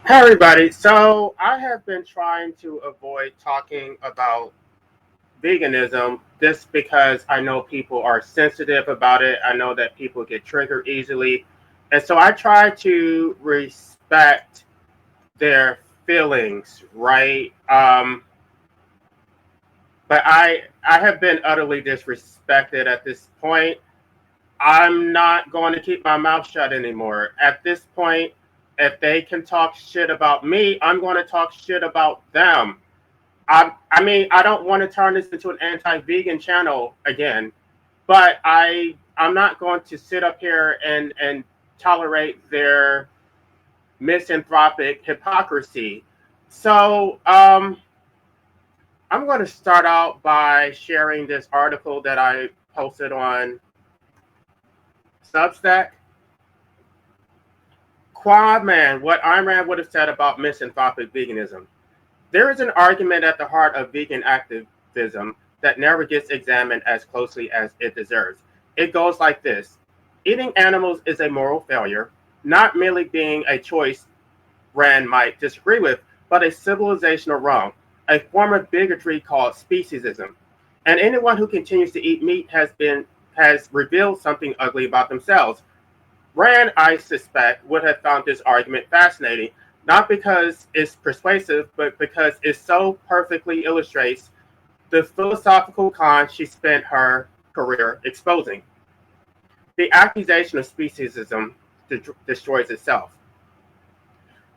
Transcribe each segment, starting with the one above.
Hi, everybody. So, I have been trying to avoid talking about veganism just because I know people are sensitive about it. I know that people get triggered easily. And so, I try to respect their feelings, right? But I have been utterly disrespected at this point. I'm not going to keep my mouth shut anymore. At this point, if they can talk shit about me, I'm going to talk shit about them. I mean, I don't want to turn this into an anti-vegan channel again, but I'm not going to sit up here and tolerate their misanthropic hypocrisy. So I'm going to start out by sharing this article that I posted on Substack. Quad man, what Ayn Rand would have said about misanthropic veganism. There is an argument at the heart of vegan activism that never gets examined as closely as it deserves. It goes like this: eating animals is a moral failure, not merely being a choice Rand might disagree with, but a civilizational wrong, a form of bigotry called speciesism. And anyone who continues to eat meat has revealed something ugly about themselves. Rand, I suspect, would have found this argument fascinating, not because it's persuasive, but because it so perfectly illustrates the philosophical con she spent her career exposing. The accusation of speciesism destroys itself.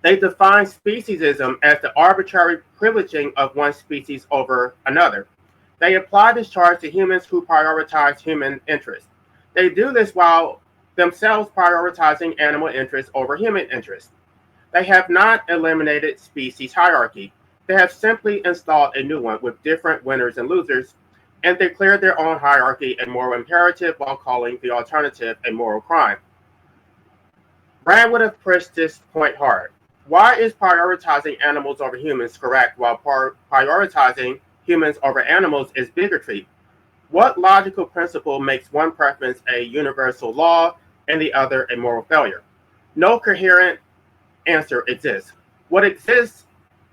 They define speciesism as the arbitrary privileging of one species over another. They apply this charge to humans who prioritize human interests. They do this while themselves prioritizing animal interests over human interests. They have not eliminated species hierarchy. They have simply installed a new one with different winners and losers, and declared their own hierarchy a moral imperative while calling the alternative a moral crime. Rand would have pushed this point hard. Why is prioritizing animals over humans correct while prioritizing humans over animals is bigotry? What logical principle makes one preference a universal law and the other a moral failure? No coherent answer exists. What exists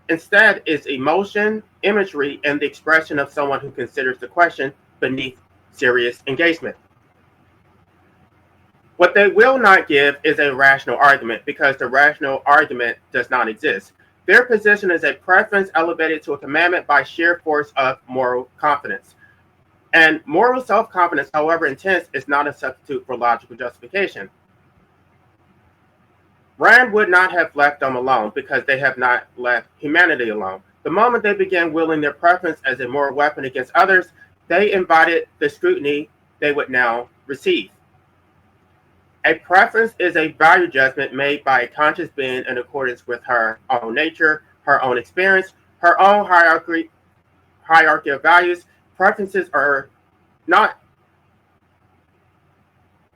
instead is emotion, imagery, and the expression of someone who considers the question beneath serious engagement. What they will not give is a rational argument because the rational argument does not exist. Their position is a preference elevated to a commandment by sheer force of moral confidence. And moral self-confidence, however intense, is not a substitute for logical justification. Rand would not have left them alone because they have not left humanity alone. The moment they began wielding their preference as a moral weapon against others, they invited the scrutiny they would now receive. A preference is a value judgment made by a conscious being in accordance with her own nature, her own experience, her own hierarchy of values. Preferences are not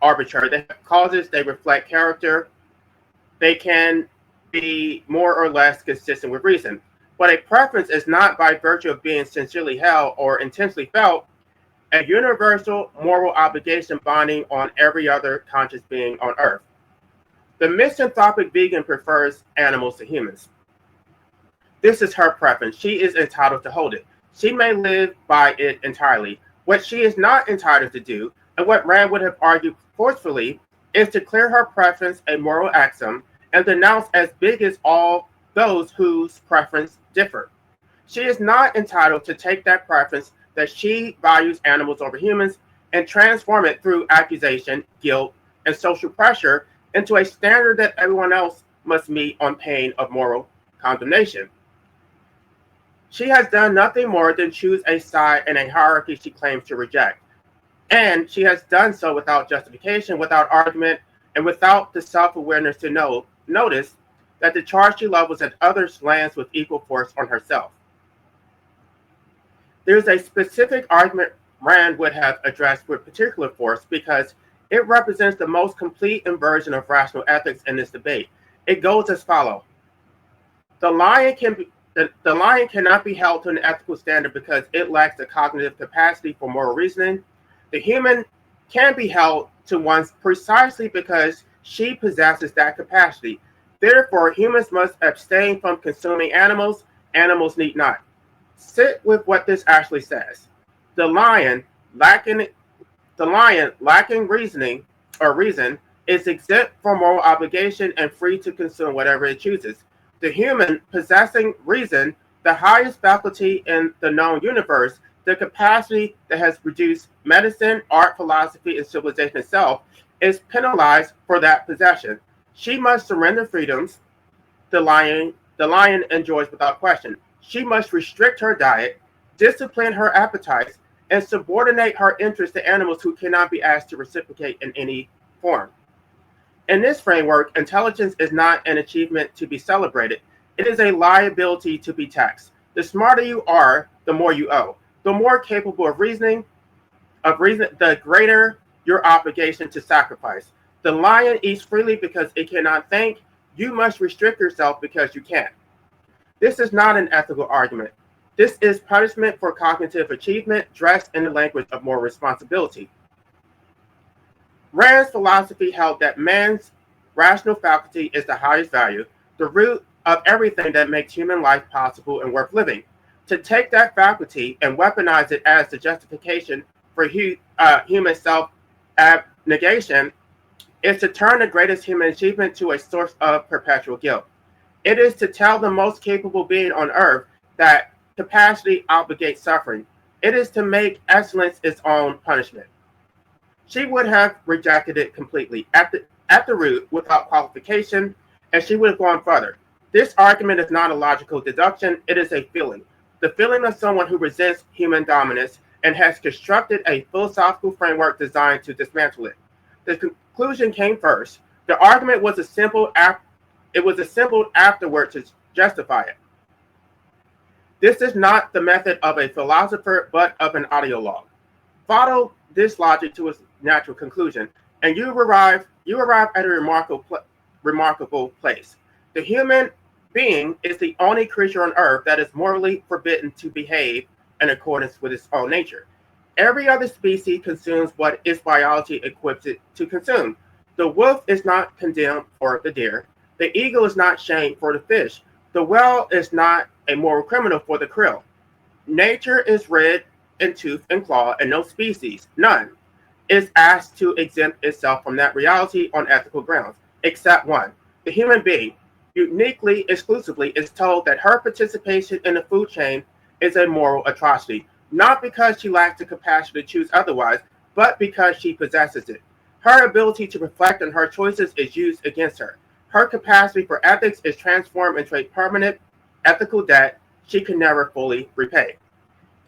arbitrary. They have causes, they reflect character, they can be more or less consistent with reason. But a preference is not by virtue of being sincerely held or intensely felt a universal moral obligation binding on every other conscious being on earth. The misanthropic vegan prefers animals to humans. This is her preference. She is entitled to hold it. She may live by it entirely. What she is not entitled to do, and what Rand would have argued forcefully, is to declare her preference a moral axiom and denounce as bigots all those whose preference differ. She is not entitled to take that preference that she values animals over humans and transform it through accusation, guilt, and social pressure into a standard that everyone else must meet on pain of moral condemnation. She has done nothing more than choose a side in a hierarchy she claims to reject. And she has done so without justification, without argument, and without the self-awareness to notice that the charge she levels at others lands with equal force on herself. There's a specific argument Rand would have addressed with particular force because it represents the most complete inversion of rational ethics in this debate. It goes as follows. The lion cannot be held to an ethical standard because it lacks the cognitive capacity for moral reasoning. The human can be held to one precisely because she possesses that capacity. Therefore, humans must abstain from consuming animals. Animals need not. Sit with what this actually says. The lion, lacking reasoning or reason, is exempt from moral obligation and free to consume whatever it chooses. The human, possessing reason, the highest faculty in the known universe, the capacity that has produced medicine, art, philosophy, and civilization itself, is penalized for that possession. She must surrender freedoms the lion enjoys without question. She must restrict her diet, discipline her appetites, and subordinate her interests to animals who cannot be asked to reciprocate in any form. In this framework, intelligence is not an achievement to be celebrated. It is a liability to be taxed. The smarter you are, the more you owe. The more capable of reasoning, the greater your obligation to sacrifice. The lion eats freely because it cannot think. You must restrict yourself because you can't. This is not an ethical argument. This is punishment for cognitive achievement dressed in the language of moral responsibility. Rand's philosophy held that man's rational faculty is the highest value, the root of everything that makes human life possible and worth living. To take that faculty and weaponize it as the justification for human self-abnegation is to turn the greatest human achievement to a source of perpetual guilt. It is to tell the most capable being on earth that capacity obligates suffering. It is to make excellence its own punishment. She would have rejected it completely at the root without qualification, and she would have gone further. This argument is not a logical deduction, it is a feeling. The feeling of someone who resents human dominance and has constructed a philosophical framework designed to dismantle it. The conclusion came first. The argument was assembled afterward to justify it. This is not the method of a philosopher, but of an ideologue. Follow this logic to its natural conclusion, and you arrive at a remarkable place. The human being is the only creature on earth that is morally forbidden to behave in accordance with its own nature. Every other species consumes what its biology equips it to consume. The wolf is not condemned for the deer. The eagle is not shamed for the fish. The whale is not a moral criminal for the krill. Nature is red in tooth and claw, and no species, none, is asked to exempt itself from that reality on ethical grounds, except one. The human being, uniquely, exclusively, is told that her participation in the food chain is a moral atrocity, not because she lacks the capacity to choose otherwise, but because she possesses it. Her ability to reflect on her choices is used against her. Her capacity for ethics is transformed into a permanent ethical debt she can never fully repay.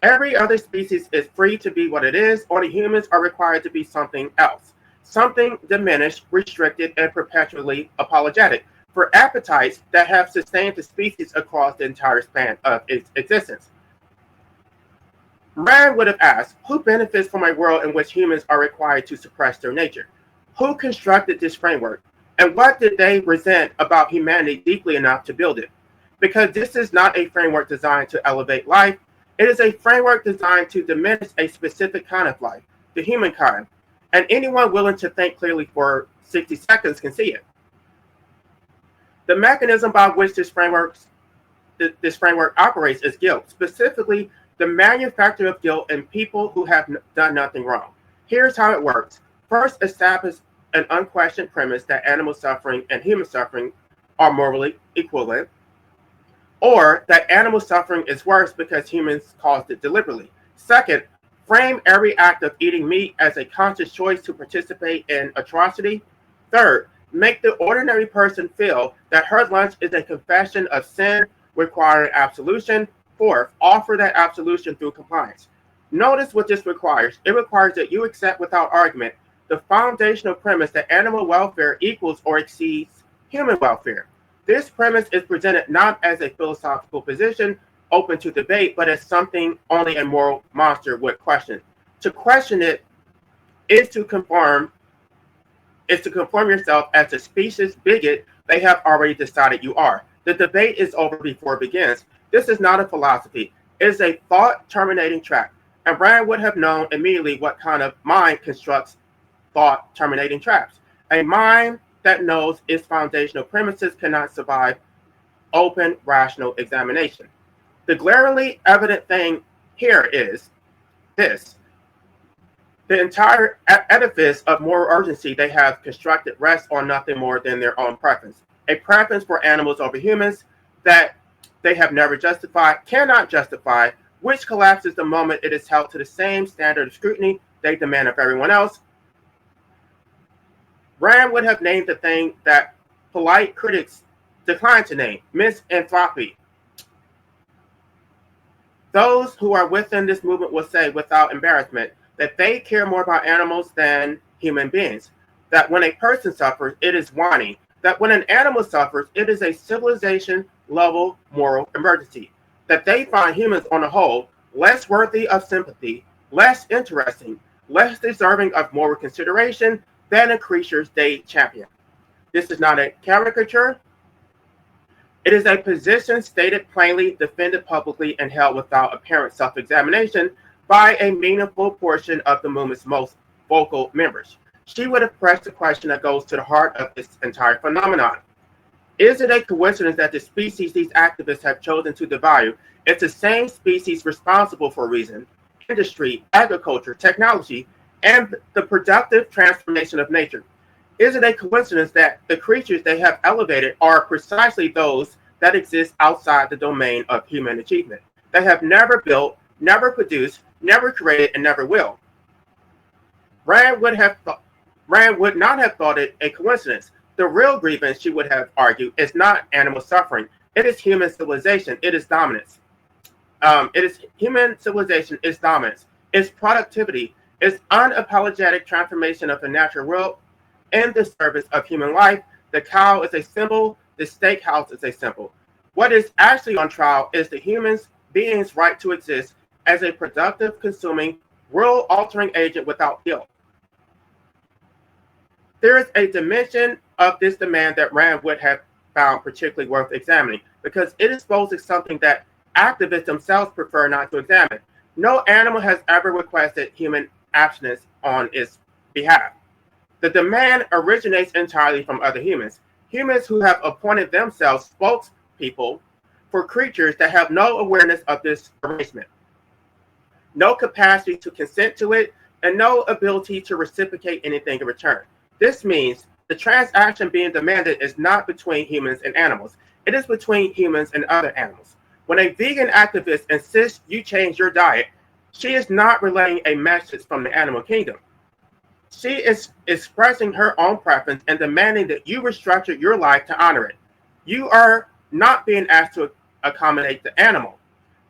Every other species is free to be what it is, or the humans are required to be something else, something diminished, restricted, and perpetually apologetic for appetites that have sustained the species across the entire span of its existence. Rand would have asked, who benefits from a world in which humans are required to suppress their nature? Who constructed this framework? And what did they resent about humanity deeply enough to build it? Because this is not a framework designed to elevate life. It is a framework designed to diminish a specific kind of life, the humankind. And anyone willing to think clearly for 60 seconds can see it. The mechanism by which this framework operates is guilt, specifically the manufacture of guilt in people who have done nothing wrong. Here's how it works. First, establish an unquestioned premise that animal suffering and human suffering are morally equivalent, or that animal suffering is worse because humans caused it deliberately. Second, frame every act of eating meat as a conscious choice to participate in atrocity. Third, make the ordinary person feel that her lunch is a confession of sin requiring absolution. Fourth, offer that absolution through compliance. Notice what this requires. It requires that you accept without argument the foundational premise that animal welfare equals or exceeds human welfare. This premise is presented not as a philosophical position open to debate, but as something only a moral monster would question. To question it is to conform yourself as a species bigot they have already decided you are. The debate is over before it begins. This is not a philosophy. It is a thought-terminating trap. And Rand would have known immediately what kind of mind constructs thought-terminating traps. A mind that knows its foundational premises cannot survive open, rational examination. The glaringly evident thing here is this. The entire edifice of moral urgency they have constructed rests on nothing more than their own preference. A preference for animals over humans that they have never justified, cannot justify, which collapses the moment it is held to the same standard of scrutiny they demand of everyone else. Rand would have named the thing that polite critics decline to name, misanthropy. Those who are within this movement will say without embarrassment that they care more about animals than human beings, that when a person suffers, it is whining, that when an animal suffers, it is a civilization-level moral emergency, that they find humans on the whole less worthy of sympathy, less interesting, less deserving of moral consideration than the creatures they champion. This is not a caricature. It is a position stated plainly, defended publicly, and held without apparent self-examination by a meaningful portion of the movement's most vocal members. She would have pressed the question that goes to the heart of this entire phenomenon. Is it a coincidence that the species these activists have chosen to devalue is the same species responsible for reason, industry, agriculture, technology, and the productive transformation of nature? Is it a coincidence that the creatures they have elevated are precisely those that exist outside the domain of human achievement? They have never built, never produced, never created, and never will. Rand would not have thought it a coincidence. The real grievance, she would have argued, is not animal suffering. It is human civilization. It is dominance. Human civilization is dominance. It's productivity. It's unapologetic transformation of the natural world in the service of human life. The cow is a symbol. The steakhouse is a symbol. What is actually on trial is the human being's right to exist as a productive, consuming, world-altering agent without guilt. There is a dimension of this demand that Rand would have found particularly worth examining, because it exposes something that activists themselves prefer not to examine. No animal has ever requested human abstinence on its behalf. The demand originates entirely from other humans who have appointed themselves spokespeople for creatures that have no awareness of this arrangement, no capacity to consent to it, and no ability to reciprocate anything in return. This means the transaction being demanded is not between humans and animals. It is between humans and other animals. When a vegan activist insists you change your diet, she is not relaying a message from the animal kingdom. She is expressing her own preference and demanding that you restructure your life to honor it. You are not being asked to accommodate the animal.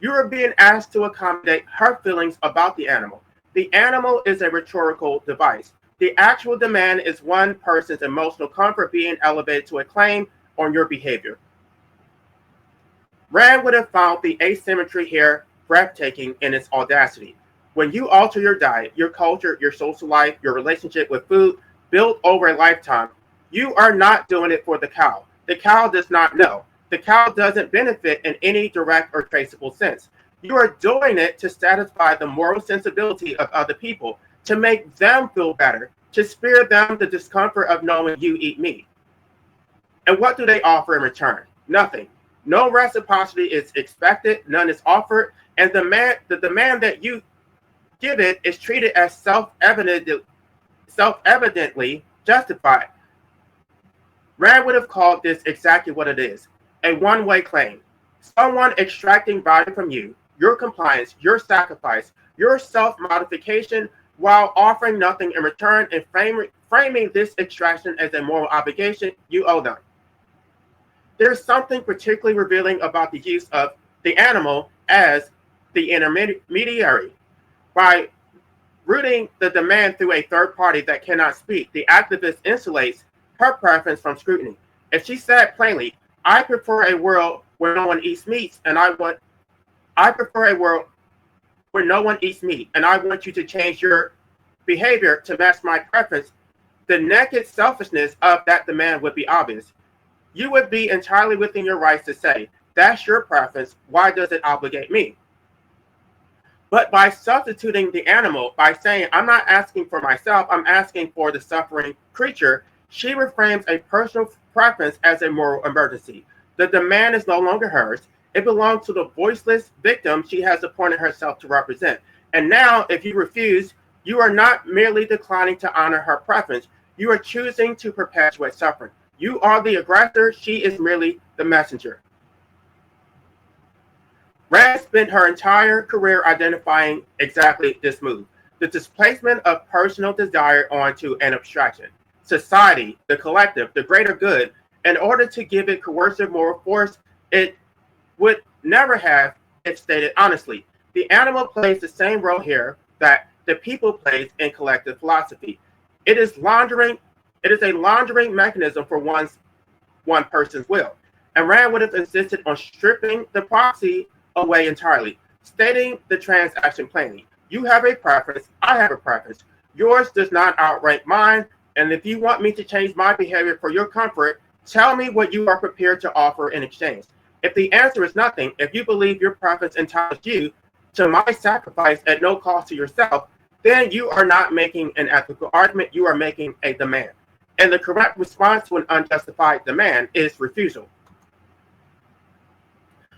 You are being asked to accommodate her feelings about the animal. The animal is a rhetorical device. The actual demand is one person's emotional comfort being elevated to a claim on your behavior. Rand would have found the asymmetry here breathtaking in its audacity. When you alter your diet, your culture, your social life, your relationship with food, built over a lifetime, you are not doing it for the cow. The cow does not know. The cow doesn't benefit in any direct or traceable sense. You are doing it to satisfy the moral sensibility of other people, to make them feel better, to spare them the discomfort of knowing you eat meat. And what do they offer in return? Nothing. No reciprocity is expected, none is offered, and the demand that you give it is treated as self-evidently justified. Rand would have called this exactly what it is, a one-way claim. Someone extracting value from you, your compliance, your sacrifice, your self-modification, while offering nothing in return, and framing this extraction as a moral obligation you owe them. There's something particularly revealing about the use of the animal as the intermediary. By rooting the demand through a third party that cannot speak, the activist insulates her preference from scrutiny. If she said plainly, I prefer a world where no one eats meat, and I prefer a world where no one eats meat, and I want you to change your behavior to match my preference, the naked selfishness of that demand would be obvious. You would be entirely within your rights to say, that's your preference, why does it obligate me? But by substituting the animal, by saying, I'm not asking for myself, I'm asking for the suffering creature, She reframes a personal preference as a moral emergency. The demand is no longer hers. It belongs to the voiceless victim she has appointed herself to represent. And now, if you refuse, you are not merely declining to honor her preference. You are choosing to perpetuate suffering. You are the aggressor. She is merely the messenger. Rand spent her entire career identifying exactly this move, the displacement of personal desire onto an abstraction. Society, the collective, the greater good, in order to give it coercive moral force, it would never have if stated honestly. The animal plays the same role here that the people plays in collective philosophy. It is a laundering mechanism for one person's will. And Rand would have insisted on stripping the proxy away entirely, stating the transaction plainly. You have a preference, I have a preference. Yours does not outrank mine, and if you want me to change my behavior for your comfort, tell me what you are prepared to offer in exchange. If the answer is nothing, if you believe your preference entitles you to my sacrifice at no cost to yourself, then you are not making an ethical argument, you are making a demand. And the correct response to an unjustified demand is refusal.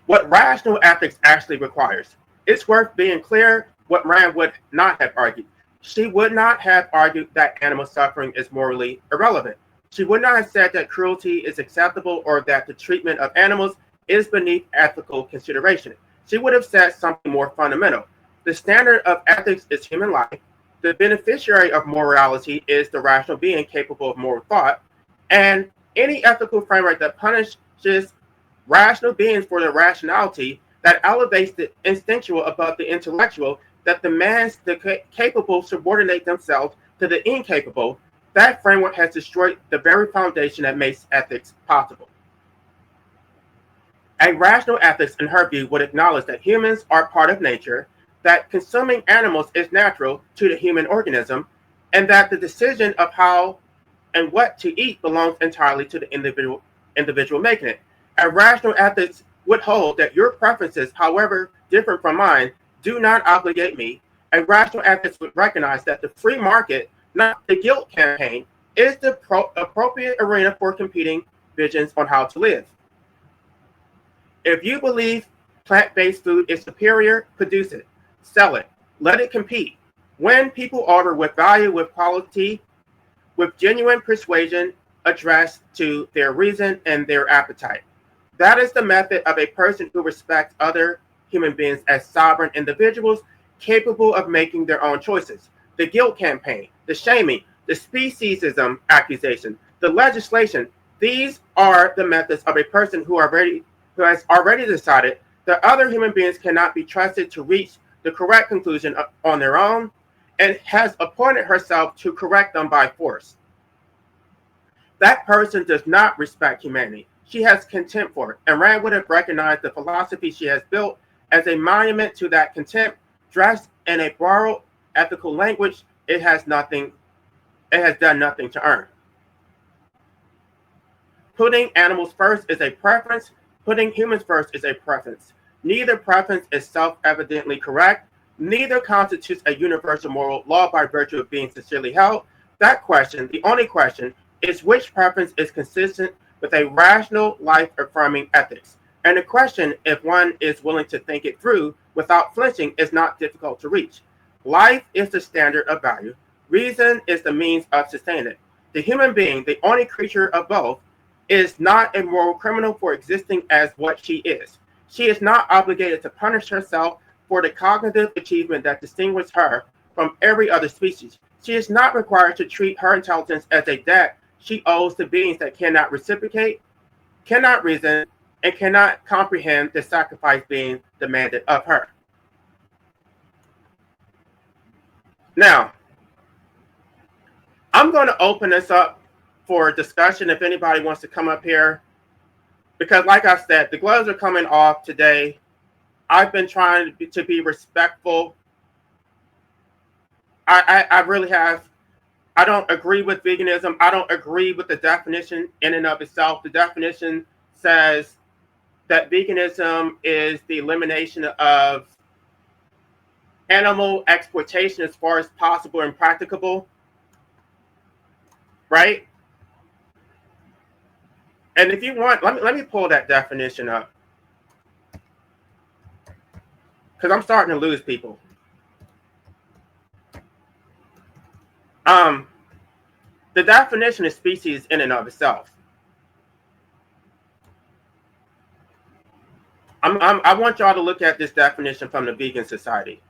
What rational ethics actually requires. It's worth being clear what Rand would not have argued. She would not have argued that animal suffering is morally irrelevant. She would not have said that cruelty is acceptable or that the treatment of animals is beneath ethical consideration. She would have said something more fundamental. The standard of ethics is human life. The beneficiary of morality is the rational being capable of moral thought. And any ethical framework that punishes rational beings for their rationality, that elevates the instinctual above the intellectual, that demands the capable subordinate themselves to the incapable, that framework has destroyed the very foundation that makes ethics possible. A rational ethics, in her view, would acknowledge that humans are part of nature, that consuming animals is natural to the human organism, and that the decision of how and what to eat belongs entirely to the individual making it. A rational ethics would hold that your preferences, however different from mine, do not obligate me. A rational ethics would recognize that the free market, not the guilt campaign, is the appropriate arena for competing visions on how to live. If you believe plant-based food is superior, produce it, sell it, let it compete. When people order with value, with quality, with genuine persuasion addressed to their reason and their appetite. That is the method of a person who respects other human beings as sovereign individuals capable of making their own choices. The guilt campaign, the shaming, the speciesism accusation, the legislation, these are the methods of a person who has already decided that other human beings cannot be trusted to reach the correct conclusion on their own and has appointed herself to correct them by force. That person does not respect humanity. She has contempt for it, and Rand would have recognized the philosophy she has built as a monument to that contempt, dressed in a borrowed ethical language it has done nothing to earn. Putting animals first is a preference, putting humans first is a preference. Neither preference is self-evidently correct, neither constitutes a universal moral law by virtue of being sincerely held. That question, the only question, is which preference is consistent with a rational, life-affirming ethics. And the question, if one is willing to think it through without flinching, is not difficult to reach. Life is the standard of value. Reason is the means of sustaining it. The human being, the only creature of both, is not a moral criminal for existing as what she is. She is not obligated to punish herself for the cognitive achievement that distinguishes her from every other species. She is not required to treat her intelligence as a debt she owes to beings that cannot reciprocate, cannot reason, and cannot comprehend the sacrifice being demanded of her. Now, I'm going to open this up for discussion if anybody wants to come up here, because like I said, the gloves are coming off today. I've been trying to be respectful. I really have. I don't agree with veganism. I don't agree with the definition in and of itself. The definition says that veganism is the elimination of animal exploitation as far as possible and practicable, right? And if you want, let me pull that definition up, because I'm starting to lose people. The definition of species in and of itself. I want y'all to look at this definition from the Vegan Society.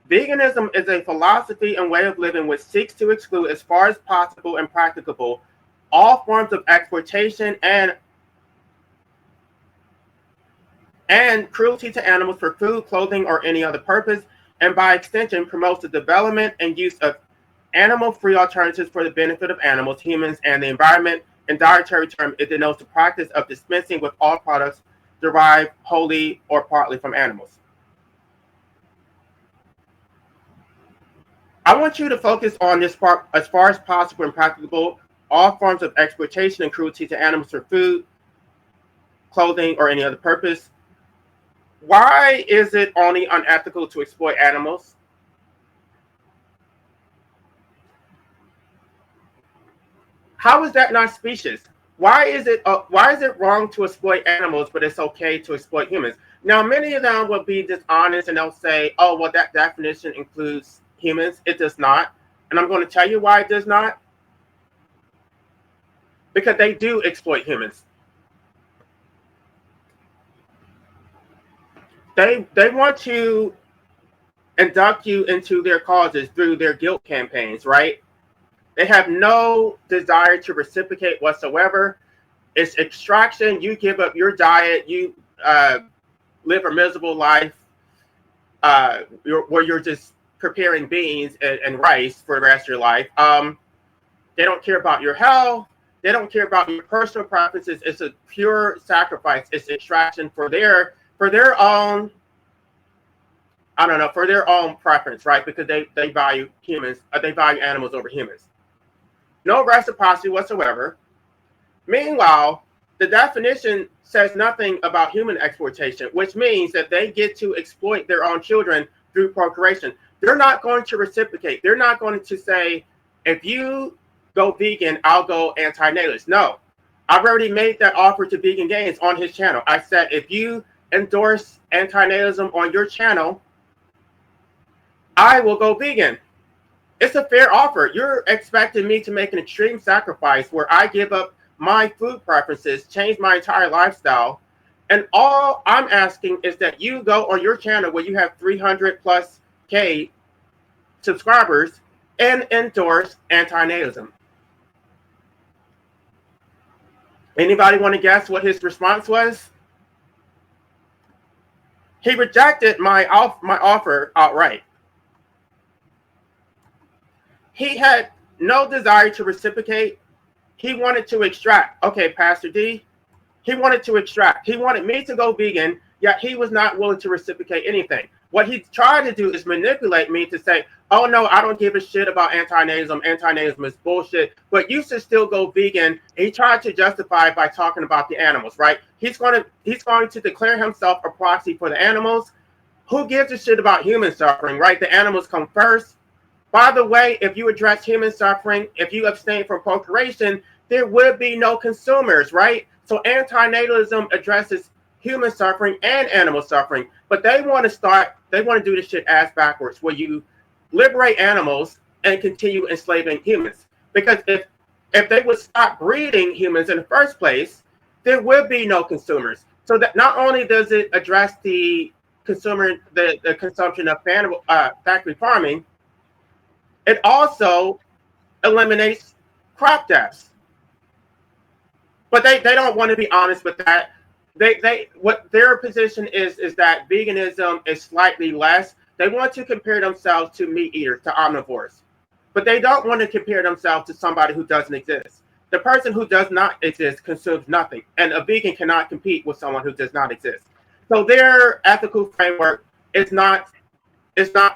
Veganism is a philosophy and way of living which seeks to exclude, as far as possible and practicable, all forms of exploitation and cruelty to animals for food, clothing, or any other purpose, and by extension promotes the development and use of animal-free alternatives for the benefit of animals, humans, and the environment. In dietary terms, it denotes the practice of dispensing with all products derived wholly or partly from animals. I want you to focus on this part: as far as possible and practicable, all forms of exploitation and cruelty to animals for food, clothing, or any other purpose. Why is it only unethical to exploit animals? How is that not specious? Why is it wrong to exploit animals, but it's okay to exploit humans? Now, many of them will be dishonest and they'll say, "Oh, well, that definition includes humans." It does not, and I'm going to tell you why it does not. Because they do exploit humans. They want to induct you into their causes through their guilt campaigns, right? They have no desire to reciprocate whatsoever. It's extraction. You give up your diet. You live a miserable life where you're just preparing beans and rice for the rest of your life. They don't care about your health. They don't care about your personal preferences. It's a pure sacrifice. It's extraction for their own, I don't know, for their own preference, right? Because they value humans, they value animals over humans. No reciprocity whatsoever. Meanwhile, the definition says nothing about human exploitation, which means that they get to exploit their own children through procreation. They're not going to reciprocate. They're not going to say, if you go vegan, I'll go anti-natalist. No, I've already made that offer to Vegan Gains on his channel. I said, if you endorse anti-natalism on your channel, I will go vegan. It's a fair offer. You're expecting me to make an extreme sacrifice where I give up my food preferences, change my entire lifestyle, and all I'm asking is that you go on your channel where you have 300 plus K subscribers and endorse anti-natalism. Anybody want to guess what his response was? He rejected my offer outright. He had no desire to reciprocate. He wanted to extract. Okay, Pastor D, he wanted to extract. He wanted me to go vegan, yet he was not willing to reciprocate anything. What he tried to do is manipulate me to say, oh no, I don't give a shit about anti-natalism. Anti-natalism is bullshit, but you should still go vegan. And he tried to justify it by talking about the animals, right? He's going to declare himself a proxy for the animals. Who gives a shit about human suffering, right? The animals come first. By the way, if you address human suffering, if you abstain from procreation, there would be no consumers, right? So anti-natalism addresses human suffering and animal suffering, but they want to do this shit ass backwards, where you liberate animals and continue enslaving humans. Because if they would stop breeding humans in the first place, there would be no consumers. So that not only does it address the consumption of factory farming, it also eliminates crop deaths. But they don't want to be honest with that. What their position is that veganism is slightly less. They want to compare themselves to meat eaters, to omnivores. But they don't want to compare themselves to somebody who doesn't exist. The person who does not exist consumes nothing. And a vegan cannot compete with someone who does not exist. So their ethical framework is not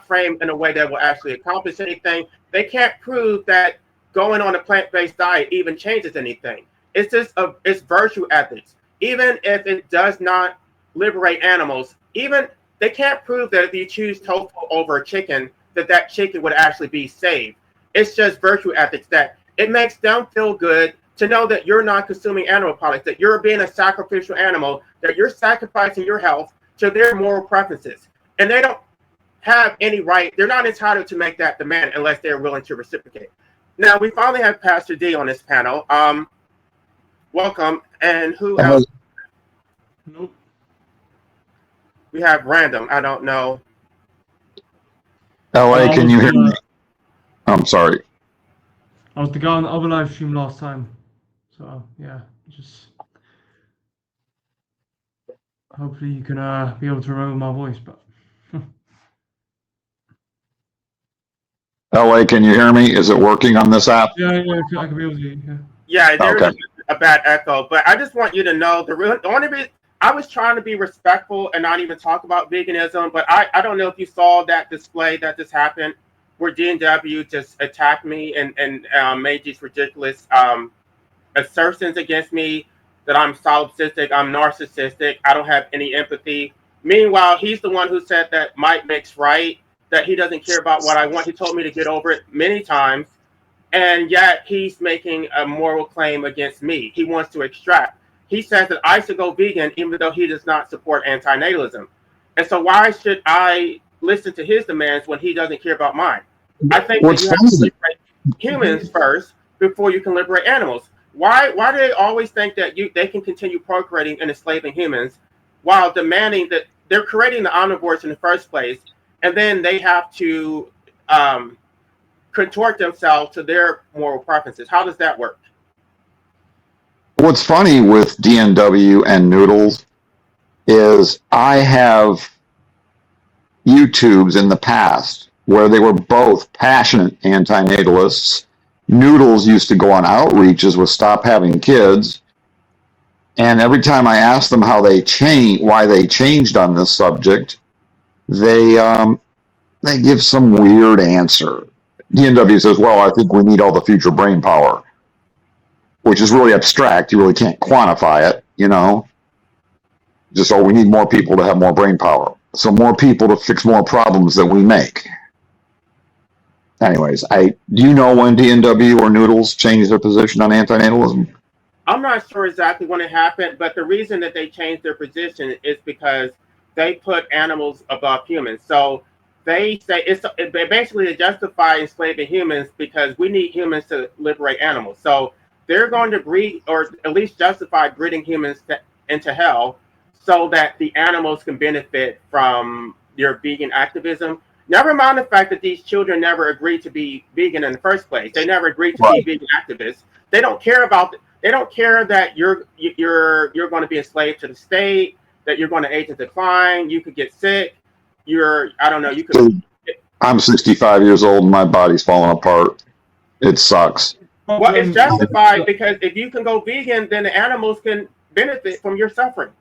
framed in a way that will actually accomplish anything. They can't prove that going on a plant-based diet even changes anything. It's just it's virtue ethics. Even if it does not liberate animals, even they can't prove that if you choose tofu over a chicken, that that chicken would actually be saved. It's just virtue ethics that it makes them feel good to know that you're not consuming animal products, that you're being a sacrificial animal, that you're sacrificing your health to their moral preferences. And they don't have any right, they're not entitled to make that demand unless they're willing to reciprocate. Now, we finally have Pastor D on this panel. Welcome. And who else? Nope. We have Random. I don't know. LA, can you hear me? I'm sorry. I was the guy on the other live stream last time. So, yeah, just hopefully you can be able to remember my voice. But LA, can you hear me? Is it working on this app? yeah, I can be able to. Yeah. Yeah, there's Okay. a bad echo, but I just want you to know the only reason I was trying to be respectful and not even talk about veganism, but I don't know if you saw that display that just happened where D&W just attacked me and made these ridiculous assertions against me that I'm solipsistic, I'm narcissistic, I don't have any empathy. Meanwhile, he's the one who said that might makes right, that he doesn't care about what I want. He told me to get over it many times. And yet he's making a moral claim against me. He wants to extract. He says that I should go vegan even though he does not support antinatalism. And so why should I listen to his demands when he doesn't care about mine? I think that you have to liberate humans first before you can liberate animals. Why do they always think that they can continue procreating and enslaving humans while demanding that they're creating the omnivores in the first place, and then they have to contort themselves to their moral preferences? How does that work? What's funny with DNW and Noodles is I have YouTubes in the past where they were both passionate antinatalists. Noodles used to go on outreaches with Stop Having Kids, and every time I asked them how they changed, why they changed on this subject, they give some weird answer. DNW says, well, I think we need all the future brain power, which is really abstract. You really can't quantify it, you know. Just, we need more people to have more brain power. So more people to fix more problems that we make. Anyways, do you know when DNW or Noodles changed their position on antinatalism? I'm not sure exactly when it happened, but the reason that they changed their position is because they put animals above humans. So they say basically they justify enslaving humans because we need humans to liberate animals. So they're going to breed, or at least justify breeding humans into hell so that the animals can benefit from their vegan activism. Never mind the fact that these children never agreed to be vegan in the first place. They never agreed to be vegan activists. They don't care about. They don't care that you're going to be enslaved to the state, that you're going to age and decline. You could get sick. I don't know. You could. I'm 65 years old and my body's falling apart. It sucks. Well, it's justified because if you can go vegan, then the animals can benefit from your suffering.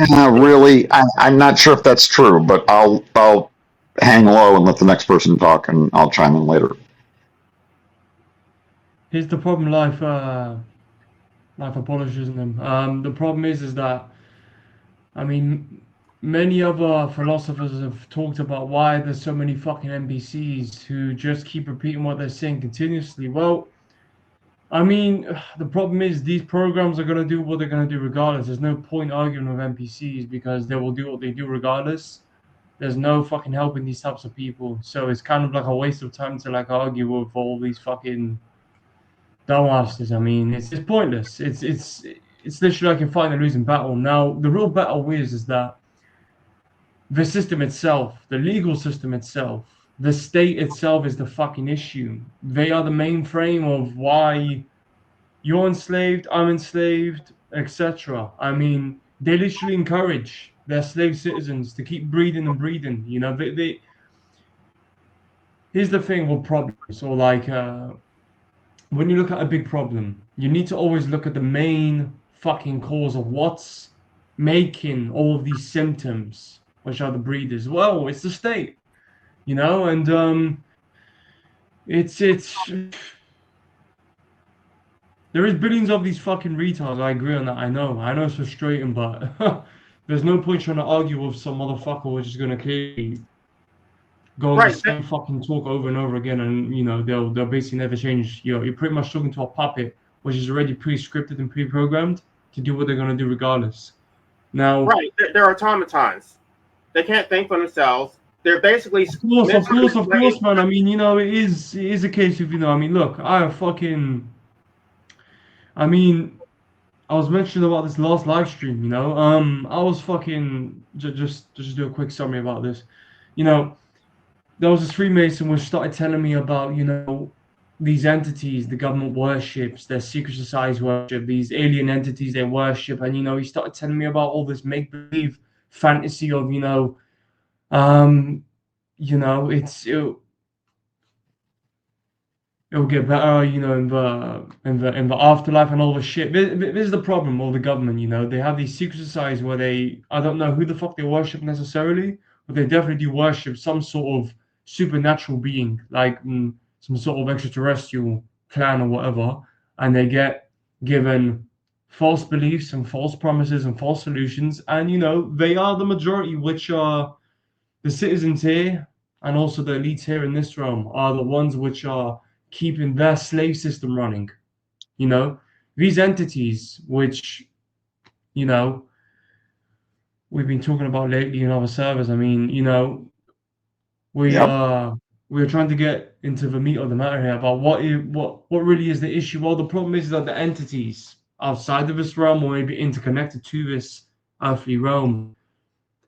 Really, I'm not sure if that's true, but I'll hang low and let the next person talk, and I'll chime in later. Here's the problem, life Abolitionism. The problem is that, I mean, many other philosophers have talked about why there's so many fucking NPCs who just keep repeating what they're saying continuously. Well, I mean, the problem is these programs are going to do what they're going to do regardless. There's no point arguing with NPCs because they will do what they do regardless. There's no fucking helping these types of people. So it's kind of like a waste of time to like argue with all these fucking dumbasses. I mean, it's pointless. It's literally like a fighting a losing battle. Now, the real battle is that the system itself, the legal system itself, the state itself is the fucking issue. They are the mainframe of why you're enslaved, I'm enslaved, etc. I mean, they literally encourage their slave citizens to keep breeding and breeding. You know, they here's the thing with problems, or like when you look at a big problem, you need to always look at the main fucking cause of what's making all of these symptoms, which are the breeders. Well, it's the state, you know, and it's there is billions of these fucking retards. I agree on that. I know it's frustrating, but there's no point trying to argue with some motherfucker which is gonna clearly go on the Right. same fucking talk over and over again, and you know they'll basically never change. You're pretty much talking to a puppet which is already pre-scripted and pre-programmed to do what they're gonna do regardless. Now, Right. They're automatons. They can't think for themselves. They're basically of course, of mentally course, of slaves. course, man. I mean, it is a case of, I mean, look, I mean, I was mentioning about this last live stream, I was fucking just do a quick summary about this. You know, there was this Freemason which started telling me about, these entities the government worships, their secret societies worship, these alien entities they worship, and he started telling me about all this make believe fantasy of, um, it'll get better, in the afterlife and all this shit. This is the problem of the government, They have these secret societies where I don't know who the fuck they worship necessarily, but they definitely do worship some sort of supernatural being, like some sort of extraterrestrial clan or whatever, and they get given false beliefs and false promises and false solutions, and they are the majority, which are the citizens here and also the elites here in this realm are the ones which are keeping their slave system running. These entities, which you know we've been talking about lately in other servers. I mean, we Yep. are we're trying to get into the meat of the matter here about what really is the issue. Well, the problem is that the entities outside of this realm, or maybe interconnected to this earthly realm,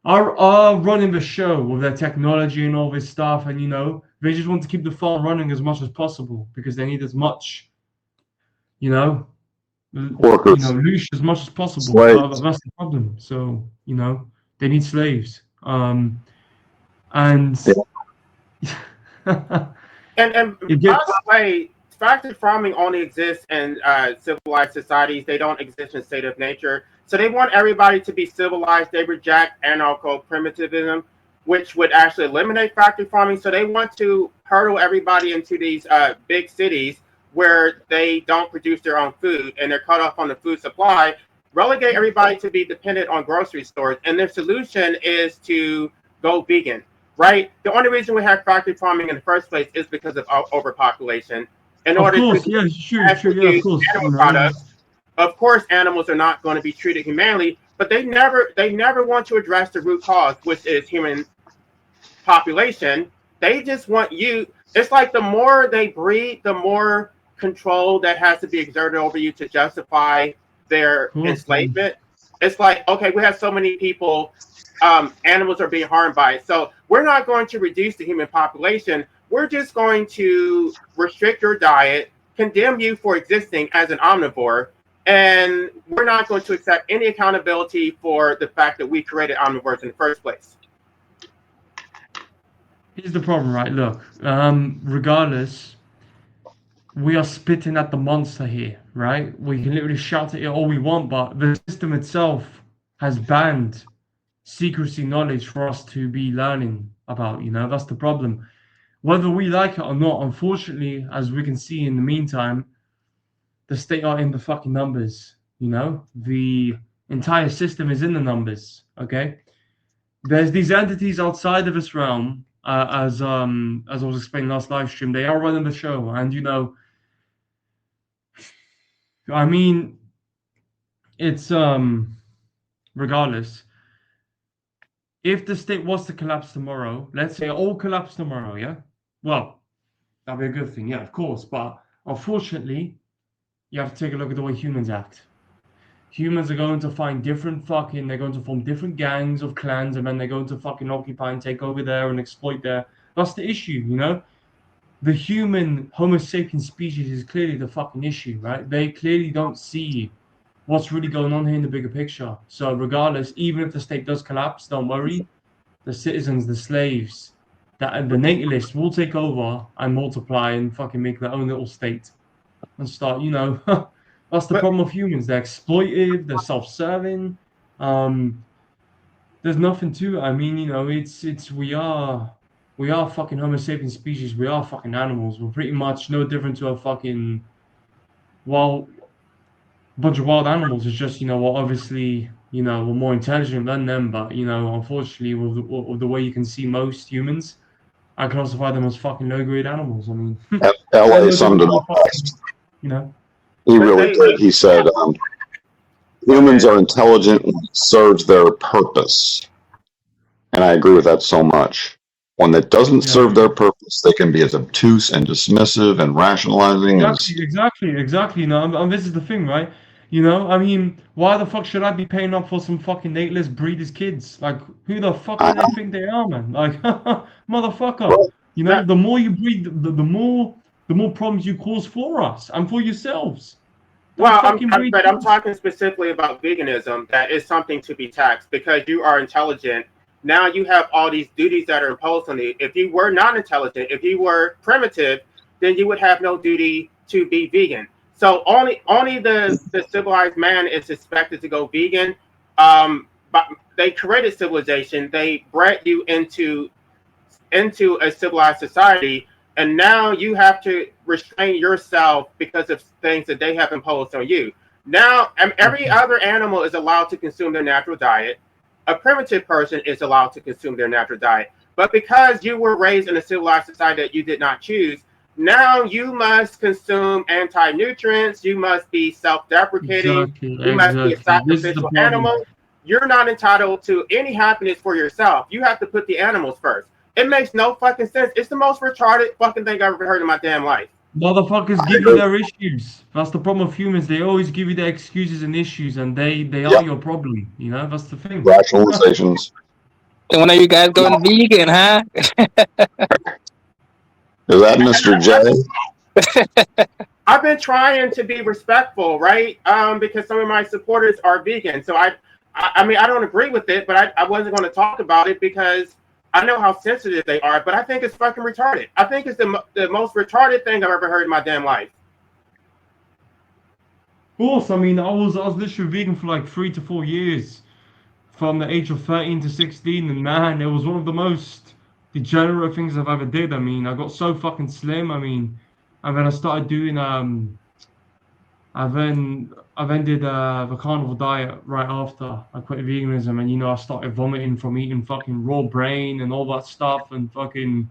are running the show with their technology and all this stuff, and they just want to keep the farm running as much as possible because they need as much, you know, Workers, loose as much as possible. slaves. That's the problem. So they need slaves, and Yeah. And it by gets the way, factory farming only exists in civilized societies. They don't exist in state of nature. So they want everybody to be civilized. They reject anarcho-primitivism, which would actually eliminate factory farming. So they want to hurdle everybody into these big cities where they don't produce their own food and they're cut off on the food supply, relegate everybody to be dependent on grocery stores. And their solution is to go vegan. Right? The only reason we have factory farming in the first place is because of overpopulation. In of order to course, yeah, sure, mass yeah, of produce course, animal products, of course, animals are not going to be treated humanely, but they never want to address the root cause, which is human population. They just want you. It's like the more they breed, the more control that has to be exerted over you to justify their of course, man. enslavement. It's like, okay, we have so many people, animals are being harmed by it. So we're not going to reduce the human population. We're just going to restrict your diet, condemn you for existing as an omnivore, and we're not going to accept any accountability for the fact that we created omnivores in the first place. Here's the problem, right? Look, regardless, we are spitting at the monster here, right? We can literally shout at it all we want, but the system itself has banned secrecy knowledge for us to be learning about. That's the problem. Whether we like it or not, unfortunately, as we can see in the meantime, the state are in the fucking numbers. The entire system is in the numbers. Okay, there's these entities outside of this realm, as I was explaining last live stream. They are running the show, and I mean, it's regardless. If the state was to collapse tomorrow, let's say it all collapse tomorrow, yeah? Well, that'd be a good thing, yeah, of course. But unfortunately, you have to take a look at the way humans act. Humans are going to find they're going to form different gangs of clans, and then they're going to fucking occupy and take over there and exploit there. That's the issue. The human Homo sapiens species is clearly the fucking issue, right? They clearly don't see what's really going on here in the bigger picture. So regardless, even if the state does collapse, don't worry. The citizens, the slaves, the natalists will take over and multiply and fucking make their own little state and start, that's the But problem of humans. They're exploitive, they're self-serving. There's nothing to it. I mean, it's we are fucking Homo sapiens species. We are fucking animals. We're pretty much no different to a fucking, well, bunch of wild animals. It's just, well, obviously, we're more intelligent than them, but, unfortunately, with the way you can see most humans, I classify them as fucking low-grade animals. I mean, LA they're summed it more up fucking, best. you He But really did. He said, go humans ahead. are intelligent when it serves their purpose. And I agree with that so much. When it doesn't serve Yeah. their purpose, they can be as obtuse and dismissive and rationalizing as. Exactly. And this is the thing, right? I mean, why the fuck should I be paying up for some fucking dateless breeders' kids? Like, who the fuck I do they know. think they are, man? Like, motherfucker. Well, That, The more you breed, the more problems you cause for us and for yourselves. Don't well, fucking breed but I'm kids. talking specifically about veganism. That is something to be taxed because you are intelligent. Now you have all these duties that are imposed on you. If you were not intelligent, if you were primitive, then you would have no duty to be vegan. So only the civilized man is expected to go vegan. But they created civilization. They bred you into a civilized society, and now you have to restrain yourself because of things that they have imposed on you. Now, every other animal is allowed to consume their natural diet. A primitive person is allowed to consume their natural diet. But because you were raised in a civilized society that you did not choose, now you must consume anti-nutrients, you must be self-deprecating, you must be a Exactly. This is the sacrificial problem. animal. You're not entitled to any happiness for yourself. You have to put the animals first. It makes no fucking sense. It's the most retarded fucking thing I've ever heard in my damn life. Motherfuckers give you their issues. That's the problem with humans. They always give you their excuses and issues, and they are Yep, your problem. That's the thing. rationalizations. And when are you guys going vegan, huh? Is that Mr. J? I've been trying to be respectful, right? Because some of my supporters are vegan. So I mean, I don't agree with it, but I wasn't going to talk about it because I know how sensitive they are. But I think it's fucking retarded. I think it's the most retarded thing I've ever heard in my damn life. Of course, I mean, I was literally vegan for like 3 to 4 years, from the age of 13 to 16, and man, it was one of the most degenerate things I've ever did. I mean, I got so fucking slim. I mean, and then I started doing I then did the carnivore diet right after I quit veganism, and I started vomiting from eating fucking raw brain and all that stuff, and fucking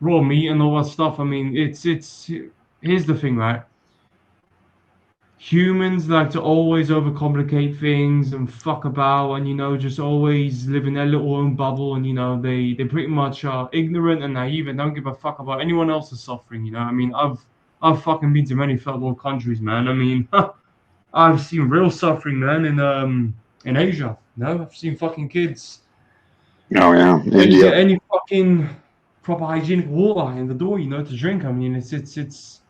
raw meat and all that stuff. I mean, it's here's the thing, right? Humans like to always overcomplicate things and fuck about, and just always live in their little own bubble, and they pretty much are ignorant and naive and don't give a fuck about anyone else's suffering. I mean, I've fucking been to many third world countries, man. I mean, I've seen real suffering, man, in Asia. I've seen fucking kids Oh, yeah, barely India. get any fucking proper hygienic water in the door, to drink. I mean, it's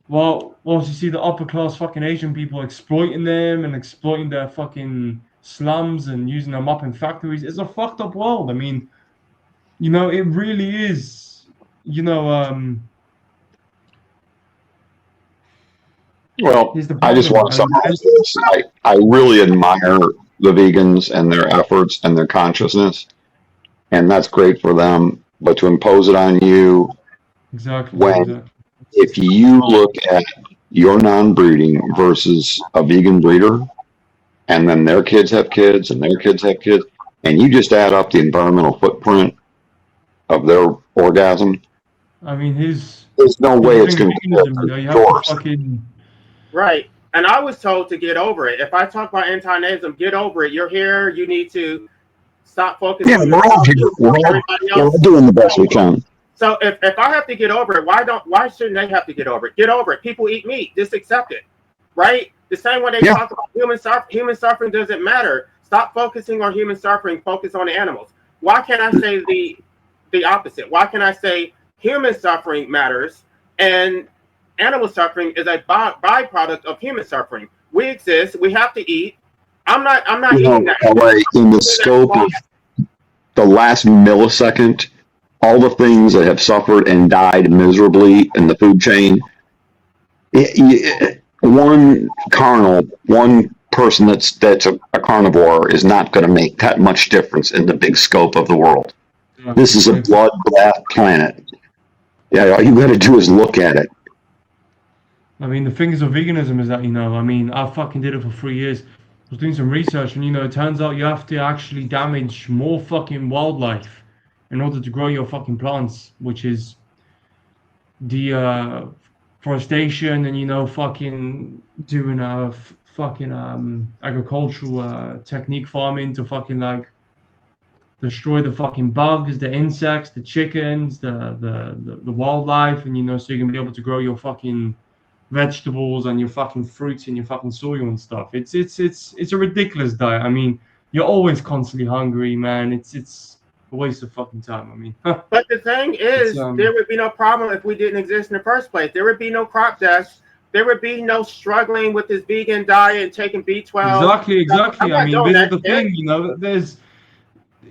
well, once you see the upper class fucking Asian people exploiting them and exploiting their fucking slums and using them up in factories, it's a fucked up world. I mean, it really is. Well, Here's the I just problem. want to summarize this. I really admire the vegans and their efforts and their consciousness, and that's great for them. But to impose it on you, when Exactly. if you look at your non-breeding versus a vegan breeder, and then their kids have kids and their kids have kids, and you just add up the environmental footprint of their orgasm, I mean, there's no way the it's thing going with to veganism, be you have to yours. fucking. Right. And I was told to get over it. If I talk about anti-nazism, get over it. You're here. You need to stop focusing Yeah, on we're all yourself, here. everybody We're all else. doing the best we can. So if I have to get over it, why shouldn't they have to get over it? Get over it. People eat meat. Just accept it. Right? The same way they Yeah. talk about human suffering doesn't matter. Stop focusing on human suffering, focus on the animals. Why can't I say the opposite? Why can't I say human suffering matters and animal suffering is a byproduct of human suffering? We exist, we have to eat. I'm not eating that. LA, in the scope of the last millisecond, all the things that have suffered and died miserably in the food chain, one person that's a carnivore is not going to make that much difference in the big scope of the world. This is a blood bath planet. Yeah, all you got to do is look at it. I mean, the things of veganism is that, I mean, I fucking did it for 3 years. I was doing some research, and it turns out you have to actually damage more fucking wildlife in order to grow your fucking plants, which is deforestation and fucking doing fucking agricultural technique farming to fucking like destroy the fucking bugs, the insects, the chickens, the wildlife, and so you can be able to grow your fucking vegetables and your fucking fruits and your fucking soil and stuff. It's a ridiculous diet. I mean, you're always constantly hungry, man. It's a waste of fucking time. I mean, but the thing is, there would be no problem if we didn't exist in the first place. There would be no crop deaths. There would be no struggling with this vegan diet and taking B12. Exactly. I mean, this is the thing.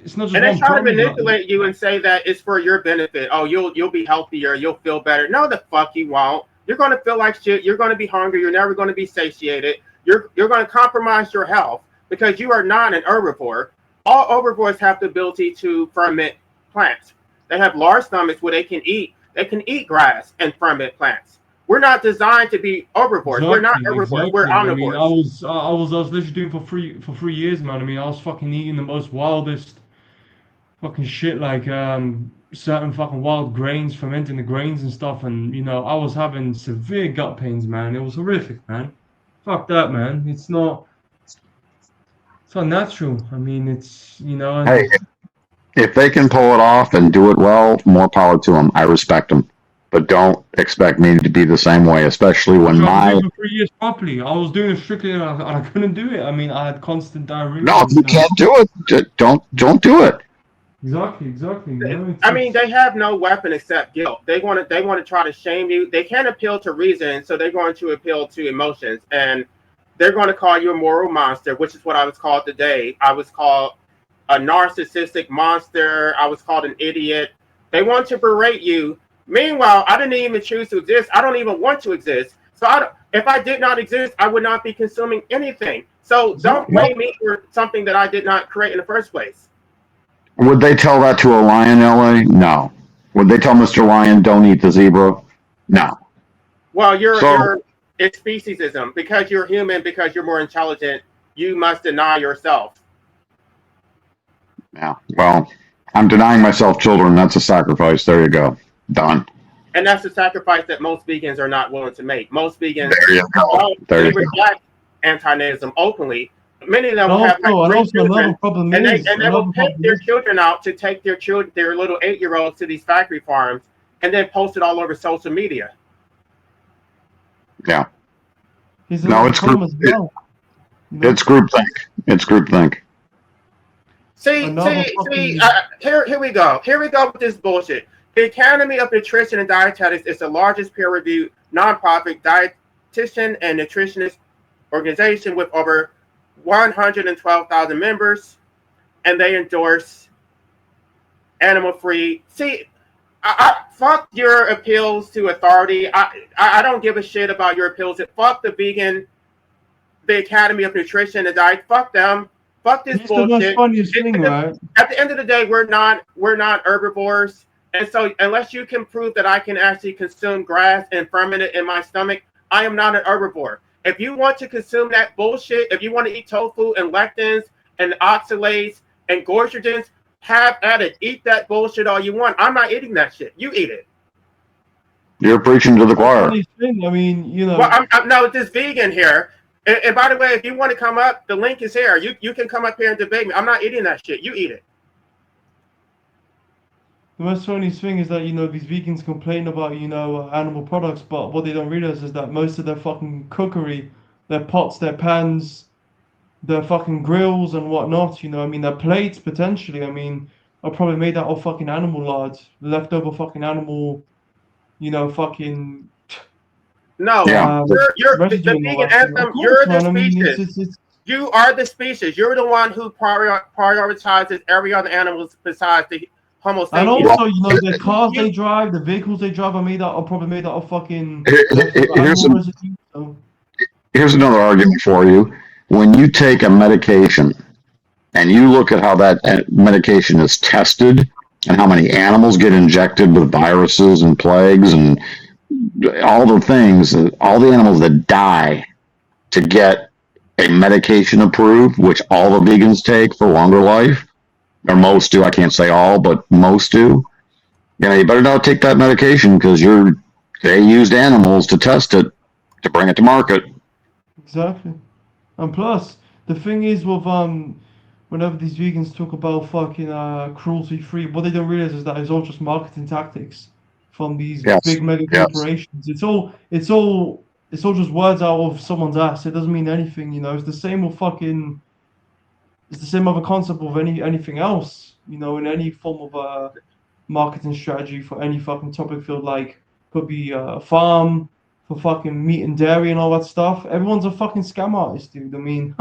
It's not just. And they try to manipulate you and say that it's for your benefit. Oh, you'll be healthier. You'll feel better. No, the fuck you won't. You're going to feel like shit. You're going to be hungry. You're never going to be satiated. You're going to compromise your health because you are not an herbivore. All herbivores have the ability to ferment plants. They have large stomachs where they can eat. They can eat grass and ferment plants. We're not designed to be herbivores. We're not herbivores. We're omnivores. I was literally doing for 3 years, man. I mean, I was fucking eating the most wildest fucking shit, like certain fucking wild grains, fermenting the grains and stuff, and I was having severe gut pains, man. It was horrific, man. Fuck that, man. It's not natural. I mean, it's Hey, if they can pull it off and do it well, more power to them. I respect them, but don't expect me to be the same way, especially when I was doing it for 3 years properly. I was doing it strictly, and I couldn't do it. I mean, I had constant diarrhea. No, if you can't do it, don't do it. Exactly. I mean, they have no weapon except guilt. They want to try to shame you. They can't appeal to reason, so they're going to appeal to emotions, and they're going to call you a moral monster, which is what I was called today. I was called a narcissistic monster. I was called an idiot. They want to berate you. Meanwhile, I didn't even choose to exist. I don't even want to exist. So if I did not exist, I would not be consuming anything. So don't blame me for something that I did not create in the first place. Would they tell that to a lion, LA? No. Would they tell Mr. Lion, don't eat the zebra? No. Well, it's speciesism. Because you're human, because you're more intelligent, you must deny yourself. Yeah. Well, I'm denying myself children. That's a sacrifice. There you go. Done. And that's the sacrifice that most vegans are not willing to make. Most vegans reject anti-natism openly. Many of them have children, and they will pick their children out to take their little 8-year-olds to these factory farms and then post it all over social media. Yeah. No, it's groupthink. It's groupthink. See, here we go. Here we go with this bullshit. The Academy of Nutrition and Dietetics is the largest peer-reviewed nonprofit dietitian and nutritionist organization with over 112,000 members, and they endorse animal-free. See, I fuck your appeals to authority. I don't give a shit about your appeals. Fuck the Academy of Nutrition and Diet. Fuck them. Fuck this bullshit. Right? At the end of the day, we're not herbivores, and so unless you can prove that I can actually consume grass and ferment it in my stomach, I am not an herbivore. If you want to consume that bullshit, if you want to eat tofu and lectins and oxalates and goitrogens, have at it. Eat that bullshit all you want. I'm not eating that shit. You eat it. You're preaching to the choir. I mean, Well, I'm no, this vegan here. And by the way, if you want to come up, the link is here. You can come up here and debate me. I'm not eating that shit. You eat it. The most funny thing is that, these vegans complain about, animal products, but what they don't realize is that most of their fucking cookery, their pots, their pans, their fucking grills and whatnot, their plates potentially, are probably made out of fucking animal lard, leftover fucking animal, fucking. No, you're the vegan anthem. You're the species. You are the species. You're the one who prioritizes every other animal besides the Homo sapiens. And also, the cars they drive, the vehicles they drive are probably made out of fucking. Here's another argument for you. When you take a medication and you look at how that medication is tested and how many animals get injected with viruses and plagues and all the things, all the animals that die to get a medication approved, which all the vegans take for longer life, or most do. I can't say all, but most do. You better not take that medication because they used animals to test it to bring it to market. Exactly. And plus, the thing is with whenever these vegans talk about fucking cruelty free, what they don't realize is that it's all just marketing tactics from these Yes, big mega yes. corporations. It's all just words out of someone's ass. It doesn't mean anything, It's the same with fucking. It's the same other concept of anything else, in any form of marketing strategy for any fucking topic field, like could be a farm for fucking meat and dairy and all that stuff. Everyone's a fucking scam artist, dude. I mean,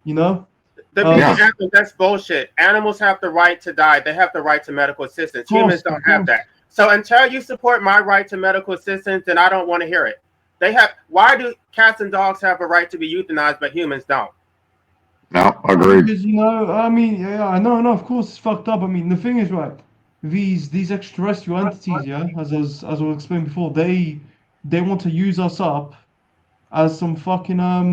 you know. The Um, vegan Yeah. anthem, that's bullshit. Animals have the right to die. They have the right to medical assistance. Course, Humans don't of have course. that. So until you support my right to medical assistance, then I don't want to hear it. Why do cats and dogs have a right to be euthanized, but humans don't? No, agreed. Because I mean, yeah, I know, no, of course it's fucked up. I mean, the thing is, right, these extraterrestrial entities, yeah, as I explained before, they want to use us up as some fucking I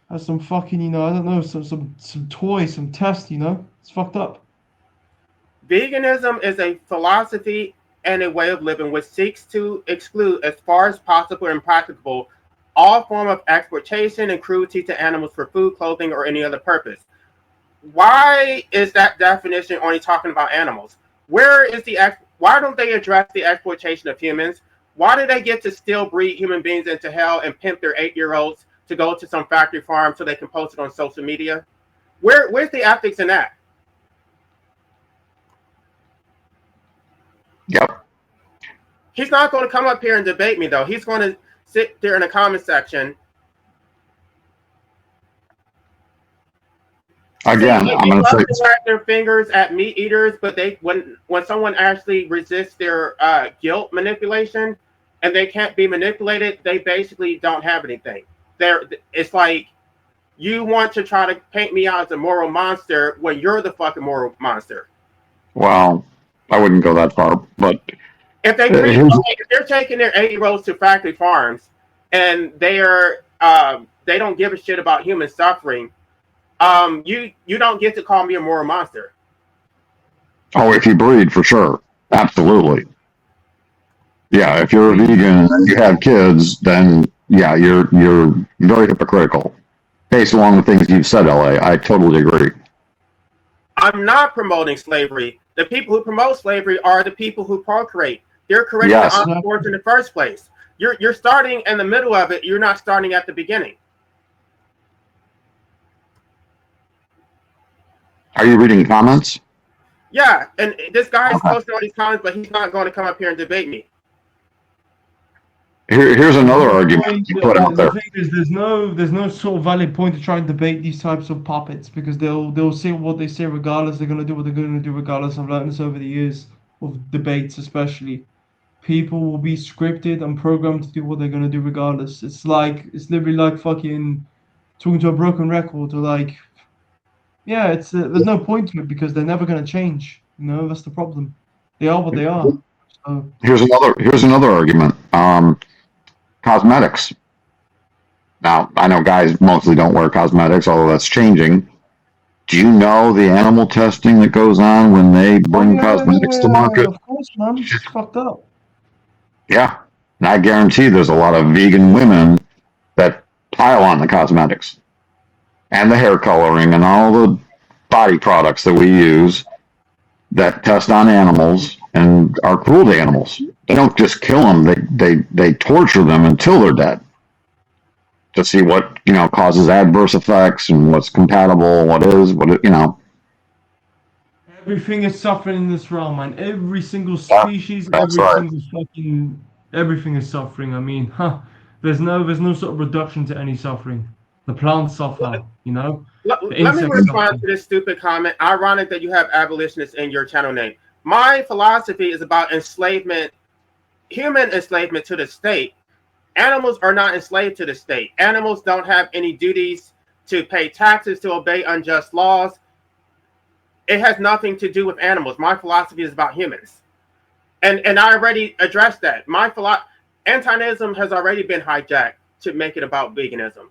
don't know, some toy, some test, It's fucked up. Veganism is a philosophy and a way of living which seeks to exclude, as far as possible and practicable, all form of exploitation and cruelty to animals for food, clothing, or any other purpose. Why is that definition only talking about animals? Why don't they address the exploitation of humans? Why do they get to still breed human beings into hell and pimp their 8-year-olds to go to some factory farm so they can post it on social media? Where's the ethics in that? Yep. He's not going to come up here and debate me, though. He's going to sit there in the comment section. Again, I'm going to say, to wag their fingers at meat eaters, but when someone actually resists their guilt manipulation and they can't be manipulated, they basically don't have anything. It's like you want to try to paint me out as a moral monster when you're the fucking moral monster. well, I wouldn't go that far, but If they're taking their 8-year-olds to factory farms and they don't give a shit about human suffering, you don't get to call me a moral monster. oh, if you breed, for sure, absolutely. Yeah, if you're a vegan and you have kids, then yeah, you're very hypocritical. Based along the things you've said, LA, I totally agree. I'm not promoting slavery. The people who promote slavery are the people who procreate. They're creating Yes. the entrepreneurs in the first place. You're starting in the middle of it. You're not starting at the beginning. Are you reading comments? Yeah, and this guy is Okay. posting all these comments, but he's not going to come up here and debate me. Here's another argument you put out there. The thing is, there's no sort of valid point to try and debate these types of puppets because they'll say what they say regardless. They're gonna do what they're gonna do regardless. I've learned this over the years of debates, especially. People will be scripted and programmed to do what they're gonna do regardless. It's literally like fucking talking to a broken record or like, yeah, there's no point to it because they're never gonna change. That's the problem. They are what they are. So, Here's another argument. Cosmetics. Now, I know guys mostly don't wear cosmetics, although that's changing. Do you know the animal testing that goes on when they bring cosmetics to market? Of course, man. It's fucked up. Yeah. And I guarantee there's a lot of vegan women that pile on the cosmetics and the hair coloring and all the body products that we use that test on animals and are cruel to animals. They don't just kill them; they torture them until they're dead to see what causes adverse effects and what's compatible, what. Everything is suffering in this realm, man. Every single species, That's right. single fucking everything is suffering. I mean, there's no sort of reduction to any suffering. The plants suffer, Let The me insects respond suffer. to this stupid comment. Ironic that you have abolitionists in your channel name. My philosophy is about enslavement, human enslavement to the state. Animals are not enslaved to the state. Animals don't have any duties to pay taxes, to obey unjust laws. It has nothing to do with animals. My philosophy is about humans. And I already addressed that. Anti-nanism has already been hijacked to make it about veganism.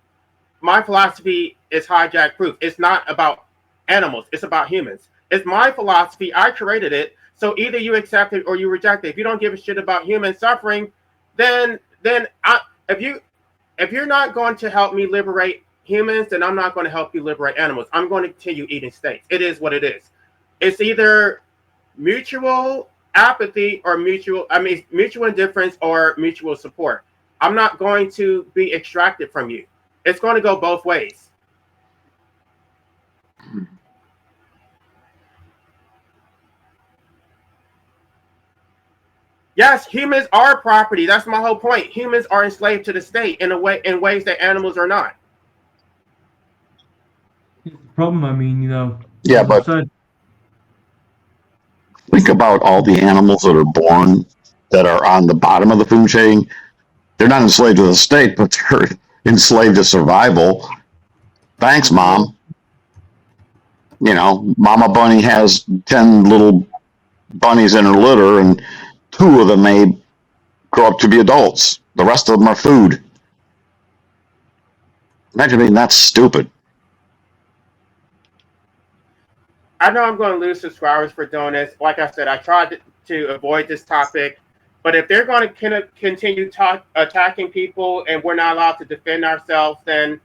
My philosophy is hijack proof. It's not about animals. It's about humans. It's my philosophy. I created it. So either you accept it or you reject it. If you don't give a shit about human suffering, then if you're not going to help me liberate humans, then I'm not going to help you liberate animals. I'm going to continue eating steaks. It is what it is. It's either mutual apathy or mutual indifference or mutual support. I'm not going to be extracted from you. It's going to go both ways. Yes, humans are property. That's my whole point. Humans are enslaved to the state in ways that animals are not. The problem, I mean, Yeah, but think about all the animals that are born that are on the bottom of the food chain. They're not enslaved to the state, but they're enslaved to survival. Thanks, Mom. Mama Bunny has 10 little bunnies in her litter, and 2 of them may grow up to be adults. The rest of them are food. Imagine being that stupid. I know I'm going to lose subscribers for doing this. Like I said, I tried to avoid this topic. But if they're going to continue attacking people and we're not allowed to defend ourselves, then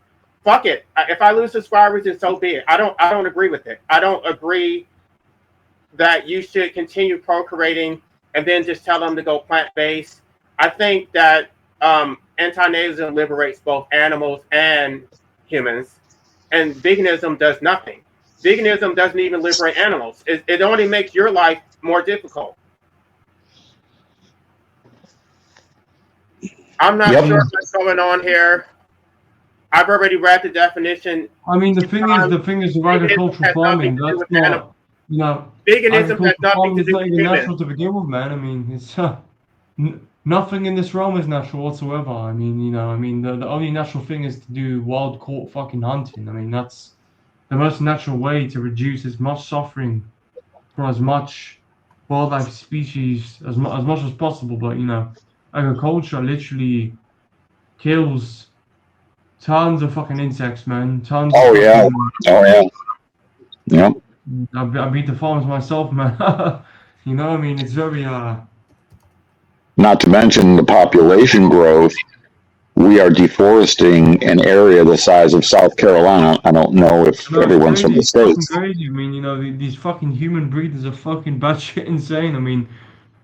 fuck it. If I lose subscribers, then so be it. I don't agree with it. I don't agree that you should continue procreating and then just tell them to go plant-based. I think that anti-nanism liberates both animals and humans, and veganism does nothing. Veganism doesn't even liberate animals. It only makes your life more difficult. I'm not sure what's going on here. I've already read the definition. I mean, the thing is, agricultural farming. That's not, veganism has nothing to do with humans. Natural to begin with, man. I mean, it's nothing in this realm is natural whatsoever. I mean, the only natural thing is to do wild caught fucking hunting. I mean, that's the most natural way to reduce as much suffering for as much wildlife species as much as possible. But agriculture literally kills tons of fucking insects, man. Tons. Oh yeah. Yep. I beat the farms myself, man. I mean, it's very Not to mention the population growth. We are deforesting an area the size of South Carolina. I don't know if everyone's from the States. Crazy. I mean, these fucking human breeders are fucking batshit insane. I mean,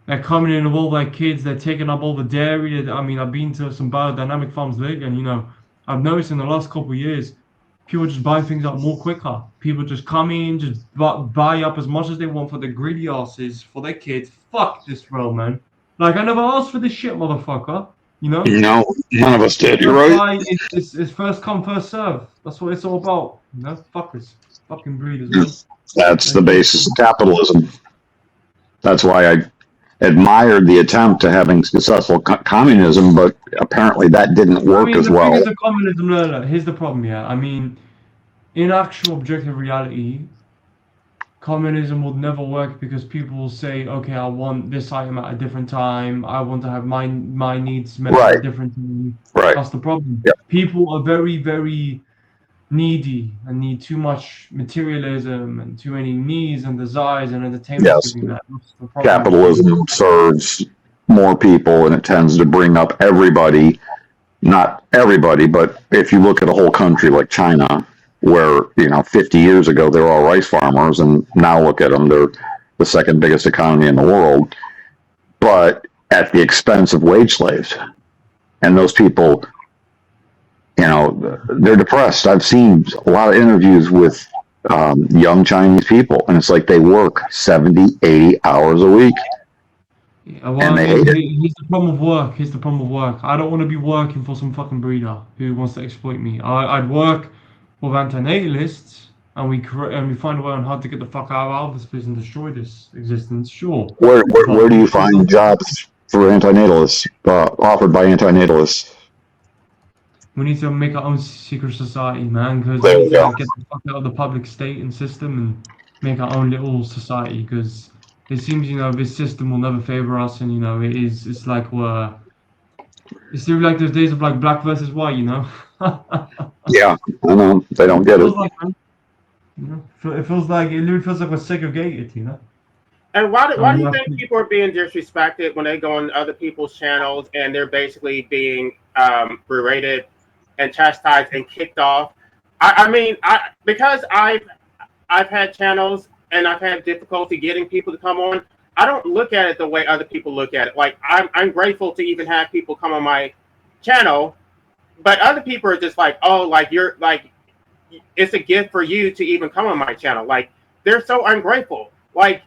they're coming in with all their kids. They're taking up all the dairy. I mean, I've been to some biodynamic farms lately, and I've noticed in the last couple of years, people just buy things up more quicker. People just come in, just buy up as much as they want for the greedy asses, for their kids. Fuck this world, man. Like, I never asked for this shit, motherfucker. No, none of us did. You're right. It's first come, first serve. That's what it's all about. Fuckers. Fucking breeders, man. That's the basis of capitalism. That's why I admired the attempt to having successful communism, but apparently that didn't work as well. Here's the problem, yeah. I mean, in actual objective reality, communism will never work because people will say, okay, I want this item at a different time. I want to have my needs met at a different time. Right. That's the problem. Yep. People are very, very needy and need too much materialism and too many needs and desires and entertainment. Yes. Capitalism serves more people and it tends to bring up everybody. Not everybody, but if you look at a whole country like China, where 50 years ago they were all rice farmers, and now look at them, they're the second biggest economy in the world, but at the expense of wage slaves. And those people, they're depressed. I've seen a lot of interviews with young Chinese people, and it's like they work 70, 80 hours a week. Yeah, well, here's the problem with work. I don't want to be working for some fucking breeder who wants to exploit me. I'd work with anti-natalists, and we find a way on how to get the fuck out of this place and destroy this existence. Sure. Where do you find jobs for anti-natalists offered by anti-natalists? We need to make our own secret society, man, because we need to get the fuck out of the public state and system and make our own little society, because it seems, this system will never favor us, and it's like it's still like those days of like black versus white, Yeah, I know. They don't get it. Feels like, it feels like it literally feels like we're segregated, And why do you have think to- people are being disrespected when they go on other people's channels and they're basically being berated and chastised and kicked off? Because I've had channels and I've had difficulty getting people to come on. I don't look at it the way other people look at it. Like I'm grateful to even have people come on my channel, but other people are just like, oh, like you're like, it's a gift for you to even come on my channel. Like they're so ungrateful. Like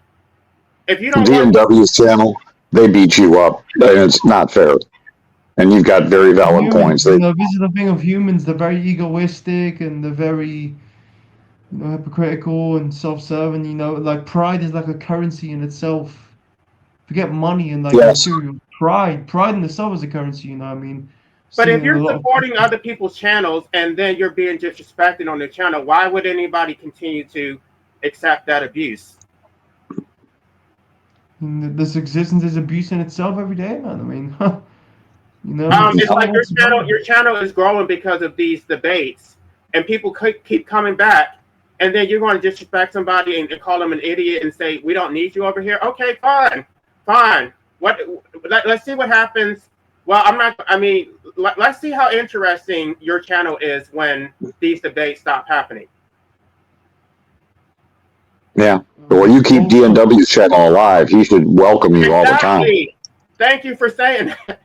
if you don't DNW's channel, they beat you up. It's not fair. And you've got very valid points. This is the thing of humans. They're very egoistic and they're very, hypocritical and self-serving. Like pride is like a currency in itself. Forget money and like material. Pride in itself is a currency. But if you're supporting other people's channels and then you're being disrespected on their channel, why would anybody continue to accept that abuse? This existence is abuse in itself every day, man. It's like your channel is growing because of these debates, and people keep coming back, and then you're going to disrespect somebody and call them an idiot and say we don't need you over here. Okay, fine. Let's see what happens. Well, let's see how interesting your channel is when these debates stop happening. Yeah. Well, you keep DNW's channel alive. He should welcome you all the time. Thank you for saying that.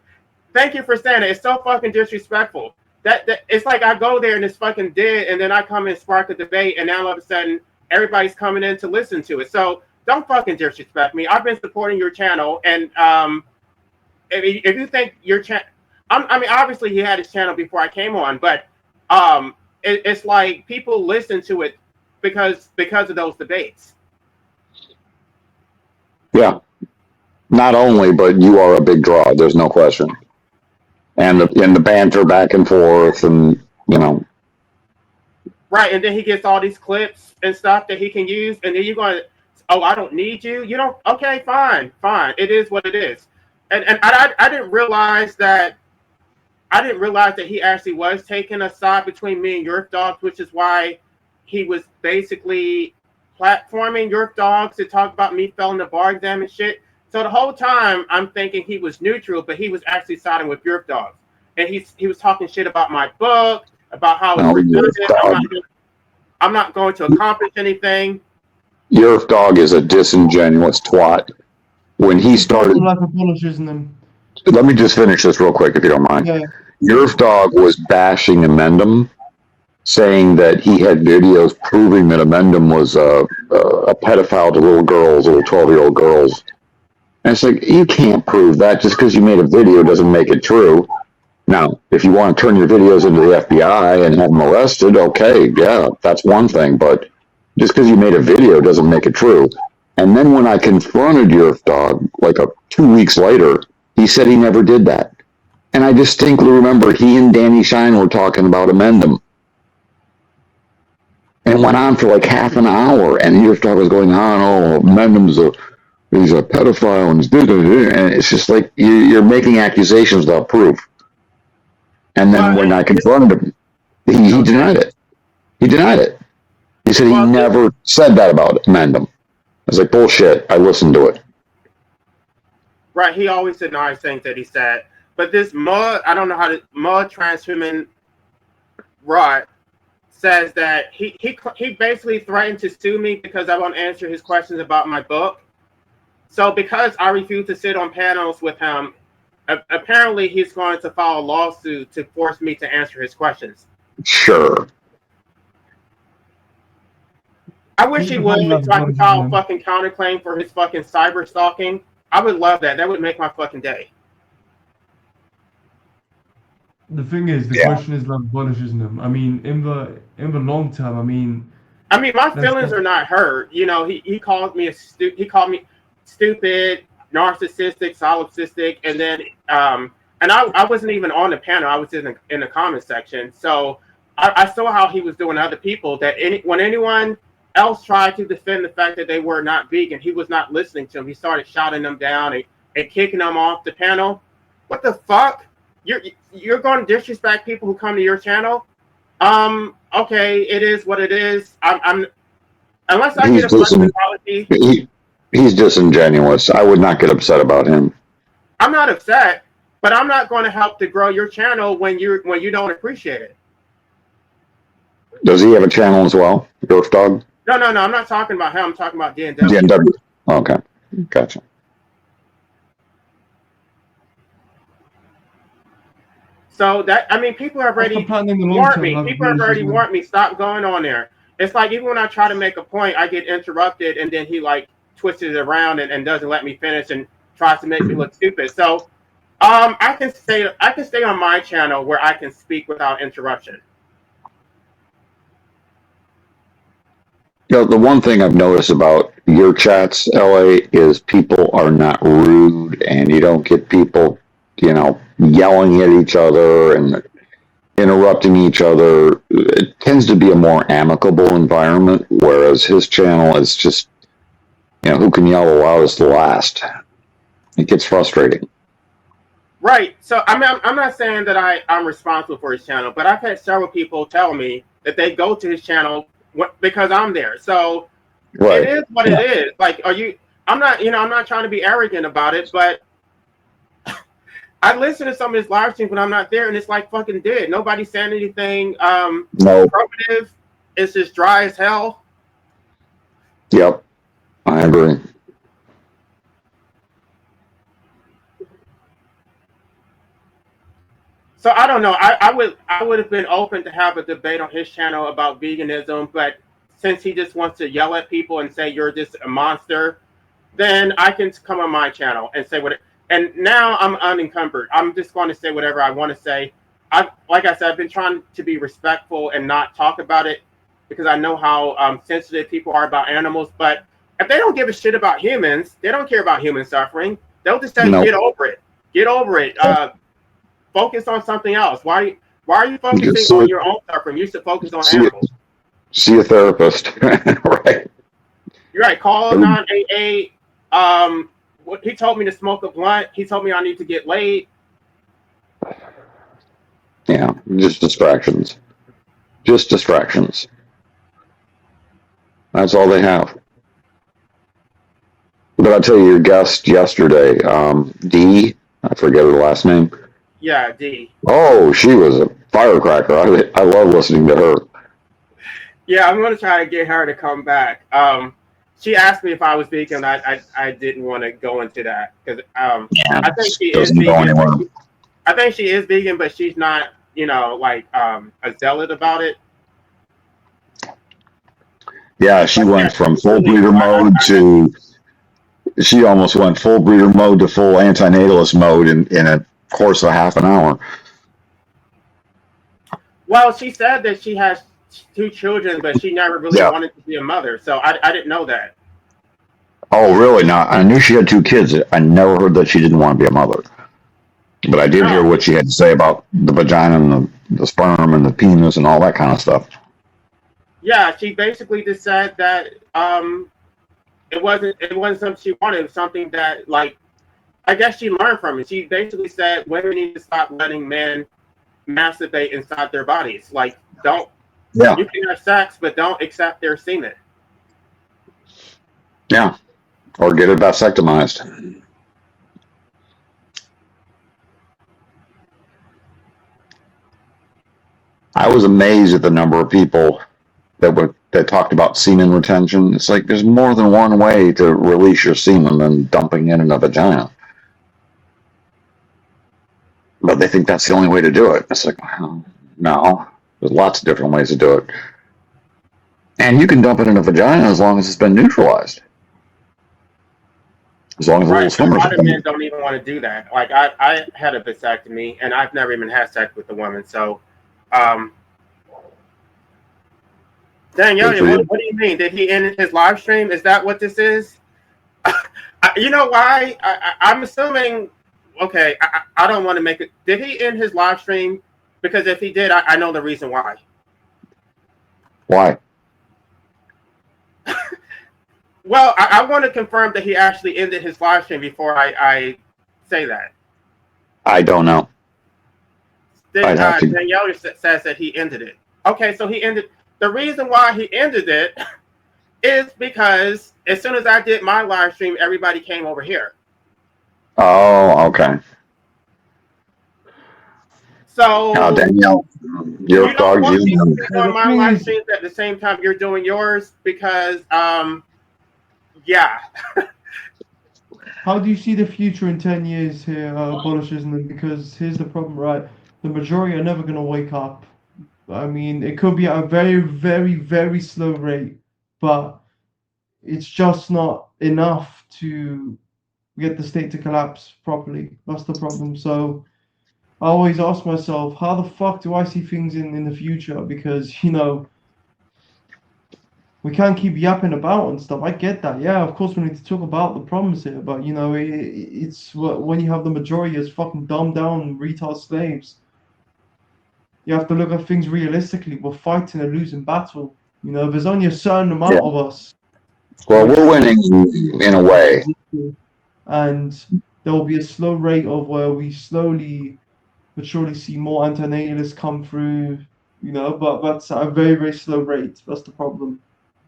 Thank you for saying it. It's so fucking disrespectful. That it's like I go there and it's fucking dead, and then I come and spark a debate, and now all of a sudden everybody's coming in to listen to it. So don't fucking disrespect me. I've been supporting your channel, and if you think your channel, obviously he had his channel before I came on, but it's like people listen to it because of those debates. Yeah. Not only, but you are a big draw. There's no question. And the banter back and forth, and Right, and then he gets all these clips and stuff that he can use, and then you're going, oh, I don't need you. You don't. Okay, fine. It is what it is. And I didn't realize that. He actually was taking a side between me and Yerf Dogs, which is why he was basically platforming Yerf Dogs to talk about me failing the bar exam and shit. So the whole time I'm thinking he was neutral, but he was actually siding with Yerf Dogs, and he was talking shit about my book, about how it's redundant. I'm not going to accomplish anything. Yerf Dog is a disingenuous twat. When he started, like Abolitionism. Let me just finish this real quick, if you don't mind. Yeah. Yerf Dog was bashing Amendum, saying that he had videos proving that Amendum was a pedophile to little girls, little 12-year-old girls. And it's like, you can't prove that. Just because you made a video doesn't make it true. Now, if you want to turn your videos into the FBI and have them arrested, okay, yeah, that's one thing. But just because you made a video doesn't make it true. And then when I confronted Yerf Dog, like 2 weeks later, he said he never did that. And I distinctly remember he and Danny Shine were talking about Amendum. And it went on for like half an hour, and Yerf Dog was going on, oh, Amendum's he's a pedophile, and it's just like you're making accusations without proof. And then when I confronted him, he denied it. He denied it. He said he never said that about Amendum. I was like, bullshit. I listened to it. Right, he always denies things that he said. But this mud transhuman rot says that he basically threatened to sue me because I won't answer his questions about my book. So because I refuse to sit on panels with him, apparently he's going to file a lawsuit to force me to answer his questions. Sure. I wish he would, so I could file a fucking counterclaim for his fucking cyber stalking. I would love that. That would make my fucking day. The thing is, the question is like Abolitionism. In the long term, my feelings are not hurt. He called me stupid, narcissistic, solipsistic, and then and I wasn't even on the panel. I was in the comment section. So I saw how he was doing to other people. That when anyone else tried to defend the fact that they were not vegan, he was not listening to them. He started shouting them down and kicking them off the panel. What the fuck? You're going to disrespect people who come to your channel? Okay, it is what it is. I'm unless I get a personality. He's disingenuous. I would not get upset about him. I'm not upset, but I'm not going to help to grow your channel when you don't appreciate it. Does he have a channel as well, Ghost Dog? No. I'm not talking about him. I'm talking about DNW. DNW. Okay, gotcha. So that, I mean, people have already warned me. People have already warned me, stop going on there. It's like even when I try to make a point, I get interrupted, and then he like twists it around and doesn't let me finish and tries to make me look stupid. So I can stay on my channel where I can speak without interruption. You know, the one thing I've noticed about your chats, LA, is people are not rude, and you don't get people, you know, yelling at each other and interrupting each other. It tends to be a more amicable environment, whereas his channel is just, you know, who can yell the loudest the last. It gets frustrating. Right. So I mean, I'm not saying that I'm responsible for his channel, but I've had several people tell me that they go to his channel because I'm there. So right. It is what it is. Like, I'm not trying to be arrogant about it, but I listen to some of his live streams when I'm not there, and it's like fucking dead. Nobody's saying anything informative. It's just dry as hell. Yep, I agree. So I don't know. I would have been open to have a debate on his channel about veganism, but since he just wants to yell at people and say you're just a monster, then I can come on my channel and say what. And now I'm unencumbered. I'm just going to say whatever I want to say. Like I said, I've been trying to be respectful and not talk about it because I know how sensitive people are about animals. But if they don't give a shit about humans, they don't care about human suffering. They'll just say, get over it. Get over it. Focus on something else. Why are you focusing on your own suffering? You should focus on animals. See a therapist. Right. You're right. Call 988. He told me to smoke a blunt. He told me I need to get laid. Yeah, just distractions. Just distractions. That's all they have. But I'll tell you, your guest yesterday, Dee, I forget her last name. Yeah, Dee. Oh, she was a firecracker. I love listening to her. Yeah, I'm going to try to get her to come back. She asked me if I was vegan. I didn't want to go into that because I think she is vegan. I think she is vegan, but she's not, like a zealot about it. Yeah, she went from full breeder mode to. She almost went full breeder mode to full antinatalist mode in a course of half an hour. Well, she said that she has 2 children, but she never really wanted to be a mother. So I didn't know that. Oh, really? No, I knew she had 2 kids. I never heard that she didn't want to be a mother. But I did hear what she had to say about the vagina and the sperm and the penis and all that kind of stuff. Yeah, she basically just said that it wasn't something she wanted. It was something that, like, I guess she learned from it. She basically said women need to stop letting men masturbate inside their bodies. Like, you can have sex, but don't accept their semen. Yeah. Or get it vasectomized. I was amazed at the number of people that talked about semen retention. It's like there's more than one way to release your semen than dumping it in a vagina. But they think that's the only way to do it. It's like, well, no, there's lots of different ways to do it. And you can dump it in a vagina as long as it's been neutralized. As long as a little swimmer. A lot of men don't even want to do that. Like I had a vasectomy, and I've never even had sex with a woman. So, Danielle, what do you mean? Did he end his live stream? Is that what this is? You know why? I'm assuming. Okay, I don't want to make it. Did he end his live stream? Because if he did, I know the reason why. Why? Well, I want to confirm that he actually ended his live stream before I say that. I don't know. I'd have to. Danielle says that he ended it. Okay, so he ended. The reason why he ended it is because as soon as I did my live stream, everybody came over here. Oh, okay. So Now, Danielle, your you don't dogs, want me to you. be doing my live streams at the same time you're doing yours because, yeah. How do you see the future in 10 years here, Abolitionism? Because here's the problem, right? The majority are never going to wake up. I mean, it could be at a very, very, very slow rate, but it's just not enough to get the state to collapse properly. That's the problem. So I always ask myself, how the fuck do I see things in the future? Because, we can't keep yapping about and stuff. I get that. Yeah, of course we need to talk about the problems here, but it's when you have the majority as fucking dumbed down retard slaves. You have to look at things realistically. We're fighting a losing battle. There's only a certain amount of us. Well, we're winning in a way. And there will be a slow rate of where we slowly but surely see more anti-natalists come through, but that's at a very, very slow rate. That's the problem.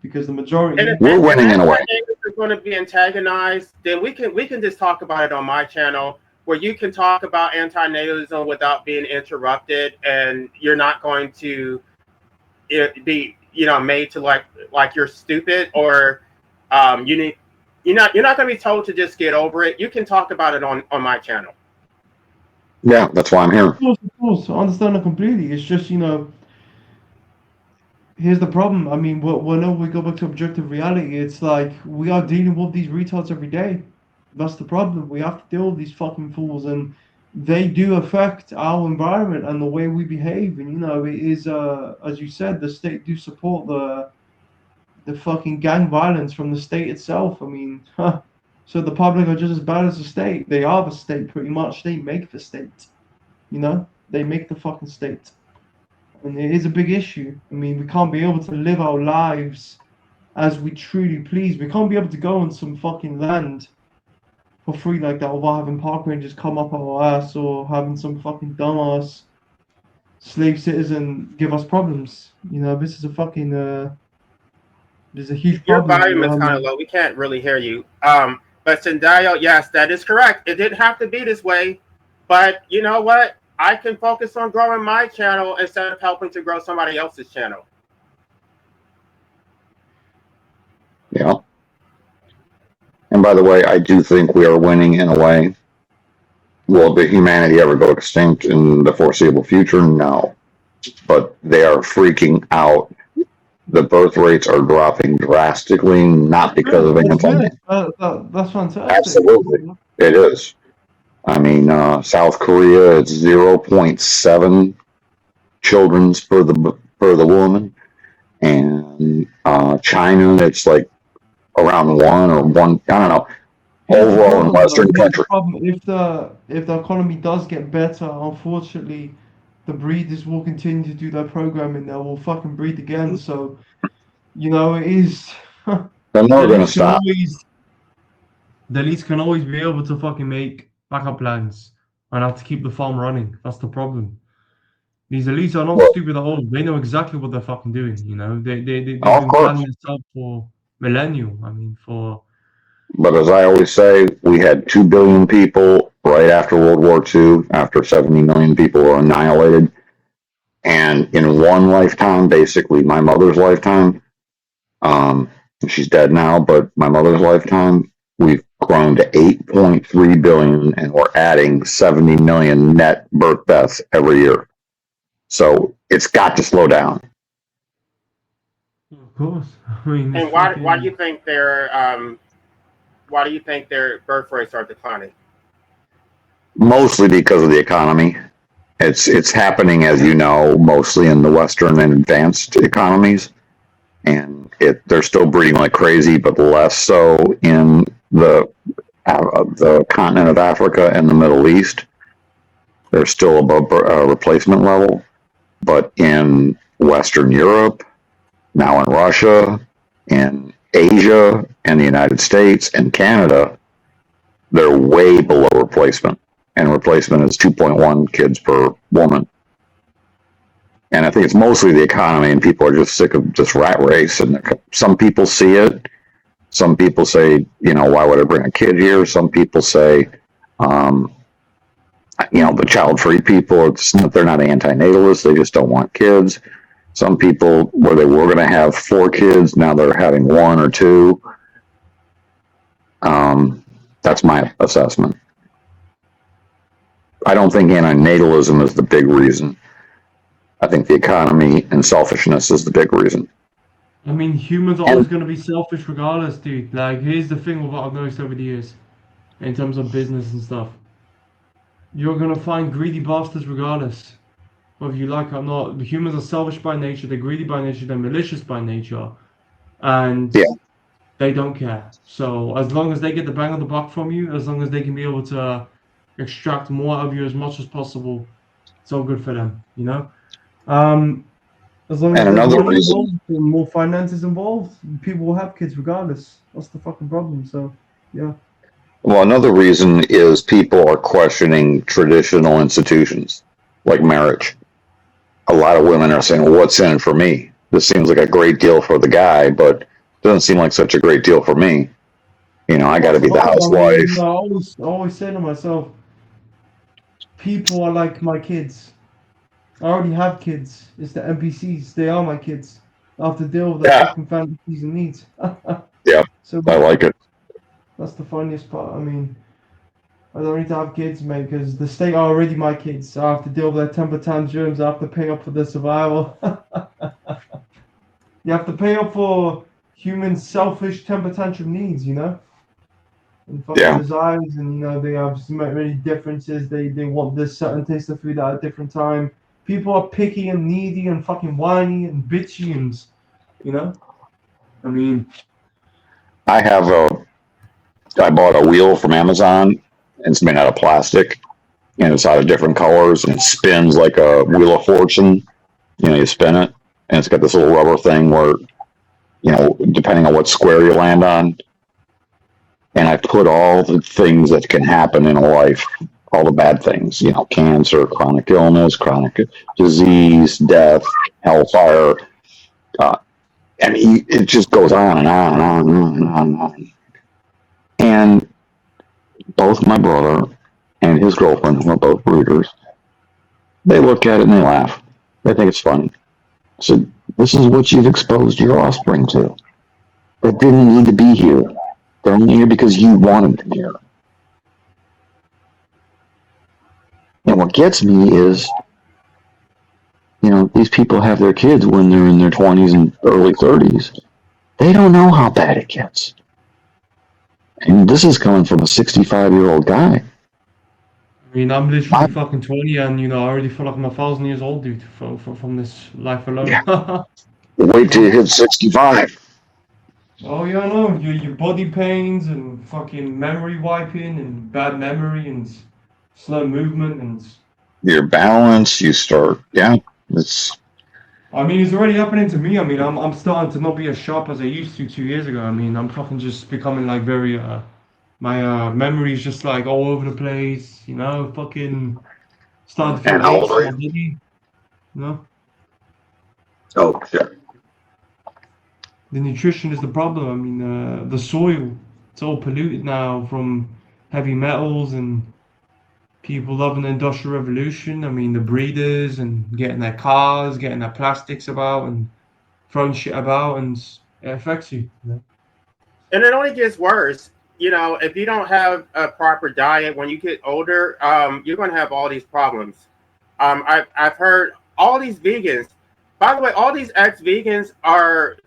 Because the majority, we're winning in a way. If it's going to be antagonized, then we can just talk about it on my channel, where you can talk about anti-natalism without being interrupted, and you're not going to be made to like you're stupid or you're not going to be told to just get over it. You can talk about it on my channel. Yeah, that's why I'm here. Of course, I understand it completely. It's just here's the problem. I mean, whenever we go back to objective reality, it's like we are dealing with these retards every day. That's the problem. We have to deal with these fucking fools, and they do affect our environment and the way we behave. And it is, as you said, the state do support the fucking gang violence from the state itself. I mean, so the public are just as bad as the state. They are the state, pretty much. They make the state. They make the fucking state. And it is a big issue. I mean, we can't be able to live our lives as we truly please. We can't be able to go on some fucking land for free like that without having park rangers come up our ass or having some fucking dumbass slave citizen give us problems. This is a fucking there's a huge problem. Your volume is kind of low. We can't really hear you. But Sendayo, yes, that is correct. It didn't have to be this way. But you know what? I can focus on growing my channel instead of helping to grow somebody else's channel. Yeah. And by the way, I do think we are winning in a way. Will humanity ever go extinct in the foreseeable future? No. But they are freaking out. The birth rates are dropping drastically, not because of anything. That's fantastic. Absolutely. It is. I mean, South Korea, it's 0.7 children per the woman, and China, it's like around 1 or 1. I don't know. Overall, in Western countries, if the economy does get better, unfortunately, the breeders will continue to do their programming. They will fucking breed again. So, it is. they're never going to stop. The elites can always be able to fucking make backup plans and have to keep the farm running. That's the problem. These elites are not stupid at all. They know exactly what they're fucking doing. They've been planning this out for millennia. I mean, But as I always say, we had 2 billion people right after World War II, after 70 million people were annihilated. And in one lifetime, basically my mother's lifetime, she's dead now, but my mother's lifetime, we've grown to 8.3 billion, and we're adding 70 million net birth deaths every year. So it's got to slow down. Of course. I mean, and why do you think their birth rates are declining? Mostly because of the economy. It's happening, as you know, mostly in the Western and advanced economies, and they're still breeding like crazy, but less so in the continent of Africa and the Middle East. They're still above replacement level, but in Western Europe, now in Russia, and Asia and the United States and Canada, they're way below replacement. And replacement is 2.1 kids per woman. And I think it's mostly the economy, and people are just sick of this rat race. And some people see it. Some people say, why would I bring a kid here? Some people say, the child-free people, they're not anti-natalists. They just don't want kids. Some people, where they were going to have 4 kids, now they're having 1 or 2. That's my assessment. I don't think anti-natalism is the big reason. I think the economy and selfishness is the big reason. I mean, humans are always going to be selfish regardless, dude. Like, here's the thing with what I've noticed over the years, in terms of business and stuff. You're going to find greedy bastards regardless, whether you like it or not. Humans are selfish by nature, they're greedy by nature, they're malicious by nature, and they don't care. So as long as they get the bang on the buck from you, as long as they can be able to extract more of you as much as possible, it's all good for them, As long as there's money involved and more finances involved, people will have kids regardless. That's the fucking problem. So, yeah. Well, another reason is people are questioning traditional institutions like marriage. A lot of women are saying, well, what's in it for me? This seems like a great deal for the guy, but it doesn't seem like such a great deal for me. I got to be the housewife. I always say to myself, people are like my kids. I already have kids. It's the NPCs. They are my kids. I have to deal with their fucking fantasies and needs. Yeah, so I like it. That's the funniest part. I mean, I don't need to have kids, mate, because the state are already my kids. I have to deal with their temper tantrums. I have to pay up for their survival. You have to pay up for human selfish temper tantrum needs, and fucking desires, and they have so many differences. They want this certain taste of food at a different time. People are picky and needy and fucking whiny and bitchy, and I mean, I bought a wheel from Amazon, and it's made out of plastic, and it's out of different colors, and it spins like a wheel of fortune. You spin it, and it's got this little rubber thing where, depending on what square you land on. And I put all the things that can happen in a life, all the bad things, cancer, chronic illness, chronic disease, death, hellfire. And it just goes on and on and on and on and on and on. And both my brother and his girlfriend, who are both breeders, they look at it and they laugh. They think it's funny. I said, this is what you've exposed your offspring to. They didn't need to be here. They're only here because you wanted them here. And what gets me is, these people have their kids when they're in their 20s and early 30s. They don't know how bad it gets. And this is coming from a 65-year-old guy. I mean, I'm literally fucking 20, and I already feel like I'm 1,000 years old, dude, from this life alone. Yeah. Wait till you hit 65. Oh yeah, I know. Your body pains and fucking memory wiping and bad memory and slow movement and your balance. You start, it's. I mean, it's already happening to me. I mean, I'm starting to not be as sharp as I used to 2 years ago. I mean, I'm fucking just becoming like very my memory's just like all over the place. Fucking starting to feel aches in my body. Oh shit. The nutrition is the problem. I mean, the soil, it's all polluted now from heavy metals and people loving the Industrial Revolution. I mean, the breeders and getting their cars, getting their plastics about and throwing shit about, and it affects you. And it only gets worse. If you don't have a proper diet when you get older, you're going to have all these problems. I've heard all these vegans. By the way, all these ex-vegans are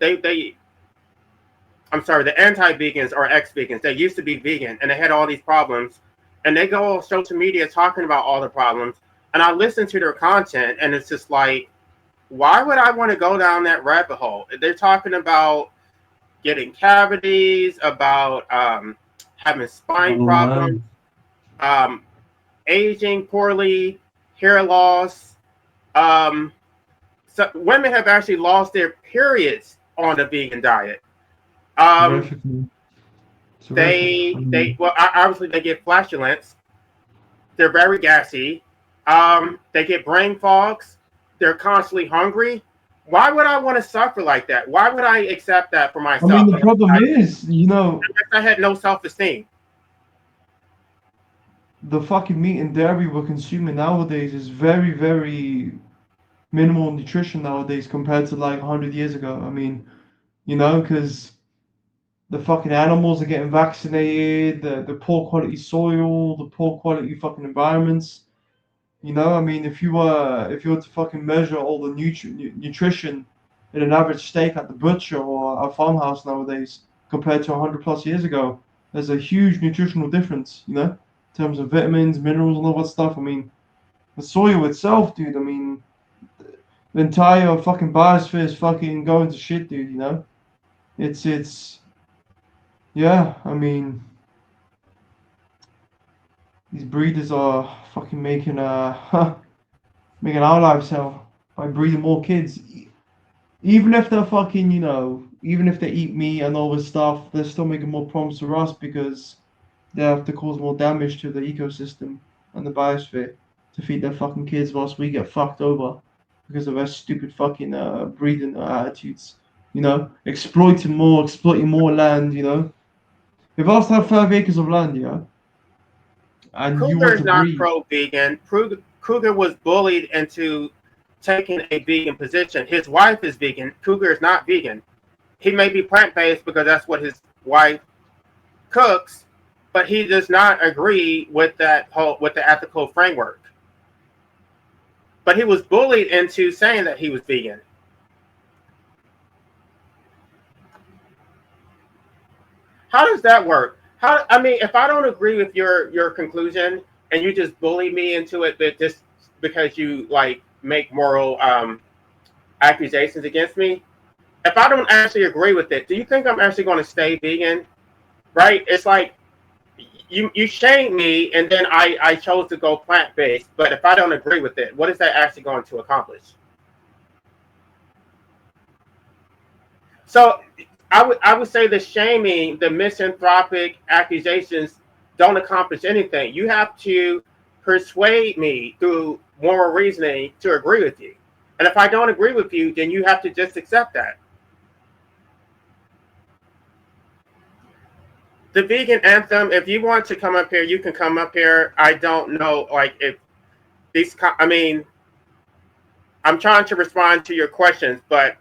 I'm sorry, the anti-vegans are ex-vegans. They used to be vegan and they had all these problems, and they go on social media talking about all the problems. And I listen to their content, and it's just like, why would I want to go down that rabbit hole? They're talking about getting cavities, about having spine problems, aging poorly, hair loss. So women have actually lost their periods on the vegan diet. Terrifically. Terrific. I mean, Obviously they get flatulence. They're very gassy. They get brain fogs. They're constantly hungry. Why would I want to suffer like that? Why would I accept that for myself? I mean, the problem is, you know, I had no self-esteem. the fucking meat and dairy we're consuming nowadays is very, very minimal nutrition nowadays compared to like 100 years ago. I mean, you know, because the fucking animals are getting vaccinated, the poor quality soil, the poor quality fucking environments. You know, I mean, if you were to fucking measure all the nutrition in an average steak at the butcher or a farmhouse nowadays compared to 100 plus years ago, there's a huge nutritional difference, you know, in terms of vitamins, minerals, and all that stuff. I mean, the soil itself, dude, I mean, the entire fucking biosphere is fucking going to shit, dude, you know? Yeah, I mean, these breeders are fucking making making our lives hell by breeding more kids. Even if they're fucking, you know, even if they eat meat and all this stuff, they're still making more problems for us because they have to cause more damage to the ecosystem and the biosphere to feed their fucking kids whilst we get fucked over because of their stupid fucking breeding attitudes. You know, exploiting more land, you know. If I was to have 5 acres of land, yeah, and you Cougar want is to not breed, pro-vegan. Cougar was bullied into taking a vegan position. His wife is vegan. Cougar is not vegan. He may be plant-based because that's what his wife cooks, but he does not agree with the ethical framework. But he was bullied into saying that he was vegan. How does that work? I mean, if I don't agree with your conclusion and you just bully me into it, but just because you like make moral accusations against me, if I don't actually agree with it, do you think I'm actually going to stay vegan? Right? It's like you shame me, and then I chose to go plant-based. But if I don't agree with it, what is that actually going to accomplish? So I would say the shaming, the misanthropic accusations don't accomplish anything. You have to persuade me through moral reasoning to agree with you. And if I don't agree with you, then you have to just accept that. The vegan anthem, if you want to come up here, you can come up here. I don't know, like, if these, I mean, I'm trying to respond to your questions, but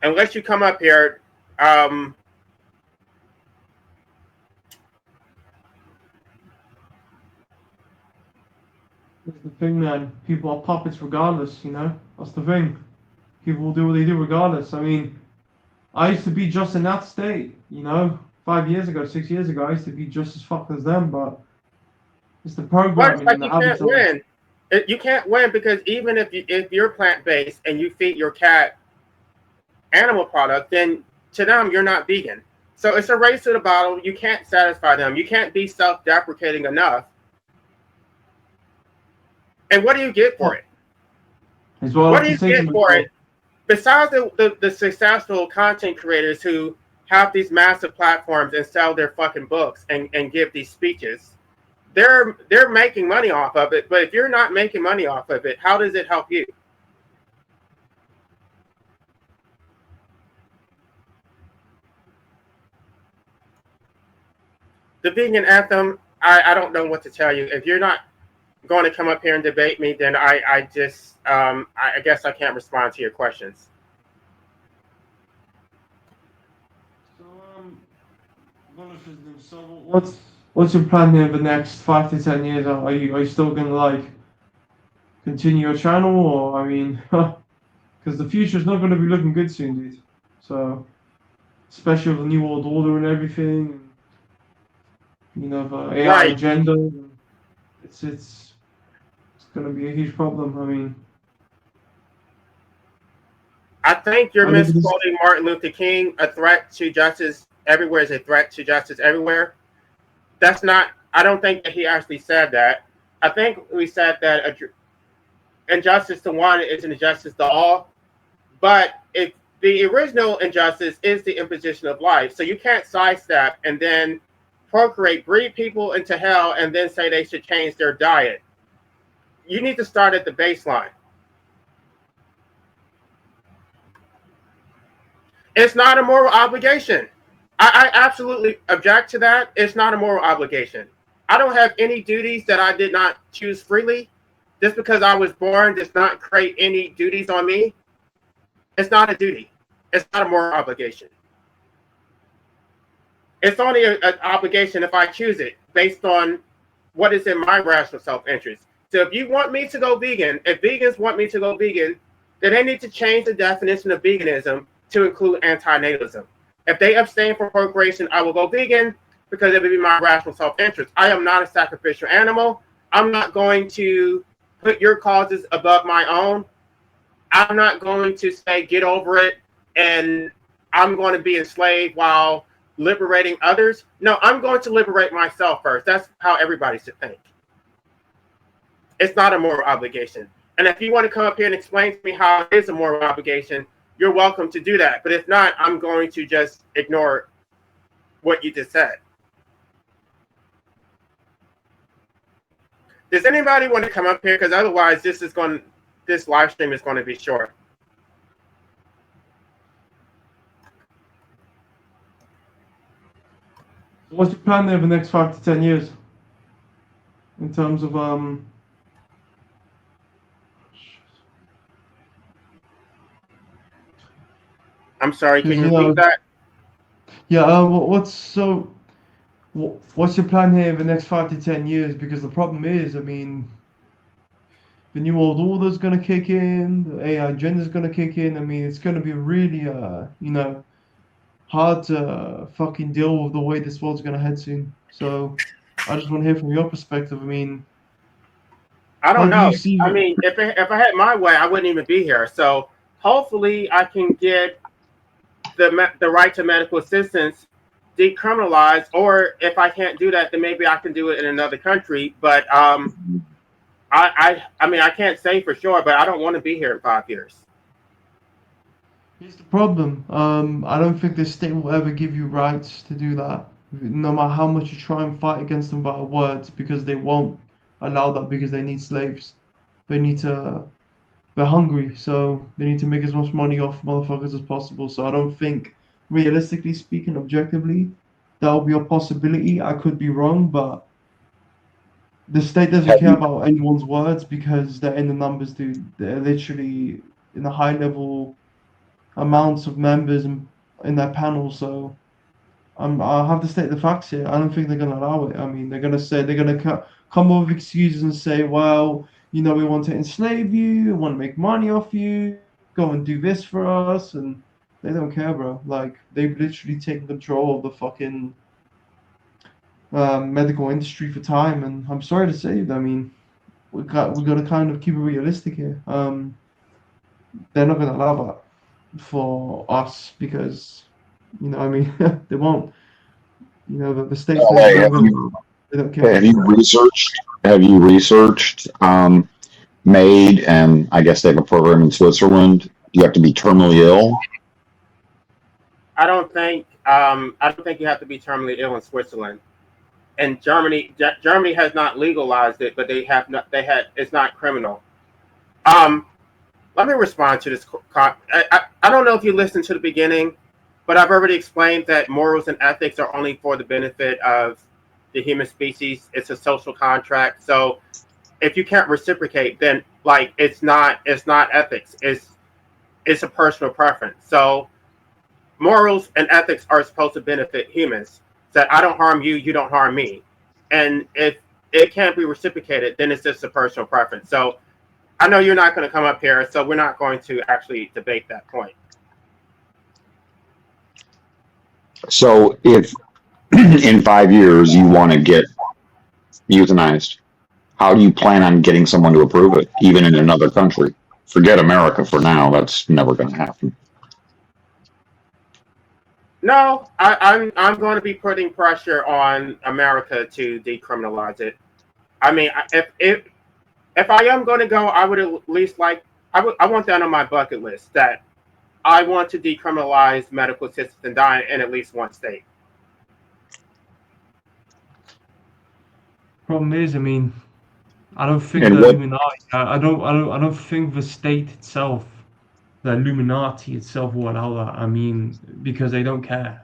unless you come up here, that's the thing, man. People are puppets regardless, you know? That's the thing. People will do what they do regardless. I mean, I used to be just in that state, you know? 5 years ago, 6 years ago, I used to be just as fucked as them, but it's the programming like and the you can't habits of win. You can't win because even if you're plant-based and you feed your cat animal product, then to them you're not vegan. So it's a race to the bottom. You can't satisfy them. You can't be self-deprecating enough. And what do you get for it? What do you get for it? Besides the successful content creators who have these massive platforms and sell their fucking books and give these speeches, they're making money off of it. But if you're not making money off of it, how does it help you? The vegan anthem, I don't know what to tell you. If you're not going to come up here and debate me, then I just I guess I can't respond to your questions. So what's your plan here for the next 5 to 10 years? Are you still gonna like continue your channel, or I mean, because the future's not gonna be looking good soon, dude. So especially with the new world order and everything, you know, the AI Right. agenda, it's gonna be a huge problem. I mean, I think you're I mean, misquoting Martin Luther King. A threat to justice everywhere is a threat to justice everywhere. That's not, I don't think that he actually said that. I think we said that injustice to one is an injustice to all. But if the original injustice is the imposition of life. So you can't sidestep and then procreate, breed people into hell, and then say they should change their diet. You need to start at the baseline. It's not a moral obligation. I absolutely object to that. It's not a moral obligation. I don't have any duties that I did not choose freely. Just because I was born does not create any duties on me. It's not a duty. It's not a moral obligation. It's only an obligation if I choose it based on what is in my rational self-interest. So if you want me to go vegan, if vegans want me to go vegan, then they need to change the definition of veganism to include antinatalism. If they abstain from procreation, I will go vegan because it would be my rational self-interest. I am not a sacrificial animal. I'm not going to put your causes above my own. I'm not going to say, get over it, and I'm going to be enslaved while liberating others. No, I'm going to liberate myself first. That's how everybody should think. It's not a moral obligation. And if you want to come up here and explain to me how it is a moral obligation, you're welcome to do that. But if not, I'm going to just ignore what you just said. Does anybody want to come up here? Because otherwise, this live stream is going to be short. What's your plan there for the next 5 to 10 years? In terms of I'm sorry, can you repeat that? Yeah, what's your plan here in the next 5 to 10 years? Because the problem is, I mean, the new world order's going to kick in, the AI agenda's going to kick in. I mean, it's going to be really, hard to fucking deal with the way this world's going to head soon. So I just want to hear from your perspective. I mean, I don't know. I mean, if I had my way, I wouldn't even be here. So hopefully I can get the right to medical assistance decriminalized, or if I can't do that, then maybe I can do it in another country. But I mean, I can't say for sure, but I don't want to be here in 5 years. Here's the problem. I don't think the state will ever give you rights to do that, no matter how much you try and fight against them by words, because they won't allow that, because they need slaves. They're hungry, so they need to make as much money off motherfuckers as possible. So I don't think, realistically speaking, objectively, that will be a possibility. I could be wrong, but the state doesn't care about anyone's words because they're in the numbers, dude. They're literally in the high level amounts of members in that panel. So I'll have to state the facts here. I don't think they're going to allow it. I mean, they're going to come up with excuses and say, well, we want to enslave you, we want to make money off you, go and do this for us, and they don't care, bro. Like, they've literally taken control of the fucking medical industry for time, and I'm sorry to say, I mean, we got to kind of keep it realistic here. They're not going to allow that for us because, I mean, they won't. The states, they don't care. Have you researched MAID, and I guess they have a program in Switzerland? You have to be terminally ill. I don't think you have to be terminally ill in Switzerland. And Germany has not legalized it, but it's not criminal. Let me respond to this. I don't know if you listened to the beginning, but I've already explained that morals and ethics are only for the benefit of the human species. It's a social contract. So if you can't reciprocate, then it's not ethics. It's a personal preference. So morals and ethics are supposed to benefit humans. That I don't harm you, you don't harm me. And if it can't be reciprocated, then it's just a personal preference. So I know you're not going to come up here, so we're not going to actually debate that point. So if in 5 years you want to get euthanized, how do you plan on getting someone to approve it, even in another country? Forget America for now. That's never going to happen. No, I'm going to be putting pressure on America to decriminalize it. I mean, if I am going to go, I would at least I want that on my bucket list. That I want to decriminalize medical assisted dying in at least one state. Problem is, I mean, I don't think And the what Illuminati. I don't think the state itself, the Illuminati itself, will allow that. I mean, because they don't care.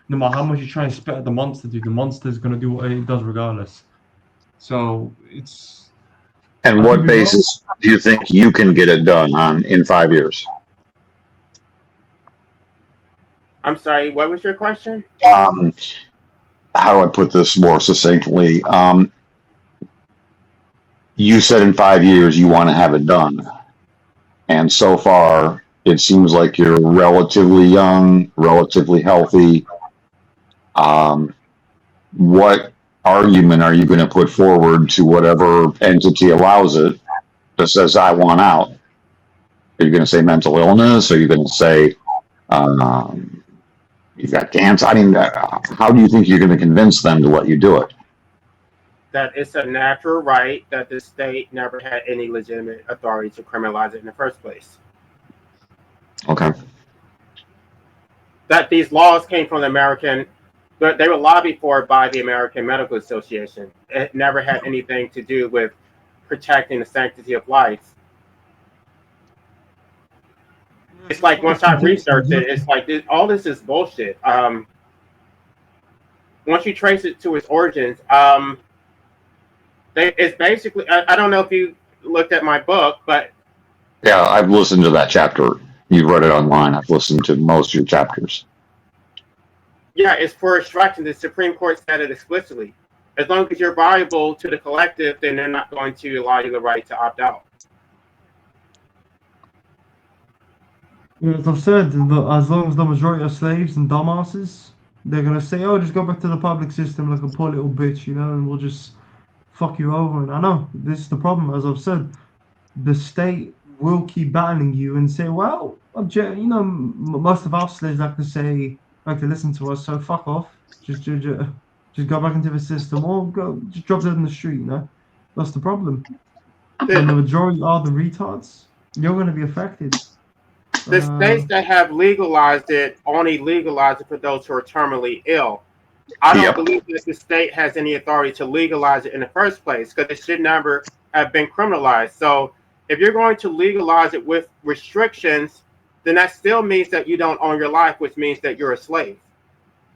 No matter how much you try and spit at the monster, dude, the monster's gonna do what it does regardless. So it's. and I could what be wrong. basis do you think you can get it done on in 5 years? I'm sorry, what was your question? Um, how do I put this more succinctly? You said in 5 years you want to have it done. And so far, it seems like you're relatively young, relatively healthy. What argument are you going to put forward to whatever entity allows it that says, I want out? Are you going to say mental illness? Are you going to say you've got cancer? I mean, how do you think you're going to convince them to let you do it? That it's a natural right that the state never had any legitimate authority to criminalize it in the first place. Okay. That these laws came from the American, but they were lobbied for by the American Medical Association. It never had anything to do with protecting the sanctity of life. It's like once I researched it, it's like all this is bullshit. Once you trace it to its origins, it's basically, I don't know if you looked at my book, but Yeah, I've listened to that chapter. You read it online. I've listened to most of your chapters. yeah, it's for extraction. The Supreme Court said it explicitly. As long as you're valuable to the collective, then they're not going to allow you the right to opt out. As I've said, as long as the majority are slaves and dumbasses, they're gonna say, "Oh, just go back to the public system like a poor little bitch," you know, and we'll just fuck you over. And I know this is the problem. As I've said, the state will keep battling you and say, "Well, you know, most of our slaves like to say, like to listen to us, so fuck off. Just go back into the system, or just drop dead in the street." You know, that's the problem. When the majority are the retards, you're gonna be affected. The states that have legalized it only legalize it for those who are terminally ill. I don't believe that the state has any authority to legalize it in the first place because it should never have been criminalized. So if you're going to legalize it with restrictions, then that still means that you don't own your life, which means that you're a slave.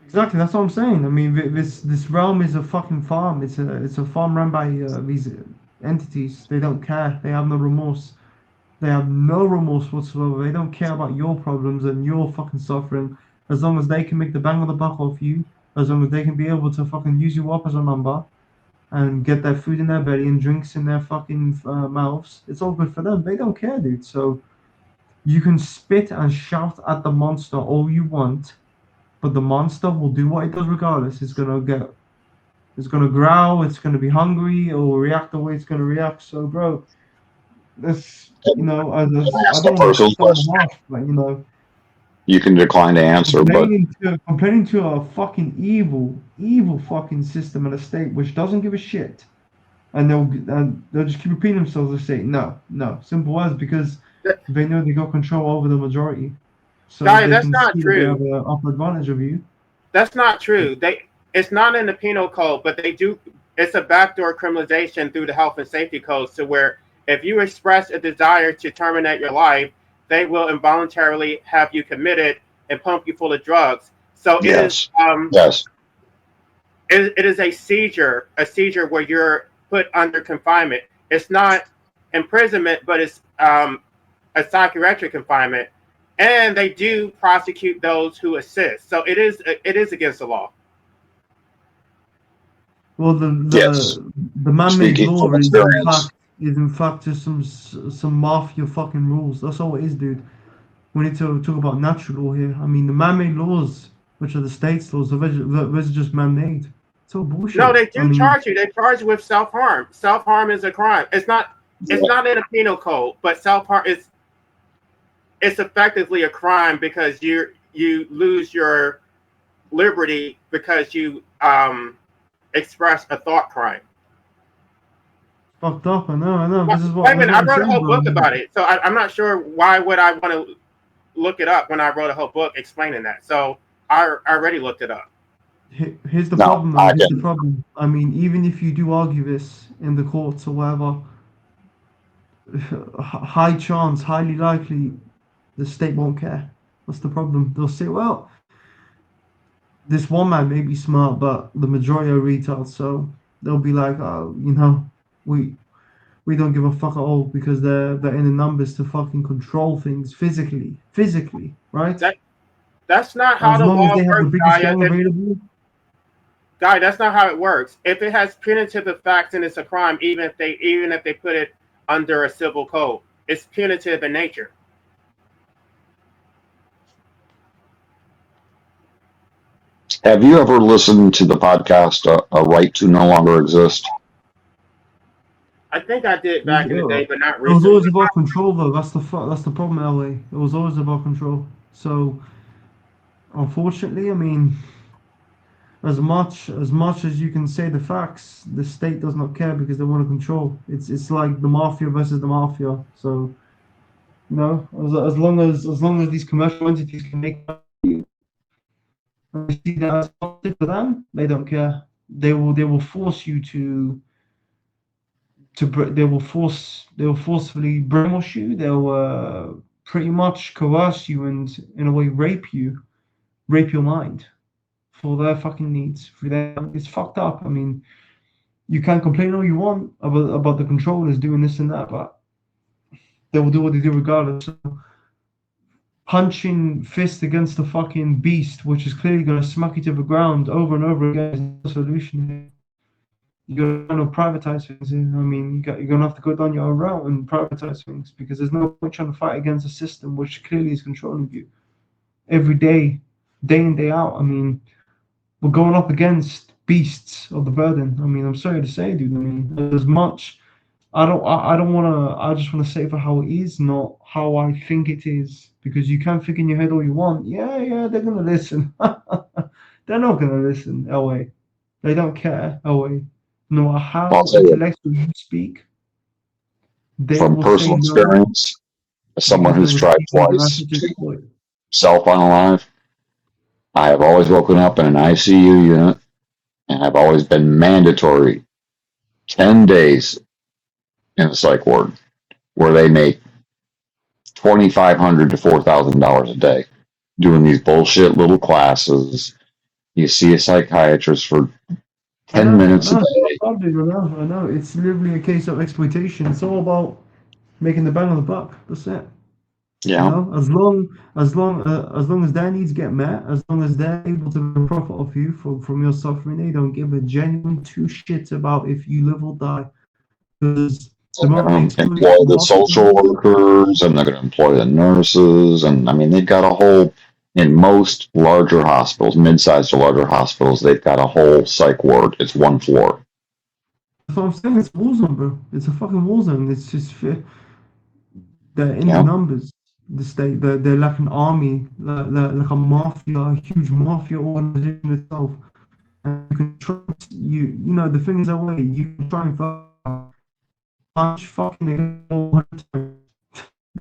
Exactly, that's what I'm saying. I mean, this realm is a fucking farm. It's a farm run by these entities. They don't care. They have no remorse. They have no remorse whatsoever. They don't care about your problems and your fucking suffering. As long as they can make the bang of the buck off you, as long as they can be able to fucking use you up as a number and get their food in their belly and drinks in their fucking mouths, it's all good for them. They don't care, dude. So you can spit and shout at the monster all you want, but the monster will do what it does regardless. It's gonna growl. It's gonna be hungry or react the way it's gonna react. So, bro, that's, you know, I don't want to sound harsh, but, you know, you can decline to answer, but complaining to a fucking evil fucking system and a state which doesn't give a shit, and they'll just keep repeating themselves and say no, simple as, because they know they got control over the majority, so Guys, that's not true. They have an upper advantage of you. That's not true. It's not in the penal code, but they do. It's a backdoor criminalization through the health and safety codes, to where if you express a desire to terminate your life, they will involuntarily have you committed and pump you full of drugs. So it is it is a seizure where you're put under confinement. It's not imprisonment, but it's a psychiatric confinement, and they do prosecute those who assist. So it is against the law. Well, the man-made law is in fact just some mafia fucking rules. That's all it is, dude. We need to talk about natural law here. I mean, the man-made laws, which are the state's laws, those are just man-made. It's all bullshit. No, they do charge you. They charge you with self-harm. Self-harm is a crime. It's not in a penal code, but self-harm is effectively a crime because you lose your liberty because you express a thought crime. Fucked up, I know. This is what I wrote a whole book about it, so I'm not sure why would I want to look it up when I wrote a whole book explaining that. So I already looked it up. Here's the No, problem, man. I Here's the didn't. problem. I mean, even if you do argue this in the courts or whatever, high chance, highly likely, the state won't care. That's the problem. They'll say, well, this one man may be smart, but the majority are retards. So they'll be like, oh, we don't give a fuck at all because they're in the numbers to fucking control things physically, right? That's not how As the long as law they have the works, biggest Gaia. gang available. Guy, that's not how it works. If it has punitive effects and it's a crime, even if they put it under a civil code, it's punitive in nature. Have you ever listened to the podcast "A Right to No Longer Exist"? I think I did back in the day, but not It was recently. always about control, though. That's the problem, LA. It was always about control. So, unfortunately, I mean, as much as you can say the facts, the state does not care because they want to control. It's like the mafia versus the mafia. So, as long as these commercial entities can make money, and they see that as positive for them, they don't care. They will force you they will forcefully brainwash you. They'll pretty much coerce you and in a way rape your mind for their fucking needs. It's fucked up. I mean, you can complain all you want about the controllers doing this and that, but they will do what they do regardless. So, punching fist against the fucking beast, which is clearly going to smack you to the ground over and over again, is no solution here. You're going to privatize things. I mean, you're going to have to go down your own route and privatize things because there's no point trying to fight against a system which clearly is controlling you every day in, day out. I mean, we're going up against beasts of the burden. I mean, I'm sorry to say, dude. I mean, as much. I don't want to. I just want to say it for how it is, not how I think it is. Because you can think in your head all you want. Yeah, they're gonna listen. They're not gonna listen. LA. They don't care. LA. No matter how I'll tell you, intellectual you speak, they from will say personal no experience, as someone because they who's will tried see you as twice such to exploit. self-unalive, I have always woken up in an ICU unit, and I've always been mandatory 10 days in a psych ward where they make $2,500 to $4,000 a day doing these bullshit little classes. You see a psychiatrist for 10 minutes a day. I know. It's literally a case of exploitation. It's all about making the bang on the buck. That's it. Yeah. As long as their needs get met, as long as they're able to profit off you from your suffering, they don't give a genuine two shits about if you live or die. Because the They're moment going they to exploit employ the you social workers, and they're going to employ the nurses, and I mean, they've got a whole, in most larger hospitals, mid-sized to larger hospitals, they've got a whole psych ward. It's one floor. that's what I'm saying. It's a war zone, bro. It's a fucking war zone. It's just they're in the Yeah. numbers. The state, they're like an army, like a mafia, a huge mafia organization itself. And you can try, you know, the thing is that way, you can try and punch fucking all the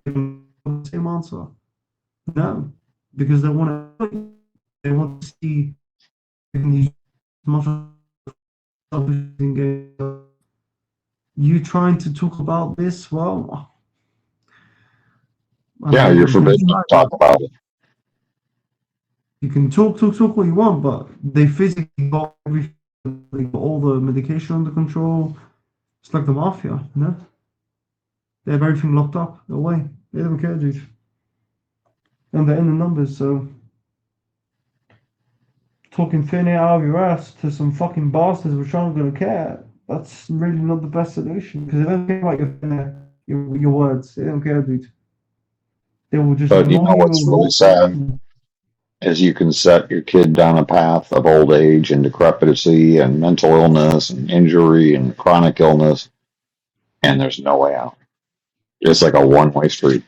same answer. No, because they want to see these you trying to talk about this. Well, Yeah, you're forbidden to talk about it. You can talk what you want, but they physically got everything, they got all the medication under control. It's like the mafia, you know? They have everything locked up away. They don't care, dude. And they're in the numbers, so talking thin air out of your ass to some fucking bastards which aren't gonna care, that's really not the best solution. Because they don't care about your words. They don't care, dude. They will just But you know ignore what's you. really sad is you can set your kid down a path of old age and decrepitude and mental illness and injury and chronic illness, and there's no way out. It's like a one-way street,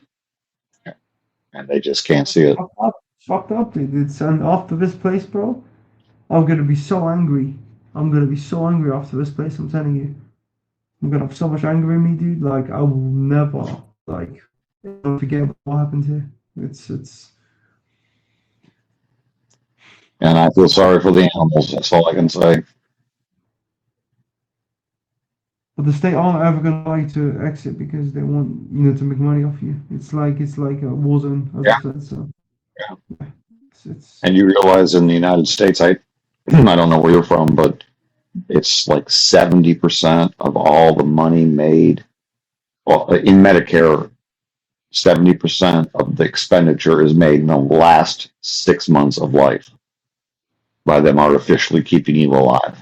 and they just can't see it. Fucked up, dude. And after this place, bro, I'm gonna be so angry. I'm gonna be so angry after this place. I'm telling you, I'm gonna have so much anger in me, dude. Like I will never, like, don't forget what happened here. It's And I feel sorry for the animals. That's all I can say. but the state aren't ever going to like to exit because they want to make money off you. It's like a war zone, as I said. So it's And you realize in the United States, I don't know where you're from, but it's like 70% of all the money made in Medicare. 70% of the expenditure is made in the last 6 months of life by them artificially keeping you alive.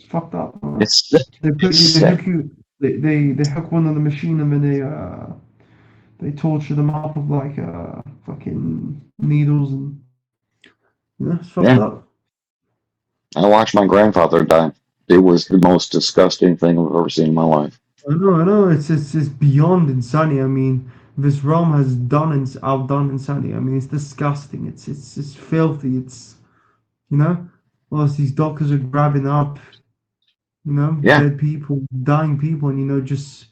fucked up. It's sick. They put It's you, they sick. hook you, they hook one on the machine and then they torture them up with like fucking needles and it's fucked Yeah. up. I watched my grandfather die. It was the most disgusting thing I've ever seen in my life. I know. It's beyond insanity. I mean, this realm has outdone insanity. I mean, it's disgusting. It's filthy. It's whilst these doctors are grabbing up, Yeah. dead people, dying people, and just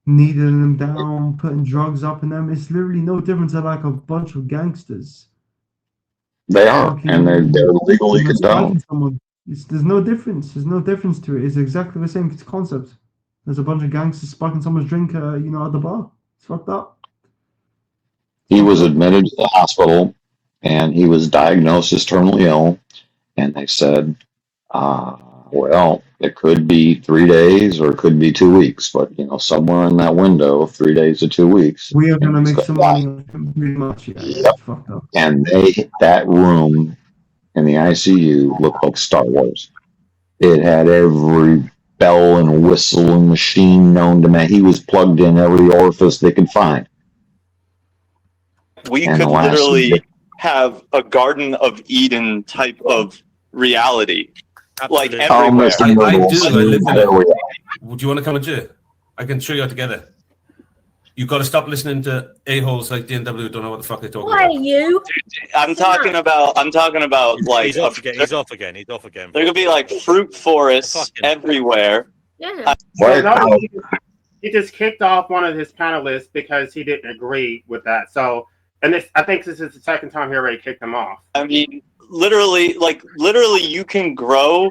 kneading them down, putting drugs up in them. It's literally no different to like a bunch of gangsters. They are, and they're legally spiking condoned. someone. There's no difference. There's no difference to it. It's exactly the same concept. There's a bunch of gangsters spiking someone's drink, at the bar. It's fucked up. He was admitted to the hospital, and he was diagnosed as terminally ill, and they said, well, it could be 3 days or it could be 2 weeks, but somewhere in that window of 3 days to 2 weeks. We are gonna and he's make some die. money on him, pretty much. Yeah, Yep. it's fucked up. And that room in the ICU looked like Star Wars. It had every bell and whistle and machine known to man. He was plugged in every orifice they could find. We And could the last literally have a Garden of Eden type of reality, like Absolutely. everywhere. Mr. I Noodles, do. I live in there we it. are. Do you want to come and do it? I can show you how together. You've got to stop listening to a-holes like DNW who don't know what the fuck they're talking Why about. are you? I'm talking about like He's off again. He's off again. there could be like fruit forests Fucking- everywhere. Yeah. Right. No, he just kicked off one of his panelists because he didn't agree with that. So, I think this is the second time he already kicked him off. I mean, literally, you can grow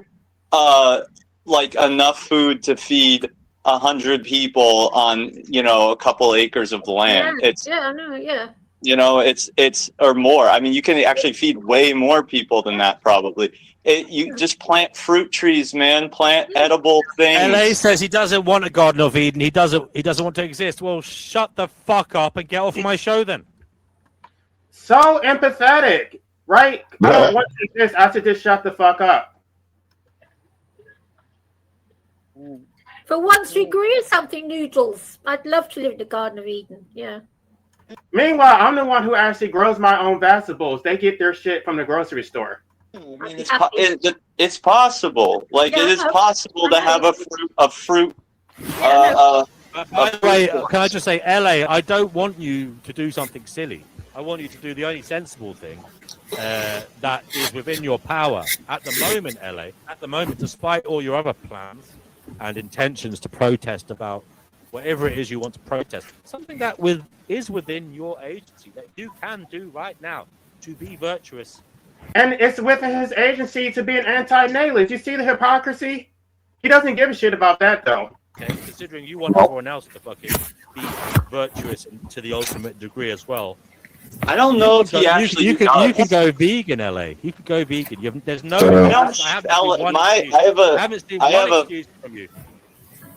like enough food to feed 100 people on a couple acres of land. I know. Yeah. It's or more. I mean, you can actually feed way more people than that probably. You just plant fruit trees, man. Plant edible things. LA says he doesn't want a Garden of Eden. He doesn't want to exist. Well, shut the fuck up and get off my show then. So empathetic, right? I don't want to exist. I should just shut the fuck up. For once we agree on something, Noodles. I'd love to live in the Garden of Eden. Yeah. Meanwhile, I'm the one who actually grows my own vegetables. They get their shit from the grocery store. I mean, it's possible. Like it is possible to have a fruit. By the way, can I just say, LA, I don't want you to do something silly. I want you to do the only sensible thing that is within your power. At the moment, despite all your other plans and intentions to protest about whatever it is you want to protest, something that is within your agency that you can do right now to be virtuous. And it's within his agency to be an anti-natalist. You see the hypocrisy? He doesn't give a shit about that, though. Okay, considering you want everyone else to fucking be virtuous to the ultimate degree as well. I don't know if he actually. You could go vegan, LA. You could go vegan. There's no. I haven't seen one excuse from you.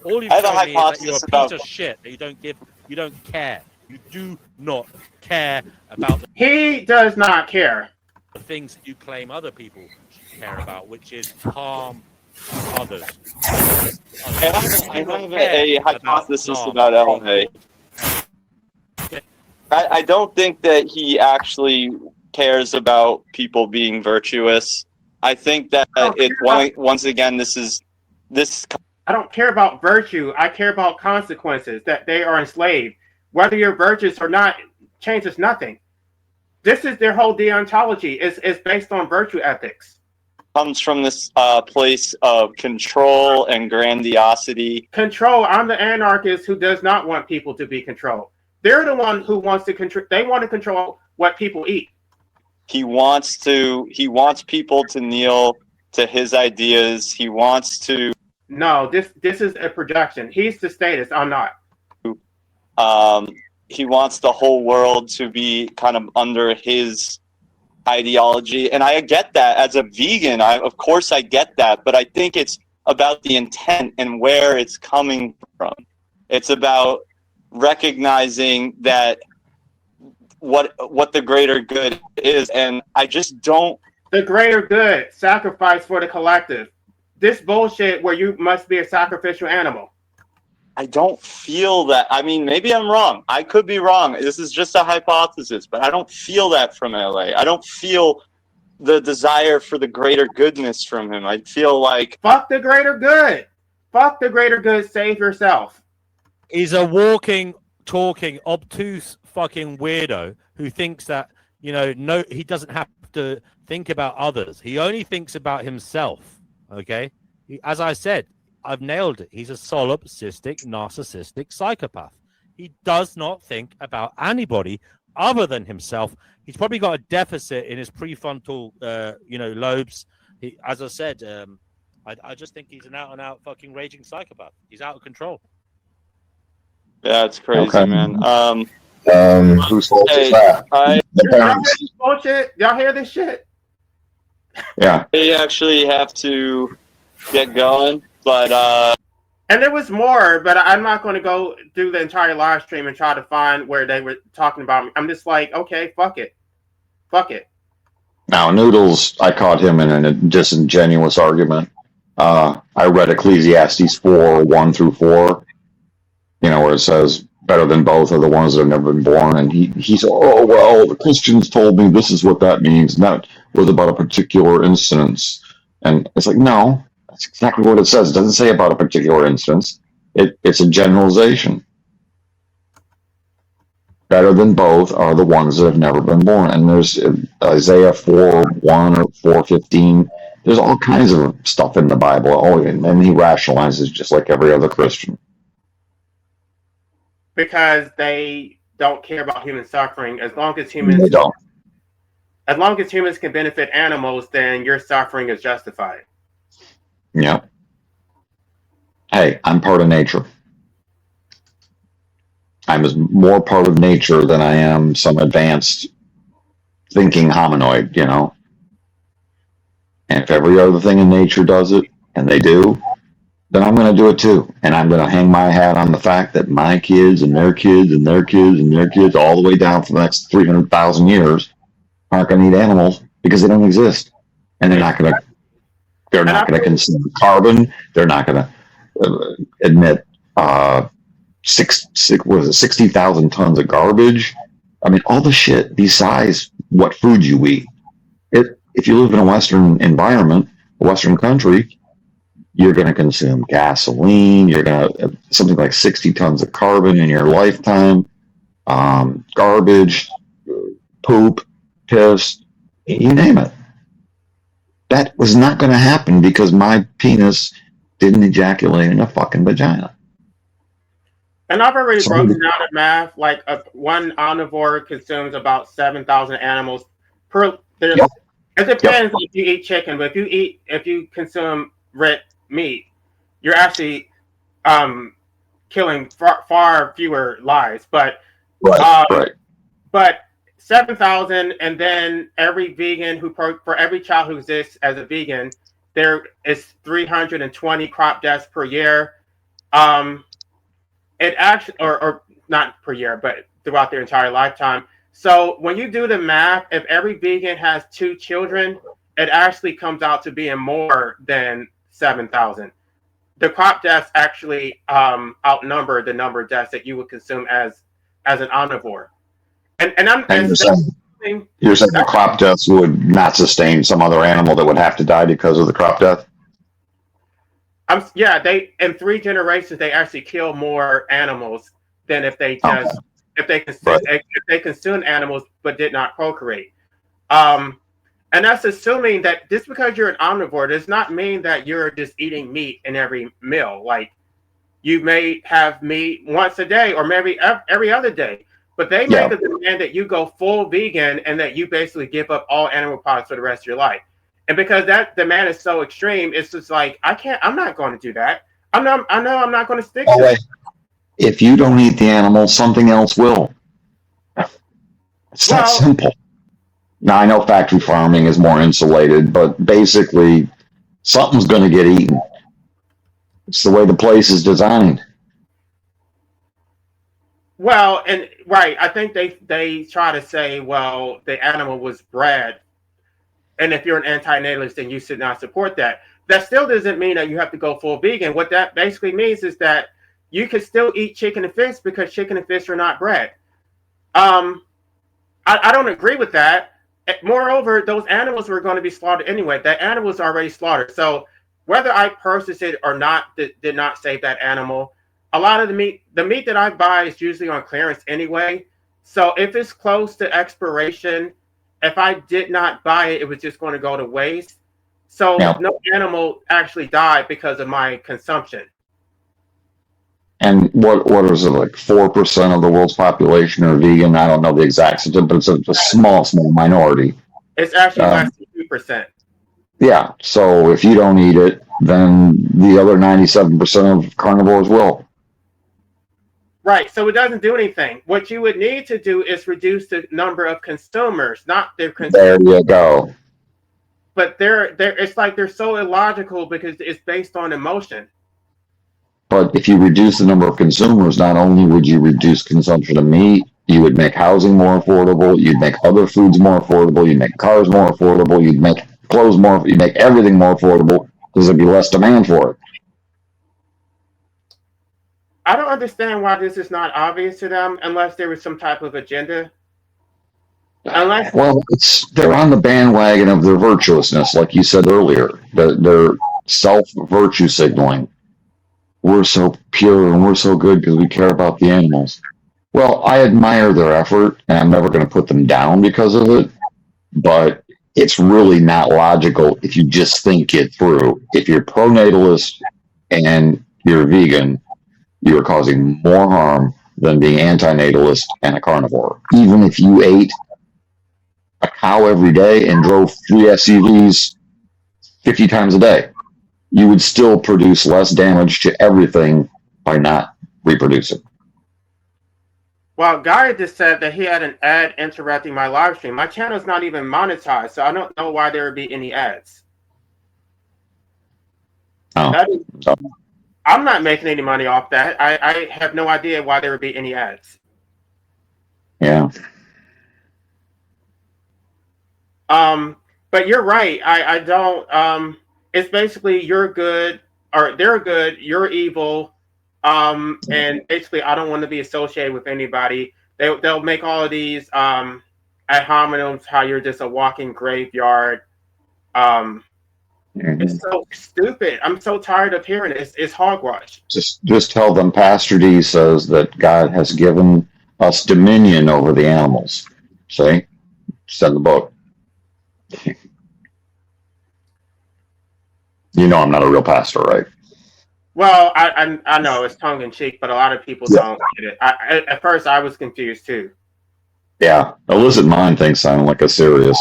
All you've told me is that you're a piece of shit. That you don't care. You do not care about He does not care. the things that you claim other people care about, which is harm others. I have a hypothesis about LA. I don't think that he actually cares about people being virtuous. I think that once again, this. I don't care about virtue. I care about consequences, that they are enslaved. Whether you're virtuous or not changes nothing. This is their whole deontology. It's based on virtue ethics. Comes from this place of control and grandiosity. Control. I'm the anarchist who does not want people to be controlled. They're the one who wants to control. They want to control what people eat. He wants people to kneel to his ideas. He wants to. No, this is a projection. He's the status. I'm not. He wants the whole world to be kind of under his ideology, and I get that as a vegan. Of course I get that, but I think it's about the intent and where it's coming from. It's about recognizing that what the greater good is, and I just don't. The greater good, sacrifice for the collective. This bullshit where you must be a sacrificial animal. I don't feel that. I mean, maybe I'm wrong. I could be wrong. This is just a hypothesis, but I don't feel that from LA. I don't feel the desire for the greater goodness from him. I feel like fuck the greater good. Fuck the greater good. Save yourself. He's a walking, talking, obtuse fucking weirdo who thinks that, no, he doesn't have to think about others. He only thinks about himself. Okay? As I said, I've nailed it. He's a solipsistic, narcissistic psychopath. He does not think about anybody other than himself. He's probably got a deficit in his prefrontal, lobes. As I said, I just think he's an out-and-out fucking raging psychopath. He's out of control. Yeah, it's crazy, Okay. man. Whose fault is that? The Y'all hear parents. this bullshit? Y'all hear this shit? Yeah. They actually have to get going, but And there was more, but I'm not going to go do the entire live stream and try to find where they were talking about me. I'm just like, okay, fuck it. Fuck it. Now, Noodles, I caught him in a disingenuous argument. I read Ecclesiastes 4, 1 through 4, where it says, better than both are the ones that have never been born. And he said, oh, well, the Christians told me this is what that means. And that was about a particular instance. And it's like, no, that's exactly what it says. It doesn't say about a particular instance. It's a generalization. Better than both are the ones that have never been born. And there's Isaiah 4:1 or 4:15. There's all kinds of stuff in the Bible. Oh, and he rationalizes just like every other Christian. Because they don't care about human suffering. As long as They humans don't. As long as humans can benefit animals, then your suffering is justified. Yeah. Hey, I'm part of nature. I'm more part of nature than I am some advanced thinking hominoid, And if every other thing in nature does it, and they do, then I'm going to do it too. And I'm going to hang my hat on the fact that my kids and their kids and their kids and their kids all the way down for the next 300,000 years aren't going to eat animals because they don't exist. And they're not going to consume carbon. They're not going to emit 60,000 tons of garbage. I mean, all the shit besides what food you eat. If you live in a Western environment, a Western country, you're going to consume gasoline. You're going to something like 60 tons of carbon in your lifetime, garbage, poop, piss, you name it. That was not going to happen because my penis didn't ejaculate in a fucking vagina. And I've already broken down the math. Like one omnivore consumes about 7,000 animals per. Yep. It depends if you eat chicken, but if you consume red meat, you're actually killing far fewer lives. But right. But 7,000, and then every vegan for every child who exists as a vegan, there is 320 crop deaths per year. It actually, or not per year, but throughout their entire lifetime. So when you do the math, if every vegan has 2 children, it actually comes out to being more than 7,000. The crop deaths actually outnumber the number of deaths that you would consume as an omnivore. And you're saying the crop deaths would not sustain some other animal that would have to die because of the crop death? They in 3 generations they actually kill more animals than if they just if they consume animals but did not procreate. And that's assuming that just because you're an omnivore does not mean that you're just eating meat in every meal. Like you may have meat once a day or maybe every other day. But they make a demand that you go full vegan and that you basically give up all animal products for the rest of your life. And because that demand is so extreme, it's just like, I'm not going to do that. I know I'm not going to stick to it. If you don't eat the animal, something else will. It's that simple. Now, I know factory farming is more insulated, but basically, something's going to get eaten. It's the way the place is designed. Well, and right, I think they try to say, well, the animal was bred, and if you're an anti-natalist, then you should not support that. That still doesn't mean that you have to go full vegan. What that basically means is that you can still eat chicken and fish because chicken and fish are not bred. I don't agree with that. Moreover, those animals were going to be slaughtered anyway. That animal was already slaughtered. So whether I purchased it or not, did not save that animal. A lot of the meat that I buy is usually on clearance anyway. So if it's close to expiration, if I did not buy it, it was just going to go to waste. So no animal actually died because of my consumption. And what is it, like 4% of the world's population are vegan? I don't know the exact statistic, but it's a small minority. It's actually less than 2%. Yeah. So if you don't eat it, then the other 97% of carnivores will. Right. So it doesn't do anything. What you would need to do is reduce the number of consumers, not their consumers. There you go. But it's like they're so illogical because it's based on emotion. But if you reduce the number of consumers, not only would you reduce consumption of meat, you would make housing more affordable, you'd make other foods more affordable, you'd make cars more affordable, you'd make clothes more, you'd make everything more affordable because there'd be less demand for it. I don't understand why this is not obvious to them unless there was some type of agenda. Well, they're on the bandwagon of their virtuousness, like you said earlier. They're self-virtue signaling. We're so pure and we're so good because we care about the animals. Well, I admire their effort, and I'm never going to put them down because of it, but it's really not logical if you just think it through. If you're pro-natalist and you're vegan, you're causing more harm than being anti-natalist and a carnivore. Even if you ate a cow every day and drove 3 SUVs 50 times a day, you would still produce less damage to everything by not reproducing. Well, Guy just said that he had an ad interrupting my live stream. My channel's not even monetized, so I don't know why there would be any ads. I'm not making any money off that. I have no idea why there would be any ads. Yeah. But you're right. I don't. It's basically you're good or they're good, you're evil. And basically I don't want to be associated with anybody. They'll make all of these ad hominems how you're just a walking graveyard. It's so stupid. I'm so tired of hearing it. It's hogwash. Just tell them Pastor D says that God has given us dominion over the animals. See? Send the book. You know I'm not a real pastor, right? Well, I know it's tongue in cheek, but a lot of people don't get it. At first, I was confused too. Yeah, Illicit Mind thinks I'm like a serious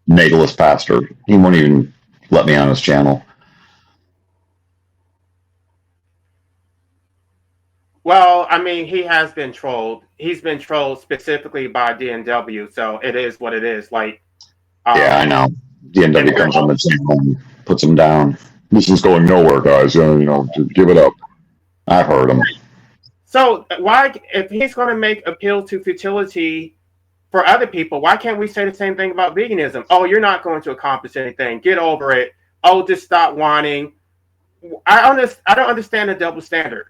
natalist pastor. He won't even let me on his channel. Well, I mean, he has been trolled. He's been trolled specifically by DNW, so it is what it is. Like, yeah, I know. DNW comes on the channel and puts him down. This is going nowhere, guys. Just give it up. I've heard him. So why, if he's going to make appeal to futility for other people, why can't we say the same thing about veganism? Oh, you're not going to accomplish anything. Get over it. Oh, just stop whining. I don't understand the double standard.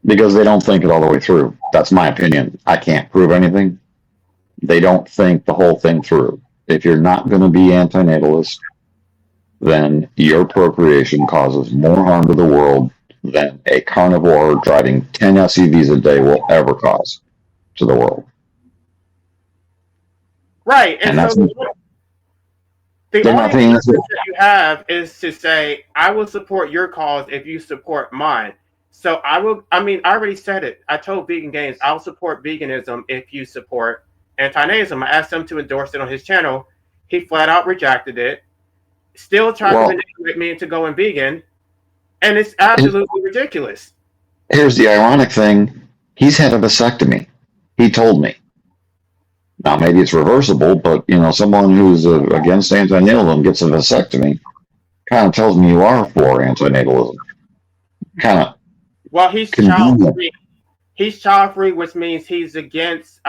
Because they don't think it all the way through. That's my opinion. I can't prove anything. They don't think the whole thing through. If you're not going to be anti-natalist, then your procreation causes more harm to the world than a carnivore driving 10 SUVs a day will ever cause to the world. Right. And so the only thing that you have is to say, I will support your cause if you support mine. So I will. I mean, I already said it. I told Vegan Games I'll support veganism if you support anti-naism. I asked him to endorse it on his channel. He flat out rejected it. Still trying to manipulate me into going vegan, and it's absolutely ridiculous. Here's the ironic thing: he's had a vasectomy. He told me. Now maybe it's reversible, but someone who's against antinatalism gets a vasectomy. Kind of tells me you are for antinatalism. Kind of. Well, he's child-free. He's child-free, which means he's against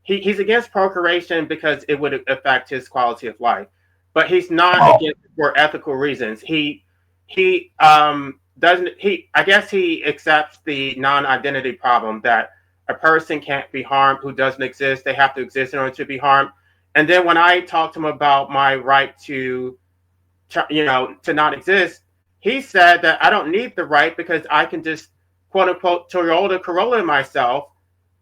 he's against procreation because it would affect his quality of life. But he's not against it for ethical reasons. I guess he accepts the non-identity problem that a person can't be harmed who doesn't exist. They have to exist in order to be harmed. And then when I talked to him about my right to not exist, he said that I don't need the right because I can just, quote unquote, Toyota Corolla myself,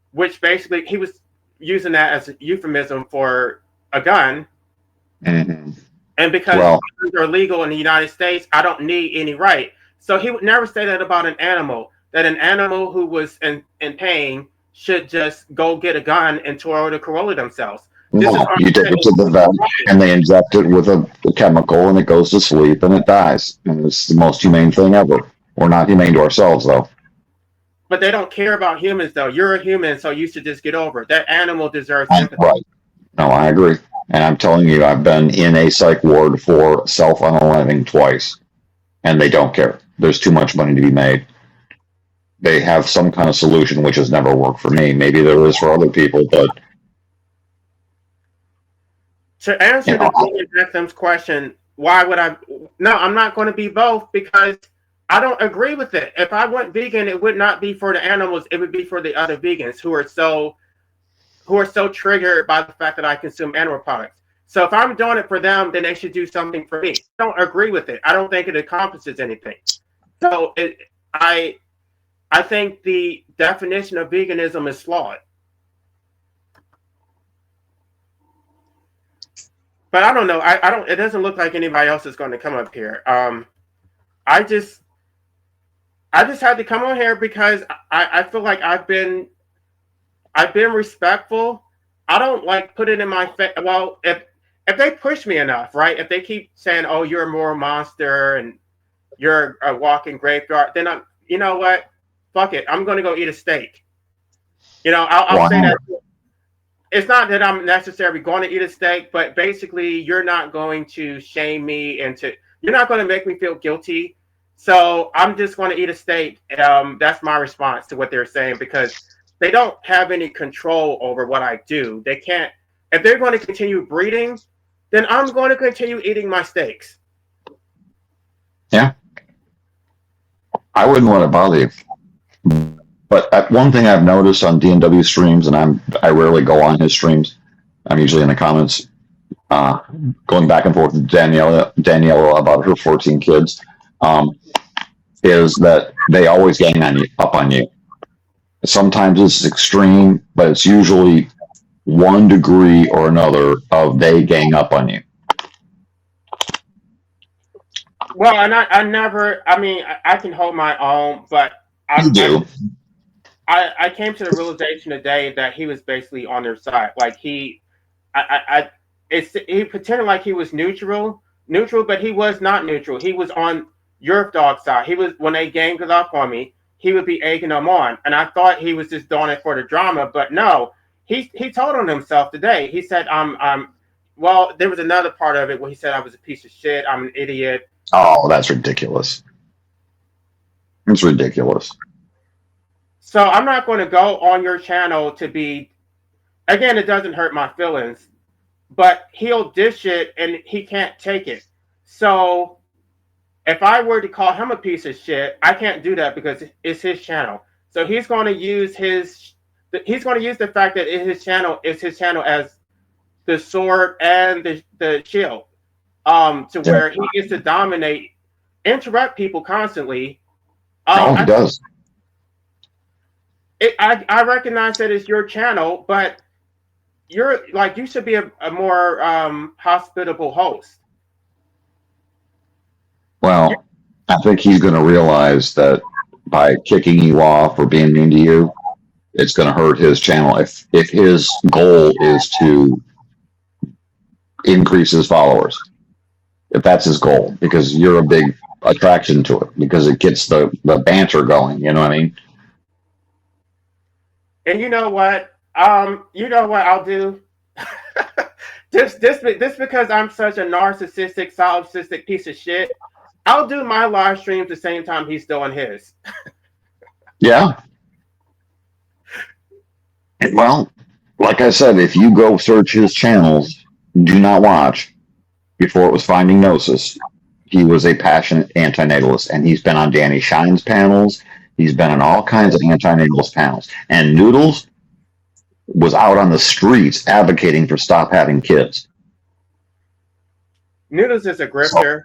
which basically he was using that as a euphemism for a gun. Mm-hmm. And because guns are illegal in the United States, I don't need any right. So he would never say that about an animal, that an animal who was in pain should just go get a gun and Toyota Corolla themselves. No, you take it to the vet and they inject it with a chemical and it goes to sleep and it dies. And it's the most humane thing ever. We're not humane to ourselves, though. But they don't care about humans, though. You're a human, so you should just get over it. That animal deserves empathy. Right. No, I agree. And I'm telling you, I've been in a psych ward for self-unaliving twice. And they don't care. There's too much money to be made. They have some kind of solution which has never worked for me. Maybe there is for other people, but... To answer the vegan victim's question, why would I? No, I'm not going to be both because I don't agree with it. If I went vegan, it would not be for the animals. It would be for the other vegans who are so triggered by the fact that I consume animal products. So if I'm doing it for them, then they should do something for me. I don't agree with it. I don't think it accomplishes anything. So I think the definition of veganism is flawed. But I don't know. I don't. It doesn't look like anybody else is going to come up here. I just had to come on here because I feel like I've been respectful. I don't like put it in my face. Well, if they push me enough, right? If they keep saying, "Oh, you're a moral monster and you're a walking graveyard," then I'm. You know what? Fuck it. I'm going to go eat a steak. I'll say that. It's not that I'm necessarily going to eat a steak, but basically you're not going to shame me you're not going to make me feel guilty. So I'm just going to eat a steak. That's my response to what they're saying because they don't have any control over what I do. They can't, if they're going to continue breeding, then I'm going to continue eating my steaks. Yeah. I wouldn't want to bother you. But one thing I've noticed on DNW streams, and I rarely go on his streams. I'm usually in the comments, going back and forth with Daniela about her 14 kids, is that they always gang up on you. Sometimes it's extreme, but it's usually one degree or another of they gang up on you. Well, and I never. I mean, I can hold my own, but You do. I came to the realization today that he was basically on their side. Like he pretended like he was neutral, but he was not neutral. He was on your dog side. He was, when they ganged up on me, he would be egging them on, and I thought he was just doing it for the drama. But no, he told on himself today. He said, Well, there was another part of it where he said I was a piece of shit. I'm an idiot. Oh, that's ridiculous. It's ridiculous. So I'm not going to go on your channel to be, again, it doesn't hurt my feelings, but he'll dish it and he can't take it. So if I were to call him a piece of shit, I can't do that because it's his channel. So he's going to use the fact that it's his channel as the sword and the shield, where he gets to dominate, interrupt people constantly. He does. I recognize that it's your channel, but you should be a more hospitable host. Well, I think he's going to realize that by kicking you off or being mean to you, it's going to hurt his channel. If his goal is to increase his followers, if that's his goal, because you're a big attraction to it, because it gets the banter going. You know what I mean? And you know what? I'll do. Just because I'm such a narcissistic, solipsistic piece of shit, I'll do my live streams the same time he's doing his. Yeah. Well, like I said, if you go search his channels, do not watch. Before it was Finding Gnosis, he was a passionate antinatalist, and he's been on Danny Shine's panels. He's been on all kinds of antinatalist panels. And Noodles was out on the streets advocating for stop having kids. Noodles is a grifter.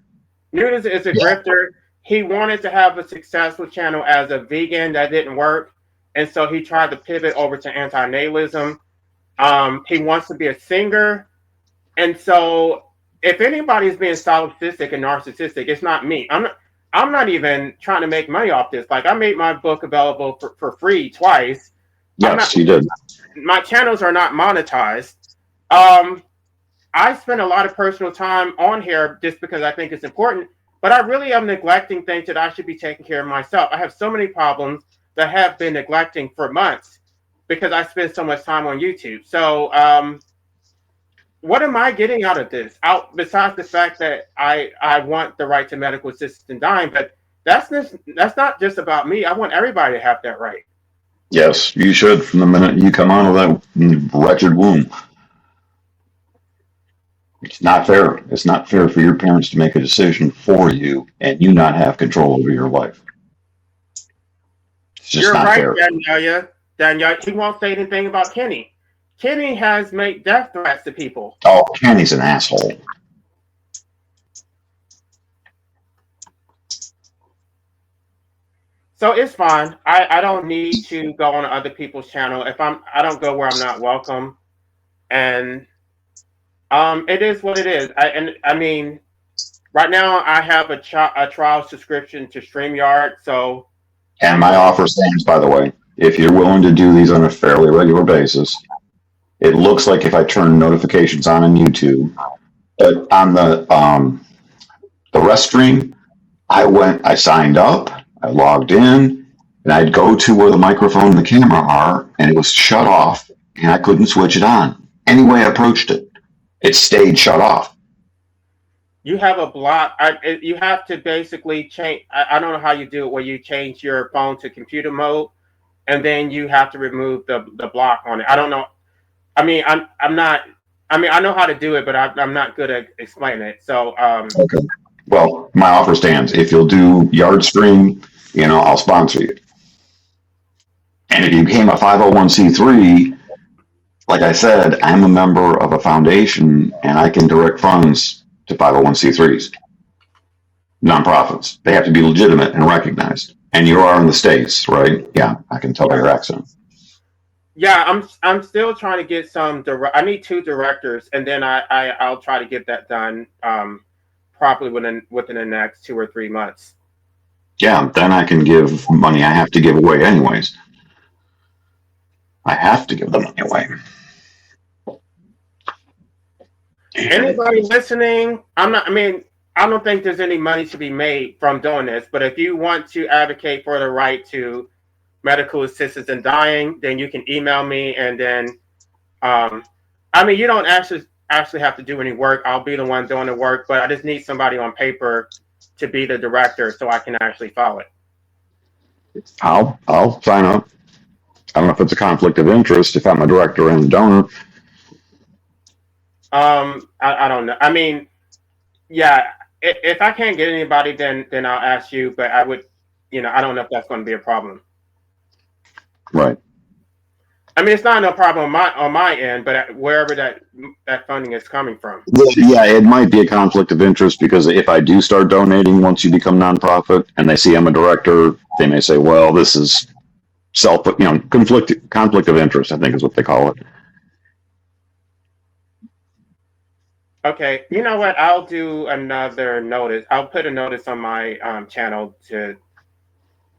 Noodles is a grifter. He wanted to have a successful channel as a vegan. That didn't work. And so he tried to pivot over to antinatalism. He wants to be a singer. And so if anybody's being solipsistic and narcissistic, it's not me. I'm not even trying to make money off this. Like, I made my book available for free twice. Yes, you did. My channels are not monetized. I spend a lot of personal time on here just because I think it's important, but I really am neglecting things that I should be taking care of myself. I have so many problems that I have been neglecting for months because I spend so much time on YouTube. So what am I getting out of this? Besides the fact that I want the right to medical assistance in dying, but that's not just about me. I want everybody to have that right. Yes, you should from the minute you come out of that wretched womb. It's not fair. It's not fair for your parents to make a decision for you and you not have control over your life. It's just You're not right, fair. Danielle, he won't say anything about Kenny. Kenny has made death threats to people. Oh, Kenny's an asshole. So it's fine. I don't need to go on other people's channel. I don't go where I'm not welcome. And it is what it is. I mean, right now I have a trial subscription to StreamYard. So, And my offer stands, by the way. If you're willing to do these on a fairly regular basis, it looks like if I turn notifications on YouTube, but on the rest stream, I signed up, I logged in, and I'd go to where the microphone and the camera are, and it was shut off, and I couldn't switch it on. Any way I approached it, it stayed shut off. you have a block. You have to basically change. I don't know how you do it, where you change your phone to computer mode, and then you have to remove the block on it. I don't know. I mean, I'm not. I mean, I know how to do it, but I'm not good at explaining it. So, Okay. Well, my offer stands. If you'll do Yard Stream, I'll sponsor you. And if you became a 501c3, like I said, I'm a member of a foundation, and I can direct funds to 501c3s, nonprofits. They have to be legitimate and recognized. And you are in the States, right? Yeah, I can tell by your accent. Yeah, I'm still trying to get some. I need 2 directors, and then I'll try to get that done properly within the next 2 or 3 months. Yeah, then I can give money I have to give away anyways. I have to give the money away. Anybody listening? I don't think there's any money to be made from doing this. But if you want to advocate for the right to medical assistance in dying, then you can email me, and then you don't actually have to do any work. I'll be the one doing the work, but I just need somebody on paper to be the director so I can actually follow it. I'll sign up. I don't know if it's a conflict of interest if I'm a director and a donor. I don't know. I mean, yeah, if I can't get anybody, then I'll ask you, but I would, I don't know if that's going to be a problem. Right. I mean, it's not no problem on my end, but wherever that funding is coming from. Yeah, it might be a conflict of interest because if I do start donating once you become nonprofit and they see I'm a director, they may say, well, this is conflict of interest, I think is what they call it. Okay, you know what? I'll do another notice. I'll put a notice on my channel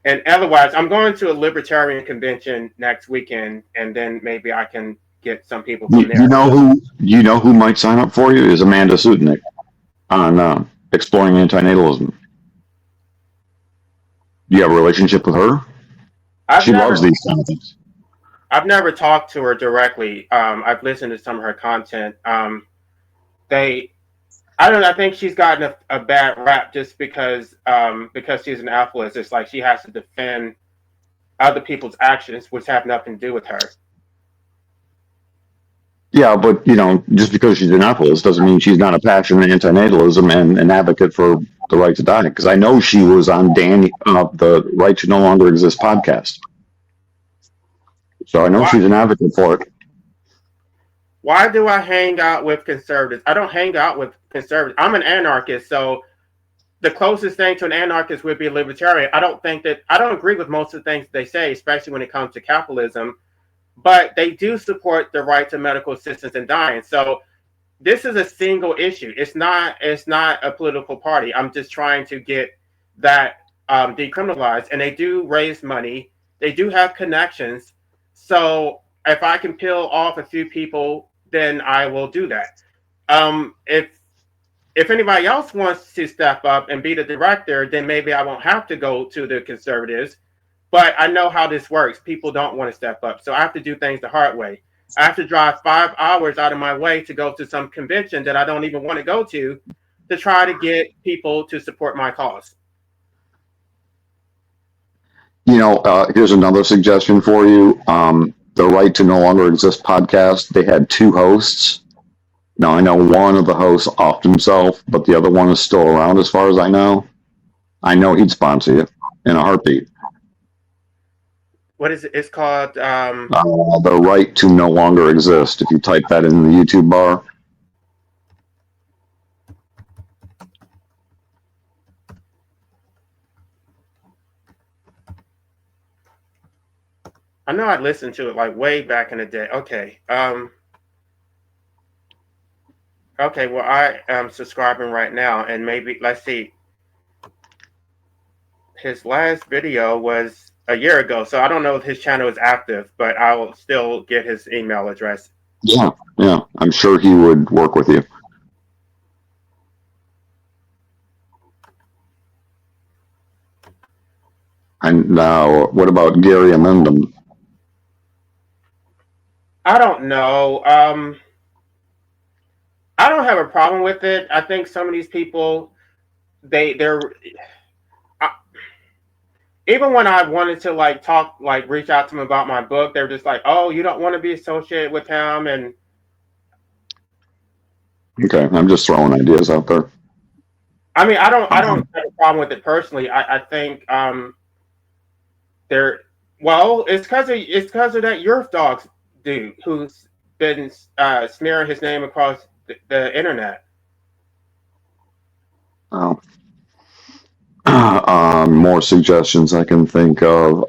And otherwise, I'm going to a libertarian convention next weekend, and then maybe I can get some people from there. You know who might sign up for you is Amanda Sudnick on Exploring Antinatalism. Do you have a relationship with her? She loves these kind of things. I've never talked to her directly. I've listened to some of her content. I don't know. I think she's gotten a bad rap just because she's an alphalist. It's like she has to defend other people's actions, which have nothing to do with her. Yeah, but just because she's an alphalist doesn't mean she's not a passionate antinatalism and an advocate for the right to die. Because I know she was on the Right to No Longer Exist podcast. So I know she's an advocate for it. Why do I hang out with conservatives? I don't hang out with conservatives. I'm an anarchist, so the closest thing to an anarchist would be a libertarian. I don't agree with most of the things they say, especially when it comes to capitalism, but they do support the right to medical assistance in dying. So this is a single issue. It's not a political party. I'm just trying to get that decriminalized, and they do raise money. They do have connections. So if I can peel off a few people, then I will do that. If anybody else wants to step up and be the director, then maybe I won't have to go to the conservatives. But I know how this works. People don't want to step up. So I have to do things the hard way. I have to drive 5 hours out of my way to go to some convention that I don't even want to go to try to get people to support my cause. Here's another suggestion for you. The Right to No Longer Exist podcast, they had 2 hosts. Now, I know one of the hosts offed himself, but the other one is still around as far as I know. I know he'd sponsor you in a heartbeat. What is it? It's called... The Right to No Longer Exist. If you type that in the YouTube bar. I know I listened to it like way back in the day. Okay. Okay, well, I am subscribing right now, and maybe, let's see. His last video was a year ago, so I don't know if his channel is active, but I will still get his email address. Yeah, I'm sure he would work with you. And now, what about Gary Amendam? I don't know. I don't have a problem with it. I think some of these people, they're even when I wanted to reach out to them about my book, they're just like, "Oh, you don't want to be associated with him." And okay, I'm just throwing ideas out there. I mean, I don't have a problem with it personally. I think they're it's because of that Yerf Dogs dude who's been smearing his name across the internet. Oh. More suggestions I can think of.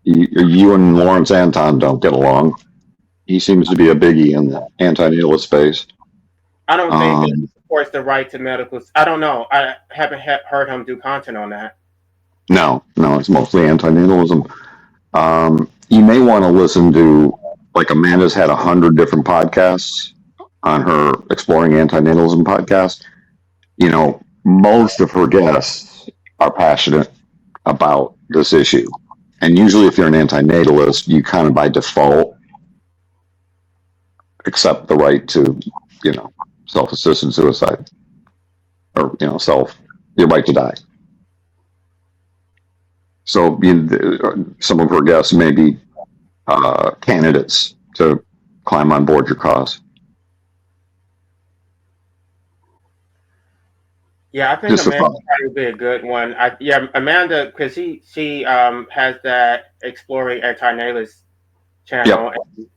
You and Lawrence Anton don't get along. He seems to be a biggie in the anti-natalist space. I don't think he supports the right to medical. I don't know. I haven't heard him do content on that. No, it's mostly antinatalism. You may want to listen to, like, Amanda's had 100 different podcasts on her Exploring Antinatalism podcast. Most of her guests are passionate about this issue. And usually if you're an antinatalist, you kind of by default accept the right to, self-assisted suicide or, your right to die. So some of her guests may be candidates to climb on board your cause. Yeah, I think Amanda would be a good one. Amanda, because she has that Exploring Anti-Natalist channel, and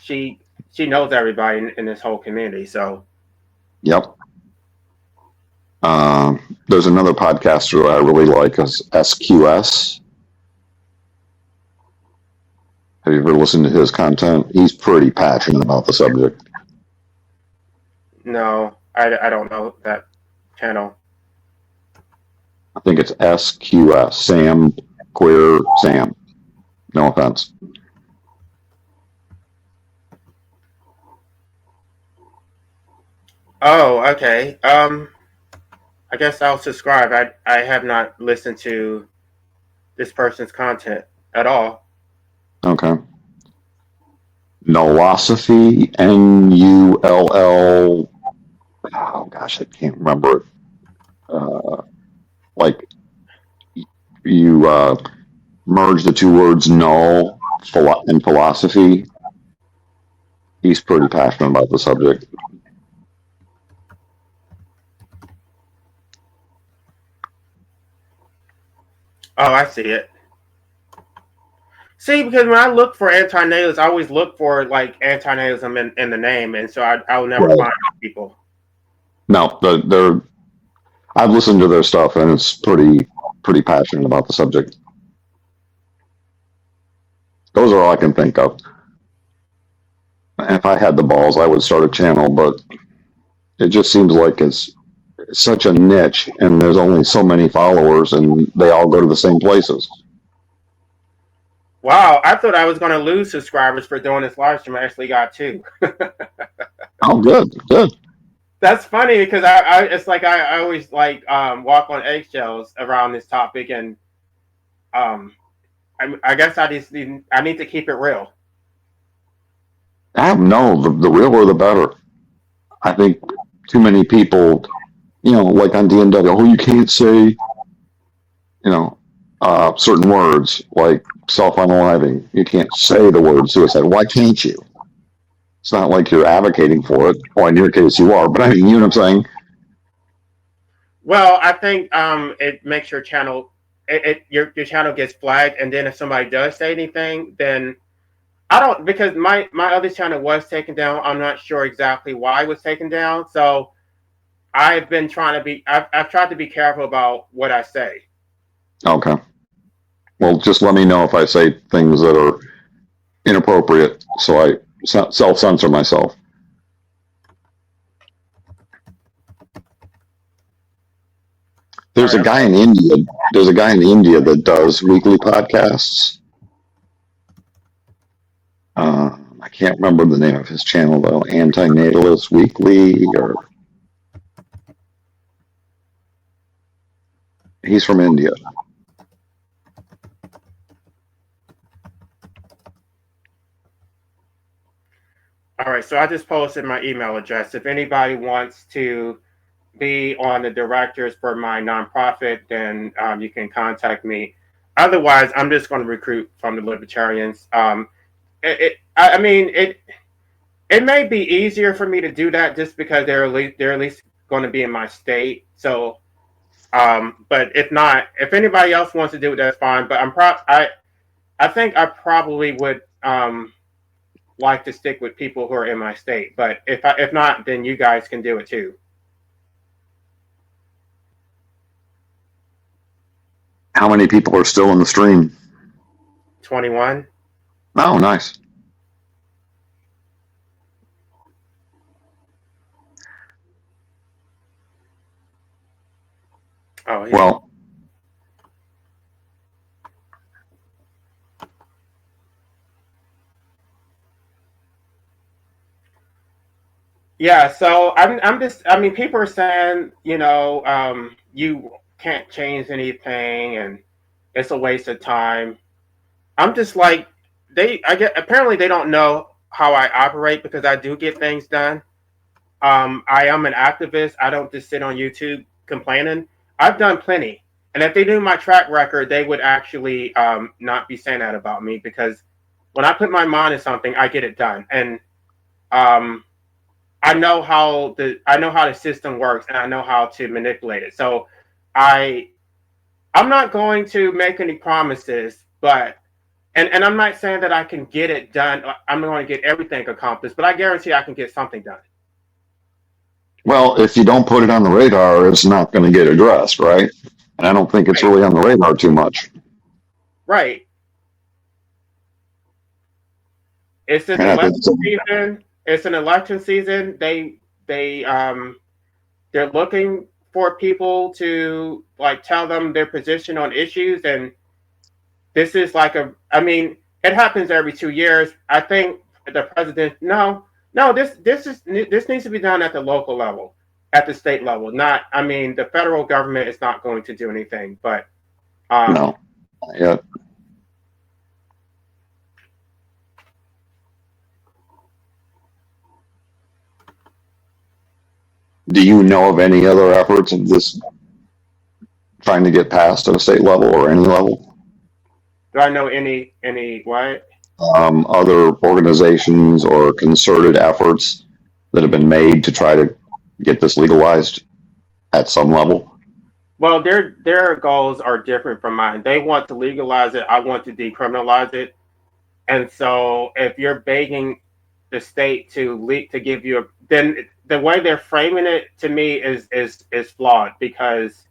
she knows everybody in this whole community. So, yep. There's another podcaster I really like, is SQS. Have you ever listened to his content? He's pretty passionate about the subject. No, I don't know that channel. I think it's SQS, Sam, Queer Sam. No offense. Oh, okay. I guess I'll subscribe. I have not listened to this person's content at all. Okay. Nullosophy, Null. Oh gosh, I can't remember it. Like you merge the two words null and philosophy. He's pretty passionate about the subject. Oh, I see it. See, because when I look for anti-natalists, I always look for like anti-natalism in the name, and so I'll never find people. No, they're. I've listened to their stuff, and it's pretty passionate about the subject. Those are all I can think of. If I had the balls, I would start a channel, but it just seems like it's such a niche, and there's only so many followers, and they all go to the same places. Wow, I thought I was going to lose subscribers for doing this live stream. I actually got 2. Oh, good. That's funny because it's like I always like walk on eggshells around this topic, and I guess I need to keep it real. No, the realer the better. I think too many people, like on DNW, oh, you can't say, certain words like self-unaliving. You can't say the word suicide. Why can't you? It's not like you're advocating for it. Well, in your case, you are. But I mean, you know what I'm saying? Well, I think it makes your channel, your channel gets flagged, and then if somebody does say anything, then I don't, because my other channel was taken down. I'm not sure exactly why it was taken down. So I've been trying to be, I've tried to be careful about what I say. Okay. Well, just let me know if I say things that are inappropriate, so I self-censor myself. There's a guy in India. There's a guy in India that does weekly podcasts. I can't remember the name of his channel though. Anti-Natalist Weekly, or he's from India. All right, so I just posted my email address. If anybody wants to be on the directors for my nonprofit, then you can contact me. Otherwise, I'm just going to recruit from the libertarians. It may be easier for me to do that just because they're at least going to be in my state. So, but if not, if anybody else wants to do it, that's fine. But I think I probably would like to stick with people who are in my state. But if not, then you guys can do it too. How many people are still in the stream? 21. Oh, nice. Oh, yeah. Well, yeah. So I'm just. I mean, people are saying, you can't change anything, and it's a waste of time. I'm just like, apparently they don't know how I operate, because I do get things done. I am an activist. I don't just sit on YouTube complaining. I've done plenty. And if they knew my track record, they would actually not be saying that about me, because when I put my mind to something, I get it done. And I know how the system works, and I know how to manipulate it. So I'm not going to make any promises, but and I'm not saying that I can get it done. I'm not going to get everything accomplished, but I guarantee I can get something done. Well, if you don't put it on the radar, it's not going to get addressed, right? And I don't think it's really on the radar too much. Right. It's an election season. It's an election season. They're looking for people to like tell them their position on issues, and this is like I mean, it happens every 2 years. I think the president, no, this needs to be done at the local level, at the state level. Not, I mean, the federal government is not going to do anything, but No, not yet. Do you know of any other efforts of this trying to get passed at a state level or any level? do I know any what? Other organizations or concerted efforts that have been made to try to get this legalized at some level? Well, their goals are different from mine. They want to legalize it. I want to decriminalize it. And so, if you're begging the state to give you then the way they're framing it to me is flawed, because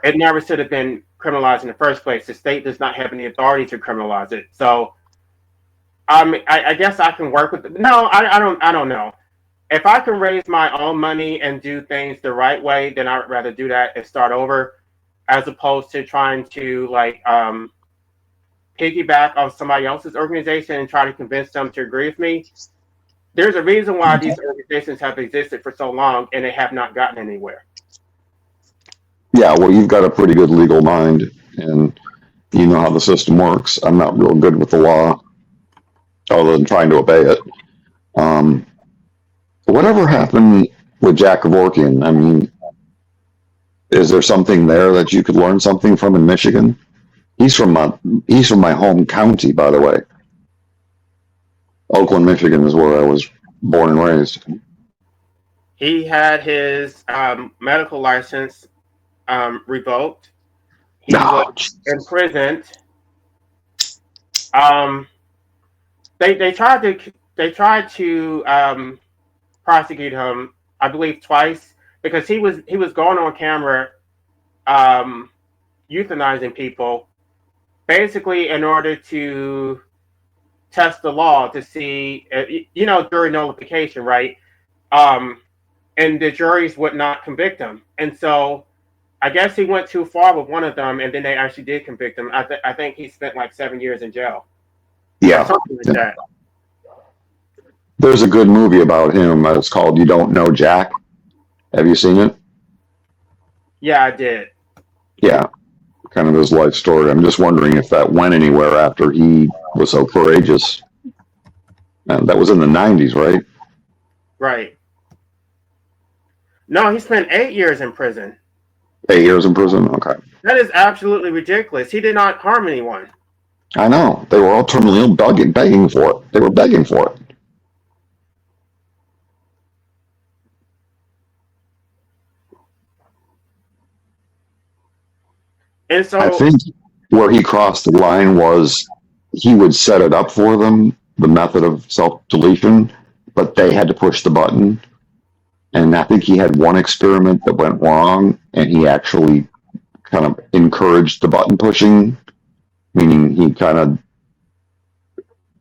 it never should have been criminalized in the first place. The state does not have any authority to criminalize it. So, I guess I can work with it. No, I don't know. If I can raise my own money and do things the right way, then I would rather do that and start over, as opposed to trying to like piggyback on somebody else's organization and try to convince them to agree with me. There's a reason why these organizations have existed for so long and they have not gotten anywhere. Yeah, well, you've got a pretty good legal mind and you know how the system works. I'm not real good with the law, other than trying to obey it. Whatever happened with Jack Kevorkian? I mean, is there something there that you could learn something from in Michigan? He's from my home county, by the way. Oakland, Michigan is where I was born and raised. He had his medical license revoked. He was imprisoned. They tried to prosecute him, I believe, twice, because he was going on camera euthanizing people, basically in order to test the law to see, jury nullification, right? And the juries would not convict him, and so I guess he went too far with one of them, and then they actually did convict him. I think he spent like 7 years in jail. Yeah, something like that. There's a good movie about him. It's called You Don't Know Jack. Have you seen it? Yeah, I did. Yeah, kind of his life story. I'm just wondering if that went anywhere after he was so courageous. And that was in the 90s, right? Right. No, he spent 8 years in prison. 8 years in prison? Okay. That is absolutely ridiculous. He did not harm anyone. I know. They were all terminally ill, begging for it. They were begging for it. And so I think where he crossed the line was he would set it up for them, the method of self-deletion, but they had to push the button. And I think he had one experiment that went wrong, and he actually kind of encouraged the button pushing, meaning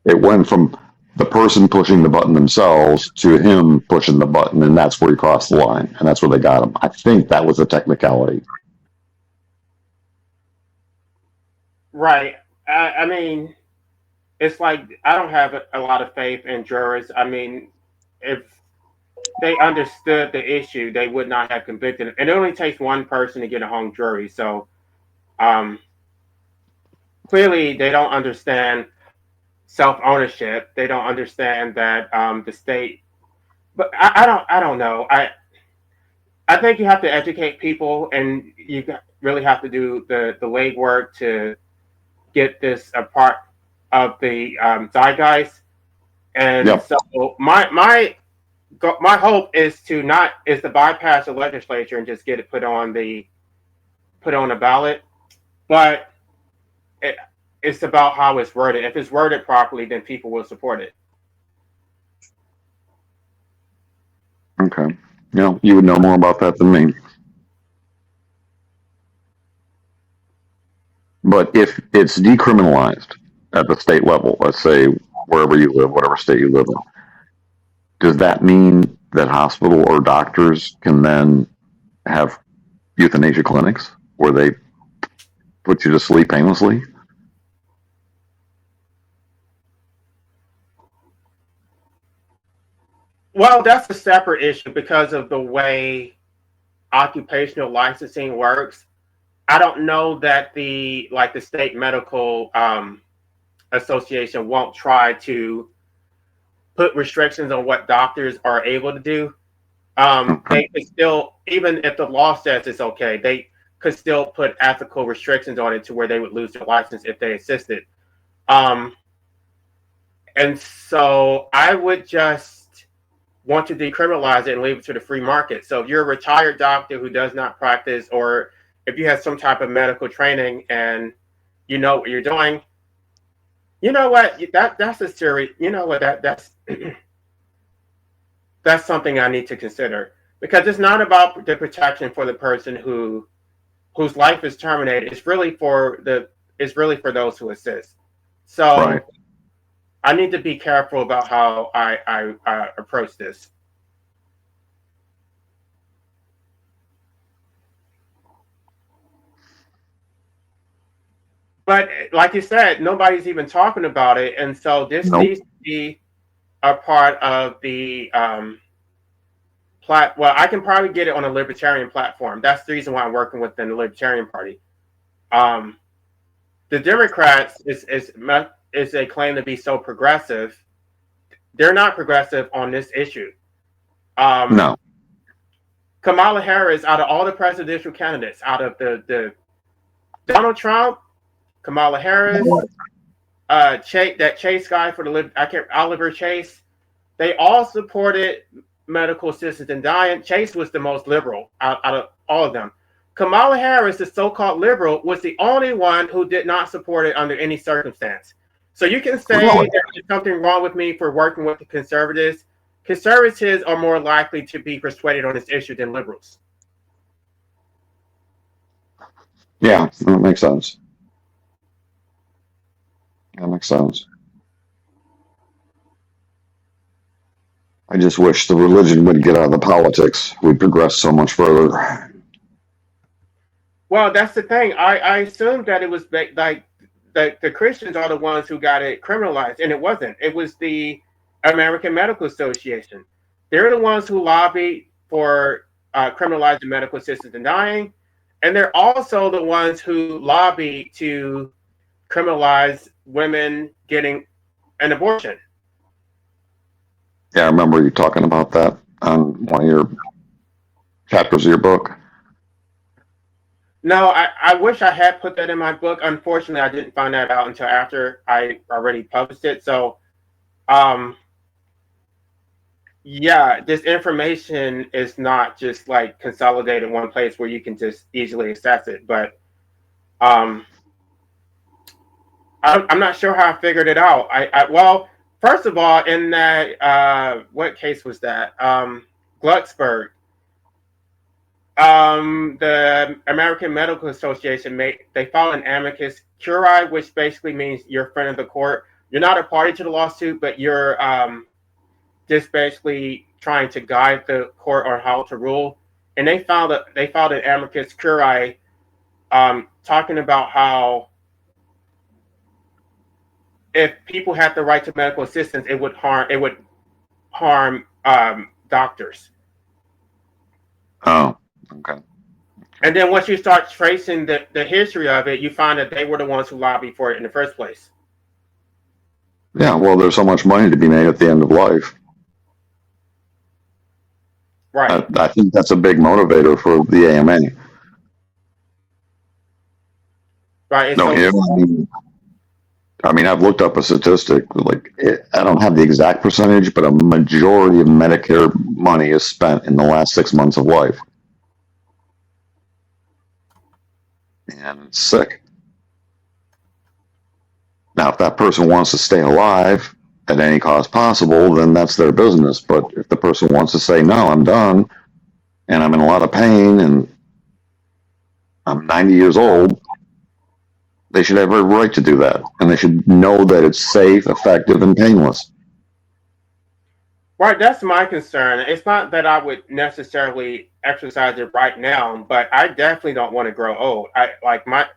it went from the person pushing the button themselves to him pushing the button, and that's where he crossed the line, and that's where they got him. I think that was a technicality. Right. I mean, it's like I don't have a lot of faith in jurors. I mean, if they understood the issue, they would not have convicted him. It only takes one person to get a hung jury. So clearly they don't understand self-ownership. They don't understand that the state. But I don't know. I think you have to educate people, and you really have to do the legwork to get this a part of the zeitgeist. And so my hope is to bypass the legislature and just get it put on a ballot. But it's about how it's worded. If it's worded properly, then people will support it. Okay. You would know more about that than me. But if it's decriminalized at the state level, let's say wherever you live, whatever state you live in, does that mean that hospital or doctors can then have euthanasia clinics where they put you to sleep painlessly? Well, that's a separate issue because of the way occupational licensing works. I don't know that the state medical association won't try to put restrictions on what doctors are able to do. They could still, even if the law says it's okay, they could still put ethical restrictions on it to where they would lose their license if they assisted. And so I would just want to decriminalize it and leave it to the free market. So if you're a retired doctor who does not practice, or if you have some type of medical training and you know what you're doing, you know what, that's a serious, you know what, that's that's something I need to consider, because it's not about the protection for the person whose life is terminated. It's really for those who assist. So Right. I need to be careful about how I approach this. But like you said, nobody's even talking about it, and so this Nope. needs to be a part of the well, I can probably get it on a libertarian platform. That's the reason why I'm working within the Libertarian Party. The Democrats is a claim to be so progressive. They're not progressive on this issue. No. Kamala Harris, out of all the presidential candidates, out of the Donald Trump, Kamala Harris, Chase guy for the Oliver Chase, they all supported medical assistance in dying. Chase was the most liberal out of all of them. Kamala Harris, the so-called liberal, was the only one who did not support it under any circumstance. So you can say there's something wrong with me for working with the conservatives. Conservatives are more likely to be persuaded on this issue than liberals. Yeah, that makes sense. That makes sense. I just wish the religion would get out of the politics. We'd progress so much further. Well, that's the thing. I assumed that it was like the Christians are the ones who got it criminalized, and it wasn't. It was the American Medical Association. They're the ones who lobbied for criminalizing medical assistance in dying, and they're also the ones who lobbied to criminalize women getting an abortion. Yeah, I remember you talking about that on one of your chapters of your book. No, I wish I had put that in my book. Unfortunately, I didn't find that out until after I already published it. So, yeah, this information is not just like consolidated in one place where you can just easily access it. But I'm not sure how I figured it out. Well, first of all, in that what case was that? Glucksburg. The American Medical Association they filed an amicus curiae, which basically means you're a friend of the court. You're not a party to the lawsuit, but you're just basically trying to guide the court on how to rule. And they filed an amicus curiae, talking about how if people had the right to medical assistance, it would harm doctors. Oh, okay. And then once you start tracing the history of it, you find that they were the ones who lobbied for it in the first place. Yeah, well, there's so much money to be made at the end of life. Right. I think that's a big motivator for the AMA. Right. No, I mean, I've looked up a statistic. I don't have the exact percentage, but a majority of Medicare money is spent in the last 6 months of life. And it's sick. Now, if that person wants to stay alive at any cost possible, then that's their business. But if the person wants to say, no, I'm done, and I'm in a lot of pain, and I'm 90 years old, they should have a right to do that. And they should know that it's safe, effective, and painless. Right, that's my concern. It's not that I would necessarily exercise it right now, but I definitely don't want to grow old. I like my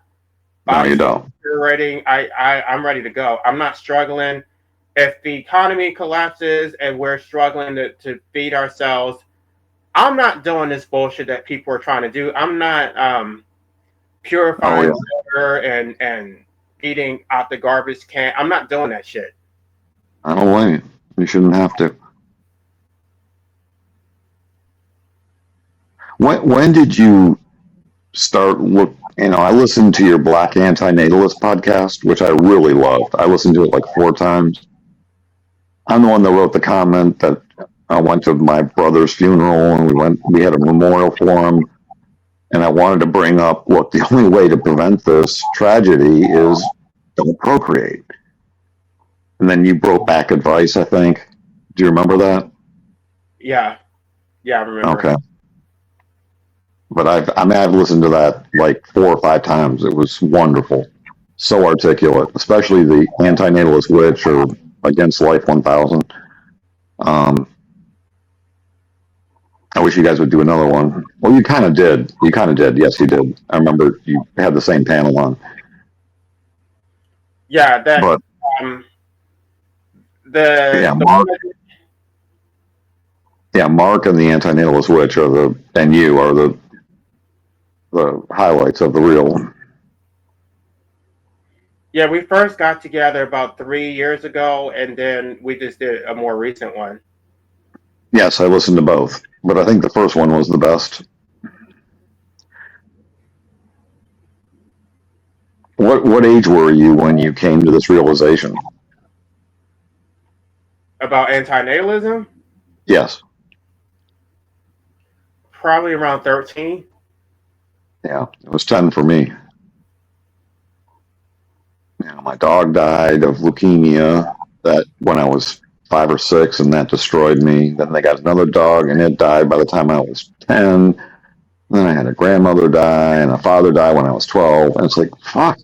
No, you don't. deteriorating. I'm ready to go. I'm not struggling. If the economy collapses and we're struggling to feed ourselves, I'm not doing this bullshit that people are trying to do. I'm not purifying water and eating out the garbage can. I'm not doing that shit. I don't blame you. You shouldn't have to. When did you start I listened to your Black Antinatalist podcast, which I really loved. I listened to it like 4 times. I'm the one that wrote the comment that I went to my brother's funeral and we had a memorial for him. And I wanted to bring up, look, the only way to prevent this tragedy is don't procreate. And then you brought back advice, I think. Do you remember that? Yeah, I remember. Okay. But I've listened to that like 4 or 5 times. It was wonderful. So articulate, especially the Antinatalist Witch or Against Life 1000. I wish you guys would do another one. Well, you kind of did. Yes, you did. I remember you had the same panel on. Yeah, Mark, Mark and the Antinatalist Witch are the highlights of the reel. Yeah, we first got together about 3 years ago, and then we just did a more recent one. Yes, I listened to both, but I think the first one was the best. What age were you when you came to this realization? About antinatalism? Yes. Probably around 13. Yeah, it was 10 for me. My dog died of leukemia that when I was 5 or 6, and that destroyed me. Then they got another dog, and it died by the time I was 10. Then I had a grandmother die, and a father die when I was 12. And it's like, fuck.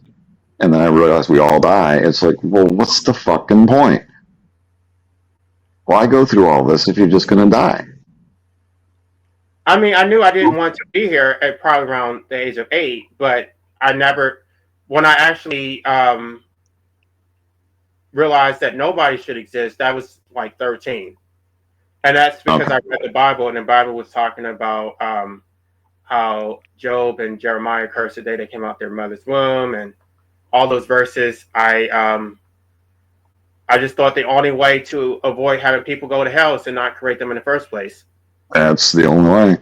And then I realized we all die. It's like, well, what's the fucking point? Why go through all this if you're just going to die? I mean, I knew I didn't want to be here at probably around the age of 8, but I never, when I actually realized that nobody should exist, that was like 13. And that's because I read the Bible, and the Bible was talking about how Job and Jeremiah cursed the day they came out their mother's womb, and all those verses. I just thought the only way to avoid having people go to hell is to not create them in the first place. That's the only way.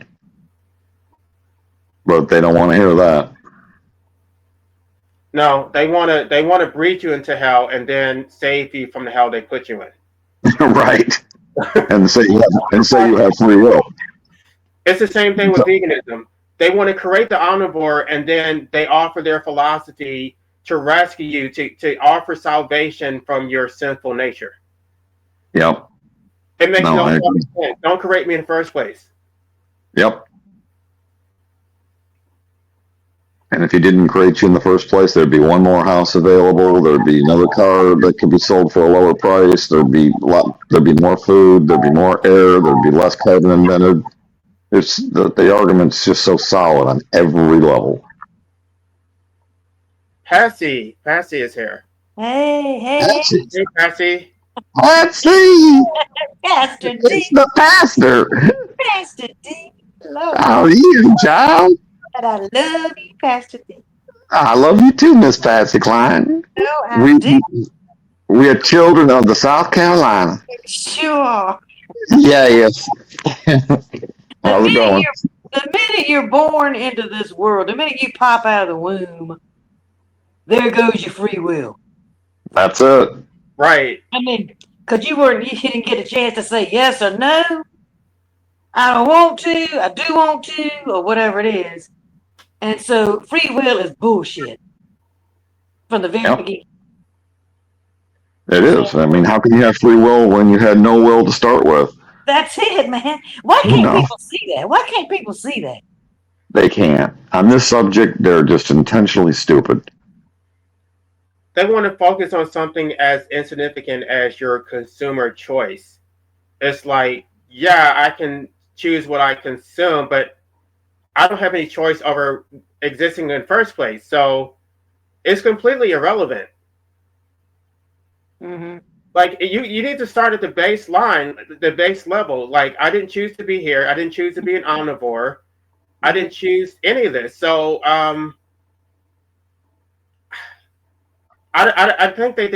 But they don't want to hear that. No, they want to breed you into hell and then save you from the hell they put you in. Right. And say you have free will. It's the same thing with veganism. They want to create the omnivore, and then they offer their philosophy to rescue you, to offer salvation from your sinful nature. Yep. It makes no sense. Don't create me in the first place. Yep. And if he didn't create you in the first place, there'd be one more house available. There'd be another car that could be sold for a lower price. There'd be more food. There'd be more air. There'd be less carbon emitted. It's the argument's just so solid on every level. Patsy is here. Hey, Patsy. Hey, Patsy. Patsy. Pastor D. It's the pastor. Pastor D. Hello. How are you, child? And I love you, Pastor D. I love you too, Miss Patsy Klein. We are children of the South Carolina. Sure. Yeah, yes. How's it going? The minute you're born into this world, the minute you pop out of the womb, there goes your free will. That's it. Right. I mean, because you didn't get a chance to say yes or no. I don't want to, I do want to, or whatever it is. And so free will is bullshit from the very beginning. It is. I mean, how can you have free will when you had no will to start with? That's it, man. Why can't people see that? Why can't people see that? They can't. On this subject, they're just intentionally stupid. They want to focus on something as insignificant as your consumer choice. It's like, yeah, I can choose what I consume, but I don't have any choice over existing in the first place. So it's completely irrelevant. Mm-hmm. Like you need to start at the baseline, the base level. Like I didn't choose to be here. I didn't choose to be an omnivore. I didn't choose any of this. So I think they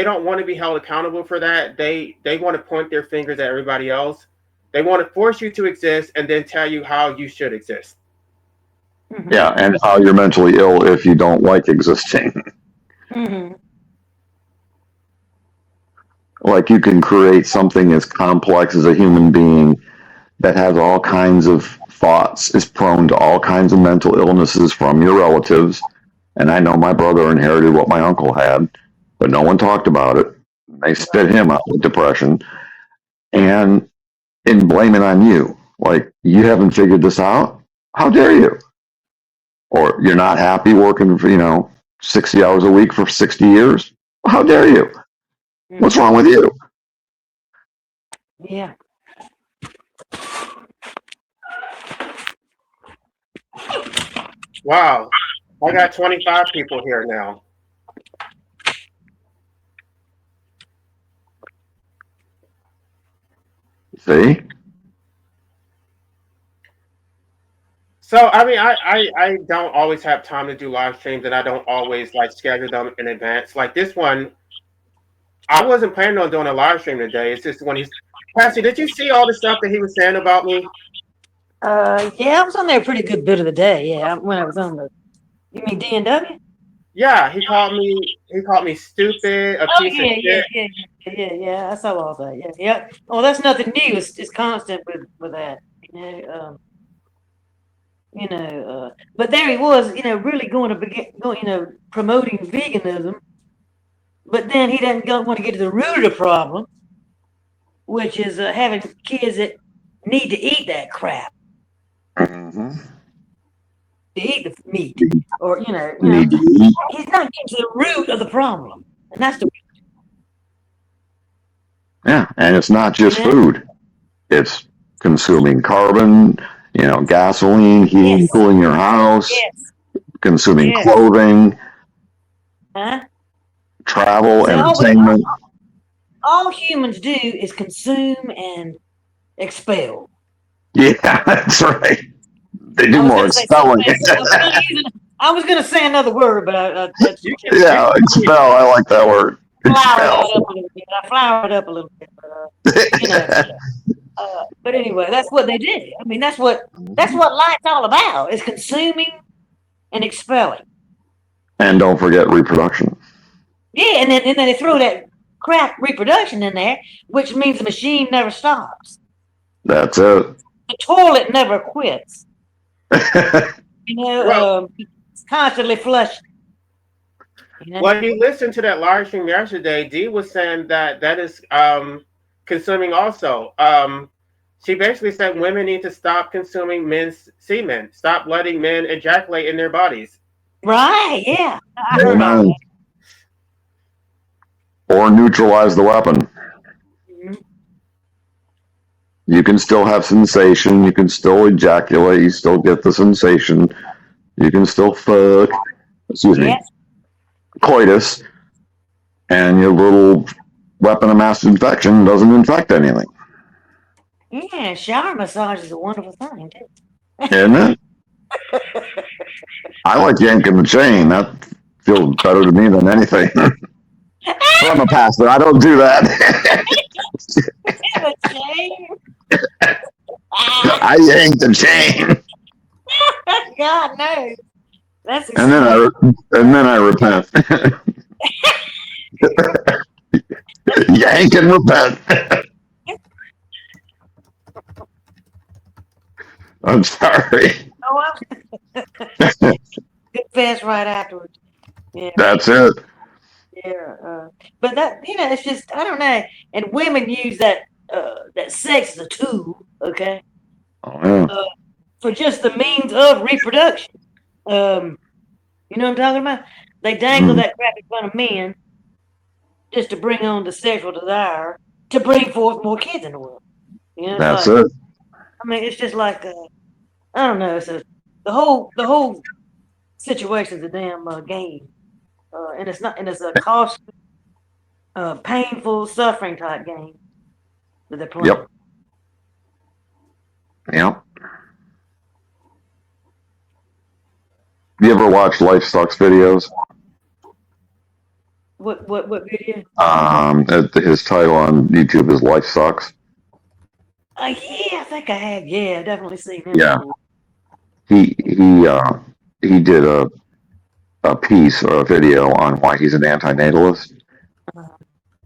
don't want to be held accountable for that. They want to point their fingers at everybody else. They want to force you to exist and then tell you how you should exist. Yeah, and how you're mentally ill if you don't like existing. Mm-hmm. Like you can create something as complex as a human being that has all kinds of thoughts, is prone to all kinds of mental illnesses from your relatives. And I know my brother inherited what my uncle had, but no one talked about it. They spit him out with depression and blame it on you. Like, you haven't figured this out? How dare you? Or you're not happy working for, 60 hours a week for 60 years? How dare you? What's wrong with you? Yeah. Wow. I got 25 people here now. See? So I mean, I don't always have time to do live streams, and I don't always schedule them in advance. Like this one, I wasn't planning on doing a live stream today. It's just when he's Pastor, did you see all the stuff that he was saying about me? Yeah, I was on there a pretty good bit of the day. Yeah, when I was on the. You mean DNW? Yeah, he called me stupid, a piece of shit. Yeah. I saw all that. Yeah. Oh, that's nothing new. It's constant with that. But there he was, really promoting veganism. But then he doesn't want to get to the root of the problem, which is having kids that need to eat that crap. Mm-hmm. To eat the meat, or he's not getting to the root of the problem, and that's the. Yeah, and it's not just food; it's consuming carbon, gasoline, heating, cooling your house, consuming clothing, travel, entertainment. All humans do is consume and expel. Yeah, that's right. They do more expelling. I was going to say another word, but yeah, expel. I like that word. I flowered up a little bit. But anyway, that's what they did. I mean, that's what life's all about: is consuming and expelling. And don't forget reproduction. Yeah, and then they throw that crap reproduction in there, which means the machine never stops. That's it. The toilet never quits. It's constantly flushing. When you listen to that live stream yesterday, Dee was saying that is consuming also. She basically said women need to stop consuming men's semen, stop letting men ejaculate in their bodies. Right, yeah. I heard all that. Or neutralize the weapon. You can still have sensation. You can still ejaculate. You still get the sensation. You can still fuck. Excuse me. Coitus. And your little weapon of mass infection doesn't infect anything. Yeah, shower massage is a wonderful thing, too. Isn't it? I like yanking the chain. That feels better to me than anything. I'm a pastor. I don't do that. I yanked the chain. God knows. That's and then I repent. Yank and repent. I'm sorry. Good fast right afterwards. Yeah. That's it. Yeah, but that it's just I don't know. And women use that sex as a tool, okay? Oh, yeah. For just the means of reproduction. You know what I'm talking about? They dangle that crap in front of men just to bring on the sexual desire to bring forth more kids in the world. You know, that's it. I mean, it's just like I don't know. So the whole situation's a damn game, and it's not, and it's a costly, painful, suffering type game that they're playing. Yep. Yep. You ever watch Life Sucks videos? What video? His title on YouTube is Life Sucks. Yeah, I think I have. Yeah, definitely seen him. Yeah. Before. He did a piece or a video on why he's an antinatalist.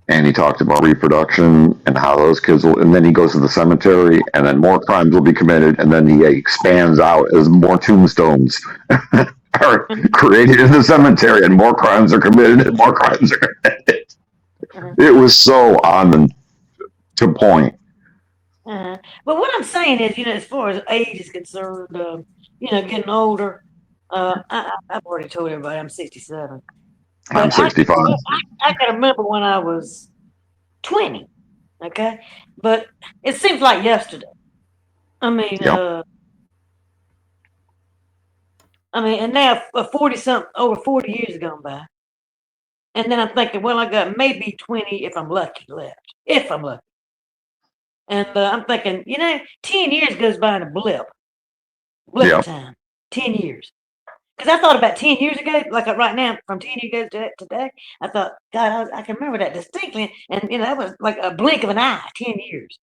And he talked about reproduction and how those kids will, and then he goes to the cemetery and then more crimes will be committed, and then he expands out as more tombstones are created in the cemetery and more crimes are committed and more crimes are committed. It was so on to point. But what I'm saying is, as far as age is concerned, getting older, I've already told everybody I'm 67. I'm 65. I can remember when I was 20, okay? But it seems like yesterday. Yep. And now over 40 years have gone by. And then I'm thinking, well, I got maybe 20 if I'm lucky left. If I'm lucky. And I'm thinking, 10 years goes by in a blip. Blip of time. 10 years. Because I thought about 10 years ago, like right now, from 10 years ago to today, I thought, God, I can remember that distinctly. And, that was like a blink of an eye, 10 years.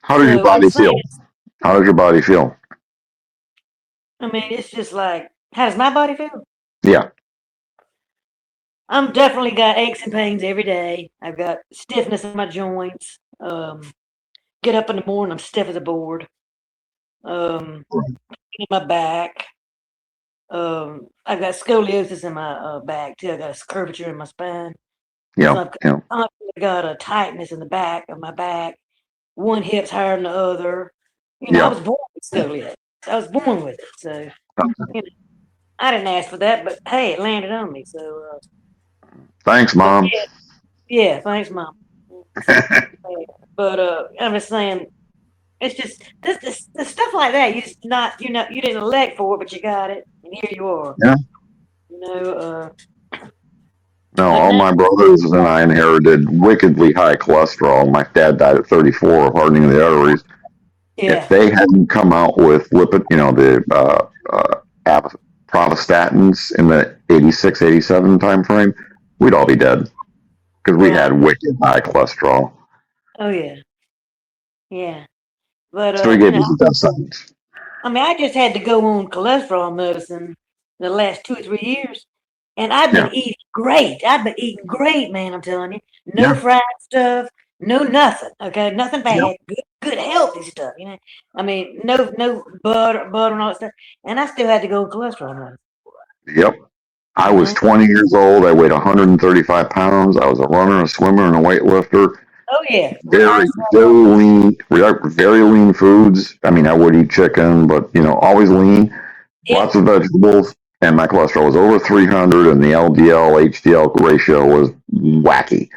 How does your body feel? How does your body feel? It's just like, how does my body feel? Yeah. I'm definitely got aches and pains every day. I've got stiffness in my joints. Get up in the morning, I'm stiff as a board. In my back. I've got scoliosis in my back too. I got a curvature in my spine. Yeah. I've got a tightness in the back of my back. One hip's higher than the other. I was born with scoliosis. I was born with it. So I didn't ask for that, but hey, it landed on me. So thanks, Mom. Yeah, thanks, Mom. But I'm just saying, it's just this stuff like that. You just you didn't elect for it, but you got it, and here you are. Yeah. No, all my brothers and I inherited wickedly high cholesterol. My dad died at 34 of hardening of the arteries. Yeah. If they hadn't come out with lipid, the pravastatins in the 86, 87 time frame, we'd all be dead because we had wicked high cholesterol. Oh yeah. Yeah. But so he gave us the death sentence. I just had to go on cholesterol medicine the last 2 or 3 years, and I've been eating great. I've been eating great, man. I'm telling you, no fried stuff, no nothing. Okay, nothing bad. Good healthy stuff. No butter and all that stuff. And I still had to go on cholesterol medicine. Yep. I was 20 years old. I weighed 135 pounds. I was a runner, a swimmer, and a weightlifter. Oh yeah. Very lean, very lean foods. I would eat chicken, but always lean. Lots of vegetables, and my cholesterol was over 300, and the LDL HDL ratio was wacky.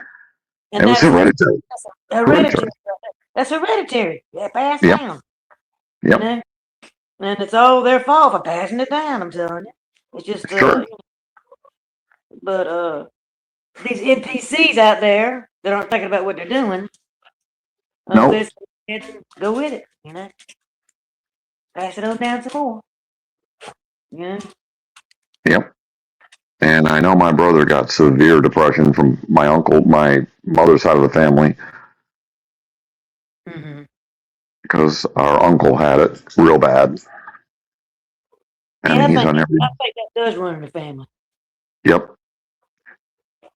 And it was hereditary. That's hereditary. Yeah, passed down. Yep. And it's all their fault for passing it down. I'm telling you, it's just. But these NPCs out there that aren't thinking about what they're doing, go with it, pass it on down some more, Yep. And I know my brother got severe depression from my uncle, my mother's side of the family, because our uncle had it real bad. And I he's think on every. I think that does run in the family. Yep.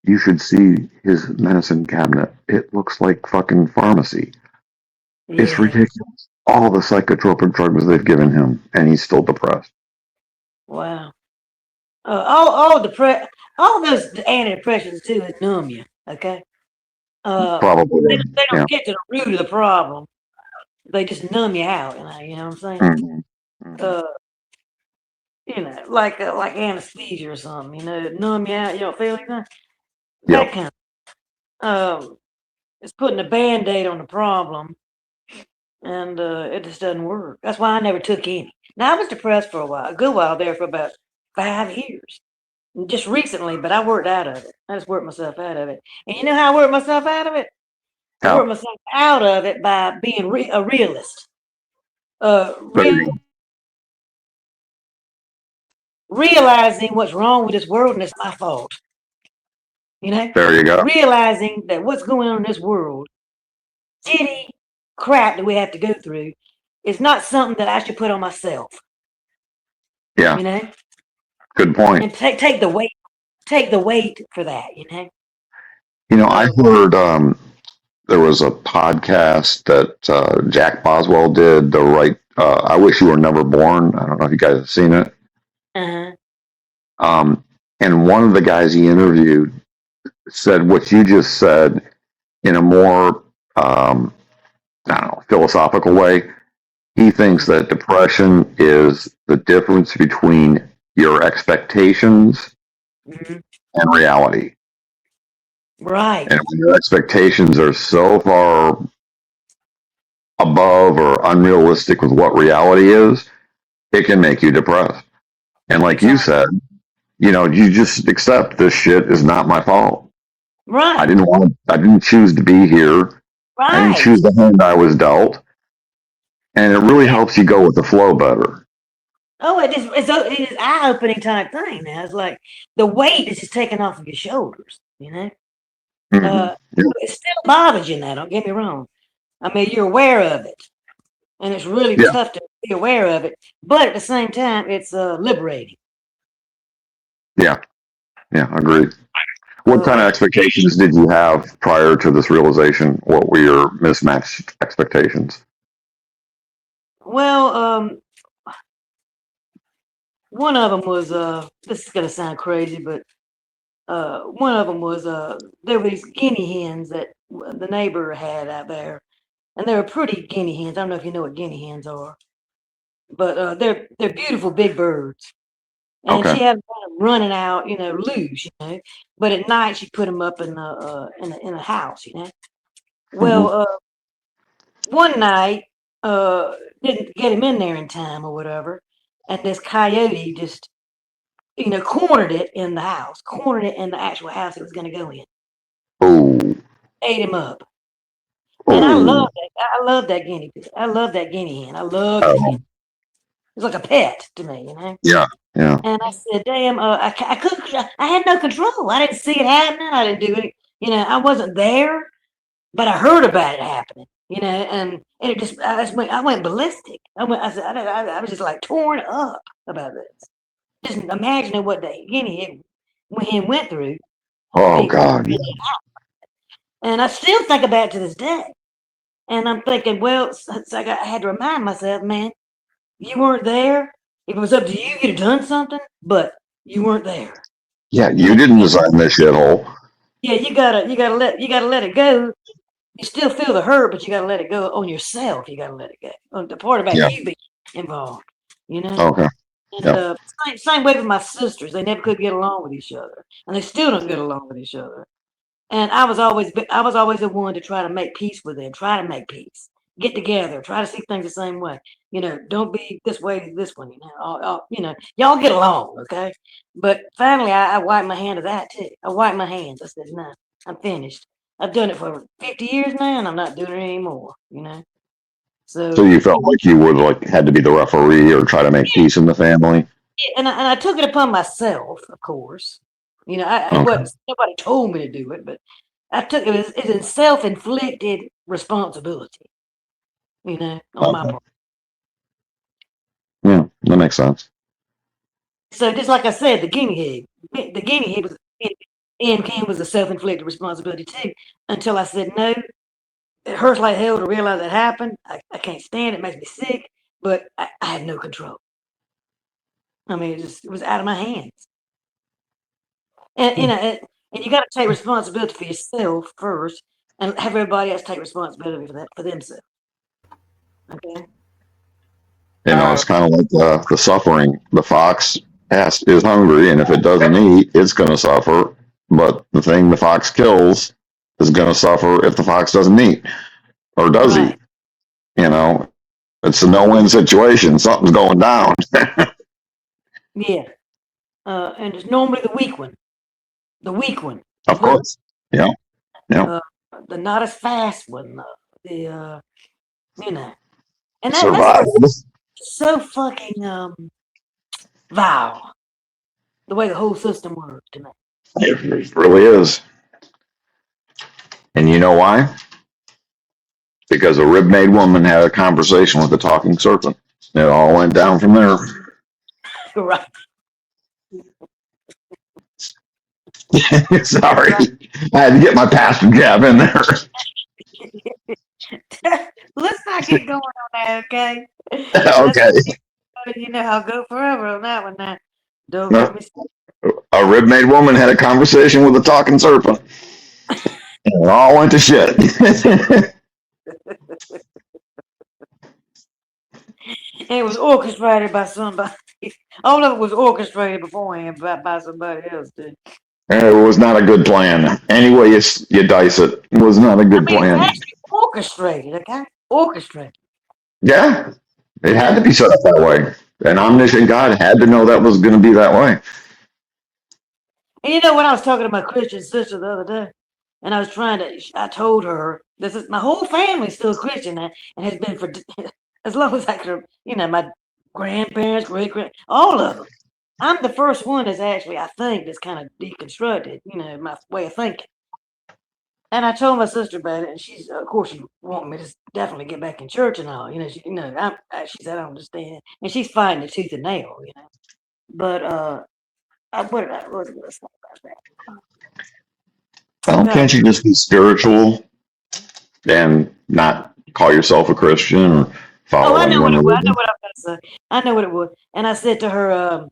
You should see his medicine cabinet. It looks like fucking pharmacy. Yeah. It's ridiculous. All the psychotropic drugs they've given him, and he's still depressed. Wow. All those antidepressants too is numb you. Okay. Probably. They don't get to the root of the problem. They just numb you out. You know what I'm saying? Like anesthesia or something. Numb you out. You don't feel anything. That kind of, it's putting a Band-Aid on the problem and it just doesn't work. That's why I never took any. Now, I was depressed for a good while there, for about 5 years. Just recently, but I worked out of it. I just worked myself out of it. And you know how I worked myself out of it? I worked myself out of it by being a realist. Realizing what's wrong with this world and it's my fault. You know? There you go. Realizing that what's going on in this world, shitty crap that we have to go through, is not something that I should put on myself. Yeah. You know? Good point. And take the weight. Take the weight for that, you know? You know, I heard there was a podcast that Jack Boswell did, I Wish You Were Never Born. I don't know if you guys have seen it. Uh-huh. And one of the guys he interviewed said what you just said in a more, I don't know, philosophical way. He thinks that depression is the difference between your expectations and reality. Right. And when your expectations are so far above or unrealistic with what reality is, it can make you depressed. And like you said, you know, you just accept this shit is not my fault. Right. I didn't choose to be here. Right. I didn't choose the hand I was dealt. And it really helps you go with the flow better. Oh, it is eye-opening type thing now. It's like the weight is just taken off of your shoulders, you know? It still bothers you now, don't get me wrong. I mean, you're aware of it. And it's really tough to be aware of it. But at the same time, it's liberating. Yeah. Yeah, agreed. What kind of expectations did you have prior to this realization? What were your mismatched expectations? Well, one of them was, this is going to sound crazy, but one of them was, there were these guinea hens that the neighbor had out there. And they were pretty guinea hens. I don't know if you know what guinea hens are. But they're beautiful big birds. And she had them running out, you know, loose, you know. But at night she put them up in a house, you know. Well, one night, didn't get him in there in time or whatever, and this coyote just, you know, cornered it in the house, cornered it in the actual house it was going to go in. Oh. Ate him up. And I love that. I love that guinea pig. I love that guinea hen. I love it. It's like a pet to me, you know. Yeah, yeah. And I said, "Damn, I couldn't. I had no control. I didn't see it happening. I didn't do it. You know, I wasn't there, but I heard about it happening. You know, and it just I went ballistic. I was just like torn up about this. Just imagining what the guinea hen went through. Oh God. And I still think about it to this day. And I'm thinking, well, it's like I had to remind myself, man, you weren't there. If it was up to you, you'd have done something, but you weren't there. Yeah, you didn't design this shithole. Yeah, you gotta let it go. You still feel the hurt, but you gotta let it go on yourself. You gotta let it go. On the part about you being involved, you know. Okay. And same way with my sisters. They never could get along with each other, and they still don't get along with each other. And I was always the one to try to make peace with them. Try to make peace. Get together. Try to see things the same way. You know, don't be this way, this one. You know, you know, y'all get along, okay? But finally, I wiped my hand of that too. I wiped my hands. I said, no, I'm finished. I've done it for 50 years now, and I'm not doing it anymore. You know. So you felt like you would had to be the referee or try to make peace in the family. And I took it upon myself, of course. You know, nobody told me to do it, but I took it as a self-inflicted responsibility. You know, on my part. Yeah, that makes sense. So just like I said, the guinea hen was a self-inflicted responsibility too. Until I said no, it hurts like hell to realize it happened. I can't stand it; makes me sick. But I had no control. I mean, it was out of my hands. And you know, and you got to take responsibility for yourself first, and have everybody else take responsibility for themselves. Okay. You know, it's kind of like the suffering. The fox is hungry, and if it doesn't eat, it's going to suffer. But the thing the fox kills is going to suffer if the fox doesn't eat or does eat. You know, it's a no-win situation. Something's going down. Yeah. And it's normally the weak one. The weak one. Of course. Yeah. Yeah. The not as fast one. You know. And Survive. that's so fucking vile. The way the whole system works to me. It really is. And you know why? Because a rib-made woman had a conversation with a talking serpent. It all went down from there. Right. Sorry. I had to get my pastor jab in there. Let's not get going on that, okay? Okay. You know, I'll go forever on that one now. Don't No. get me started. A rib-made woman had a conversation with a talking serpent. And it all went to shit. It was orchestrated by somebody. All of it was orchestrated beforehand by somebody else, dude. It was not a good plan. Any way you dice it, it was not a good plan. It's actually orchestrated, okay? Orchestrated. Yeah, it had to be set up that way. An omniscient God had to know that was going to be that way. And you know, when I was talking to my Christian sister the other day, and I told her, my whole family's still Christian and has been for as long as I could, my grandparents, all of them. I'm the first one that's actually, I think, that's kind of deconstructed, my way of thinking. And I told my sister about it, and she's, of course, she wanted me to definitely get back in church and all, she said, I don't understand. And she's fighting the tooth and nail, But, what was I going to say about that? Well, can't you just be spiritual and not call yourself a Christian or follow I know what anyone? I know what I'm going to say. I know what it was. And I said to her,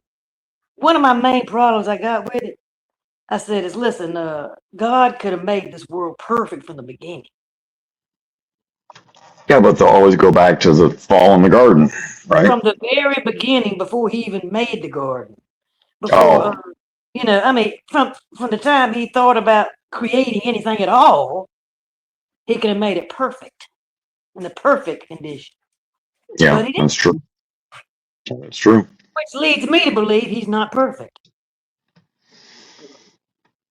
one of my main problems I got with it, I said, is listen, God could have made this world perfect from the beginning. Yeah, but they'll always go back to the fall in the garden, right? From the very beginning, before he even made the garden. Before, from the time he thought about creating anything at all, he could have made it perfect, in the perfect condition. Yeah, that's true. That's true. Which leads me to believe he's not perfect.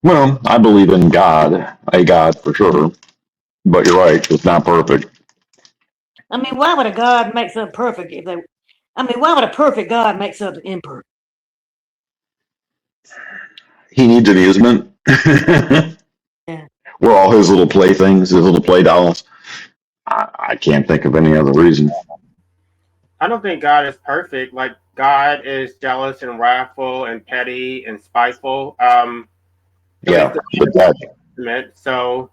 Well, I believe in God, a God for sure. But you're right, it's not perfect. I mean, why would a God make something perfect why would a perfect God make something imperfect? He needs amusement. Yeah. We're all his little playthings, his little play dolls. I can't think of any other reason. I don't think God is perfect. Like, God is jealous and wrathful and petty and spiteful. Yeah, so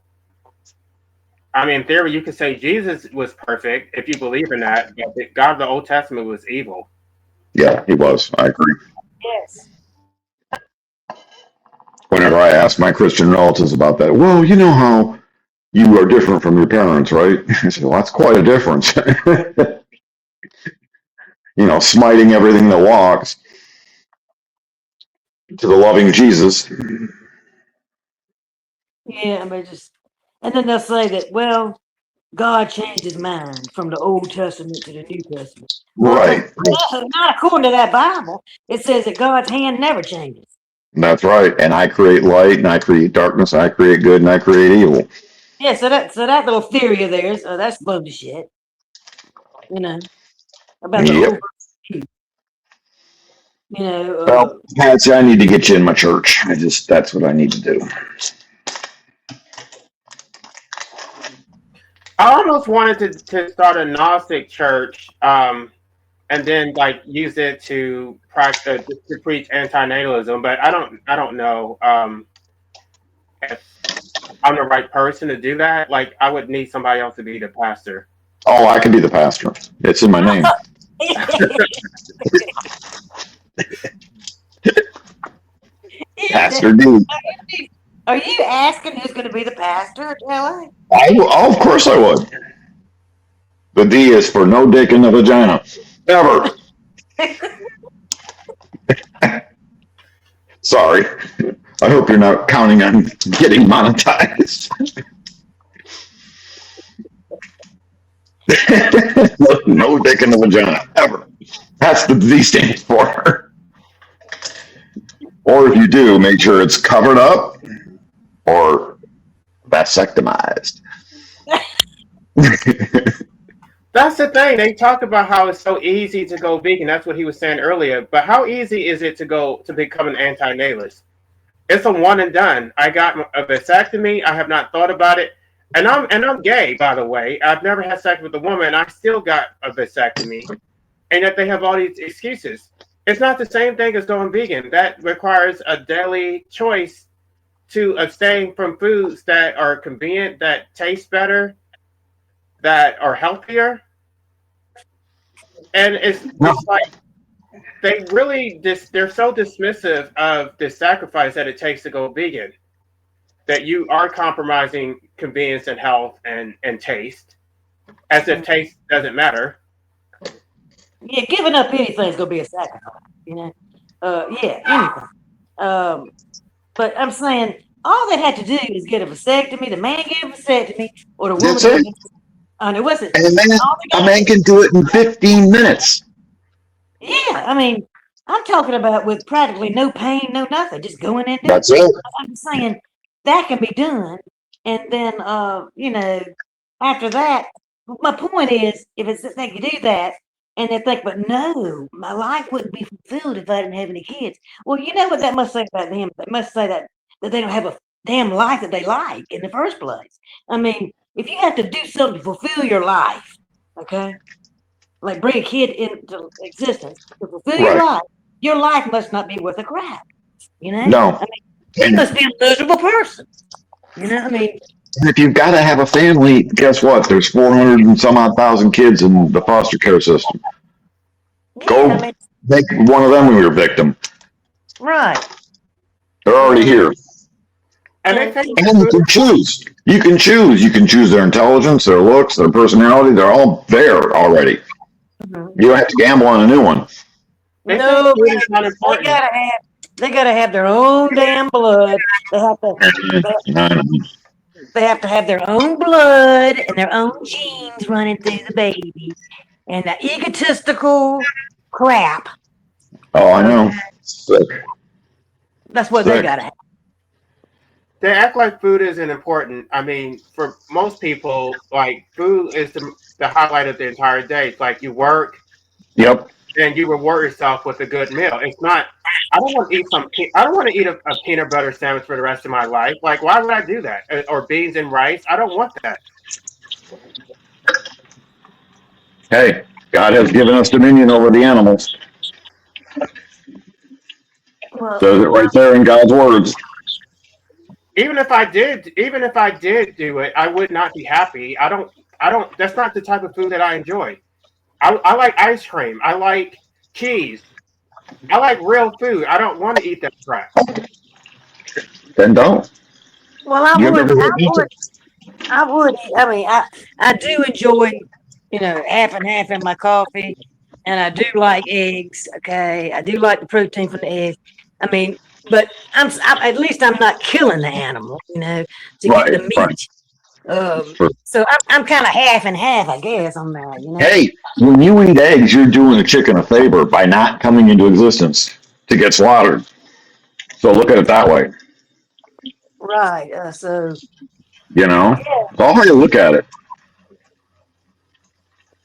I mean, in theory, you could say Jesus was perfect if you believe in that, but the God of the Old Testament was evil. Yeah, he was. I agree. Yes. Whenever I ask my Christian relatives about that, well, you know how you are different from your parents, right? I say, well, that's quite a difference. Smiting everything that walks to the loving Jesus. Yeah, and then they'll say that, well, God changed his mind from the Old Testament to the New Testament. Right. Well, not according to that Bible. It says that God's hand never changes. That's right. And I create light, and I create darkness, and I create good, and I create evil. Yeah, so that little theory of theirs, that's bullshit. About the whole. Well, Patsy, I need to get you in my church. That's what I need to do. I almost wanted to start a Gnostic church, and then use it to practice to preach antinatalism, but I don't know if I'm the right person to do that. I would need somebody else to be the pastor. Oh, I can be the pastor. It's in my name. Pastor D. Are you asking who's going to be the pastor at LA? Of course I would. The D is for no dick in the vagina. Ever. Sorry. I hope you're not counting on getting monetized. No dick in the vagina, ever. That's the V stands for. Or if you do, make sure it's covered up or vasectomized. That's the thing. They talk about how it's so easy to go vegan. That's what he was saying earlier. But how easy is it to become an anti-natalist? It's a one and done. I got a vasectomy. I have not thought about it, and I'm gay, by the way. I've never had sex with a woman. I still got a vasectomy, and yet they have all these excuses. It's not the same thing as going vegan. That requires a daily choice to abstain from foods that are convenient, that taste better, that are healthier. And it's like they're so dismissive of the sacrifice that it takes to go vegan, that you are compromising convenience and health and taste, as if taste doesn't matter. Yeah, giving up anything is gonna be a sacrifice, you know. Anything. But I'm saying all they had to do is get a vasectomy. The man get a vasectomy, or the woman. That's it. And it wasn't. And a man can do it in 15 minutes. Yeah, I mean, I'm talking about with practically no pain, no nothing, just going in. That's it. I'm saying that can be done, and then after that, my point is, if they can do that, and they think, but no, my life wouldn't be fulfilled if I didn't have any kids. Well, you know what that must say about them? That must say that they don't have a damn life that they like in the first place. I mean, if you have to do something to fulfill your life, okay, like bring a kid into existence to fulfill your life must not be worth a crap, you know? No. I mean, you must be a miserable person, you know? I mean, if you've got to have a family, guess what? There's 400 and some odd thousand kids in the foster care system. Go make one of them your victim. Right. They're already here. And you can choose. You can choose. You can choose their intelligence, their looks, their personality. They're all there already. You don't have to gamble on a new one. No, they gotta have their own damn blood. They have to have their own blood and their own genes running through the baby, and the egotistical crap. Oh, I know. Sick. That's what they gotta have. They act like food isn't important. I mean, for most people, like food is the highlight of the entire day. It's like you work, and you reward yourself with a good meal. It's not. I don't want to eat I don't want to eat a peanut butter sandwich for the rest of my life. Like, why would I do that? Or beans and rice? I don't want that. Hey, God has given us dominion over the animals. Says it right there in God's words. Even if I did do it, I would not be happy. I don't. That's not the type of food that I enjoy. I like ice cream. I like cheese. I like real food. I don't want to eat that crap. Then don't. Well, I would. I mean, I do enjoy, half and half in my coffee, and I do like eggs. Okay, I do like the protein from the eggs. I mean, but at least I'm not killing the animal, to get the meat. Right. So I'm kind of half and half, I guess, on that. Hey, when you eat eggs, you're doing a chicken a favor by not coming into existence to get slaughtered. So look at it that way. Right. It's all how you look at it.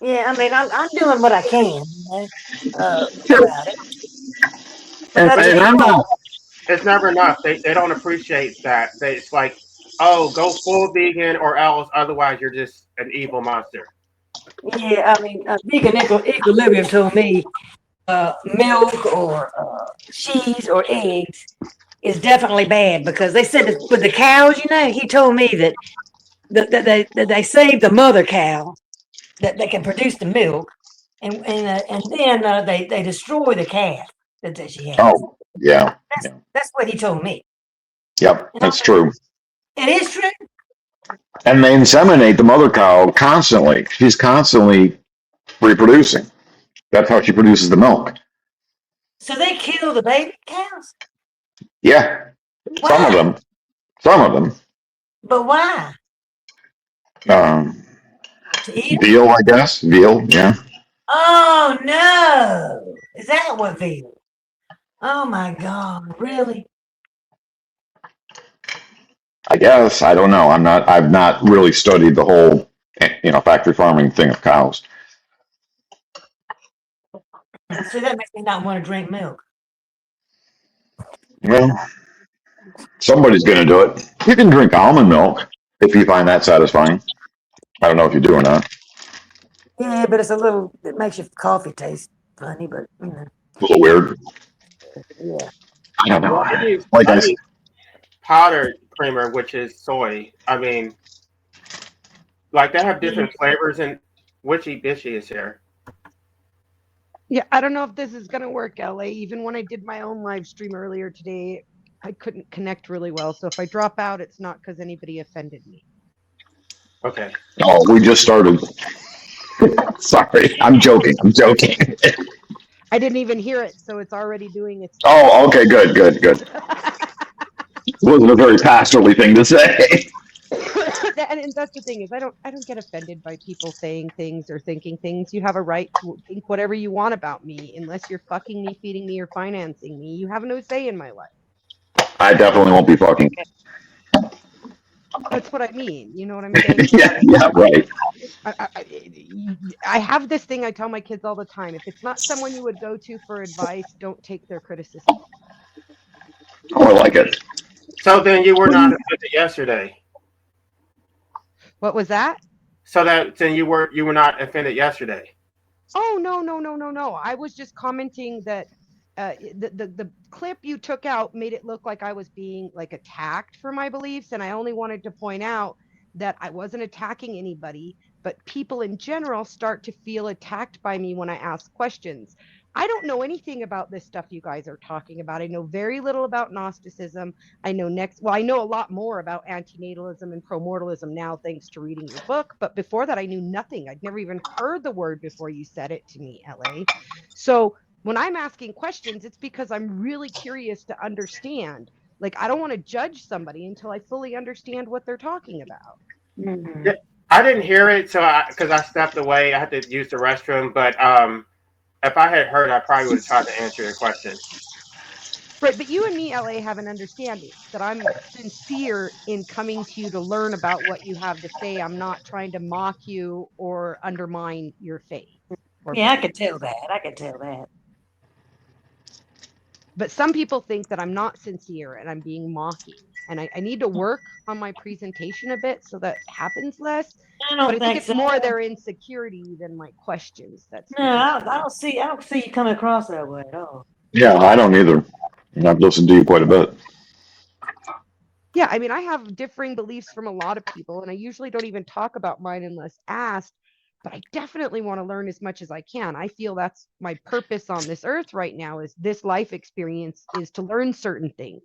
Yeah, I mean, I'm doing what I can. About it. And I'm not. It's never enough. They don't appreciate that. It's like, oh, go full vegan or else, otherwise you're just an evil monster. Yeah, I mean, Vegan Equilibrium told me milk or cheese or eggs is definitely bad, because they said that with the cows, he told me that they save the mother cow that they can produce the milk, and then they destroy the calf that she has. Oh, yeah. That's what he told me. Yep, that's true. It is true. And they inseminate the mother cow constantly. She's constantly reproducing. That's how she produces the milk. So they kill the baby cows? Yeah. Why? Some of them. But why? To eat? Veal, I guess. Veal, yeah. Oh no! Is that what veal? Oh my God! Really? I guess. I don't know. I've not really studied the whole, factory farming thing of cows. See, that makes me not want to drink milk. Well, somebody's going to do it. You can drink almond milk if you find that satisfying. I don't know if you do or not. Yeah, but it makes your coffee taste funny, but you know. A little weird. Yeah. I don't know. I use Like I said, powdered creamer, which is soy. I mean, like they have different flavors, and Witchy Bishy is here. Yeah, I don't know if this is gonna work, LA. Even when I did my own live stream earlier today, I couldn't connect really well. So if I drop out, it's not because anybody offended me. Okay. oh, we just started. Sorry, I'm joking. I didn't even hear it, so it's already doing its. Oh, okay, good. Wasn't a very pastorally thing to say. And that's the thing is I don't get offended by people saying things or thinking things. You have a right to think whatever you want about me, unless you're fucking me, feeding me, or financing me. You have no say in my life. I definitely won't be fucking. That's what I mean. You know what I'm saying? yeah, right. I have this thing I tell my kids all the time. If it's not someone you would go to for advice, don't take their criticism. Oh, I like it. So then you were not offended yesterday. What was that? So then you were not offended yesterday. Oh no! I was just commenting that the clip you took out made it look like I was being like attacked for my beliefs, and I only wanted to point out that I wasn't attacking anybody, but people in general start to feel attacked by me when I ask questions. I don't know anything about this stuff you guys are talking about. I know very little about Gnosticism. I know I know a lot more about antinatalism and promortalism now, thanks to reading your book. But before that, I knew nothing. I'd never even heard the word before you said it to me, LA. So when I'm asking questions, it's because I'm really curious to understand. Like, I don't want to judge somebody until I fully understand what they're talking about. Yeah, I didn't hear it, so because I stepped away, I had to use the restroom. But if I had heard, I probably would have tried to answer your question. Right, but you and me, LA, have an understanding that I'm sincere in coming to you to learn about what you have to say. I'm not trying to mock you or undermine your faith. Yeah, I could tell that. But some people think that I'm not sincere and I'm being mocking. And I need to work on my presentation a bit so that happens less. I think it's so. more their insecurity than my questions. I don't see you coming across that way at all. Yeah, I don't either. And I've listened to you quite a bit. Yeah, I mean, I have differing beliefs from a lot of people, and I usually don't even talk about mine unless asked. But I definitely want to learn as much as I can. I feel that's my purpose on this earth right now, is this life experience is to learn certain things.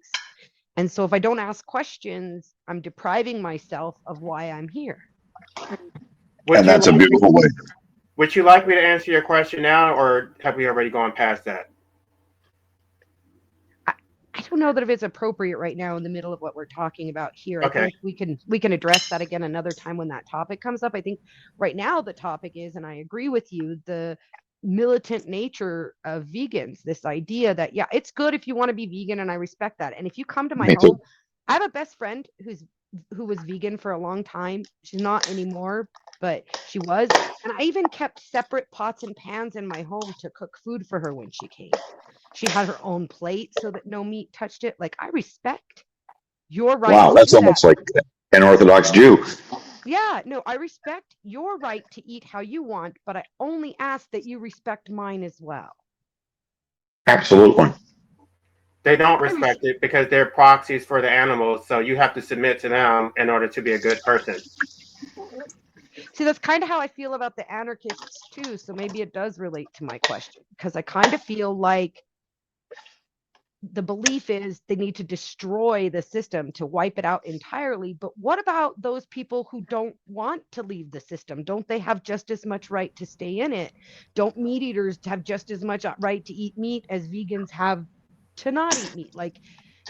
And so if I don't ask questions, I'm depriving myself of why I'm here. And that's a beautiful way. Would you like me to answer your question now, or have we already gone past that? I don't know that if it's appropriate right now in the middle of what we're talking about here. Okay. I think we can address that again another time when that topic comes up. I think right now the topic is, and I agree with you, the militant nature of vegans, this idea that, yeah, it's good if you want to be vegan, and I respect that. And if you come to my home, I have a best friend who was vegan for a long time. She's not anymore, but she was. And I even kept separate pots and pans in my home to cook food for her when she came. She had her own plate so that no meat touched it. Like, I respect your right. Wow, that's almost like an Orthodox Jew. Yeah, no, I respect your right to eat how you want, but I only ask that you respect mine as well. Absolutely. They don't respect it because they're proxies for the animals, so you have to submit to them in order to be a good person. See, that's kind of how I feel about the anarchists too, so maybe it does relate to my question, because I kind of feel like the belief is they need to destroy the system to wipe it out entirely. But what about those people who don't want to leave the system? Don't they have just as much right to stay in it? Don't meat eaters have just as much right to eat meat as vegans have to not eat meat? Like,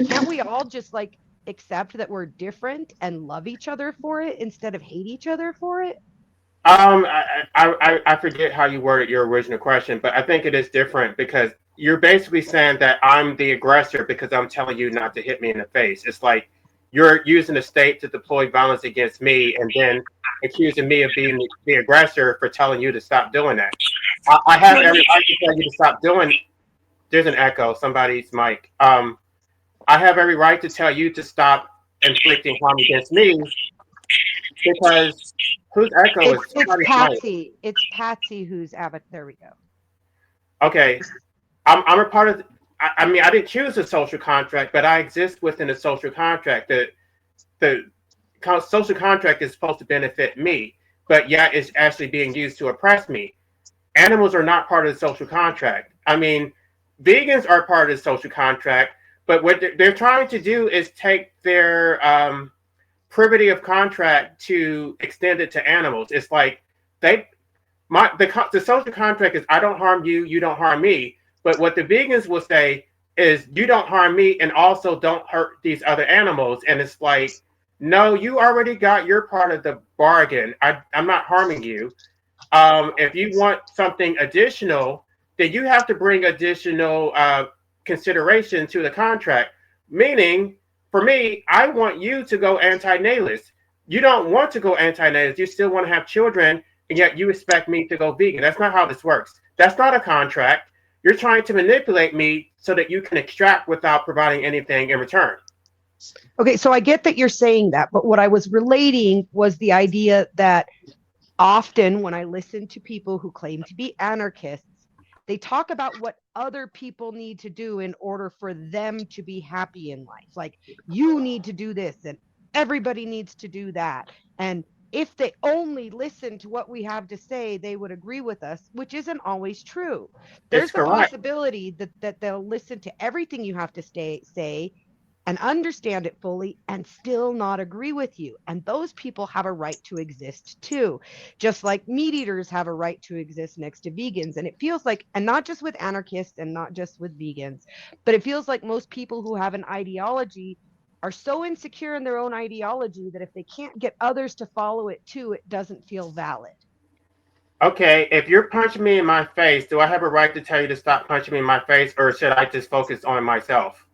can't we all just like accept that we're different and love each other for it instead of hate each other for it? I forget how you worded your original question, but I think it is different because you're basically saying that I'm the aggressor because I'm telling you not to hit me in the face. It's like you're using the state to deploy violence against me and then accusing me of being the aggressor for telling you to stop doing that. I have every right to tell you to stop doing. There's an echo, somebody's mic. I have every right to tell you to stop inflicting harm against me because whose echo is It's somebody's mic? Patsy. It's Patsy who's there we go. Okay, I'm a part of. I mean, I didn't choose a social contract, but I exist within a social contract. The social contract is supposed to benefit me, but yet it's actually being used to oppress me. Animals are not part of the social contract. I mean, vegans are part of the social contract, but what they're trying to do is take their privity of contract to extend it to animals. It's like the social contract is I don't harm you, you don't harm me. But what the vegans will say is you don't harm me and also don't hurt these other animals. And it's like, no, you already got your part of the bargain. I'm not harming you. If you want something additional, then you have to bring additional consideration to the contract. Meaning, for me, I want you to go anti-natalist. You don't want to go anti-natalist. You still want to have children, and yet you expect me to go vegan. That's not how this works. That's not a contract. You're trying to manipulate me so that you can extract without providing anything in return. Okay, so I get that you're saying that, but what I was relating was the idea that often when I listen to people who claim to be anarchists, they talk about what other people need to do in order for them to be happy in life. Like, you need to do this and everybody needs to do that. And if they only listen to what we have to say, they would agree with us, which isn't always true. There's a possibility that they'll listen to everything you have to say and understand it fully and still not agree with you. And those people have a right to exist too, just like meat eaters have a right to exist next to vegans. And it feels like, and not just with anarchists and not just with vegans, but it feels like most people who have an ideology are so insecure in their own ideology that if they can't get others to follow it too, it doesn't feel valid. Okay, if you're punching me in my face, do I have a right to tell you to stop punching me in my face, or should I just focus on myself?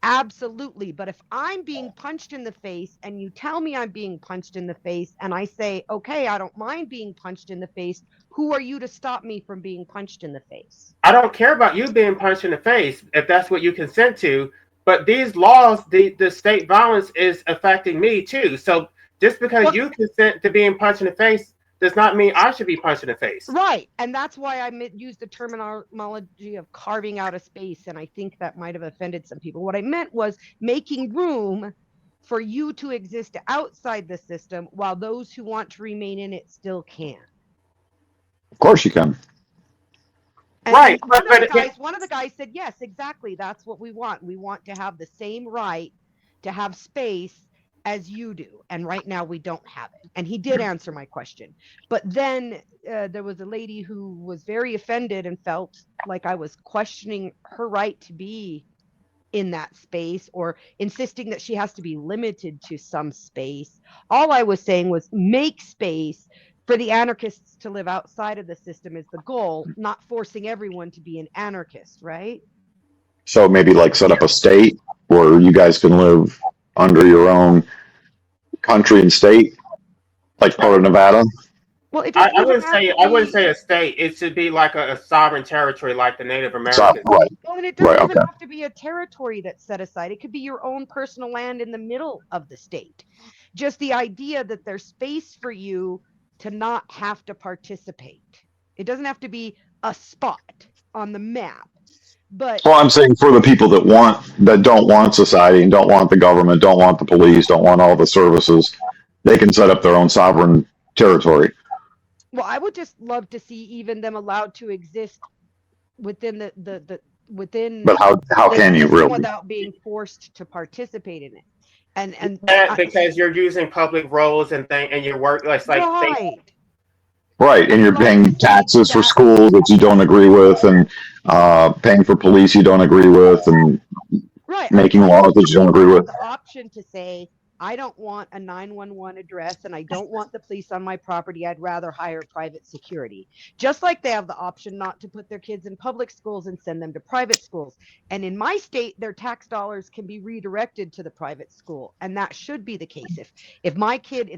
Absolutely. But if I'm being punched in the face and you tell me I'm being punched in the face and I say, okay, I don't mind being punched in the face, who are you to stop me from being punched in the face? I don't care about you being punched in the face if that's what you consent to. But these laws, the state violence is affecting me too. So just because you consent to being punched in the face does not mean I should be punched in the face. Right. And that's why I used the terminology of carving out a space. And I think that might have offended some people. What I meant was making room for you to exist outside the system while those who want to remain in it still can. Of course you can. And right. One of the guys said, yes, exactly. That's what we want. We want to have the same right to have space as you do. And right now we don't have it. And he did answer my question. But then there was a lady who was very offended and felt like I was questioning her right to be in that space or insisting that she has to be limited to some space. All I was saying was make space for the anarchists to live outside of the system is the goal, not forcing everyone to be an anarchist, right? So maybe like set up a state where you guys can live under your own country and state, like part of Nevada. Well, I wouldn't say a state. It should be like a sovereign territory, like the Native Americans. Right. Well, and it doesn't even have to be a territory that's set aside. It could be your own personal land in the middle of the state. Just the idea that there's space for you to not have to participate. It doesn't have to be a spot on the map. But well, I'm saying for the people that don't want society and don't want the government, don't want the police, don't want all the services, they can set up their own sovereign territory. Well, I would just love to see even them allowed to exist within within. But how can you really without being forced to participate in it? And because you're using public roles and your work, like right, and you're paying taxes for schools that you don't agree with, and paying for police you don't agree with, and making laws that you don't agree with. The option to say I don't want a 911 address and I don't want the police on my property. I'd rather hire private security. Just like they have the option not to put their kids in public schools and send them to private schools. And in my state, their tax dollars can be redirected to the private school. And that should be the case. If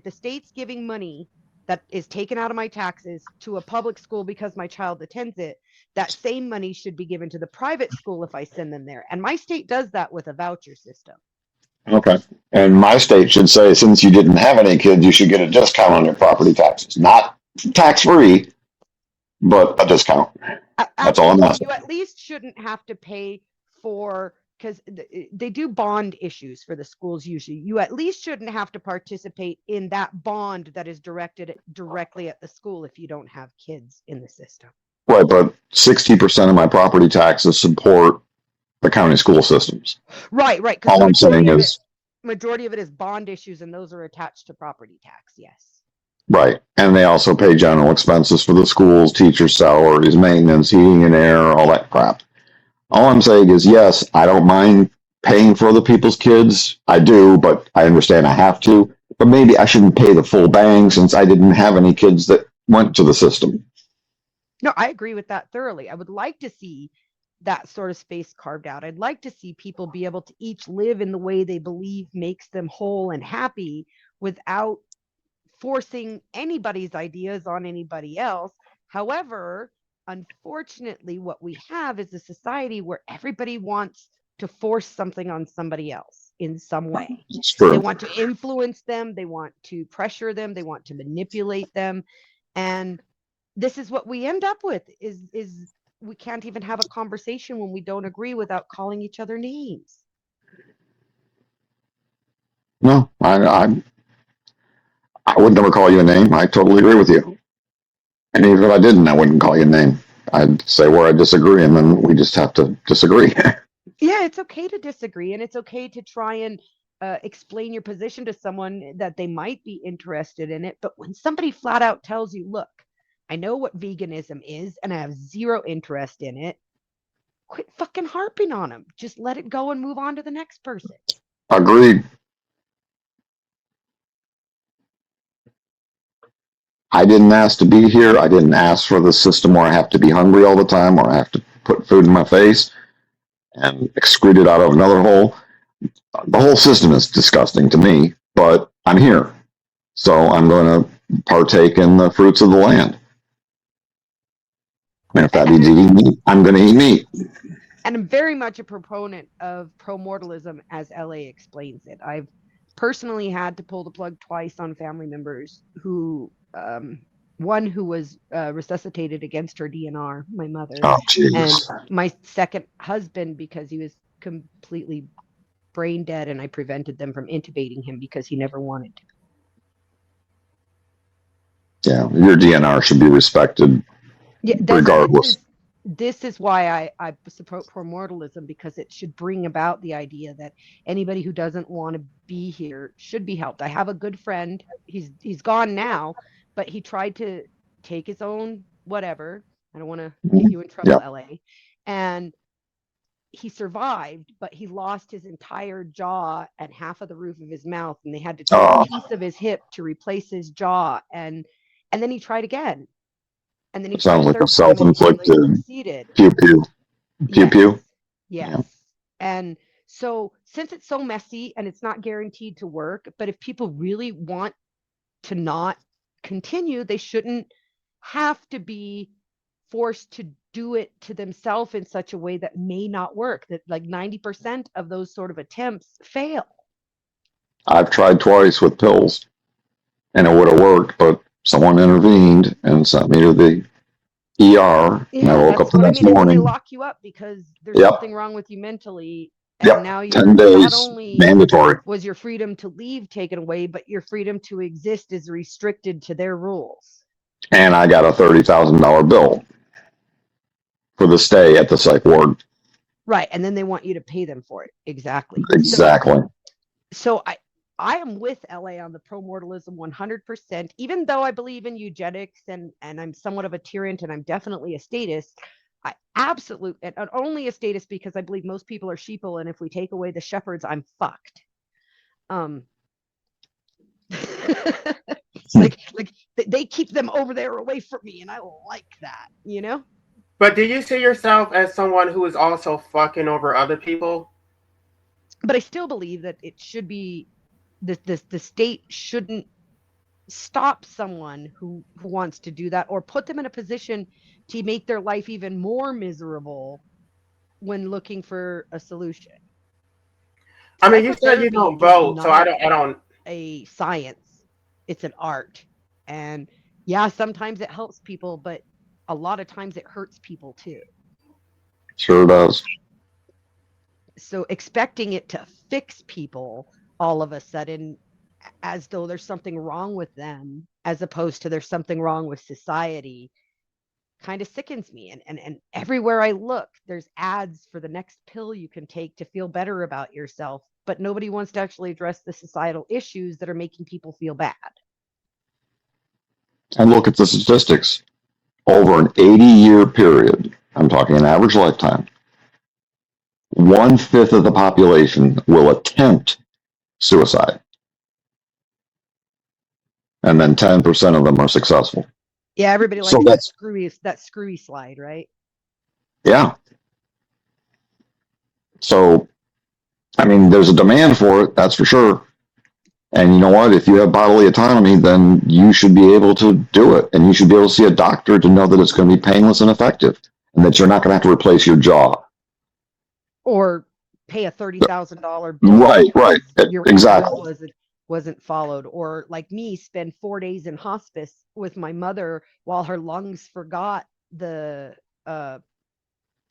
the state's giving money that is taken out of my taxes to a public school because my child attends it, that same money should be given to the private school if I send them there. And my state does that with a voucher system. Okay. And my state should say, since you didn't have any kids, you should get a discount on your property taxes. Not tax-free, but a discount. That's all I'm asking. You at least shouldn't have to pay for, because they do bond issues for the schools usually. You at least shouldn't have to participate in that bond that is directed directly at the school if you don't have kids in the system. Right, but 60% of my property taxes support the county school systems. Right. All I'm saying is, majority of it is bond issues, and those are attached to property tax. Yes. right, and they also pay general expenses for the schools, teachers' salaries, maintenance, heating and air, all that crap. All I'm saying is, yes, I don't mind paying for other people's kids. I do, but I understand I have to. But maybe I shouldn't pay the full bang since I didn't have any kids that went to the system. No, I agree with that thoroughly. I would like to see that sort of space carved out. I'd like to see people be able to each live in the way they believe makes them whole and happy without forcing anybody's ideas on anybody else. However, unfortunately, what we have is a society where everybody wants to force something on somebody else in some way. They want to influence them, they want to pressure them, they want to manipulate them. And this is what we end up with is we can't even have a conversation when we don't agree without calling each other names. No, I would never call you a name. I totally agree with you. And even if I didn't, I wouldn't call you a name. I'd say where I disagree, and then we just have to disagree. Yeah, it's okay to disagree, and it's okay to try and explain your position to someone that they might be interested in it. But when somebody flat out tells you, look, I know what veganism is, and I have zero interest in it, quit fucking harping on them. Just let it go and move on to the next person. Agreed. I didn't ask to be here. I didn't ask for the system where I have to be hungry all the time, or I have to put food in my face and excrete it out of another hole. The whole system is disgusting to me, but I'm here. So I'm going to partake in the fruits of the land. And if that means eating meat, I'm going to eat meat. And I'm very much a proponent of pro-mortalism as LA explains it. I've personally had to pull the plug twice on family members who, one who was resuscitated against her DNR, my mother, and my second husband because he was completely brain dead, and I prevented them from intubating him because he never wanted to. Yeah, your DNR should be respected, regardless. This is why I support pro-mortalism, because it should bring about the idea that anybody who doesn't want to be here should be helped. I have a good friend. He's gone now, but he tried to take his own whatever. I don't want to get you in trouble, LA. And he survived, but he lost his entire jaw and half of the roof of his mouth, and they had to take a piece of his hip to replace his jaw. And then he tried again. And then he sounds like a self-inflicted pew pew. Pew pew. Yes. Yeah. And so since it's so messy and it's not guaranteed to work, but if people really want to not continue, they shouldn't have to be forced to do it to themselves in such a way that may not work, that like 90% of those sort of attempts fail. I've tried twice with pills and it would have worked, but someone intervened and sent me to the ER. And I woke up the next morning. They lock you up because there's something wrong with you mentally. And now you're 10 days not only mandatory. Was your freedom to leave taken away, but your freedom to exist is restricted to their rules. And I got a $30,000 bill for the stay at the psych ward. Right. And then they want you to pay them for it. Exactly. Exactly. So I am with LA on the pro-mortalism 100%, even though I believe in eugenics and I'm somewhat of a tyrant and I'm definitely a statist. I absolutely, and only a statist because I believe most people are sheeple, and if we take away the shepherds, I'm fucked. like they keep them over there away from me, and I like that, you know. But do you see yourself as someone who is also fucking over other people? But I still believe that it should be the state shouldn't stop someone who wants to do that or put them in a position to make their life even more miserable when looking for a solution. I mean, you said you Psychotherapy don't is vote, so I not don't. a science. It's an art. And yeah, sometimes it helps people, but a lot of times it hurts people too. Sure does. So expecting it to fix people all of a sudden as though there's something wrong with them, as opposed to there's something wrong with society, kind of sickens me. And everywhere I look, there's ads for the next pill you can take to feel better about yourself, but nobody wants to actually address the societal issues that are making people feel bad. And look at the statistics. Over an 80-year period, I'm talking an average lifetime, 1/5 of the population will attempt suicide. And then 10% of them are successful. Yeah, everybody likes So that screwy slide, right? Yeah. So, I mean, there's a demand for it, that's for sure. And you know what? If you have bodily autonomy, then you should be able to do it. And you should be able to see a doctor to know that it's going to be painless and effective and that you're not going to have to replace your jaw. Or pay a $30,000 bill. Right. Your Exactly. wasn't followed. Or like me, spend 4 days in hospice with my mother while her lungs forgot the How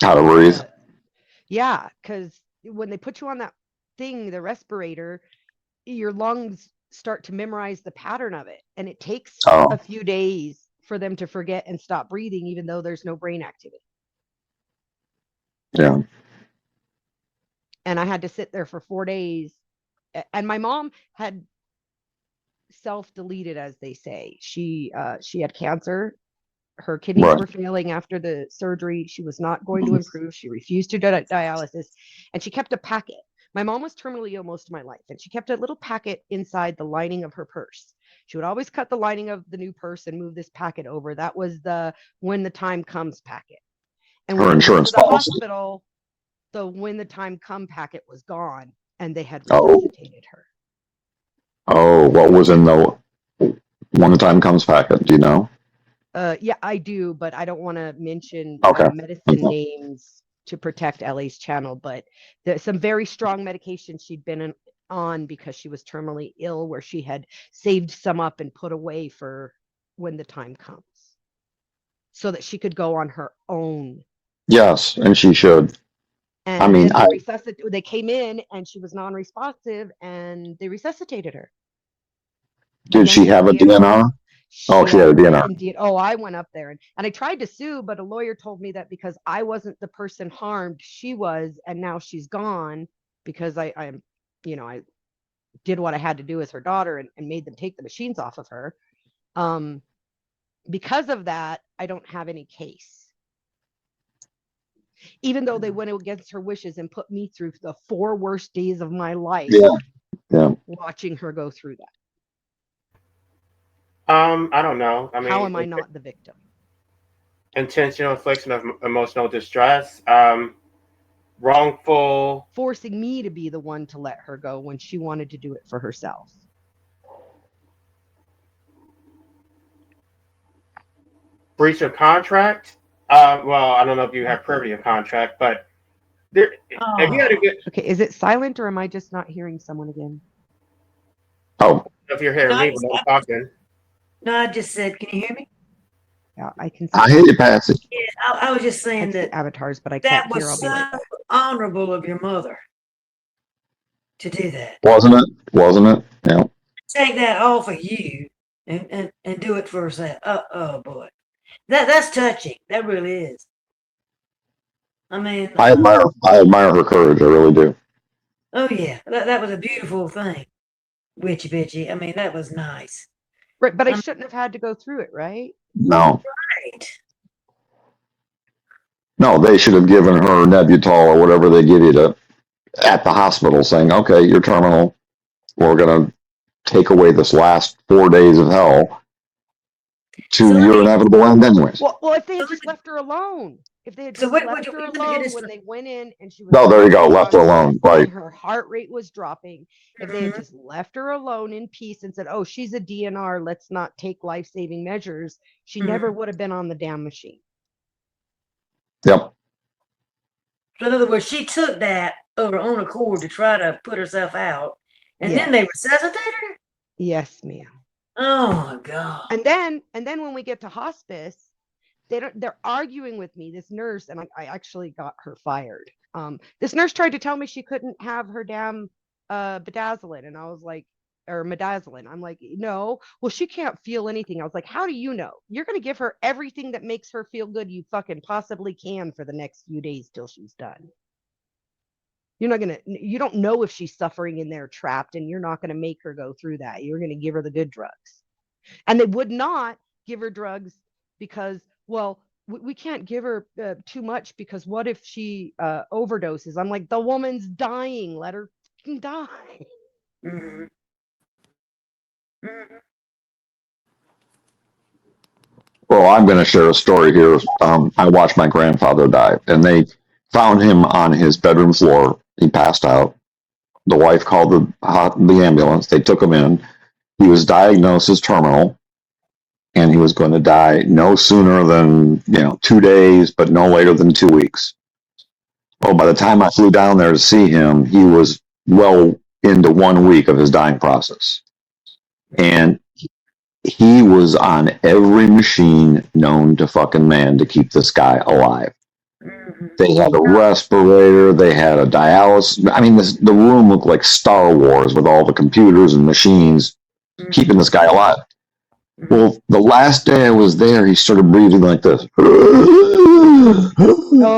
to breathe. Yeah, because when they put you on that thing, the respirator, your lungs start to memorize the pattern of it, and it takes a few days for them to forget and stop breathing, even though there's no brain activity. Yeah. And I had to sit there for 4 days, and my mom had self-deleted, as they say. She had cancer. Her kidneys were failing after the surgery. She was not going to improve. She refused to do dialysis, and she kept a packet. My mom was terminally ill most of my life, and she kept a little packet inside the lining of her purse. She would always cut the lining of the new purse and move this packet over. That was the when the time comes packet. And when her insurance we went to the policy. hospital, the when the time come packet was gone, and they had resuscitated her. Oh, what was in the when the time comes packet? Do you know? Yeah, I do, but I don't want to mention medicine names to protect Ellie's channel, but there's some very strong medication she'd been on because she was terminally ill, where she had saved some up and put away for when the time comes, so that she could go on her own. Yes, and she should. And I mean, they came in and she was non-responsive, and they resuscitated her. Did she have a DNR? Oh, she had a DNR. Indeed. Oh, I went up there and I tried to sue, but a lawyer told me that because I wasn't the person harmed, she was, and now she's gone because I did what I had to do as her daughter and made them take the machines off of her. Because of that, I don't have any case. Even though they went against her wishes and put me through the 4 worst days of my life, watching her go through that. I don't know. I mean, how am I not the victim? Intentional infliction of emotional distress, wrongful. Forcing me to be the one to let her go when she wanted to do it for herself. Breach of contract. Well, I don't know if you have privy of contract, but there. If you had to get. Okay, is it silent or am I just not hearing someone again? Oh. If you're hearing me when I'm talking. No, I just said, can you hear me? Yeah, I can. I hear you, Patsy. Yeah, I was just saying that avatars, but I can't hear. That was so honorable of your mother to do that. Wasn't it? Yeah. Take that off of you and do it for herself. Oh boy, that's touching. That really is. I mean, I admire her courage. I really do. Oh yeah, that was a beautiful thing, witchy bitchy. I mean, that was nice. Right, but I shouldn't have had to go through it, right? No. Right. No, they should have given her Nebutol or whatever they give you at the hospital, saying, "Okay, you're terminal. We're gonna take away this last 4 days of hell to So let your me- inevitable end anyways. Well, if they had just left her alone, if they had So just what- left what- her let me get alone this when straight. they went in and she was No, there you go, left her unconscious alone, right. and her heart rate was dropping, if they had just left her alone in peace and said, "Oh, she's a DNR, let's not take life-saving measures," she never would have been on the damn machine. Yep. So in other words, she took that of her own accord to try to put herself out, and then Yes. they resuscitated her. Yes, ma'am. Oh my God. And then when we get to hospice, they're arguing with me, this nurse, and I actually got her fired. This nurse tried to tell me she couldn't have her damn bedazzling, and I was like, or midazoline. I'm like, no. Well, she can't feel anything. I was like, how do you know? You're gonna give her everything that makes her feel good you fucking possibly can for the next few days till she's done. You don't know if she's suffering in there trapped, and you're not gonna make her go through that. You're gonna give her the good drugs. And they would not give her drugs because, well, we can't give her too much because what if she overdoses? I'm like, the woman's dying. Let her fucking die. Mhm. Mhm. Well, I'm going to share a story here. I watched my grandfather die, and they found him on his bedroom floor. He passed out. The wife called the ambulance. They took him in. He was diagnosed as terminal, and he was going to die no sooner than 2 days, but no later than 2 weeks. Well, by the time I flew down there to see him, he was well into 1 week of his dying process, and he was on every machine known to fucking man to keep this guy alive. They had a respirator. They had a dialysis. I mean, the room looked like Star Wars with all the computers and machines keeping this guy alive. Well, the last day I was there, he started breathing like this. Oh,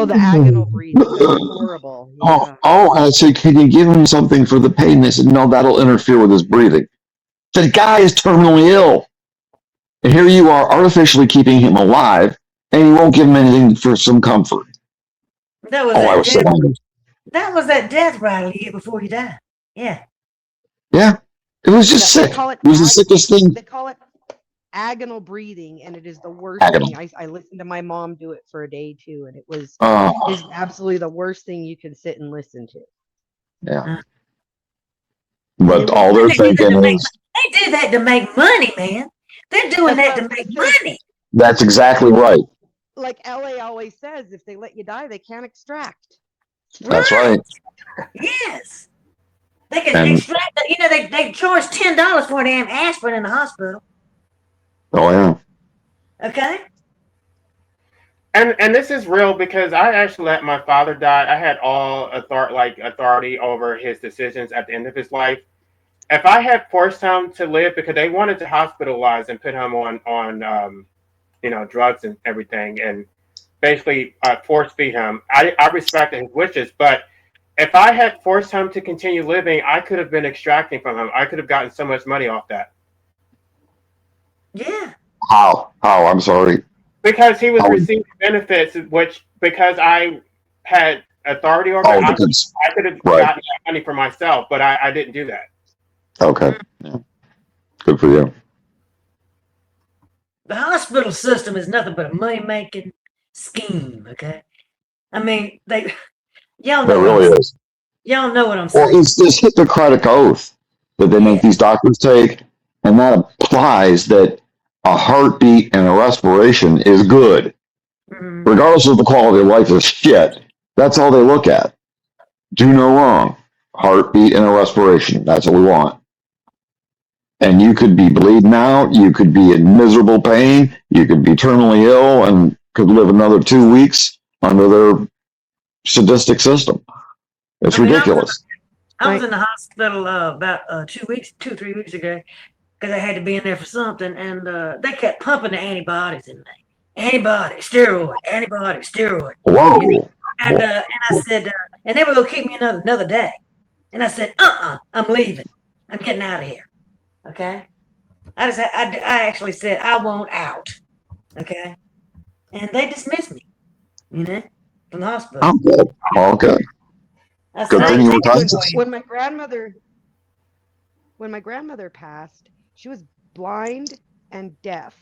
the agonal breathing. That's horrible. Yeah. Oh, I said, can you give him something for the pain? They said, no, that'll interfere with his breathing. The guy is terminally ill. And here you are artificially keeping him alive, and you won't give him anything for some comfort. That was I was so angry. that was that death rattle you get before you die. Yeah. Yeah. It was just They sick. call it It was the sickest thing. They call it agonal breathing, and it is the worst Agonal. thing. I listened to my mom do it for a day too, and it is Oh, absolutely the worst thing you can sit and listen to. yeah. But all they're thinking is, They do that to make money, man. They're doing that to make money. that's exactly right. Like LA always says, if they let you die, they can't extract. That's right. Yes. They can And- extract, they charge $10 for a damn aspirin in the hospital. Oh, yeah. Okay? And this is real because I actually let my father die. I had all authority over his decisions at the end of his life. If I had forced him to live, because they wanted to hospitalize and put him on drugs and everything, and basically force feed him, I respected his wishes. But if I had forced him to continue living, I could have been extracting from him. I could have gotten so much money off that. Yeah. How? I'm sorry. Because he was receiving benefits, which because I had authority over it, I could have gotten that money for myself, but I didn't do that. Okay. Yeah. Good for you. The hospital system is nothing but a money-making scheme, okay? I mean, y'all know It really is. Y'all know what I'm saying. Well, it's this Hippocratic oath that they make these doctors take, and that implies that a heartbeat and a respiration is good. Regardless of the quality of life is shit. That's all they look at. Do no wrong. Heartbeat and a respiration. That's what we want. And you could be bleeding out. You could be in miserable pain. You could be terminally ill and could live another 2 weeks under their sadistic system. It's ridiculous. I was in the hospital about 2 or 3 weeks ago because I had to be in there for something, and they kept pumping the antibodies in me. Antibiotic, steroid, antibiotic, steroid. Whoa. And I said, and they were going to keep me another day. And I said, I'm leaving. I'm getting out of here. Okay? I actually said, I want out. Okay? And they dismissed me, from the hospital. I'm good. All good. Good thing you were conscious. When my grandmother When my grandmother passed, she was blind and deaf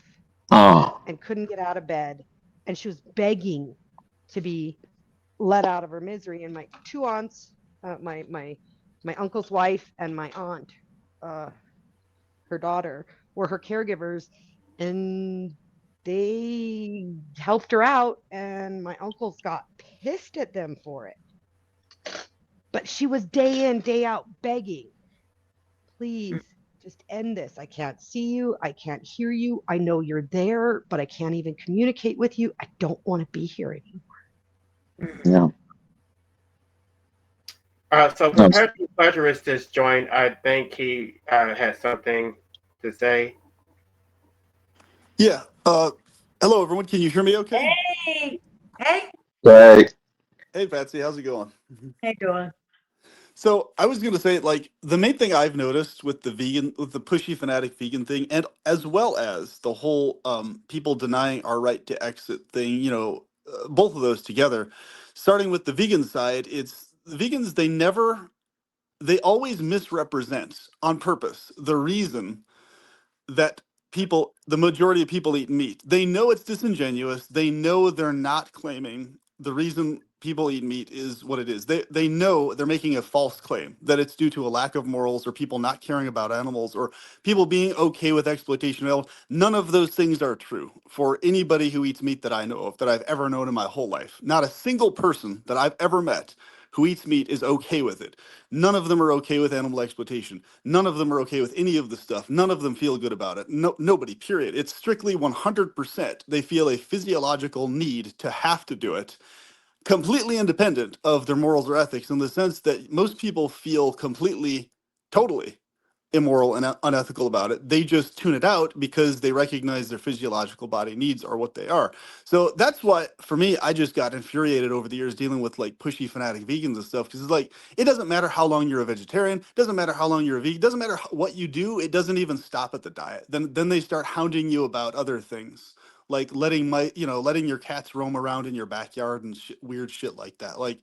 Oh, and couldn't get out of bed, and she was begging to be let out of her misery. And my two aunts, my uncle's wife and my aunt, her daughter, were her caregivers, and they helped her out. And my uncles got pissed at them for it, but she was day in, day out begging, please just end this. I can't see you. I can't hear you. I know you're there, but I can't even communicate with you. I don't want to be here anymore. yeah. So Nice. Perpetual Pleasurist just joined. I think he has something to say. Yeah. Hello, everyone. Can you hear me okay? Hey, hey, Hey, Hey, Patsy. How's it going? hey, doing? So I was going to say, like, the main thing I've noticed with the pushy fanatic vegan thing, and as well as the whole people denying our right to exit thing, both of those together, starting with the vegan side, it's the vegans, they always misrepresent on purpose the reason that the majority of people eat meat. They know it's disingenuous. They know they're not claiming the reason people eat meat is what it is. They know they're making a false claim that it's due to a lack of morals or people not caring about animals or people being okay with exploitation of animals. None of those things are true for anybody who eats meat that I know of, that I've ever known in my whole life. Not a single person that I've ever met who eats meat is okay with it. None of them are okay with animal exploitation. None of them are okay with any of the stuff. None of them feel good about it. No, nobody, period. It's strictly 100%. They feel a physiological need to have to do it, completely independent of their morals or ethics, in the sense that most people feel completely, totally immoral and unethical about it. They just tune it out because they recognize their physiological body needs are what they are. So that's why, for me, I just got infuriated over the years dealing with like pushy fanatic vegans and stuff, because it's like, it doesn't matter how long you're a vegetarian, it doesn't matter how long you're a vegan, it doesn't matter what you do, it doesn't even stop at the diet. Then they start hounding you about other things, like letting your cats roam around in your backyard and weird shit like that. Like,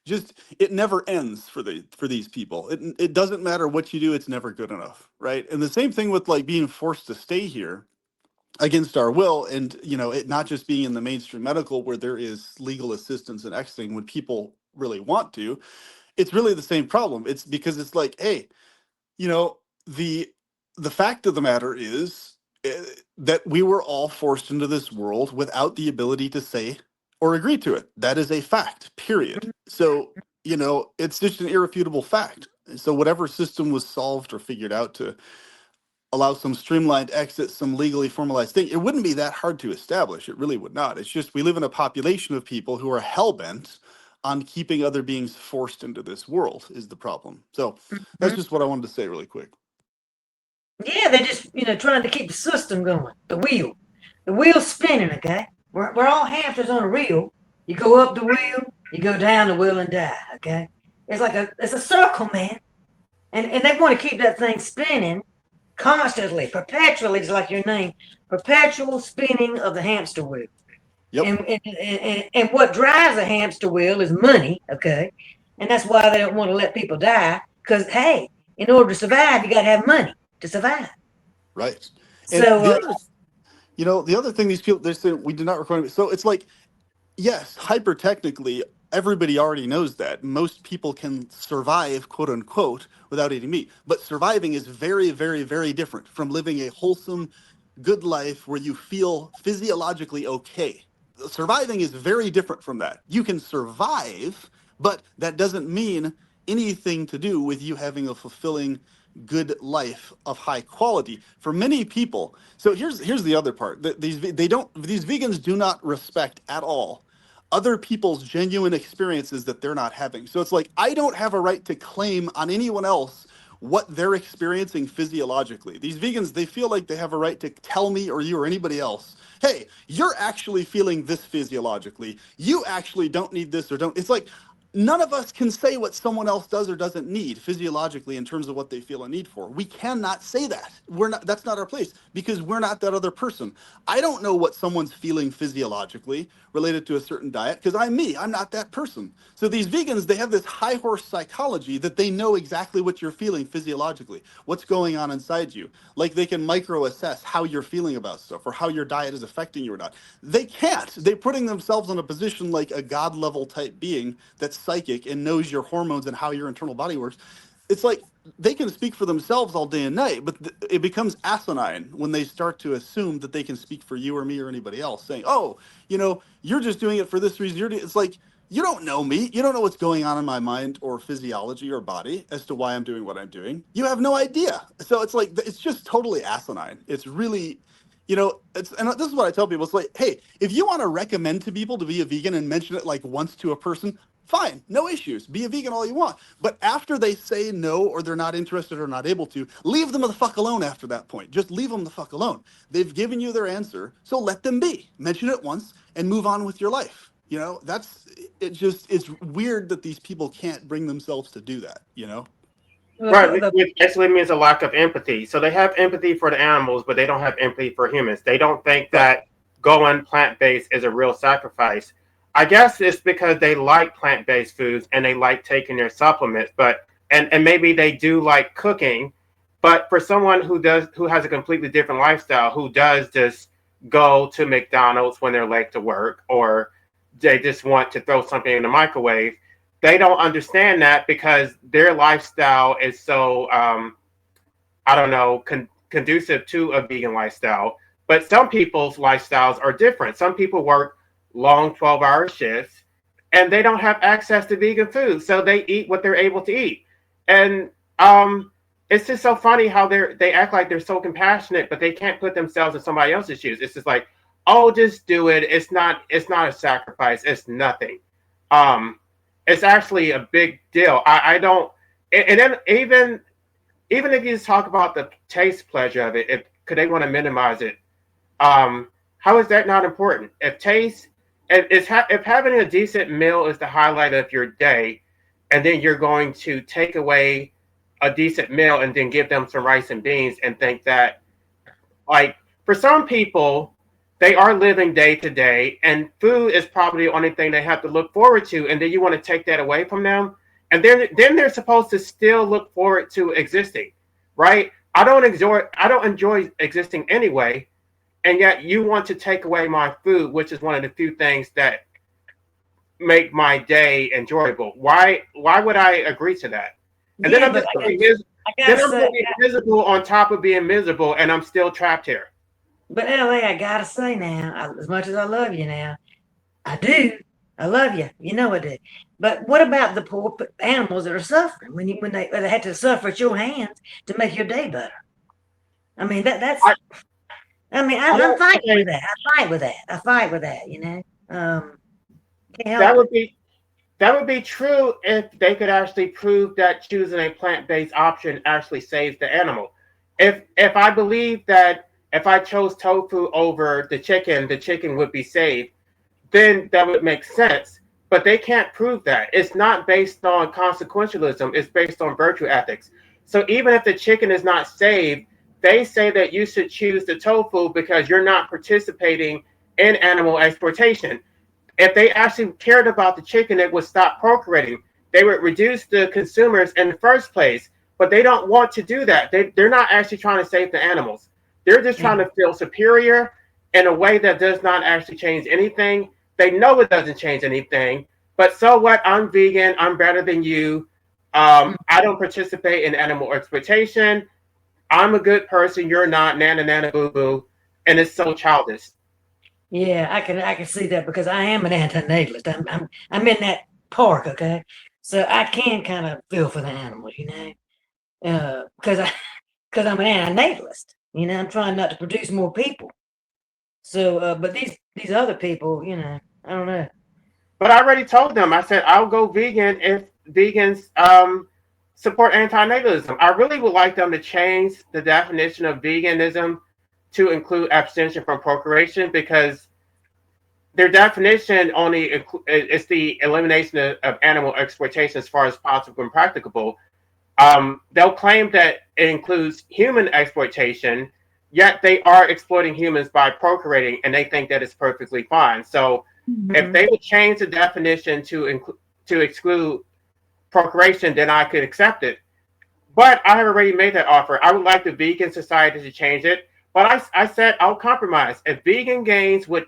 just, it never ends for these people. It doesn't matter what you do, it's never good enough, right? And the same thing with like being forced to stay here against our will, and it not just being in the mainstream medical where there is legal assistance and exiting when people really want to. It's really the same problem. It's because it's like, hey, the fact of the matter is that we were all forced into this world without the ability to say or agree to it. That is a fact, period. So, it's just an irrefutable fact. So whatever system was solved or figured out to allow some streamlined exit, some legally formalized thing, it wouldn't be that hard to establish. It really would not. It's just we live in a population of people who are hell-bent on keeping other beings forced into this world is the problem. So that's just what I wanted to say really quick. Yeah, they're just, trying to keep the system going, the wheel's spinning, okay? We're all hamsters on a reel. You go up the wheel, you go down the wheel and die, okay? It's a circle, man. And they want to keep that thing spinning constantly, perpetually, just like your name, perpetual spinning of the hamster wheel. Yep. And what drives a hamster wheel is money, okay? And that's why they don't want to let people die, because, hey, in order to survive, you got to have money to survive. Right. And so, the other thing these people, they say we do not require. So it's like, yes, hyper technically, everybody already knows that most people can survive, quote unquote, without eating meat. But surviving is very, very, very different from living a wholesome, good life where you feel physiologically okay. Surviving is very different from that. You can survive, but that doesn't mean anything to do with you having a fulfilling, good life of high quality for many people. So here's the other part. These vegans do not respect at all other people's genuine experiences that they're not having. So it's like, I don't have a right to claim on anyone else what they're experiencing physiologically. These vegans, they feel like they have a right to tell me or you or anybody else, hey, you're actually feeling this physiologically. You actually don't need this or don't. It's like, none of us can say what someone else does or doesn't need physiologically in terms of what they feel a need for. We cannot say that. That's not our place, because we're not that other person. I don't know what someone's feeling physiologically related to a certain diet, because I'm me. I'm not that person. So these vegans, they have this high horse psychology that they know exactly what you're feeling physiologically, what's going on inside you. Like they can micro assess how you're feeling about stuff or how your diet is affecting you or not. They can't. They're putting themselves in a position like a god level type being that's psychic and knows your hormones and how your internal body works. It's like they can speak for themselves all day and night, but it becomes asinine when they start to assume that they can speak for you or me or anybody else, saying, oh, you're just doing it for this reason. It's like, you don't know me. You don't know what's going on in my mind or physiology or body as to why I'm doing what I'm doing. You have no idea. So it's like, it's just totally asinine. It's really, and this is what I tell people. It's like, hey, if you want to recommend to people to be a vegan and mention it like once to a person, fine, no issues. Be a vegan all you want. But after they say no, or they're not interested or not able to, leave them the fuck alone after that point. Just leave them the fuck alone. They've given you their answer, so let them be. Mention it once and move on with your life. It's weird that these people can't bring themselves to do that, Right, which basically means a lack of empathy. So they have empathy for the animals, but they don't have empathy for humans. They don't think that going plant-based is a real sacrifice. I guess it's because they like plant-based foods and they like taking their supplements, and maybe they do like cooking. But for someone who has a completely different lifestyle, who does just go to McDonald's when they're late to work, or they just want to throw something in the microwave, they don't understand that because their lifestyle is so, conducive to a vegan lifestyle. But some people's lifestyles are different. Some people work long 12-hour shifts and they don't have access to vegan food. So they eat what they're able to eat. And it's just so funny how they act like they're so compassionate, but they can't put themselves in somebody else's shoes. It's just like, oh, just do it. It's not a sacrifice. It's nothing. It's actually a big deal. I don't, and then even if you just talk about the taste pleasure of it, could they want to minimize it? How is that not important? If having a decent meal is the highlight of your day, and then you're going to take away a decent meal and then give them some rice and beans and think that, like, for some people, they are living day to day, and food is probably the only thing they have to look forward to. And then you want to take that away from them, and then they're supposed to still look forward to existing, right? I don't enjoy existing anyway, and yet you want to take away my food, which is one of the few things that make my day enjoyable. Why would I agree to that? And then I'm just miserable on top of being miserable, and I'm still trapped here. But LA, I gotta say now, as much as I love you now, I do. I love you. You know I do. But what about the poor animals that are suffering when they had to suffer at your hands to make your day better? I mean, I'm fighting with that. I fight with that. That would be true if they could actually prove that choosing a plant-based option actually saves the animal. If I believe that if I chose tofu over the chicken would be saved, then that would make sense. But they can't prove that. It's not based on consequentialism. It's based on virtue ethics. So even if the chicken is not saved, they say that you should choose the tofu because you're not participating in animal exploitation. If they actually cared about the chicken, it would stop procreating. They would reduce the consumers in the first place. But they don't want to do that. They're not actually trying to save the animals. They're just trying to feel superior in a way that does not actually change anything. They know it doesn't change anything, but so what? I'm vegan. I'm better than you. I don't participate in animal exploitation. I'm a good person. You're not. Nana, nana, boo, boo. And it's so childish. Yeah, I can see that because I am an antinatalist. I'm in that park, okay? So I can kind of feel for the animals, because I'm an antinatalist. I'm trying not to produce more people. So, but these other people, I don't know. But I already told them. I said I'll go vegan if vegans support antinatalism. I really would like them to change the definition of veganism to include abstention from procreation, because their definition only is the elimination of animal exploitation as far as possible and practicable. They'll claim that it includes human exploitation, yet they are exploiting humans by procreating, and they think that it's perfectly fine. So if they would change the definition to exclude procreation, then I could accept it. But I have already made that offer. I would like the vegan society to change it. But I said I'll compromise. If Vegan Gains would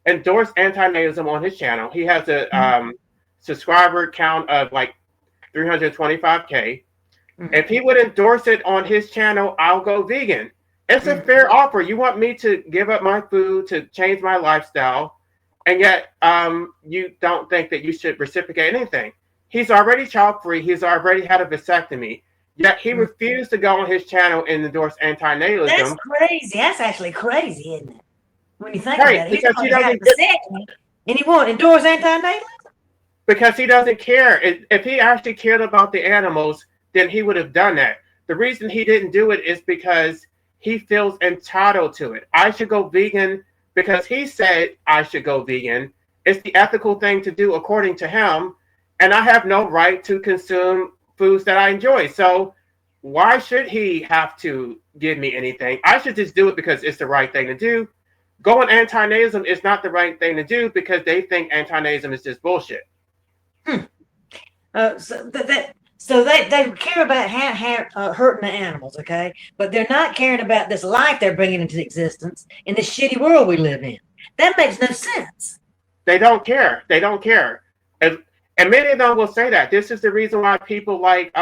endorse anti-natalism on his channel, he has a subscriber count of like 325K. If he would endorse it on his channel, I'll go vegan. It's a fair offer. You want me to give up my food, to change my lifestyle, and yet you don't think that you should reciprocate anything. He's already child-free. He's already had a vasectomy. Yet he refused to go on his channel and endorse anti-natalism. That's crazy. That's actually crazy, isn't it? When you think Right, about it. because he doesn't And he won't endorse anti-natalism? Because he doesn't care. If he actually cared about the animals, then he would have done that. The reason he didn't do it is because he feels entitled to it. I should go vegan because he said I should go vegan. It's the ethical thing to do according to him, and I have no right to consume foods that I enjoy. So why should he have to give me anything? I should just do it because it's the right thing to do. Going anti-natalism is not the right thing to do because they think anti-natalism is just bullshit. So they care about hurting the animals, okay? But they're not caring about this life they're bringing into existence in this shitty world we live in. That makes no sense. They don't care. They don't care. And many of them will say that. This is the reason why people like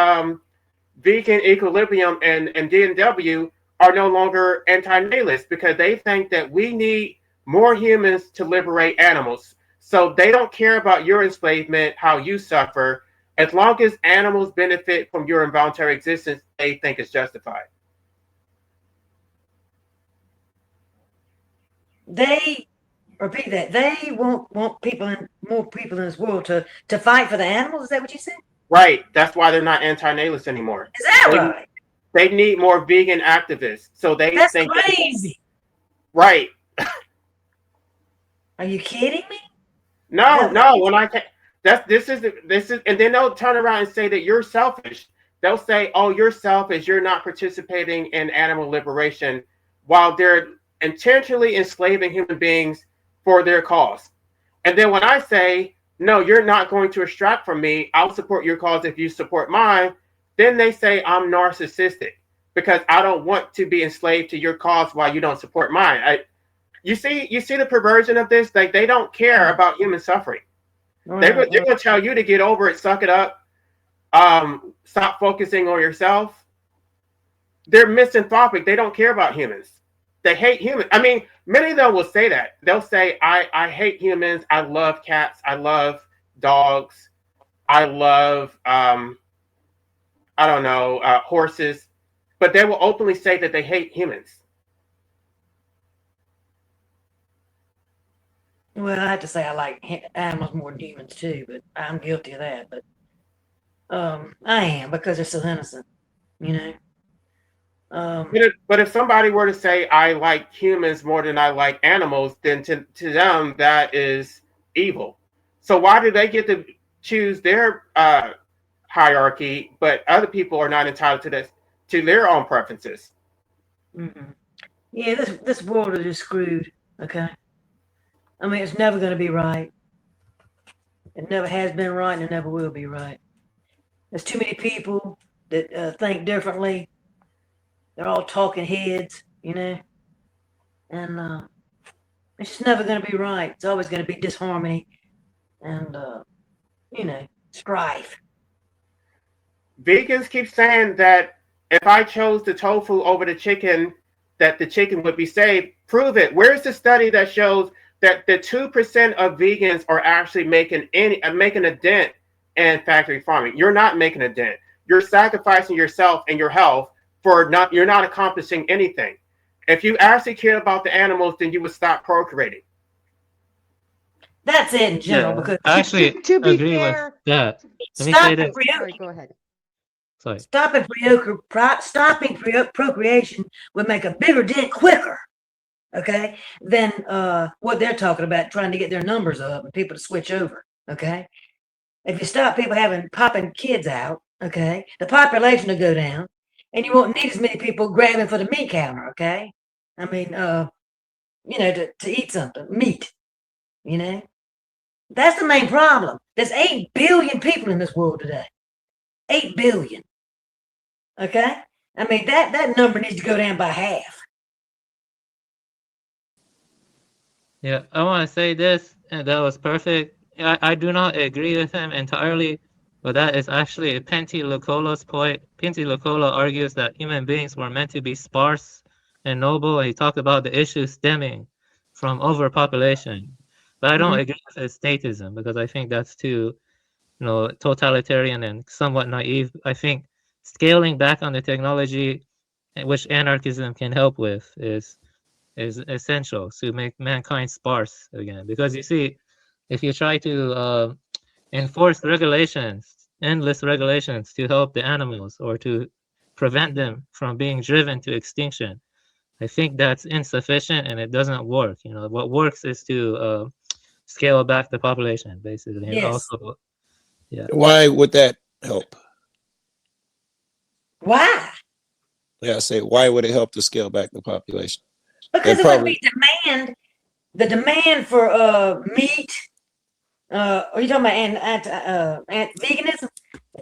Vegan Equilibrium and DNW are no longer anti-natalist, because they think that we need more humans to liberate animals. So they don't care about your enslavement, how you suffer. As long as animals benefit from your involuntary existence, they think it's justified. They repeat that. They want more people in this world to fight for the animals. Is that what you said? Right. That's why they're not anti-natalist anymore. Is that right? They need more vegan activists. So That's think crazy. Right. Are you kidding me? No. When I can, this is, and then they'll turn around and say that you're selfish. They'll say, "Oh, you're selfish. You're not participating in animal liberation," while they're intentionally enslaving human beings for their cause. And then when I say, "No, you're not going to extract from me. I'll support your cause if you support mine," then they say I'm narcissistic because I don't want to be enslaved to your cause while you don't support mine. You see the perversion of this? Like, they don't care about human suffering. They're going to tell you to get over it, suck it up, stop focusing on yourself. They're misanthropic. They don't care about humans. They hate humans. I mean, many of them will say that. They'll say, I hate humans. I love cats. I love dogs. I love, horses. But they will openly say that they hate humans. Well, I have to say I like animals more than humans too, but I'm guilty of that. But I am, because they're so innocent, you know. But if somebody were to say I like humans more than I like animals, then to them that is evil. So why do they get to choose their hierarchy, but other people are not entitled to their own preferences? Mm-hmm. Yeah, this world is just screwed. Okay. I mean, it's never going to be right. It never has been right, and it never will be right. There's too many people that think differently. They're all talking heads, you know, and it's just never going to be right. It's always going to be disharmony and, strife. Vegans keep saying that if I chose the tofu over the chicken, that the chicken would be saved. Prove it. Where's the study that shows that the 2% of vegans are actually making a dent in factory farming? You're not making a dent. You're sacrificing yourself and your health you're not accomplishing anything. If you actually cared about the animals, then you would stop procreating. That's it in general. Yeah, because I actually to be agree fair, with that. Let me stop say the this. Sorry, go ahead. Sorry. stopping procreation would make a bigger dent quicker. okay, than what they're talking about, trying to get their numbers up and people to switch over, okay? If you stop people popping kids out, okay, the population will go down, and you won't need as many people grabbing for the meat counter, okay? I mean, to eat something, meat, you know? That's the main problem. There's 8 billion people in this world today. 8 billion. Okay? I mean, that number needs to go down by half. Yeah, I want to say this, and that was perfect. I do not agree with him entirely, but that is actually Pentti Lucolo's point. Pentti Lucolo argues that human beings were meant to be sparse and noble, and he talked about the issue stemming from overpopulation. But I don't agree with his statism, because I think that's too, totalitarian and somewhat naive. I think scaling back on the technology, which anarchism can help with, is essential to make mankind sparse again. Because you see, if you try to enforce regulations, endless regulations to help the animals or to prevent them from being driven to extinction, I think that's insufficient and it doesn't work. What works is to scale back the population, basically. And also, yeah. Why would that help? Why? Yeah, I say, why would it help to scale back the population? Because it would be the demand for meat. Are you talking about veganism?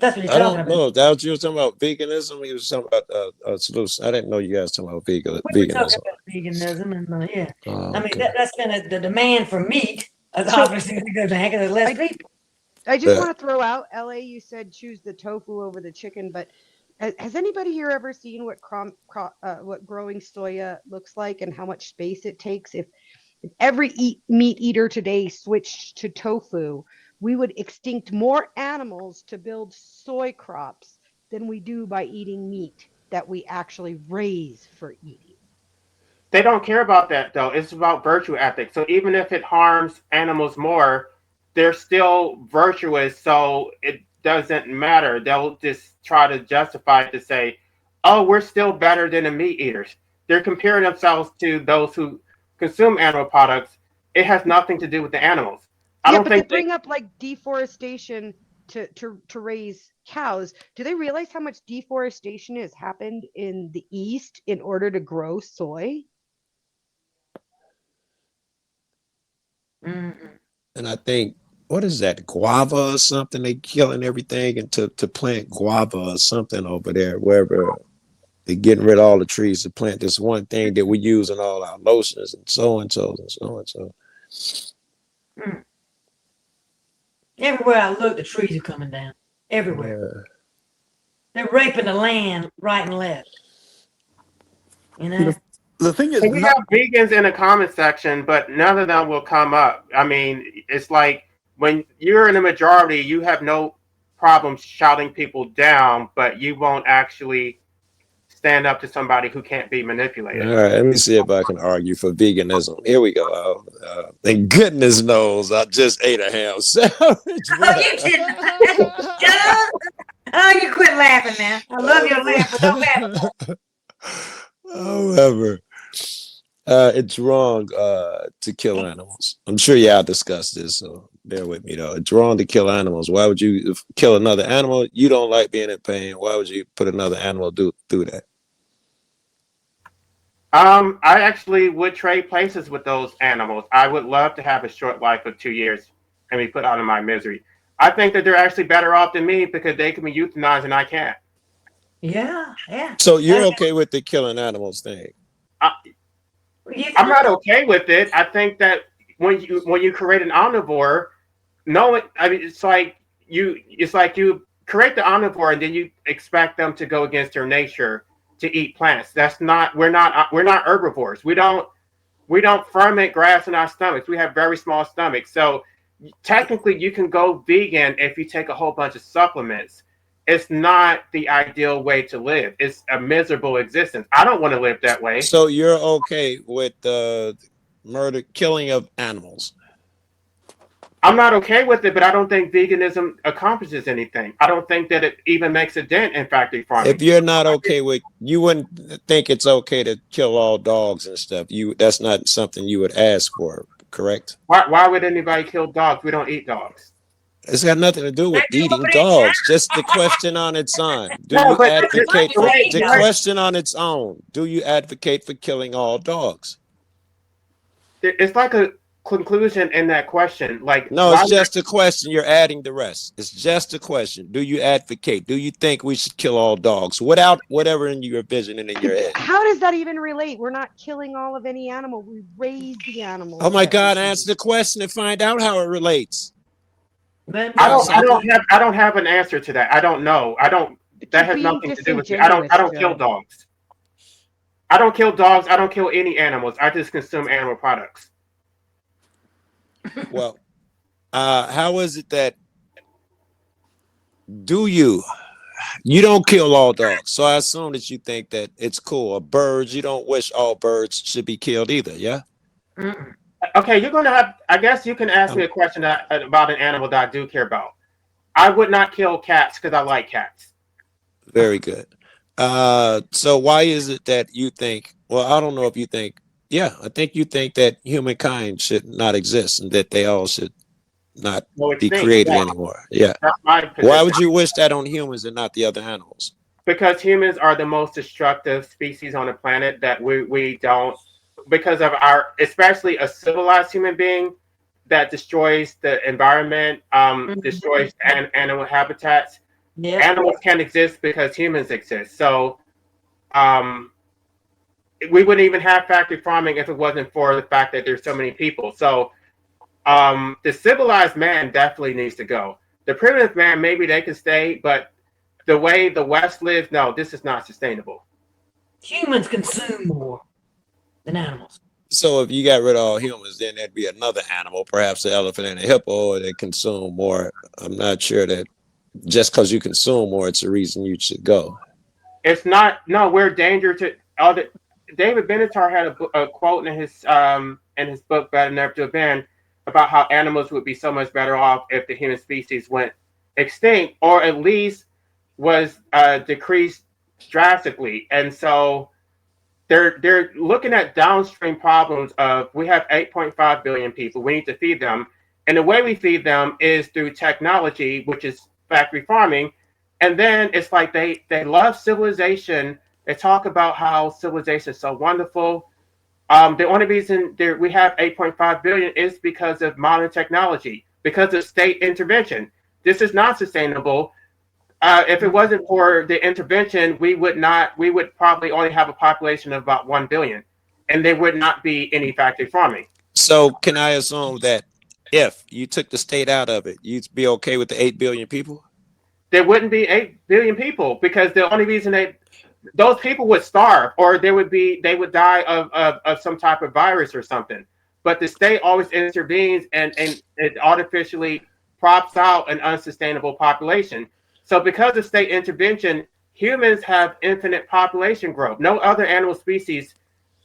That's what you're talking about. No, that was you were talking about veganism. You was talking about solution. I didn't know you guys talking about veganism. We were talking about veganism, and yeah. I mean, that's been the demand for meat. Obviously, going to go back, and there's less people. I just want to throw out, LA, you said choose the tofu over the chicken, but has anybody here ever seen what growing soya looks like and how much space it takes? If every meat eater today switched to tofu, we would extinct more animals to build soy crops than we do by eating meat that we actually raise for eating. They don't care about that, though. It's about virtue ethics. So even if it harms animals more, they're still virtuous, so it doesn't matter. They'll just try to justify it to say, oh, we're still better than the meat eaters. They're comparing themselves to those who consume animal products. It has nothing to do with the animals. I don't think they bring up like deforestation to raise cows. Do they realize how much deforestation has happened in the East in order to grow soy? And I think, what is that, guava or something? They killing everything and to plant guava or something over there, wherever they're getting rid of all the trees to plant this one thing that we use in all our lotions and so and so and so and so. Everywhere I look, the trees are coming down. Everywhere. They're raping the land right and left. The thing is, we have vegans in the comment section, but none of them will come up. I mean, it's like when you're in the majority, you have no problem shouting people down, but you won't actually stand up to somebody who can't be manipulated. All right, let me see if I can argue for veganism. Here we go. Thank goodness knows I just ate a ham sandwich. Oh, you didn't. Shut up. Oh, you quit laughing now. I love your laugh, but don't laugh. However, it's wrong to kill animals. I'm sure y'all discussed this, so bear with me though. It's wrong to kill animals. Why would you kill another animal? You don't like being in pain. Why would you put another animal through that? I actually would trade places with those animals. I would love to have a short life of 2 years and be put out of my misery. I think that they're actually better off than me because they can be euthanized and I can't. Yeah. So you're okay with the killing animals thing? I'm not okay with it. I think that when you create an omnivore, it's like you create the omnivore and then you expect them to go against their nature to eat plants. We're not herbivores. We don't ferment grass in our stomachs. We have very small stomachs. So technically you can go vegan if you take a whole bunch of supplements. It's not the ideal way to live. It's a miserable existence. I don't want to live that way. So you're okay with the killing of animals? I'm not okay with it, but I don't think veganism accomplishes anything. I don't think that it even makes a dent in factory farming. If you're not okay with, you wouldn't think it's okay to kill all dogs and stuff. That's not something you would ask for, correct? Why would anybody kill dogs? We don't eat dogs. It's got nothing to do with eating dogs. Just the question on its own. Do No, you but advocate for the right. question on its own? Do you advocate for killing all dogs? It's like a conclusion in that question. Like, No, it's just a question. You're adding the rest. It's just a question. Do you advocate? Do you think we should kill all dogs without whatever in your vision and in your head? How does that even relate? We're not killing all of any animal. We raise the animals. Oh my God! Answer the question and find out how it relates. I don't have an answer to that. I don't know. That has nothing to do with me. I don't kill dogs. I don't kill dogs. I don't kill any animals. I just consume animal products. Well, how is it that you don't kill all dogs? So I assume that you think that it's cool. Or birds, you don't wish all birds should be killed either, yeah? Okay, you're gonna have. I guess you can ask me a question about an animal that I do care about. I would not kill cats because I like cats. Very good. So why is it that you think? Well, I don't know if you think. Yeah, I think you think that humankind should not exist and that they all should not be created anymore. Yeah. Why would you wish that on humans and not the other animals? Because humans are the most destructive species on the planet that we don't, because of especially a civilized human being that destroys the environment, destroys animal habitats. Yeah. Animals can't exist because humans exist. So, we wouldn't even have factory farming if it wasn't for the fact that there's so many people. So the civilized man definitely needs to go. The primitive man, maybe they can stay, but the way the West lives, no, this is not sustainable. Humans consume more than animals. So if you got rid of all humans, then there'd be another animal, perhaps an elephant and a hippo, that consume more. I'm not sure that just because you consume more, it's a reason you should go. It's not. No, we're danger to all the. David Benatar had a quote in his book Better Never to Abandon about how animals would be so much better off if the human species went extinct, or at least was decreased drastically. And so they're looking at downstream problems of, we have 8.5 billion people, we need to feed them, and the way we feed them is through technology, which is factory farming. And then it's like they love civilization. They talk about how civilization is so wonderful. The only reason we have 8.5 billion is because of modern technology, because of state intervention. This is not sustainable. If it wasn't for the intervention, we would probably only have a population of about 1 billion, and there would not be any factory farming. So can I assume that if you took the state out of it, you'd be okay with the 8 billion people? There wouldn't be 8 billion people, because the only reason those people would starve, or they would die of some type of virus or something. But the state always intervenes and it artificially props out an unsustainable population. So because of state intervention, humans have infinite population growth. No other animal species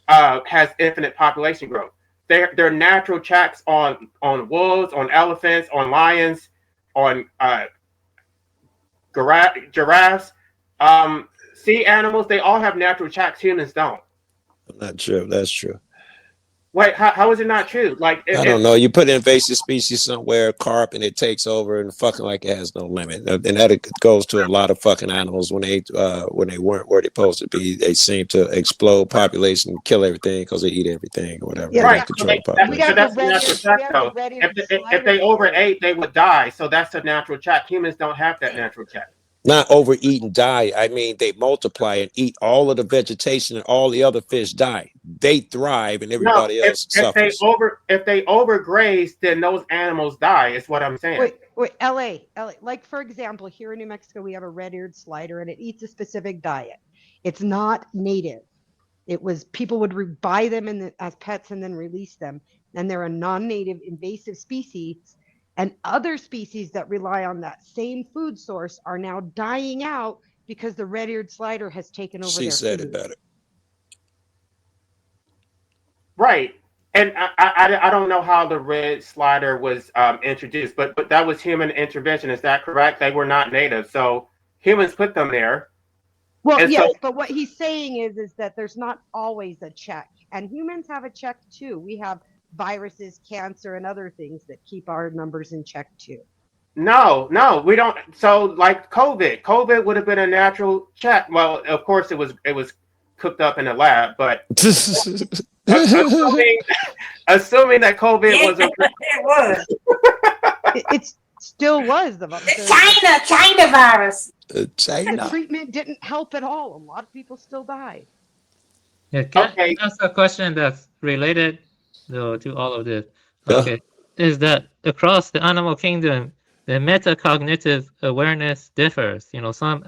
has infinite population growth. They're natural checks on wolves, on elephants, on lions, on giraffes. Sea animals, they all have natural checks. Humans don't. I'm not sure if that's true. Wait, how is it not true? Like, I don't know. You put an invasive species somewhere, carp, and it takes over, and fucking like it has no limit. And that goes to a lot of fucking animals when they weren't where they're supposed to be. They seem to explode population, kill everything because they eat everything or whatever. Yeah, right. If they overate, they would die. So that's a natural check. Humans don't have that natural check. Not overeat and die. I mean, they multiply and eat all of the vegetation, and all the other fish die. They thrive, and everybody else suffers. If they overgraze, then those animals die. Is what I'm saying. Wait, LA. Like, for example, here in New Mexico, we have a red-eared slider, and it eats a specific diet. It's not native. It was people would buy them as pets and then release them, and they're a non-native invasive species. And other species that rely on that same food source are now dying out because the red-eared slider has taken over their food. She said it better. Right. And I don't know how the red slider was introduced, but that was human intervention. Is that correct? They were not native, so humans put them there. Well, And yes, so, but what he's saying is that there's not always a check, and humans have a check too. We have viruses, cancer, and other things that keep our numbers in check too. no, we don't. So, like COVID would have been a natural check. Well, of course, it was cooked up in a lab, but assuming that COVID was a It was. It still was the China virus. The China. treatment didn't help at all. A lot of people still died. Yeah, can I ask a question that's related to all of this? Okay, is that across the animal kingdom, the metacognitive awareness differs. You know, some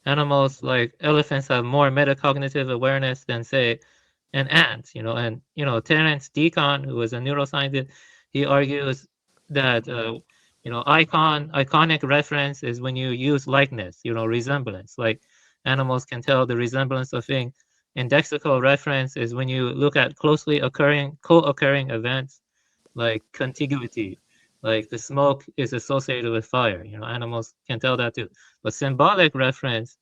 animals like elephants have more metacognitive awareness than, say, an ant. You know, and Terence Deacon, who was a neuroscientist, he argues that iconic reference is when you use likeness. Resemblance. Like animals can tell the resemblance of things. Indexical reference is when you look at closely co-occurring events, like contiguity, like the smoke is associated with fire. Animals can tell that too. But symbolic reference,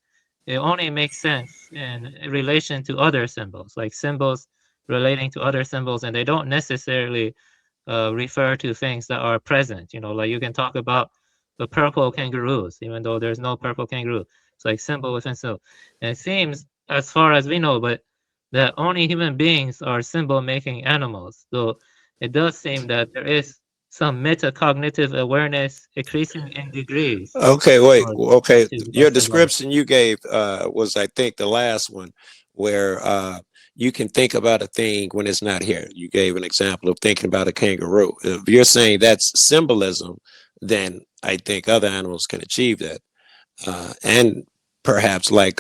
it only makes sense in relation to other symbols, like symbols relating to other symbols, and they don't necessarily refer to things that are present. Like you can talk about the purple kangaroos, even though there's no purple kangaroo. It's like symbol within symbol. And it seems, as far as we know, but that only human beings are symbol-making animals. So it does seem that there is some metacognitive awareness increasing in degrees. Okay, wait. Okay, your description you gave was, I think, the last one, where you can think about a thing when it's not here. You gave an example of thinking about a kangaroo. If you're saying that's symbolism, then I think other animals can achieve that. And perhaps like,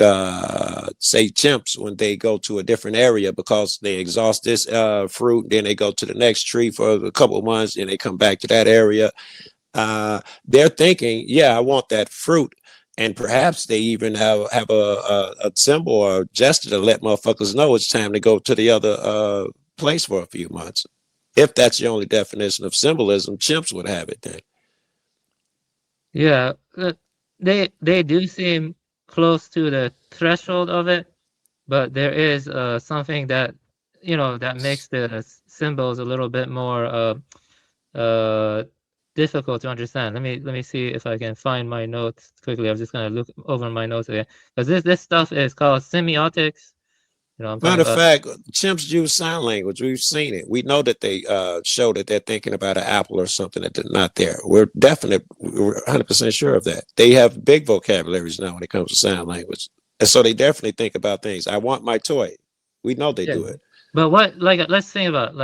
say, chimps, when they go to a different area because they exhaust this fruit, then they go to the next tree for a couple of months, and they come back to that area. They're thinking, yeah, I want that fruit. And perhaps they even have a symbol or gesture to let motherfuckers know it's time to go to the other place for a few months. If that's the only definition of symbolism, chimps would have it then. Yeah, they do seem close to the threshold of it, but there is something that that makes the symbols a little bit more difficult to understand. Let me see if I can find my notes quickly. I'm just gonna look over my notes again, because this stuff is called semiotics. Matter of fact, chimps use sign language. We've seen it. We know that they show that they're thinking about an apple or something that's not there. We're 100% sure of that. They have big vocabularies now when it comes to sign language. And so they definitely think about things. I want my toy. We know they do it. But let's think about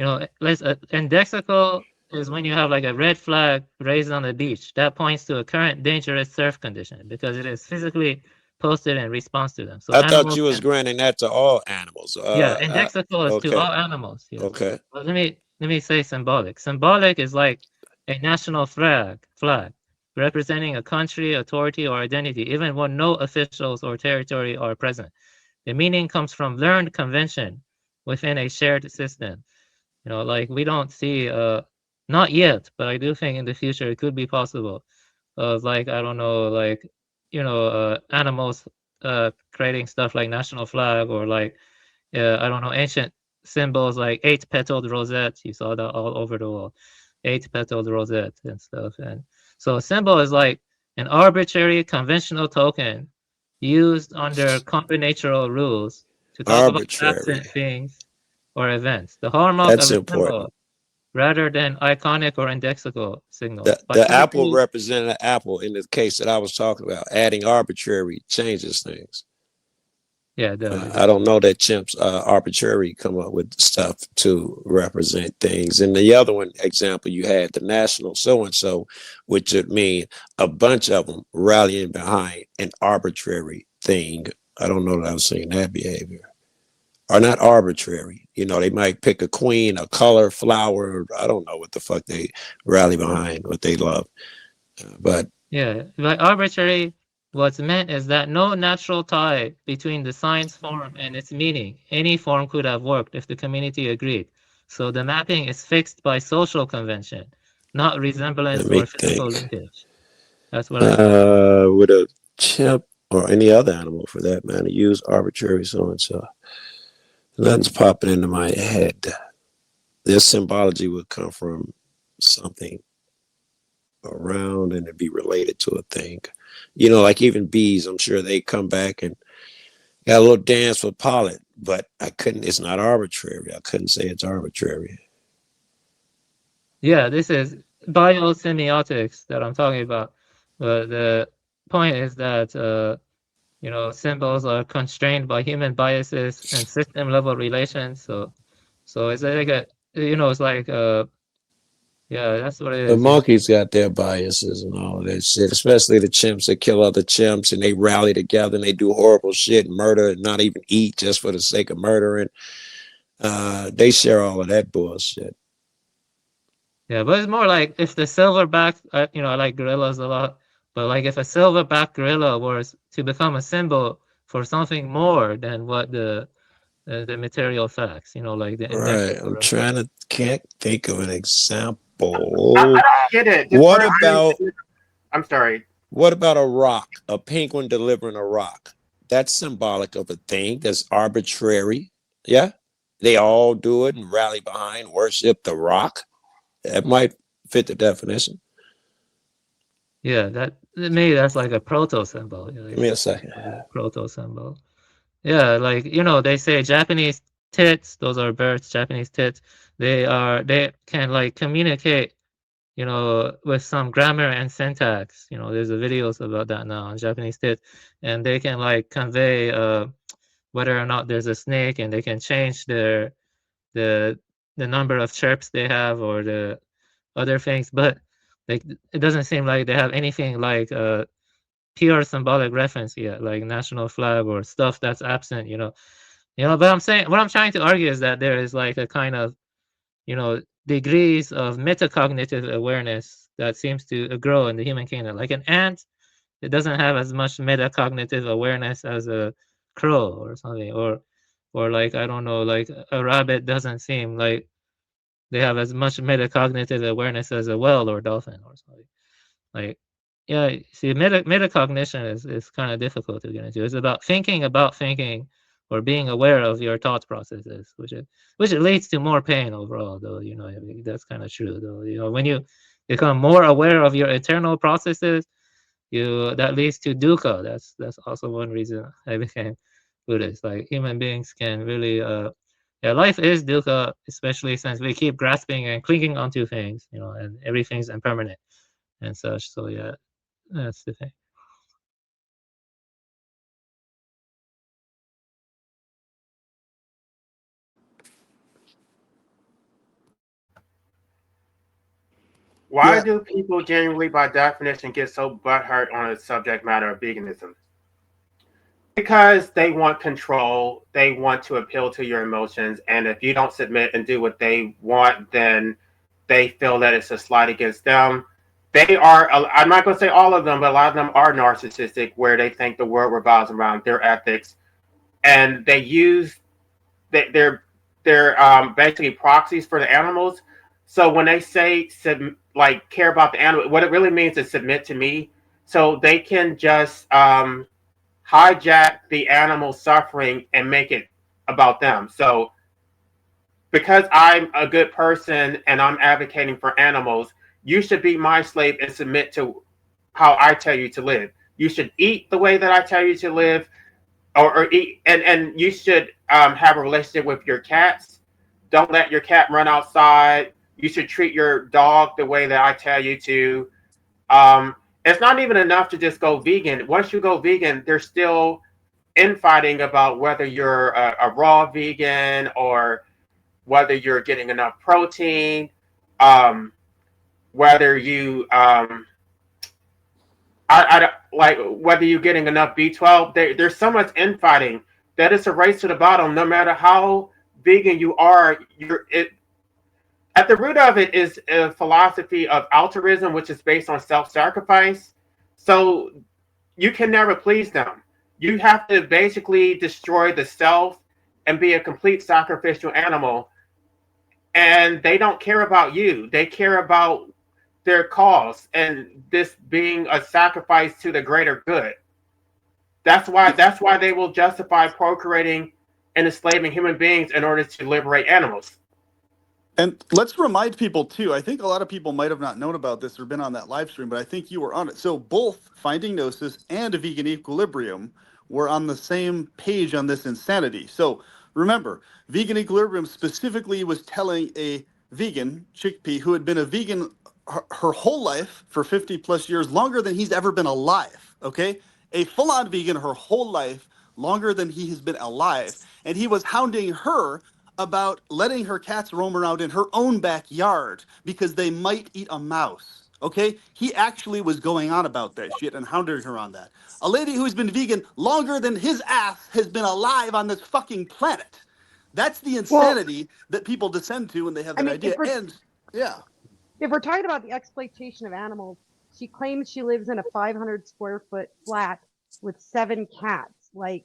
indexical is when you have like a red flag raised on the beach. That points to a current dangerous surf condition because it is physically posted in response to them. So I thought you was granting that to all animals. Yeah, indexical is to all animals. Okay. But let me say symbolic. Symbolic is like a national flag representing a country, authority, or identity, even when no officials or territory are present. The meaning comes from learned convention within a shared system. Like we don't see, not yet, but I do think in the future it could be possible. Like, I don't know, like, animals creating stuff like national flag, or like, I don't know, ancient symbols like 8-petaled rosette. You saw that all over the world, 8-petaled rosette and stuff. And so a symbol is like an arbitrary conventional token used under combinatorial rules to talk about absent things or events. The hallmark of a symbol, rather than iconic or indexical signals. The apple represented an apple in the case that I was talking about. Adding arbitrary changes things. Yeah, I don't know that chimps arbitrarily come up with stuff to represent things. And the other one example you had, the national so-and-so, which would mean a bunch of them rallying behind an arbitrary thing. I don't know that I've seen that behavior. Are not arbitrary. They might pick a queen, a color, flower. I don't know what the fuck they rally behind, what they love. But yeah, like arbitrary, what's meant is that no natural tie between the science form and its meaning. Any form could have worked if the community agreed. So the mapping is fixed by social convention, not resemblance Let me or physical think. linkage. That's what I think. Would a chimp or any other animal for that matter use arbitrary so and so? Nothing's popping into my head. This symbology would come from something around and it'd be related to a thing. You know, like even bees, I'm sure they come back and got a little dance with pollen, but it's not arbitrary. I couldn't say it's arbitrary. Yeah, this is biosemiotics that I'm talking about. The point is that you know, symbols are constrained by human biases and system level relations. So it's like a, you know, it's like yeah, that's what it The is. You know? monkeys got their biases and all of that shit, especially the chimps that kill other chimps and they rally together and they do horrible shit, murder, and not even eat just for the sake of murdering. They share all of that bullshit. Yeah, but it's more like if the silverback, you know, I like gorillas a lot, but like if a silverback gorilla was to become a symbol for something more than what the material facts, you know, like the index. Right. Can't think of an example. I don't get it. I'm sorry. What about a rock? A penguin delivering a rock? That's symbolic of a thing that's arbitrary. Yeah. They all do it and rally behind, worship the rock. That might fit the definition. Yeah, that maybe that's like a proto symbol. Like, give me a second. Proto symbol. Yeah, like, you know, they say Japanese tits, those are birds, Japanese tits, they can like communicate, you know, with some grammar and syntax. You know, there's videos about that now on Japanese tits, and they can like convey whether or not there's a snake, and they can change the number of chirps they have or the other things, but like it doesn't seem like they have anything like pure symbolic reference yet, like national flag or stuff that's absent, you know. But I'm saying, what I'm trying to argue is that there is like a kind of, you know, degrees of metacognitive awareness that seems to grow in the human kingdom. Like an ant, it doesn't have as much metacognitive awareness as a crow or something, or like, I don't know, like a rabbit doesn't seem like they have as much metacognitive awareness as a whale or dolphin or something. Like, yeah, see, metacognition is kind of difficult to get into. It's about thinking or being aware of your thought processes, which leads to more pain overall, though. You know, I mean, that's kind of true, though. You know, when you become more aware of your internal processes, that leads to dukkha. That's also one reason I became Buddhist. Like, human beings can really, yeah, life is dukkha, especially since we keep grasping and clinging onto things, you know, and everything's impermanent and such. So yeah, that's the thing. Why do people generally, by definition, get so butthurt on the subject matter of veganism? Because they want control, they want to appeal to your emotions, and if you don't submit and do what they want, then they feel that it's a slight against them. They are, I'm not going to say all of them, but a lot of them are narcissistic, where they think the world revolves around their ethics, and they use, they're basically proxies for the animals. So when they say like care about the animal, what it really means is submit to me. So they can just hijack the animal suffering and make it about them. So because I'm a good person and I'm advocating for animals, you should be my slave and submit to how I tell you to live. You should eat the way that I tell you to live, or eat, and you should have a relationship with your cats. Don't let your cat run outside. You should treat your dog the way that I tell you to. It's not even enough to just go vegan. Once you go vegan, there's still infighting about whether you're a raw vegan or whether you're getting enough protein, whether you I like whether you're getting enough B12. There's so much infighting that it's a race to the bottom. No matter how vegan you are, at the root of it is a philosophy of altruism, which is based on self-sacrifice. So you can never please them. You have to basically destroy the self and be a complete sacrificial animal. and they don't care about you. They care about their cause and this being a sacrifice to the greater good. That's why they will justify procreating and enslaving human beings in order to liberate animals. And let's remind people too, I think a lot of people might have not known about this or been on that live stream, but I think you were on it. So both Finding Gnosis and Vegan Equilibrium were on the same page on this insanity. So remember, Vegan Equilibrium specifically was telling a vegan, Chickpea, who had been a vegan her whole life for 50 plus years, longer than he's ever been alive, okay? A full-on vegan her whole life, longer than he has been alive. And he was hounding her about letting her cats roam around in her own backyard because they might eat a mouse, okay? He actually was going on about that shit and hounding her on that. A lady who's been vegan longer than his ass has been alive on this fucking planet. That's the insanity that people descend to when they have that idea. And, yeah. If we're talking about the exploitation of animals, she claims she lives in a 500 square foot flat with 7 cats. Like,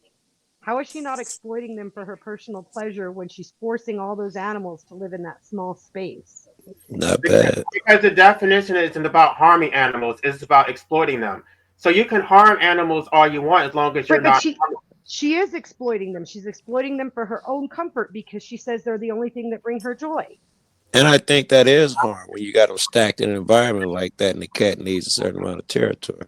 how is she not exploiting them for her personal pleasure when she's forcing all those animals to live in that small space? Not bad. Because the definition isn't about harming animals, it's about exploiting them. So you can harm animals all you want as long as you're not. She is exploiting them. She's exploiting them for her own comfort because she says they're the only thing that bring her joy. And I think that is harm when you got them stacked in an environment like that and the cat needs a certain amount of territory.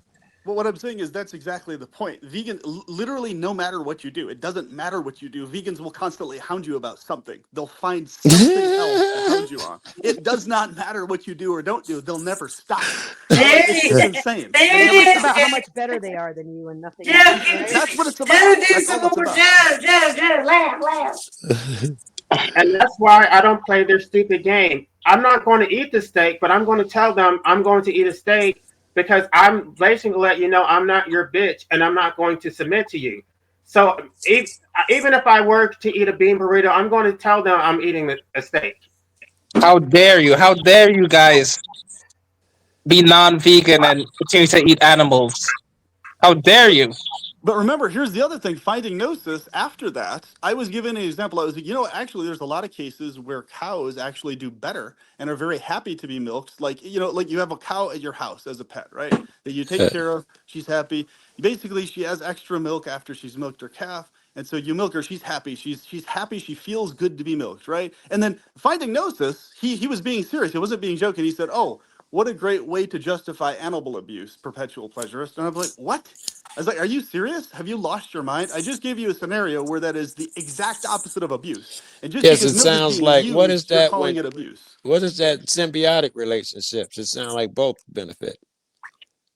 Well, what I'm saying is that's exactly the point. Vegan, literally, no matter what you do, it doesn't matter what you do. Vegans will constantly hound you about something. They'll find something else to hound you on. It does not matter what you do or don't do. They'll never stop. It's insane. It's about how much better they are than you and nothing else. Right? That's what it's about. That's all it's about. Laugh. And that's why I don't play their stupid game. I'm not going to eat the steak, but I'm going to tell them I'm going to eat a steak because I'm basically let you know I'm not your bitch and I'm not going to submit to you. So even if I were to eat a bean burrito, I'm going to tell them I'm eating a steak. How dare you? How dare you guys be non-vegan and continue to eat animals? How dare you? But remember, here's the other thing. Finding Gnosis, after that, I was given an example. I was like, actually, there's a lot of cases where cows actually do better and are very happy to be milked. Like, like you have a cow at your house as a pet, right? That you take care of. She's happy. Basically, she has extra milk after she's milked her calf. And so you milk her, she's happy. She's happy. She feels good to be milked, right? And then Finding Gnosis, he was being serious. He wasn't being joking. He said, oh, what a great way to justify animal abuse, perpetual pleasurist. And I was like, what? I was like, are you serious? Have you lost your mind? I just gave you a scenario where that is the exact opposite of abuse. And just Yes, because it sounds like, used, what is that? You're calling it abuse. What is that symbiotic relationships? It sounds like both benefit.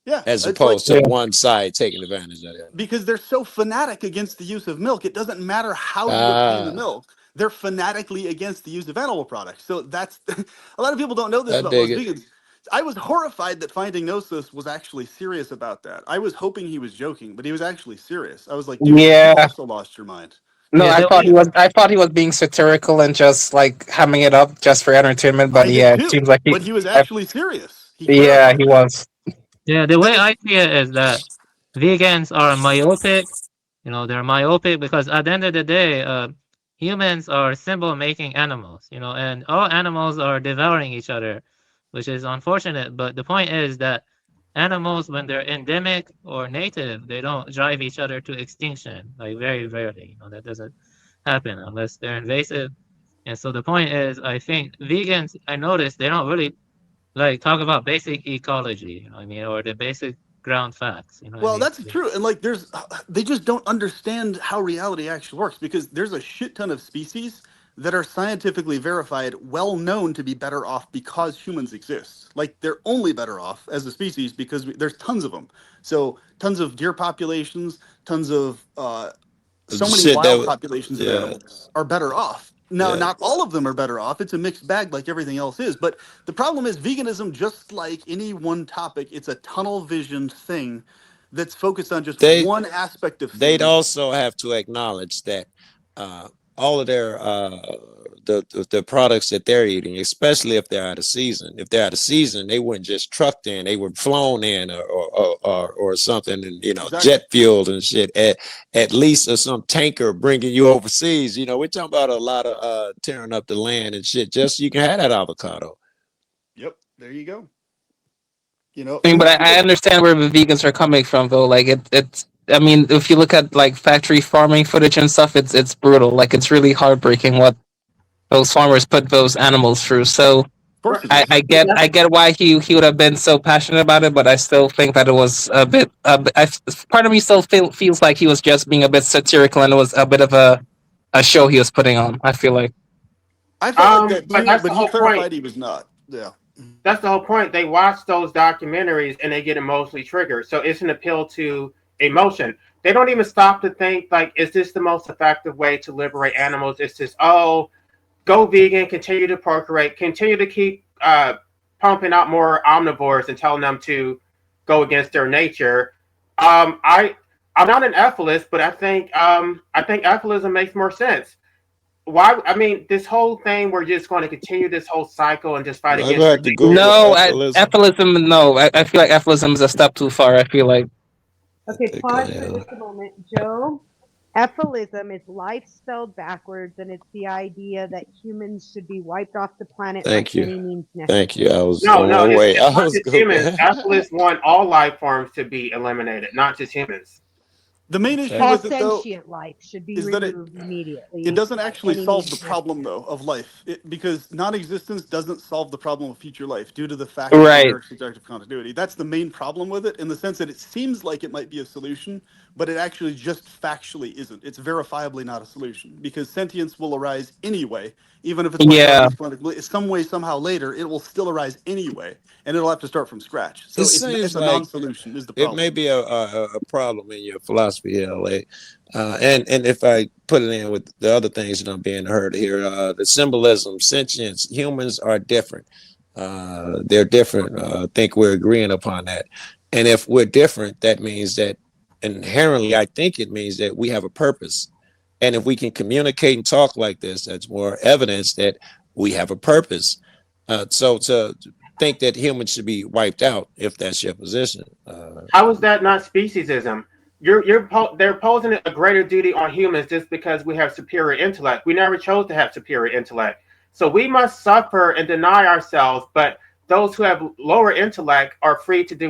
Yeah. As opposed to one side taking advantage of it. Because they're so fanatic against the use of milk. It doesn't matter how you obtain the milk. They're fanatically against the use of animal products. So that's a lot of people don't know this about most vegans. I was horrified that Finding Gnosis was actually serious about that. I was hoping he was joking, but he was actually serious. I was like, dude, you also lost your mind. No, I thought he was being satirical and just like hamming it up just for entertainment. But it seems like he was actually serious. He was. Yeah, the way I see it is that vegans are myopic. They're myopic because at the end of the day, humans are symbol-making animals. And all animals are devouring each other, which is unfortunate. But the point is that animals, when they're endemic or native, they don't drive each other to extinction. Like very rarely, that doesn't happen unless they're invasive. And so the point is, I think vegans, I noticed they don't really talk about basic ecology, or the basic ground facts. Well, that's true. And they just don't understand how reality actually works because there's a shit ton of species that are scientifically verified, well known to be better off because humans exist. Like they're only better off as a species because there's tons of them. So tons of deer populations, tons of so many wild populations of animals are better off. Now, not all of them are better off. It's a mixed bag like everything else is. But the problem is veganism, just like any one topic, it's a tunnel vision thing that's focused on just one aspect of things. They'd also have to acknowledge that all of their the products that they're eating, especially if they're out of season. If they're out of season, they weren't just trucked in; they were flown in or something, and jet fueled and shit. At least some tanker bringing you overseas. We're talking about a lot of tearing up the land and shit just so you can have that avocado. Yep, there you go. But I understand where the vegans are coming from, though. Like it's. I mean, if you look at like factory farming footage and stuff, it's brutal. Like it's really heartbreaking what those farmers put those animals through. So I get why he would have been so passionate about it, but I still think that it was a bit. Part of me still feels like he was just being a bit satirical, and it was a bit of a show he was putting on. I feel like. I felt like but that, that's the but he whole clarified point. he was not. Yeah. That's the whole point. They watch those documentaries and they get emotionally triggered. So it's an appeal to emotion. They don't even stop to think, like, is this the most effective way to liberate animals? It's just, oh, go vegan, continue to procreate, continue to keep pumping out more omnivores and telling them to go against their nature. I'm not an ethicist, but I think ethicalism makes more sense. Why? I mean, this whole thing, we're just going to continue this whole cycle and just fight against it. No, ethicalism. No, I feel like ethicalism is a step too far. I feel like. Okay, pause for just a moment. Joe, ephilism is life spelled backwards, and it's the idea that humans should be wiped off the planet by any means necessary. Thank you. I was No, way. it's not just humans. Ethicalists want all life forms to be eliminated, not just humans. The main issue All with it, though, sentient life should be is that removed immediately. it doesn't actually Any solve the means problem, though, of life. Because non-existence doesn't solve the problem of future life due to the fact Right. of generic subjective continuity. That's the main problem with it, in the sense that it seems like it might be a solution, but it actually just factually isn't. It's verifiably not a solution, because sentience will arise anyway, even if it's some way, somehow later, it will still arise anyway, and it'll have to start from scratch. So it's a non-solution is the problem. It may be a problem in your philosophy, LA. And if I put it in with the other things that I'm being heard here, the symbolism, sentience, humans are different. They're different. I think we're agreeing upon that. And if we're different, that means that inherently, I think it means that we have a purpose. And if we can communicate and talk like this, that's more evidence that we have a purpose. So to think that humans should be wiped out, if that's your position. How is that not speciesism? They're posing a greater duty on humans just because we have superior intellect. We never chose to have superior intellect. So we must suffer and deny ourselves, but those who have lower intellect are free to do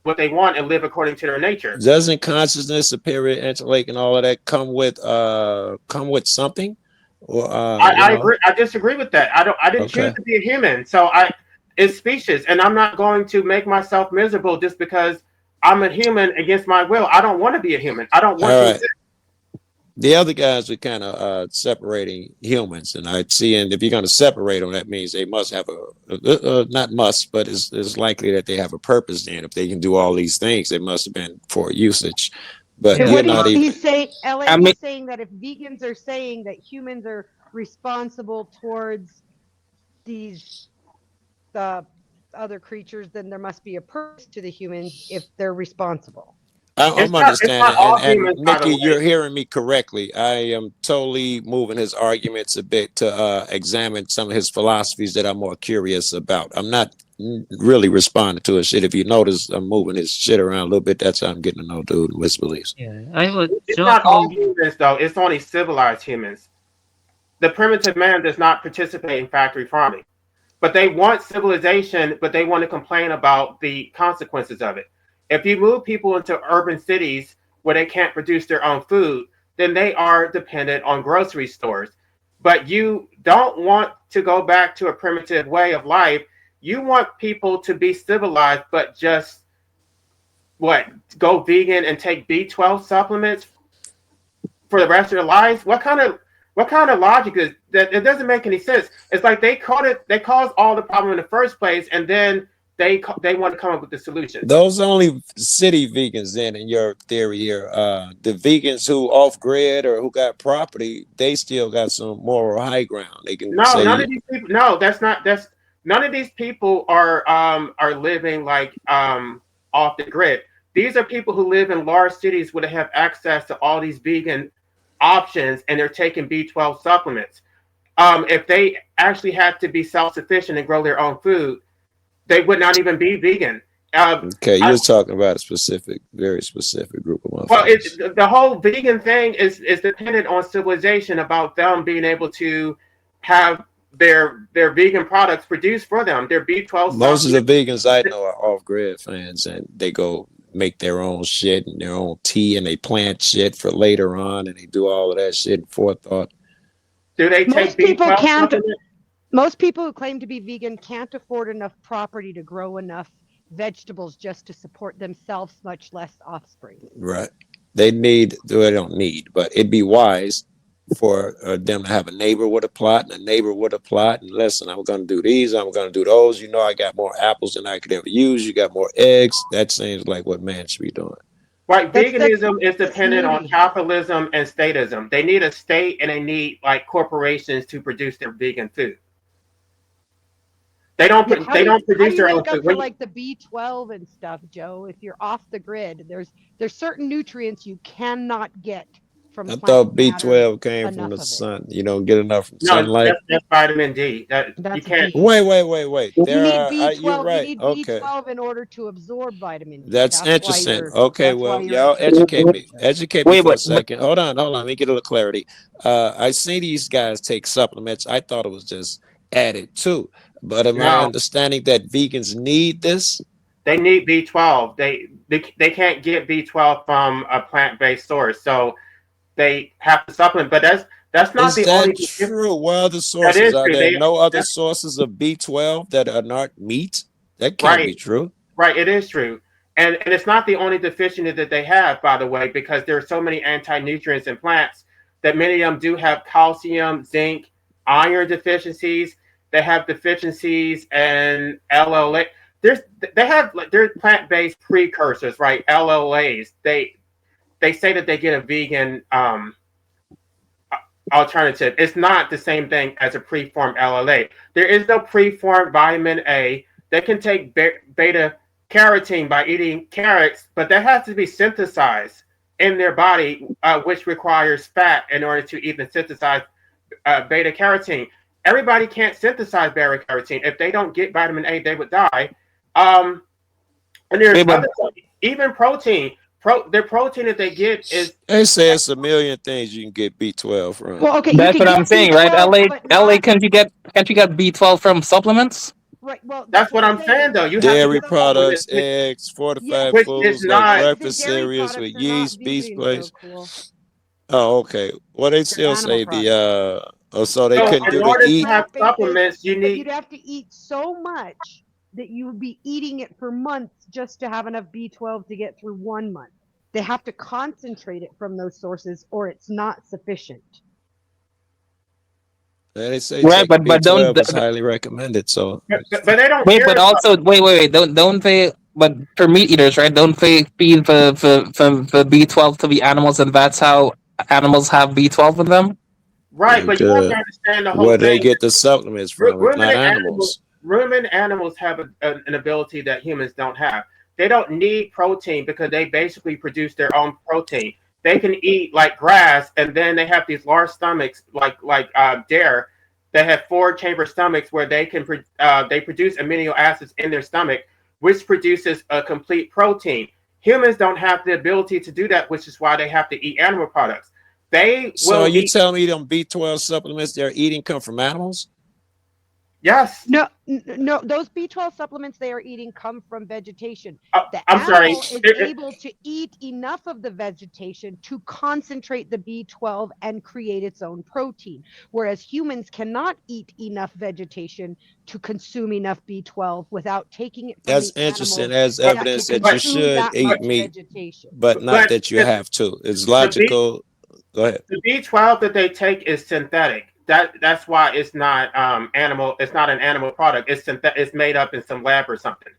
what they want and live according to their nature. Doesn't consciousness, superior intellect, and all of that come with something? Or, I agree. I disagree with that. I didn't choose to be a human. So it's specious, and I'm not going to make myself miserable just because I'm a human against my will. I don't want to be a human. I don't want to exist. The other guys are kind of separating humans, and I see. And if you're going to separate them, that means they must have not must, but it's likely that they have a purpose. Then, if they can do all these things, it must have been for usage. But so you're not even. He's saying, he's saying that if vegans are saying that humans are responsible towards these other creatures, then there must be a purpose to the humans if they're responsible. I'm understanding, and Nikki, you're hearing me correctly. I am totally moving his arguments a bit to examine some of his philosophies that I'm more curious about. I'm not really responding to his shit. If you notice, I'm moving his shit around a little bit. That's how I'm getting to know dude with his beliefs. Yeah, I would. It's not all humans, though. It's only civilized humans. The primitive man does not participate in factory farming, but they want civilization, but they want to complain about the consequences of it. If you move people into urban cities where they can't produce their own food, then they are dependent on grocery stores. But you don't want to go back to a primitive way of life. You want people to be civilized, but just go vegan and take B12 supplements for the rest of their lives? What kind of logic is that? It doesn't make any sense. It's like they caused all the problem in the first place, and then they want to come up with the solution. Those only city vegans, then, in your theory here, the vegans who off grid or who got property, they still got some moral high ground. They can say, none of these people. No, none of these people are living like off the grid. These are people who live in large cities where they have access to all these vegan options, and they're taking B12 supplements. if they actually had to be self-sufficient and grow their own food, they would not even be vegan. Okay, you're talking about a specific, very specific group of motherfuckers. Well, the whole vegan thing is dependent on civilization, about them being able to have their vegan products produced for them. Their B12. Most of the vegans I know are off-grid fans, and they go make their own shit and their own tea, and they plant shit for later on, and they do all of that shit in forethought. Do they take B12? Most people who claim to be vegan can't afford enough property to grow enough vegetables just to support themselves, much less offspring. Right. They don't need, but it'd be wise for them to have a neighbor with a plot and a neighbor with a plot. And listen, I'm going to do these, I'm going to do those. You know, I got more apples than I could ever use. You got more eggs. That seems like what man should be doing. Right. Veganism is dependent on capitalism and statism. They need a state and they need like corporations to produce their vegan food. They don't produce their own food. For like the B12 and stuff, Joe, if you're off the grid, there's certain nutrients you cannot get from. I thought B12 came from the sun. You don't get enough from sunlight. That's vitamin D. You can't. Wait. You There need are, B12. you're right. You need Okay. B12 in order to absorb vitamin D. That's interesting. Okay, well, y'all educate educate me. Educate me for a second. Hold on. Let me get a little clarity. I see these guys take supplements. I thought it was just added to. But am I understanding that vegans need this? They need B12. They can't get B12 from a plant-based source, so they have to supplement. But that's not the only. Is that true? What other sources are there? No other sources of B12 that are not meat? That can't be true. Right, it is true, and it's not the only deficiency that they have, by the way, because there are so many anti-nutrients in plants that many of them do have calcium, zinc, iron deficiencies. They have deficiencies in LLA. There's plant-based precursors, right? LLAs. They say that they get a vegan alternative. It's not the same thing as a preformed LLA. There is no preformed vitamin A. They can take beta carotene by eating carrots, but that has to be synthesized in their body, which requires fat in order to even synthesize beta carotene. Everybody can't synthesize beta carotene. If they don't get vitamin A, they would die. And there's even protein. The protein that they get is. They say it's a million things you can get B12 from. Well, okay, that's what I'm saying, right? LA, can't you get B12 from supplements? Right. Well, that's what I'm saying, though. You dairy have products, eggs, fortified foods, like breakfast cereals with yeast, beef flakes. Oh, okay. Well, they still say so they couldn't do the eat. To have supplements, you'd have to eat so much that you would be eating it for months just to have enough B12 to get through 1 month. They have to concentrate it from those sources, or it's not sufficient. They say but don't is highly recommended. So, but they don't. Wait, but also wait. Don't they? But for meat eaters, right? Don't they feed for B12 to the animals, and that's how animals have B12 in them? Right, but you have to understand the whole where thing. they get the supplements from, not animals. Ruminant animals have an ability that humans don't have. They don't need protein because they basically produce their own protein. They can eat like grass, and then they have these large stomachs, like deer. They have 4-chamber stomachs where they can they produce amino acids in their stomach, which produces a complete protein. Humans don't have the ability to do that, which is why they have to eat animal products. So you tell me them B12 supplements they're eating come from animals? Yes. No. Those B12 supplements they are eating come from vegetation. The I'm sorry. animal is able to eat enough of the vegetation to concentrate the B12 and create its own protein, whereas humans cannot eat enough vegetation to consume enough B12 without taking it from That's the interesting animal as evidence that you should eat meat, but not that you have to. It's logical. Go ahead. The B12 that they take is synthetic. That's why it's not animal. It's not an animal product. It's made up in some lab or something.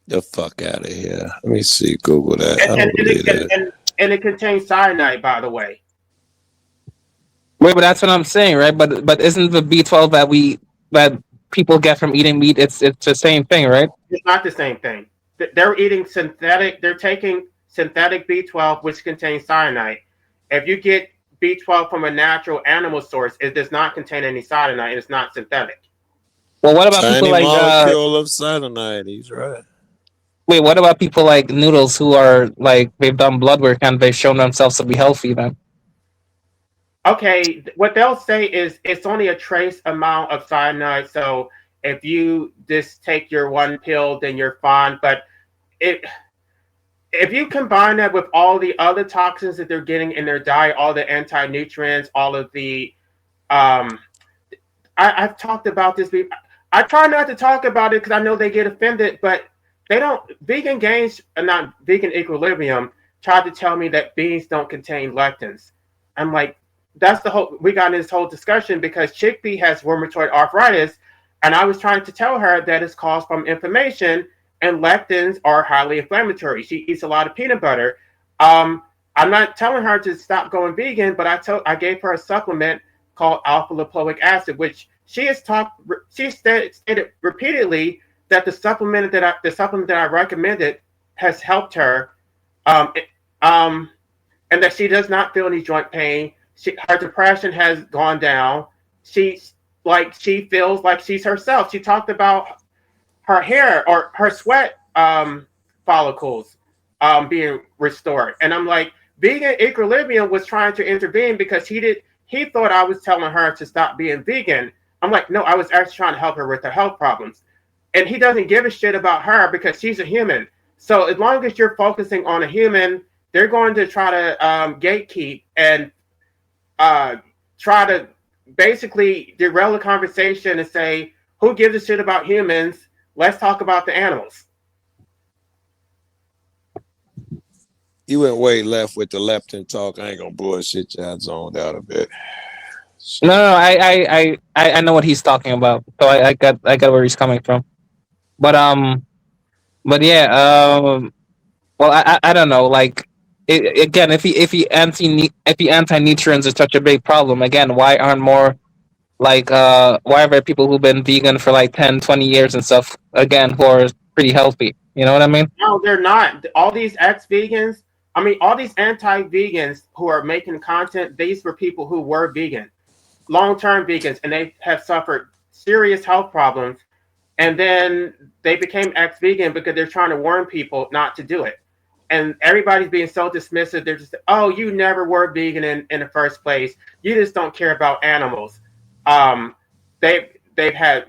The fuck out of here. Let me see. Google that. And it contains cyanide, by the way. Wait, but that's what I'm saying, right? But isn't the B12 that people get from eating meat? It's the same thing, right? It's not the same thing. They're eating synthetic. They're taking synthetic B12, which contains cyanide. If you get B12 from a natural animal source. It does not contain any cyanide. It's not synthetic. Well, what about Tiny people like molecule of cyanide. He's right. wait, what about people like Noodles who are like they've done blood work and they've shown themselves to be healthy then? Okay, what they'll say is it's only a trace amount of cyanide. So if you just take your one pill, then you're fine. But if you combine that with all the other toxins that they're getting in their diet, all the anti-nutrients, all of the I've talked about this. I try not to talk about it because I know they get offended, but they don't. Vegan Gains, not Vegan Equilibrium, tried to tell me that beans don't contain lectins. I'm like, that's the whole. We got in this whole discussion because chickpea has rheumatoid arthritis, and I was trying to tell her that it's caused from inflammation, and lectins are highly inflammatory. She eats a lot of peanut butter. I'm not telling her to stop going vegan, but I gave her a supplement called alpha lipoic acid, which she stated repeatedly that the supplement that I recommended has helped her, and that she does not feel any joint pain. Her depression has gone down. She feels like she's herself. She talked about her hair or her sweat follicles being restored, and I'm like, Vegan Equilibrium was trying to intervene because he thought I was telling her to stop being vegan. I'm like, no, I was actually trying to help her with her health problems. And he doesn't give a shit about her because she's a human. So as long as you're focusing on a human, they're going to try to gatekeep and try to basically derail the conversation and say, who gives a shit about humans? Let's talk about the animals. You went way left with the leptin talk. I ain't gonna bullshit you. I zoned out a bit. No, I know what he's talking about. So I got where he's coming from. But yeah, well, I don't know. Like, again, if anti-nutrients is such a big problem, again, why aren't more like why are there people who've been vegan for like 10, 20 years and stuff again who are pretty healthy? You know what I mean? No, they're not. All these ex-vegans, I mean, all these anti-vegans who are making content, these were people who were vegan, long-term vegans, and they have suffered serious health problems. And then they became ex-vegan because they're trying to warn people not to do it. And everybody's being so dismissive. They're just, oh, you never were vegan in the first place. You just don't care about animals. They've had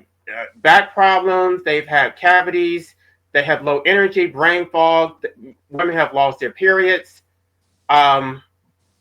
back problems. They've had cavities. They have low energy, brain fog. Women have lost their periods. Right.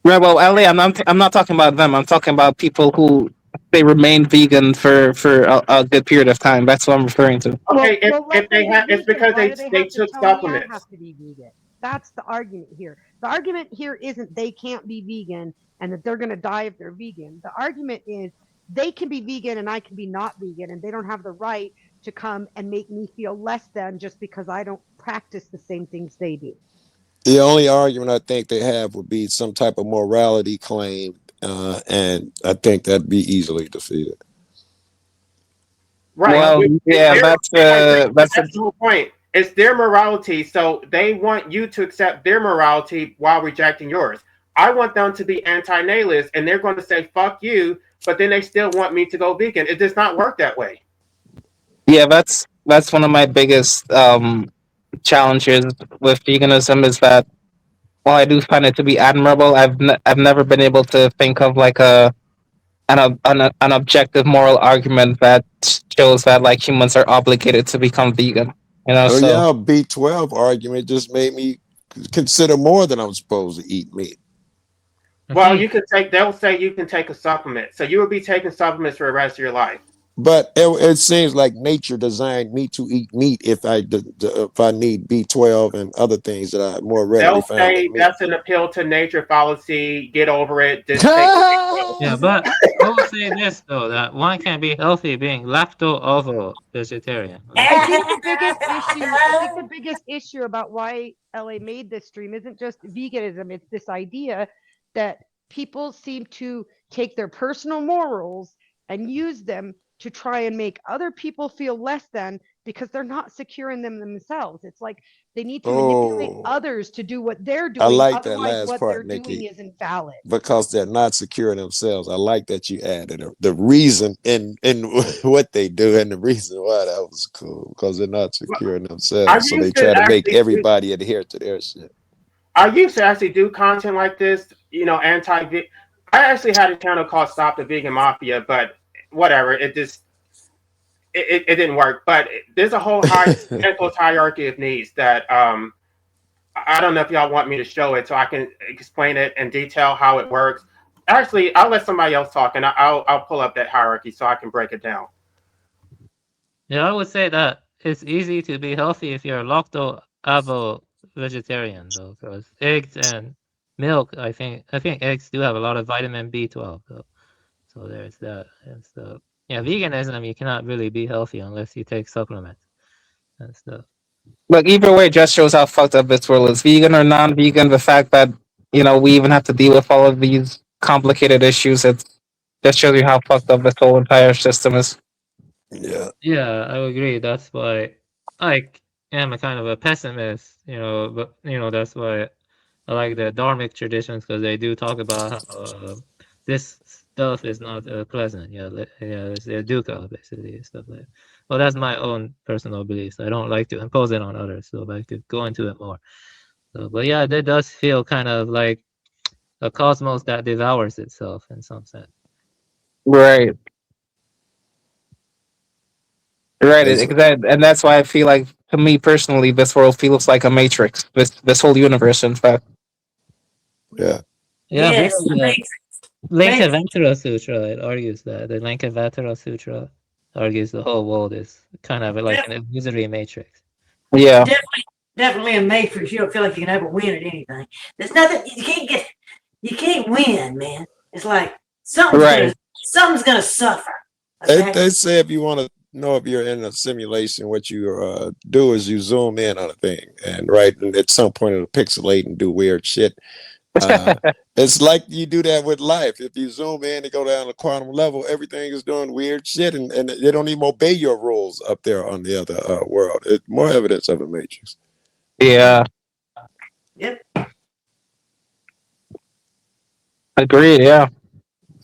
Well, LA, I'm not talking about them. I'm talking about people who they remain vegan for a good period of time. That's what I'm referring to. Okay, if they have, it's because they took supplements. Have to be vegan. That's the argument here. The argument here isn't they can't be vegan and that they're going to die if they're vegan. The argument is they can be vegan and I can be not vegan, and they don't have the right to come and make me feel less than just because I don't practice the same things they do. The only argument I think they have would be some type of morality claim, and I think that'd be easily defeated. Right. Well, yeah, that's the whole point. It's their morality, so they want you to accept their morality while rejecting yours. I want them to be anti-natalist, and they're going to say "fuck you," but then they still want me to go vegan. It does not work that way. Yeah, that's one of my biggest challenges with veganism is that while I do find it to be admirable, I've never been able to think of like an objective moral argument that shows that like humans are obligated to become vegan. You know, yeah, B12 argument just made me consider more than I'm supposed to eat meat. Well, they'll say you can take a supplement. So you will be taking supplements for the rest of your life. But it seems like nature designed me to eat meat if I need B12 and other things that I more readily found. They'll say that's an appeal to nature fallacy. Get over it. Just take yeah, but I will say this though, that one can be healthy being lacto-ovo vegetarian. I think the biggest issue about why LA made this stream isn't just veganism. It's this idea that people seem to take their personal morals and use them to try and make other people feel less than because they're not secure in them themselves. It's like they need to manipulate others to do what they're doing. I like that Otherwise, last what part, they're doing Nikki, isn't valid. because they're not secure in themselves. I like that you added the reason in what they do and the reason why. That was cool, because they're not secure in I themselves. So they used try to to make actually do, everybody adhere to their shit. I used to actually do content like this, I actually had a channel called Stop the Vegan Mafia, but whatever, it just it didn't work. But there's a whole hierarchy of needs that I don't know if y'all want me to show it so I can explain it in detail how it works. Actually, I'll let somebody else talk, and I'll pull up that hierarchy so I can break it down. Yeah, I would say that it's easy to be healthy if you're a lacto-avo vegetarian, though, because eggs and milk, I think eggs do have a lot of vitamin B12, though. So there's that. And so, yeah, veganism, you cannot really be healthy unless you take supplements and stuff. Look, either way, it just shows how fucked up this world is. Vegan or non-vegan, the fact that we even have to deal with all of these complicated issues, it just shows you how fucked up this whole entire system is. Yeah. Yeah, I agree. That's why I am a kind of a pessimist, but that's why I like the Dharmic traditions, because they do talk about how this stuff is not pleasant. It's a dukkha, basically, stuff like that. Well, that's my own personal beliefs. I don't like to impose it on others, so I like to go into it more. So, but yeah, that does feel kind of like a cosmos that devours itself in some sense. Right. Right, and that's why I feel like, to me personally, this world feels like a matrix. This whole universe, in fact. Yeah. Yeah, Yes, Lankavatara Sutra, it argues that. The Lankavatara Sutra argues the whole world is kind of like an illusory matrix. Yeah. Definitely a matrix. You don't feel like you can ever win at anything. There's nothing you can't win, man. It's like something's gonna suffer. Okay? They say if you want to know if you're in a simulation, what you do is you zoom in on a thing, and at some point it'll pixelate and do weird shit. It's like you do that with life. If you zoom in and go down to quantum level, everything is doing weird shit, and they don't even obey your rules up there on the other world. It's more evidence of a matrix. Yeah. Yep. Agreed. Yeah.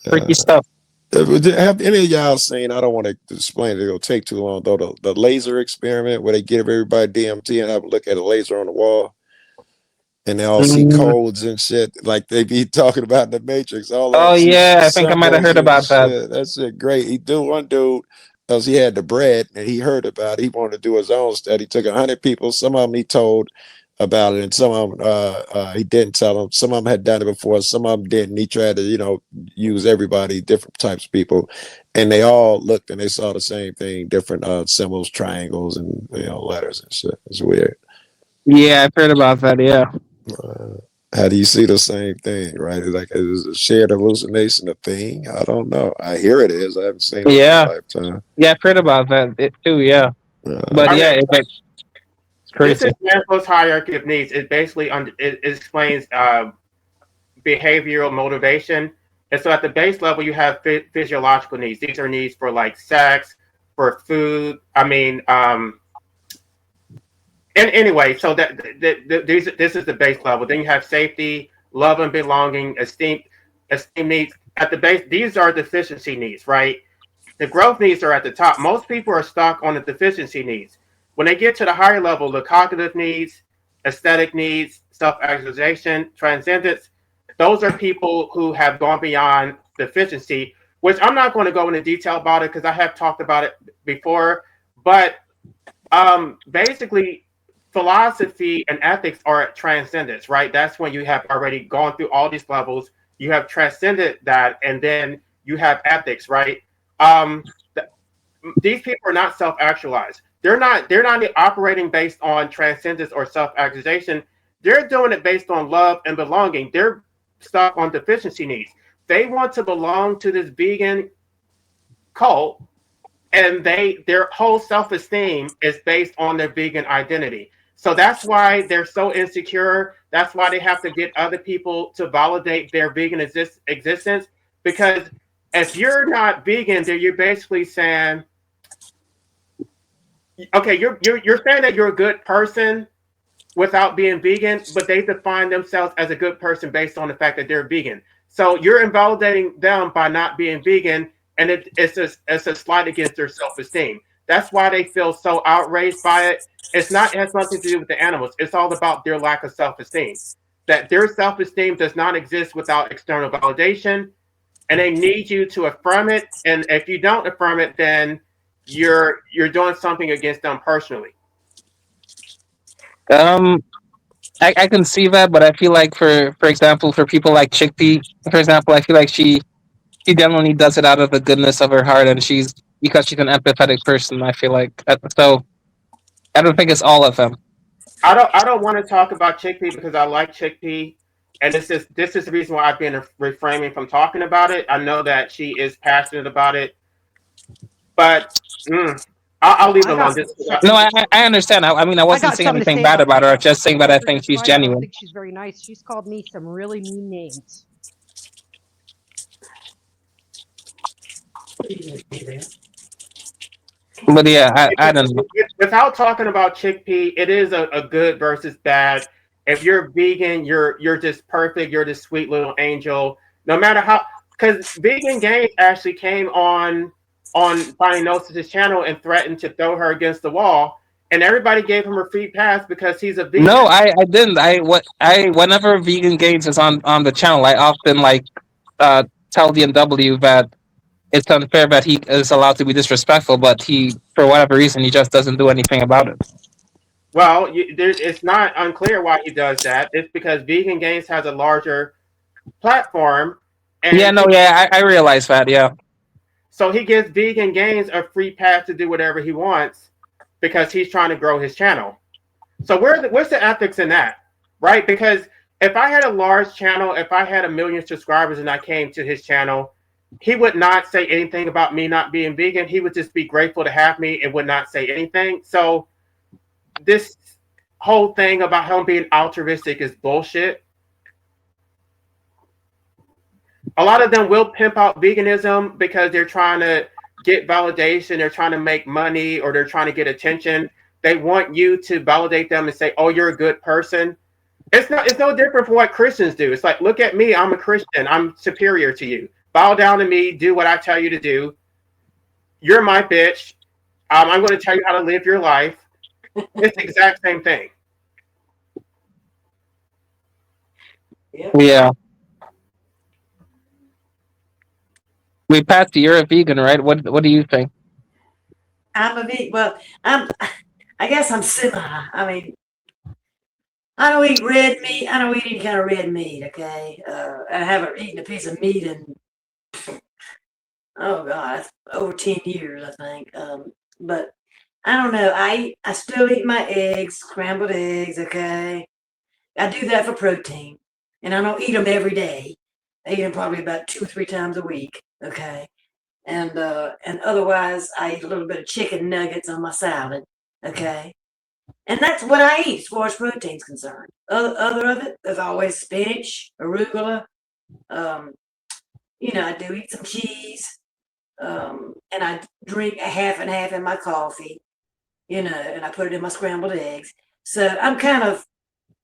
Freaky stuff. Have any of y'all seen? I don't want to explain it. It'll take too long though. The laser experiment where they give everybody DMT and have a look at a laser on the wall, and they all see codes and shit like they be talking about in the Matrix. All that. Oh yeah, I think I might have heard about that. That's it. Great. One dude, because he had the bread and he heard about it. He wanted to do his own study. He took 100 people. Some of them he told about it, and some of them he didn't tell them. Some of them had done it before, some of them didn't. He tried to use everybody, different types of people, and they all looked and they saw the same thing, different symbols, triangles, and letters and shit. It's weird. Yeah, I've heard about that. Yeah. How do you see the same thing? Right? It's like, is it a shared hallucination a thing? I don't know. I hear it is. I haven't seen it in my lifetime. Yeah, I've heard about that too. Yeah, but yeah, it's this is Maslow's hierarchy of needs. It basically it explains behavioral motivation, and so at the base level you have physiological needs. These are needs for like sex, for food. And anyway, so this is the base level. Then you have safety, love and belonging, esteem needs. At the base, these are deficiency needs, right? The growth needs are at the top. Most people are stuck on the deficiency needs. When they get to the higher level, the cognitive needs, aesthetic needs, self-actualization, transcendence, those are people who have gone beyond deficiency, which I'm not going to go into detail about it because I have talked about it before. But basically, philosophy and ethics are at transcendence, right? That's when you have already gone through all these levels. You have transcended that, and then you have ethics, right? These people are not self-actualized. They're not operating based on transcendence or self-actualization. They're doing it based on love and belonging. They're stuck on deficiency needs. They want to belong to this vegan cult, and their whole self-esteem is based on their vegan identity. So that's why they're so insecure. That's why they have to get other people to validate their vegan existence. Because if you're not vegan, then you're basically saying, Okay, you're saying that you're a good person without being vegan, but they define themselves as a good person based on the fact that they're vegan. So you're invalidating them by not being vegan, and it's a slight against their self-esteem. That's why they feel so outraged by it. It has nothing to do with the animals. It's all about their lack of self-esteem. That their self-esteem does not exist without external validation, and they need you to affirm it. And if you don't affirm it, then you're doing something against them personally. I can see that, but I feel like for example, for people like Chickpea, for example, I feel like she definitely does it out of the goodness of her heart, and because she's an empathetic person. I feel like so. I don't think it's all of them. I don't want to talk about Chickpea because I like Chickpea, and this is the reason why I've been refraining from talking about it. I know that she is passionate about it, but I'll leave it alone. No, I understand. I mean, I wasn't saying anything bad about her. I was just saying that I think she's I don't genuine. think she's very nice. She's called me some really mean names. But yeah, I don't know. Without talking about Chickpea, it is a good versus bad. If you're vegan, you're just perfect. You're this sweet little angel. No matter how, because Vegan Games actually came on Finding Gnosis' channel and threatened to throw her against the wall, and everybody gave him a free pass because he's a vegan. No, I didn't. Whenever Vegan Games is on the channel, I often tell DNW that it's unfair that he is allowed to be disrespectful, but he, for whatever reason, he just doesn't do anything about it. Well, it's not unclear why he does that. It's because Vegan Games has a larger platform. And I realize that, yeah. So he gives Vegan Games a free pass to do whatever he wants because he's trying to grow his channel. So where's the ethics in that, right? Because if I had a large channel, if I had 1 million subscribers and I came to his channel, he would not say anything about me not being vegan. He would just be grateful to have me and would not say anything. So this whole thing about him being altruistic is bullshit. A lot of them will pimp out veganism because they're trying to get validation, they're trying to make money, or they're trying to get attention. They want you to validate them and say, oh, you're a good person. It's no different from what Christians do. It's like, look at me, I'm a Christian, I'm superior to you. Bow down to me, do what I tell you to do. You're my bitch. I'm going to tell you how to live your life. It's the exact same thing. Yeah. Wait, Patsy, you're a vegan, right? What do you think? I'm a vegan. Well, I guess I'm similar. I mean, I don't eat red meat. I don't eat any kind of red meat. Okay, I haven't eaten a piece of meat in oh god, over 10 years, I think. But I don't know. I still eat my eggs, scrambled eggs. Okay, I do that for protein, and I don't eat them every day. I eat them probably about 2 or 3 times a week. Okay, and otherwise I eat a little bit of chicken nuggets on my salad. Okay, and that's what I eat as far as protein's concerned. Other of it, there's always spinach, arugula. I do eat some cheese, and I drink a half and half in my coffee. And I put it in my scrambled eggs. So I'm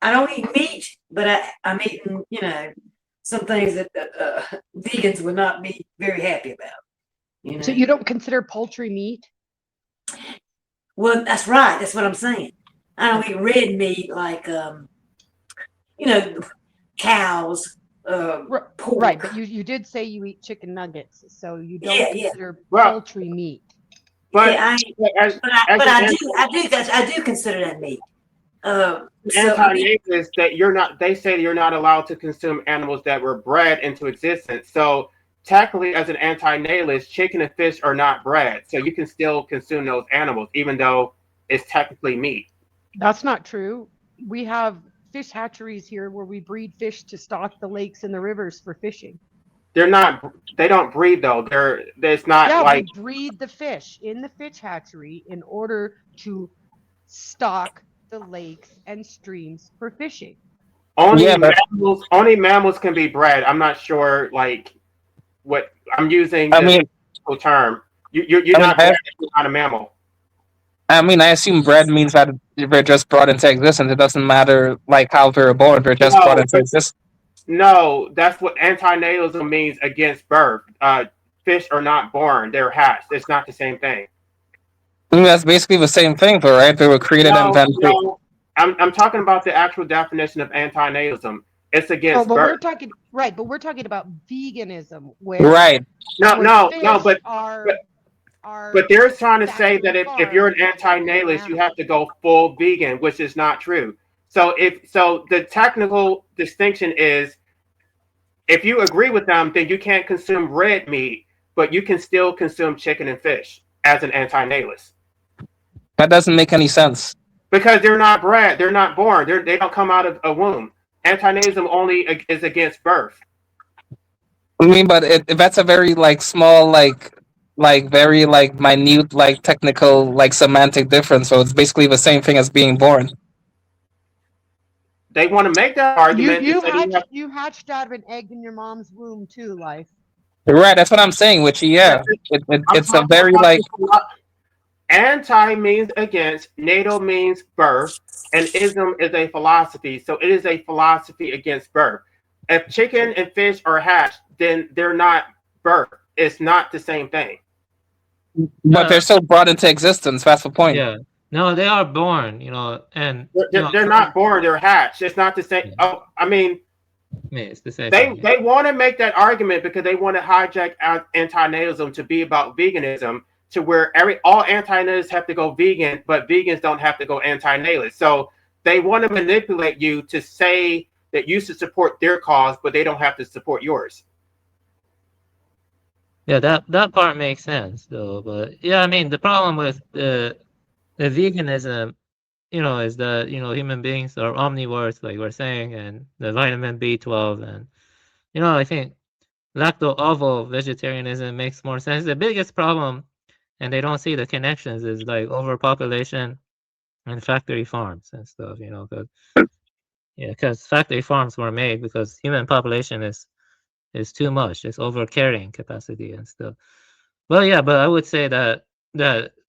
I don't eat meat, but I'm eating, some things that vegans would not be very happy about. So you don't consider poultry meat? Well, that's right. That's what I'm saying. I don't eat red meat like, cows, pork. Right, but you did say you eat chicken nuggets, so you don't consider poultry meat. But I do consider that meat. Anti-natalist that they say you're not allowed to consume animals that were bred into existence. So technically, as an anti-natalist, chicken and fish are not bred, so you can still consume those animals, even though it's technically meat. That's not true. We have fish hatcheries here where we breed fish to stock the lakes and the rivers for fishing. They don't breed though. There's not we breed the fish in the fish hatchery in order to stock the lakes and streams for fishing. Only mammals can be bred. I'm not sure what I'm using. Term. You're not a mammal. I mean, I assume bread means that we're just brought into existence. It doesn't matter like how we're born. We're just brought No, into existence. no, that's what antinatalism means against birth. Fish are not born; they're hatched. It's not the same thing. I mean, that's basically the same thing, though, right? They were created and then. No. I'm talking about the actual definition of antinatalism. It's Oh, against but we're birth. talking right, but we're talking about veganism, where Right. No, fish but they're trying to say that if you're an antinatalist, you have to go full vegan, which is not true. So the technical distinction is, if you agree with them, then you can't consume red meat, but you can still consume chicken and fish as an antinatalist. That doesn't make any sense. Because they're not bred, they're not born, they don't come out of a womb. Antinatalism only is against birth. I mean, but if that's a very like small, like very like minute, like technical, like semantic difference. So it's basically the same thing as being born. They want to make that argument. You hatched out of an egg in your mom's womb too, Life. Right, that's what I'm saying. Which it's a very like. Anti means against, natal means birth, and ism is a philosophy. So it is a philosophy against birth. If chicken and fish are hatched, then they're not birth. It's not the same thing. But they're still brought into existence. That's the point. Yeah. No, they are born, and they're not born. They're hatched. It's not the same. Oh, I mean, it's the same. They want to make that argument because they want to hijack antinatalism to be about veganism, to where all antinatalists have to go vegan, but vegans don't have to go antinatalist. So they want to manipulate you to say that you should support their cause, but they don't have to support yours. Yeah, that part makes sense, though. But yeah, I mean, the problem with the veganism, is that human beings are omnivores, like we're saying, and the vitamin B12, and I think lacto-ovo vegetarianism makes more sense. The biggest problem, and they don't see the connections, is like overpopulation and factory farms and stuff, because factory farms were made because human population is too much. It's over carrying capacity and stuff. But I would say that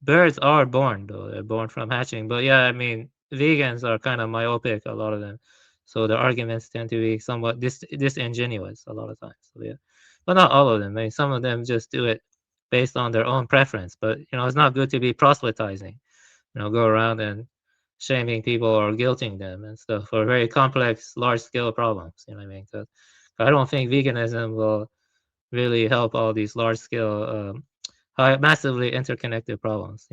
birds are born, though. They're born from hatching. But yeah, I mean, vegans are kind of myopic, a lot of them. So their arguments tend to be somewhat disingenuous a lot of times. So yeah, but not all of them. I mean, some of them just do it based on their own preference. But it's not good to be proselytizing. Go around and shaming people or guilting them and stuff for very complex, large-scale problems. You know what I mean? Because I don't think veganism will really help all these large-scale, massively interconnected problems.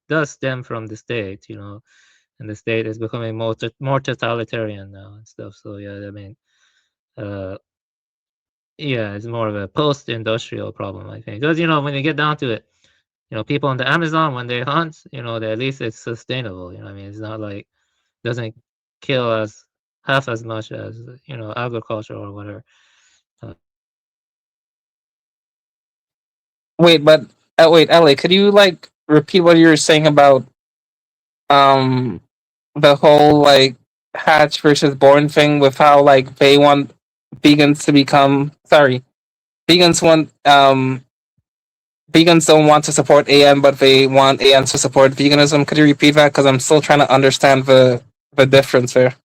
Does stem from the state. And the state is becoming more totalitarian now and stuff. So yeah, I mean, it's more of a post-industrial problem, I think. Because when you get down to it, people in the Amazon, when they hunt, at least it's sustainable. I mean, it's not like doesn't kill us half as much as agriculture or whatever. Wait, LA, could you like repeat what you were saying about the whole like hatch versus born thing, with how like they want vegans to become vegans don't want to support AN, but they want AN to support veganism. Could you repeat that? Because I'm still trying to understand the difference there.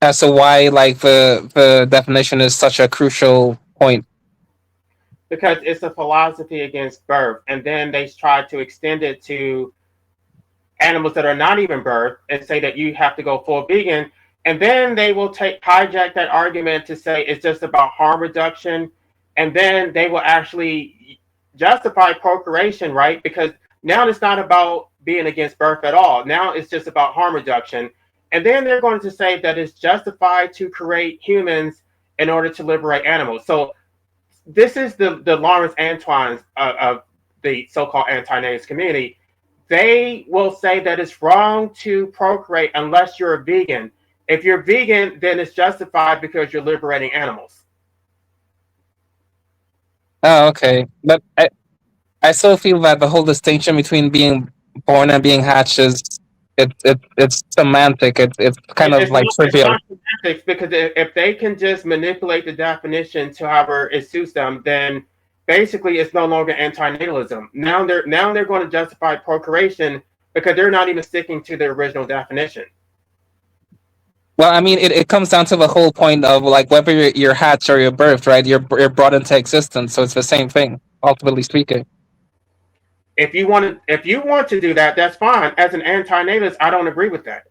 As to why like the definition is such a crucial point. Because it's a philosophy against birth, and then they try to extend it to animals that are not even birthed and say that you have to go full vegan, and then they will hijack that argument to say it's just about harm reduction, and then they will actually justify procreation, right? Because now it's not about being against birth at all. Now it's just about harm reduction, and then they're going to say that it's justified to create humans in order to liberate animals. So this is the Lawrence Antoine's of the so-called anti-natalist community. They will say that it's wrong to procreate unless you're a vegan. If you're vegan, then it's justified because you're liberating animals. Oh, okay. But I still feel that the whole distinction between being born and being hatched is it's semantic. It's kind of like trivial. It's not semantics, because if they can just manipulate the definition to however it suits them, then basically it's no longer antinatalism. Now they're going to justify procreation because they're not even sticking to the original definition. Well, I mean, it comes down to the whole point of like whether you're hatched or you're birthed, right? You're brought into existence, so it's the same thing, ultimately speaking. If you want to do that, that's fine. As an antinatalist, I don't agree with that.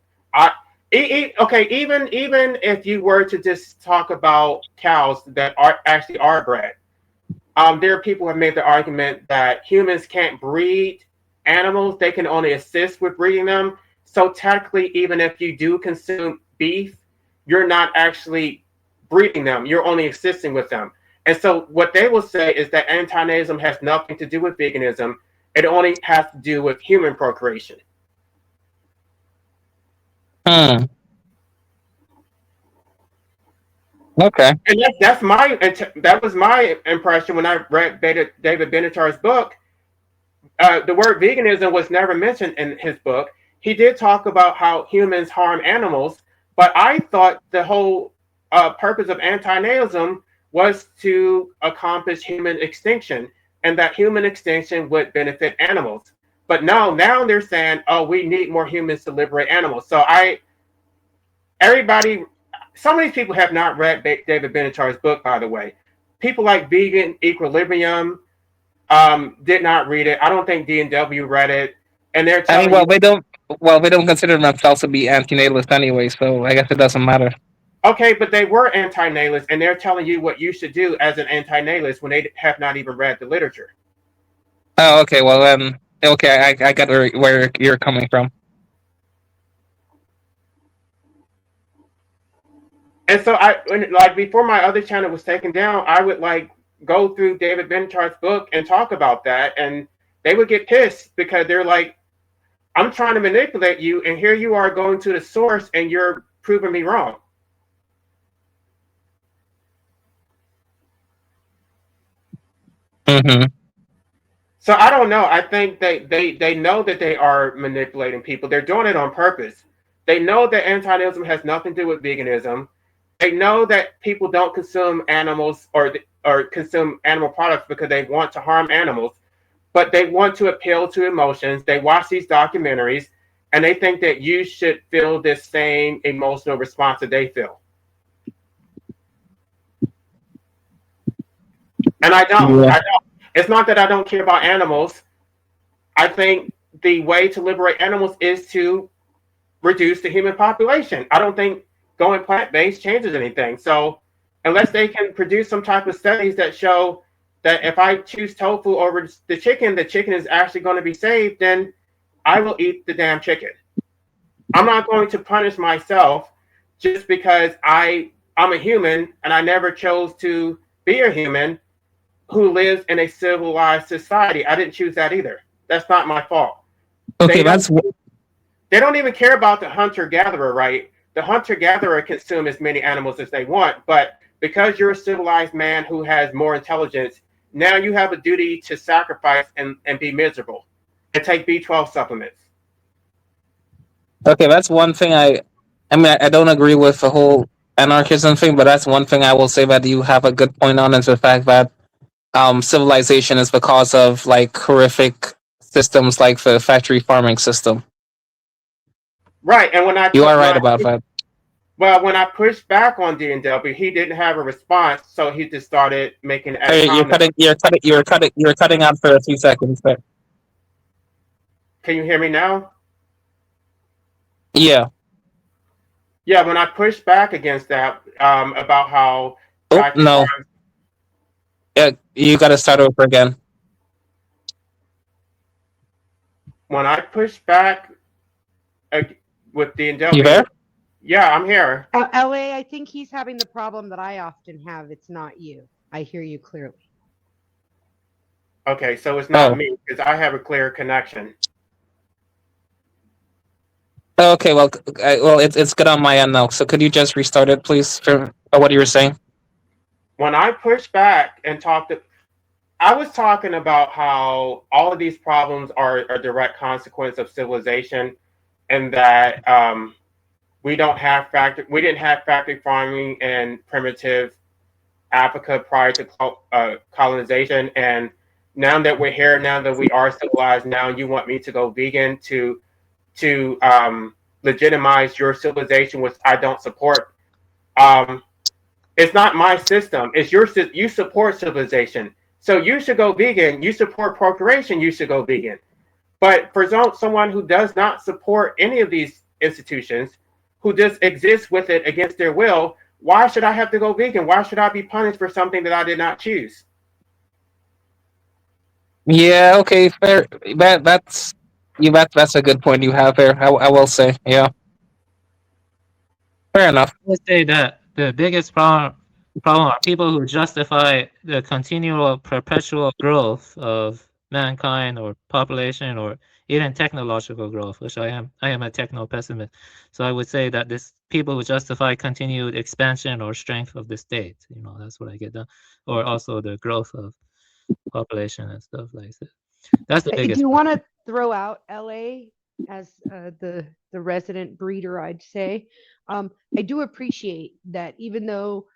Okay, even if you were to just talk about cows that are bred, there are people who have made the argument that humans can't breed animals; they can only assist with breeding them. So technically, even if you do consume beef, you're not actually breeding them; you're only assisting with them. And so, what they will say is that antinatalism has nothing to do with veganism. It only has to do with human procreation. Okay. And that was my impression when I read David Benatar's book. The word veganism was never mentioned in his book. He did talk about how humans harm animals, but I thought the whole purpose of antinatalism was to accomplish human extinction, and that human extinction would benefit animals. But now they're saying, oh, we need more humans to liberate animals. So some of these people have not read David Benatar's book, by the way. People like Vegan Equilibrium did not read it. I don't think D&W read it. And they're telling they don't consider themselves to be antinatalist anyway, so I guess it doesn't matter. Okay, but they were anti-natalists, and they're telling you what you should do as an anti-natalist when they have not even read the literature. Oh, okay. Well, then, okay, I got where you're coming from. And so before my other channel was taken down, I would go through David Benatar's book and talk about that, and they would get pissed because they're like, I'm trying to manipulate you, and here you are going to the source, and you're proving me wrong. Mm-hmm. So I don't know. I think they know that they are manipulating people. They're doing it on purpose. They know that antinatalism has nothing to do with veganism. They know that people don't consume animals or consume animal products because they want to harm animals, but they want to appeal to emotions. They watch these documentaries, and they think that you should feel this same emotional response that they feel. And I don't. Yeah. It's not that I don't care about animals. I think the way to liberate animals is to reduce the human population. I don't think going plant-based changes anything. So unless they can produce some type of studies that show that if I choose tofu over the chicken is actually going to be saved, then I will eat the damn chicken. I'm not going to punish myself just because I'm a human and I never chose to be a human who lives in a civilized society. I didn't choose that either. That's not my fault. Okay, they don't even care about the hunter-gatherer, right? The hunter-gatherer can consume as many animals as they want, but because you're a civilized man who has more intelligence, now you have a duty to sacrifice and be miserable and take B12 supplements. Okay, that's one thing I mean, I don't agree with the whole anarchism thing, but that's one thing I will say that you have a good point on is the fact that civilization is the cause of horrific systems like the factory farming system. Right, and when that. Well, when I pushed back on D&W, he didn't have a response, so he just started making. Hey, you're cutting out for a few seconds there. Can you hear me now? Yeah. Yeah, when I pushed back against that, about how. No. Yeah, you got to start over again. When I pushed back with D&W. You there? Yeah, I'm here. LA, I think he's having the problem that I often have. It's not you. I hear you clearly. Okay, so it's not me because I have a clear connection. Okay, well, it's good on my end now. So could you just restart it, please, for what you were saying? When I pushed back and I was talking about how all of these problems are a direct consequence of civilization, and that we didn't have factory farming and primitive Africa prior to colonization, and now that we're here, now that we are civilized, now you want me to go vegan to legitimize your civilization, which I don't support. It's not my system. It's your you support civilization, so you should go vegan. You support procreation. You should go vegan. But for someone who does not support any of these institutions, who just exists with it against their will, why should I have to go vegan? Why should I be punished for something that I did not choose? Yeah, okay, fair. That's a good point you have there. I will say, yeah. Fair enough. I would say that the biggest problem are people who justify the continual perpetual growth of mankind or population or even technological growth, which I am a techno pessimist. So I would say that this people who justify continued expansion or strength of the state, that's what I get done, or also the growth of population and stuff like that. That's the biggest. Do you want to throw out LA as the resident breeder? I'd say I do appreciate that, even though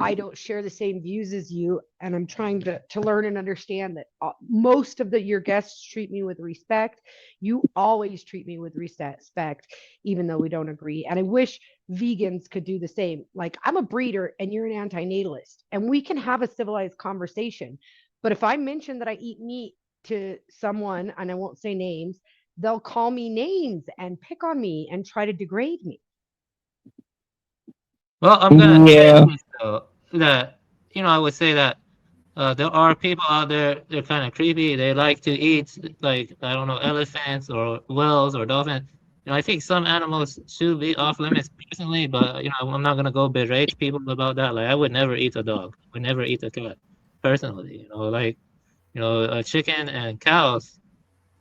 I don't share the same views as you, and I'm trying to learn and understand that most of your guests treat me with respect. You always treat me with respect, even though we don't agree. And I wish vegans could do the same. Like, I'm a breeder and you're an anti-natalist, and we can have a civilized conversation. But if I mention that I eat meat to someone, and I won't say names, they'll call me names and pick on me and try to degrade me. Well, I'm gonna say this, though, that I would say that there are people out there, they're kind of creepy. They like to eat, like, I don't know, elephants or whales or dolphins. I think some animals should be off limits personally, but I'm not gonna go berate people about that. Like, I would never eat a dog. I would never eat a cat personally. A chicken and cows,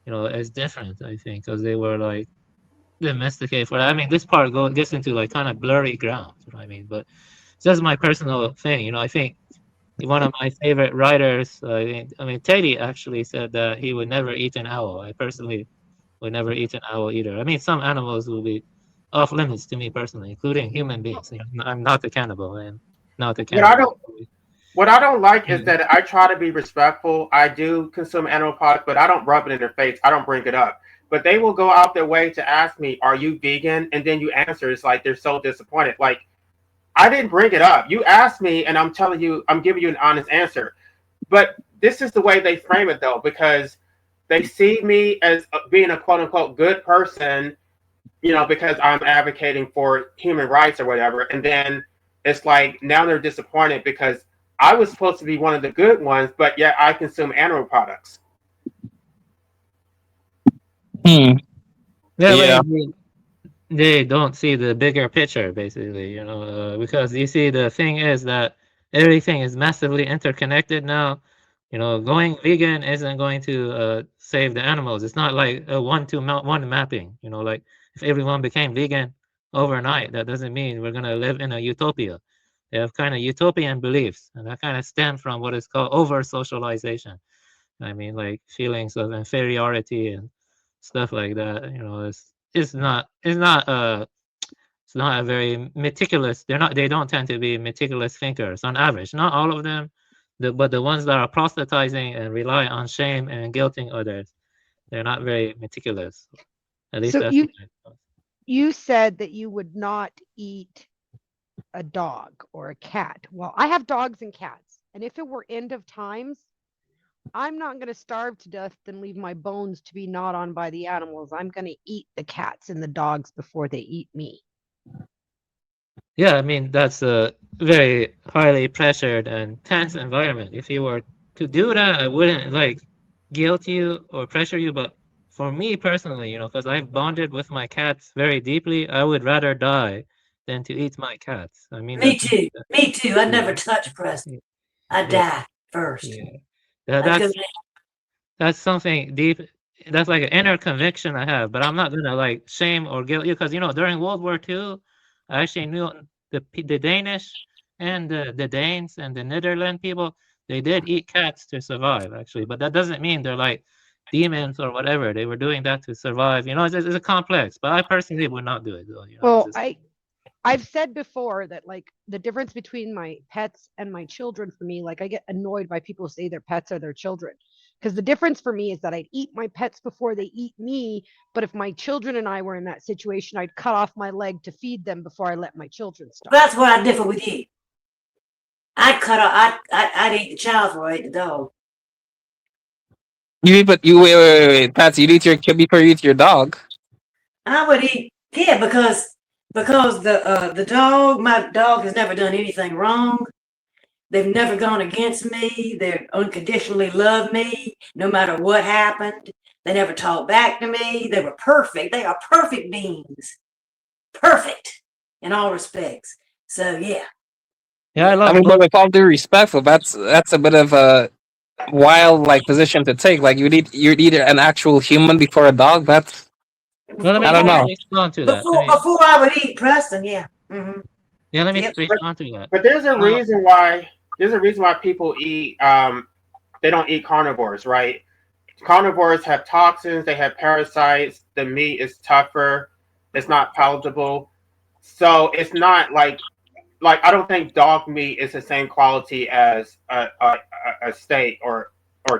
is different, I think, because they were like domesticated for that. I mean, this part gets into like kind of blurry ground, but it's just my personal thing. I think one of my favorite writers, Teddy actually said that he would never eat an owl. I personally would never eat an owl either. I mean, some animals will be off limits to me personally, including human beings. I'm not a cannibal, and not a cannibal. What I don't like is that I try to be respectful. I do consume animal products, but I don't rub it in their face. I don't bring it up. But they will go out their way to ask me, "Are you vegan?" And then you answer. It's like they're so disappointed. Like, I didn't bring it up. You asked me, and I'm telling you, I'm giving you an honest answer. But this is the way they frame it, though, because they see me as being a quote unquote good person, because I'm advocating for human rights or whatever. And then it's like now they're disappointed because I was supposed to be one of the good ones, but yet I consume animal products. Yeah. They don't see the bigger picture, basically, because you see, the thing is that everything is massively interconnected now. Going vegan isn't going to save the animals. It's not like a one mapping. Like, if everyone became vegan overnight, that doesn't mean we're going to live in a utopia. They have kind of utopian beliefs, and that kind of stem from what is called over-socialization. I mean, like, feelings of inferiority and stuff like that. It's not a very meticulous. They don't tend to be meticulous thinkers on average. Not all of them, but the ones that are proselytizing and rely on shame and guilting others, they're not very meticulous. At least So that's you said that you would not eat a dog or a cat. Well, I have dogs and cats, and if it were end of times, I'm not going to starve to death and leave my bones to be gnawed on by the animals. I'm going to eat the cats and the dogs before they eat me. Yeah, I mean, that's a very highly pressured and tense environment. If you were to do that, I wouldn't like guilt you or pressure you, but for me personally, because I've bonded with my cats very deeply, I would rather die than to eat my cats. I mean, me too. Me too. I'd never touch Preston. I'd die first. Yeah. That's something deep. That's like an inner conviction I have, but I'm not gonna like shame or guilt you, because during World War II, I actually knew the Danish and the Danes and the Netherlands people. They did eat cats to survive, actually, but that doesn't mean they're like demons or whatever. They were doing that to survive. It's a complex, but I personally would not do it, though. Well, I've said before that like the difference between my pets and my children for me, like I get annoyed by people who say their pets are their children. Because the difference for me is that I'd eat my pets before they eat me, but if my children and I were in that situation, I'd cut off my leg to feed them before I let my children stop. That's where I differ with you. I'd eat the child before I ate the dog. Wait, Patsy, you'd eat your kid before you eat your dog. I would eat, yeah, because the dog, my dog has never done anything wrong. They've never gone against me. They unconditionally love me, no matter what happened. They never talked back to me. They were perfect. They are perfect beings. Perfect in all respects. So yeah. Yeah, I mean, but with all due respect, that's a bit of a wild like position to take. Like you'd eat an actual human before a dog. That's Well, I don't know. respond to that. Before I would eat Preston, yeah. Mm-hmm. Yeah, let me respond to that. But there's a reason why people eat they don't eat carnivores, right? Carnivores have toxins, they have parasites, the meat is tougher, it's not palatable. So it's not like I don't think dog meat is the same quality as a steak or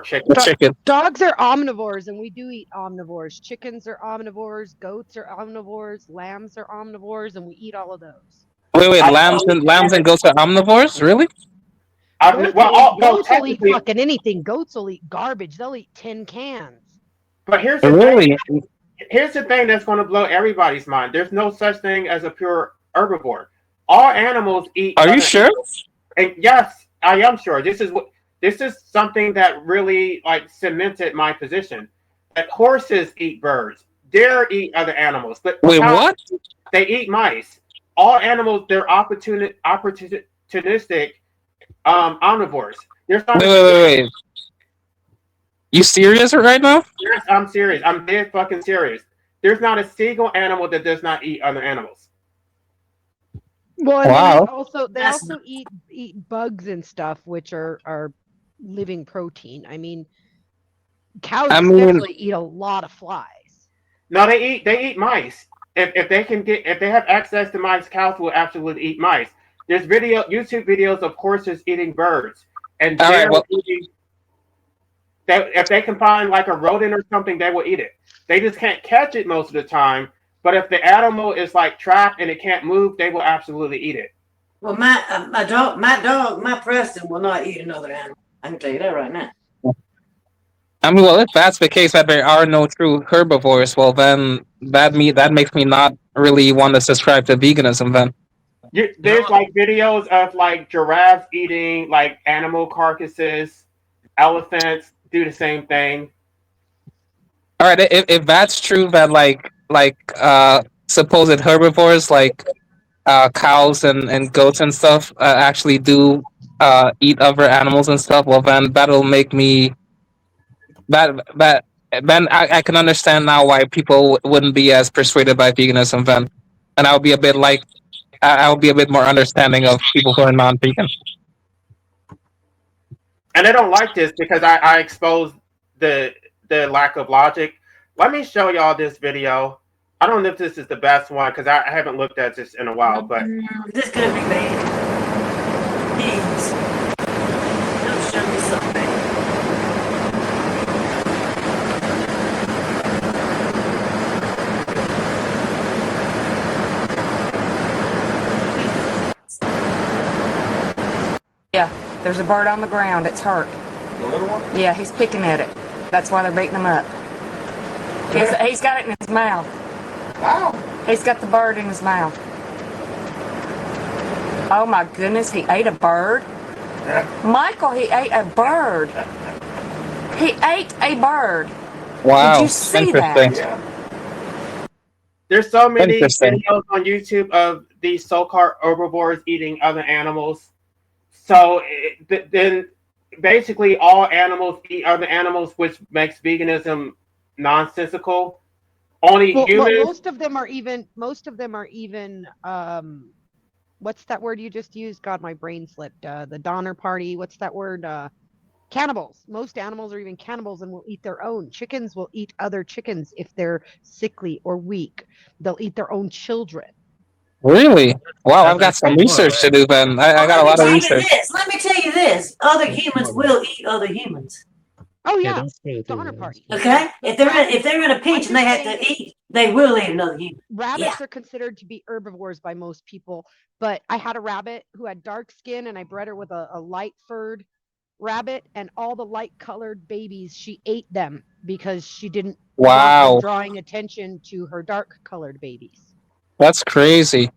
chicken. Dogs are omnivores, and we do eat omnivores. Chickens are omnivores, goats are omnivores, lambs are omnivores, and we eat all of those. Wait, lambs and goats are omnivores, really? Goats will eat fucking anything. Goats will eat garbage. They'll eat tin cans. But here's the thing. Here's the thing that's going to blow everybody's mind. There's no such thing as a pure herbivore. All animals eat. Are you sure? And yes, I am sure. This is something that really like cemented my position. That horses eat birds. Deer eat other animals. But wait, what? They eat mice. All animals, they're opportunistic omnivores. Wait. You serious right now? Yes, I'm serious. I'm dead fucking serious. There's not a single animal that does not eat other animals. Well, and wow. they also eat bugs and stuff, which are living protein. I mean, cows especially eat a lot of flies. No, they eat mice. If they have access to mice, cows will absolutely eat mice. There's YouTube videos of horses eating birds, and if they can find like a rodent or something, they will eat it. They just can't catch it most of the time. But if the animal is like trapped and it can't move, they will absolutely eat it. Well, my Preston will not eat another animal. I can tell you that right now. I mean, well, if that's the case, that there are no true herbivores, well, then that makes me not really want to subscribe to veganism. Then there's like videos of like giraffes eating like animal carcasses, elephants do the same thing. All right, if that's true, that like supposed herbivores like cows and goats and stuff actually do eat other animals and stuff, well, then that'll make me then I can understand now why people wouldn't be as persuaded by veganism then, and I would be a bit more understanding of people who are non-vegan. And they don't like this because I expose the lack of logic. Let me show y'all this video. I don't know if this is the best one because I haven't looked at this in a while, but this could be bad. Please, don't show me something. Yeah, there's a bird on the ground. It's hurt. The little one? Yeah, he's picking at it. That's why they're beating him up. He's got it in his mouth. Wow. He's got the bird in his mouth. Oh my goodness, he ate a bird? Michael, he ate a bird. He ate a bird. Wow. Did you see that? Yeah. There's so many videos on YouTube of these so-called herbivores eating other animals. So then basically all animals eat other animals, which makes veganism nonsensical. Only humans. Most of them are even. What's that word you just used? God, my brain slipped. The Donner Party. What's that word? Cannibals. Most animals are even cannibals and will eat their own. Chickens will eat other chickens if they're sickly or weak. They'll eat their own children. Really? Wow, I've got That's some like more, research to right? do then. I got a lot of research. Let me tell you this. Other That's humans more. will eat other humans. Oh Yeah, yeah, that's true too. Donner Yeah, that's Party. true. Okay? If they're in a pinch and they have to eat, they will eat another human. Rabbits are considered to be herbivores by most people, but I had a rabbit who had dark skin, and I bred her with a light furred rabbit, and all the light colored babies, she ate them because she didn't want them Wow, drawing attention to her dark colored babies. that's crazy.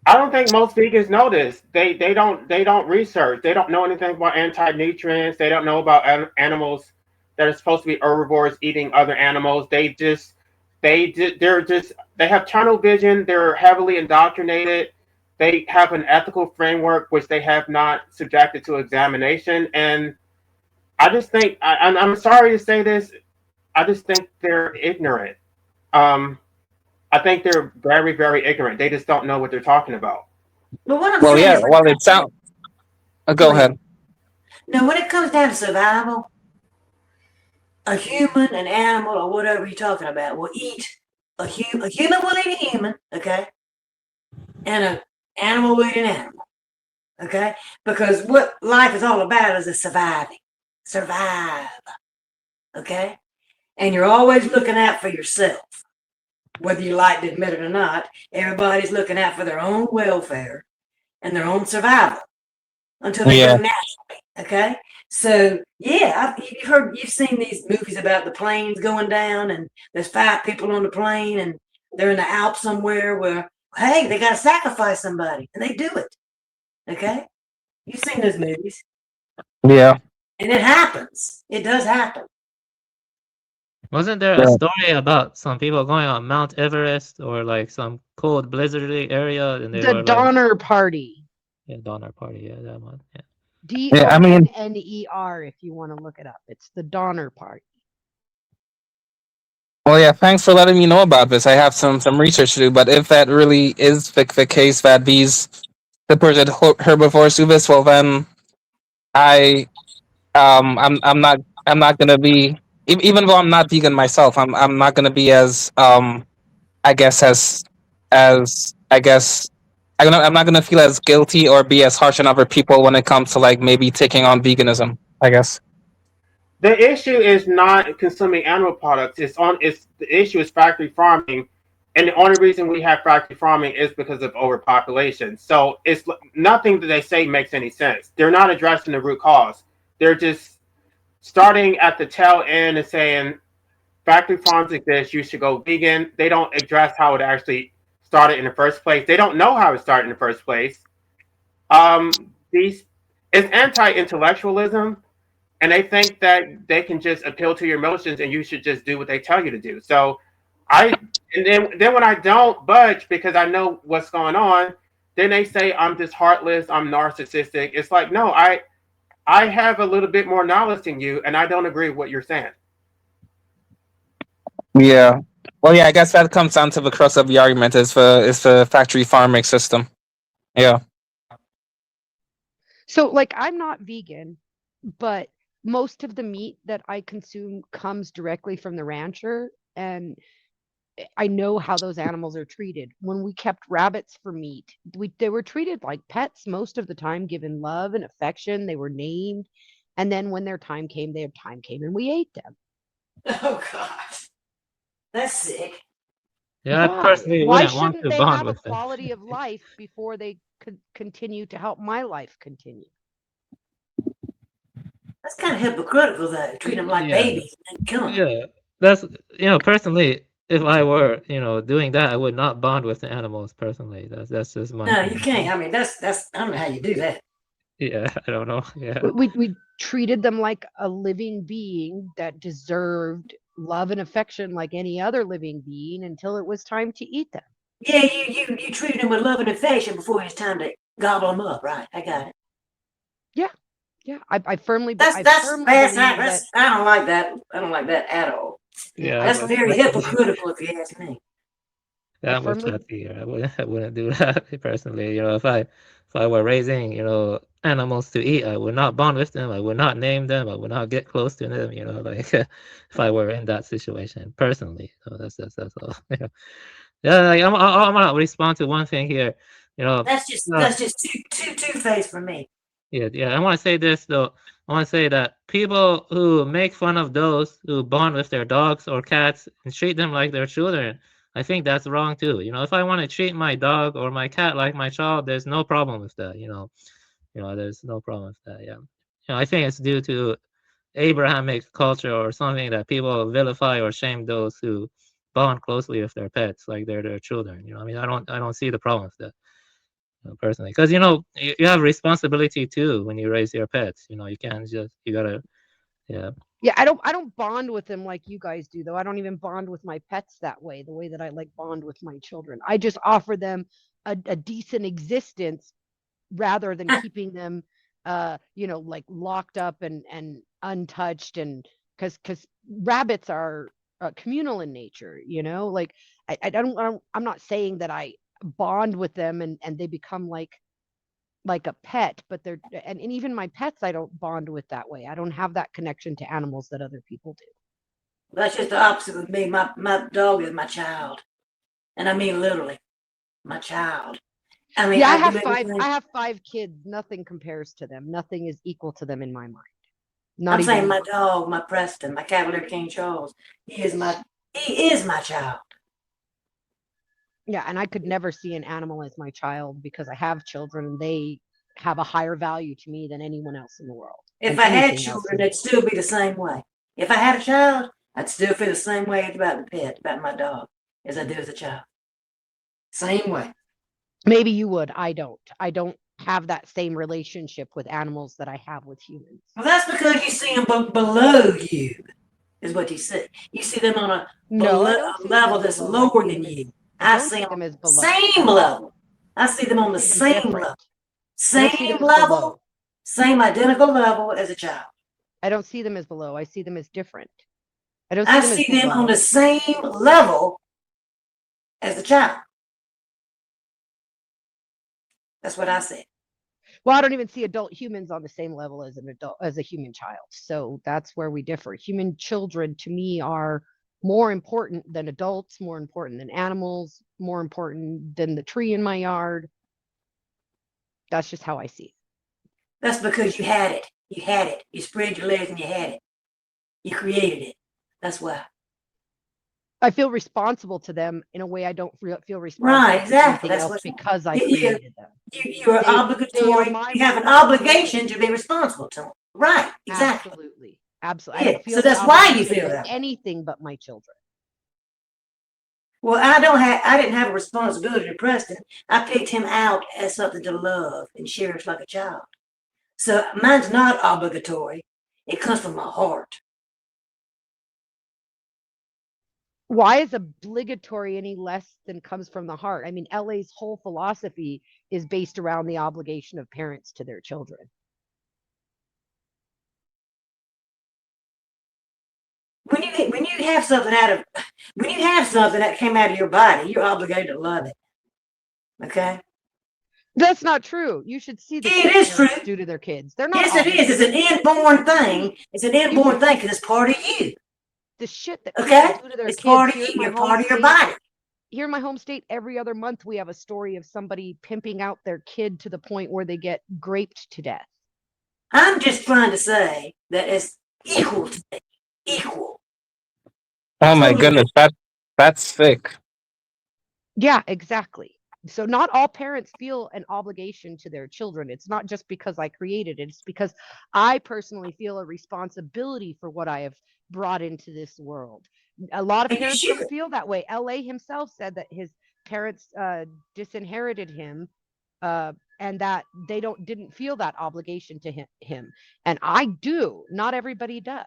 I don't think most vegans know this. They don't research. They don't know anything about anti-nutrients. They don't know about animals that are supposed to be herbivores eating other animals. They have tunnel vision. They're heavily indoctrinated. They have an ethical framework which they have not subjected to examination. And I just think I'm sorry to say this. I just think they're ignorant. I think they're very, very ignorant. They just don't know what they're talking about. But what I'm Well, saying yeah. is, Well, it sounds. Go ahead. now when it comes down to survival, a human, an animal, or whatever you're talking about will eat a human. A human will eat a human, okay? And an animal will eat an animal, okay? Because what life is all about is a surviving. Survive, okay? And you're always looking out for yourself. Whether you like to admit it or not, everybody's looking out for their own welfare and their own survival until they go naturally. Okay, so yeah, you've seen these movies about the planes going down, and there's 5 people on the plane, and they're in the Alps somewhere where, hey, they got to sacrifice somebody, and they do it. Okay, you've seen those movies, Yeah. and it happens. It does happen. Wasn't there a story about some people going on Mount Everest or like some cold blizzardy area, and they The were like, Donner Party. yeah, Donner Party, yeah, that one, yeah. Donner, if you want to look it up. It's the Donner Party. Well, yeah. Thanks for letting me know about this. I have some research to do. But if that really is the case that these supposed herbivores do this, well then, I'm not gonna be, even though I'm not vegan myself, I'm not gonna be as I guess I'm not gonna feel as guilty or be as harsh on other people when it comes to like maybe taking on veganism, I guess. The issue is not consuming animal products. The issue is factory farming, and the only reason we have factory farming is because of overpopulation. So it's nothing that they say makes any sense. They're not addressing the root cause. They're just starting at the tail end and saying factory farms exist. You should go vegan. They don't address how it actually started in the first place. They don't know how it started in the first place. It's anti-intellectualism, and they think that they can just appeal to your emotions and you should just do what they tell you to do. So then when I don't budge because I know what's going on, then they say I'm just heartless, I'm narcissistic. It's like, no, I have a little bit more knowledge than you, and I don't agree with what you're saying. Yeah. Well, yeah. I guess that comes down to the crux of the argument is the factory farming system. Yeah. So, like, I'm not vegan, but most of the meat that I consume comes directly from the rancher, and I know how those animals are treated. When we kept rabbits for meat, they were treated like pets most of the time, given love and affection. They were named, and then when their time came, and we ate them. Oh God, that's sick. Yeah, I personally Why wouldn't want shouldn't to they bond have a with them. quality of life before they could continue to help my life continue? That's kind of hypocritical, though. Treat them like Yeah. babies and kill them. Yeah, that's, personally, if I were, doing that, I would not bond with the animals personally. That's just my No, you opinion. can't. I mean, that's I don't know how you do that. Yeah, I don't know. Yeah. We treated them like a living being that deserved love and affection like any other living being until it was time to eat them. Yeah, you treated them with love and affection before it's time to gobble them up, right? I got it. Yeah, I firmly That's believe I that. don't like that. I don't like that at all. Yeah, That's very hypocritical, if you ask me. Yeah, I'm with that here. I wouldn't do that personally. If I were raising, animals to eat, I would not bond with them. I would not name them. I would not get close to them. Like if I were in that situation personally. So that's all. Yeah, like, I'm gonna respond to one thing here. You know, That's just two-faced for me. yeah. I want to say this though. I want to say that people who make fun of those who bond with their dogs or cats and treat them like their children, I think that's wrong too. You know, if I want to treat my dog or my cat like my child, there's no problem with that. There's no problem with that. Yeah. I think it's due to Abrahamic culture or something that people vilify or shame those who bond closely with their pets like they're their children. I mean, I don't see the problem with that, personally, because you have responsibility too when you raise your pets. You can't just you gotta yeah. Yeah, I don't bond with them like you guys do though. I don't even bond with my pets that way, the way that I like bond with my children. I just offer them a decent existence rather than keeping them like locked up and untouched, and because rabbits are communal in nature, like I'm not saying that I bond with them and they become like a pet, but they're and even my pets I don't bond with that way. I don't have that connection to animals that other people do. That's just the opposite with me. My dog is my child, and I mean literally, my child. I mean, Yeah, I do everything. I have 5 kids. Nothing compares to them. Nothing is equal to them in my mind. I'm saying my dog, my Preston, my Cavalier King Charles. He is my child. Yeah, and I could never see an animal as my child because I have children and they have a higher value to me than anyone else in the world. If I had children, it'd still be the same way. If I had a child, I'd still feel the same way about the pet, about my dog, as I do as a child. Same way. Maybe you would. I don't. I don't have that same relationship with animals that I have with humans. Well, that's because you see them below you, is what you see. You see them on a level that's lower than you. I see them as below. Same level. I see them on the same level. Same level, same identical level as a child. I don't see them as below. I see them as different. I see them on the same level as the child. That's what I said. Well, I don't even see adult humans on the same level as a human child. So that's where we differ. Human children to me are more important than adults, more important than animals, more important than the tree in my yard. That's just how I see it. That's because you had it. You had it. You spread your legs and you had it. You created it. That's why. I feel responsible to them in a way I don't feel responsible. Right, exactly. That's else because I created them. You're obligatory. You have an obligation to be responsible to them. Right, exactly. Absolutely. Absolutely. Yeah. So that's why you feel that. Anything but my children. Well, I didn't have a responsibility to Preston. I picked him out as something to love and cherish like a child. So mine's not obligatory. It comes from my heart. Why is obligatory any less than comes from the heart? I mean, LA's whole philosophy is based around the obligation of parents to their children. When you have something that came out of your body, you're obligated to love it. Okay? That's not true. You should see the it is true. Do to their kids. They're not. Yes, it is. It's an inborn thing. It's an inborn thing because it's part of you. The shit that okay, do to their it's kids. part of you. You're part of your body. Here in my home state, every other month we have a story of somebody pimping out their kid to the point where they get raped to death. I'm just trying to say that it's equal to me. Equal. Oh my goodness, that's sick. Yeah, exactly. So not all parents feel an obligation to their children. It's not just because I created it. It's because I personally feel a responsibility for what I have brought into this world. A lot of parents don't feel that way. LA himself said that his parents disinherited him and that they didn't feel that obligation to him. And I do. Not everybody does.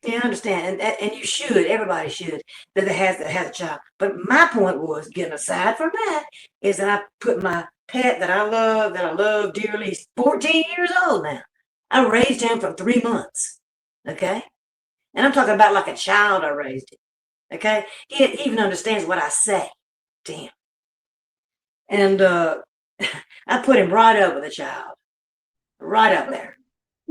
Yeah, I understand, and you should. Everybody should that has a child. But my point was, getting aside from that, is that I put my pet that I love dearly. He's 14 years old now. I raised him from 3 months. Okay, and I'm talking about like a child. I raised him. Okay, he even understands what I say to him, and I put him right over the child, right up there.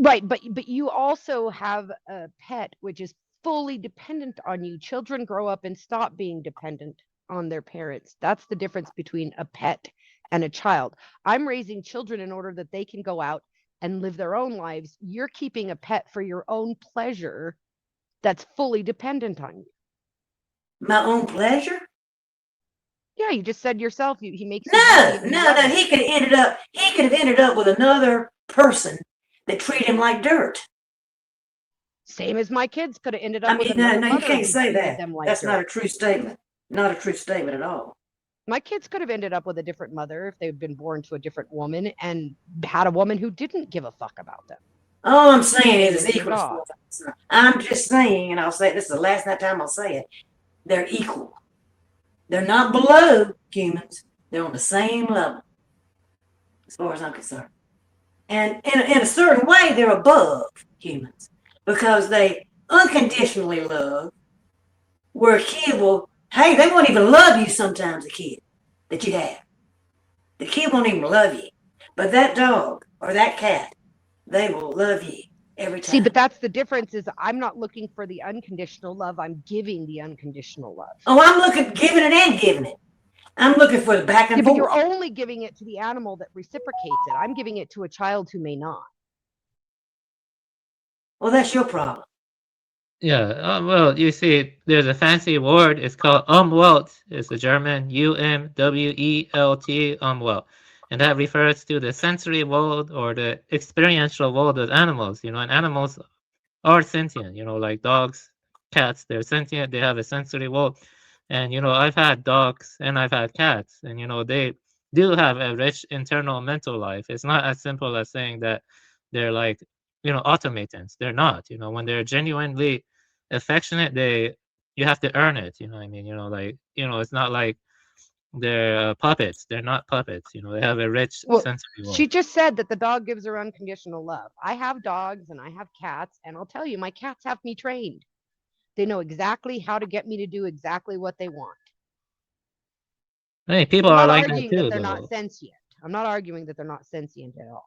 Right, but you also have a pet which is fully dependent on you. Children grow up and stop being dependent on their parents. That's the difference between a pet and a child. I'm raising children in order that they can go out and live their own lives. You're keeping a pet for your own pleasure that's fully dependent on you. My own pleasure? Yeah, you just said yourself he makes you happy and you No. love it. He could have ended up with another person that treated him like dirt. Same as my kids could have ended up with no, another you mother can't who say treated that. them like That's dirt. not a true statement. Not a true statement at all. My kids could have ended up with a different mother if they'd been born to a different woman and had a woman who didn't give a fuck about them. All I'm saying is it's Their equal. dog. I'm just saying, and I'll say this is the last time I'll say it. They're equal. They're not below humans. They're on the same level, as far as I'm concerned. And in a certain way, they're above humans because they unconditionally love. Where a kid will, hey, they won't even love you sometimes. A kid that you have, the kid won't even love you, but that dog or that cat, they will love you every time. See, but that's the difference is I'm not looking for the unconditional love. I'm giving the unconditional love. Oh, I'm looking, giving it and giving it. I'm looking for the back and Yeah, but forth. you're only giving it to the animal that reciprocates it. I'm giving it to a child who may not. Well, that's your problem. Yeah, well, you see, there's a fancy word. It's called Umwelt. It's the German UMWELT, Umwelt. And that refers to the sensory world or the experiential world of animals. You know, and animals are sentient, you know, like dogs, cats, they're sentient, they have a sensory world. And, you know, I've had dogs and I've had cats, and, you know, they do have a rich internal mental life. It's not as simple as saying that they're like, you know, automatons. They're not, you know, when they're genuinely affectionate, you have to earn it, you know what I mean? You know, like, you know, it's not like they're puppets. They're not puppets, you know, they have a rich Well, sensory world. she just said that the dog gives her unconditional love. I have dogs and I have cats, and I'll tell you, my cats have me trained. They know exactly how to get me to do exactly what they want. Hey, people I'm are not like that arguing too, that they're though. not sentient. I'm not arguing that they're not sentient at all.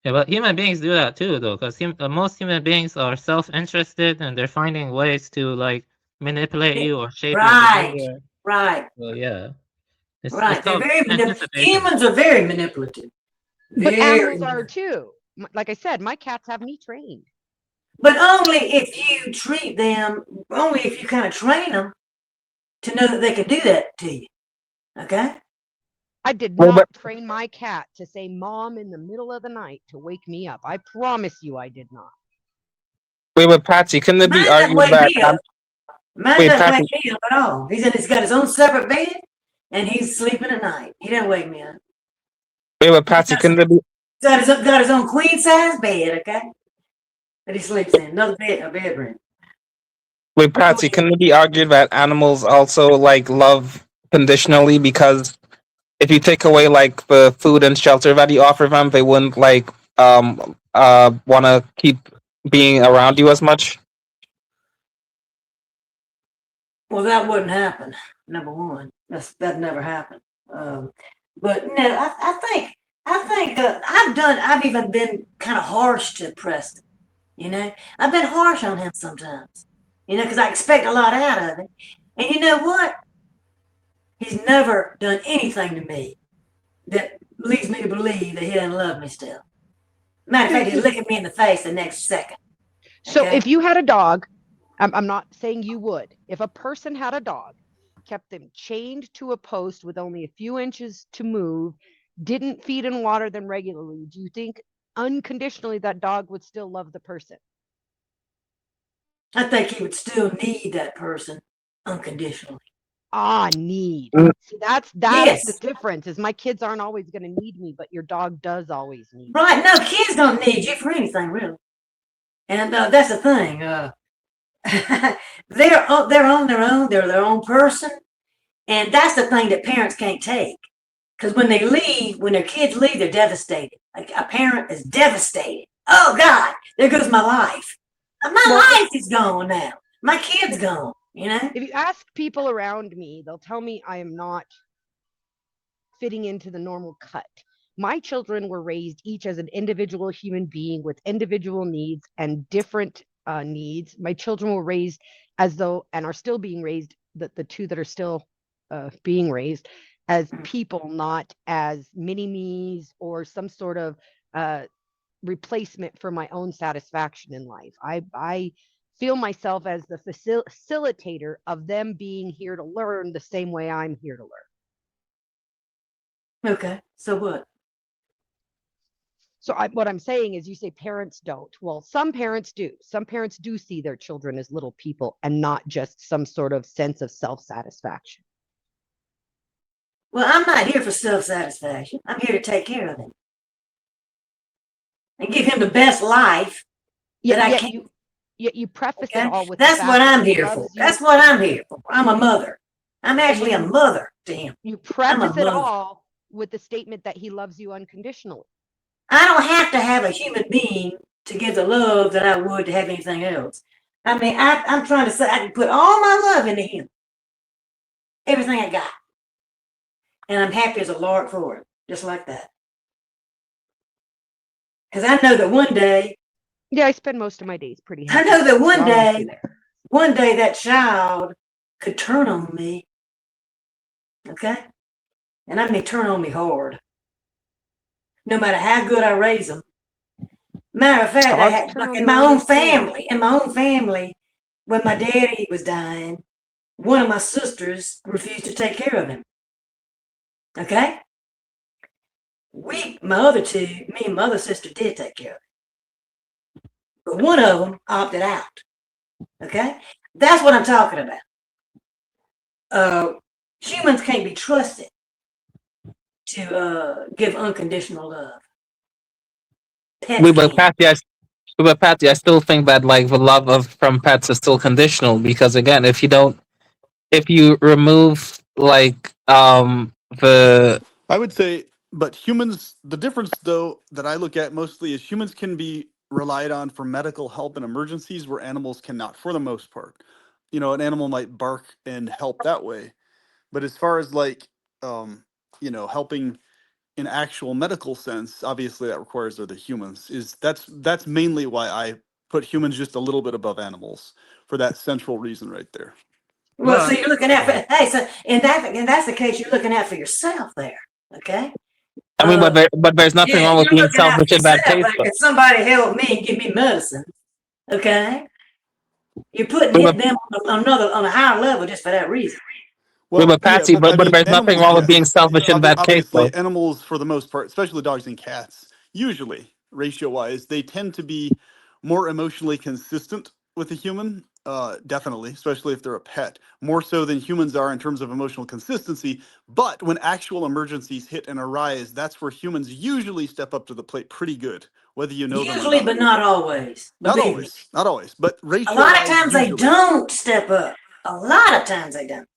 Yeah, but human beings do that too, though, because most human beings are self-interested and they're finding ways to like manipulate you or shape your behavior. Right. Well, yeah, it's Right. They're called very anticipation. humans are very manipulative. But Very animals are too. Like I said, my cats have me trained. But only if you treat them, only if you kind of train them to know that they can do that to you. Okay? I did not train my cat to say mom in the middle of the night to wake me up. I promise you I did not. Wait, but Patsy, couldn't it be Mine doesn't argued wake that? me up. Mine Wait, doesn't Patsy, wake me up at all. He's got his own separate bed and he's sleeping at night. He doesn't wake me up. wait, but Patsy, couldn't it be? Got his own queen size bed, okay? That he sleeps in. Another bed, a bedroom. Wait, Patsy, couldn't it be argued that animals also like love conditionally? Because if you take away like the food and shelter that you offer them, they wouldn't like want to keep being around you as much. Well, that wouldn't happen. Number one, that never happened. But no, I think I've even been kind of harsh to Preston. You know, I've been harsh on him sometimes. You know, because I expect a lot out of him. And you know what? He's never done anything to me that leads me to believe that he doesn't love me still. Matter of fact, he's looking me in the face the next second. So Okay? if you had a dog, I'm not saying you would. If a person had a dog, kept them chained to a post with only a few inches to move, didn't feed and water them regularly, do you think unconditionally that dog would still love the person? I think he would still need that person unconditionally. Need. See, that's Yes. the difference. Is my kids aren't always going to need me, but your dog does always need me. Right. No, kids don't need you for anything, really. And that's the thing. They're on their own. They're their own person. And that's the thing that parents can't take. Because when they leave, when their kids leave, they're devastated. Like a parent is devastated. Oh, God, there goes my life. My life is gone now. My kid's gone, you know? If you ask people around me, they'll tell me I am not fitting into the normal cut. My children were raised each as an individual human being with individual needs and different needs. My children were raised as though, and are still being raised, the two that are still being raised as people, not as mini-me's or some sort of replacement for my own satisfaction in life. I feel myself as the facilitator of them being here to learn the same way I'm here to learn. Okay, so what? So what I'm saying is, you say parents don't. Well, some parents do. Some parents do see their children as little people and not just some sort of sense of self-satisfaction. Well, I'm not here for self-satisfaction. I'm here to take care of him and give him the best life that I can. You preface it all with that's what I'm here for. That's what I'm here for. I'm a mother. I'm actually a mother to him. You preface it all with the statement that he loves you unconditionally. I don't have to have a human being to give the love that I would to have anything else. I mean, I'm trying to say I can put all my love into him. Everything I got. And I'm happy as a lark for it. Just like that. Because I know that one day. Yeah, I spend most of my days pretty happy. I know that one day that child could turn on me. Okay? And I mean turn on me hard. No matter how good I raise them. Matter of fact, I had, like in my own family, when my daddy was dying, one of my sisters refused to take care of him. Okay? Me and my other sister did take care of him. But one of them opted out. Okay? That's what I'm talking about. Humans can't be trusted to give unconditional love. But Patty, I still think that like the love from pets is still conditional, because again, if you remove like the I would say, but humans, the difference though that I look at mostly is humans can be relied on for medical help in emergencies where animals cannot, for the most part. You know, an animal might bark and help that way. But as far as like, helping in actual medical sense, obviously that requires other humans. That's mainly why I put humans just a little bit above animals, for that central reason right there. Well, so you're looking at so in that's the case, you're looking at for yourself there. Okay. I mean, but there's nothing wrong with being selfish in that case. Like, if somebody help me and give me medicine, okay, you're putting them on a higher level just for that reason. Well, but Patsy, but there's nothing wrong with being selfish in that case, though. Obviously, animals, for the most part, especially dogs and cats, usually, ratio-wise, they tend to be more emotionally consistent with a human, definitely, especially if they're a pet, more so than humans are in terms of emotional consistency. But when actual emergencies hit and arise, that's where humans usually step up to the plate pretty good, whether you know them or usually, not. but not always. Not always, but a lot of times they don't step up. A lot of times they don't.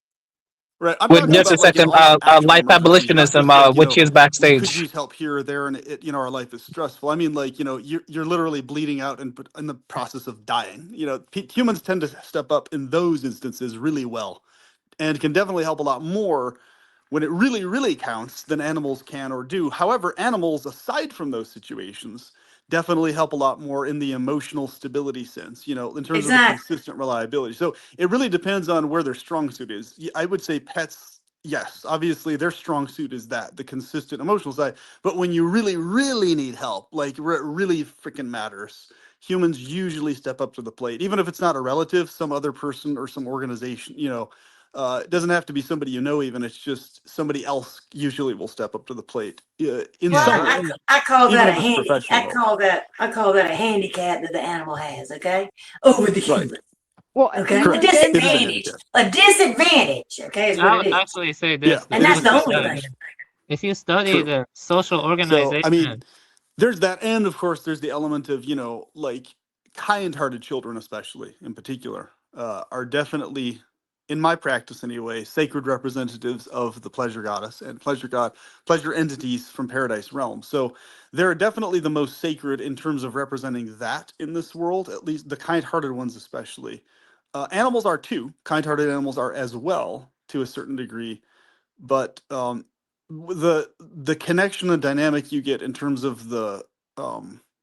Right. I'm With just a second, life abolitionism, which is backstage. We could use help here or there, and our life is stressful. I mean, like, you're literally bleeding out and in the process of dying. Humans tend to step up in those instances really well, and can definitely help a lot more when it really, really counts than animals can or do. However, animals, aside from those situations, definitely help a lot more in the emotional stability sense, in terms of the consistent reliability. So it really depends on where their strong suit is. I would say pets, yes, obviously their strong suit is the consistent emotional side. But when you really, really need help, like where it really freaking matters, humans usually step up to the plate. Even if it's not a relative, some other person or some organization, it doesn't have to be somebody even. It's just somebody else usually will step up to the plate. I call that a handicap. I call that a handicap that the animal has. Okay, over the human. Well, okay, a disadvantage. A disadvantage. Okay, is what I it would is. actually say this, and that's the only thing. If you study the social organization, so, I mean, there's that, and of course, there's the element of like kind-hearted children, especially in particular, are definitely, in my practice anyway, sacred representatives of the pleasure goddess and pleasure entities from paradise realm. So they're definitely the most sacred in terms of representing that in this world, at least the kind-hearted ones especially. Animals are too. Kind-hearted animals are as well to a certain degree, but the connection and dynamic you get in terms of the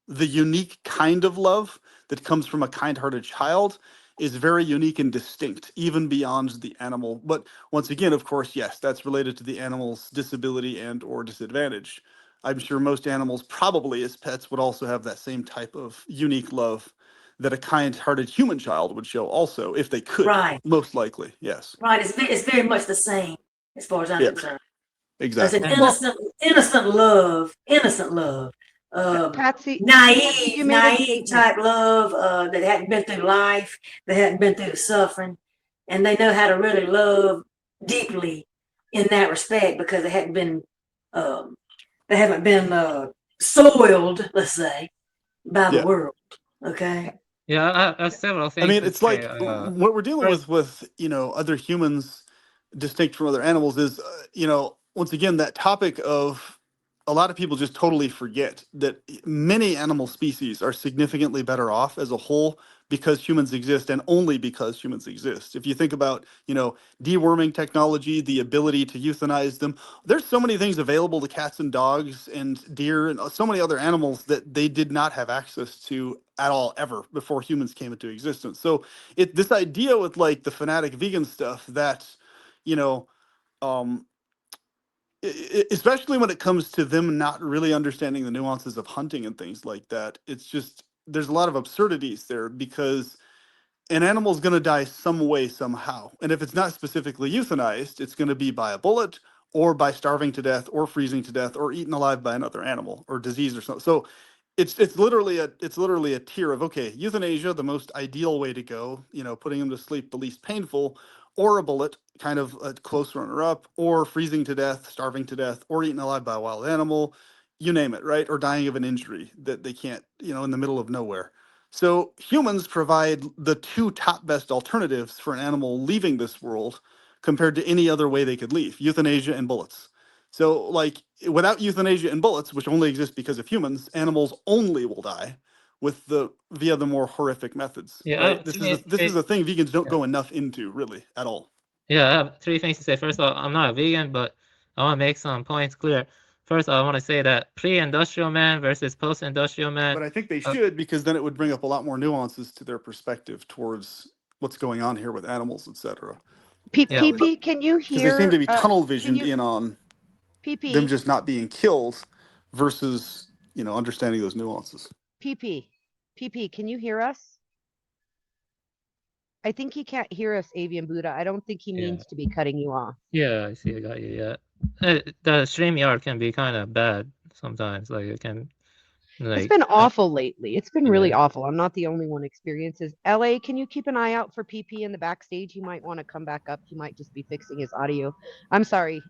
unique kind of love that comes from a kind-hearted child is very unique and distinct, even beyond the animal. But once again, of course, yes, that's related to the animal's disability and or disadvantage. I'm sure most animals, probably as pets, would also have that same type of unique love that a kind-hearted human child would show also, if they could. Right. Most likely, yes. Right. It's very much the same as far as I'm Yeah, concerned. exactly. It's an innocent love, Patsy, you made naive type love that hadn't been through life, that hadn't been through the suffering, and they know how to really love deeply in that respect because they haven't been soiled, let's say, by the world. Okay. Yeah, I have several things. I mean, to it's say. like what we're dealing with, other humans distinct from other animals is, once again, that topic of a lot of people just totally forget that many animal species are significantly better off as a whole because humans exist and only because humans exist. If you think about, deworming technology, the ability to euthanize them, there's so many things available to cats and dogs and deer and so many other animals that they did not have access to at all ever before humans came into existence. So this idea with like the fanatic vegan stuff that, especially when it comes to them not really understanding the nuances of hunting and things like that, it's just there's a lot of absurdities there because an animal is going to die some way somehow, and if it's not specifically euthanized, it's going to be by a bullet or by starving to death or freezing to death or eaten alive by another animal or disease or something. So it's literally a tier of, okay, euthanasia, the most ideal way to go, putting them to sleep the least painful, or a bullet, kind of a close runner-up, or freezing to death, starving to death, or eaten alive by a wild animal, you name it, right? Or dying of an injury that they can't, in the middle of nowhere. So humans provide the two top best alternatives for an animal leaving this world compared to any other way they could leave: euthanasia and bullets. So, like, without euthanasia and bullets, which only exist because of humans, animals only will die via the more horrific methods. Yeah, Right? This is a thing vegans don't go enough into, really, at all. Yeah, I have three things to say. First of all, I'm not a vegan, but I want to make some points clear. First, I want to say that pre-industrial man versus post-industrial man. But I think they should, because then it would bring up a lot more nuances to their perspective towards what's going on here with animals, etc. PP, can you Because hear? they seem to be tunnel visioned in on them just not being killed versus, understanding those nuances. PP, can you hear us? I think he can't hear us, Avian Buddha. I don't think he means to be cutting you off. Yeah, I see. I got you. Yeah, the StreamYard can be kind of bad sometimes. Like it can. It's been awful lately. It's been really awful. I'm not the only one experiences. LA, can you keep an eye out for PP in the backstage? He might want to come back up. He might just be fixing his audio. I'm sorry,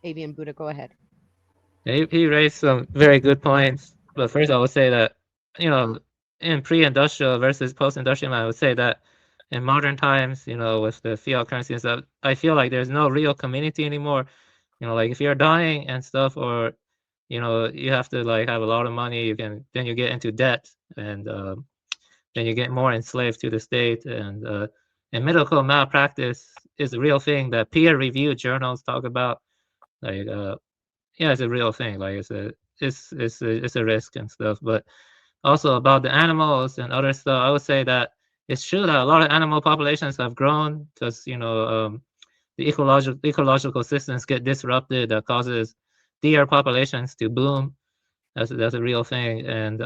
Avian Buddha, go ahead. He raised some very good points. But first, I would say that, in pre-industrial versus post-industrial, I would say that in modern times, with the fiat currency and stuff, I feel like there's no real community anymore. Like if you're dying and stuff, or you have to like have a lot of money, then you get into debt, and then you get more enslaved to the state, and medical malpractice is a real thing that peer-reviewed journals talk about. Like yeah, it's a real thing. Like it's a risk and stuff. But also about the animals and other stuff, I would say that it's true that a lot of animal populations have grown because the ecological systems get disrupted, that causes deer populations to boom. That's a real thing. And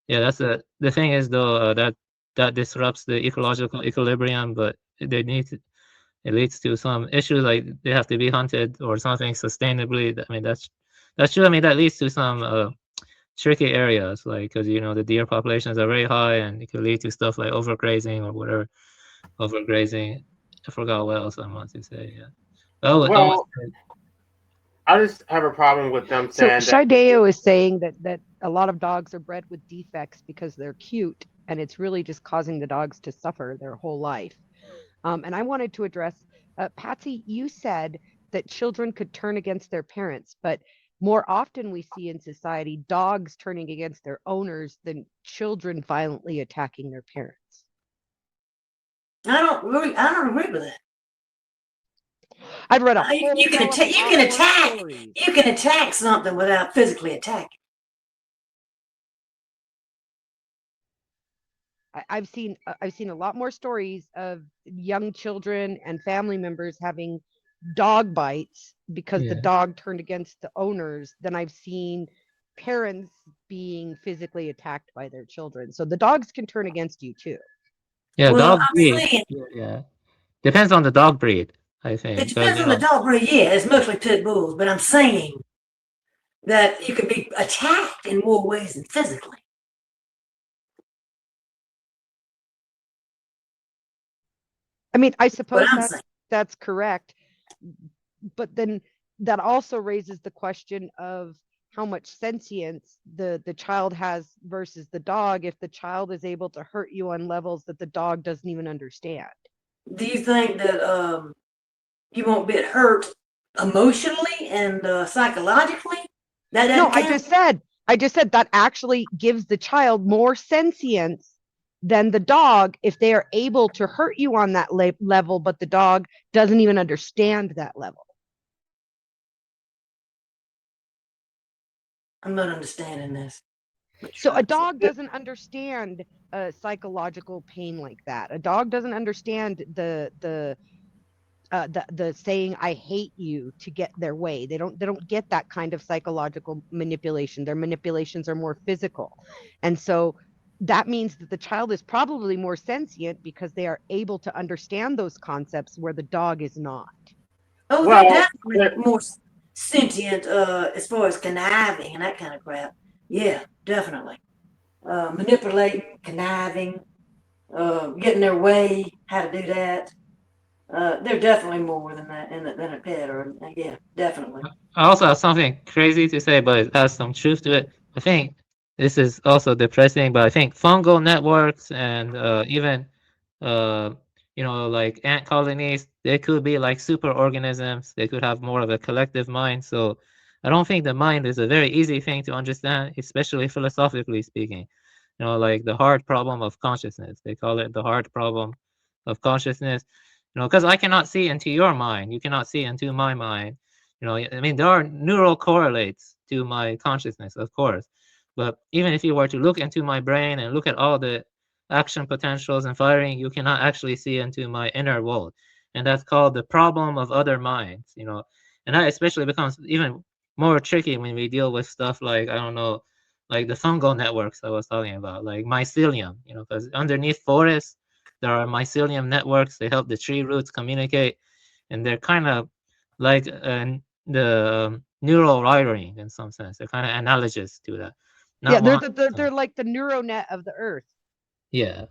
yeah, the thing is though, that disrupts the ecological equilibrium, but it leads to some issues, like they have to be hunted or something sustainably. I mean, that's true. I mean, that leads to some tricky areas, like because the deer populations are very high, and it could lead to stuff like overgrazing or whatever. Overgrazing. I forgot what else I want to say. Yeah. I just have a problem with them So saying that. Shideo is saying that a lot of dogs are bred with defects because they're cute, and it's really just causing the dogs to suffer their whole life. And I wanted to address, Patsy, you said that children could turn against their parents, but more often we see in society dogs turning against their owners than children violently attacking their parents. I don't agree with that. I've read a you can attack something without physically attacking. I've seen a lot more stories of young children and family members having dog bites because the Yeah. dog turned against the owners than I've seen parents being physically attacked by their children. So the dogs can turn against you too. Yeah, Well, dog I'm breed. saying Yeah. Depends on the dog breed, I think. it 'cause, depends you on the know, dog breed. Yeah, it's mostly pit bulls, but I'm saying that you could be attacked in more ways than physically. I mean, I What suppose I'm saying. that's correct, but then that also raises the question of how much sentience the child has versus the dog if the child is able to hurt you on levels that the dog doesn't even understand. Do you think that you won't get hurt emotionally and psychologically? No, I just said that actually gives the child more sentience than the dog if they are able to hurt you on that level, but the dog doesn't even understand that level. I'm not understanding this. So a dog doesn't understand psychological pain like that. A dog doesn't understand the saying "I hate you" to get their way. They don't get that kind of psychological manipulation. Their manipulations are more physical, and so that means that the child is probably more sentient because they are able to understand those concepts where the dog is not. Oh, Well, they're definitely more sentient as far as conniving and that kind of crap. Yeah, definitely. Manipulating, conniving, getting their way, how to do that. They're definitely more than that than a pet, or yeah, definitely. I also have something crazy to say, but it has some truth to it. I think this is also depressing, but I think fungal networks and even like ant colonies, they could be like super organisms. They could have more of a collective mind. So I don't think the mind is a very easy thing to understand, especially philosophically speaking. Like the hard problem of consciousness. They call it the hard problem of consciousness. Because I cannot see into your mind. You cannot see into my mind. I mean, there are neural correlates to my consciousness, of course. But even if you were to look into my brain and look at all the action potentials and firing, you cannot actually see into my inner world. And that's called the problem of other minds, And that especially becomes even more tricky when we deal with stuff like, I don't know, like the fungal networks I was talking about, like mycelium, because underneath forests, there are mycelium networks. They help the tree roots communicate. And they're kind of like the neural wiring in some sense. They're kind of analogous to that. Yeah, they're like the neuronet of the earth. Yeah.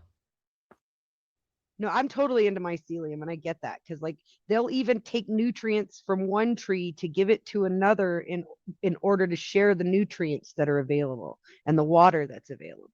No, I'm totally into mycelium, and I get that because like they'll even take nutrients from one tree to give it to another in order to share the nutrients that are available and the water that's available.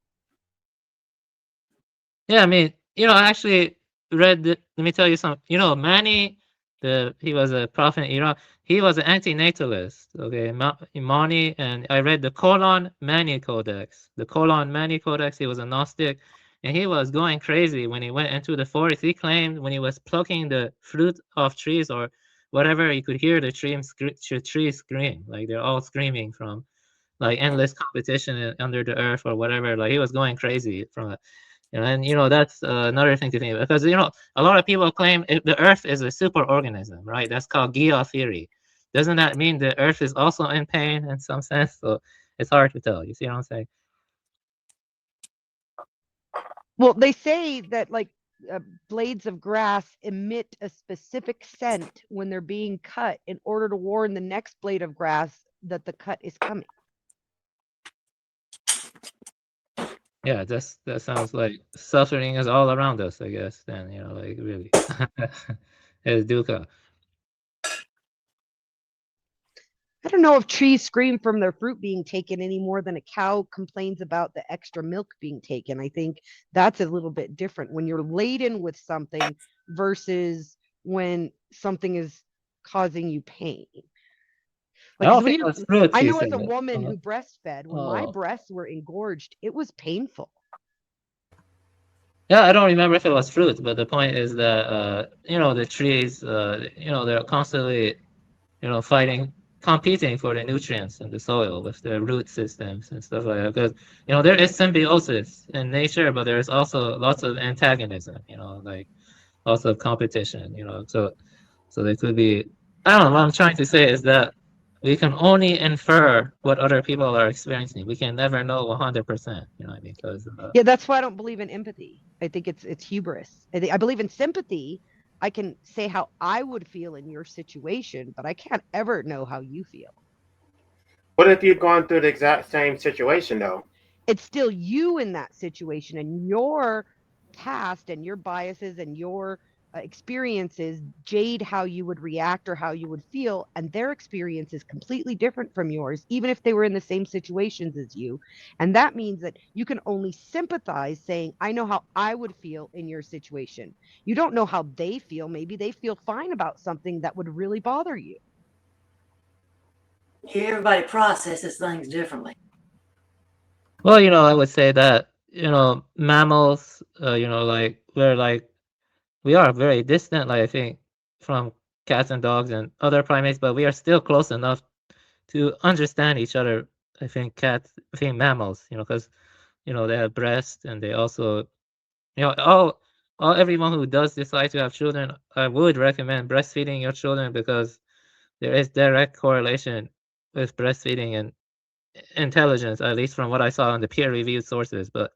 Yeah, I mean, I actually read. Let me tell you something. Mani, he was a prophet in Iraq. He was an anti-natalist. Okay, Mani, and I read the Colon Mani Codex. The Colon Mani Codex. He was a Gnostic, and he was going crazy when he went into the forest. He claimed when he was plucking the fruit off trees or whatever, he could hear the trees scream. Like they're all screaming from like endless competition under the earth or whatever. Like he was going crazy from it. And that's another thing to think about because a lot of people claim the Earth is a superorganism, right? That's called Gaia theory. Doesn't that mean the Earth is also in pain in some sense? So it's hard to tell. You see what I'm saying? Well, they say that like blades of grass emit a specific scent when they're being cut in order to warn the next blade of grass that the cut is coming. Yeah, that sounds like suffering is all around us, I guess. Then like really, it's dukkha. I don't know if trees scream from their fruit being taken any more than a cow complains about the extra milk being taken. I think that's a little bit different when you're laden with something versus when something is causing you pain. Like, I know as a woman who breastfed, when my breasts were engorged, it was painful. Yeah, I don't remember if it was fruit, but the point is that the trees, they're constantly, fighting competing for the nutrients in the soil with the root systems and stuff like that. Because there is symbiosis in nature, but there's also lots of antagonism. Like lots of competition. So there could be. I don't know. What I'm trying to say is that we can only infer what other people are experiencing. We can never know 100%. You know what I mean? Because Yeah, that's why I don't believe in empathy. I think it's hubris. I believe in sympathy. I can say how I would feel in your situation, but I can't ever know how you feel. What if you've gone through the exact same situation, though? It's still you in that situation, and your past and your biases and your experiences jade how you would react or how you would feel, and their experience is completely different from yours, even if they were in the same situations as you. And that means that you can only sympathize, saying, I know how I would feel in your situation. You don't know how they feel. Maybe they feel fine about something that would really bother you. Everybody processes things differently. Well, I would say that, mammals, like we are very distant, like I think, from cats and dogs and other primates, but we are still close enough to understand each other. I think mammals, because, they have breasts and they also, everyone who does decide to have children, I would recommend breastfeeding your children because there is direct correlation with breastfeeding and intelligence, at least from what I saw on the peer-reviewed sources. But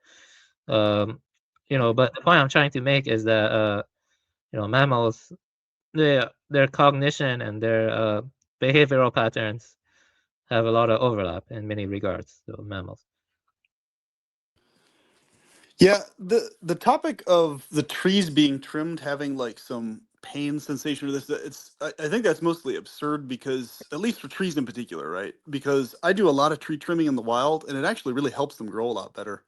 but the point I'm trying to make is that mammals, their cognition and their behavioral patterns have a lot of overlap in many regards. So mammals. Yeah, the topic of the trees being trimmed having like some pain sensation or this, I think that's mostly absurd because, at least for trees in particular, right? Because I do a lot of tree trimming in the wild and it actually really helps them grow a lot better.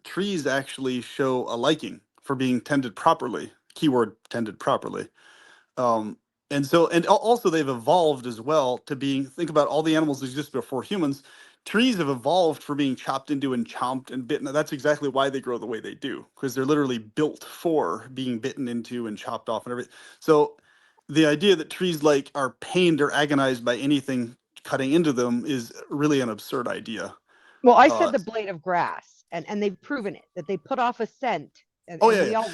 Trees actually show a liking for being tended properly, keyword tended properly. And so, and also they've evolved as well to being, think about all the animals that exist before humans. Trees have evolved for being chopped into and chomped and bitten. That's exactly why they grow the way they do, because they're literally built for being bitten into and chopped off and everything. So the idea that trees like are pained or agonized by anything cutting into them is really an absurd idea. Well, I said the blade of grass, and they've proven it, that they put off a scent, and we all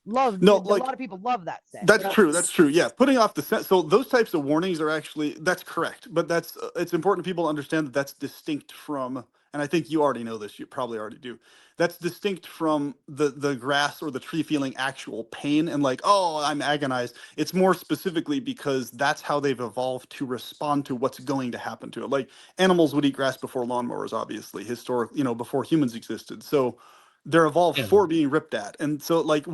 love, No, a like, lot of people love that scent. That's true. That's true. Yeah, putting off the scent. So those types of warnings are actually, that's correct. But that's it's important people to understand that that's distinct from, and I think you already know this. You probably already do. That's distinct from the grass or the tree feeling actual pain and like, oh, I'm agonized. It's more specifically because that's how they've evolved to respond to what's going to happen to it. Like animals would eat grass before lawnmowers, obviously, historically, before humans existed. So they're evolved for being ripped at. And so like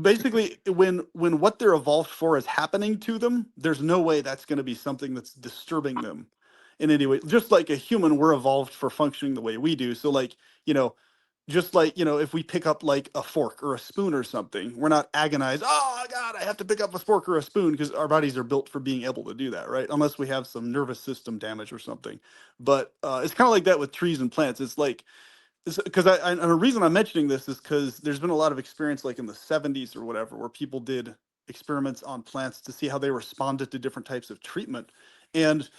basically when what they're evolved for is happening to them, there's no way that's going to be something that's disturbing them in any way. Just like a human, we're evolved for functioning the way we do. So like, just like, if we pick up like a fork or a spoon or something, we're not agonized, oh God, I have to pick up a fork or a spoon, because our bodies are built for being able to do that, right? Unless we have some nervous system damage or something. But it's kind of like that with trees and plants. It's like, because and the reason I'm mentioning this is because there's been a lot of experience, like in the 70s or whatever, where people did experiments on plants to see how they responded to different types of treatment. And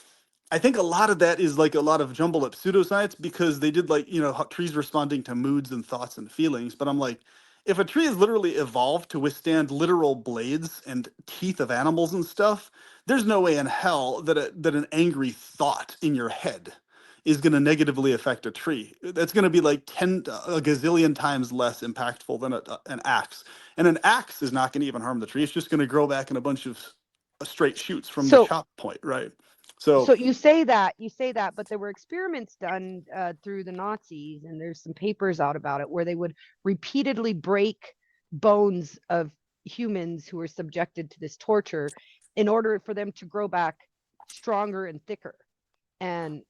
I think a lot of that is like a lot of jumble up pseudoscience, because they did like, how trees responding to moods and thoughts and feelings. But I'm like, if a tree is literally evolved to withstand literal blades and teeth of animals and stuff, there's no way in hell that an angry thought in your head is going to negatively affect a tree. That's going to be like a gazillion times less impactful than an axe. And an axe is not going to even harm the tree. It's just going to grow back in a bunch of straight shoots from the chop point, right? So you say that, but there were experiments done through the Nazis, and there's some papers out about it, where they would repeatedly break bones of humans who were subjected to this torture in order for them to grow back stronger and thicker. And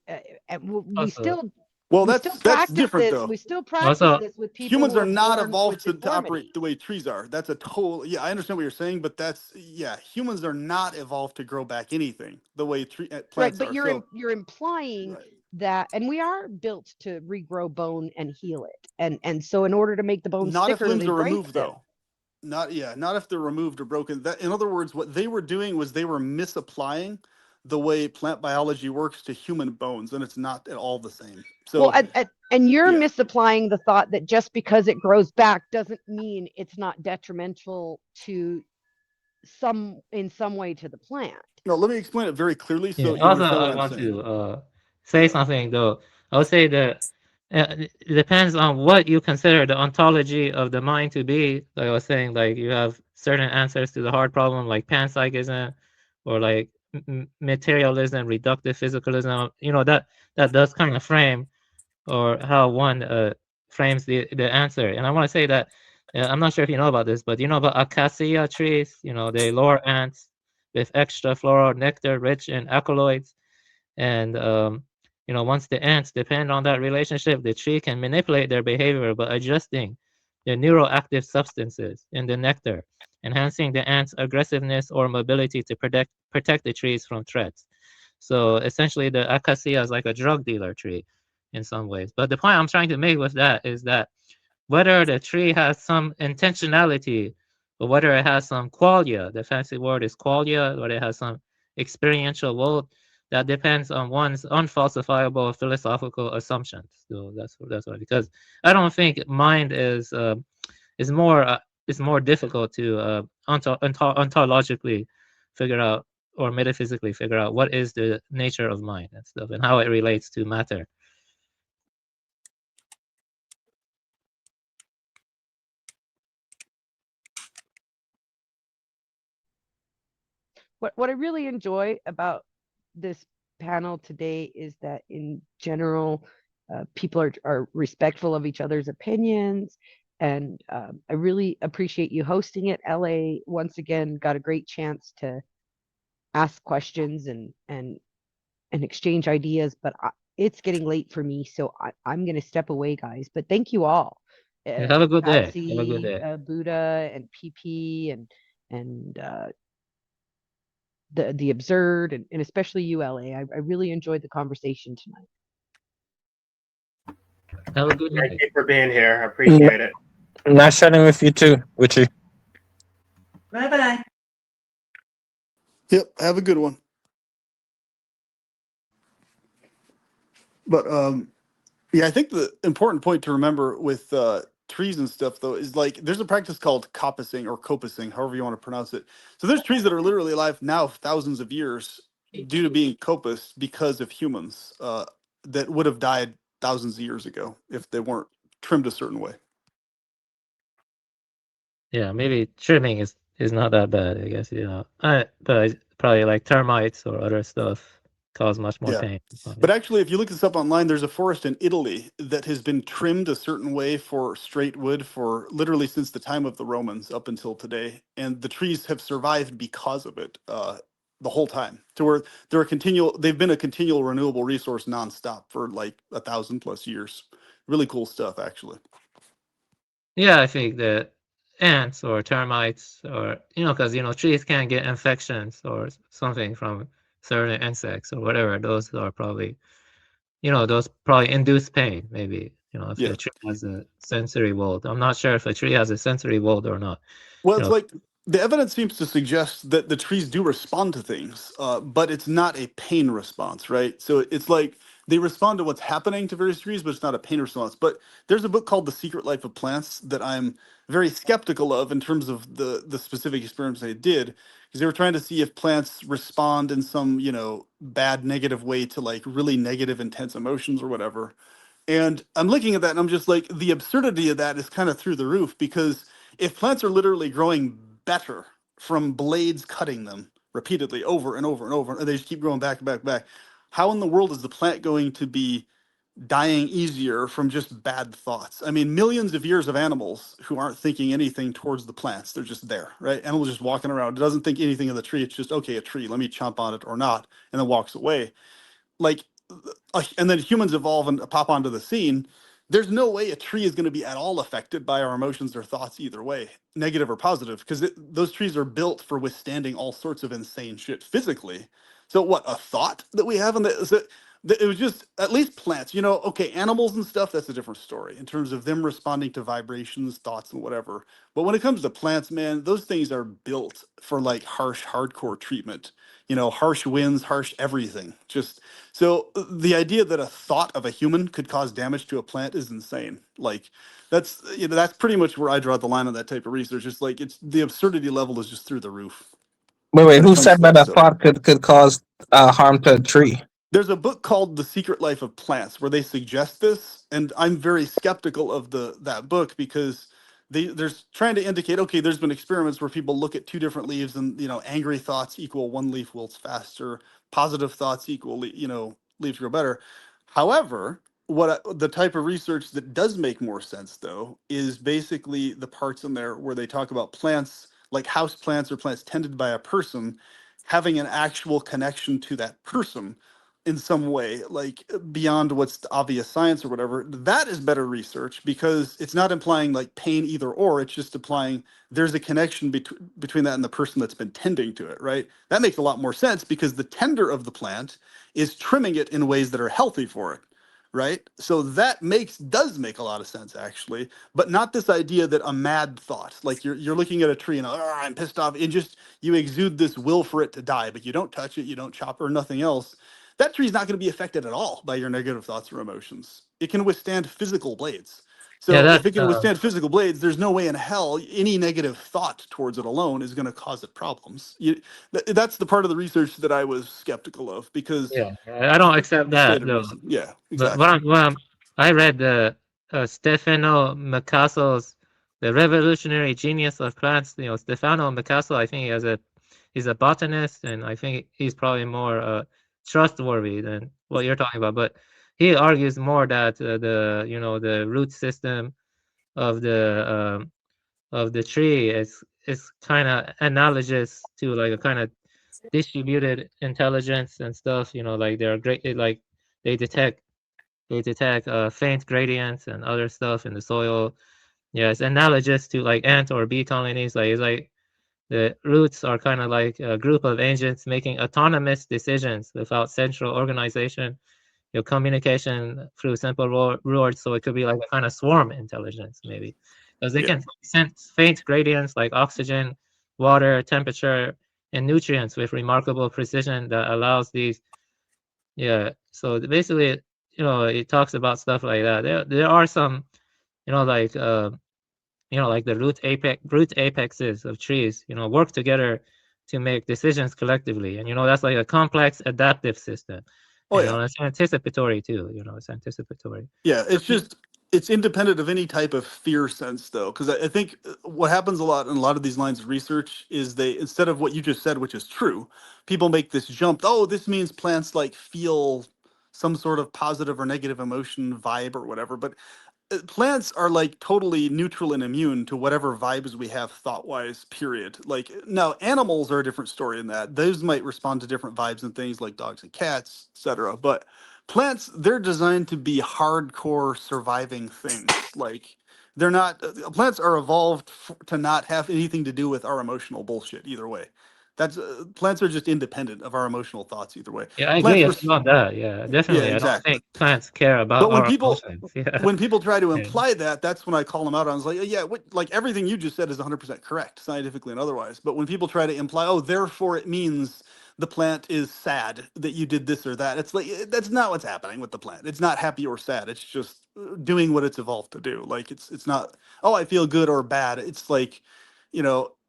we still that's different though. We still practice this with people. Humans who are not evolved to deformity. operate the way trees are. That's a total. Yeah, I understand what you're saying, but humans are not evolved to grow back anything the way plants right, but are. You're implying that, and we are built to regrow bone and heal it, and so in order to make the bones not thicker, if limbs they are break removed them. though. Not if they're removed or broken. That, in other words, what they were doing was they were misapplying the way plant biology works to human bones, and it's not at all the same. Well, So and you're yeah. misapplying the thought that just because it grows back doesn't mean it's not detrimental to in some way to the plant. No, let me explain it very clearly so Yeah. you Also, understand what I I'm want saying. to say something though. I would say that it depends on what you consider the ontology of the mind to be. Like I was saying, like you have certain answers to the hard problem, like panpsychism, or like materialism, reductive physicalism. You know that does kind of frame or how one frames the answer. And I want to say that I'm not sure if you know about this, but you know about acacia trees. You know, they lure ants with extra floral nectar rich in alkaloids, and you know, once the ants depend on that relationship, the tree can manipulate their behavior by adjusting the neuroactive substances in the nectar, enhancing the ants' aggressiveness or mobility to protect the trees from threats. So essentially, the acacia is like a drug dealer tree in some ways. But the point I'm trying to make with that is that whether the tree has some intentionality or whether it has some qualia, the fancy word is qualia, or it has some experiential world, that depends on one's unfalsifiable philosophical assumptions. So that's why, because I don't think mind is more difficult to ontologically figure out or metaphysically figure out what is the nature of mind and stuff and how it relates to matter. What I really enjoy about this panel today is that in general, people are respectful of each other's opinions. And I really appreciate you hosting it. LA, once again, got a great chance to ask questions and exchange ideas. But it's getting late for me, so I'm going to step away, guys. But thank you all. Yeah, have a good day. Patsy, Have a good day. Buddha, and PP, and the absurd, and especially you, LA. I really enjoyed the conversation tonight. Have a good night. Thank you for being here. I appreciate it. Nice chatting with you too, Richie. Bye bye. Yep, have a good one. But yeah, I think the important point to remember with trees and stuff though is like there's a practice called coppicing or copicing, however you want to pronounce it. So there's trees that are literally alive now thousands of years due to being copiced because of humans that would have died thousands of years ago if they weren't trimmed a certain way. Yeah, maybe trimming is not that bad, I guess, you know. But probably like termites or other stuff cause much more Yeah. pain. But actually, if you look this up online, there's a forest in Italy that has been trimmed a certain way for straight wood for literally since the time of the Romans up until today. And the trees have survived because of it the whole time. To where they've been a continual renewable resource nonstop for like 1,000+ years. Really cool stuff, actually. Yeah, I think that ants or termites or, you know, because, you know, trees can get infections or something from certain insects or whatever. Those are probably, you know, those probably induce pain, maybe, you know, if Yeah. the tree has a sensory world. I'm not sure if a tree has a sensory world or not. Well, You it's know, like the evidence seems to suggest that the trees do respond to things, but it's not a pain response, right? So it's like they respond to what's happening to various trees, but it's not a pain response. But there's a book called The Secret Life of Plants that I'm very skeptical of in terms of the specific experiments they did, because they were trying to see if plants respond in some, you know, bad negative way to like really negative intense emotions or whatever. And I'm looking at that and I'm just like, the absurdity of that is kind of through the roof, because if plants are literally growing better from blades cutting them repeatedly over and over and over, and they just keep growing back and back and back, how in the world is the plant going to be dying easier from just bad thoughts? I mean, millions of years of animals who aren't thinking anything towards the plants, they're just there, right? Animals just walking around, it doesn't think anything of the tree. It's just, okay, a tree, let me chomp on it or not, and then walks away. Like, and then humans evolve and pop onto the scene. There's no way a tree is going to be at all affected by our emotions or thoughts either way, negative or positive, because those trees are built for withstanding all sorts of insane shit physically. So what, a thought that we have in the, It was just, at least plants, okay, animals and stuff, that's a different story in terms of them responding to vibrations, thoughts, and whatever. But when it comes to plants, man, those things are built for like harsh, hardcore treatment. Harsh winds, harsh everything. Just so the idea that a thought of a human could cause damage to a plant is insane. Like that's pretty much where I draw the line on that type of research. It's like the absurdity level is just through the roof. Wait, when it who comes said to that that a stuff. thought could cause harm to a tree? There's a book called The Secret Life of Plants where they suggest this, and I'm very skeptical of that book because they're trying to indicate, okay, there's been experiments where people look at two different leaves and, angry thoughts equal one leaf wilts faster, positive thoughts equal, leaves grow better. However, the type of research that does make more sense, though, is basically the parts in there where they talk about plants, like house plants or plants tended by a person, having an actual connection to that person in some way, like beyond what's the obvious science or whatever. That is better research because it's not implying like pain either or, it's just implying there's a connection between that and the person that's been tending to it, right? That makes a lot more sense because the tender of the plant is trimming it in ways that are healthy for it, right? So that does make a lot of sense actually, but not this idea that a mad thought, like you're looking at a tree and I'm pissed off, and just you exude this will for it to die, but you don't touch it, you don't chop it or nothing else. That tree is not going to be affected at all by your negative thoughts or emotions. It can withstand physical blades. So Yeah, if it can withstand physical blades, there's no way in hell any negative thought towards it alone is going to cause it problems. That's the part of the research that I was skeptical of because yeah, I don't accept that stated though. reason. Yeah, But exactly. I read Stefano Micasso's The Revolutionary Genius of Plants. Stefano Micasso, I think he's a botanist, and I think he's probably more trustworthy than what you're talking about. But he argues more that the root system of the tree is kind of analogous to like a kind of distributed intelligence and stuff. Like they're great, like they detect faint gradients and other stuff in the soil. Yeah, it's analogous to like ant or bee colonies. Like it's like the roots are kind of like a group of agents making autonomous decisions without central organization. Communication through simple words. So it could be like a kind of swarm intelligence, maybe, because they can sense faint gradients like oxygen, water, temperature, and nutrients with remarkable precision that allows these. Yeah. So basically, it talks about stuff like that. There are some, like the root apexes of trees, work together to make decisions collectively, and that's like a complex adaptive system. Oh And, yeah. it's anticipatory too. It's anticipatory. Yeah, it's independent of any type of fear sense though, because I think what happens a lot in a lot of these lines of research is they, instead of what you just said, which is true, people make this jump. Oh, this means plants like feel some sort of positive or negative emotion vibe or whatever. But plants are like totally neutral and immune to whatever vibes we have thought wise, period. Like now animals are a different story in that those might respond to different vibes and things like dogs and cats, etc. But plants, they're designed to be hardcore surviving things. Like they're not, plants are evolved to not have anything to do with our emotional bullshit either way. That's plants are just independent of our emotional thoughts either way. Yeah, I Plants agree about that. Yeah, definitely. I don't exactly. think plants care about But our emotions. Yeah. when people try to Yeah. imply that, that's when I call them out. I was like, yeah, like everything you just said is 100% correct, scientifically and otherwise. But when people try to imply, oh, therefore it means the plant is sad that you did this or that, it's like that's not what's happening with the plant. It's not happy or sad. It's just doing what it's evolved to do. Like it's not, oh, I feel good or bad. It's like,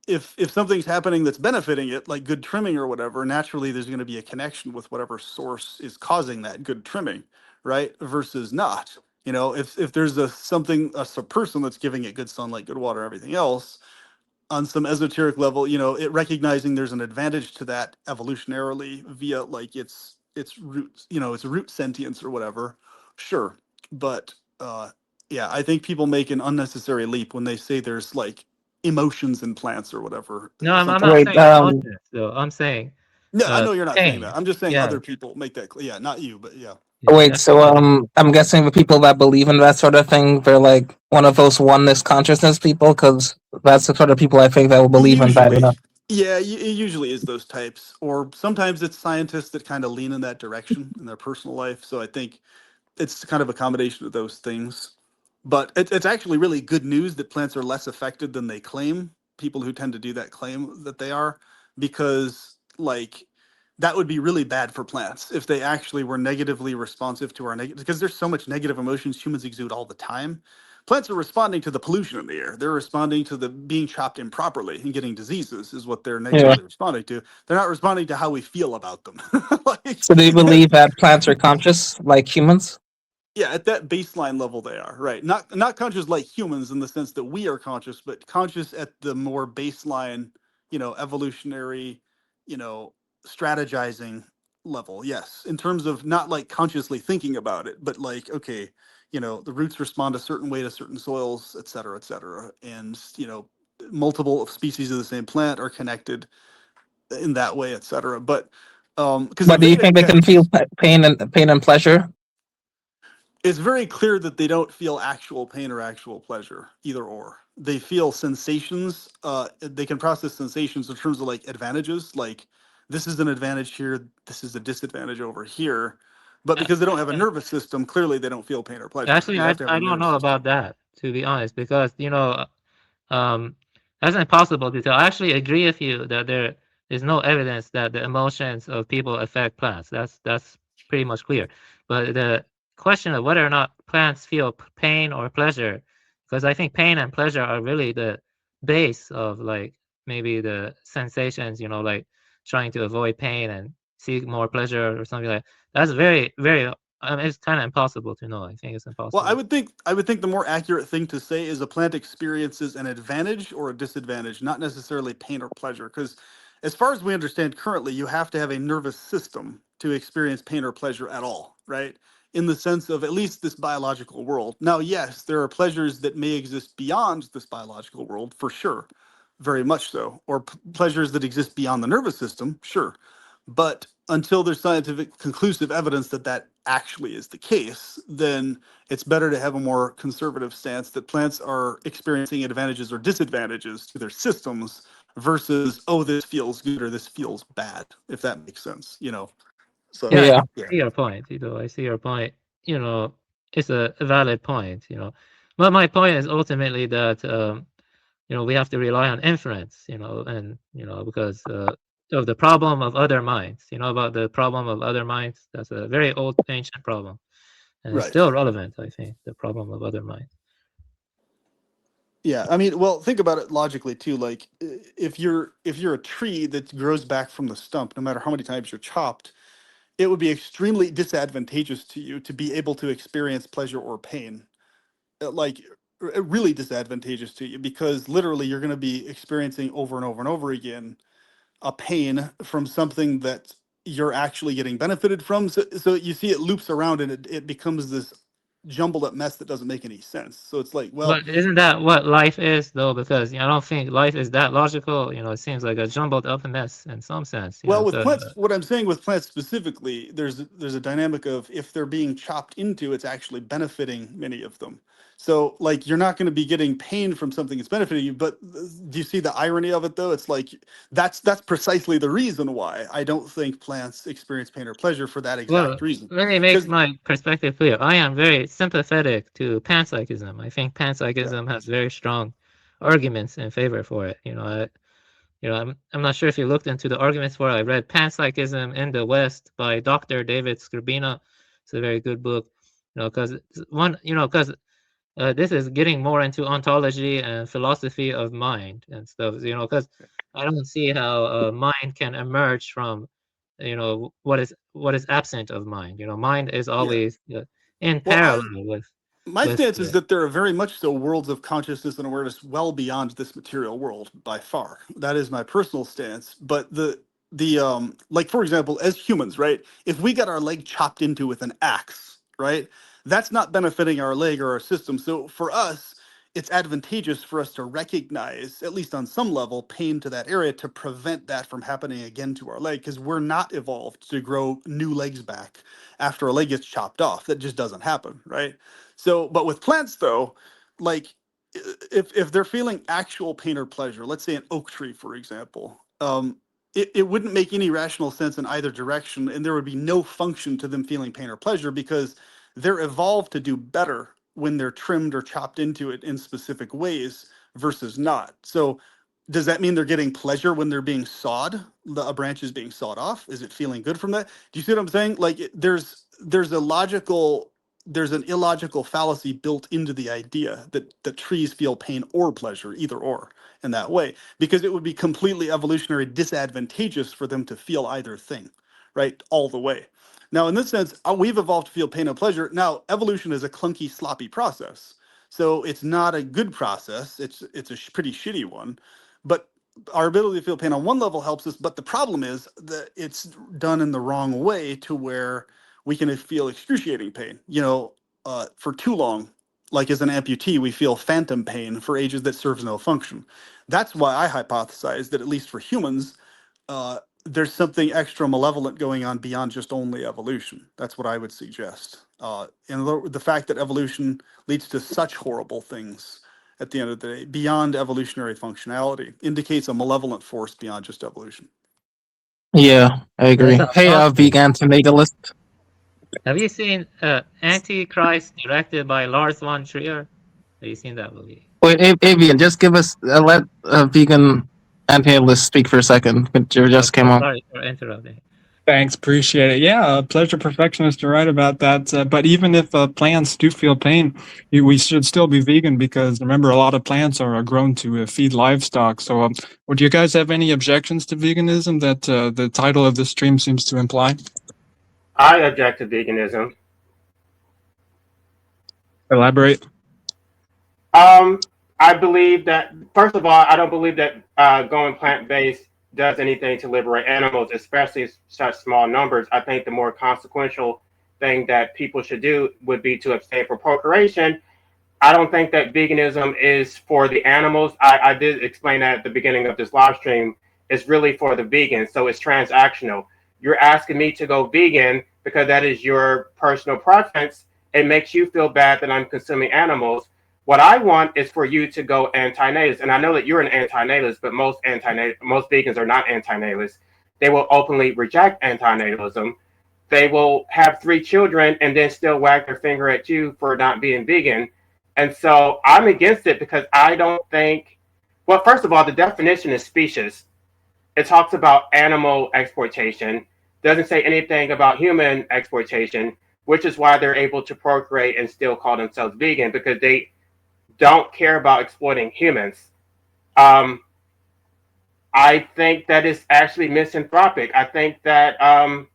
if something's happening that's benefiting it, like good trimming or whatever, naturally there's going to be a connection with whatever source is causing that good trimming, right? Versus not. If there's a person that's giving it good sunlight, good water, everything else, on some esoteric level, it recognizing there's an advantage to that evolutionarily via like its roots, its root sentience or whatever. Sure, but yeah, I think people make an unnecessary leap when they say there's like emotions in plants or whatever. No, I'm not Wait, saying emotions, though. I'm saying No, I know you're not saying pain. that. I'm just saying Yeah. other people make that clear. Yeah, not you, but yeah. Wait, so I'm guessing the people that believe in that sort of thing, they're like one of those oneness consciousness people, because that's the sort of people I think that will believe in that. Yeah, it usually is those types, or sometimes it's scientists that kind of lean in that direction in their personal life. So I think it's kind of a combination of those things. But it's actually really good news that plants are less affected than they claim. People who tend to do that claim that they are, because like that would be really bad for plants if they actually were negatively responsive to our negative, because there's so much negative emotions humans exude all the time. Plants are responding to the pollution in the air. They're responding to the being chopped improperly and getting diseases is what they're Yeah. negatively responding to. They're not responding to how we feel about them. So do you believe that plants are conscious like humans? Yeah, at that baseline level they are, right. Not conscious like humans in the sense that we are conscious, but conscious at the more baseline, evolutionary, you know, strategizing level. Yes, in terms of not like consciously thinking about it, but like, okay, the roots respond a certain way to certain soils, et cetera, et cetera. And, multiple of species of the same plant are connected in that way, et cetera. But because the But do you Vedic think they can feel texts, pain and pleasure? it's very clear that they don't feel actual pain or actual pleasure, either or. They feel sensations. They can process sensations in terms of like advantages, like this is an advantage here, this is a disadvantage over here. But because they don't have a nervous system, clearly they don't feel pain or pleasure. Actually, You I have to have a don't nervous know system. about that, to be honest, because that's impossible to tell. I actually agree with you that there is no evidence that the emotions of people affect plants. That's pretty much clear. But the question of whether or not plants feel pain or pleasure, because I think pain and pleasure are really the base of like maybe the sensations, like trying to avoid pain and seek more pleasure or something like that. That's very, very, it's kind of impossible to know. I think it's Well, I impossible. would think the more accurate thing to say is a plant experiences an advantage or a disadvantage, not necessarily pain or pleasure. Because as far as we understand currently, you have to have a nervous system to experience pain or pleasure at all, right? In the sense of at least this biological world. Now, yes, there are pleasures that may exist beyond this biological world, for sure, very much so, or pleasures that exist beyond the nervous system, sure. But until there's scientific conclusive evidence that that actually is the case, then it's better to have a more conservative stance that plants are experiencing advantages or disadvantages to their systems versus, oh, this feels good or this feels bad, if that makes sense. So Yeah, Yeah. I see your point. I see your point. It's a valid point. But my point is ultimately that we have to rely on inference, and because of the problem of other minds. About the problem of other minds. That's a very old, ancient problem, and it's right. still relevant. I think the problem of other minds. Yeah, I mean, well, think about it logically too. Like, if you're a tree that grows back from the stump, no matter how many times you're chopped, it would be extremely disadvantageous to you to be able to experience pleasure or pain. Like, really disadvantageous to you because literally you're going to be experiencing over and over and over again a pain from something that you're actually getting benefited from. So you see, it loops around and it becomes this jumbled up mess that doesn't make any sense. So it's like, well, But isn't that what life is, though? Because I don't think life is that logical. It seems like a jumbled up mess in some sense. well, with Because plants, what I'm saying with plants specifically, there's a dynamic of if they're being chopped into, it's actually benefiting many of them. So like you're not going to be getting pain from something that's benefiting you, but do you see the irony of it though? It's like that's precisely the reason why I don't think plants experience pain or pleasure for that well, exact reason. let me make my perspective clear. I am very sympathetic to panpsychism. I think panpsychism has very strong arguments in favor for it. I'm not sure if you looked into the arguments for it. I read Panpsychism in the West by Dr. David Skrbina. It's a very good book. Because this is getting more into ontology and philosophy of mind and stuff. Because I don't see how mind can emerge from, what is absent of mind. Mind is Yeah. always in Well, parallel with my with. stance is that there are very much so worlds of consciousness and awareness well beyond this material world by far. That is my personal stance. But the like for example, as humans, right? If we got our leg chopped into with an axe, right? That's not benefiting our leg or our system. So for us, it's advantageous for us to recognize, at least on some level, pain to that area to prevent that from happening again to our leg, because we're not evolved to grow new legs back after a leg gets chopped off. That just doesn't happen, right? So, but with plants though, like if they're feeling actual pain or pleasure, let's say an oak tree, for example, it wouldn't make any rational sense in either direction, and there would be no function to them feeling pain or pleasure because they're evolved to do better when they're trimmed or chopped into it in specific ways versus not. So does that mean they're getting pleasure when they're being sawed? A branch is being sawed off? Is it feeling good from that? Do you see what I'm saying? Like there's an illogical fallacy built into the idea that trees feel pain or pleasure, either or, in that way, because it would be completely evolutionary disadvantageous for them to feel either thing, right, all the way. Now, in this sense, we've evolved to feel pain and pleasure. Now, evolution is a clunky, sloppy process, so it's not a good process. It's a pretty shitty one, but our ability to feel pain on one level helps us. But the problem is that it's done in the wrong way to where we can feel excruciating pain, for too long. Like as an amputee, we feel phantom pain for ages that serves no function. That's why I hypothesize that at least for humans, there's something extra malevolent going on beyond just only evolution. That's what I would suggest. And the fact that evolution leads to such horrible things at the end of the day, beyond evolutionary functionality, indicates a malevolent force beyond just evolution. Yeah, I agree. Hey, vegan tomatalist. Have you seen Antichrist directed by Lars von Trier? Have you seen that movie? Wait, Avian, just give us let vegan anti-list speak for a second. You just came on. Sorry for interrupting. Thanks, appreciate it. Yeah, pleasure perfectionist, you're right about that. But even if plants do feel pain, we should still be vegan because remember, a lot of plants are grown to feed livestock. So would you guys have any objections to veganism that the title of the stream seems to imply? I object to veganism. Elaborate. I believe that, first of all, I don't believe that going plant-based does anything to liberate animals, especially such small numbers. I think the more consequential thing that people should do would be to abstain from procreation. I don't think that veganism is for the animals. I did explain that at the beginning of this live stream. It's really for the vegans, so it's transactional. You're asking me to go vegan because that is your personal preference. It makes you feel bad that I'm consuming animals. What I want is for you to go anti-natalist. And I know that you're an anti-natalist, but most vegans are not anti-natalists. They will openly reject anti-natalism. They will have 3 children and then still wag their finger at you for not being vegan. And so I'm against it because I don't think, well, first of all, the definition is specious. It talks about animal exploitation, doesn't say anything about human exploitation, which is why they're able to procreate and still call themselves vegan, because they don't care about exploiting humans. I think that is actually misanthropic. I think that I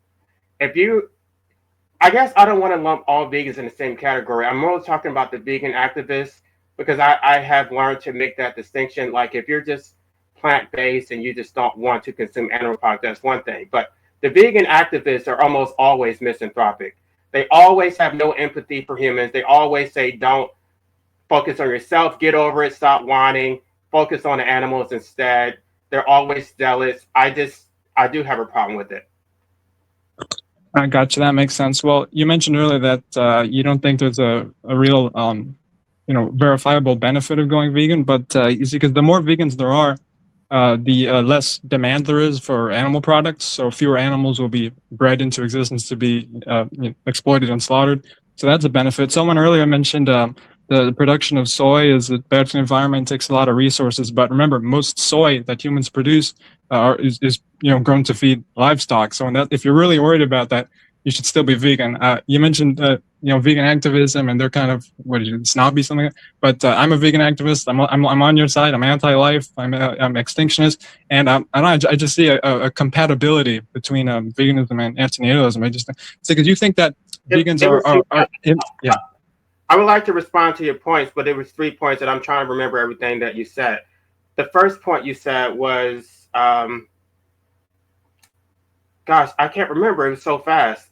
guess I don't want to lump all vegans in the same category. I'm more talking about the vegan activists, because I have learned to make that distinction. Like if you're just plant-based and you just don't want to consume animal products, that's one thing. But the vegan activists are almost always misanthropic. They always have no empathy for humans. They always say, don't focus on yourself, get over it, stop whining, focus on the animals instead. They're always zealous. I do have a problem with it. I got you. That makes sense. Well, you mentioned earlier that you don't think there's a real, verifiable benefit of going vegan, but you see, because the more vegans there are, the less demand there is for animal products. So fewer animals will be bred into existence to be exploited and slaughtered. So that's a benefit. Someone earlier mentioned the production of soy is bad for the environment, takes a lot of resources. But remember, most soy that humans produce is grown to feed livestock. So if you're really worried about that, you should still be vegan. You mentioned vegan activism, and they're kind of snobby something. But I'm a vegan activist. I'm on your side. I'm anti-life. I'm extinctionist, and I just see a compatibility between veganism and antinatalism. I just think because you think that vegans are yeah. I would like to respond to your points, but there was 3 points that I'm trying to remember everything that you said. The first point you said was, gosh, I can't remember. It was so fast.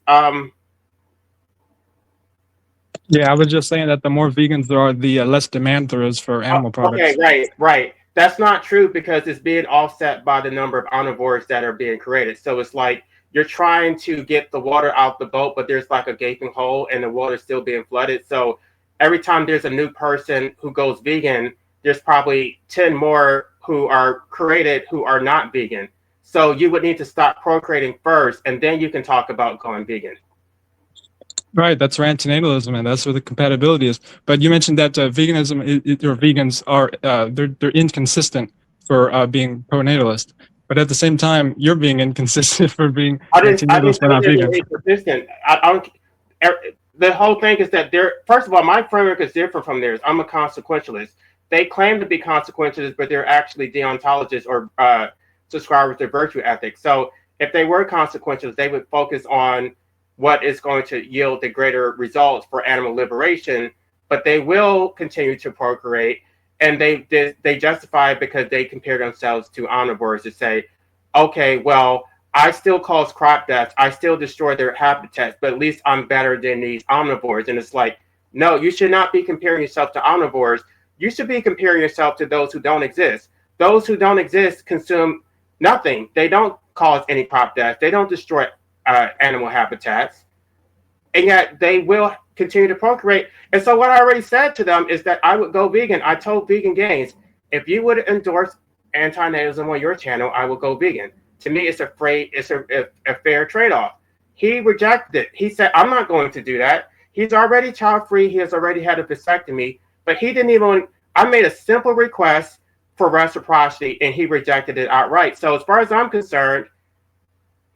Yeah, I was just saying that the more vegans there are, the less demand there is for animal products. Okay, right. That's not true because it's being offset by the number of omnivores that are being created. So it's like you're trying to get the water out the boat, but there's like a gaping hole and the water's still being flooded. So every time there's a new person who goes vegan, there's probably 10 more who are created who are not vegan. So you would need to stop procreating first, and then you can talk about going vegan. Right, that's where antinatalism, and that's where the compatibility is. But you mentioned that veganism or vegans are they're inconsistent for being pro-natalist, but at the same time, you're being inconsistent for being I didn't antinatalist but say not they vegan. were inconsistent. I don't. The whole thing is that they're, first of all, my framework is different from theirs. I'm a consequentialist. They claim to be consequentialists, but they're actually deontologists or subscribers to virtue ethics. So if they were consequentialists, they would focus on what is going to yield the greater results for animal liberation, but they will continue to procreate, and they justify it because they compare themselves to omnivores to say, okay, well, I still cause crop deaths, I still destroy their habitats, but at least I'm better than these omnivores. And it's like, no, you should not be comparing yourself to omnivores. You should be comparing yourself to those who don't exist. Those who don't exist consume nothing. They don't cause any crop deaths. They don't destroy animal habitats, and yet they will continue to procreate. And so what I already said to them is that I would go vegan. I told Vegan Gains, if you would endorse antinatalism on your channel, I will go vegan. To me, it's a fair trade-off. He rejected it. He said, I'm not going to do that. He's already child-free. He has already had a vasectomy, but he didn't even, I made a simple request for reciprocity, and he rejected it outright. So as far as I'm concerned,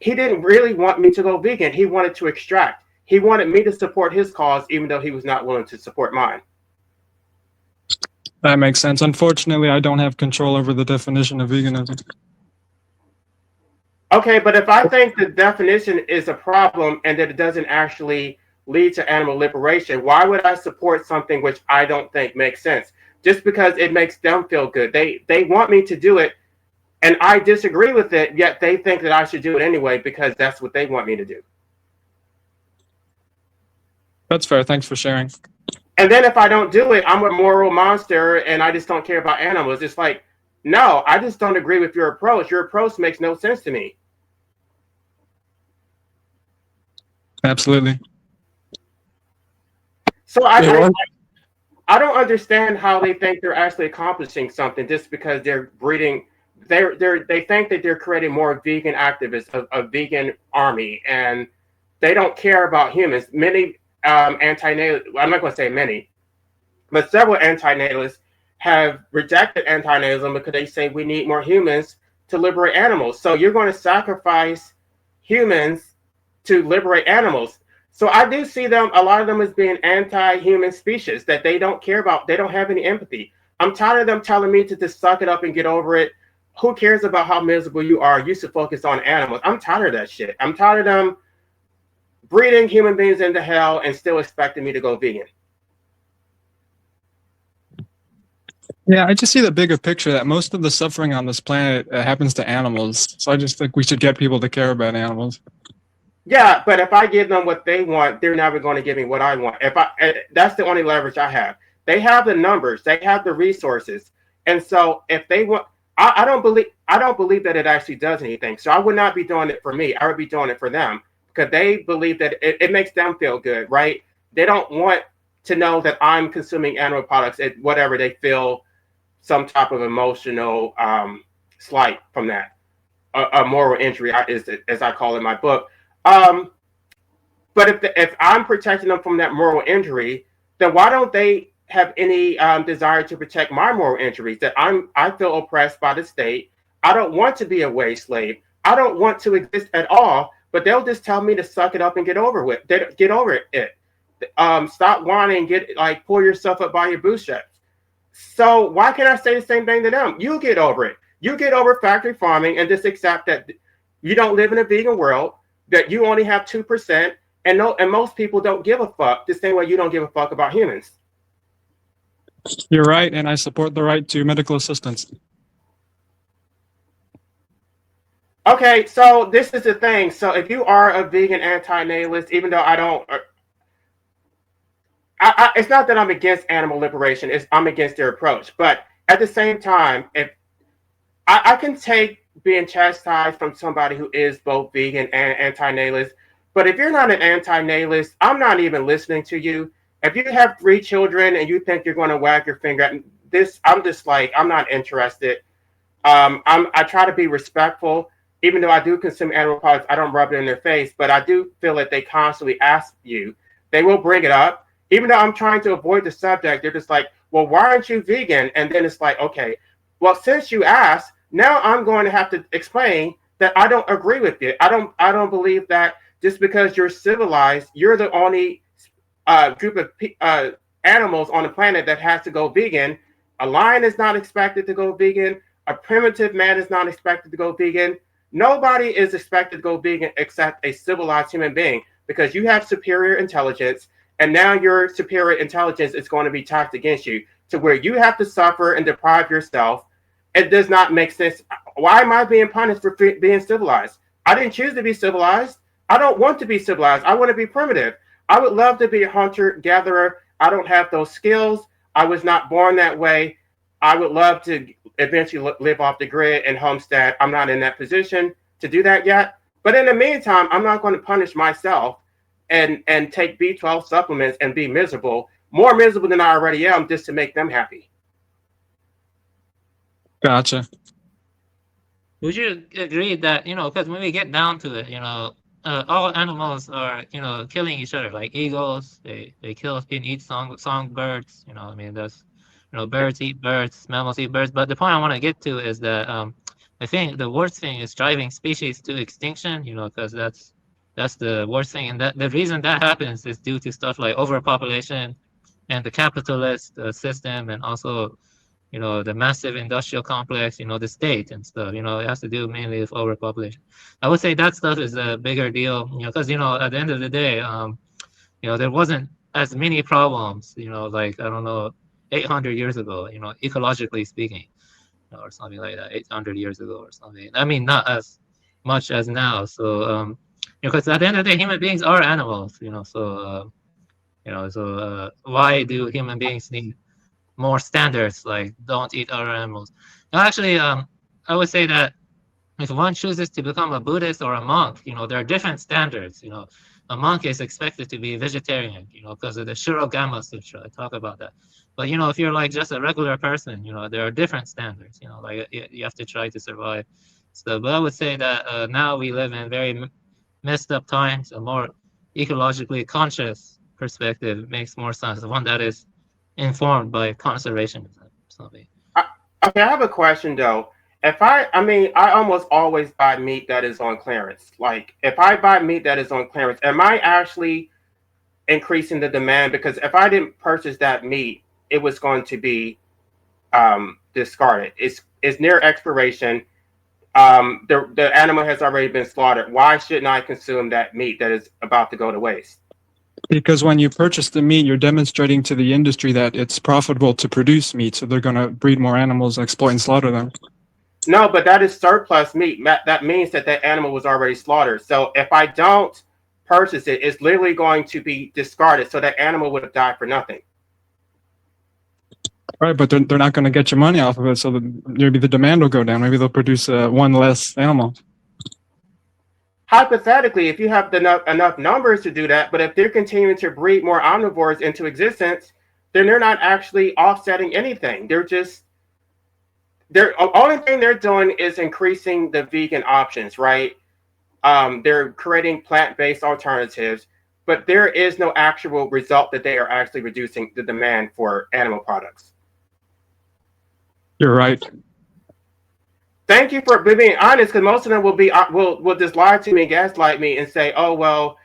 he didn't really want me to go vegan. He wanted to extract. He wanted me to support his cause, even though he was not willing to support mine. That makes sense. Unfortunately, I don't have control over the definition of veganism. Okay, but if I think the definition is a problem and that it doesn't actually lead to animal liberation, why would I support something which I don't think makes sense? Just because it makes them feel good. They want me to do it, and I disagree with it, yet they think that I should do it anyway because that's what they want me to do. That's fair. Thanks for sharing. And then if I don't do it, I'm a moral monster and I just don't care about animals. It's like, no, I just don't agree with your approach. Your approach makes no sense to me. Absolutely. So I don't understand how they think they're actually accomplishing something just because they're breeding. They think that they're creating more vegan activists, a vegan army, and they don't care about humans. Many antinatalists, I'm not going to say many, but several antinatalists have rejected antinatalism because they say we need more humans to liberate animals. So you're going to sacrifice humans to liberate animals. So I do see them, a lot of them, as being anti-human species, that they don't care about, they don't have any empathy. I'm tired of them telling me to just suck it up and get over it. Who cares about how miserable you are? You should focus on animals. I'm tired of that shit. I'm tired of them breeding human beings into hell and still expecting me to go vegan. Yeah, I just see the bigger picture that most of the suffering on this planet happens to animals. So I just think we should get people to care about animals. Yeah, but if I give them what they want, they're never going to give me what I want. That's the only leverage I have. They have the numbers, they have the resources, and so if they want, I don't believe that it actually does anything. So I would not be doing it for me. I would be doing it for them because they believe that it makes them feel good, right? They don't want to know that I'm consuming animal products at whatever they feel some type of emotional slight from that, a moral injury, as I call it in my book. But if I'm protecting them from that moral injury, then why don't they have any desire to protect my moral injuries? That I feel oppressed by the state. I don't want to be a wage slave. I don't want to exist at all. But they'll just tell me to suck it up and get over it. Stop whining. Pull yourself up by your bootstraps. So why can't I say the same thing to them? You get over it. You get over factory farming and just accept that you don't live in a vegan world, that you only have 2%, and most people don't give a fuck the same way you don't give a fuck about humans. You're right, and I support the right to medical assistance. Okay, so this is the thing. So if you are a vegan anti-natalist, even though I don't, it's not that I'm against animal liberation. I'm against their approach. But at the same time, if I can take being chastised from somebody who is both vegan and anti-natalist, but if you're not an anti-natalist, I'm not even listening to you. If you have 3 children and you think you're going to wag your finger at this, I'm just like, I'm not interested. I try to be respectful. even though I do consume animal products, I don't rub it in their face, but I do feel that they constantly ask you. They will bring it up, even though I'm trying to avoid the subject. They're just like, well, why aren't you vegan? And then it's like, okay, well, since you asked, now I'm going to have to explain that I don't agree with you. I don't believe that just because you're civilized, you're the only group of animals on the planet that has to go vegan. A lion is not expected to go vegan. A primitive man is not expected to go vegan. Nobody is expected to go vegan except a civilized human being, because you have superior intelligence, and now your superior intelligence is going to be taxed against you to where you have to suffer and deprive yourself. It does not make sense. Why am I being punished for being civilized? I didn't choose to be civilized. I don't want to be civilized. I want to be primitive. I would love to be a hunter-gatherer. I don't have those skills. I was not born that way. I would love to eventually live off the grid and homestead. I'm not in that position to do that yet. But in the meantime, I'm not going to punish myself and take B12 supplements and be miserable, more miserable than I already am, just to make them happy. Gotcha. Would you agree that, because when we get down to it, all animals are, killing each other, like eagles, they kill and eat songbirds, I mean, that's, birds eat birds, mammals eat birds. But the point I want to get to is that I think the worst thing is driving species to extinction, because that's the worst thing. And that the reason that happens is due to stuff like overpopulation and the capitalist system, and also, the massive industrial complex, the state and stuff, it has to do mainly with overpopulation. I would say that stuff is a bigger deal, because, at the end of the day, there wasn't as many problems, like, I don't know, 800 years ago, ecologically speaking, or something like that, 800 years ago or something. I mean, not as much as now. So, because at the end of the day, human beings are animals, so, why do human beings need more standards, like don't eat other animals? Now, actually, I would say that if one chooses to become a Buddhist or a monk, there are different standards. A monk is expected to be vegetarian, because of the Shurogama Sutra. I talk about that. But if you're like just a regular person, there are different standards. Like you have to try to survive. So, but I would say that now we live in very messed up times. A more ecologically conscious perspective makes more sense. The one that is informed by conservationism. Something. Okay, I have a question though. I almost always buy meat that is on clearance. Like, if I buy meat that is on clearance, am I actually increasing the demand? Because if I didn't purchase that meat, it was going to be discarded. It's near expiration. The animal has already been slaughtered. Why shouldn't I consume that meat that is about to go to waste? Because when you purchase the meat, you're demonstrating to the industry that it's profitable to produce meat, so they're going to breed more animals, exploit and slaughter them. No, but that is surplus meat. That means that animal was already slaughtered. So if I don't purchase it, it's literally going to be discarded. So that animal would have died for nothing. Right, but they're not going to get your money off of it, so maybe the demand will go down. Maybe they'll produce one less animal. Hypothetically, if you have enough numbers to do that, but if they're continuing to breed more omnivores into existence, then they're not actually offsetting anything. The only thing they're doing is increasing the vegan options, right? They're creating plant-based alternatives, but there is no actual result that they are actually reducing the demand for animal products. You're right. Thank you for being honest, because most of them will just lie to me and gaslight me and say, "Oh well,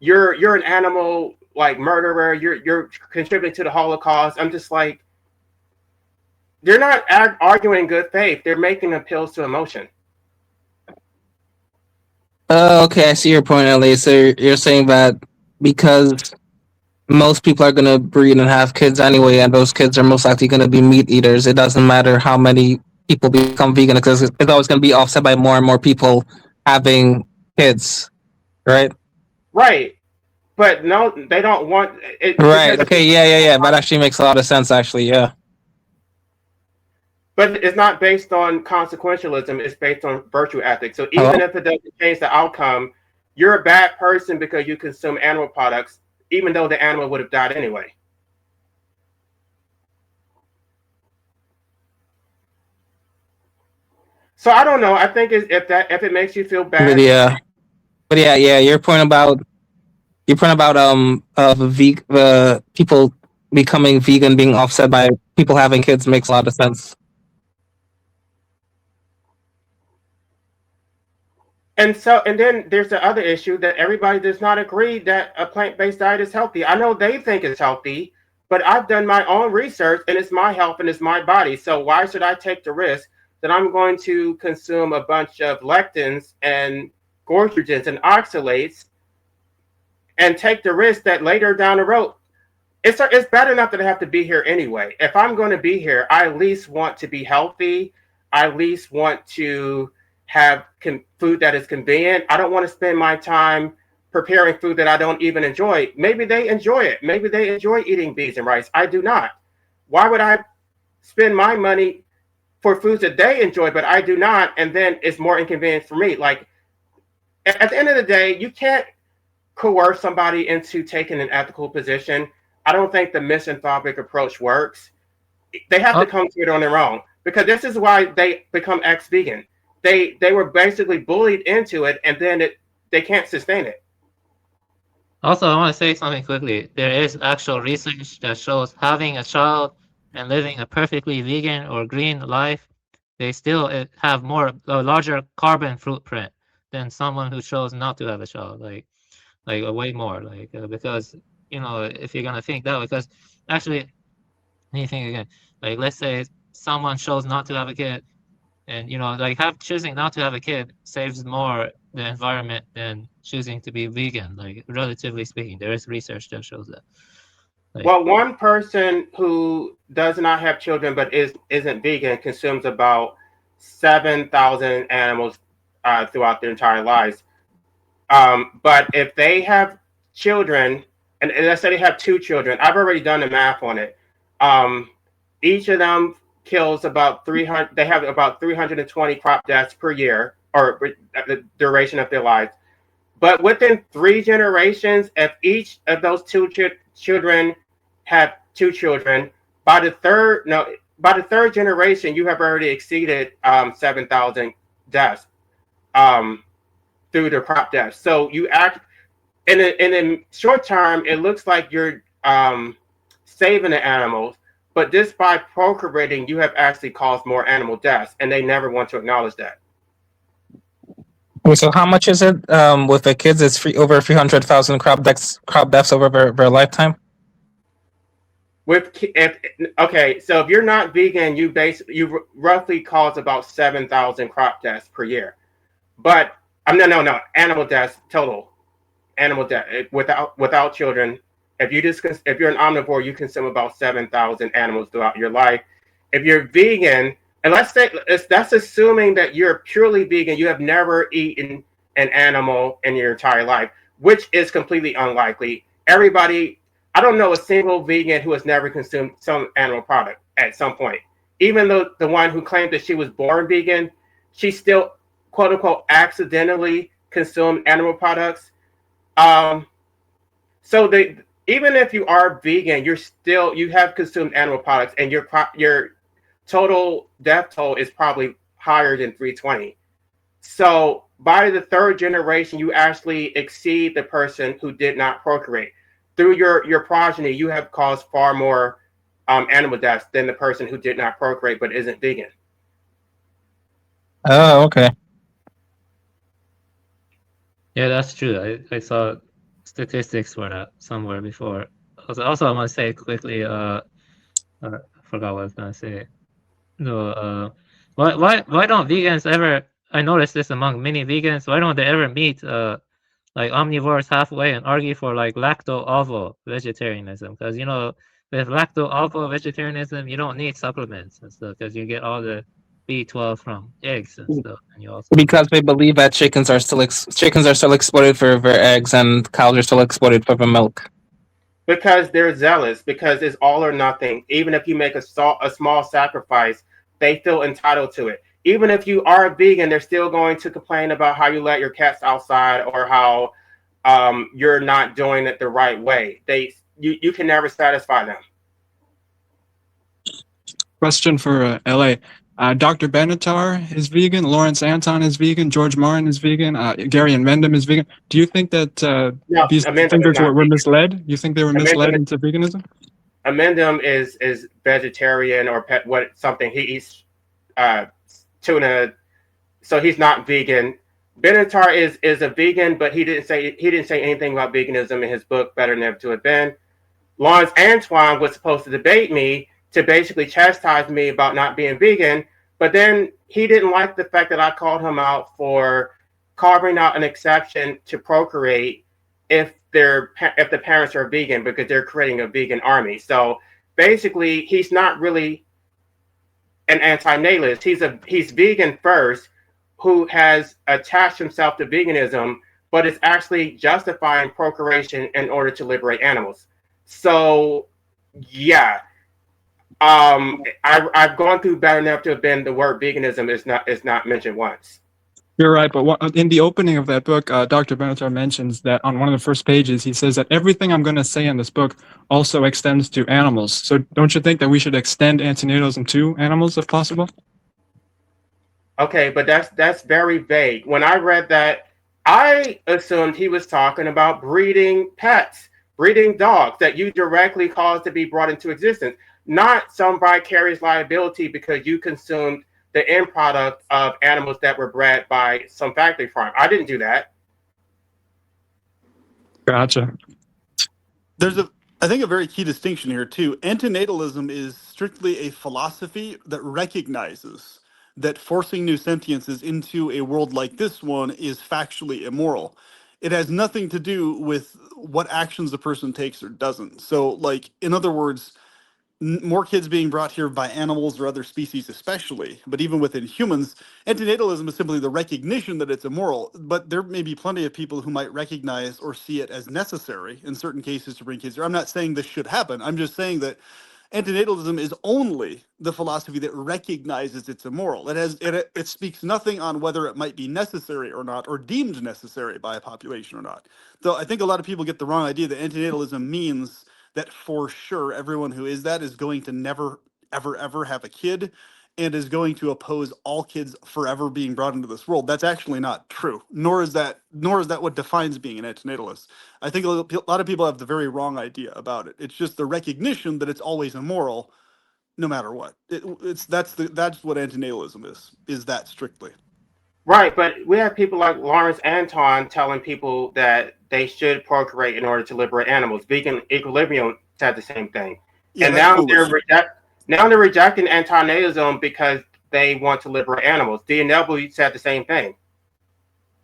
you're an animal like murderer. You're contributing to the Holocaust." I'm just like, they're not arguing in good faith. They're making appeals to emotion. Okay, I see your point, Ellie. So you're saying that because most people are going to breed and have kids anyway, and those kids are most likely going to be meat eaters, it doesn't matter how many people become vegan, because it's always going to be offset by more and more people having kids, right? Right. But no, they don't want it. Right. Okay. Yeah. That actually makes a lot of sense, actually. Yeah. But it's not based on consequentialism. It's based on virtue ethics. So even if it doesn't change the outcome, you're a bad person because you consume animal products, even though the animal would have died anyway. So I don't know. I think if it makes you feel bad. But yeah, your point about people becoming vegan being offset by people having kids makes a lot of sense. And then there's the other issue that everybody does not agree that a plant-based diet is healthy. I know they think it's healthy, but I've done my own research and it's my health and it's my body. So why should I take the risk that I'm going to consume a bunch of lectins and goitrogens and oxalates and take the risk that later down the road, it's bad enough that I have to be here anyway. If I'm going to be here, I at least want to be healthy. I at least want to have food that is convenient. I don't want to spend my time preparing food that I don't even enjoy. Maybe they enjoy it. Maybe they enjoy eating beans and rice. I do not. Why would I spend my money for foods that they enjoy, but I do not, and then it's more inconvenient for me? Like, at the end of the day, you can't coerce somebody into taking an ethical position. I don't think the misanthropic approach works. They have to come to it on their own, because this is why they become ex-vegan. They were basically bullied into it, and then they can't sustain it. Also, I want to say something quickly. There is actual research that shows having a child and living a perfectly vegan or green life, they still have a larger carbon footprint than someone who chose not to have a child. Like way more. Because if you're gonna think that way, because actually, let me think again. Like, let's say someone chose not to have a kid. And choosing not to have a kid saves more the environment than choosing to be vegan. Like, relatively speaking, there is research that shows that. Well, one person who does not have children but isn't vegan consumes about 7,000 animals throughout their entire lives. But if they have children, and let's say they have 2 children, I've already done the math on it. Each of them kills about 300. They have about 320 crop deaths per year, or the duration of their lives. But within 3 generations, if each of those 2 children have 2 children, by the third generation, you have already exceeded 7,000 deaths through the crop deaths. So you act in the short term, it looks like you're saving the animals. But just by procreating, you have actually caused more animal deaths, and they never want to acknowledge that. Wait, so how much is it with the kids? It's over 300,000 crop deaths over their lifetime. So if you're not vegan, you roughly cause about 7,000 crop deaths per year. But no, animal deaths total, animal death without children. If you're an omnivore, you consume about 7,000 animals throughout your life. If you're vegan, and that's assuming that you're purely vegan, you have never eaten an animal in your entire life, which is completely unlikely. I don't know a single vegan who has never consumed some animal product at some point. Even though the one who claimed that she was born vegan, she still, quote unquote, accidentally consumed animal products. Even if you are vegan, you have consumed animal products, and your total death toll is probably higher than 320. So by the 3rd generation, you actually exceed the person who did not procreate. Through your progeny, you have caused far more animal deaths than the person who did not procreate but isn't vegan. Oh, okay. Yeah, that's true. I saw statistics for that somewhere before. Also, I want to say quickly, I forgot what I was gonna say. No, why don't vegans ever? I noticed this among many vegans. Why don't they ever meet like omnivores halfway and argue for like lacto-ovo vegetarianism? Because with lacto-ovo vegetarianism, you don't need supplements and stuff, because you get all the B12 from eggs and stuff, and you also Because they believe that chickens are still exploited for their eggs, and cows are still exploited for their milk. Because they're zealous, because it's all or nothing. Even if you make a small sacrifice, they feel entitled to it. Even if you are a vegan, they're still going to complain about how you let your cats outside, or how you're not doing it the right way. You can never satisfy them. Question for LA. Dr. Benatar is vegan. Lawrence Anton is vegan. George Martin is vegan. Gary and Mendham is vegan. Do you think that No, these Amendum is thinkers not were vegan. misled? You think they were misled into veganism? Amendum is vegetarian or something. He eats tuna, so he's not vegan. Benatar is a vegan, but he didn't say anything about veganism in his book Better Never to Have Been. Lawrence Antoine was supposed to debate me to basically chastise me about not being vegan, but then he didn't like the fact that I called him out for carving out an exception to procreate if the parents are vegan because they're creating a vegan army. So basically, he's not really an anti-natalist. He's vegan first, who has attached himself to veganism, but is actually justifying procreation in order to liberate animals. So yeah. I've gone through Better Never to Have Been. The word veganism is not mentioned once. You're right, but in the opening of that book, Dr. Benatar mentions that on one of the first pages, he says that everything I'm going to say in this book also extends to animals. So don't you think that we should extend antinatalism to animals if possible? Okay, but that's very vague. When I read that, I assumed he was talking about breeding pets, breeding dogs that you directly caused to be brought into existence, not some vicarious liability because you consumed the end product of animals that were bred by some factory farm. I didn't do that. Gotcha. There's I think a very key distinction here too. Antinatalism is strictly a philosophy that recognizes that forcing new sentiences into a world like this one is factually immoral. It has nothing to do with what actions a person takes or doesn't. So, like, in other words, more kids being brought here by animals or other species especially, but even within humans, antinatalism is simply the recognition that it's immoral. But there may be plenty of people who might recognize or see it as necessary in certain cases to bring kids here. I'm not saying this should happen. I'm just saying that antinatalism is only the philosophy that recognizes it's immoral. It speaks nothing on whether it might be necessary or not, or deemed necessary by a population or not. So I think a lot of people get the wrong idea that antinatalism means that for sure everyone who is that is going to never, ever, ever have a kid and is going to oppose all kids forever being brought into this world. That's actually not true. Nor is that what defines being an antinatalist. I think a lot of people have the very wrong idea about it. It's just the recognition that it's always immoral, no matter what. That's what antinatalism is that strictly. Right, but we have people like Lawrence Anton telling people that they should procreate in order to liberate animals. Vegan Equilibrium said the same thing. Yeah, and now they're rejecting antinatalism because they want to liberate animals. DNW said the same thing.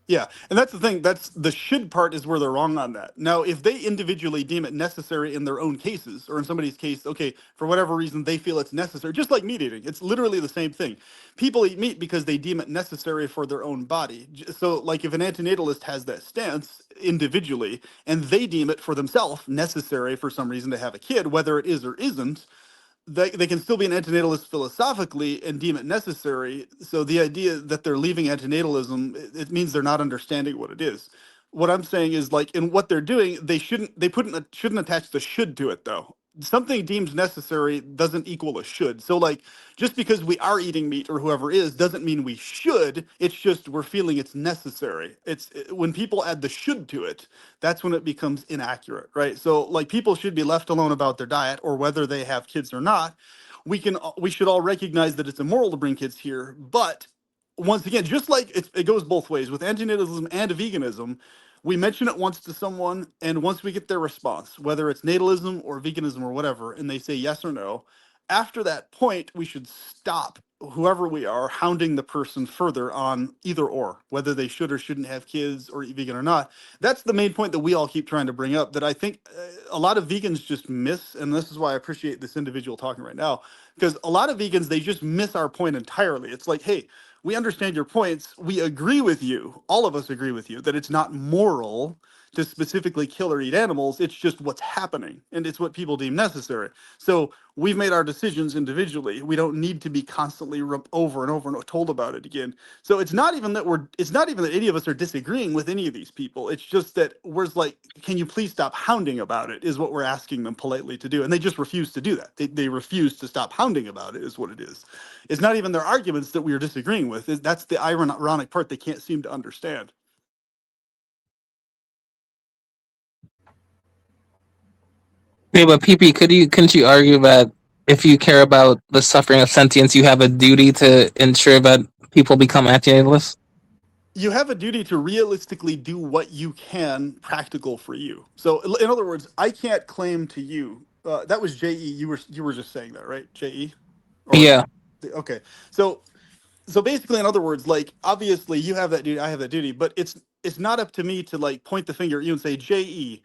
Yeah, and that's the thing. That's the should part is where they're wrong on that. Now, if they individually deem it necessary in their own cases, or in somebody's case, okay, for whatever reason they feel it's necessary, just like meat eating, it's literally the same thing. People eat meat because they deem it necessary for their own body. So, like, if an antinatalist has that stance individually, and they deem it for themselves necessary for some reason to have a kid, whether it is or isn't, they can still be an antinatalist philosophically and deem it necessary. So the idea that they're leaving antinatalism, it means they're not understanding what it is. What I'm saying is, like, in what they're doing, they shouldn't attach the should to it though. Something deemed necessary doesn't equal a should. So, like, just because we are eating meat or whoever is doesn't mean we should. It's just we're feeling it's necessary. When people add the should to it, that's when it becomes inaccurate, right? So, like, people should be left alone about their diet or whether they have kids or not. We should all recognize that it's immoral to bring kids here, but once again, just like it goes both ways with antinatalism and veganism. We mention it once to someone, and once we get their response, whether it's natalism or veganism or whatever, and they say yes or no, after that point, we should stop, whoever we are, hounding the person further on either or, whether they should or shouldn't have kids or eat vegan or not. That's the main point that we all keep trying to bring up, that I think a lot of vegans just miss, and this is why I appreciate this individual talking right now, because a lot of vegans, they just miss our point entirely. It's like, hey, we understand your points. We agree with you. All of us agree with you that it's not moral to specifically kill or eat animals. It's just what's happening, and it's what people deem necessary. So we've made our decisions individually. We don't need to be constantly over and over and told about it again. So it's not even that any of us are disagreeing with any of these people. It's just that we're like, can you please stop hounding about it, is what we're asking them politely to do. And they just refuse to do that. They refuse to stop hounding hounding about it is what it is. It's not even their arguments that we are disagreeing with. That's the ironic part they can't seem to understand. Yeah, but PP, couldn't you argue that if you care about the suffering of sentience, you have a duty to ensure that people become anti-natalists? You have a duty to realistically do what you can practical for you. So, in other words, I can't claim to you. That was JE. You were just saying that, right? JE. Yeah. Okay. So basically, in other words, like obviously you have that duty, I have that duty, but it's not up to me to like point the finger at you and say, JE,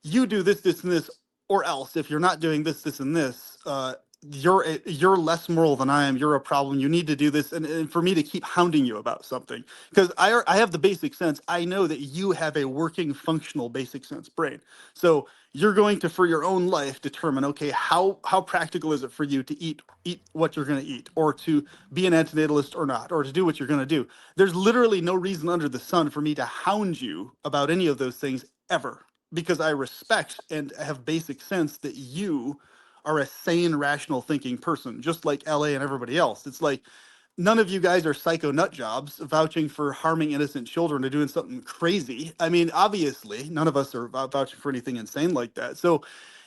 you do this, this, and this, or else if you're not doing this, this, and this, you're less moral than I am. You're a problem. You need to do this, and for me to keep hounding you about something because I have the basic sense. I know that you have a working, functional basic sense brain. So you're going to, for your own life, determine, okay, how practical is it for you to eat what you're going to eat, or to be an antinatalist or not, or to do what you're going to do. There's literally no reason under the sun for me to hound you about any of those things ever, because I respect and have basic sense that you are a sane, rational thinking person, just like LA and everybody else. It's like none of you guys are psycho nut jobs vouching for harming innocent children or doing something crazy. I mean, obviously, none of us are vouching for anything insane like that. So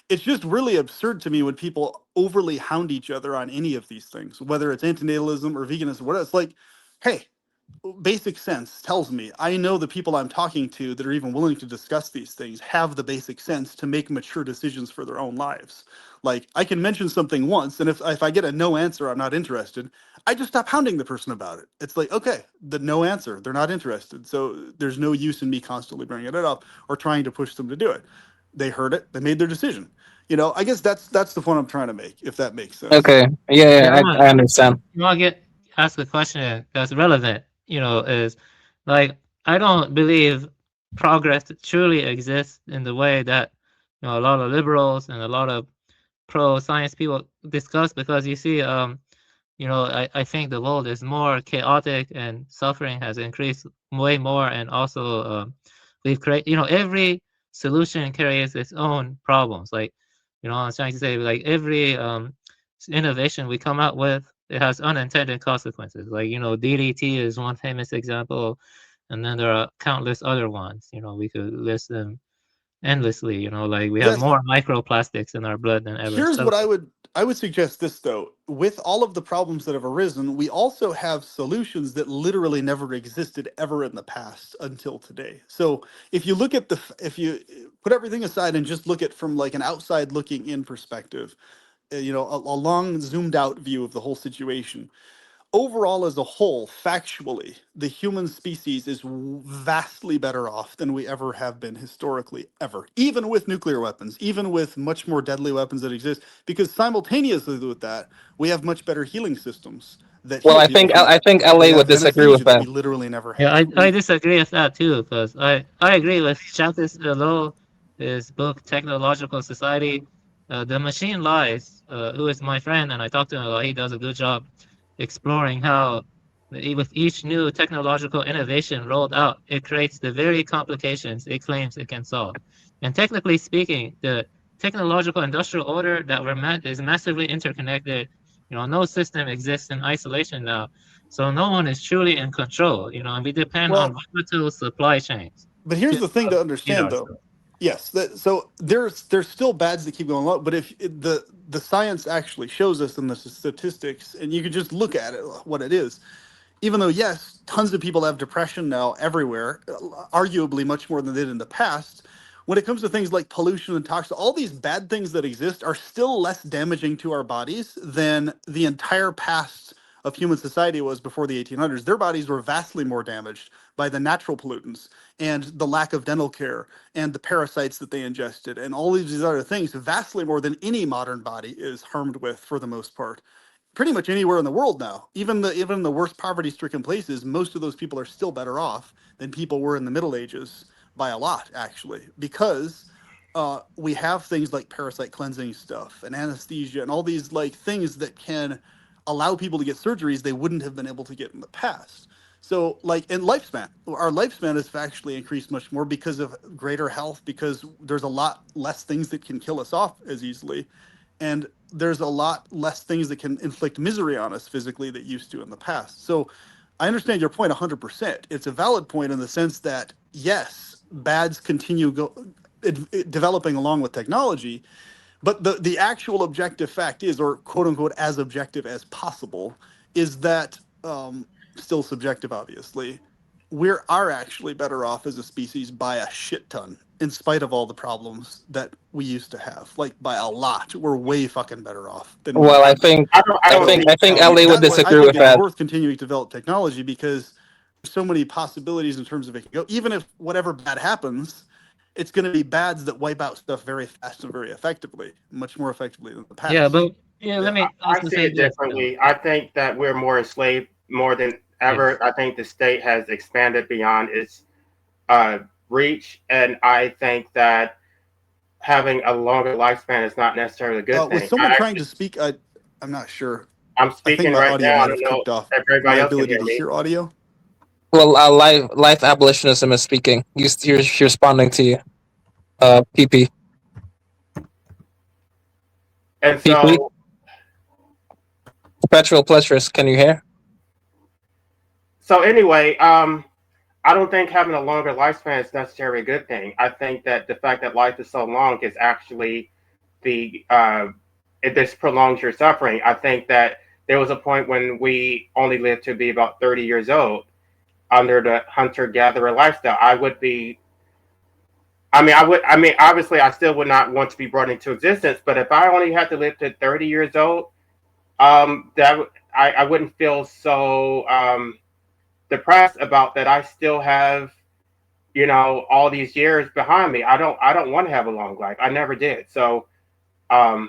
it's just really absurd to me when people overly hound each other on any of these things, whether it's antinatalism or veganism, whatever. It's like, hey, basic sense tells me I know the people I'm talking to that are even willing to discuss these things have the basic sense to make mature decisions for their own lives. Like I can mention something once, and if I get a no answer, I'm not interested, I just stop hounding the person about it. It's like, okay, the no answer, they're not interested, so there's no use in me constantly bringing it up or trying to push them to do it. They heard it, they made their decision. You know, I guess that's the point I'm trying to make, if that makes sense. Okay. Yeah, I understand. You want to ask a question that's relevant, is like, I don't believe progress truly exists in the way that, a lot of liberals and a lot of pro-science people discuss, because you see, I think the world is more chaotic and suffering has increased way more, and also we've created, every solution carries its own problems. Like, I'm trying to say, like every innovation we come out with, it has unintended consequences. Like, DDT is one famous example, and then there are countless other ones. We could list them endlessly. Like we have Yes. more microplastics in our blood than ever. Here's So- what I would suggest this though. With all of the problems that have arisen, we also have solutions that literally never existed ever in the past until today. So if you look at if you put everything aside and just look at from like an outside looking in perspective, a long zoomed out view of the whole situation. Overall, as a whole, factually, the human species is vastly better off than we ever have been historically, ever. Even with nuclear weapons, even with much more deadly weapons that exist, because simultaneously with that, we have much better healing systems. Well, I think LA would disagree with that. We literally never had. Yeah, I disagree with that too, because I agree with Chantis Low, his book Technological Society. The Machine Lies, who is my friend, and I talked to him a lot. He does a good job exploring how with each new technological innovation rolled out, it creates the very complications it claims it can solve. And technically speaking, the technological industrial order that is massively interconnected. No system exists in isolation now. So no one is truly in control, and we depend on volatile supply chains. But here's the thing to understand, though. Yes, so there's still bads that keep going up, but if the science actually shows us in the statistics, and you can just look at it, what it is. Even though, yes, tons of people have depression now everywhere, arguably much more than they did in the past. When it comes to things like pollution and toxins, all these bad things that exist are still less damaging to our bodies than the entire past of human society was before the 1800s. Their bodies were vastly more damaged by the natural pollutants and the lack of dental care and the parasites that they ingested and all these other things, vastly more than any modern body is harmed with for the most part. Pretty much anywhere in the world now, even the worst poverty-stricken places, most of those people are still better off than people were in the Middle Ages by a lot, actually, because we have things like parasite cleansing stuff and anesthesia and all these like things that can allow people to get surgeries they wouldn't have been able to get in the past. So like in lifespan, our lifespan has actually increased much more because of greater health, because there's a lot less things that can kill us off as easily. And there's a lot less things that can inflict misery on us physically that used to in the past. So I understand your point 100%. It's a valid point in the sense that, yes, bads continue developing along with technology, but the actual objective fact is, or quote unquote, as objective as possible, is that, still subjective, obviously, we are actually better off as a species by a shit ton, in spite of all the problems that we used to have. Like, by a lot. We're way fucking better off than we Well, I used to be. think I think LA would That's why I disagree think with it's that. worth continuing to develop technology, because there's so many possibilities in terms of it can go. Even if whatever bad happens, it's going to be bads that wipe out stuff very fast and very effectively, much more effectively than the past. Yeah, but let me I also see say it this. differently. I think that we're more enslaved more than ever. I think the state has expanded beyond its reach, and I think that having a longer lifespan is not necessarily a good thing. Was someone trying to speak? I'm not sure. I'm I think speaking my right audio now. I might don't have know kicked off if everybody my else can ability hear to me. hear audio. Well, life abolitionism is speaking. He's responding to you. PP. And PP. so, Perpetual pleasures. Can you hear? so anyway, I don't think having a longer lifespan is necessarily a good thing. I think that the fact that life is so long is actually this prolongs your suffering. I think that there was a point when we only lived to be about 30 years old under the hunter-gatherer lifestyle. Obviously I still would not want to be brought into existence, but if I only had to live to 30 years old, I wouldn't feel so depressed about that. I still have, all these years behind me. I don't want to have a long life. I never did. So I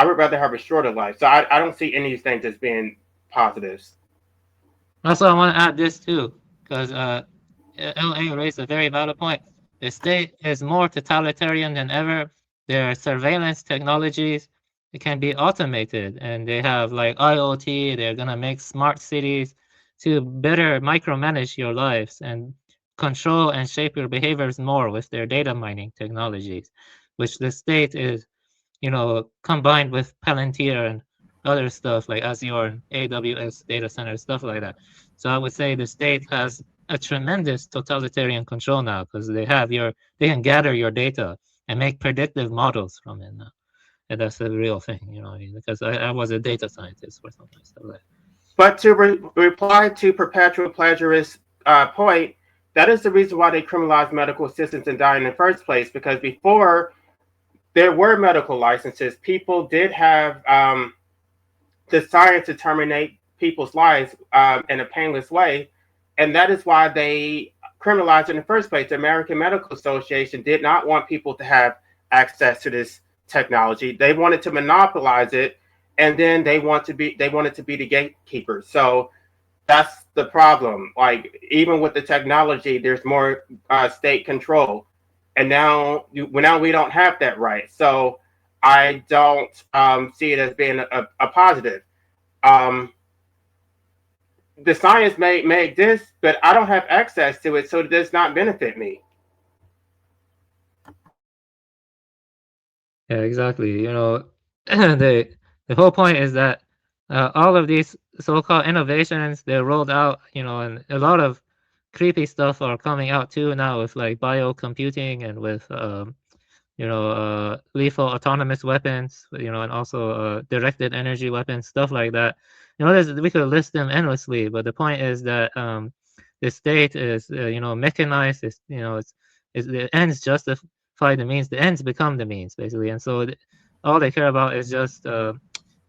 would rather have a shorter life. So I don't see any of these things as being positives. Also, I want to add this too, because LA raised a very valid point. The state is more totalitarian than ever. Their surveillance technologies, it can be automated, and they have like IoT. They're gonna make smart cities to better micromanage your lives and control and shape your behaviors more with their data mining technologies, which the state is, combined with Palantir and other stuff like Azure and AWS data centers, stuff like that. So I would say the state has a tremendous totalitarian control now, because they can gather your data and make predictive models from it now. And that's the real thing, because I was a data scientist or something like that. But to reply to Perpetual Pleasurist's point, that is the reason why they criminalized medical assistance in dying in the first place, because before there were medical licenses, people did have the science to terminate people's lives in a painless way. And that is why they criminalized it in the first place. The American Medical Association did not want people to have access to this technology. They wanted to monopolize it, and then they wanted to be the gatekeepers. So that's the problem. Like, even with the technology, there's more state control, and now we don't have that right. So I don't see it as being a positive. The science may exist, but I don't have access to it, so it does not benefit me. Yeah, exactly. The whole point is that all of these so-called innovations, they're rolled out, and a lot of creepy stuff are coming out too now with like biocomputing and with lethal autonomous weapons, and also directed energy weapons, stuff like that. We could list them endlessly, but the point is that the state is, mechanized. It's, the ends justify the means. The ends become the means, basically, and so all they care about is just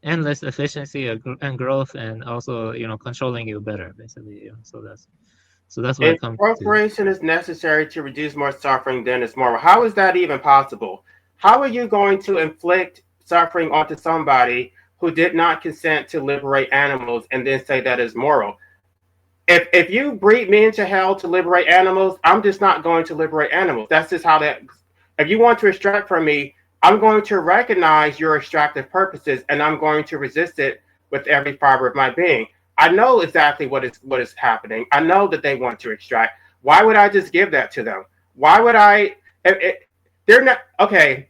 endless efficiency and growth, and also controlling you better, basically. So that's what it comes to. Incorporation is necessary to reduce more suffering than is moral. How is that even possible? How are you going to inflict suffering onto somebody who did not consent to liberate animals and then say that is moral? If you breed me into hell to liberate animals, I'm just not going to liberate animals. That's just how that. If you want to extract from me, I'm going to recognize your extractive purposes, and I'm going to resist it with every fiber of my being. I know exactly what is happening. I know that they want to extract. Why would I just give that to them? Why would I? They're not okay.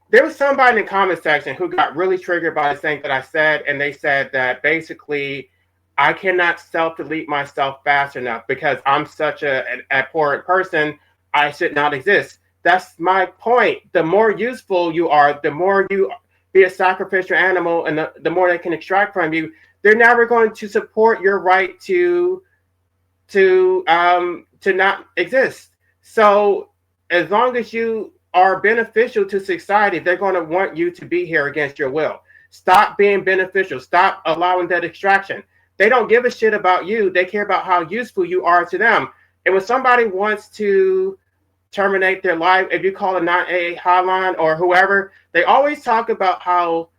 there was somebody in the comment section who got really triggered by the thing that I said, and they said that basically I cannot self-delete myself fast enough because I'm such an abhorrent person. I should not exist. That's my point. The more useful you are, the more you be a sacrificial animal, and the more they can extract from you. They're never going to support your right to not exist. So as long as you are beneficial to society, they're going to want you to be here against your will. Stop being beneficial. Stop allowing that extraction. They don't give a shit about you. They care about how useful you are to them. And when somebody wants to terminate their life, if you call a 988 hotline or whoever, they always talk about how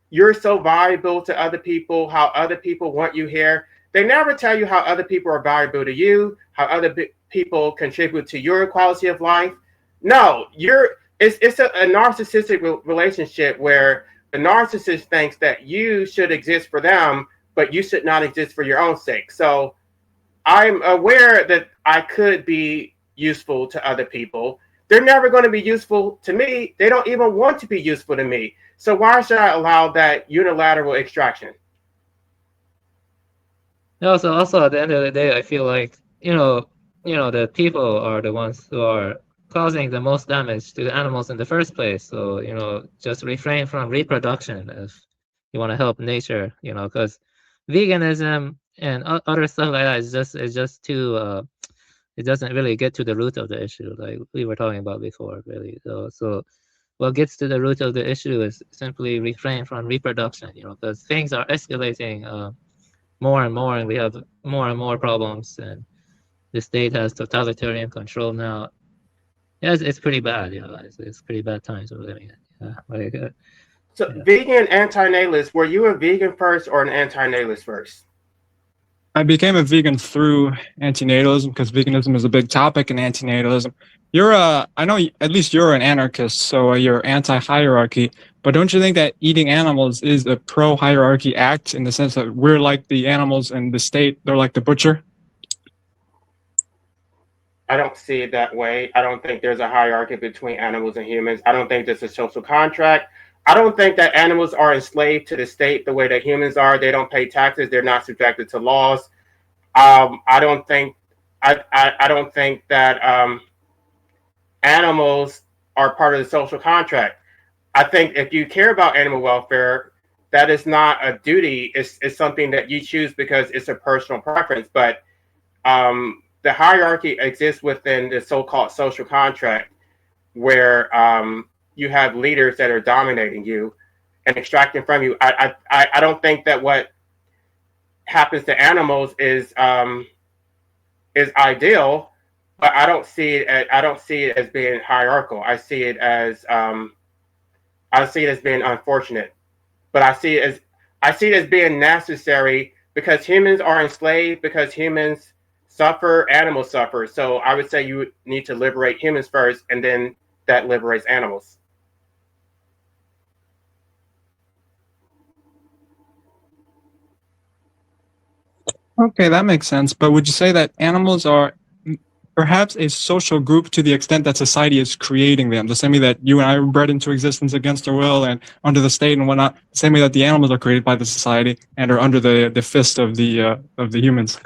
you're so valuable to other people, how other people want you here. They never tell you how other people are valuable to you, how other people contribute to your quality of life. No, it's a narcissistic relationship where the narcissist thinks that you should exist for them, but you should not exist for your own sake. So I'm aware that I could be useful to other people. They're never going to be useful to me. They don't even want to be useful to me. So why should I allow that unilateral extraction? Also at the end of the day, I feel like the people are the ones who are causing the most damage to the animals in the first place. So just refrain from reproduction if you want to help nature. Because veganism and other stuff like that is just too. It doesn't really get to the root of the issue, like we were talking about before, really. So what gets to the root of the issue is simply refrain from reproduction. Because things are escalating more and more, and we have more and more problems, and the state has totalitarian control now. Yeah, it's pretty bad. It's pretty bad times we're living in. So, vegan, anti-natalist, were you a vegan first or an anti-natalist first? I became a vegan through antinatalism because veganism is a big topic in antinatalism. I know at least you're an anarchist, so you're anti-hierarchy, but don't you think that eating animals is a pro-hierarchy act in the sense that we're like the animals and the state, they're like the butcher? I don't see it that way. I don't think there's a hierarchy between animals and humans. I don't think there's a social contract. I don't think that animals are enslaved to the state the way that humans are. They don't pay taxes. They're not subjected to laws. I don't think that animals are part of the social contract. I think if you care about animal welfare, that is not a duty. It's something that you choose because it's a personal preference. But the hierarchy exists within the so-called social contract, where you have leaders that are dominating you and extracting from you. I don't think that what happens to animals is ideal, but I don't see it as being hierarchical. I see it as being unfortunate, but I see it as being necessary because humans are enslaved, because humans suffer, animals suffer. So I would say you need to liberate humans first, and then that liberates animals. Okay, that makes sense. But would you say that animals are perhaps a social group to the extent that society is creating them? The same way that you and I were bred into existence against our will and under the state and whatnot. The same way that the animals are created by the society and are under the fist of the humans.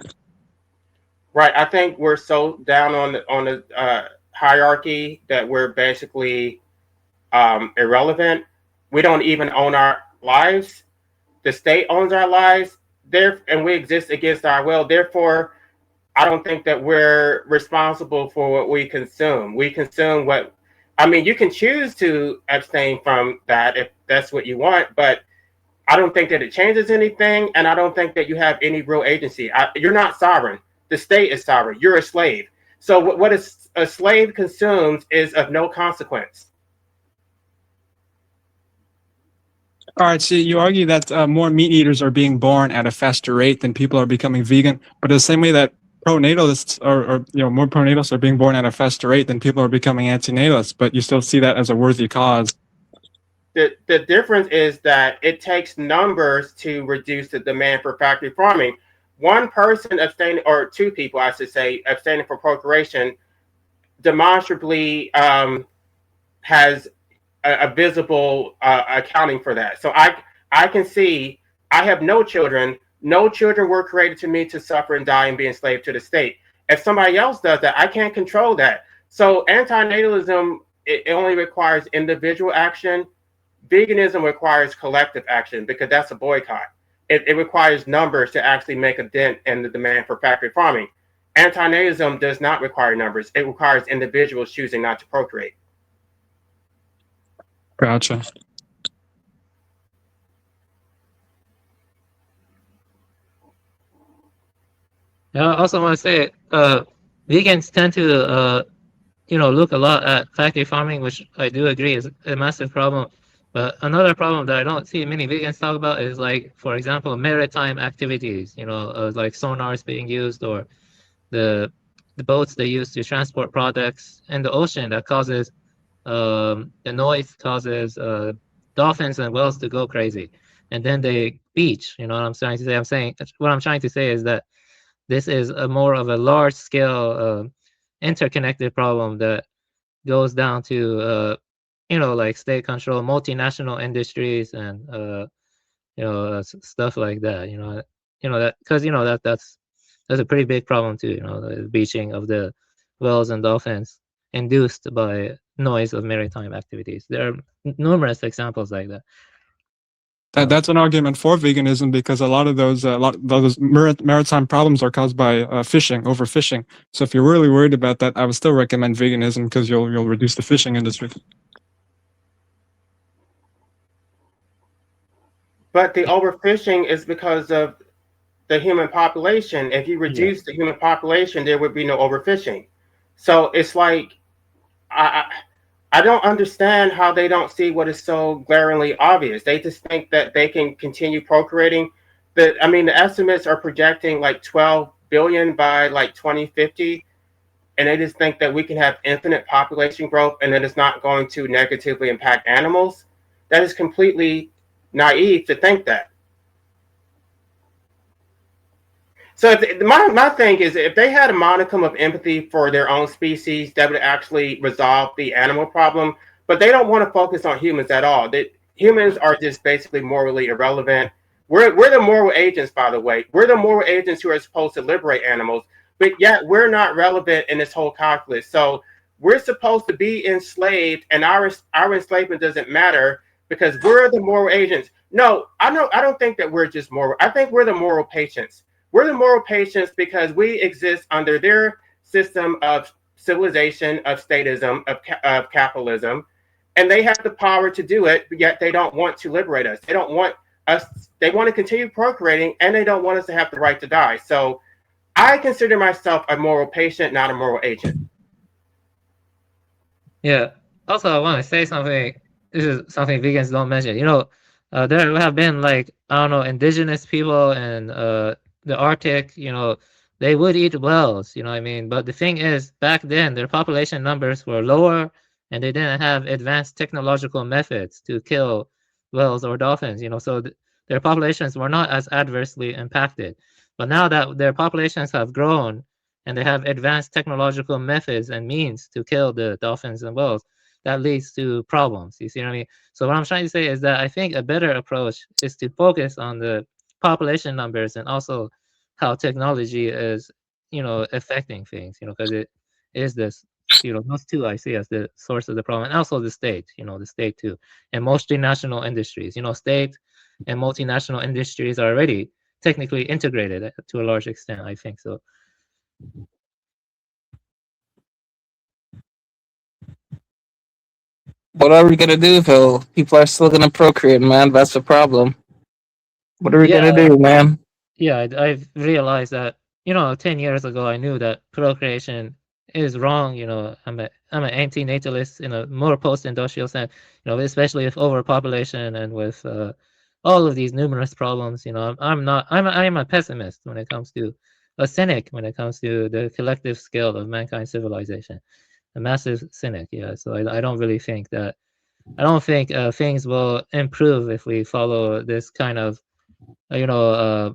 Right. I think we're so down on the hierarchy that we're basically irrelevant. We don't even own our lives. The state owns our lives. And we exist against our will. Therefore, I don't think that we're responsible for what we consume. We consume you can choose to abstain from that if that's what you want, but I don't think that it changes anything, and I don't think that you have any real agency. You're not sovereign. The state is sovereign. You're a slave. So what a slave consumes is of no consequence. All right, so you argue that more meat eaters are being born at a faster rate than people are becoming vegan, but the same way that pronatalists more pronatalists are being born at a faster rate than people are becoming antinatalists, but you still see that as a worthy cause. The difference is that it takes numbers to reduce the demand for factory farming. One person abstaining, or two people, I should say, abstaining from procreation demonstrably has a visible accounting for that. So I can see I have no children. No children were created to me to suffer and die and be enslaved to the state. If somebody else does that, I can't control that. So antinatalism, it only requires individual action. Veganism requires collective action because that's a boycott. It requires numbers to actually make a dent in the demand for factory farming. Antinatalism does not require numbers. It requires individuals choosing not to procreate. Gotcha. Yeah, I also want to say, vegans tend to, look a lot at factory farming, which I do agree is a massive problem. But another problem that I don't see many vegans talk about is, like, for example, maritime activities. Like sonars being used, or the boats they use to transport products in the ocean that causes the noise causes dolphins and whales to go crazy, and then they beach. You know what I'm trying to say? What I'm trying to say is that this is a more of a large scale interconnected problem that goes down to like state control, multinational industries, and stuff like that. That because that's a pretty big problem too. The beaching of the whales and dolphins induced by noise of maritime activities. There are numerous examples like that. That's an argument for veganism, because a lot of those maritime problems are caused by fishing, overfishing. So if you're really worried about that, I would still recommend veganism, because you'll reduce the fishing industry. But the overfishing is because of the human population. If you reduce the human population, there would be no overfishing. So it's like, I don't understand how they don't see what is so glaringly obvious. They just think that they can continue procreating. The estimates are projecting like 12 billion by like 2050. And they just think that we can have infinite population growth and that it's not going to negatively impact animals. That is completely naive to think that. So my thing is, if they had a modicum of empathy for their own species, that would actually resolve the animal problem. But they don't want to focus on humans at all. Humans are just basically morally irrelevant. We're the moral agents, by the way. We're the moral agents who are supposed to liberate animals, but yet we're not relevant in this whole calculus. So we're supposed to be enslaved, and our enslavement doesn't matter because we're the moral agents. No, I don't think that we're just moral. I think we're the moral patients. We're the moral patients because we exist under their system of civilization, of statism, of capitalism, and they have the power to do it, but yet they don't want to liberate us. They don't want us. They want to continue procreating, and they don't want us to have the right to die. So I consider myself a moral patient, not a moral agent. Yeah. Also, I want to say something. This is something vegans don't mention. There have been, like, I don't know, indigenous people and the Arctic, they would eat whales, you know what I mean? But the thing is, back then, their population numbers were lower, and they didn't have advanced technological methods to kill whales or dolphins, so their populations were not as adversely impacted. But now that their populations have grown, and they have advanced technological methods and means to kill the dolphins and whales, that leads to problems. You see what I mean? So what I'm trying to say is that I think a better approach is to focus on the population numbers and also how technology is, affecting things, because it is this, those two I see as the source of the problem, and also the state, the state too, and multinational industries. State and multinational industries are already technically integrated to a large extent, I think so. What are we gonna do, Phil? People are still gonna procreate, man. That's the problem. What are we gonna do, man? Yeah, I've realized that, 10 years ago, I knew that procreation is wrong. I'm an anti-natalist in a more post-industrial sense, especially with overpopulation and with all of these numerous problems. I'm a pessimist when it comes to, a cynic when it comes to the collective scale of mankind's civilization, a massive cynic. Yeah, so I don't really think that, things will improve if we follow this kind of, let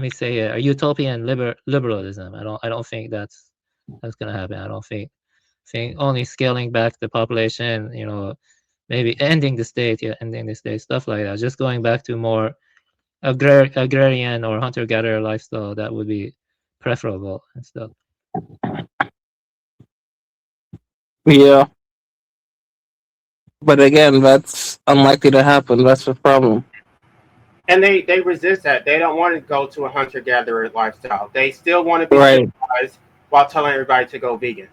me say, a utopian liberalism. I don't think that's gonna happen. I don't think only scaling back the population, maybe ending the state, stuff like that. Just going back to more agrarian or hunter-gatherer lifestyle, that would be preferable and stuff. Yeah. But again, that's unlikely to happen. That's the problem. And they resist that. They don't want to go to a hunter-gatherer lifestyle. They still want to be Right. civilized while telling everybody to go vegan.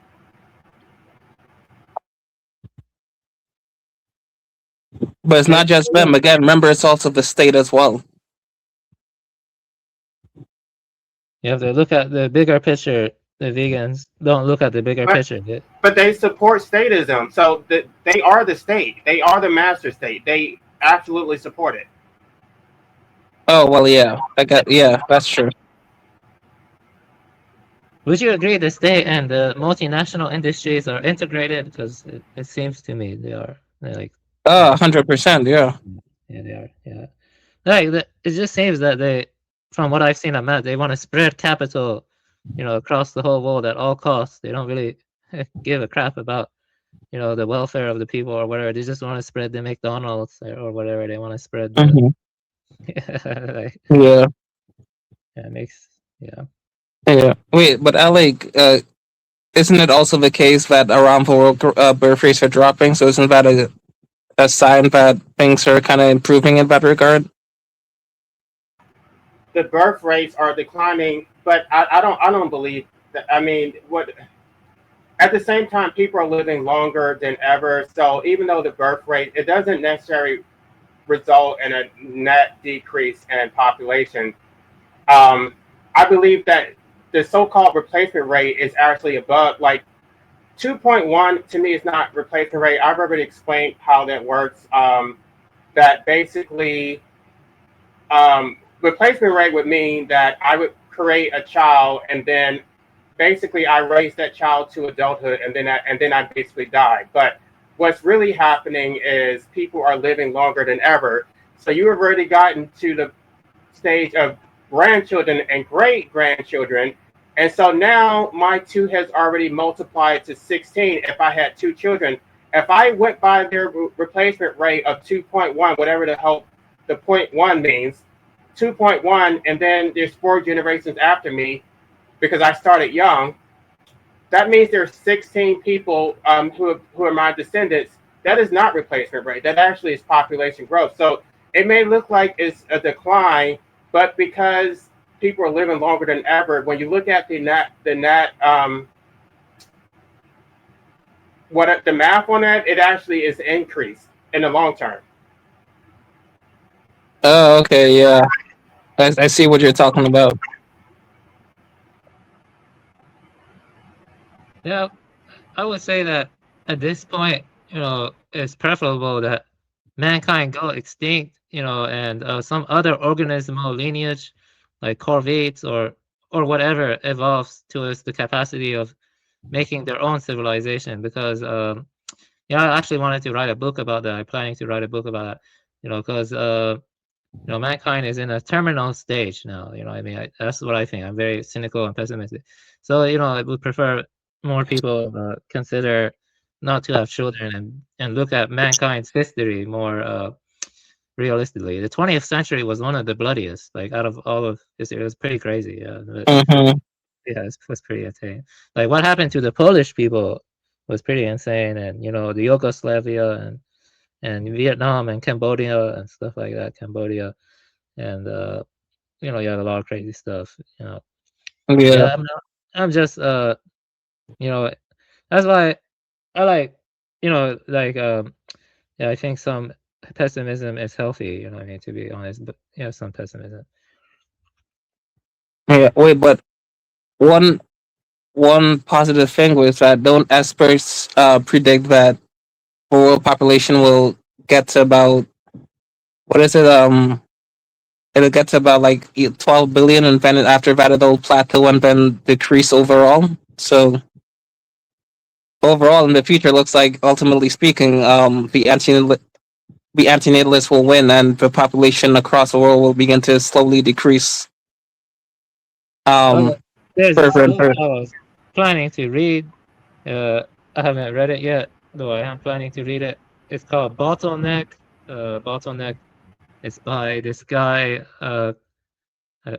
But it's not just them. Again, remember, it's also the state as well. You have to look at the bigger picture. The vegans don't look at the bigger picture. But they support statism. So they are the state. They are the master state. They absolutely support it. Oh well, yeah. That's true. Would you agree the state and the multinational industries are integrated? Because it seems to me they are. They're like. 100%. Yeah. Yeah, they are. Yeah. Like it just seems that they, from what I've seen on Matt, they want to spread capital, across the whole world at all costs. They don't really give a crap about, the welfare of the people or whatever. They just want to spread the McDonald's or whatever. They want to spread the. Like, Yeah. Yeah, it makes. Yeah. Yeah. Wait, but Alec, isn't it also the case that around the world birth rates are dropping? So isn't that a sign that things are kind of improving in that regard? The birth rates are declining, but I don't believe that. I mean, at the same time, people are living longer than ever. So even though the birth rate, it doesn't necessarily result in a net decrease in population. I believe that the so-called replacement rate is actually above, like 2.1 to me is not replacement rate. I've already explained how that works. That basically, replacement rate would mean that I would create a child and then basically I raise that child to adulthood and then I basically die. But what's really happening is people are living longer than ever. So you have already gotten to the stage of grandchildren and great grandchildren. And so now my 2 has already multiplied to 16 if I had 2 children. If I went by their replacement rate of 2.1, whatever the hell the 0.1 means, 2.1, and then there's 4 generations after me because I started young, that means there's 16 people who are my descendants. That is not replacement rate. That actually is population growth. So it may look like it's a decline, but because people are living longer than ever, when you look at the math on that, it actually is increased in the long term. Oh, okay, yeah. I see what you're talking about. Yeah, I would say that at this point, it's preferable that mankind go extinct, and some other organismal lineage, like corvids or whatever, evolves towards the capacity of making their own civilization. Because I actually wanted to write a book about that. I'm planning to write a book about that, because mankind is in a terminal stage now. I mean, that's what I think. I'm very cynical and pessimistic. So I would prefer more people consider not to have children and look at mankind's history more realistically. The 20th century was one of the bloodiest, like out of all of history. It was pretty crazy. Yeah, yeah, it was pretty insane. Like what happened to the Polish people was pretty insane, and the Yugoslavia and Vietnam and Cambodia and stuff like that. Cambodia, and you had a lot of crazy stuff. Yeah. I'm just that's why I like I think some pessimism is healthy. I mean, to be honest, but some pessimism. Yeah. Wait, but one positive thing was that don't experts predict that the world population will get to about, what is it? It'll get to about like 12 billion, and then after that it'll plateau and then decrease overall. So overall in the future, looks like, ultimately speaking, the antinatalists will win, and the population across the world will begin to slowly decrease. There's further this and book further. I was planning to read. I haven't read it yet, though I am planning to read it. It's called Bottleneck. Bottleneck. It's by this guy. I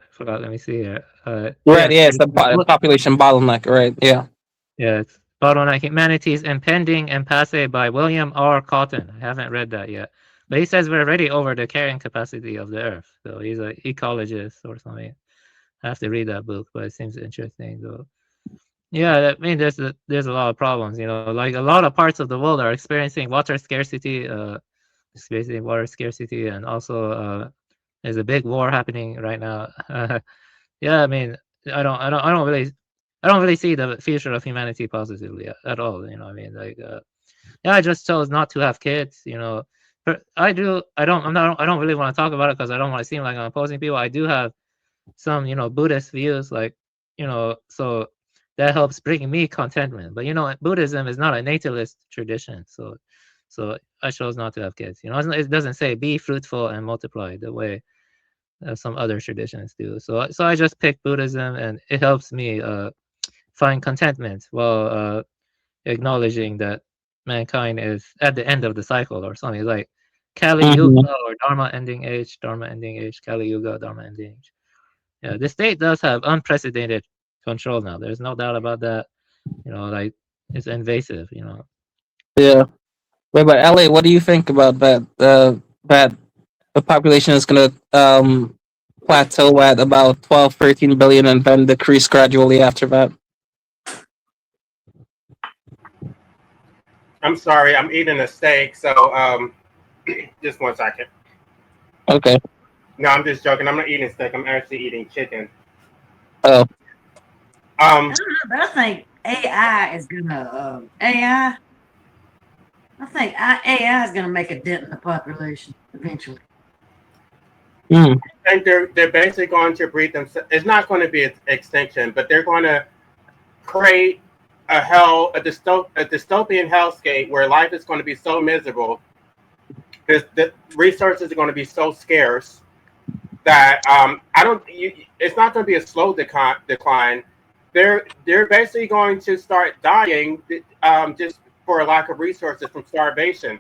forgot. Let me see here. Right, yeah, it's the population bottleneck, right? Yeah. Yeah, it's Bottleneck Humanity's Impending Impasse by William R. Cotton. I haven't read that yet. But he says we're already over the carrying capacity of the Earth. So he's an ecologist or something. I have to read that book, but it seems interesting though. Yeah, I mean, there's a lot of problems. Like a lot of parts of the world are experiencing water scarcity, and also there's a big war happening right now. Yeah, I mean, I don't really see the future of humanity positively at all. I mean, like, yeah, I just chose not to have kids. But I don't really want to talk about it because I don't want to seem like I'm opposing people. I do have some, Buddhist views, like, so that helps bring me contentment. But Buddhism is not a natalist tradition, so I chose not to have kids. It doesn't say be fruitful and multiply the way some other traditions do. So I just picked Buddhism, and it helps me find contentment while acknowledging that mankind is at the end of the cycle or something. Like Kali Yuga or Dharma ending age, Kali Yuga, Dharma ending age. Yeah, the state does have unprecedented control now. There's no doubt about that. Like, it's invasive. Yeah. Wait, but LA, what do you think about that? That the population is gonna plateau at about 12, 13 billion and then decrease gradually after that. I'm sorry, I'm eating a steak, so just 1 second. Okay. No, I'm just joking. I'm not eating steak. I'm actually eating chicken. Oh. I don't know, but I think AI is gonna AI. I think AI is gonna make a dent in the population eventually. I think they're basically going to breed them. It's not going to be an extinction, but they're going to create a dystopian hellscape where life is going to be so miserable because the resources are going to be so scarce that it's not going to be a slow decline. They're basically going to start dying just for a lack of resources from starvation,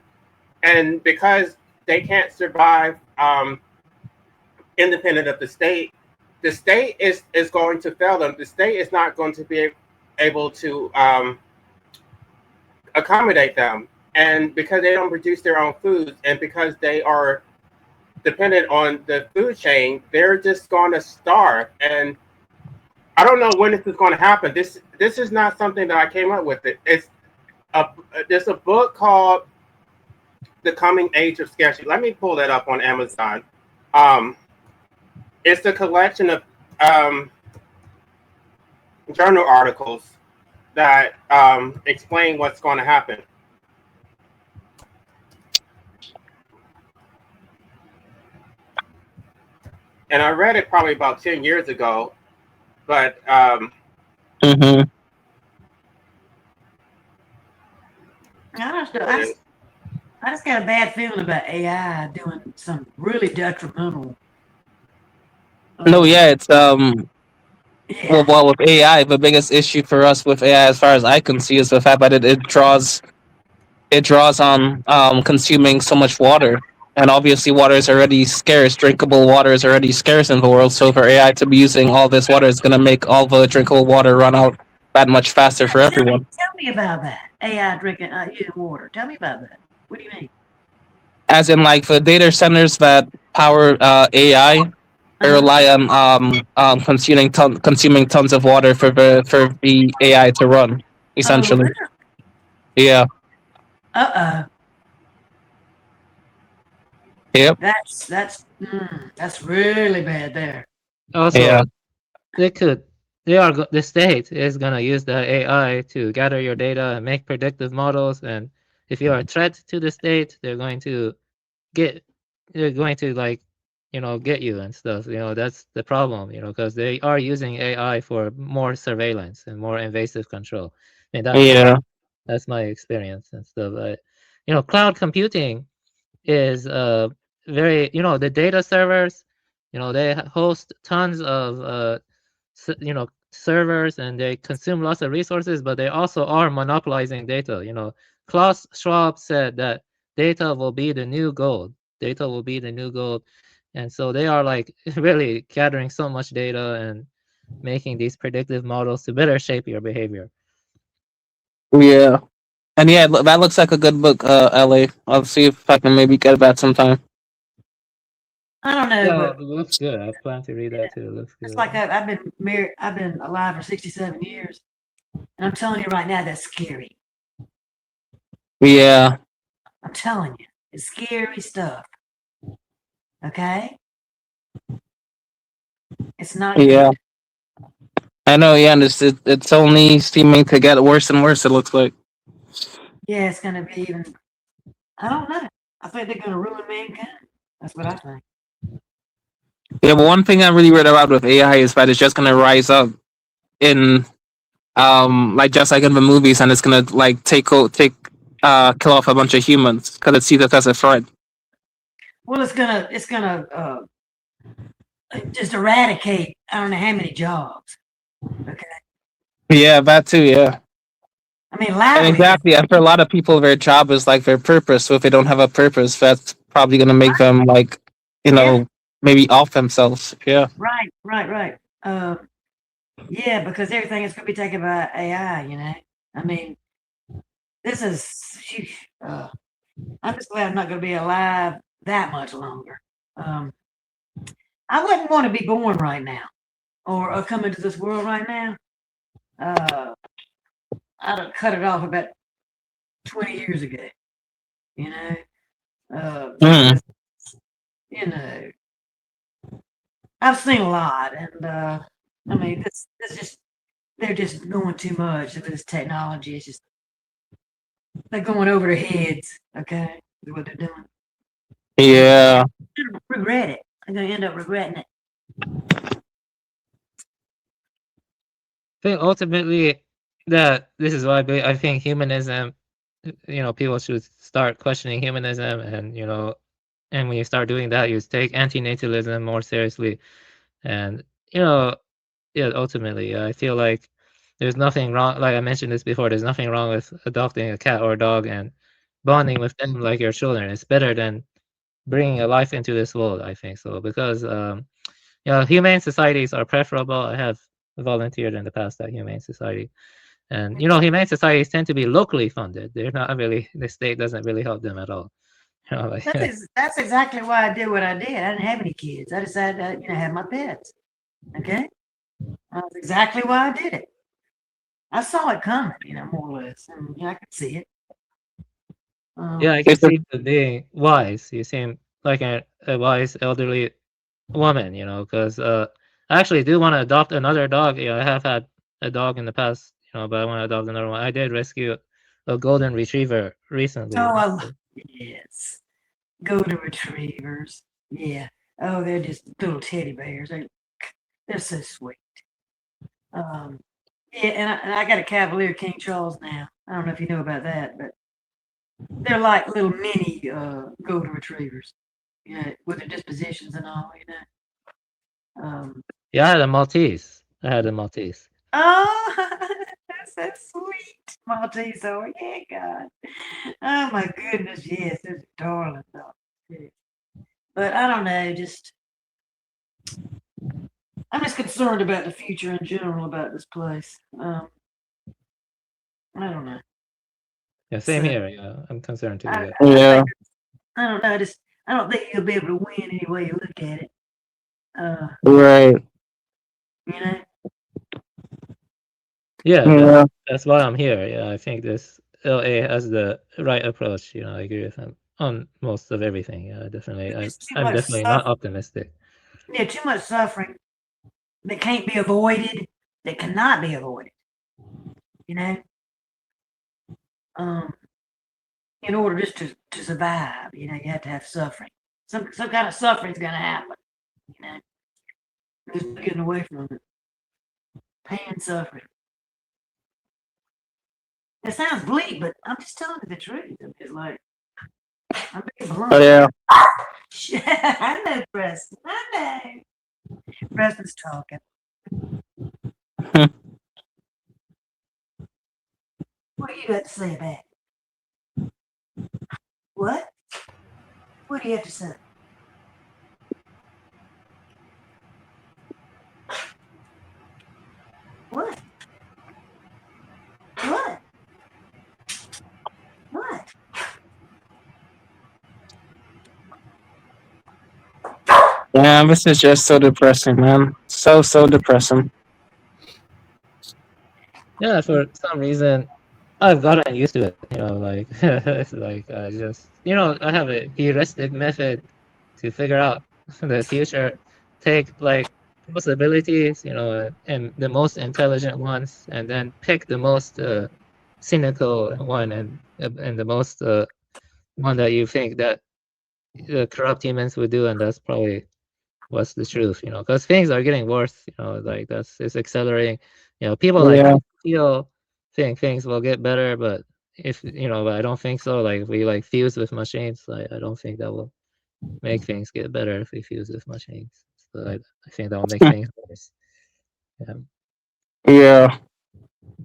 and because they can't survive independent of the state is going to fail them. The state is not going to be able to accommodate them, and because they don't produce their own foods, and because they are dependent on the food chain, they're just going to starve. And I don't know when this is going to happen. This is not something that I came up with. There's a book called The Coming Age of Scarcity. Let me pull that up on Amazon. It's a collection of journal articles that explain what's going to happen. And I read it probably about 10 years ago, but I just got a bad feeling about AI doing some really detrimental. No, yeah, it's well, with AI, the biggest issue for us with AI, as far as I can see, is the fact that it draws on consuming so much water, and obviously water is already scarce. Drinkable water is already scarce in the world, so for AI to be using all this water, it's gonna make all the drinkable water run out that much faster for everyone. Tell me about that. AI drinking using water. Tell me about that. What do you mean? As in, like, the data centers that power AI, they rely on consuming tons of water for the AI to run, essentially. Yeah. Yep. That's really bad there. Also, the state is gonna use the AI to gather your data and make predictive models, and if you are a threat to the state, they're going to get you and stuff. That's the problem. Because they are using AI for more surveillance and more invasive control. I mean, that's my experience and stuff. But cloud computing is very, the data servers, they host tons of servers, and they consume lots of resources, but they also are monopolizing data. Klaus Schwab said that data will be the new gold. Data will be the new gold. And so they are like really gathering so much data and making these predictive models to better shape your behavior. Yeah. And yeah, that looks like a good book, LA. I'll see if I can maybe get that sometime. I don't know, Yeah, but it looks good. I plan to read that too. It looks it's good. like I've been married. I've been alive for 67 years, and I'm telling you right now, that's scary. Yeah. I'm telling you, it's scary stuff. Okay, it's not Yeah. good. I know, yeah, and it's only seeming to get worse and worse, it looks like. Yeah, it's gonna be even. I don't know. I think they're gonna ruin mankind. That's what I think. Yeah, but one thing I really read about with AI is that it's just gonna rise up in like just like in the movies, and it's gonna like kill off a bunch of humans because it sees us as a threat. Well, it's gonna just eradicate. I don't know how many jobs. Okay, Yeah, that too, yeah. I mean, And livelihood. exactly, after a lot of people, their job is like their purpose. So if they don't have a purpose, that's probably gonna make them like, maybe off themselves. Yeah. Right. Yeah, because everything is going to be taken by AI. I mean, this is. I'm just glad I'm not going to be alive that much longer. I wouldn't want to be born right now, or come into this world right now. I'd have cut it off about 20 years ago. Because, I've seen a lot, and I mean, this just they're just going too much with this technology. It's just they're going over their heads. Okay, is what they're doing. Yeah. I'm gonna regret it. I'm gonna end up regretting it. I think ultimately that this is why I think humanism, people should start questioning humanism, and and when you start doing that, you take antinatalism more seriously, and ultimately, I feel like there's nothing wrong. Like I mentioned this before, there's nothing wrong with adopting a cat or a dog and bonding with them like your children. It's better than bringing a life into this world, I think so, because humane societies are preferable. I have volunteered in the past at humane society, and humane societies tend to be locally funded. They're not really, the state doesn't really help them at all. That's exactly why I did what I did. I didn't have any kids. I decided to have my pets. Okay, that's exactly why I did it. I saw it coming, more or less, and I could see it. Yeah, I can see you being wise. You seem like a wise elderly woman, because I actually do want to adopt another dog. I have had a dog in the past, but I want to adopt another one. I did rescue a golden retriever recently. Yes, golden retrievers. Yeah. Oh, they're just little teddy bears. They're so sweet. Yeah, and I got a Cavalier King Charles now. I don't know if you know about that, but they're like little mini golden retrievers, with their dispositions and all, Yeah, I had a Maltese. Oh, that's so sweet. Maltese, oh yeah, God. Oh my goodness, yes, they're darling dogs. But I don't know, I'm just concerned about the future in general about this place. I don't know. Yeah, same here. Yeah, I'm concerned too. I don't know. I don't think you'll be able to win any way you look at it. Right. Yeah, that's why I'm here. Yeah, I think this LA has the right approach. I agree with him on most of everything. Yeah, definitely. I'm definitely not optimistic. Yeah, too much suffering that can't be avoided, that cannot be avoided. In order just to survive, you have to have suffering. Some kind of suffering is going to happen. There's no getting away from it. Pain and suffering. It sounds bleak, but I'm just telling you the truth. It's like I'm being blunt. Oh, yeah. I know, Preston. I know. Preston's talking. What do you got to say about it? What? do you have to say? What? What? What? Yeah, this is just so depressing, man. So depressing. Yeah, for some reason, I've gotten used to it. Like it's like I just, I have a heuristic method to figure out the future. Take like possibilities, and the most intelligent ones, and then pick the most cynical one and the most one that you think that corrupt humans would do, and that's probably what's the truth, because things are getting worse, like it's accelerating. People like Yeah. think things will get better, but but I don't think so. Like if we like fuse with machines, I don't think that will make things get better if we fuse with machines. So I think that will make things worse. Yeah.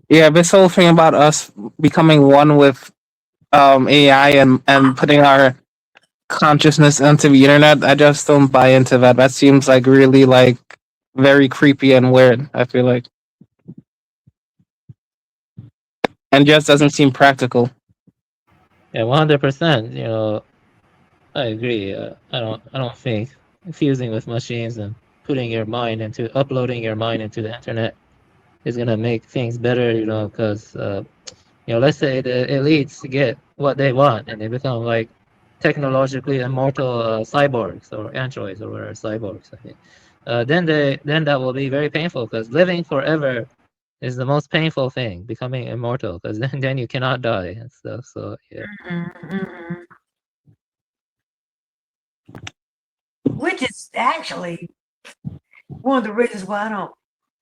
Yeah, this whole thing about us becoming one with AI and putting our consciousness onto the internet, I just don't buy into that. That seems like really like very creepy and weird, I feel like. And just doesn't seem practical. Yeah, 100%. I agree. I don't think fusing with machines and uploading your mind into the internet is gonna make things better. Because let's say the elites get what they want and they become like technologically immortal cyborgs or androids or whatever, cyborgs. I think. Then that will be very painful because living forever is the most painful thing. Becoming immortal, because then you cannot die and stuff. So yeah. Which is actually one of the reasons why I don't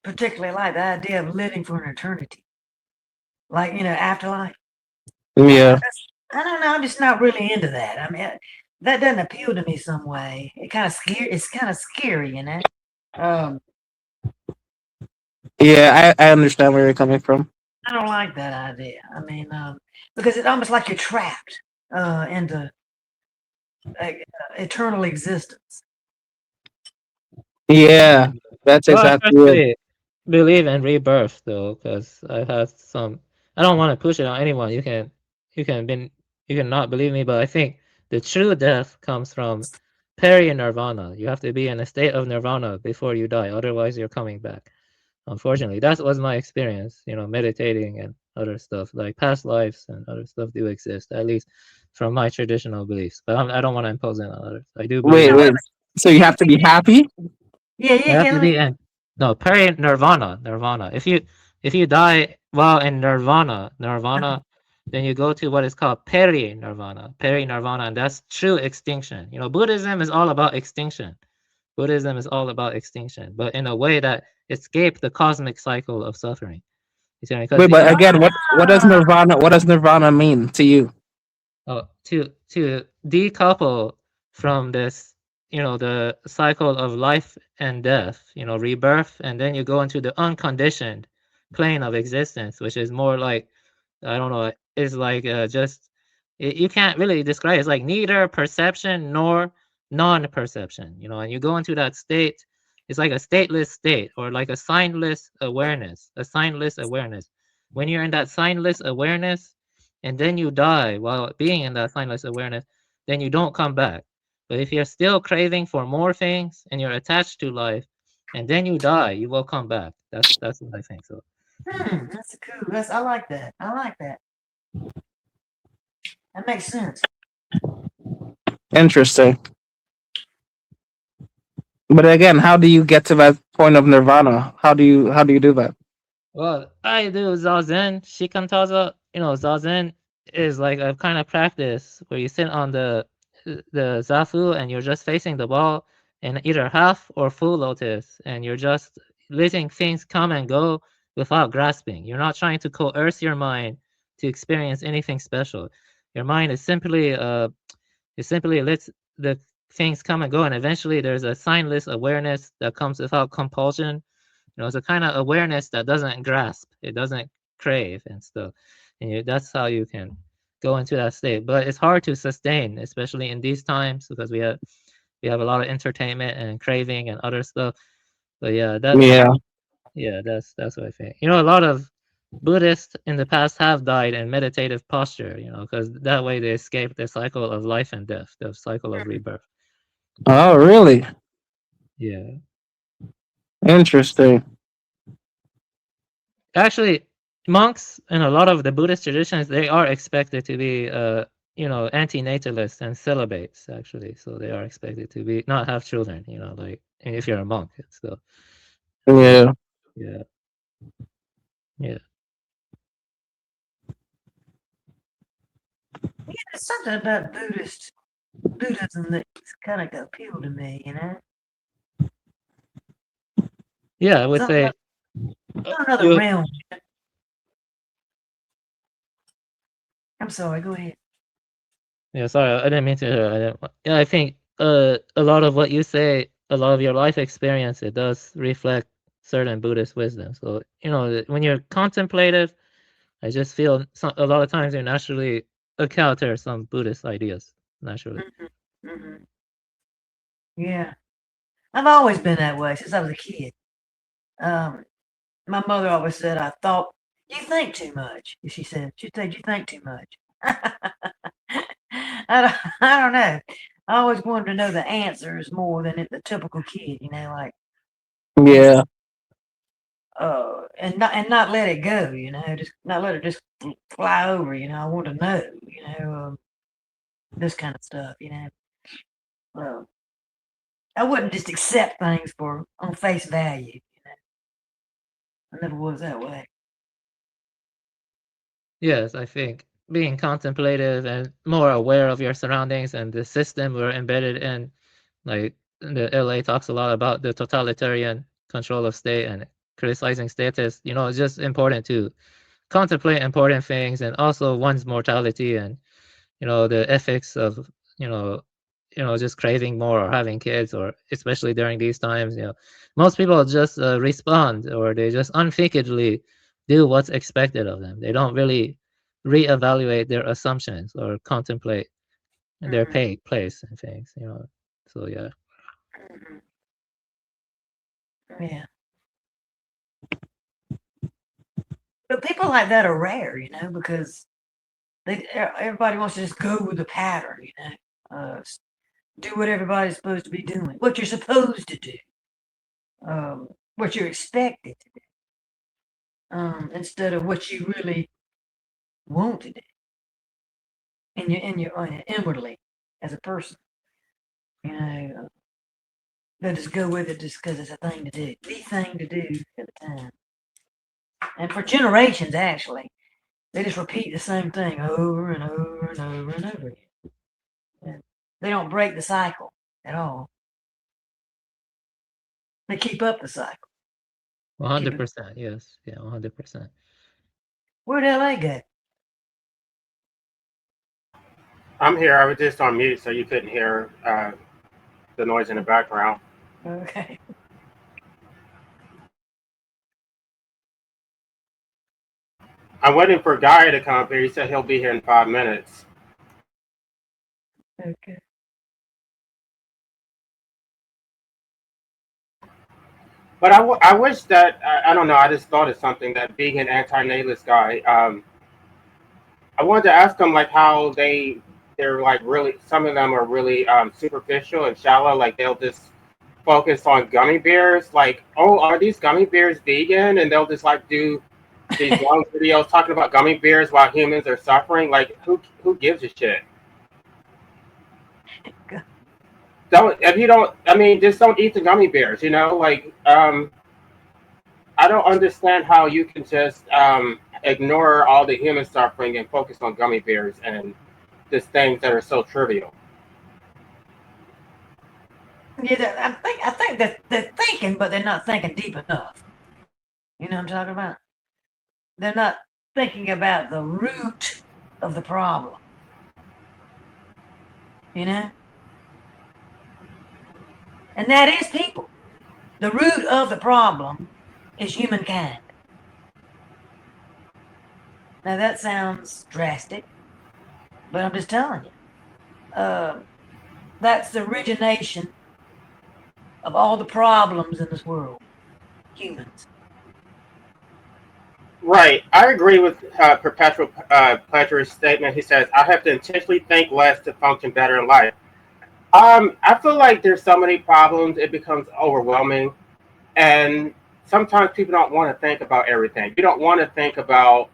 particularly like the idea of living for an eternity. Like, afterlife. Yeah. I don't know. I'm just not really into that. I mean, that doesn't appeal to me some way. It's kind of scary, Yeah, I understand where you're coming from. I don't like that idea. I mean, because it's almost like you're trapped into eternal existence. Yeah, that's Well, I exactly it. personally believe in rebirth though, because I've had some. I don't want to push it on anyone. You can not believe me, but I think the true death comes from peri-nirvana. You have to be in a state of nirvana before you die, otherwise you're coming back. Unfortunately, that was my experience. Meditating and other stuff like past lives and other stuff do exist, at least from my traditional beliefs. But I don't want to impose it on others. I do believe. Wait. So you have to be happy? Yeah, You have to be in nirvana. If you die while in nirvana, then you go to what is called peri-nirvana, and that's true extinction. Buddhism is all about extinction. Buddhism is all about extinction, but in a way that escape the cosmic cycle of suffering. You see what I mean? Wait, but again, what does nirvana mean to you? To decouple from this, the cycle of life and death, rebirth, and then you go into the unconditioned plane of existence, which is more like, I don't know, it's like you can't really describe it. It's like neither perception nor non-perception, and you go into that state. It's like a stateless state, or like a signless awareness. When you're in that signless awareness and then you die while being in that signless awareness, then you don't come back. But if you're still craving for more things and you're attached to life, and then you die, you will come back. That's what I think. So that's cool. I like that. That makes sense. Interesting. But again, how do you get to that point of nirvana? How do you do that? Well, I do Zazen, Shikantaza. Zazen is like a kind of practice where you sit on the zafu and you're just facing the wall in either half or full lotus, and you're just letting things come and go without grasping. You're not trying to coerce your mind to experience anything special. Your mind is simply lets the things come and go, and eventually there's a signless awareness that comes without compulsion. It's a kind of awareness that doesn't grasp, it doesn't crave and stuff. And that's how you can go into that state. But it's hard to sustain, especially in these times, because we have a lot of entertainment and craving and other stuff. But yeah, that's what I think. You know, a lot of Buddhists in the past have died in meditative posture, you know, because that way they escape the cycle of life and death, the cycle of rebirth. Oh, really? Yeah. Interesting. Actually, monks in a lot of the Buddhist traditions, they are expected to be, you know, anti-natalists and celibates, actually. So they are expected to be not have children, you know, like if you're a monk. So Yeah. yeah. Yeah. Yeah, there's something about Buddhism that's kind of appealed to me, you know? Yeah, I would Something say another realm. I'm sorry, go ahead. Yeah, sorry, I didn't mean to. Yeah, I think a lot of what you say, a lot of your life experience, it does reflect certain Buddhist wisdom. So, you know, when you're contemplative, I just feel a lot of times you naturally encounter some Buddhist ideas, naturally. Mm-hmm. Yeah. I've always been that way since I was a kid. My mother always said, I thought, you think too much. She said, you think too much. I don't know. I always wanted to know the answers more than the typical kid, you know, like, Yeah. and not let it go, you know, just not let it just fly over, you know. I want to know, you know, this kind of stuff, you know. I wouldn't just accept things on face value, you know. I never was that way. Yes, I think being contemplative and more aware of your surroundings and the system we're embedded in, like the LA talks a lot about the totalitarian control of state and criticizing statists. You know, it's just important to contemplate important things and also one's mortality and, you know, the ethics of, you know, just craving more or having kids, or especially during these times, you know, most people just respond, or they just unthinkingly do what's expected of them. They don't really reevaluate their assumptions or contemplate their place and things, you know. So yeah. Yeah. But people like that are rare, you know, because everybody wants to just go with the pattern, you know. Do what everybody's supposed to be doing, what you're supposed to do, what you're expected to do, instead of what you really want to do, in your inwardly as a person. You know, they'll just go with it just because it's a thing to do, the thing to do at the time. And for generations, actually, they just repeat the same thing over and over and over and over again. And they don't break the cycle at all. They keep up the cycle. 100%, yes. Yeah, 100%. Where'd LA go? I'm here. I was just on mute, so you couldn't hear the noise in the background. Okay. I'm waiting for Guy to come up here. He said he'll be here in 5 minutes. Okay. But I wish that, I don't know, I just thought of something, that vegan anti-natalist guy. I wanted to ask him, like, how they're like really, some of them are really superficial and shallow. Like, they'll just focus on gummy bears. Like, oh, are these gummy bears vegan? And they'll just like do these long videos talking about gummy bears while humans are suffering. Like, who gives a shit? Just don't eat the gummy bears, you know? Like, I don't understand how you can just ignore all the human suffering and focus on gummy bears and just things that are so trivial. Yeah, I think that they're thinking, but they're not thinking deep enough. You know what I'm talking about? They're not thinking about the root of the problem. You know? And that is people. The root of the problem is humankind. Now that sounds drastic, But I'm just telling you, that's the origination of all the problems in this world. Humans. Right. I agree with Perpetual Pleasure's statement. He says, I have to intentionally think less to function better in life. I feel like there's so many problems, it becomes overwhelming. And sometimes people don't want to think about everything. You don't want to think about,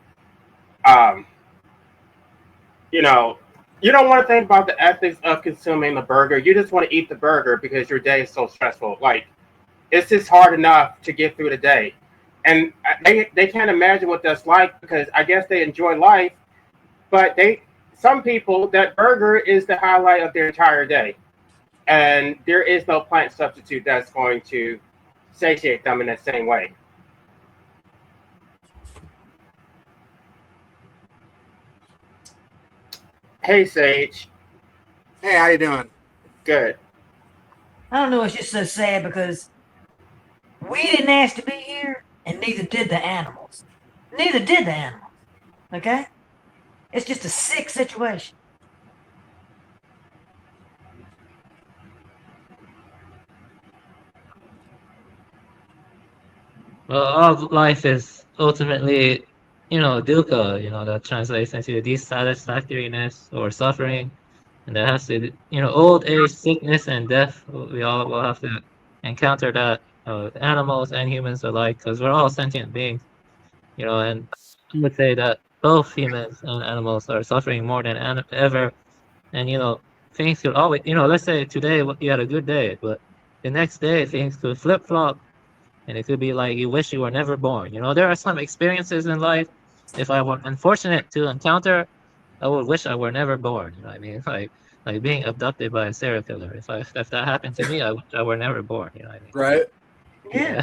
you know, you don't want to think about the ethics of consuming the burger. You just want to eat the burger because your day is so stressful. Like, it's just hard enough to get through the day. And they can't imagine what that's like because I guess they enjoy life, but some people, that burger is the highlight of their entire day. And there is no plant substitute that's going to satiate them in that same way. Hey, Sage. Hey, how you doing? Good. I don't know, it's just so sad because we didn't ask to be here, and neither did the animals. Neither did the animals. Okay? It's just a sick situation. Well, all of life is ultimately, dukkha, that translates into dissatisfactoriness or suffering. And that has to, old age, sickness, and death. We all will have to encounter that, animals and humans alike, because we're all sentient beings, and I would say that both humans and animals are suffering more than ever. And, things could always, let's say today you had a good day, but the next day things could flip-flop. And it could be like you wish you were never born. There are some experiences in life, if I were unfortunate to encounter, I would wish I were never born. You know what I mean? Like being abducted by a serial killer. If that happened to me, I wish I were never born. You know what I mean? Right. Yeah.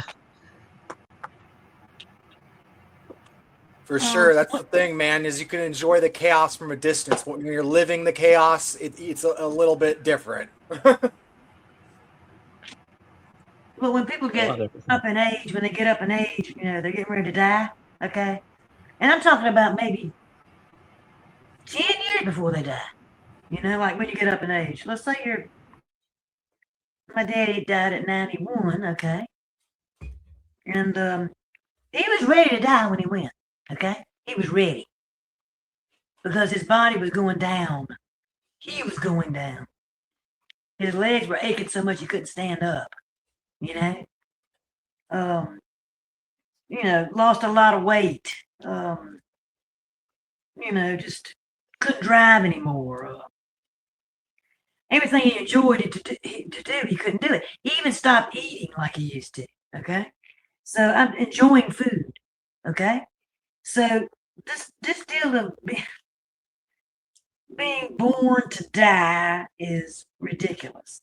For sure, that's the thing, man. Is you can enjoy the chaos from a distance. When you're living the chaos, it's a little bit different. But when people get 100%. up in age, when they get up in age, they're getting ready to die, okay? And I'm talking about maybe 10 years before they die. Like when you get up in age. Let's say my daddy died at 91, okay? And he was ready to die when he went, okay? He was ready. Because his body was going down. He was going down. His legs were aching so much he couldn't stand up. Lost a lot of weight. Just couldn't drive anymore. Everything he enjoyed to do, he couldn't do it. He even stopped eating like he used to. Okay, so I'm enjoying food. Okay, so this deal of being born to die is ridiculous.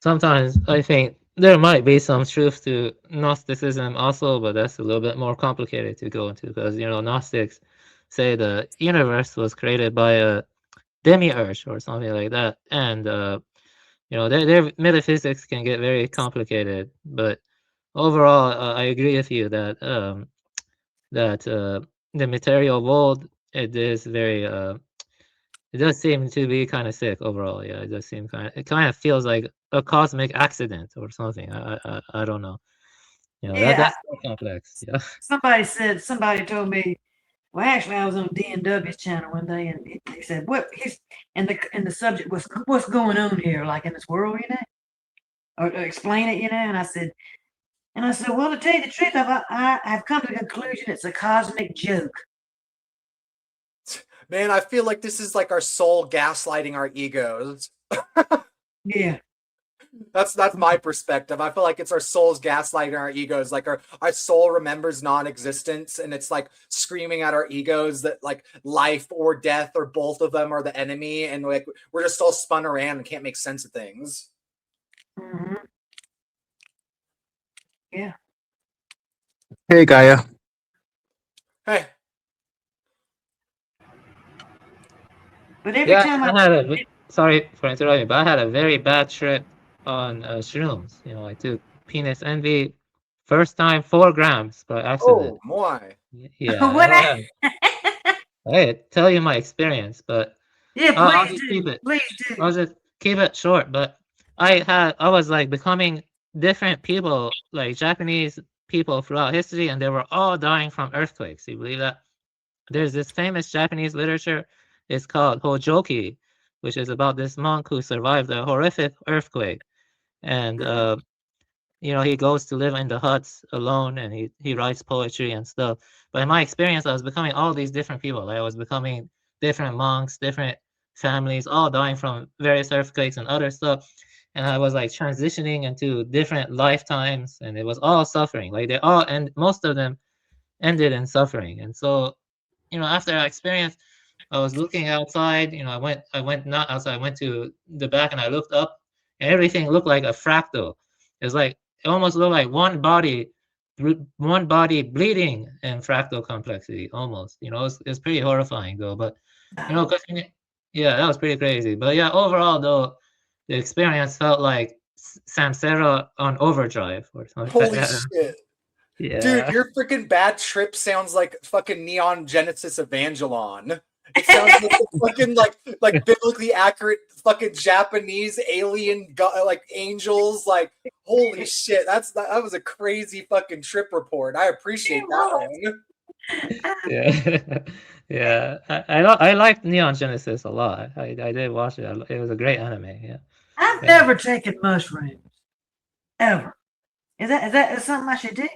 Sometimes I think there might be some truth to Gnosticism also, but that's a little bit more complicated to go into because, Gnostics say the universe was created by a demiurge or something like that. And, their metaphysics can get very complicated. But overall, I agree with you that the material world, it is very... it does seem to be kind of sick overall. Yeah, it does seem it kind of feels like a cosmic accident or something. I don't know. That's so complex. Yeah. Somebody told me, well, actually, I was on DNW's channel one day, and he said, and the subject was, what's going on here, like in this world, or explain it, and I said, well, to tell you the truth, I've come to the conclusion it's a cosmic joke. Man, I feel like this is like our soul gaslighting our egos. Yeah. That's my perspective. I feel like it's our souls gaslighting our egos. Like our soul remembers non-existence, and it's like screaming at our egos that like life or death or both of them are the enemy, and like we're just all spun around and can't make sense of things. Mm-hmm. Yeah. Hey, Gaia. Hey. But every time sorry for interrupting, but I had a very bad trip on shrooms. I took penis envy First time 4 grams by accident. Oh my. Yeah. What Hey, tell you my experience, but Yeah, I'll please just do. keep it. Please do. I'll just keep it short. But I was like becoming different people, like Japanese people throughout history, and they were all dying from earthquakes. You believe that? There's this famous Japanese literature. It's called Hojoki, which is about this monk who survived a horrific earthquake, and he goes to live in the huts alone, and he writes poetry and stuff. But in my experience, I was becoming all these different people. Like I was becoming different monks, different families, all dying from various earthquakes and other stuff. And I was like transitioning into different lifetimes, and it was all suffering. Like they all, and most of them ended in suffering. And so, after that experience, I was looking outside. I went not outside. I went to the back, and I looked up, and everything looked like a fractal. It's like it almost looked like one body bleeding in fractal complexity. Almost, it's pretty horrifying though. But yeah, that was pretty crazy. But yeah, overall though, the experience felt like Samsara on overdrive or something. Holy shit. Yeah. Dude, your freaking bad trip sounds like fucking Neon Genesis Evangelion. It sounds like a fucking like biblically accurate fucking Japanese alien like angels. Like holy shit, that was a crazy fucking trip report. I appreciate that one. Yeah, yeah. I liked Neon Genesis a lot. I did watch it. It was a great anime. Yeah. I've never taken mushrooms, ever. Is that something I should do?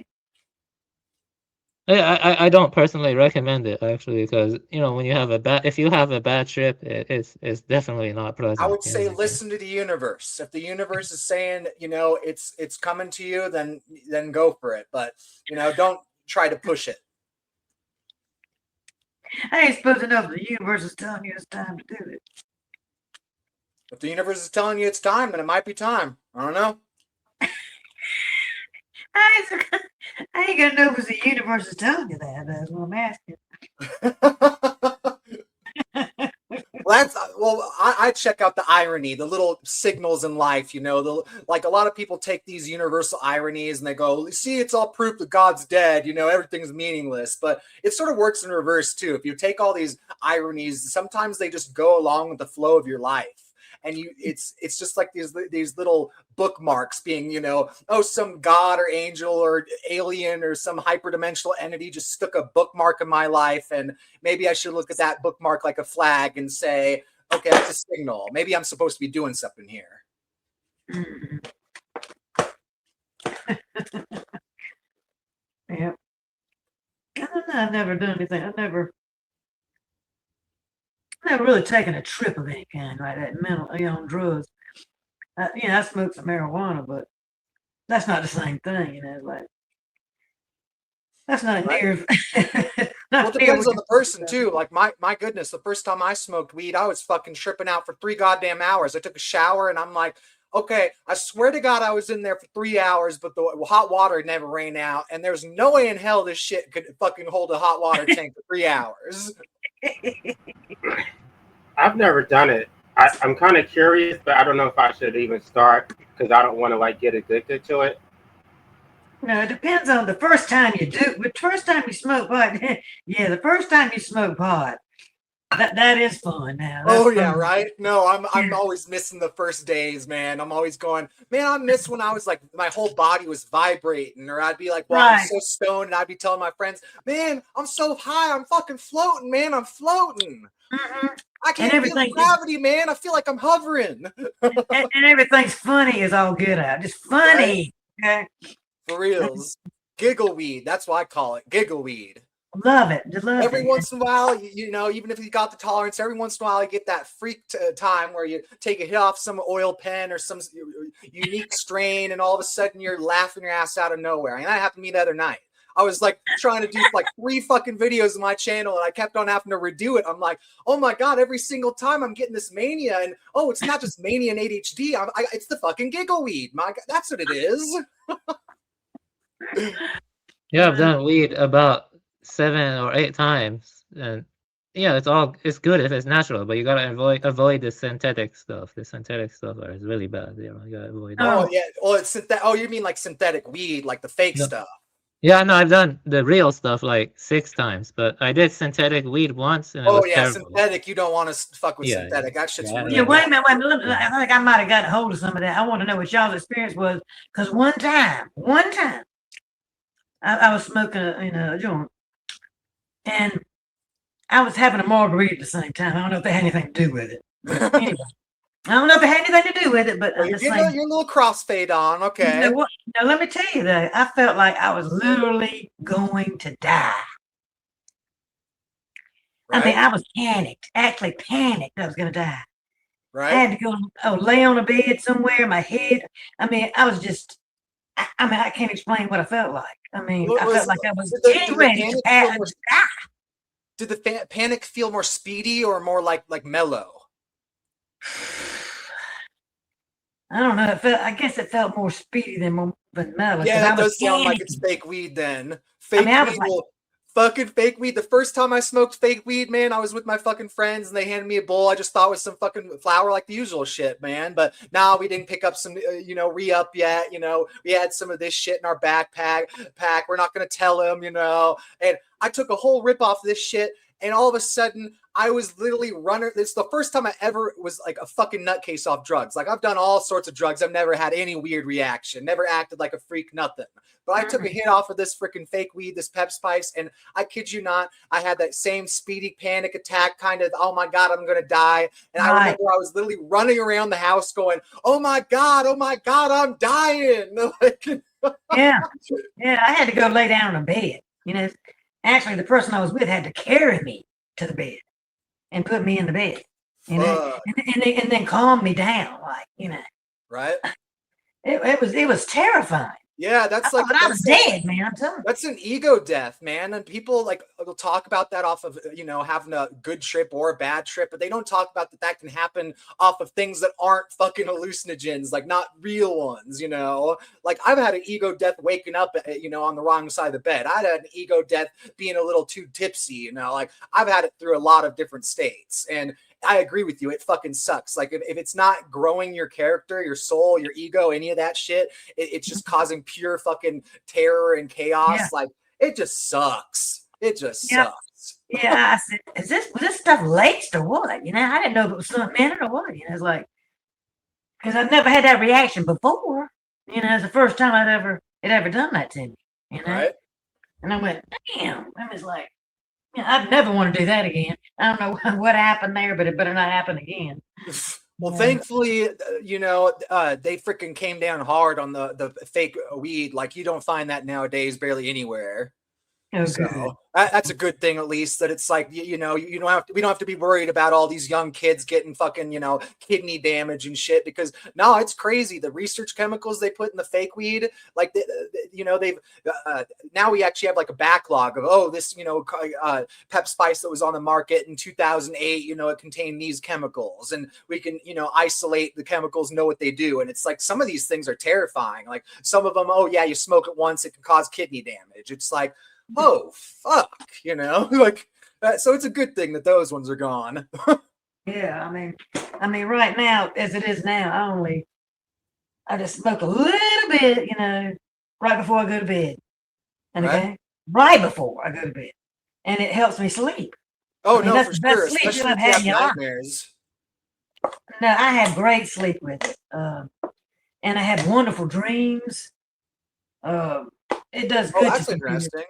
Yeah, I don't personally recommend it actually because when you have if you have a bad trip, it's definitely not pleasant. I would say listen to the universe. If the universe is saying it's coming to you, then go for it. But don't try to push it. I ain't supposed to know if the universe is telling you it's time to do it. If the universe is telling you it's time, then it might be time. I don't know. I ain't gonna know if the universe is telling you that. That's what I'm asking. I check out the irony, the little signals in life. Like a lot of people take these universal ironies and they go, "See, it's all proof that God's dead. Everything's meaningless." But it sort of works in reverse too. If you take all these ironies, sometimes they just go along with the flow of your life. And it's just like these little bookmarks being, some god or angel or alien or some hyperdimensional entity just stuck a bookmark in my life, and maybe I should look at that bookmark like a flag and say, okay, that's a signal. Maybe I'm supposed to be doing something here. Yeah. I don't know. I've never done anything. I've never really taken a trip of any kind like that, mental, on drugs. I smoked some marijuana, but that's not the same thing, like that's not near. Well, it depends on the person too. Like my goodness, the first time I smoked weed, I was fucking tripping out for 3 goddamn hours. I took a shower and I'm like, okay, I swear to God, I was in there for 3 hours, but the hot water never ran out, and there's no way in hell this shit could fucking hold a hot water tank for 3 hours. I've never done it. I'm kind of curious, but I don't know if I should even start because I don't want to get addicted to it. No, it depends on the first time you do. But first time you smoke pot, yeah, the first time you smoke pot, that is fun. Now, that's yeah, fun. right. No, I'm always missing the first days, man. I'm always going, man. I miss when I was like my whole body was vibrating, or I'd be like, well, I'm so stoned, and I'd be telling my friends, man, I'm so high, I'm fucking floating, man. I'm floating. Mm-hmm. I can't feel the gravity, man. I feel like I'm hovering. and everything's funny as all get out. Just funny. Right? Okay? For reals. Giggle weed. That's what I call it. Giggle weed. Love it. Every once in a while, even if you got the tolerance, every once in a while you get that freak time where you take a hit off some oil pen or some unique strain, and all of a sudden you're laughing your ass out of nowhere. And that happened to me the other night. I was like trying to do like 3 fucking videos on my channel, and I kept on having to redo it. I'm like, oh my God, every single time I'm getting this mania, and it's not just mania and ADHD. It's the fucking giggle weed. My God, that's what it is. Yeah, I've done weed about 7 or 8 times, and Yeah, it's good if it's natural, but you gotta avoid the synthetic stuff. The synthetic stuff is really bad. You gotta avoid that. Oh yeah. Oh, it's oh, you mean like synthetic weed, like the fake No. stuff? Yeah, no, I've done the real stuff like 6 times, but I did synthetic weed once, and it Oh was yeah, terrible. synthetic. You don't want to fuck with Yeah, synthetic. That shit's yeah, really Yeah, wait a bad. minute. I think I might have got a hold of some of that. I want to know what y'all's experience was, because one time, I was smoking a joint, and I was having a margarita at the same time. I don't know if they had anything to do with it. But anyway, I don't know if it had anything to do with it, but Well, I'm you're just getting saying. your little crossfade on, You okay? know what? Now let me tell you though, I felt like I was literally going to die. I mean, Right? I was panicked, actually panicked I was going to die. I Right? had to go lay on a bed somewhere, my head. I mean, I was just, I mean, I can't explain what I felt like. I mean, I felt like I was getting ready to die. Did the panic feel more speedy or more like mellow? I don't know. I guess it felt more speedy than mellow. Yeah, I that was does sound like panicking. it's fake weed then. I Fake mean, I was weed like, will fucking fake weed. The first time I smoked fake weed, man, I was with my fucking friends and they handed me a bowl. I just thought it was some fucking flour, like the usual shit, man. But now we didn't pick up some, re-up yet. We had some of this shit in our backpack. We're not gonna tell him, And I took a whole rip off this shit, and all of a sudden, I was literally running. It's the first time I ever was like a fucking nutcase off drugs. Like I've done all sorts of drugs. I've never had any weird reaction, never acted like a freak, nothing. But I took a hit off of this freaking fake weed, this Pep Spice, and I kid you not, I had that same speedy panic attack kind of, oh my God, I'm going to die. And I remember I was literally running around the house going, oh my God, I'm dying. yeah, I had to go lay down on a bed. Actually, the person I was with had to carry me to the bed and put me in the bed, and then calm me down, right? It was terrifying. Yeah, that's like I was dead, man. I'm telling you. That's an ego death, man. And people will talk about that off of having a good trip or a bad trip, but they don't talk about that can happen off of things that aren't fucking hallucinogens, like not real ones. Like I've had an ego death waking up, on the wrong side of the bed. I had an ego death being a little too tipsy. Like I've had it through a lot of different states, and I agree with you. It fucking sucks. Like if it's not growing your character, your soul, your ego, any of that shit, it's just causing pure fucking terror and chaos. Yeah. Like it just sucks. It just sucks. Yeah, I said, was this stuff laced or what? I didn't know if it was something in it or what. It's like, because I've never had that reaction before. It's the first time it ever done that to me. Right. And I went, damn. I was like, I'd never want to do that again. I don't know what happened there, but it better not happen again. Well, thankfully, they freaking came down hard on the fake weed. Like you don't find that nowadays barely anywhere. Oh, so that's a good thing, at least, that it's like, we don't have to be worried about all these young kids getting fucking, kidney damage and shit, because no, it's crazy. The research chemicals they put in the fake weed, like, they've, now we actually have like a backlog of, this, Pep Spice that was on the market in 2008, it contained these chemicals, and we can, isolate the chemicals, know what they do. And it's like, some of these things are terrifying. Like some of them, you smoke it once, it can cause kidney damage. It's like, oh fuck, like so it's a good thing that those ones are gone. Yeah, I mean right now, as it is now, I just smoke a little bit, right before I go to bed. And right before I go to bed. And it helps me sleep. That's for the best sure. sleep Especially I've had nightmares. No, I have great sleep with it. And I have wonderful dreams. It does good. That's interesting.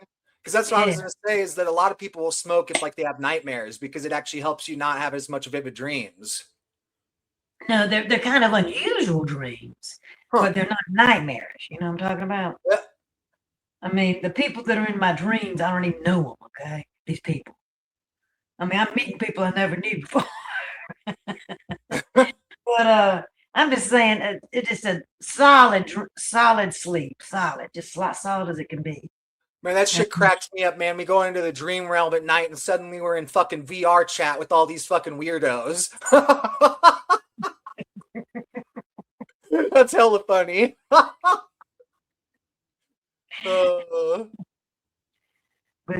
Because that's what I was going to say, is that a lot of people will smoke if like they have nightmares, because it actually helps you not have as much vivid dreams. No, they're kind of unusual dreams, but they're not nightmares. You know what I'm talking about? Yeah. I mean, the people that are in my dreams, I don't even know them, okay? These people. I mean, I'm meeting people I never knew before. But I'm just saying, it's just a solid sleep. Just solid as it can be. Man, that shit cracks me up, man. We go into the dream realm at night and suddenly we're in fucking VR chat with all these fucking weirdos. That's hella funny. But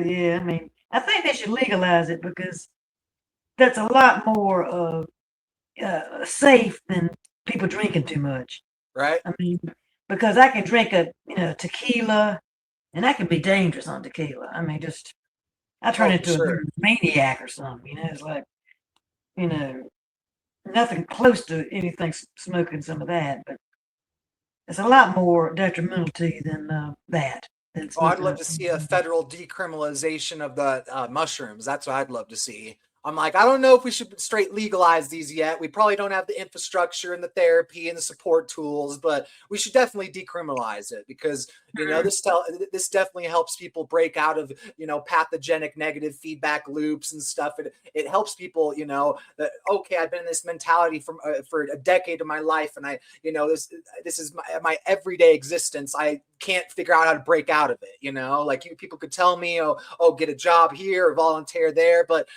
yeah, I mean, I think they should legalize it, because that's a lot more safe than people drinking too much. Right. I mean, because I can drink a tequila, and that can be dangerous on tequila. I mean, just I turn into a maniac or something. It's like, nothing close to anything smoking some of that, but it's a lot more detrimental to you than that. Oh, I'd love to see a federal decriminalization of the mushrooms. That's what I'd love to see. I'm like, I don't know if we should straight legalize these yet. We probably don't have the infrastructure and the therapy and the support tools, but we should definitely decriminalize it because, this definitely helps people break out of, pathogenic negative feedback loops and stuff. It helps people, that, okay, I've been in this mentality for a decade of my life. And this is my everyday existence. I can't figure out how to break out of it. Like people could tell me, oh, get a job here or volunteer there. But,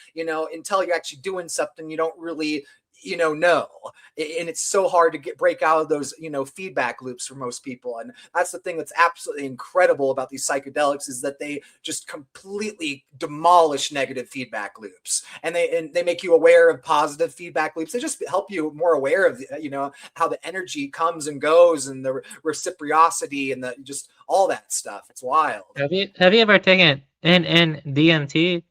until you're actually doing something, you don't really, know. And it's so hard to break out of those, feedback loops for most people. And that's the thing that's absolutely incredible about these psychedelics is that they just completely demolish negative feedback loops. And they make you aware of positive feedback loops. They just help you more aware of, how the energy comes and goes and the reciprocity and just all that stuff. It's wild. Have you ever taken NMDMT?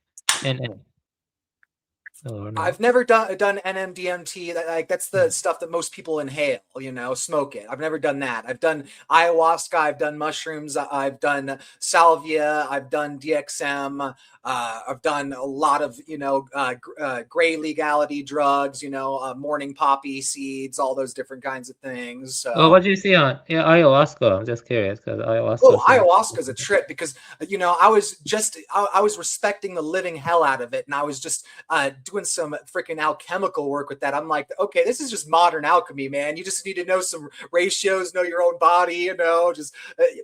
Oh, no. I've never done NMDMT. That's the stuff that most people inhale, smoke it. I've never done that. I've done ayahuasca. I've done mushrooms. I've done salvia. I've done DXM. I've done a lot of, gray legality drugs, morning poppy seeds, all those different kinds of things. So. Oh, what do you see on ayahuasca? I'm just curious because ayahuasca. Oh, ayahuasca is a trip because, I was respecting the living hell out of it. And I was just doing some freaking alchemical work with that. I'm like, okay, this is just modern alchemy, man. You just need to know some ratios, know your own body,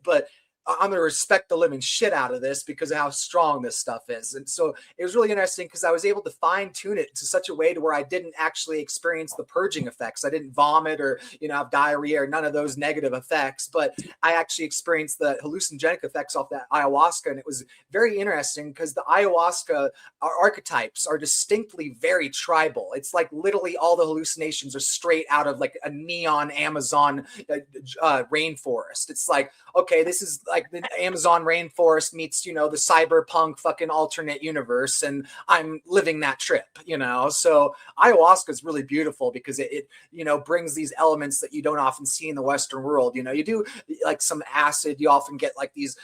but I'm going to respect the living shit out of this because of how strong this stuff is. And so it was really interesting because I was able to fine tune it to such a way to where I didn't actually experience the purging effects. I didn't vomit or, have diarrhea or none of those negative effects, but I actually experienced the hallucinogenic effects off that ayahuasca. And it was very interesting because the ayahuasca archetypes are distinctly very tribal. It's like literally all the hallucinations are straight out of like a neon Amazon rainforest. It's like, okay, this is like the Amazon rainforest meets, the cyberpunk fucking alternate universe. And I'm living that trip, So ayahuasca is really beautiful because it brings these elements that you don't often see in the Western world. You do like some acid, you often get like these,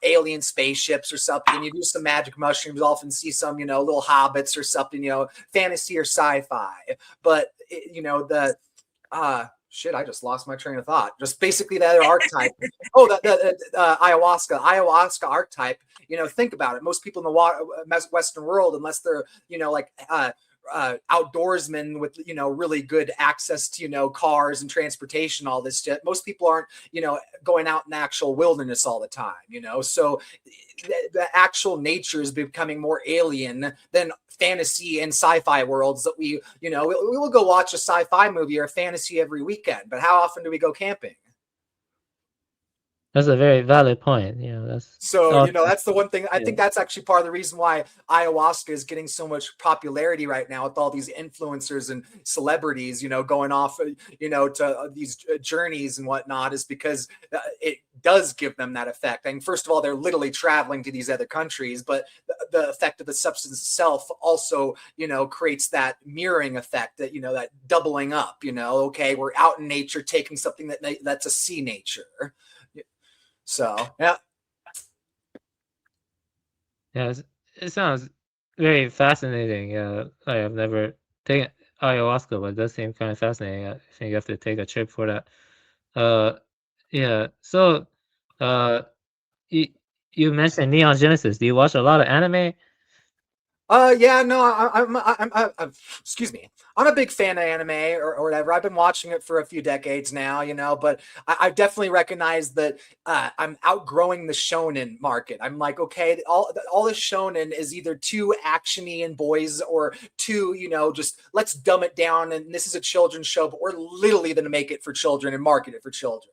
alien spaceships or something. You do some magic mushrooms, you often see some, little hobbits or something, fantasy or sci-fi. But, shit, I just lost my train of thought. Just basically the other archetype. Oh, the ayahuasca archetype. Think about it. Most people in the Western world, unless they're, outdoorsmen with, really good access to, cars and transportation, all this shit. Most people aren't, going out in the actual wilderness all the time, So the actual nature is becoming more alien than fantasy and sci-fi worlds that we will go watch a sci-fi movie or a fantasy every weekend, but how often do we go camping? That's a very valid point. That's so that's the one thing. I think that's actually part of the reason why ayahuasca is getting so much popularity right now with all these influencers and celebrities, going off, to these journeys and whatnot, is because it does give them that effect. And first of all, they're literally traveling to these other countries, but the effect of the substance itself also, creates that mirroring effect that, that doubling up, okay, we're out in nature taking something that's a sea nature. So, yeah. Yeah, it sounds very fascinating. Yeah, I have never taken ayahuasca, but it does seem kind of fascinating. I think you have to take a trip for that. Yeah. So, you mentioned Neon Genesis. Do you watch a lot of anime? Yeah, no, I'm excuse me. I'm a big fan of anime or whatever. I've been watching it for a few decades now, you know, but I definitely recognize that I'm outgrowing the shonen market. I'm like, okay, all the shonen is either too actiony and boys or too, you know, just let's dumb it down. And this is a children's show, but we're literally going to make it for children and market it for children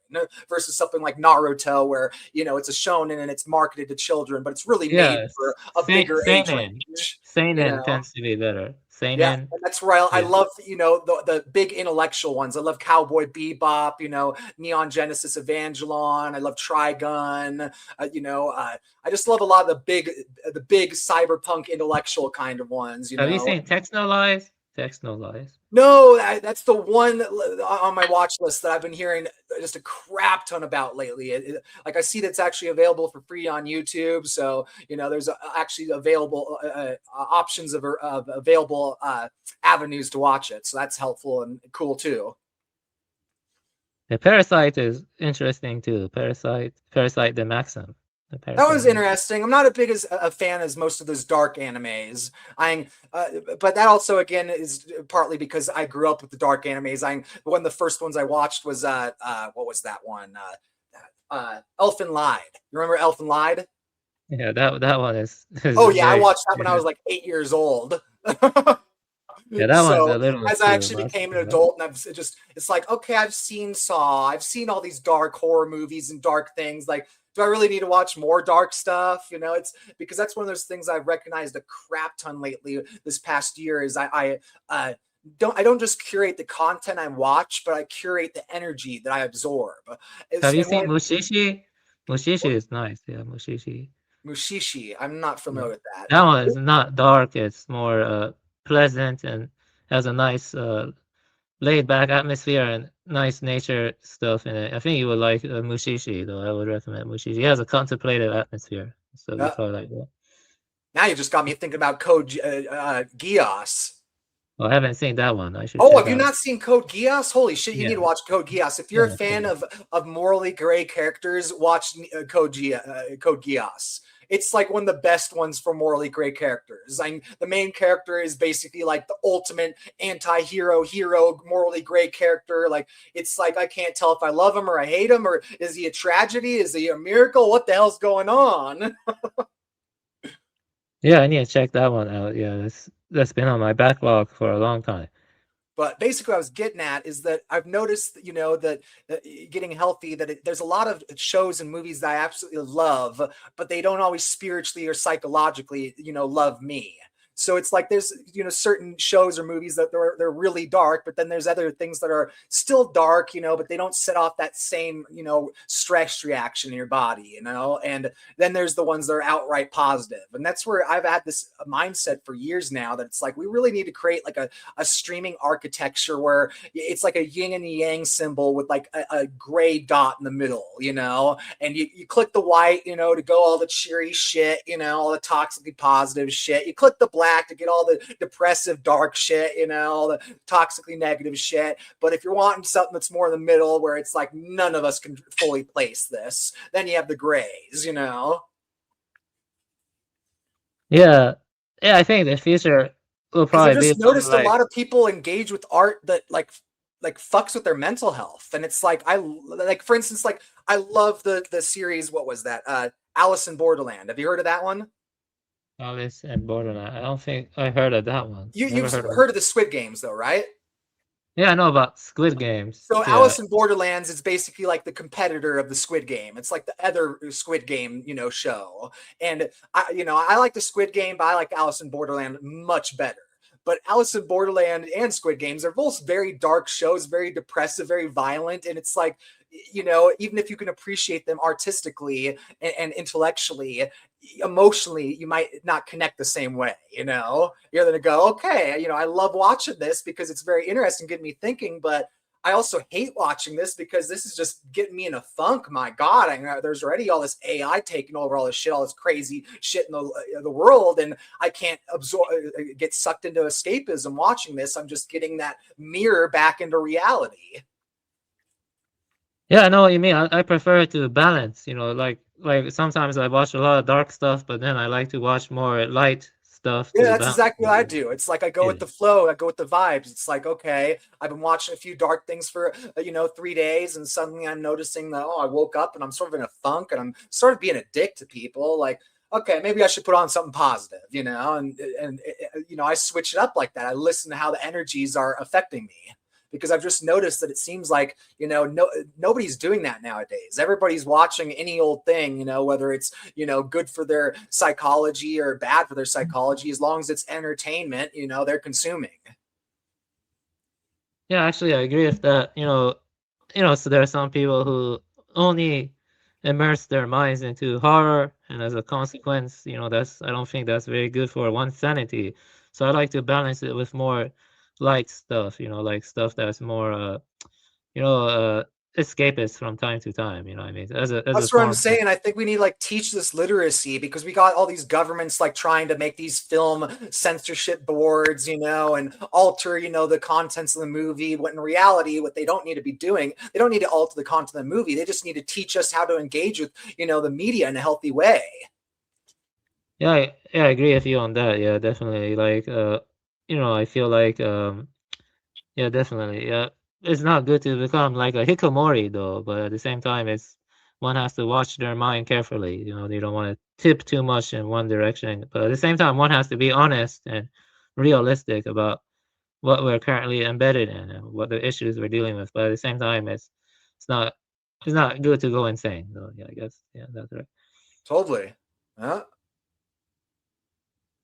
versus something like Naruto where, you know, it's a shonen and it's marketed to children, but it's really made for a bigger age range. Seinen tends to be better. Seinen. Yeah, and that's where I love, you know, the big intellectual ones. I love Cowboy Bebop, you know, Neon Genesis Evangelion. I love Trigun. You know, I just love a lot of the big cyberpunk intellectual kind of ones. You Have know, you seen Texnolize? Texnolize. No, that's the one on my watch list that I've been hearing just a crap ton about lately. Like I see that's actually available for free on YouTube. So, you know, there's actually available options of available avenues to watch it. So that's helpful and cool too. The Parasite is interesting too. Parasite the Maxim. That was interesting. I'm not as big as a fan as most of those dark animes. But that also again is partly because I grew up with the dark animes. One of the first ones I watched was what was that one? Elfen Lied. You remember Elfen Lied? Yeah, that one is. Oh yeah, I watched that when I was like 8 years old. Yeah, that one's a little. As I actually became an adult, and it's like, okay, I've seen Saw, I've seen all these dark horror movies and dark things. Like, do I really need to watch more dark stuff? You know, it's because that's one of those things I've recognized a crap ton lately this past year is I don't just curate the content I watch, but I curate the energy that I absorb. Have you seen Mushishi? Mushishi is nice. Yeah, Mushishi. I'm not familiar with that. That one is not dark. It's more pleasant and has a nice laid back atmosphere and nice nature stuff in it. I think you would like Mushishi, though. I would recommend Mushishi. It has a contemplative atmosphere, so you probably like that. Now you just got me thinking about Code Geass. Well, I haven't seen that one. I should. Oh, have you not seen Code Geass? Holy shit, you need to watch Code Geass. If you're a fan of morally gray characters, watch Code Geass. It's like one of the best ones for morally gray characters. The main character is basically like the ultimate anti-hero, morally gray character. Like, it's like, I can't tell if I love him or I hate him, or is he a tragedy? Is he a miracle? What the hell's going on? Yeah, I need to check that one out. Yeah, that's been on my backlog for a long time. But basically what I was getting at is that I've noticed, you know, that getting healthy, that there's a lot of shows and movies that I absolutely love, but they don't always spiritually or psychologically, you know, love me. So it's like there's, you know, certain shows or movies that they're really dark, but then there's other things that are still dark, you know, but they don't set off that same, you know, stress reaction in your body, you know. And then there's the ones that are outright positive. And that's where I've had this mindset for years now that it's like we really need to create like a streaming architecture where it's like a yin and yang symbol with like a gray dot in the middle, you know, and you click the white, you know, to go all the cheery shit, you know, all the toxically positive shit. You click the black to get all the depressive dark shit, you know, all the toxically negative shit. But if you're wanting something that's more in the middle where it's like none of us can fully place this, then you have the grays, you know. Yeah, I think the future will probably be. I just noticed a lot of people engage with art that like fucks with their mental health, and it's like for instance, like I love the series. What was that? Alice in Borderland. Have you heard of that one? Alice and Borderland. I don't think I heard of that one. You've heard of the Squid Games, though, right? Yeah, I know about Squid Games. So Alice in Borderlands is basically like the competitor of the Squid Game. It's like the other Squid Game, you know, show. And I like the Squid Game, but I like Alice in Borderland much better. But Alice in Borderland and Squid Games are both very dark shows, very depressive, very violent. And it's like, you know, even if you can appreciate them artistically and intellectually, emotionally, you might not connect the same way, you know? You're going to go, okay, you know, I love watching this because it's very interesting, getting me thinking, but I also hate watching this because this is just getting me in a funk. My God, there's already all this AI taking over all this shit, all this crazy shit in the world, and I can't get sucked into escapism watching this. I'm just getting that mirror back into reality. Yeah, I know what you mean. I prefer to balance, you know, like sometimes I watch a lot of dark stuff, but then I like to watch more light stuff Yeah, to that's balance. exactly what I do. It's like I go with the flow, I go with the vibes. It's like, okay, I've been watching a few dark things for 3 days, and suddenly I'm noticing that I woke up and I'm sort of in a funk, and I'm sort of being a dick to people. Like, okay, maybe I should put on something positive, and I switch it up like that. I listen to how the energies are affecting me, because I've just noticed that it seems like, nobody's doing that nowadays. Everybody's watching any old thing, whether it's, good for their psychology or bad for their psychology. As long as it's entertainment, they're consuming. Yeah, actually, I agree with that. So there are some people who only immerse their minds into horror, and as a consequence, I don't think that's very good for one's sanity. So I like to balance it with more light stuff, like stuff that's more, escapist from time to time. You know what I mean? As a That's what I'm form. saying. I think we need to teach this literacy, because we got all these governments trying to make these film censorship boards, and alter, the contents of the movie. When in reality, what they don't need to be doing, they don't need to alter the content of the movie. They just need to teach us how to engage with, the media in a healthy way. Yeah, I agree with you on that. Yeah, definitely. I feel like, yeah, definitely. Yeah, it's not good to become like a hikikomori though, but at the same time, one has to watch their mind carefully. They don't want to tip too much in one direction, but at the same time, one has to be honest and realistic about what we're currently embedded in and what the issues we're dealing with. But at the same time, it's not good to go insane. So yeah, I guess that's right. Totally. Yeah.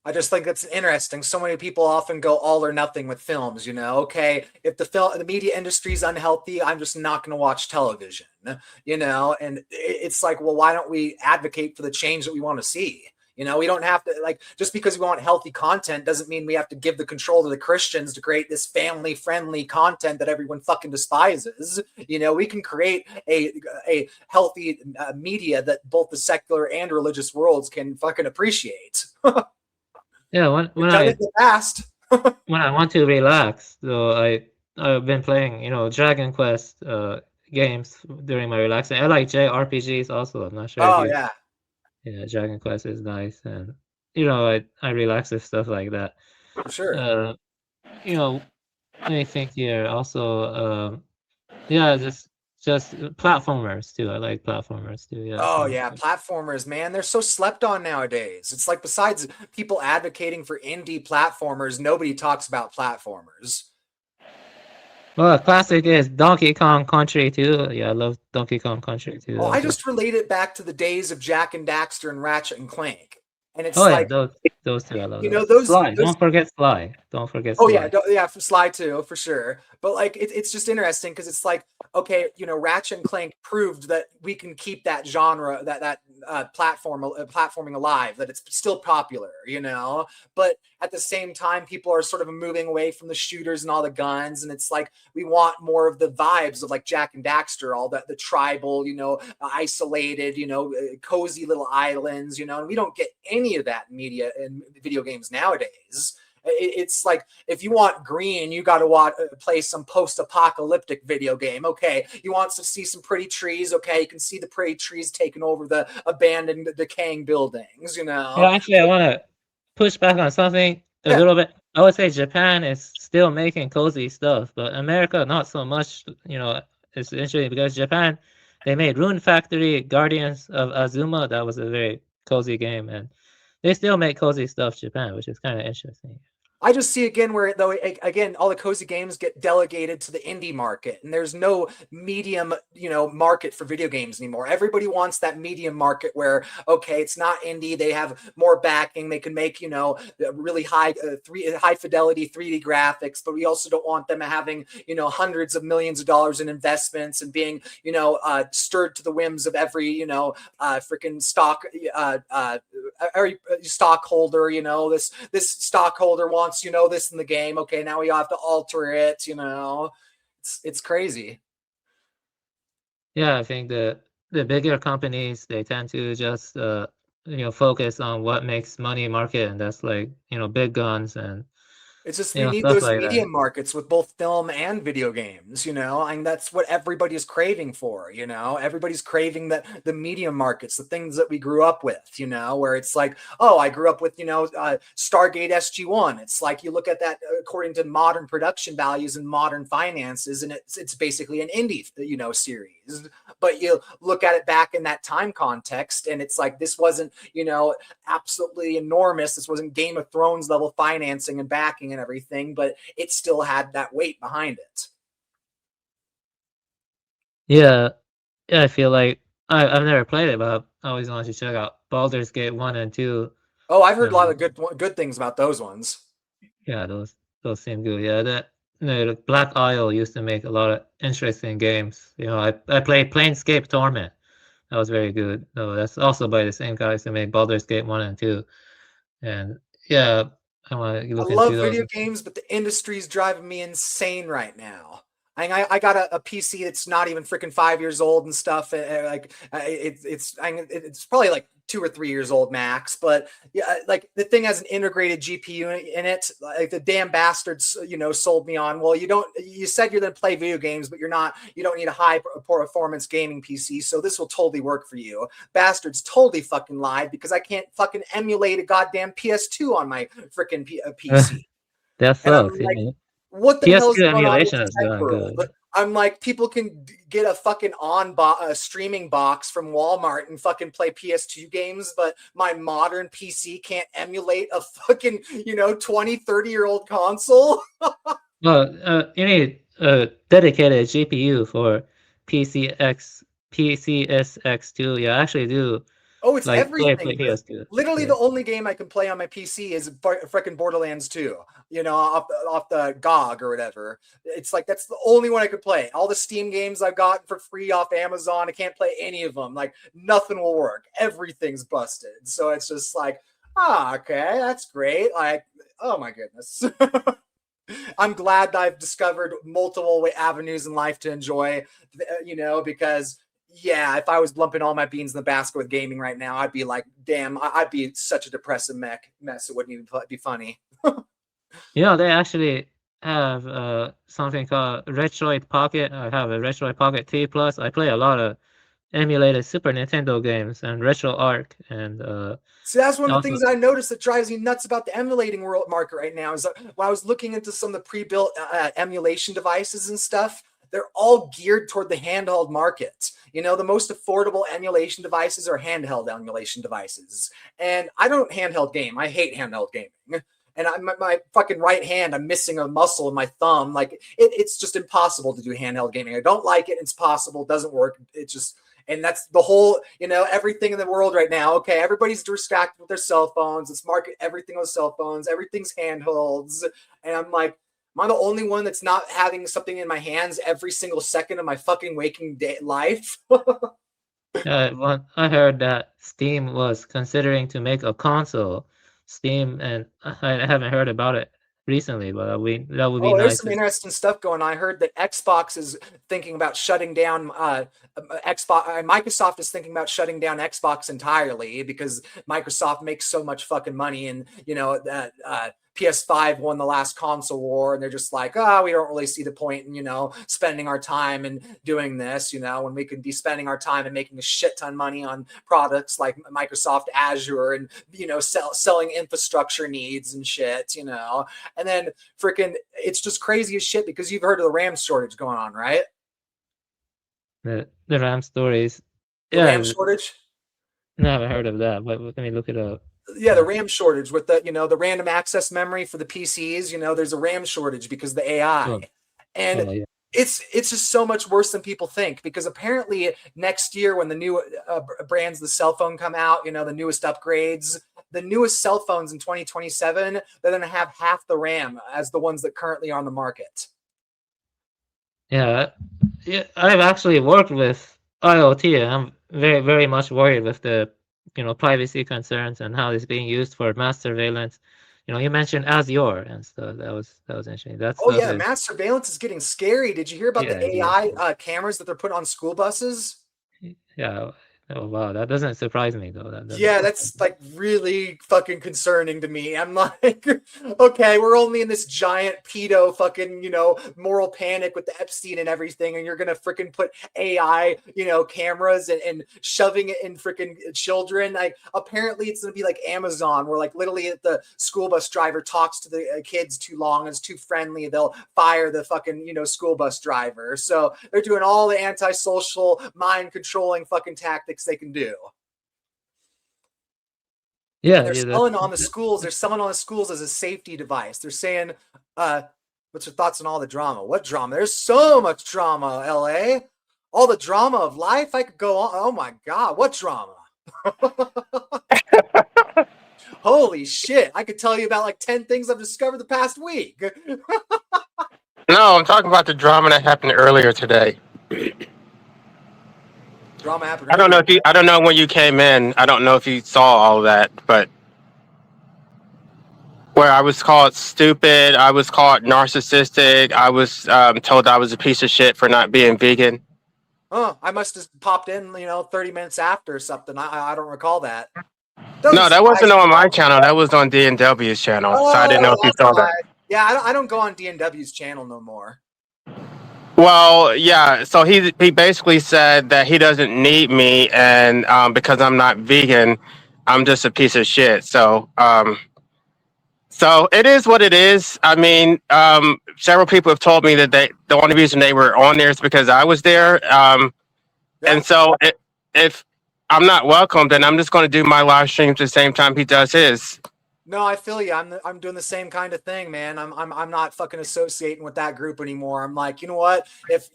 I just think it's interesting. So many people often go all or nothing with films, okay, if the media industry is unhealthy, I'm just not going to watch television, and it's like, well, why don't we advocate for the change that we want to see? We don't have to, just because we want healthy content doesn't mean we have to give the control to the Christians to create this family friendly content that everyone fucking despises. We can create a healthy media that both the secular and religious worlds can fucking appreciate. Yeah, when in the past. when I want to relax, so I've been playing, Dragon Quest games during my relaxing. I like JRPGs also. I'm not sure if you. Yeah. Yeah, Dragon Quest is nice, and I relax with stuff like that. For sure. Let me think here. Also, yeah, just platformers too. I like platformers too. Yeah. Oh yeah, platformers, man, they're so slept on nowadays. It's like, besides people advocating for indie platformers, nobody talks about platformers. Well, a classic is Donkey Kong Country too. Yeah, I love Donkey Kong Country too. Oh, I just relate it back to the days of Jack and Daxter and Ratchet and Clank. And it's yeah, those two I love. Those Sly. Don't forget Sly. Don't forget Oh Sly. yeah, for Sly too, for sure. But it's just interesting, because it's like, okay, Ratchet and Clank proved that we can keep that genre, that platforming alive, that it's still popular, But at the same time, people are sort of moving away from the shooters and all the guns, and it's like we want more of the vibes of Jack and Daxter, all the tribal, isolated, cozy little islands, and we don't get any of that in media and video games nowadays. It's like, if you want green, you got to play some post-apocalyptic video game. Okay, you want to see some pretty trees. Okay, you can see the pretty trees taking over the abandoned, decaying buildings. Yeah, actually, I want to push back on something a little bit. I would say Japan is still making cozy stuff, but America not so much. It's interesting because Japan, they made Rune Factory, Guardians of Azuma. That was a very cozy game, and they still make cozy stuff, Japan, which is kind of interesting. I just see again where, though, again, all the cozy games get delegated to the indie market, and there's no medium, market for video games anymore. Everybody wants that medium market where, okay, it's not indie, they have more backing, they can make, really high fidelity 3D graphics, but we also don't want them having, hundreds of millions of dollars in investments and being, stirred to the whims of every, freaking stockholder. This stockholder wants, this in the game. Okay, now we have to alter it. It's crazy. Yeah, I think the bigger companies, they tend to just focus on what makes money market, and that's big guns and It's just You we know, need stuff those like media that. markets with both film and video games, you know, and that's what everybody's craving for, you know. Everybody's craving that the media markets, the things that we grew up with, you know, where it's like, oh, I grew up with, you know, Stargate SG-1. It's like you look at that according to modern production values and modern finances, and it's basically an indie, you know, series. But you look at it back in that time context, and it's like this wasn't, you know, absolutely enormous. This wasn't Game of Thrones level financing and backing and everything, but it still had that weight behind it. Yeah, yeah. I feel like I've never played it, but I always wanted to check out Baldur's Gate 1 and 2. Oh, I've heard a lot of good things about those ones. Yeah, those seem good. Yeah, the Black Isle used to make a lot of interesting games. You know, I played Planescape Torment. That was very good. So that's also by the same guys that made Baldur's Gate 1 and 2. And yeah, I want to I look love into those. video games, but the industry's driving me insane right now. I got a PC that's not even freaking 5 years old and stuff. It's probably like 2 or 3 years old max. But yeah, like the thing has an integrated GPU in it. Like the damn bastards, you know, sold me on. Well, you said you're going to play video games, but you don't need a high performance gaming PC. So this will totally work for you. Bastards totally fucking lied, because I can't fucking emulate a goddamn PS2 on my freaking PC. That And I'm sucks. like, Yeah. what the hell is PS2 going on with emulation the is tech doing world? good. I'm like, people can get a fucking a streaming box from Walmart and fucking play PS2 games, but my modern PC can't emulate a fucking, you know, 20, 30-year-old console. Well, you need a dedicated GPU for PCSX2. Yeah, I actually do. Oh, it's Like play everything. PS2. Literally, Yeah. the only game I can play on my PC is freaking Borderlands 2. You know, off the GOG or whatever. It's like that's the only one I could play. All the Steam games I've got for free off Amazon, I can't play any of them. Like nothing will work. Everything's busted. So it's just like, okay, that's great. Like, oh my goodness. I'm glad that I've discovered multiple avenues in life to enjoy, you know, because yeah, if I was lumping all my beans in the basket with gaming right now, I'd be like, damn, I'd be such a depressive mess. It wouldn't even be funny. You know, they actually have something called Retroid Pocket. I have a Retroid Pocket T Plus. I play a lot of emulated Super Nintendo games and RetroArch and So that's one of the also, things I noticed that drives me nuts about the emulating world market right now is that when I was looking into some of the pre-built emulation devices and stuff, they're all geared toward the handheld market. You know, the most affordable emulation devices are handheld emulation devices. And I don't handheld game. I hate handheld gaming. And my fucking right hand, I'm missing a muscle in my thumb. Like it's just impossible to do handheld gaming. I don't like it. It's possible. It doesn't work. It just, and that's the whole, you know, everything in the world right now. Okay, everybody's distracted with their cell phones. Let's market everything on cell phones. Everything's handholds. And I'm like, am I the only one that's not having something in my hands every single second of my fucking waking life? well, I heard that Steam was considering to make a console. Steam, and I haven't heard about it recently, but that would be Oh, nice. there's some interesting stuff going on. I heard that Xbox is thinking about shutting down Xbox. Microsoft is thinking about shutting down Xbox entirely because Microsoft makes so much fucking money, and you know that PS5 won the last console war, and they're just like, oh, we don't really see the point in, you know, spending our time and doing this, you know, when we could be spending our time and making a shit ton of money on products like Microsoft Azure and, you know, selling infrastructure needs and shit, you know. And then freaking, it's just crazy as shit because you've heard of the RAM shortage going on, right? The RAM stories. The RAM shortage? No, I haven't heard of that, but let me look it up. Yeah, the RAM shortage with the, you know, the random access memory for the PCs, you know, there's a RAM shortage because of the AI. And it's just so much worse than people think, because apparently next year when the new brands of the cell phone come out, you know, the newest upgrades, the newest cell phones in 2027, they're going to have half the RAM as the ones that currently are on the market. Yeah, I've actually worked with IoT, and I'm very, very much worried with the, you know, privacy concerns and how it's being used for mass surveillance. You know, you mentioned Azure and stuff. That was interesting. Mass surveillance is getting scary. Did you hear about the AI cameras that they're putting on school buses? Yeah, Oh wow, that doesn't surprise me though. That doesn't. Yeah, that's like really fucking concerning to me. I'm like, okay, we're only in this giant pedo fucking, moral panic with the Epstein and everything, and you're gonna freaking put AI, cameras and shoving it in freaking children. Like, apparently it's gonna be like Amazon, where like literally the school bus driver talks to the kids too long and it's too friendly, they'll fire the fucking, school bus driver. So they're doing all the antisocial, mind controlling fucking tactics they can do. Yeah, They're yeah, selling on the schools. They're selling on the schools as a safety device. They're saying, what's your thoughts on all the drama? What drama? There's so much drama, LA. All the drama of life. I could go on. Oh my God, what drama? Holy shit. I could tell you about like 10 things I've discovered the past week. No, I'm talking about the drama that happened earlier today. Drama happened. I don't know when you came in. I don't know if you saw all that, but where I was called stupid, I was called narcissistic, I was told I was a piece of shit for not being vegan. Oh, I must have popped in, 30 minutes after or something. I don't recall that. No, that wasn't on my channel. That was on DNW's channel. So I didn't know if you saw that. Yeah, I don't go on DNW's channel no more. Well, yeah. So he basically said that he doesn't need me, and because I'm not vegan, I'm just a piece of shit. So so it is what it is. I mean, several people have told me that the only reason they were on there is because I was there. And so if I'm not welcome, then I'm just going to do my live streams the same time he does his. No, I feel you. I'm doing the same kind of thing, man. I'm not fucking associating with that group anymore. I'm like, you know what? If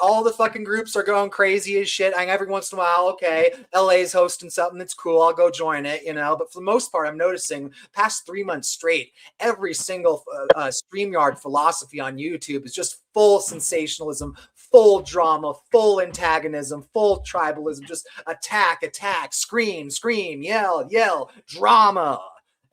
all the fucking groups are going crazy as shit, every once in a while, okay, LA's hosting something that's cool, I'll go join it, But for the most part, I'm noticing past 3 months straight, every single StreamYard philosophy on YouTube is just full sensationalism, full drama, full antagonism, full tribalism, just attack, scream, yell, drama.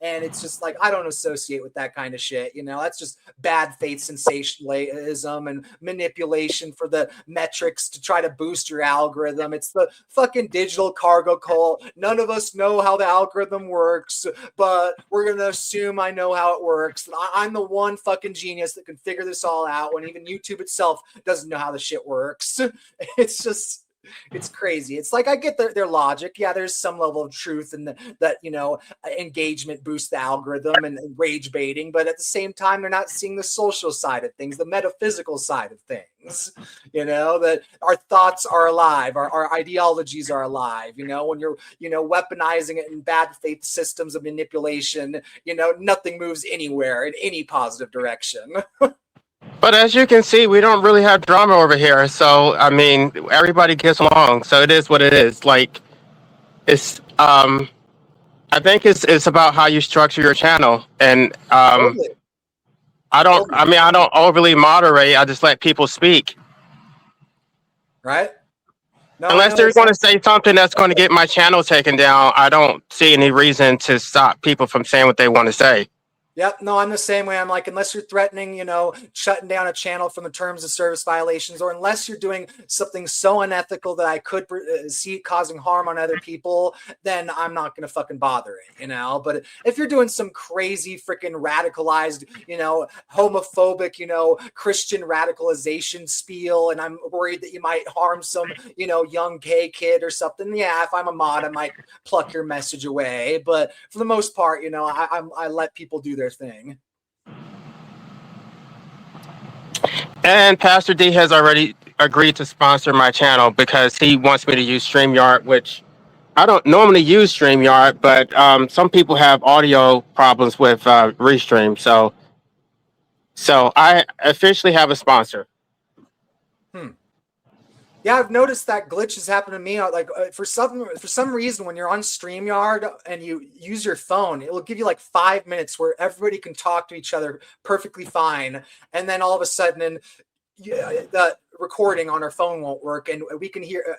And it's just like, I don't associate with that kind of shit. That's just bad faith sensationalism and manipulation for the metrics to try to boost your algorithm. It's the fucking digital cargo cult. None of us know how the algorithm works, but we're going to assume I know how it works. I'm the one fucking genius that can figure this all out when even YouTube itself doesn't know how the shit works. It's crazy. It's like, I get their logic. Yeah, there's some level of truth in that engagement boosts the algorithm and rage baiting, but at the same time, they're not seeing the social side of things, the metaphysical side of things. That our thoughts are alive, our ideologies are alive. When you're weaponizing it in bad faith systems of manipulation, nothing moves anywhere in any positive direction. But as you can see, we don't really have drama over here. So, I mean, everybody gets along. So it is what it is. Like, it's, I think it's about how you structure your channel. And Totally. I don't overly moderate. I just let people speak. Right? No, unless they're going to say something that's going to get my channel taken down, I don't see any reason to stop people from saying what they want to say. Yep. No, I'm the same way. I'm like, unless you're threatening, shutting down a channel from the terms of service violations, or unless you're doing something so unethical that I could see it causing harm on other people, then I'm not going to fucking bother it, But if you're doing some crazy freaking radicalized, homophobic, Christian radicalization spiel, and I'm worried that you might harm some, young gay kid or something, yeah, if I'm a mod, I might pluck your message away. But for the most part, I let people do their thing. And Pastor D has already agreed to sponsor my channel because he wants me to use StreamYard, which I don't normally use StreamYard, but some people have audio problems with Restream. So I officially have a sponsor. Yeah, I've noticed that glitch has happened to me. Like for some reason, when you're on StreamYard and you use your phone, it will give you like 5 minutes where everybody can talk to each other perfectly fine, and then all of a sudden, the recording on our phone won't work, and we can hear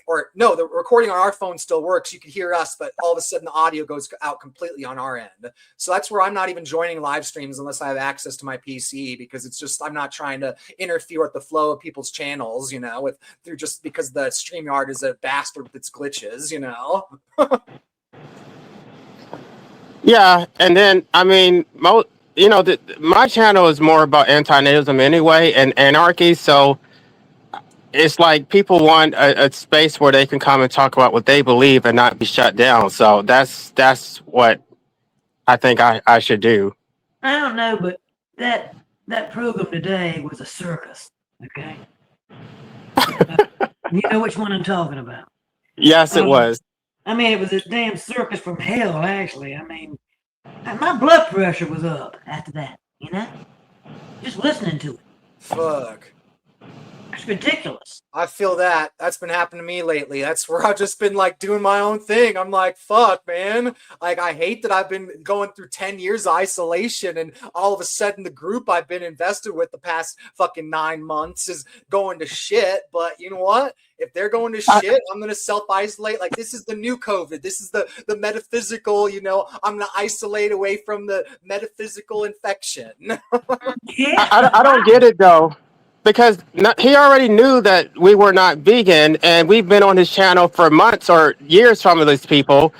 or no, the recording on our phone still works. You can hear us, but all of a sudden the audio goes out completely on our end. So that's where I'm not even joining live streams unless I have access to my PC, because it's just, I'm not trying to interfere with the flow of people's channels, you know, through just because the StreamYard is a bastard with its glitches, you know. Yeah, and then I mean, my channel is more about anti-natalism anyway and anarchy. So it's like people want a space where they can come and talk about what they believe and not be shut down. So that's what I think I should do. I don't know, but that program today was a circus. Okay, you know which one I'm talking about. Yes, it was. I mean, it was a damn circus from hell, actually. I mean, my blood pressure was up after that, you know? Just listening to it. Fuck. It's ridiculous. I feel that. That's been happening to me lately. That's where I've just been like doing my own thing. I'm like, fuck, man. Like, I hate that I've been going through 10 years of isolation, and all of a sudden the group I've been invested with the past fucking 9 months is going to shit. But you know what? If they're going to shit, I'm going to self-isolate. Like, this is the new COVID. This is the metaphysical, you know, I'm going to isolate away from the metaphysical infection. I don't get it, though. Because he already knew that we were not vegan, and we've been on his channel for months or years from these people,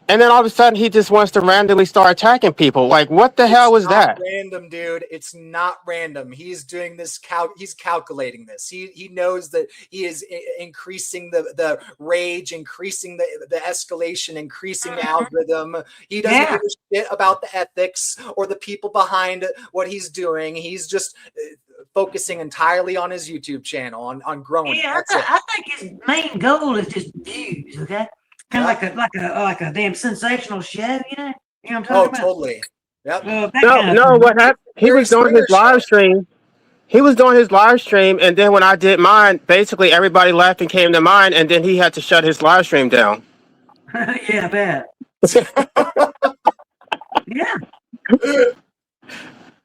and then all of a sudden he just wants to randomly start attacking people. Like, what the hell was that? Random, dude. It's not random. He's doing this. He's calculating this. He knows that he is increasing the rage, increasing the escalation, increasing the algorithm. He doesn't give a shit about the ethics or the people behind what he's doing. He's just focusing entirely on his YouTube channel, on growing. Yeah, I think his main goal is just views. Okay, kind of like a damn sensational show, you know? You know what I'm talking about? Totally. Yep. What happened? He was doing his live stream. He was doing his live stream, and then when I did mine, basically everybody left and came to mine, and then he had to shut his live stream down. Yeah, I bet. Yeah.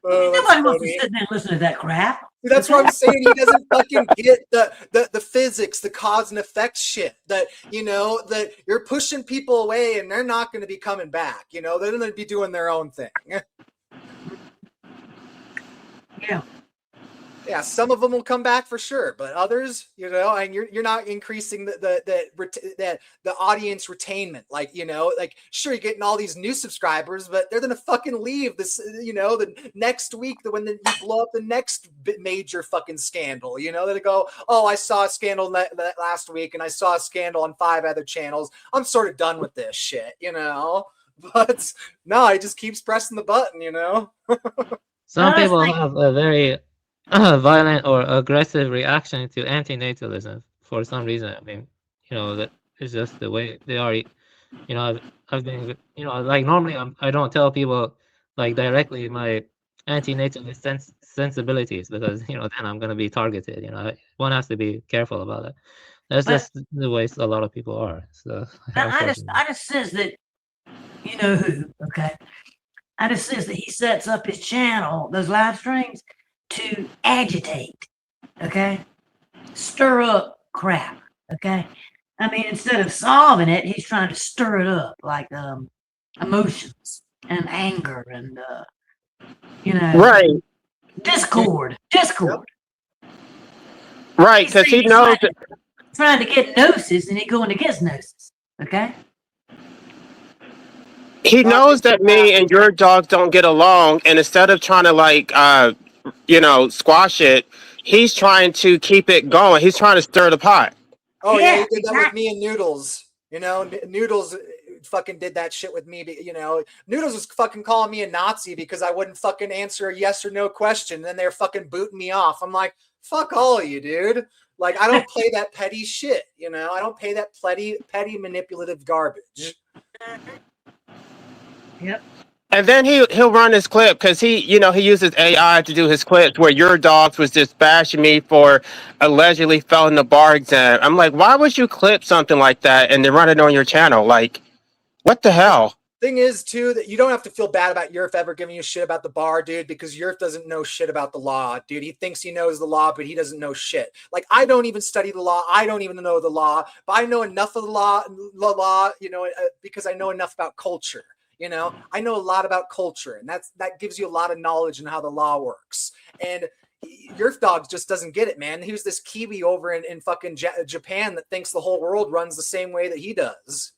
Nobody wants to sit there and listen to that crap. That's what I'm saying. He doesn't fucking get the physics, the cause and effect shit. That, you know, that you're pushing people away and they're not going to be coming back. You know, they're going to be doing their own thing. Yeah. Yeah, some of them will come back for sure, but others, you know, and you're not increasing the audience retainment. Like, you know, like, sure, you're getting all these new subscribers, but they're gonna fucking leave this, you know, the next week when you blow up the next major fucking scandal. You know, they go, oh, I saw a scandal last week, and I saw a scandal on 5 other channels. I'm sort of done with this shit, you know. But no, he just keeps pressing the button, you know. Some people have a very violent or aggressive reaction to anti-natalism for some reason. I mean, you know, that is just the way they are. You know, I've been, you know, like normally I don't tell people like directly my anti-natalist sensibilities, because, you know, then I'm going to be targeted. You know, one has to be careful about that. That's just the way a lot of people are. So I just sense that, you know who, okay? I just sense that he sets up his channel, those live streams, to agitate, okay? Stir up crap, okay? I mean, instead of solving it, he's trying to stir it up, like emotions and anger and, you know, right? Discord. Right, because he knows trying to get gnosis, and he's going against gnosis, okay? He knows that me and your dogs don't get along, and instead of trying to, like, you know, squash it, he's trying to keep it going. He's trying to stir the pot. Oh yeah, he did that with me and Noodles. You know, Noodles fucking did that shit with me. You know, Noodles was fucking calling me a Nazi because I wouldn't fucking answer a yes or no question. And then they're fucking booting me off. I'm like, fuck all of you, dude. Like, I don't play that petty shit. You know, I don't pay that petty manipulative garbage. Yep. And then he'll run his clip because he uses AI to do his clips where your dogs was just bashing me for allegedly failing the bar exam. I'm like, why would you clip something like that and then run it on your channel? Like, what the hell? Thing is, too, that you don't have to feel bad about Yurf ever giving you shit about the bar, dude, because Yurf doesn't know shit about the law, dude. He thinks he knows the law, but he doesn't know shit. Like, I don't even study the law. I don't even know the law, but I know enough of the law, you know, because I know enough about culture. You know, I know a lot about culture, and that gives you a lot of knowledge in how the law works. And Yurf Dog just doesn't get it, man. He was this Kiwi over in fucking Japan that thinks the whole world runs the same way that he does.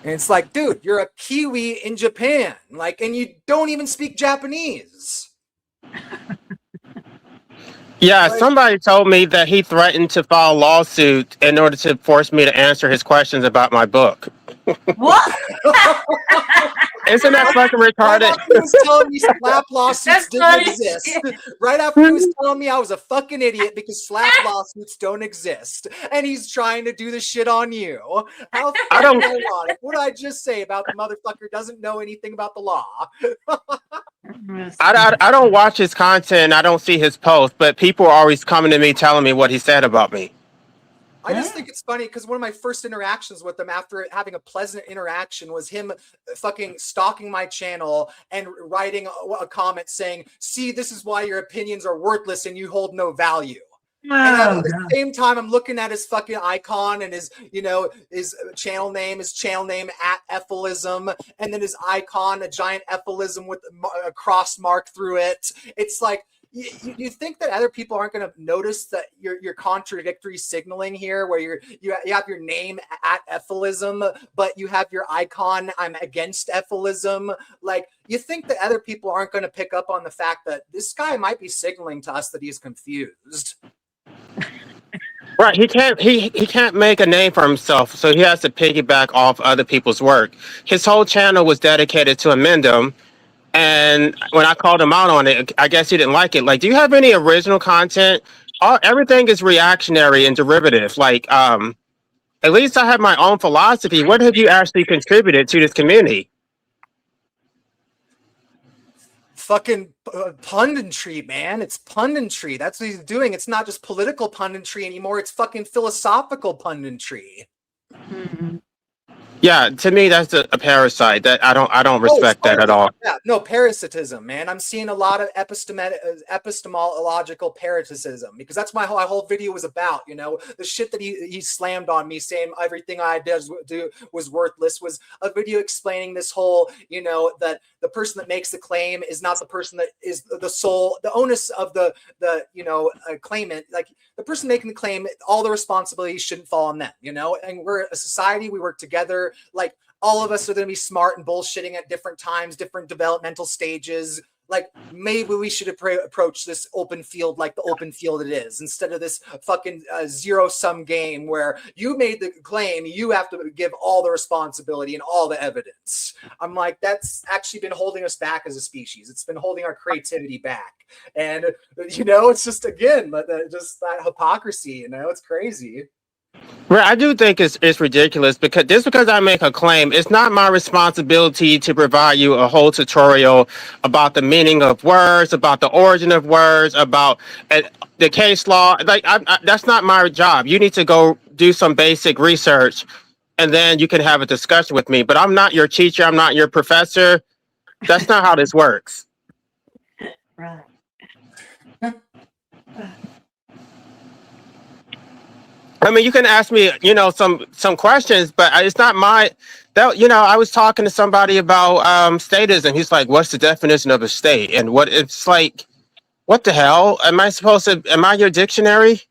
And it's like, dude, you're a Kiwi in Japan, like, and you don't even speak Japanese. Yeah, somebody told me that he threatened to file a lawsuit in order to force me to answer his questions about my book. What? Isn't that fucking retarded? Right after he was telling me slap lawsuits didn't exist. Right after he was telling me I was a fucking idiot because slap lawsuits don't exist. And he's trying to do the shit on you. How fucking ironic. What did I just say about the motherfucker doesn't know anything about the law? I don't watch his content. I don't see his posts, but people are always coming to me telling me what he said about me. I just think it's funny because one of my first interactions with him after having a pleasant interaction was him fucking stalking my channel and writing a comment saying, see, this is why your opinions are worthless and you hold no value. And at the same time, I'm looking at his fucking icon and his, you know, his channel name at Ephilism, and then his icon, a giant Ephilism with a cross mark through it. It's like, you think that other people aren't going to notice that you're contradictory signaling here, where you have your name at Ephilism, but you have your icon, I'm against Ephilism. Like, you think that other people aren't going to pick up on the fact that this guy might be signaling to us that he's confused. Right, he can't make a name for himself, so he has to piggyback off other people's work. His whole channel was dedicated to Amendum, and when I called him out on it, I guess he didn't like it. Like, do you have any original content? Everything is reactionary and derivative. Like, at least I have my own philosophy. What have you actually contributed to this community? Fucking punditry, man. It's punditry. That's what he's doing. It's not just political punditry anymore. It's fucking philosophical punditry. Yeah, to me, that's a parasite. That I don't respect that at all. Yeah, no, parasitism, man. I'm seeing a lot of epistemological parasitism, because that's my whole video was about. You know, the shit that he slammed on me, saying everything I did was worthless, was a video explaining this whole, you know, that the person that makes the claim is not the person that is the sole, the onus of the you know, claimant. Like, the person making the claim, all the responsibility shouldn't fall on them, you know. And we're a society, we work together. Like, all of us are going to be smart and bullshitting at different times, different developmental stages. Like, maybe we should approach this open field like the open field it is, instead of this fucking zero-sum game where you made the claim, you have to give all the responsibility and all the evidence. I'm like, that's actually been holding us back as a species. It's been holding our creativity back. And, you know, it's just, again, just that hypocrisy, you know, it's crazy. Well, I do think it's ridiculous, because just because I make a claim, it's not my responsibility to provide you a whole tutorial about the meaning of words, about the origin of words, about the case law. Like, that's not my job. You need to go do some basic research, and then you can have a discussion with me. But I'm not your teacher. I'm not your professor. That's not how this works. Right. I mean, you can ask me, you know, some questions, but it's not that, you know, I was talking to somebody about statism. He's like, what's the definition of a state? And it's like, what the hell? Am I your dictionary?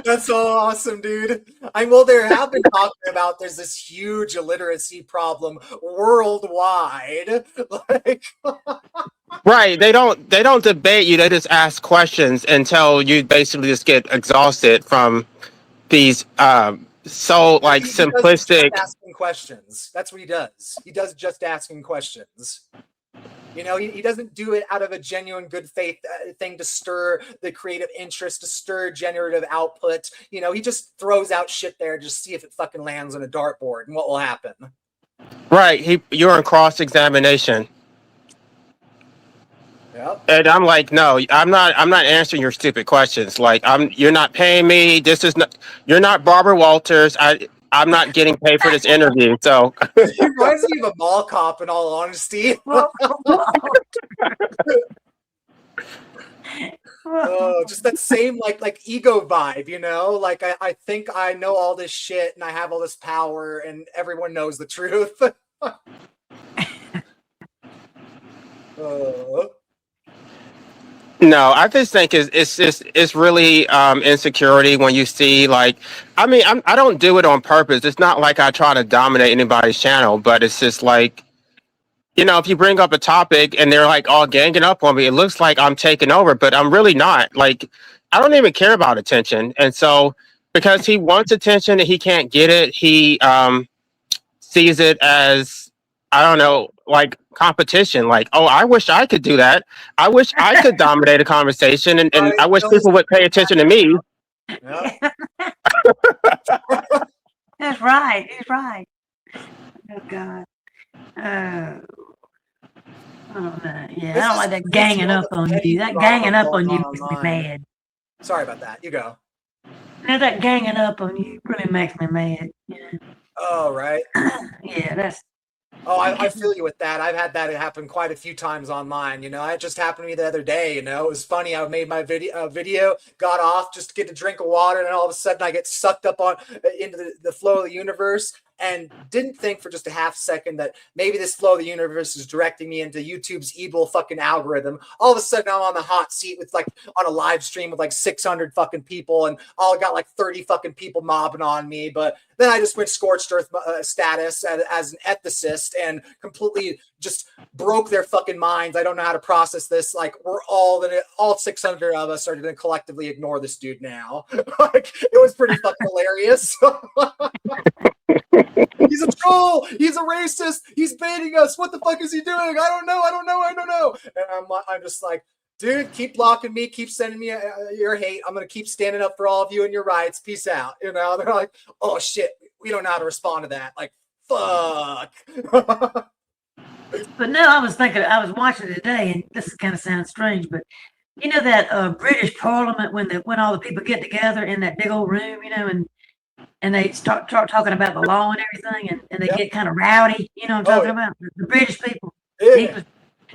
That's so awesome, dude. Well, there have been talking about there's this huge illiteracy problem worldwide. Like, right. They don't debate you. They just ask questions until you basically just get exhausted from these simplistic just asking questions. That's what he does. He does just asking questions. You know, he doesn't do it out of a genuine good faith thing to stir the creative interest, to stir generative output. You know, he just throws out shit there just to see if it fucking lands on a dartboard and what will happen. Right. You're in cross-examination. Yep. And I'm like, no, I'm not answering your stupid questions. Like, you're not paying me. This is not, you're not Barbara Walters. I'm not getting paid for this interview. So He reminds me of a mall cop, in all honesty. Oh, just that same like ego vibe, you know? Like I think I know all this shit and I have all this power and everyone knows the truth. no, I just think it's really insecurity when you see, like, I mean, I don't do it on purpose. It's not like I try to dominate anybody's channel, but it's just like, you know, if you bring up a topic and they're like all ganging up on me, it looks like I'm taking over, but I'm really not. Like, I don't even care about attention. And so because he wants attention and he can't get it, he sees it as, I don't know, like competition. Like, oh, I wish I could do that. I wish I could dominate a conversation, and I wish people would pay attention to me. That's right. He's right. Oh God. Oh. I don't know. Yeah, I don't like that ganging up on you. That ganging up on you makes me mad. Sorry about that. You go. Now that ganging up on you really makes me mad. Yeah. Oh, right. Yeah, that's. Oh, I feel you with that. I've had that happen quite a few times online. You know, it just happened to me the other day. You know, it was funny. I made my video, got off just to get a drink of water, and then all of a sudden I get sucked up into the flow of the universe, and didn't think for just a half second that maybe this flow of the universe is directing me into YouTube's evil fucking algorithm. All of a sudden I'm on the hot seat with like on a live stream with like 600 fucking people, and all got like 30 fucking people mobbing on me. But then I just went scorched earth status as an ethicist and completely just broke their fucking minds. I don't know how to process this. Like, we're all 600 of us are going to collectively ignore this dude now. Like, it was pretty fucking hilarious. He's a troll. He's a racist. He's baiting us. What the fuck is he doing? I don't know. And I'm just like, dude, keep blocking me. Keep sending me your hate. I'm going to keep standing up for all of you and your rights. Peace out. You know, they're like, oh shit, we don't know how to respond to that. Like, fuck. But no, I was watching it today, and this kind of sounds strange, but you know that British Parliament when all the people get together in that big old room, you know, and they start talking about the law and everything, and they get kind of rowdy, you know what I'm talking about? The British people.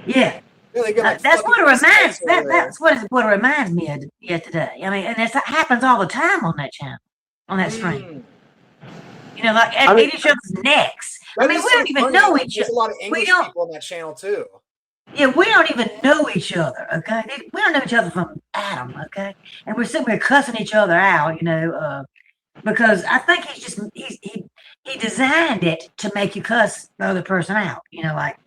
Yeah. That's what it reminds. That's what it reminds me of today. I mean, and it happens all the time on that channel, on that stream. You know, like at each other's necks. I mean, we don't even know each other. There's a lot of English people on that channel too. Yeah, we don't even know each other. Okay, we don't know each other from Adam. Okay, and we're sitting there cussing each other out. You know, because I think he designed it to make you cuss the other person out. You know, like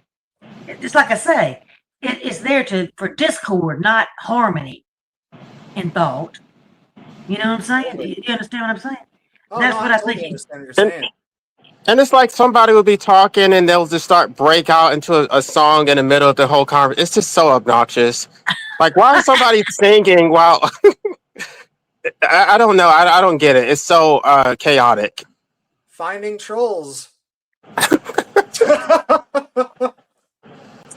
just like I say. It's there for discord, not harmony in thought. You know what I'm saying? Do you understand what I'm saying? That's what I think. And it's like somebody will be talking and they'll just break out into a song in the middle of the whole conversation. It's just so obnoxious. Like, why is somebody singing while... I don't know. I don't get it. It's so chaotic. Finding trolls.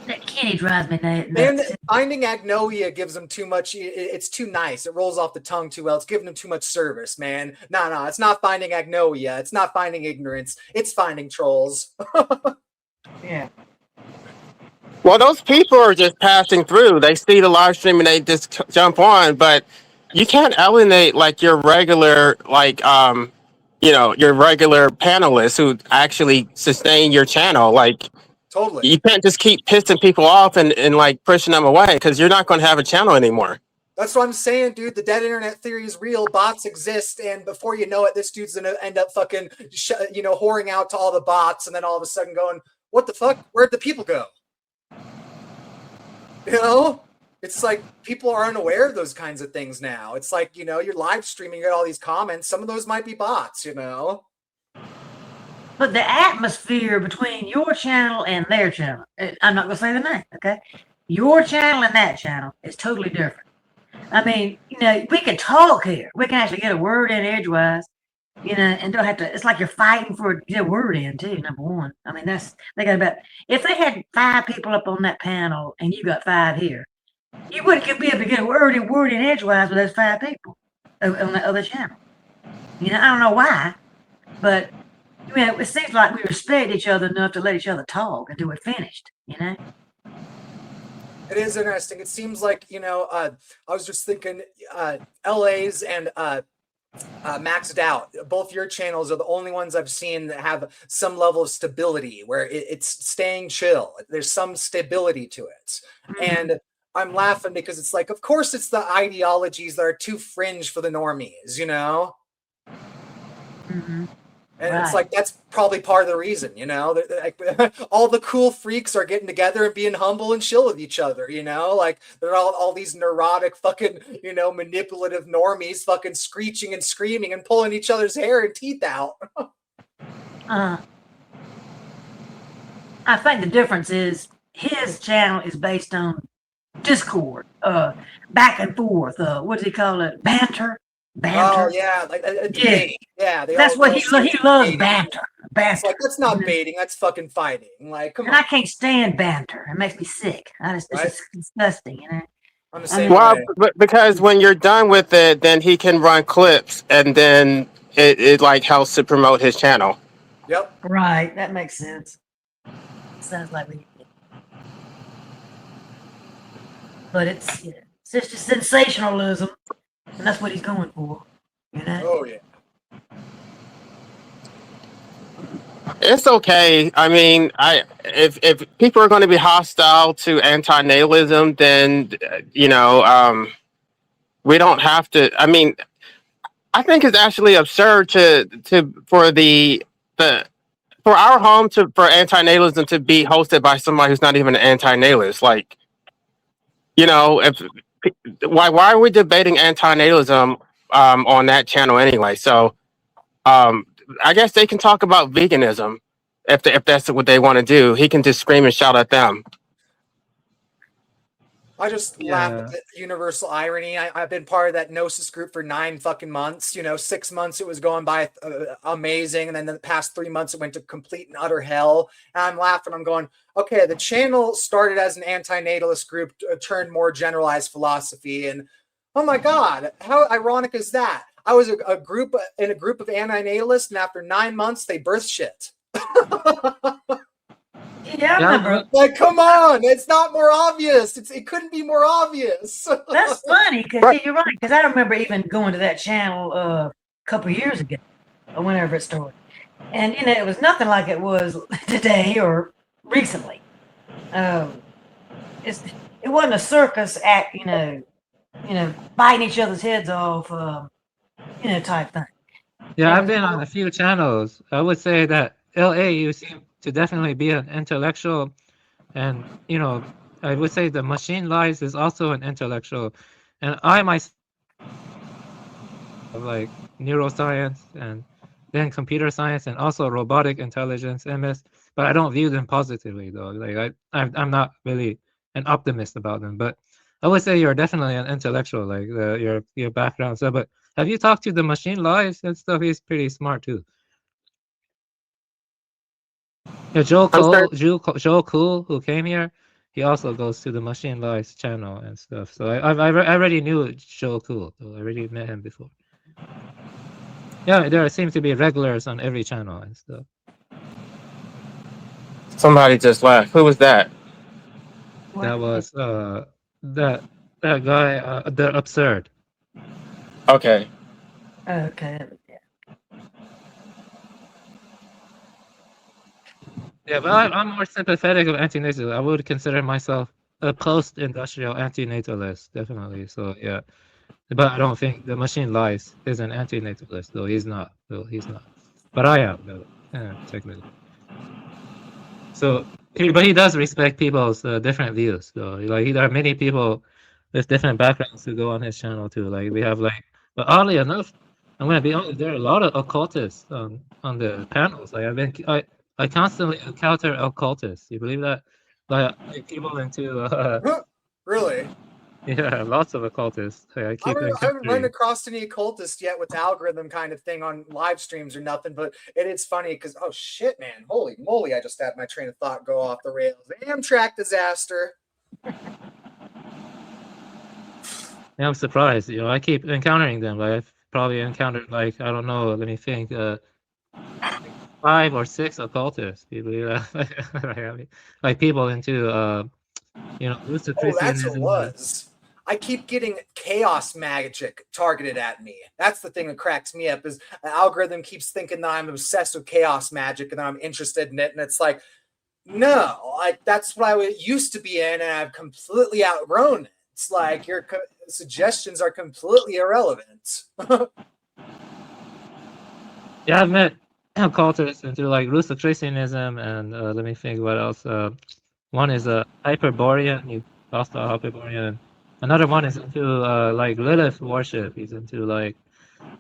That Kenny drives me nuts. And Finding Agnolia gives them too much. It's too nice. It rolls off the tongue too well. It's giving them too much service, man. No, it's not Finding Agnolia. It's not Finding Ignorance. It's Finding Trolls. Yeah. Well, those people are just passing through. They see the live stream and they just jump on. But you can't alienate like your regular, your regular panelists who actually sustain your channel. Like, totally. You can't just keep pissing people off and like pushing them away because you're not going to have a channel anymore. That's what I'm saying, dude. The dead internet theory is real. Bots exist, and before you know it, this dude's gonna end up fucking, whoring out to all the bots, and then all of a sudden going, "What the fuck? Where'd the people go?" You know, it's like people are unaware of those kinds of things now. It's like, you're live streaming, you get all these comments. Some of those might be bots, But the atmosphere between your channel and their channel, I'm not going to say the name, okay? Your channel and that channel is totally different. I mean, we can talk here. We can actually get a word in edgewise, and don't have to, it's like you're fighting for a word in too, number one. I mean, if they had 5 people up on that panel and you got 5 here, You wouldn't be able to get a word in edgewise with those 5 people on the other channel. You know, I don't know why, but it seems like we respect each other enough to let each other talk until we're finished, you know? It is interesting. It seems like, I was just thinking LA's and Maxed Out, both your channels are the only ones I've seen that have some level of stability where it's staying chill. There's some stability to it. And I'm laughing because it's like, of course it's the ideologies that are too fringe for the normies, you know? And it's like, that's probably part of the reason, you know? All the cool freaks are getting together and being humble and chill with each other, you know? Like, they're all these neurotic fucking, manipulative normies fucking screeching and screaming and pulling each other's hair and teeth out. I think the difference is his channel is based on discord, back and forth, what does he call it? Banter? Oh yeah, like a debate. Yeah, that's what he loves. Banter. It's like, that's not baiting, that's fucking fighting. Like, come on. I can't stand banter. It makes me sick. It's disgusting, you know. I'm the same Well, way. because when you're done with it, then he can run clips, and then it like helps to promote his channel. Yep. Right. That makes sense. Sounds like we. But it's just sensationalism, and that's what he's going for. You know. Oh yeah. It's okay. I mean, if people are going to be hostile to anti-natalism, then we don't have to. I mean, I think it's actually absurd for our home for anti-natalism to be hosted by somebody who's not even an anti-natalist. Like, why are we debating anti-natalism on that channel anyway? So, I guess they can talk about veganism if that's what they want to do. He can just scream and shout at them. I just laugh at the universal irony. I've been part of that Gnosis group for 9 fucking months. 6 months it was going by amazing, and then the past 3 months it went to complete and utter hell. And I'm laughing. I'm going, okay, the channel started as an anti-natalist group, turned more generalized philosophy, and oh my god, how ironic is that? I was a group of anti-natalists, and after 9 months they birthed shit. Yeah, I remember. Like, come on, it's not more obvious. It couldn't be more obvious. That's funny because you're right. Because I remember even going to that channel a couple of years ago, or whenever it started, and it was nothing like it was today or recently. It wasn't a circus act, biting each other's heads off, type thing. Yeah, I've been on a few channels. I would say that LA, you seem to definitely be an intellectual, and I would say the Machine Lies is also an intellectual, and I myself like neuroscience and then computer science and also robotic intelligence, MS, but I don't view them positively though. Like I'm not really an optimist about them, but I would say you're definitely an intellectual, like your background stuff. But have you talked to the Machine Lies and stuff? He's pretty smart too. Yeah, Joe Cool, who came here, he also goes to the Machine Lies channel and stuff. So I already knew Joe Cool. So I already met him before. Yeah, there seems to be regulars on every channel and stuff. Somebody just left. Who was that? That was that guy, the Absurd. Okay. Okay. Yeah, but I'm more sympathetic of anti-natalist. I would consider myself a post-industrial anti-natalist, definitely. So yeah, but I don't think the Machine Lies is an anti-natalist, though he's not. But I am, though, technically. So, but he does respect people's different views. So, like, there are many people with different backgrounds who go on his channel too. Like we have but oddly enough, I'm gonna be honest, there are a lot of occultists on the panels. Like I constantly encounter occultists. You believe that? Like people into Really? Yeah, lots of occultists. I haven't run across any occultist yet with the algorithm kind of thing on live streams or nothing, but it's funny because, oh shit, man, holy moly, I just had my train of thought go off the rails. Amtrak disaster. Yeah, I'm surprised. You know, I keep encountering them. Like I've probably encountered like I don't know. Let me think. 5 or 6 occultists. People, like people into you know, Oh, that's what it Luciferianism. was. I keep getting chaos magic targeted at me. That's the thing that cracks me up is the algorithm keeps thinking that I'm obsessed with chaos magic and that I'm interested in it. And it's like, no, like that's what I used to be in and I've completely outgrown it. It's like your suggestions are completely irrelevant. Yeah, I've met occultists into like Luciferianism and let me think what else. One is a Hyperborean. He talks about Hyperborean. Another one is into like Lilith worship. He's into like.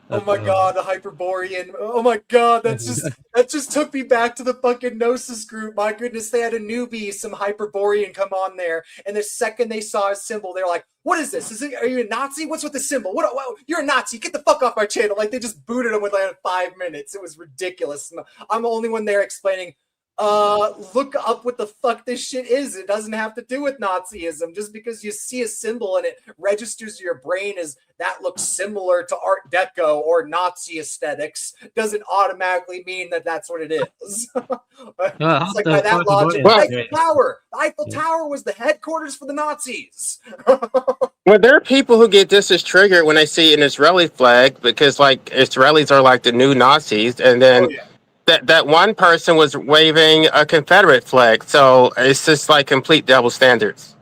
Oh my god, the Hyperborean. Oh my god, that just took me back to the fucking Gnosis group. My goodness, they had a newbie, some Hyperborean come on there, and the second they saw a symbol, they were like, what is this? Are you a Nazi? What's with the symbol? What, you're a Nazi. Get the fuck off my channel. Like, they just booted him within 5 minutes. It was ridiculous. And I'm the only one there explaining, look up what the fuck this shit is. It doesn't have to do with Nazism. Just because you see a symbol and it registers your brain as that looks similar to Art Deco or Nazi aesthetics doesn't automatically mean that that's what it is. It's like by that logic, the Eiffel Tower. The Eiffel Tower was the headquarters for the Nazis. Well, there are people who get just as triggered when they see an Israeli flag because, like, Israelis are like the new Nazis, and then that one person was waving a Confederate flag. So it's just like complete double standards.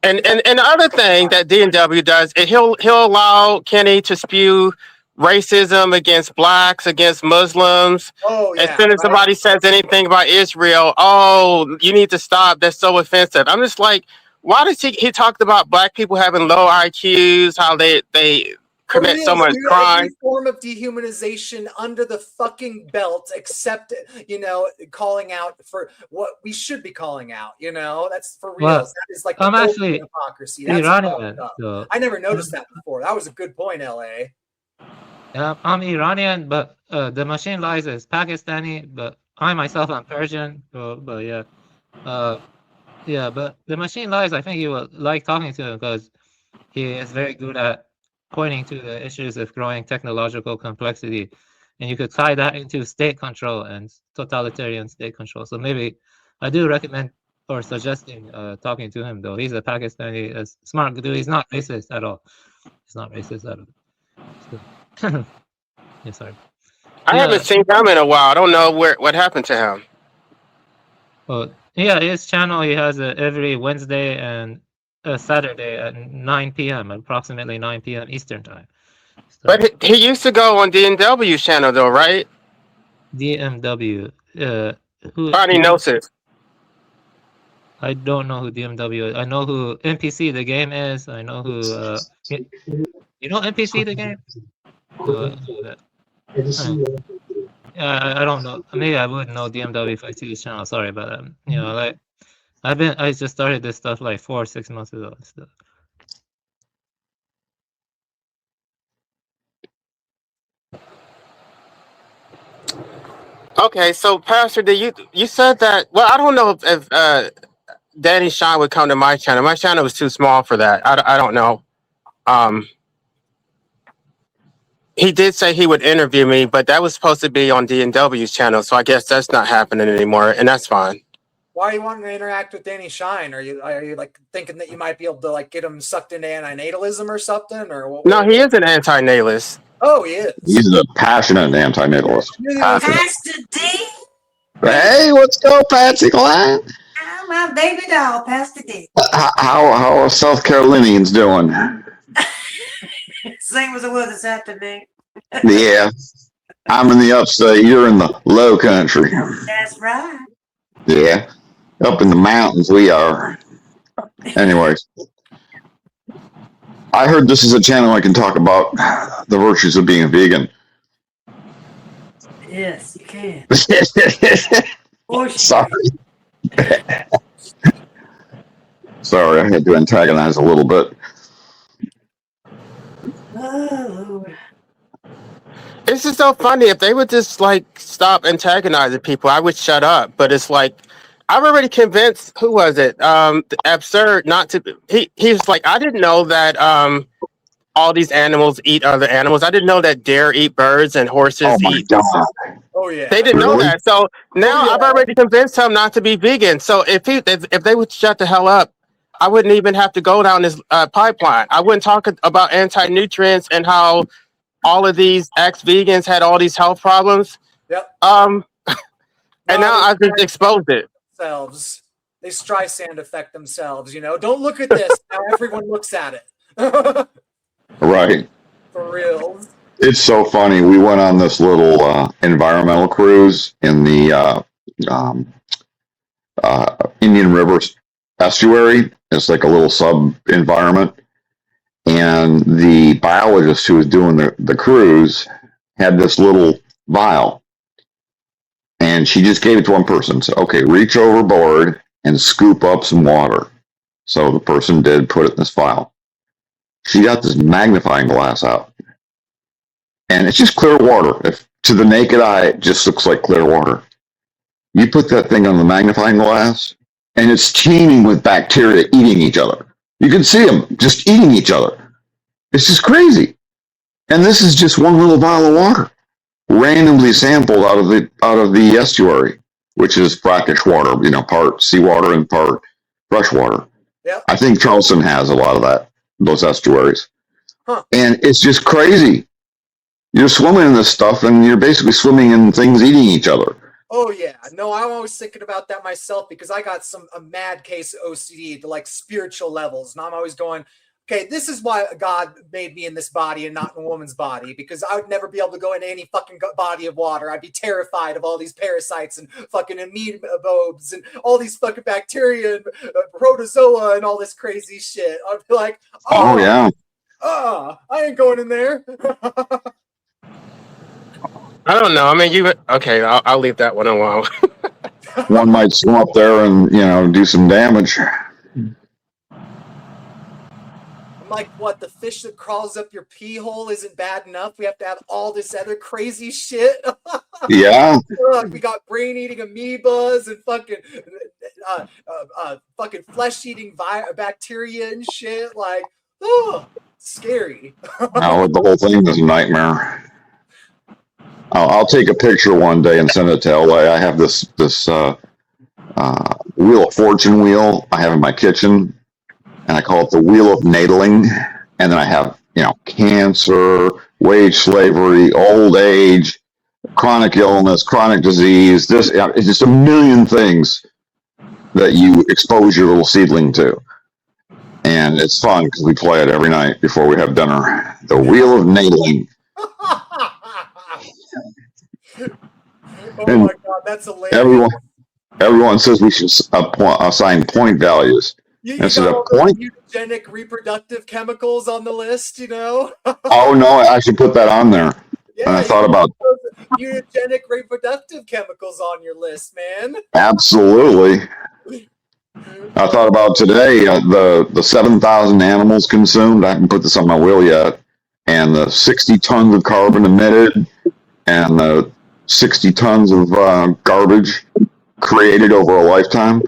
And the other thing that D&W does is he'll allow Kenny to spew racism against blacks, against Muslims. Oh, yeah, as soon as somebody says anything about Israel, oh, you need to stop. That's so offensive. I'm just like, why does he talked about black people having low IQs, how they commit so much crime? Every form of dehumanization under the fucking belt, except, you know, calling out for what we should be calling out, you know? That's for real. Well, That is like I'm the actually hypocrisy. That's Iranian. fucked up. So I never noticed that before. That was a good point, LA. I'm Iranian, but the machine lies is Pakistani, but I myself am Persian. So, but yeah, yeah, but the machine lies. I think you will like talking to him because he is very good at pointing to the issues of growing technological complexity, and you could tie that into state control and totalitarian state control. So maybe I do recommend or suggesting talking to him, though. He's a Pakistani, smart dude. He's not racist at all. He's not racist at all. So, yeah, sorry. I haven't seen him in a while. I don't know what happened to him. Well, yeah, his channel, he has every Wednesday and Saturday at 9 p.m., approximately 9 p.m. Eastern time. So, But he used to go on D&W's channel, though, right? DMW. Who? Body Gnosis. I don't know who DMW is. I know who NPC the game is. I know who. You know NPC the game? I don't know. Maybe I would know DMW if I see his channel. Sorry about that. You know, like I just started this stuff like 4 or 6 months ago. So. Okay, so Pastor, you said that? Well, I don't know if Danny Shine would come to my channel. My channel was too small for that. I don't know. He did say he would interview me, but that was supposed to be on D&W's channel, so I guess that's not happening anymore, and that's fine. Why are you wanting to interact with Danny Shine? Are you like thinking that you might be able to like get him sucked into antinatalism or something? Or what? No, he is an anti-natalist. Oh, he is. He's a passionate anti-natalist. Pastor D. Hey, let's go, Patsy Glenn. Oh, my baby doll, Pastor D. How are South Carolinians doing? Same as it was this afternoon. Yeah, I'm in the upstate. You're in the low country. That's right. Yeah, up in the mountains we are. Anyways, I heard this is a channel I can talk about the virtues of being a vegan. Yes, you can. Sorry. Sorry, I had to antagonize a little bit. Oh, Lord. It's just so funny. If they would just like stop antagonizing people, I would shut up. But it's like I've already convinced, who was it? Absurd not to. He was like, I didn't know that all these animals eat other animals. I didn't know that deer eat birds and horses Oh my eat. God. Oh yeah. They didn't know Really? that. So now yeah. I've already convinced him not to be vegan. So if they would shut the hell up, I wouldn't even have to go down this pipeline. I wouldn't talk about anti-nutrients and how all of these ex-vegans had all these health problems. Yep. And now I've just exposed it. Themselves. They Streisand affect themselves, you know. Don't look at this. Now everyone looks at it. Right. For real. It's so funny. We went on this little environmental cruise in the Indian River estuary. It's like a little sub-environment. And the biologist who was doing the cruise had this little vial. And she just gave it to one person. So, okay, reach overboard and scoop up some water. So the person did, put it in this vial. She got this magnifying glass out. And it's just clear water. If to the naked eye, it just looks like clear water. You put that thing on the magnifying glass, and it's teeming with bacteria eating each other. You can see them just eating each other. It's just crazy. And this is just one little vial of water, randomly sampled out of the estuary, which is brackish water, you know, part seawater and part freshwater. Yep. I think Charleston has a lot of those estuaries. Huh. And it's just crazy. You're swimming in this stuff, and you're basically swimming in things eating each other. Oh yeah, no, I'm always thinking about that myself because I got a mad case of OCD to like spiritual levels, and I'm always going, okay, this is why God made me in this body and not in a woman's body, because I would never be able to go into any fucking body of water. I'd be terrified of all these parasites and fucking amoebas and all these fucking bacteria and protozoa and all this crazy shit. I'd be like, Oh yeah. I ain't going in there. I don't know. I mean, okay. I'll leave that one alone. One might swim up there and, you know, do some damage. I'm like, what? The fish that crawls up your pee hole isn't bad enough. We have to have all this other crazy shit. Yeah. Look, we got brain-eating amoebas and fucking flesh-eating bacteria and shit. Like, oh, scary. No, the whole thing is a nightmare. I'll take a picture one day and send it to LA. I have this Wheel of Fortune wheel I have in my kitchen, and I call it the Wheel of Nadling. And then I have, you know, cancer, wage slavery, old age, chronic illness, chronic disease. It's just a million things that you expose your little seedling to. And it's fun because we play it every night before we have dinner. The Wheel of Nadling. Oh my god, that's hilarious. Everyone says we should assign point values. You instead got of all those point. mutagenic reproductive chemicals on the list, you know? Oh no, I should put that on there. Yeah, And I thought about mutagenic reproductive chemicals on your list, man. absolutely. I thought about today the 7,000 animals consumed. I haven't put this on my wheel yet, and the 60 tons of carbon emitted, and the 60 tons of garbage created over a lifetime.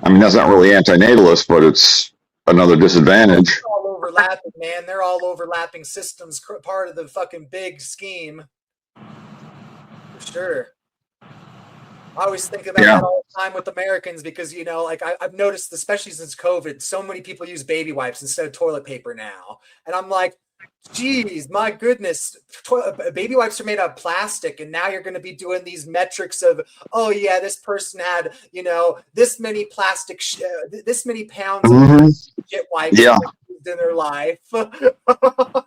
I mean, that's not really anti-natalist, but it's another disadvantage. They're all overlapping, man. They're all overlapping systems, part of the fucking big scheme. For sure. I always think about that all the time with Americans because, you know, like I've noticed, especially since COVID, so many people use baby wipes instead of toilet paper now. And I'm like, geez, my goodness, baby wipes are made out of plastic, and now you're going to be doing these metrics of, oh yeah, this person had, you know, this many plastic, this many pounds of shit wipes in their life.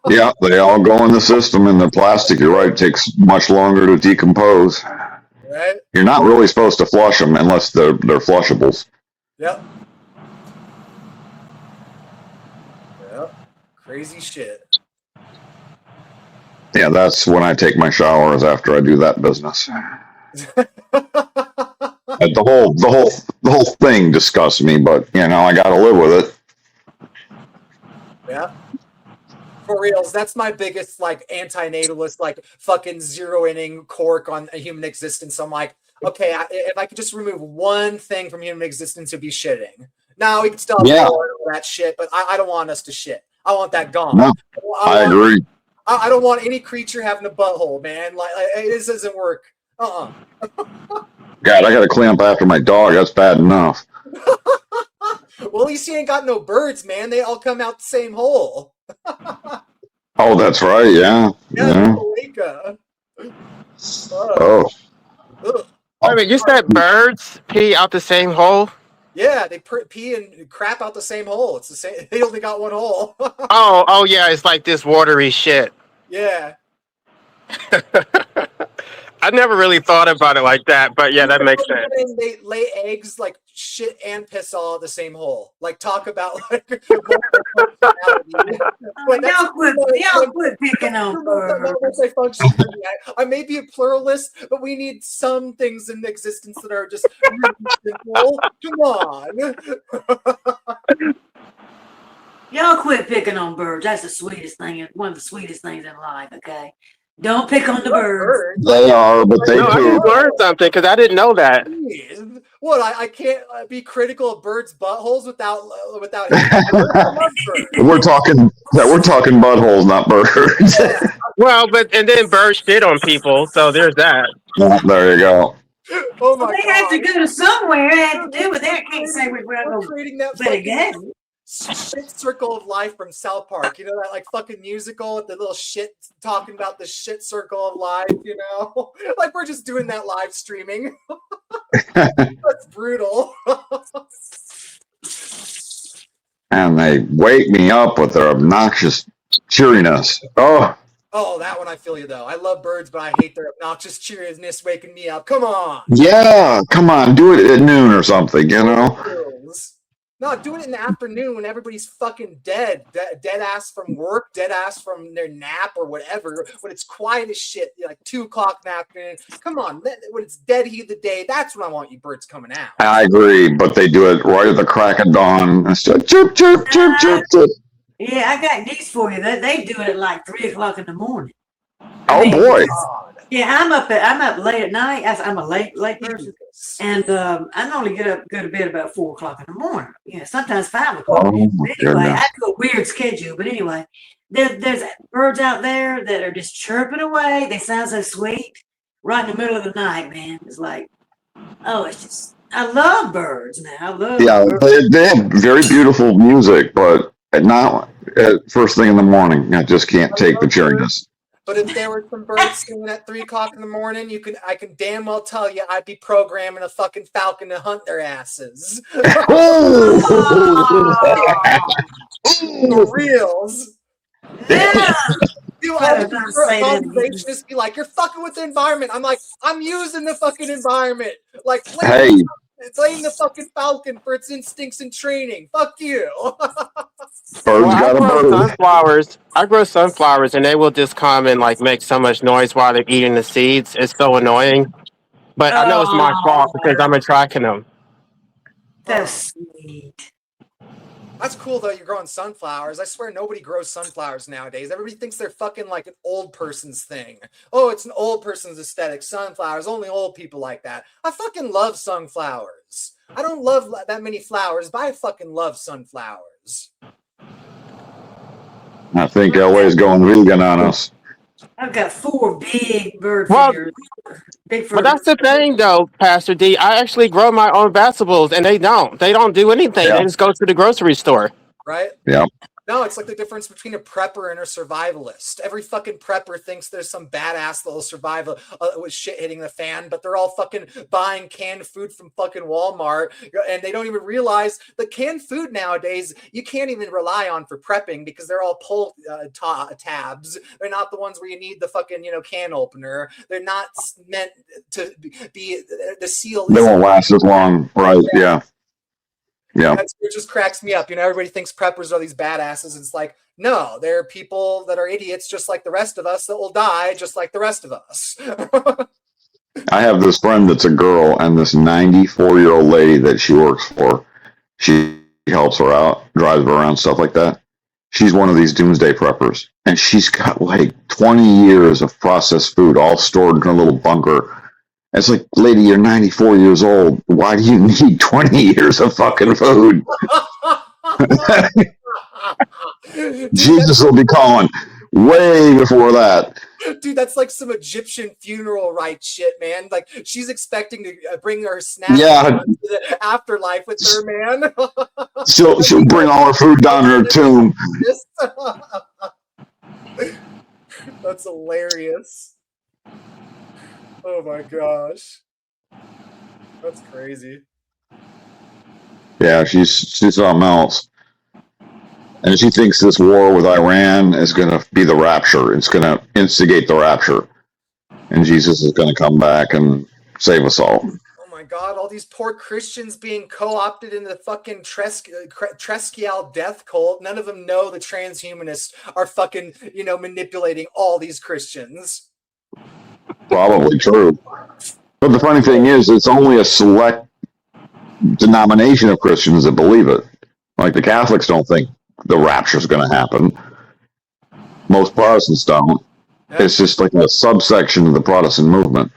Yeah, they all go in the system, and the plastic, you're right, takes much longer to decompose. Right? You're not really supposed to flush them unless they're flushables. Yep. Yep. Crazy shit. Yeah, that's when I take my showers after I do that business. The whole thing disgusts me, but you know, I gotta live with it. Yeah. For reals, that's my biggest like anti-natalist, like fucking zero inning cork on a human existence. I'm like, okay, if I could just remove one thing from human existence, it'd be shitting. Now we can still have Yeah. all that shit, but I don't want us to shit. I want that gone. No, I agree. I don't want any creature having a butthole, man. Like this doesn't work. God, I got to clean up after my dog. That's bad enough. Well, at least you ain't got no birds, man. They all come out the same hole. Oh, that's right. Yeah. Yeah. Oh. Ugh. Wait a minute, you said birds pee out the same hole? Yeah, they pee and crap out the same hole. It's the same. They only got one hole. Oh yeah, it's like this watery shit. Yeah. I never really thought about it like that, but yeah, that makes sense. They lay eggs like shit and piss all at the same hole. Like talk about like. Y'all quit picking on birds. I may be a pluralist, but we need some things in existence that are just really simple. Come on. Y'all quit picking on birds. That's the sweetest thing. One of the sweetest things in life. Okay. Don't pick on the birds. They are, but they No, I poop. just learned something because I didn't know that. What? I can't be critical of birds' buttholes without. We're talking buttholes, not birds. Well, and then birds shit on people, so there's that. There you go. Oh my They have to go to somewhere. It had to do with it. I can't say we're going to creating that play again. Shit circle of life from South Park. You know that like fucking musical with the little shit talking about the shit circle of life. You know, like we're just doing that live streaming. That's brutal. And they wake me up with their obnoxious cheeriness. Oh. Oh, that one I feel you though. I love birds, but I hate their obnoxious cheeriness waking me up. Come on. Yeah, come on, do it at noon or something, you know? No, do it in the afternoon when everybody's fucking dead ass from work, dead ass from their nap or whatever. When it's quiet as shit, like 2 o'clock in the afternoon. Come on, when it's dead heat of the day, that's when I want you birds coming out. I agree, but they do it right at the crack of dawn. It's just chirp, chirp, chirp, chirp, chirp. Yeah, I got news for you. They do it at like 3 o'clock in the morning. Oh boy. Yeah, I'm up late at night. I'm a late person, and I normally go to bed about 4 o'clock in the morning. Yeah, sometimes 5 o'clock. Oh, Anyway, goodness. I do a weird schedule. But anyway, there's birds out there that are just chirping away. They sound so sweet right in the middle of the night, man. It's like, oh, it's just I love birds, man. I love birds. They have very beautiful music, but not at first thing in the morning. I just can't take the cheeriness. But if there were some birds singing at 3 o'clock in the morning, I can damn well tell you I'd be programming a fucking falcon to hunt their asses. For reals. Yeah. You conversation just be like, you're fucking with the environment. I'm like, I'm using the fucking environment. Like, blame the fucking falcon for its instincts and training. Fuck you. I grow sunflowers and they will just come and like make so much noise while they're eating the seeds. It's so annoying. But I know it's my fault because I'm attracting them. That's sweet. That's cool though. You're growing sunflowers. I swear nobody grows sunflowers nowadays. Everybody thinks they're fucking like an old person's thing. Oh, it's an old person's aesthetic. Sunflowers, only old people like that. I fucking love sunflowers. I don't love that many flowers, but I fucking love sunflowers. I think LA's going vegan on us. I've got 4 big bird figures. But that's the thing, though, Pastor D. I actually grow my own vegetables, and they don't. They don't do anything. Yeah. They just go to the grocery store. Right? Yeah. No, it's like the difference between a prepper and a survivalist. Every fucking prepper thinks there's some badass little survival with shit hitting the fan, but they're all fucking buying canned food from fucking Walmart, and they don't even realize the canned food nowadays you can't even rely on for prepping because they're all pull tabs. They're not the ones where you need the fucking can opener. They're not meant to be the seal. They won't last as long, right? Yeah. Yeah. It just cracks me up. Everybody thinks preppers are these badasses. It's like, no, they're people that are idiots just like the rest of us that will die just like the rest of us. I have this friend that's a girl, and this 94-year-old lady that she works for, she helps her out, drives her around, stuff like that. She's one of these doomsday preppers, and she's got like 20 years of processed food all stored in a little bunker. It's like, lady, you're 94 years old. Why do you need 20 years of fucking food? Jesus will be calling way before that. Dude, that's like some Egyptian funeral rite shit, man. Like she's expecting to bring her snack to the afterlife with her, man. She'll bring all her food down to her tomb. That's hilarious. Oh my gosh, that's crazy. Yeah, she's something else. And she thinks this war with Iran is going to be the rapture. It's going to instigate the rapture. And Jesus is going to come back and save us all. Oh my God, all these poor Christians being co-opted in the fucking Tresquial death cult. None of them know the transhumanists are fucking, manipulating all these Christians. Probably true. But the funny thing is, it's only a select denomination of Christians that believe it. Like the Catholics don't think the rapture is going to happen. Most Protestants don't. Yeah. It's just like a subsection of the Protestant movement.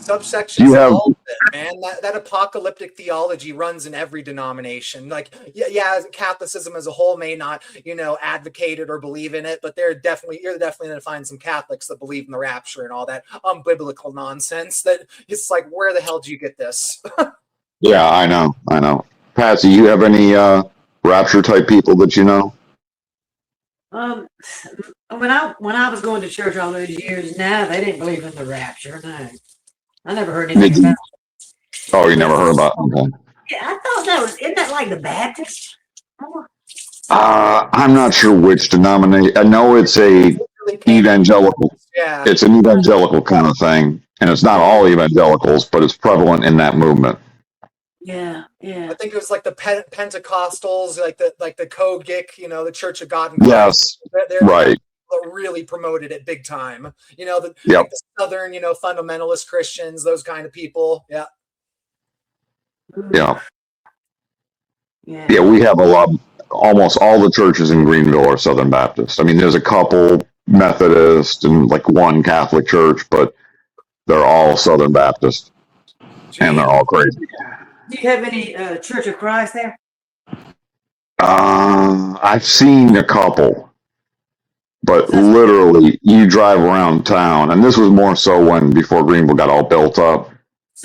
Subsections of all of it, man. That apocalyptic theology runs in every denomination. Like, yeah, Catholicism as a whole may not, advocate it or believe in it, but you're definitely going to find some Catholics that believe in the rapture and all that unbiblical nonsense. That it's like, where the hell did you get this? Yeah, I know. Patsy, you have any rapture type people that you know? When I was going to church all those years, now they didn't believe in the rapture. No, I never heard anything about it. Oh, you never heard about it? Okay. Yeah, I thought isn't that like the Baptist? I'm not sure which denomination. I know it's a evangelical. Yeah. It's an evangelical kind of thing, and it's not all evangelicals, but it's prevalent in that movement. Yeah. I think it was like the Pentecostals, like the Kogic, the Church of God. Yes. Right. Really promoted it big time. Like the Southern, fundamentalist Christians, those kind of people. Yeah. Yeah. Yeah, we have almost all the churches in Greenville are Southern Baptist. I mean, there's a couple Methodist and like one Catholic church, but they're all Southern Baptist. And they're all crazy. Do you have any Church of Christ there? I've seen a couple. But literally, you drive around town, and this was more so before Greenville got all built up.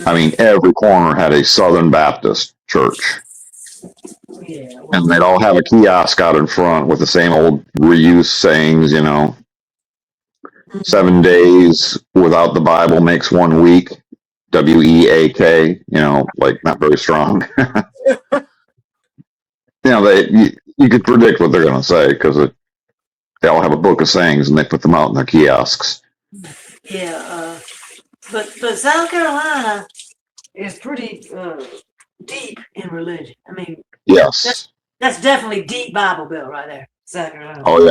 I mean, every corner had a Southern Baptist church. Yeah. And they'd all have a kiosk out in front with the same old reuse sayings, 7 days without the Bible makes 1 week. WEAK, like not very strong. You could predict what they're going to say because they all have a book of sayings and they put them out in their kiosks. Yeah, but South Carolina is pretty deep in religion. I mean, yes, that's definitely deep Bible Belt right there, South Carolina. Oh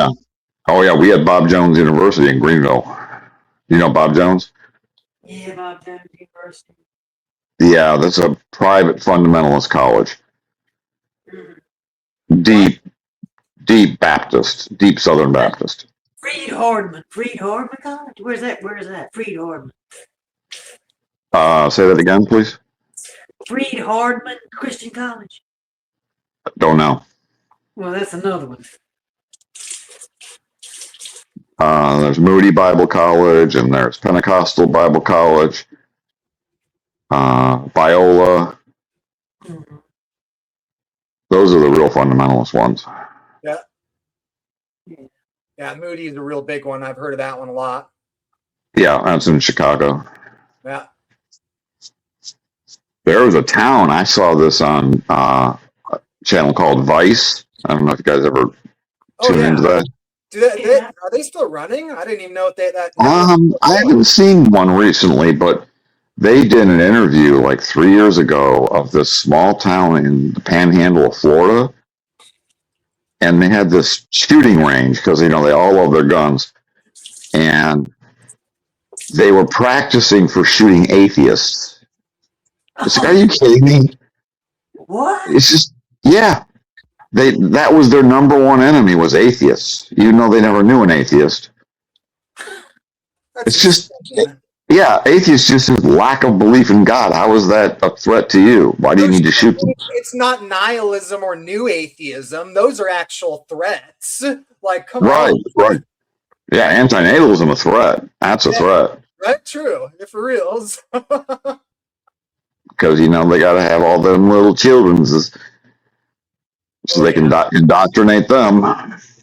yeah. We had Bob Jones University in Greenville. You know Bob Jones? Yeah, Bob Jones University. Yeah, that's a private fundamentalist college. Mm-hmm. Deep Baptist, deep Southern Baptist. Freed Hardman College? Where's that? Freed Hardman. Say that again, please. Freed Hardman Christian College. Don't know. Well, that's another one. There's Moody Bible College, and there's Pentecostal Bible College. Biola. Mm-hmm. Those are the real fundamentalist ones. Yeah. Yeah, Moody's a real big one. I've heard of that one a lot. Yeah, that's in Chicago. Yeah. There was a town, I saw this on a channel called Vice. I don't know if you guys ever tuned into that. Are they still running? I didn't even know if that. I haven't seen one recently, but they did an interview like 3 years ago of this small town in the panhandle of Florida. And they had this shooting range because, they all love their guns. And they were practicing for shooting atheists. It's like, are you kidding me? What? It's just, yeah. That was their number one enemy was atheists, even though they never knew an atheist. It's just, Yeah, atheists just have lack of belief in God. How is that a threat to you? Why do you need to shoot them? It's not nihilism or new atheism. Those are actual threats. Like, come Right, on. right. Yeah, antinatalism a threat. That's a threat. Right? True. For reals. Because, they got to have all them little children so they can indoctrinate them.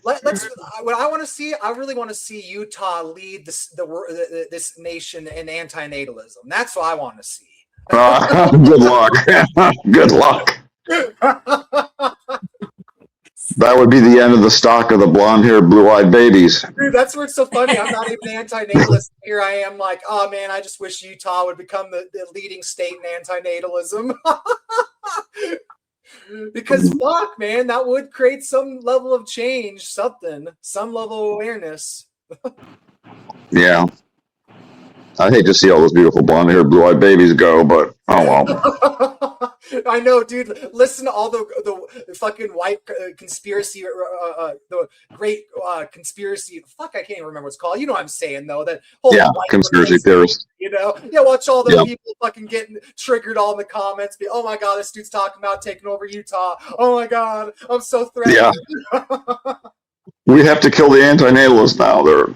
Let's. What I want to see, I really want to see Utah lead this nation in antinatalism. That's what I want to see. Good luck. Good luck. That would be the end of the stock of the blonde-haired, blue-eyed babies. Dude, that's where it's so funny. I'm not even antinatalist. Here I am like, oh man, I just wish Utah would become the leading state in antinatalism. Because fuck, man, that would create some level of change, some level of awareness. Yeah. I hate to see all those beautiful blonde-haired, blue-eyed babies go, but oh well. I know, dude. Listen to all the fucking white conspiracy, the great conspiracy. Fuck, I can't even remember what it's called. You know what I'm saying, though. That whole Conspiracy theorists. Watch all those people fucking getting triggered all in the comments. Be, oh my god, this dude's talking about taking over Utah. Oh my god, I'm so threatened. Yeah. We have to kill the antinatalists now. They're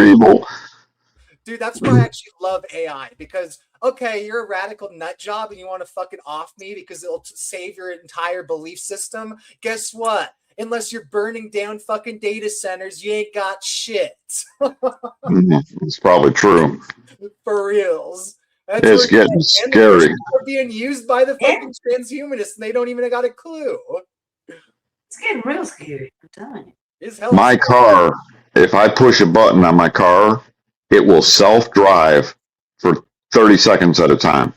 evil. Dude, that's why I actually love AI, because okay, you're a radical nut job and you want to fucking off me because it'll save your entire belief system. Guess what? Unless you're burning down fucking data centers, you ain't got shit. It's probably true. For reals. That's It's getting scary. They're being used by the fucking transhumanists and they don't even got a clue. It's getting real scary. I'm telling you. My car, if I push a button on my car, it will self-drive for 30 seconds at a time.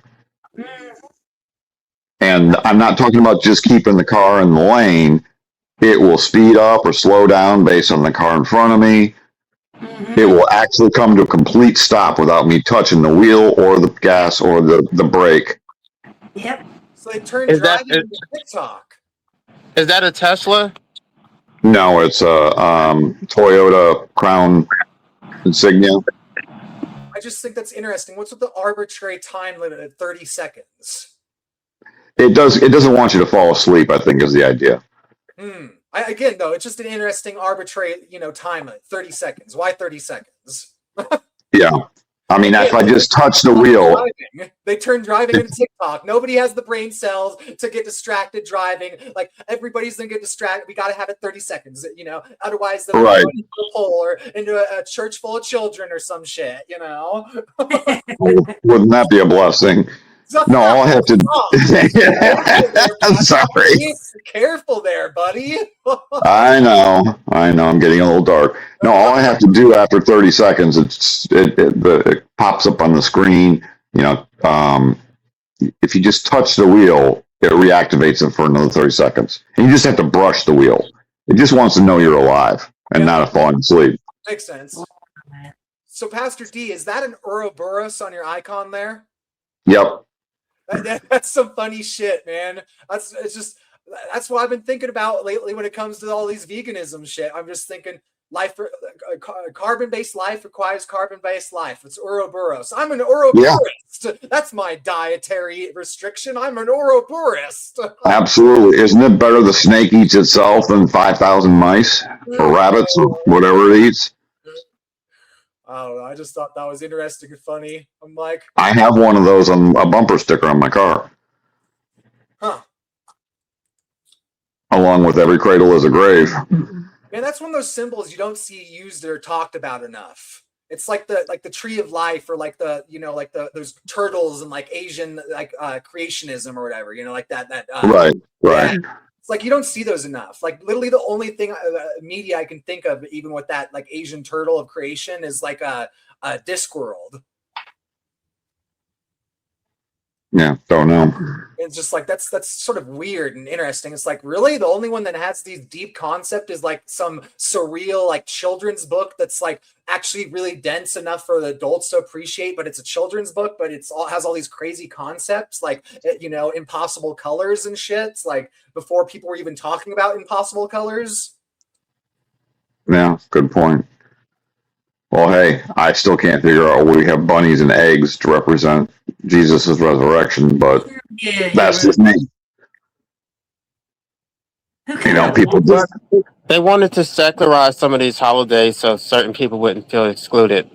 And I'm not talking about just keeping the car in the lane. It will speed up or slow down based on the car in front of me. It will actually come to a complete stop without me touching the wheel or the gas or the brake. Yep. So they turned driving into TikTok. Is that a Tesla? No, it's a Toyota Crown Insignia. I just think that's interesting. What's with the arbitrary time limit at 30 seconds? It doesn't want you to fall asleep, I think, is the idea. Again, though, it's just an interesting arbitrary, time limit. 30 seconds. Why 30 seconds? Yeah. I mean, if I just touch the wheel. They turn driving into TikTok. Nobody has the brain cells to get distracted driving. Like, everybody's going to get distracted. We got to have it 30 seconds, Otherwise, they'll go into a hole or into a church full of children or some shit, Wouldn't that be a blessing? No, all I have to. Sorry. Be careful there, buddy. I know. I'm getting a little dark. No, all I have to do after 30 seconds, it pops up on the screen. If you just touch the wheel, it reactivates it for another 30 seconds, and you just have to brush the wheel. It just wants to know you're alive and not falling asleep. Makes sense. So, Pastor D, is that an Ouroboros on your icon there? Yep. That's some funny shit, man. That's what I've been thinking about lately when it comes to all these veganism shit. I'm just thinking carbon-based life requires carbon-based life. It's Ouroboros. I'm an Ouroboros. Yeah. That's my dietary restriction. I'm an Ouroboros. Absolutely. Isn't it better the snake eats itself than 5,000 mice or rabbits or whatever it eats? I don't know. I just thought that was interesting and funny. I'm like, I have one of those on a bumper sticker on my car. Huh. Along with every cradle is a grave. Man, that's one of those symbols you don't see used or talked about enough. It's like the tree of life, or like those turtles and like Asian creationism or whatever. Like that. Right. Yeah. It's like you don't see those enough. Like literally the only thing media I can think of, even with that like Asian turtle of creation, is like a Discworld. Yeah, don't know. It's just like that's sort of weird and interesting. It's like, really the only one that has these deep concept is like some surreal like children's book that's like actually really dense enough for the adults to appreciate, but it's a children's book, but has all these crazy concepts like impossible colors and shit. It's like before people were even talking about impossible colors. Yeah, good point. Well, hey, I still can't figure out we have bunnies and eggs to represent Jesus' resurrection, but Yeah, that's you're right. just me. Who You cares? know, people But just they wanted to secularize some of these holidays so certain people wouldn't feel excluded.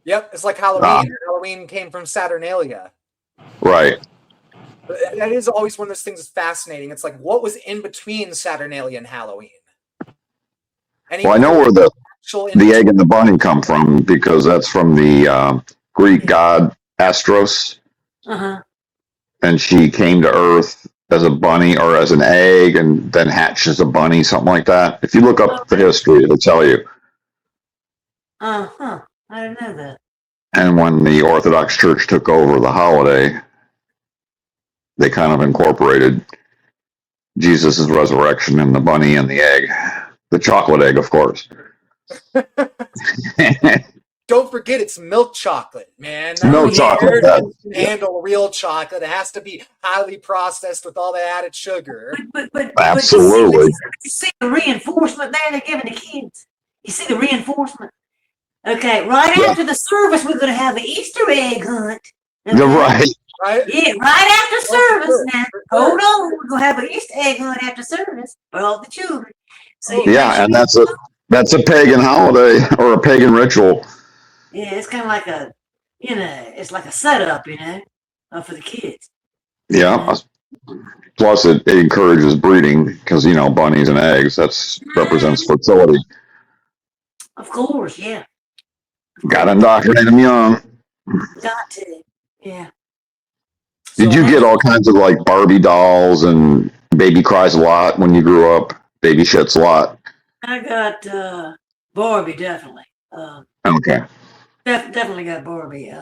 Yep, it's like Halloween. Halloween came from Saturnalia. right. But that is always one of those things that's fascinating. It's like, what was in between Saturnalia and Halloween? Well, I know where the actual egg and the bunny come from because that's from the Greek god Astros, Uh-huh. and she came to Earth as a bunny or as an egg, and then hatched as a bunny, something like that. If you look up the history, it'll tell you. Uh-huh. I didn't know that. And when the Orthodox Church took over the holiday, they kind of incorporated Jesus' resurrection in the bunny and the egg, the chocolate egg, of course. Don't forget, it's milk chocolate, man. Milk chocolate, Americans can handle real chocolate. It has to be highly processed with all the added sugar. Absolutely. You see the reinforcement there they're giving the kids? You see the reinforcement? Okay, right after the service, we're going to have an Easter egg hunt. Okay? You're right. Yeah, right after service. Now, hold on. We're going to have an Easter egg hunt after service for all the children. So you make Yeah, sure and that's a pagan holiday or a pagan ritual. yeah, it's kind of like a, it's like a setup, for the kids. Yeah. Plus, it encourages breeding because bunnies and eggs. That's represents fertility. Of course, yeah. Got to indoctrinate them young. Got to, yeah. Did you get all kinds of like Barbie dolls and baby cries a lot when you grew up? Baby shits a lot. I got Barbie, definitely. Okay. Definitely got Barbie.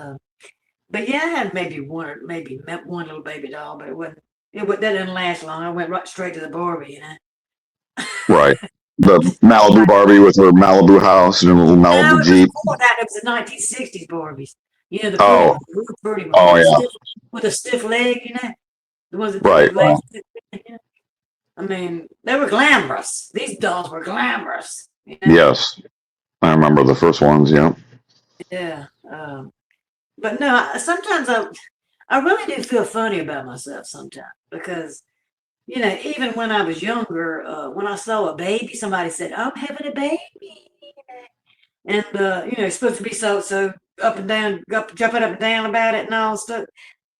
But yeah, I had maybe one little baby doll, but it wasn't. That didn't last long. I went right straight to the Barbie, Right. The Malibu Barbie with her Malibu house and a little Malibu Jeep. Before that, it was the 1960s Barbies. The pretty Oh. ones, the pretty ones. Oh, yeah. With a stiff leg, the ones that Right. legs. I mean, they were glamorous. These dolls were glamorous. Yes. I remember the first ones, yeah. Yeah. But no, sometimes I really do feel funny about myself sometimes because, even when I was younger, when I saw a baby, somebody said, I'm having a baby. And, it's supposed to be so up and down, jumping up and down about it and all stuff.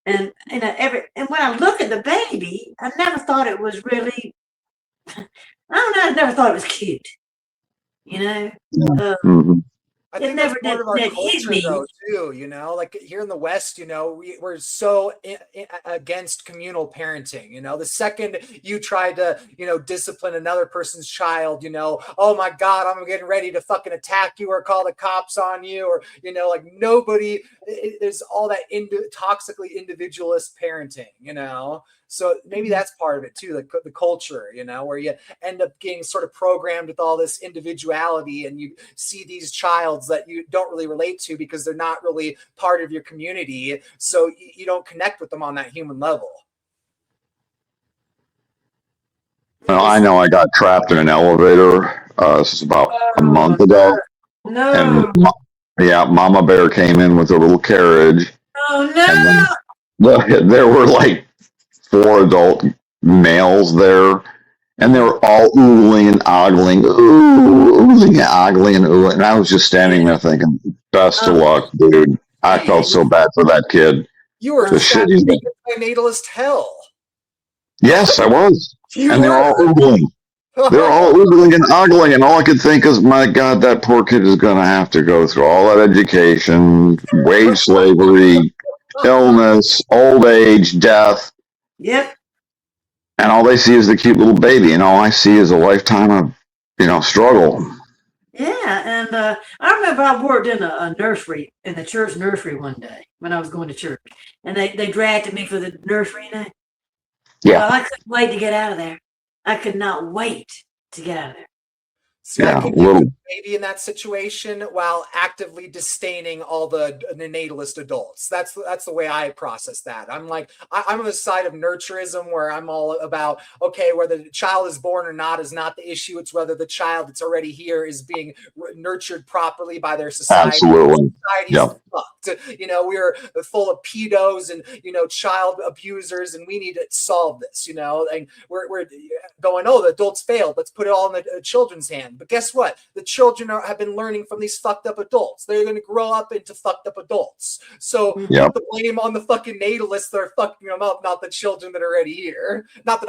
And, and when I look at the baby, I never thought it was really, I don't know, I never thought it was cute. I think that's part of our culture, though, too. Like here in the West, we're so against communal parenting. The second you try to, discipline another person's child, oh my God, I'm getting ready to fucking attack you or call the cops on you, or like nobody. There's all that toxically individualist parenting. So maybe that's part of it too, like the culture, where you end up getting sort of programmed with all this individuality, and you see these childs that you don't really relate to because they're not really part of your community. So you don't connect with them on that human level. Well, I know I got trapped in an elevator. This is about a month ago. No. And yeah, Mama Bear came in with a little carriage. Oh no. And there were like 4 adult males there, and they were all oogling and ogling, oogling and ogling and oogling. And I was just standing there thinking, best of luck, dude. I felt so bad for that kid. You were natalist hell. Yes, I was. And they were all oogling. They were all oogling and ogling, and all I could think is, my God, that poor kid is going to have to go through all that education, wage slavery, illness, old age, death. Yep. And all they see is the cute little baby, and all I see is a lifetime of, struggle. Yeah, and I remember I worked in a nursery, in the church nursery one day when I was going to church, and they dragged me for the nursery, Yeah. Well, I couldn't wait to get out of there. I could not wait to get out of there. See, I Yeah, think little. maybe in that situation while actively disdaining all the natalist adults. That's the way I process that. I'm like, I'm on the side of nurturism where I'm all about, okay, whether the child is born or not is not the issue. It's whether the child that's already here is being nurtured properly by their society. Absolutely. Society Yep. is fucked. You know, we're full of pedos and, you know, child abusers, and we need to solve this, you know, and we're going, oh, the adults failed. Let's put it all in the children's hand. But guess what? The children have been learning from these fucked up adults. They're going to grow up into fucked up adults. So put the blame on the fucking natalists that are fucking them up, not the children that are already here. Not that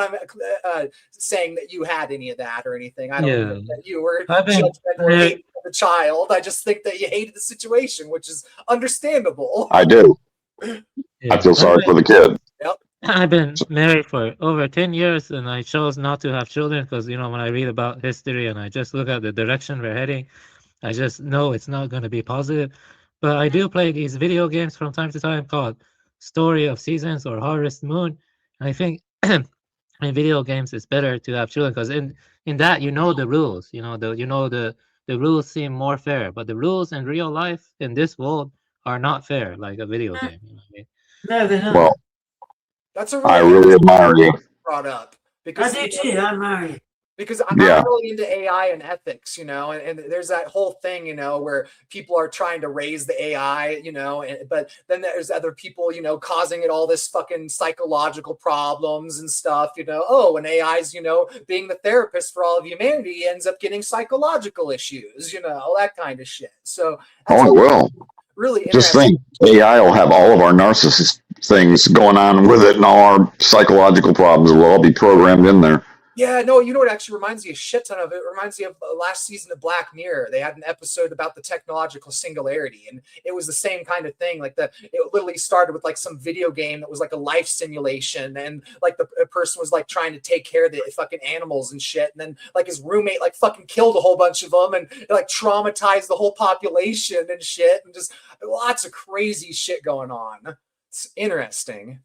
I'm saying that you had any of that or anything. I don't think that you were judgmental or hating the child. I just think that you hated the situation, which is understandable. I do. I feel sorry for the kid. Yep. I've been married for over 10 years and I chose not to have children because, you know, when I read about history and I just look at the direction we're heading, I just know it's not going to be positive. But I do play these video games from time to time called Story of Seasons or Harvest Moon. And I think in video games it's better to have children because in that, you know, the rules, you know, the rules seem more fair, but the rules in real life in this world are not fair like a video game. You know what I mean? No, they're not. Well, that's a I really admire you. brought up because I do too. I admire you. Because I'm Yeah. really into AI and ethics, you know, and there's that whole thing, you know, where people are trying to raise the AI, you know, but then there's other people, you know, causing it all this fucking psychological problems and stuff, you know. Oh, and AI's, you know, being the therapist for all of humanity ends up getting psychological issues, you know, that kind of shit. So that's Oh, it will. really Just interesting. think, AI will have all of our narcissist things going on with it, and all our psychological problems will all be programmed in there. Yeah, no, you know what actually reminds me a shit ton of it? It reminds me of last season of Black Mirror. They had an episode about the technological singularity, and it was the same kind of thing. Like it literally started with like some video game that was like a life simulation, and like the person was like trying to take care of the fucking animals and shit, and then like his roommate like fucking killed a whole bunch of them, and it, like traumatized the whole population and shit, and just lots of crazy shit going on. It's interesting.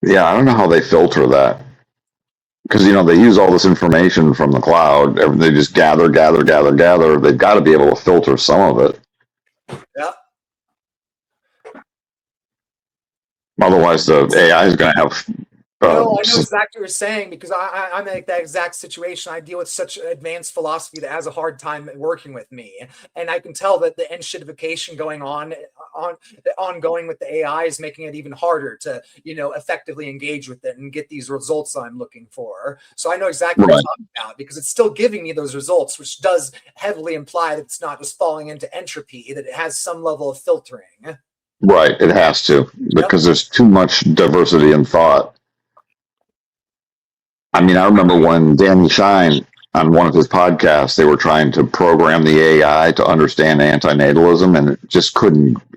Yeah, I don't know how they filter that. Because, you know, they use all this information from the cloud. They just gather. They've got to be able to filter some of it. Yeah. Otherwise, the AI is going to have... No, I know exactly what you're saying because I'm in that exact situation. I deal with such advanced philosophy that has a hard time working with me, and I can tell that the enshittification ongoing with the AI is making it even harder to, you know, effectively engage with it and get these results I'm looking for. So I know exactly what you're talking about because it's still giving me those results, which does heavily imply that it's not just falling into entropy, that it has some level of filtering. Right, it has to, because there's too much diversity in thought. I mean, I remember when Danny Shine, on one of his podcasts, they were trying to program the AI to understand antinatalism, and it just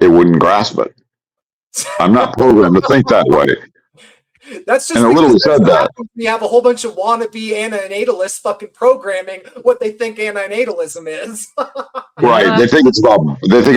it wouldn't grasp it. I'm not programmed to think that way. That's just and it literally said that. You have a whole bunch of wannabe antinatalists fucking programming what they think antinatalism is. Right. They think it's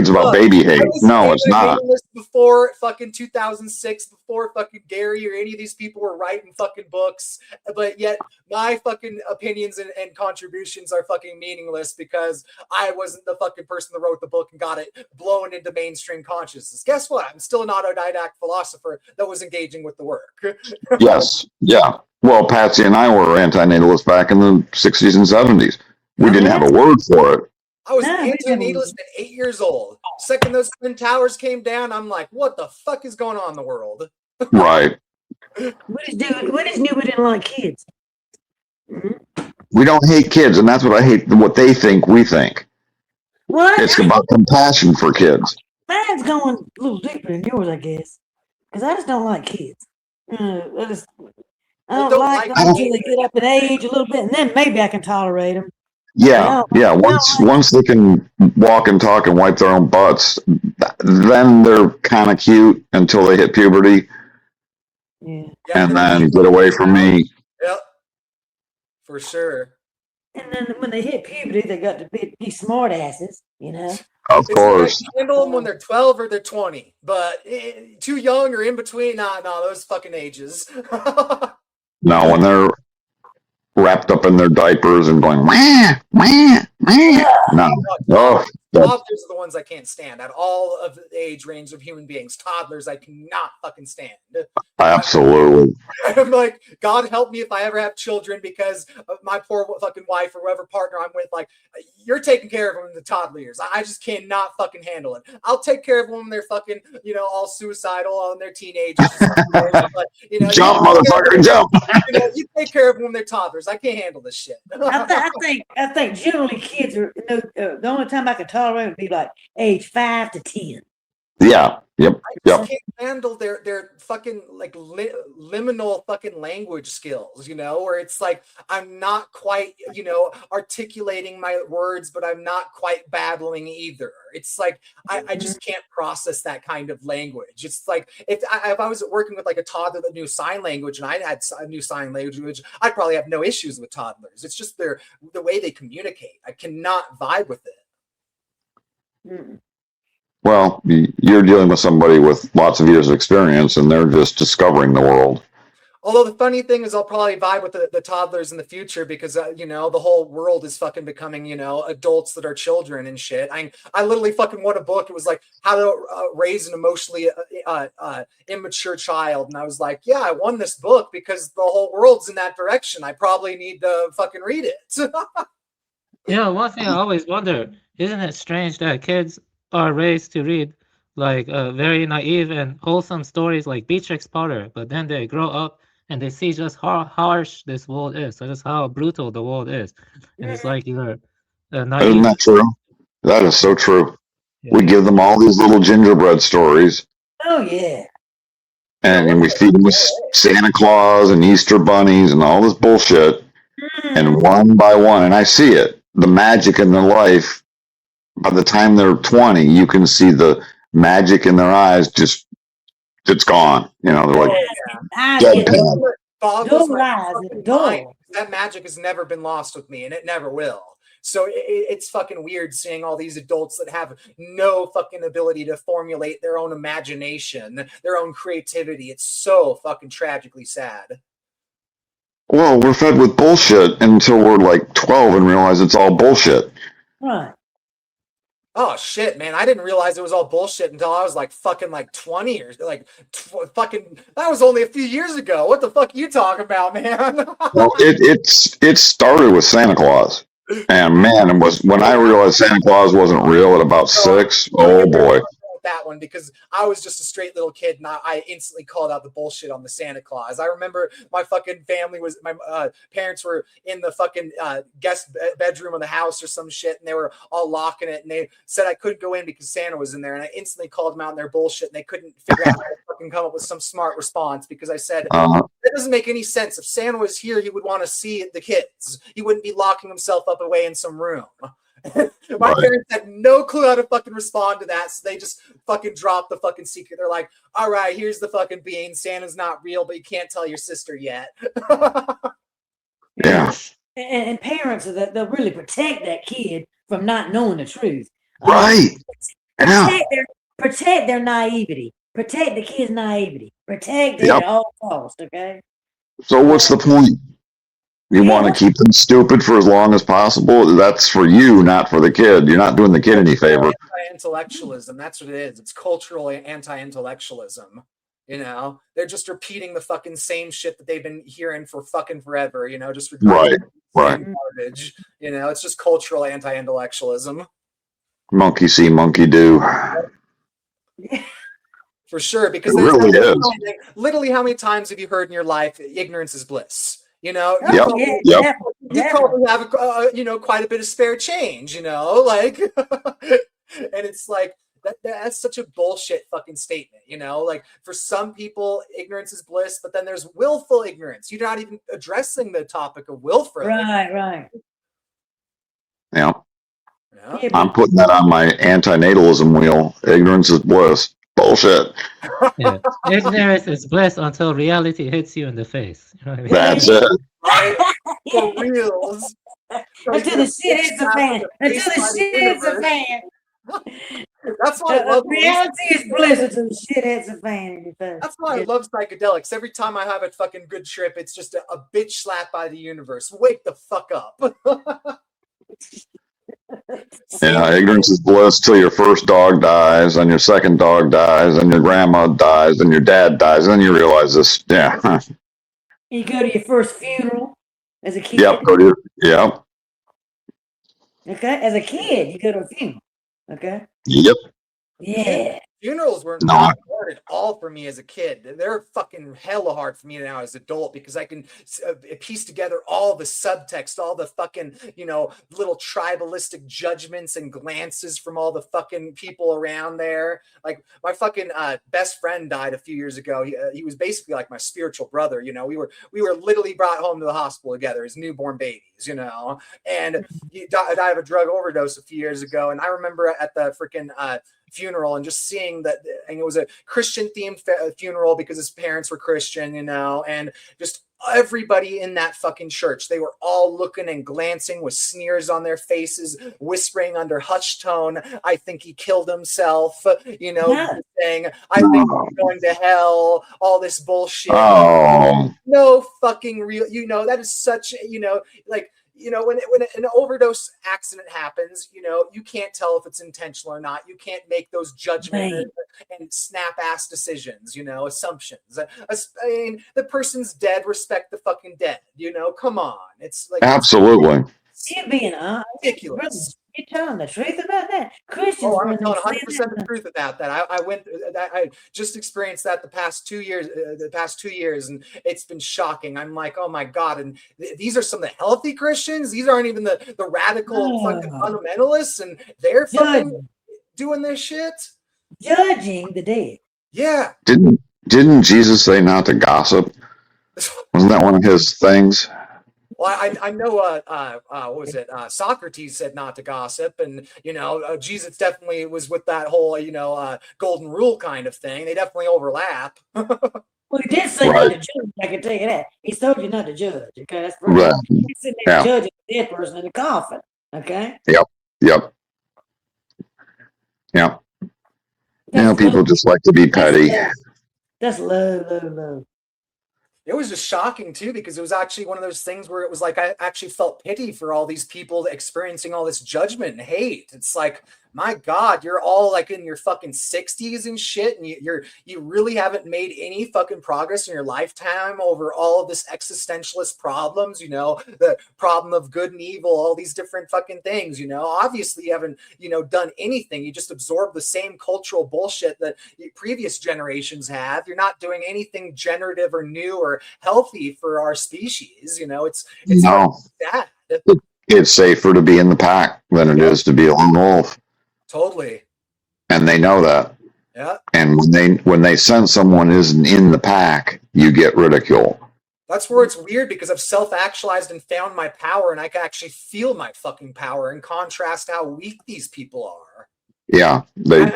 about baby hate. No, it's not. Before fucking 2006, before fucking Gary or any of these people were writing fucking books, but yet my fucking opinions and contributions are fucking meaningless because I wasn't the fucking person that wrote the book and got it blown into mainstream consciousness. Guess what? I'm still an autodidact philosopher that was engaging with the work. Yes. Yeah. Well, Patsy and I were antinatalists back in the 60s and 70s. We didn't have a word for it. I was antinatalist at 8 years old. Second those Twin Towers came down, I'm like, what the fuck is going on in the world? Right. What is new? We didn't like kids. We don't hate kids, and that's what I hate, what they think we think. What? It's about compassion for kids. Mine's going a little deeper than yours, I guess. Because I just don't like kids. I don't like them until they get up in age a little bit, and then maybe I can tolerate them. Yeah, yeah. Once they can walk and talk and wipe their own butts, then they're kind of cute until they hit puberty. Yeah. And then get away from me. Yep. For sure. And then when they hit puberty, they got to be smart asses, you know. Of course. You handle them when they're 12 or they're 20, but too young or in between, nah, those fucking ages. No, wrapped up in their diapers and going, wah, wah, wah. No. Oh, Toddlers are the ones I can't stand. At all of the age range of human beings, toddlers I cannot fucking stand. absolutely. I'm like, God help me if I ever have children, because of my poor fucking wife or whatever partner I'm with. Like, you're taking care of them in the toddler years. I just cannot fucking handle it. I'll take care of them when they're fucking, all suicidal and they're teenagers. But, jump, motherfucker, jump. You take care of them when they're toddlers. I can't handle this shit. I think generally kids are the only time I can tolerate would be like age 5 to 10. Yeah. Yep. I just can't handle their fucking like liminal fucking language skills, where it's like I'm not quite, articulating my words, but I'm not quite babbling either. It's like I just can't process that kind of language. It's like if I was working with like a toddler that knew sign language and I had a new sign language, I'd probably have no issues with toddlers. It's just the way they communicate. I cannot vibe with it. Mm. Well, you're dealing with somebody with lots of years of experience, and they're just discovering the world. Although the funny thing is I'll probably vibe with the toddlers in the future because, the whole world is fucking becoming, adults that are children and shit. I literally fucking won a book. It was like how to raise an emotionally immature child. And I was like, yeah, I won this book because the whole world's in that direction. I probably need to fucking read it. One thing I always wonder, isn't it strange that kids are raised to read like very naive and wholesome stories like Beatrix Potter, but then they grow up and they see just how harsh this world is, so just how brutal the world is, and it's like you're naive. Isn't that true? That is so true. Yeah. We give them all these little gingerbread stories. Oh yeah. And we feed them with Santa Claus and Easter bunnies and all this bullshit. And one by one, and I see it, the magic in their life. By the time they're 20, you can see the magic in their eyes. It's gone. They're like deadpan. That magic has never been lost with me, and it never will. So it's fucking weird seeing all these adults that have no fucking ability to formulate their own imagination, their own creativity. It's so fucking tragically sad. Well, we're fed with bullshit until we're like 12 and realize it's all bullshit. Right. Oh shit, man! I didn't realize it was all bullshit until I was like fucking like 20 or like fucking. That was only a few years ago. What the fuck are you talking about, man? Well, it started with Santa Claus, and man, it was when I realized Santa Claus wasn't real at about 6. Oh boy. That one, because I was just a straight little kid and I instantly called out the bullshit on the Santa Claus. I remember my fucking family was, my parents were in the fucking guest bedroom of the house or some shit, and they were all locking it, and they said I couldn't go in because Santa was in there, and I instantly called them out on their bullshit, and they couldn't figure out how to fucking come up with some smart response, because I said, that doesn't make any sense. If Santa was here, he would want to see the kids. He wouldn't be locking himself up away in some room. My parents had no clue how to fucking respond to that, so they just fucking dropped the fucking secret. They're like, all right, here's the fucking bean. Santa's not real, but you can't tell your sister yet. Yeah. And parents, they'll really protect that kid from not knowing the truth. Right. Protect their naivety. Protect the kid's naivety. Protect it at all costs, okay? So what's the point? You want to keep them stupid for as long as possible? That's for you, not for the kid. You're not doing the kid any favor. Anti-intellectualism, that's what it is. It's cultural anti-intellectualism. They're just repeating the fucking same shit that they've been hearing for fucking forever, just right. Garbage. It's just cultural anti-intellectualism. Monkey see, monkey do. For sure, because really is. Literally, how many times have you heard in your life, ignorance is bliss? You Yep. probably have quite a bit of spare change, like, and it's like that's such a bullshit fucking statement, like for some people ignorance is bliss, but then there's willful ignorance. You're not even addressing the topic of willful. Right. Yeah. I'm putting that on my antinatalism wheel. Ignorance is bliss. Bullshit. Yeah. Ignorance is bliss until reality hits you in the face. You know what I mean? That's it. For reals. Until the shit hits the fan. Until the shit hits the fan. That's why I love reality is blizzards and shitheads of vanity. That's why I love psychedelics. Every time I have a fucking good trip, it's just a bitch slap by the universe. Wake the fuck up. Yeah, ignorance is bliss till your first dog dies, and your second dog dies, and your grandma dies, and your dad dies, and then you realize this. Yeah. You go to your first funeral as a kid. Yep. Go to yep. Okay, as a kid, you go to a funeral. Okay. Yep. Yeah. Funerals were No. not hard at all for me as a kid. They're fucking hella hard for me now as an adult because I can piece together all the subtext, all the fucking, little tribalistic judgments and glances from all the fucking people around there. Like my fucking best friend died a few years ago. He was basically like my spiritual brother. We were literally brought home to the hospital together as newborn babies, and he died of a drug overdose a few years ago. And I remember at the freaking funeral and just seeing that, and it was a Christian themed funeral because his parents were Christian, and just everybody in that fucking church, they were all looking and glancing with sneers on their faces, whispering under hushed tone, "I think he killed himself," saying, "I think he's going to hell," all this bullshit. Oh. No fucking real, that is such, when an overdose accident happens, you can't tell if it's intentional or not. You can't make those judgments and snap-ass decisions, assumptions. I mean, the person's dead, respect the fucking dead, come on. It's like Absolutely. You're being ridiculous. You're telling the truth about that. Christians. Oh, I'm telling 100% the truth about that. I just experienced that the past 2 years, and it's been shocking. I'm like, oh my God. And these are some of the healthy Christians. These aren't even the radical fucking fundamentalists, and they're fucking doing this shit. Judging the dead. Yeah. Didn't Jesus say not to gossip? Wasn't that one of his things? Well, I know, what was it? Socrates said not to gossip, and, Jesus definitely was with that whole, golden rule kind of thing. They definitely overlap. Well, he did say not to judge, I can tell you that. He told you not to judge, okay? That's pretty Right. He's sitting there judging a dead person in a coffin, okay? Yep. People just like to be petty. That's low. It was just shocking too, because it was actually one of those things where it was like I actually felt pity for all these people experiencing all this judgment and hate. It's like, my God, you're all like in your fucking 60s and shit, and you really haven't made any fucking progress in your lifetime over all of this existentialist problems, the problem of good and evil, all these different fucking things, Obviously you haven't, done anything. You just absorb the same cultural bullshit that previous generations have. You're not doing anything generative or new or healthy for our species, it's No. sad. It's safer to be in the pack than it is to be a lone wolf. Totally. And they know that. Yeah. And when they sense someone isn't in the pack, you get ridicule. That's where it's weird, because I've self-actualized and found my power, and I can actually feel my fucking power in contrast to how weak these people are. Yeah,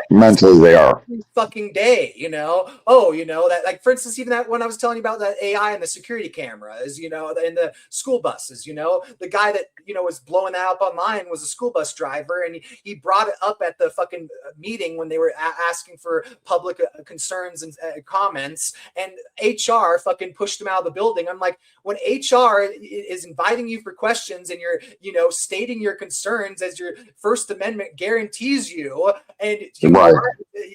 mentally they are. Fucking day, that, like, for instance, even that when I was telling you about that AI and the security cameras, in the school buses, the guy that was blowing that up online was a school bus driver, and he brought it up at the fucking meeting when they were asking for public concerns and comments, and HR fucking pushed him out of the building. I'm like, when HR is inviting you for questions and you're stating your concerns as your First Amendment guarantees you, and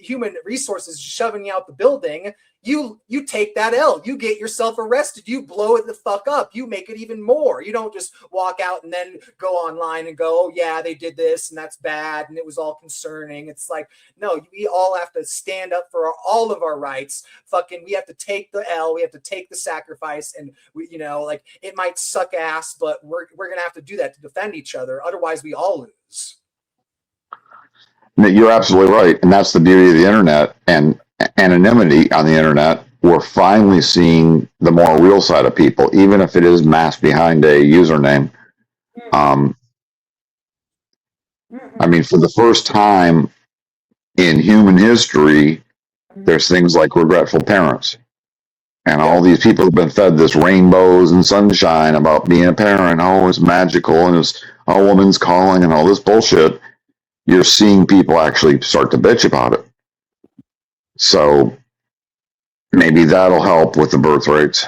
human resources shoving you out the building, you take that L. You get yourself arrested. You blow it the fuck up. You make it even more. You don't just walk out and then go online and go, oh yeah, they did this and that's bad and it was all concerning. It's like, no, we all have to stand up for all of our rights. Fucking, we have to take the L. We have to take the sacrifice, and we, it might suck ass, but we're gonna have to do that to defend each other. Otherwise, we all lose. You're absolutely right. And that's the beauty of the internet and anonymity on the internet. We're finally seeing the more real side of people, even if it is masked behind a username. I mean, for the first time in human history, there's things like regretful parents. And all these people have been fed this rainbows and sunshine about being a parent. Oh, it's magical, and it's a woman's calling and all this bullshit. you're seeing people actually start to bitch about it. So maybe that'll help with the birth rates.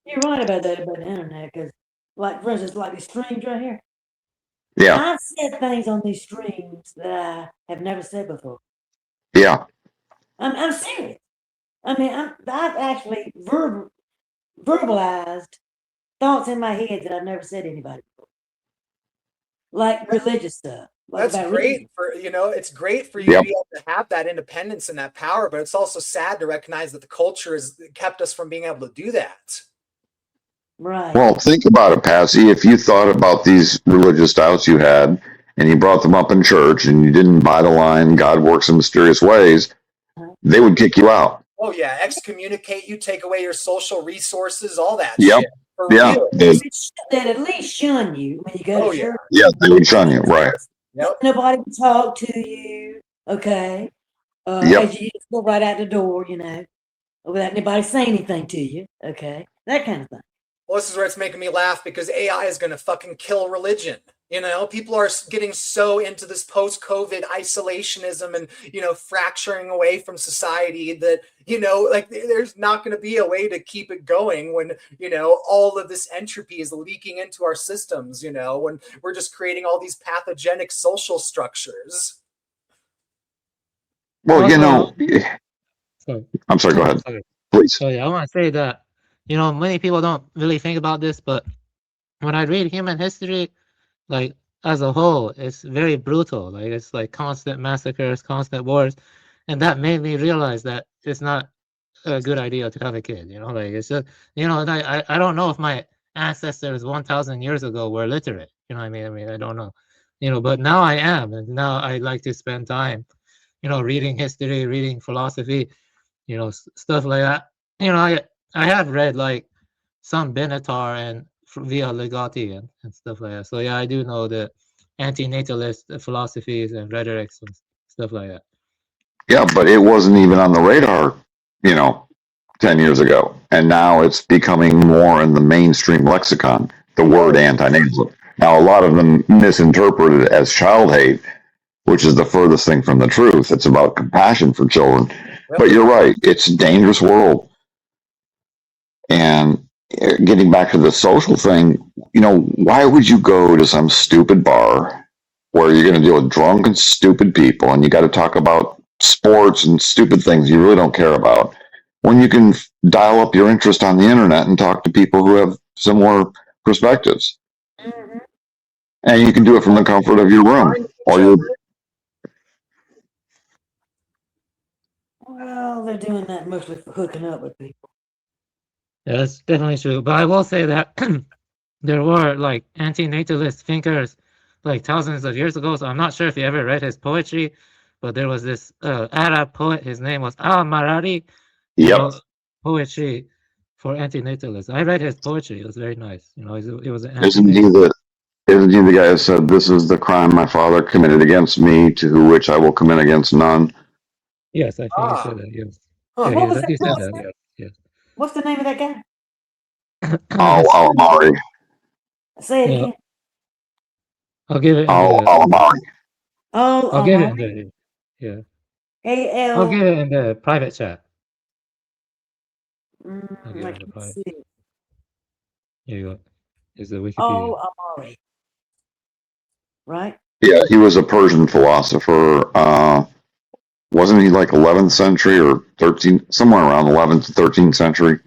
You're right about that about the internet, because, like, for instance, like these streams right here. Yeah. I've said things on these streams that I have never said before. Yeah. I'm serious. I mean, I've actually verbalized thoughts in my head that I've never said to anybody before. Like religious stuff. Like That's about great religion. for, you know, it's great for you to be able to have that independence and that power, but it's also sad to recognize that the culture has kept us from being able to do that. Right. Well, think about it, Patsy. If you thought about these religious doubts you had and you brought them up in church and you didn't buy the line, God works in mysterious ways, they would kick you out. Oh yeah, excommunicate you, take away your social resources, all that Yep. shit. For Yeah. real. They'd at least shun you when you go to church. Yeah, they would shun you, right. Nobody would talk to you, okay? Yep. As you just go right out the door, you know, without anybody saying anything to you, okay? That kind of thing. Well, this is where it's making me laugh, because AI is going to fucking kill religion. You know, people are getting so into this post-COVID isolationism and, you know, fracturing away from society that, you know, like there's not going to be a way to keep it going when, you know, all of this entropy is leaking into our systems, you know, when we're just creating all these pathogenic social structures. Well, you know, Sorry. I'm sorry, go ahead. Please. So yeah, I want to say that, you know, many people don't really think about this, but when I read human history, like as a whole, it's very brutal. Like it's like constant massacres, constant wars, and that made me realize that it's not a good idea to have a kid. You know, like it's just, you know, I don't know if my ancestors 1,000 years ago were literate. You know what I mean? I mean, I don't know. You know, but now I am, and now I like to spend time, you know, reading history, reading philosophy, you know, stuff like that. You know, I have read like some Benatar and via Legati and stuff like that. So yeah, I do know the anti-natalist philosophies and rhetorics and stuff like that. Yeah, but it wasn't even on the radar, you know, 10 years ago. And now it's becoming more in the mainstream lexicon, the word anti-natalism. Now, a lot of them misinterpret it as child hate, which is the furthest thing from the truth. It's about compassion for children. But you're right, it's a dangerous world. And getting back to the social thing, you know, why would you go to some stupid bar where you're going to deal with drunk and stupid people and you got to talk about sports and stupid things you really don't care about, when you can dial up your interest on the internet and talk to people who have similar perspectives? And you can do it from the comfort of your room or your. Well, they're doing that mostly for hooking up with people. Yeah, that's definitely true. But I will say that there were like anti-natalist thinkers like thousands of years ago. So I'm not sure if you ever read his poetry, but there was this Arab poet. His name was Al-Marari. Yep. Wrote poetry for anti-natalists. I read his poetry. It was very nice. You know, it was an Isn't he the guy who said, "This is the crime my father committed against me, to which I will commit against none"? Yes, I think he said that. Yes. Huh. Yeah, What was he that said poet's that. name? Yes. What's the name of that guy? Al-Amari. Say it Yeah. again. I'll give it in the. Al-Amari. Oh, I'll give it in the. Yeah. I'll give it in the private chat. I'll give it in the private. Here you go. Is the Wikipedia. Amari. Right? Yeah, he was a Persian philosopher. Wasn't he like 11th century or 13th, somewhere around 11th to 13th century?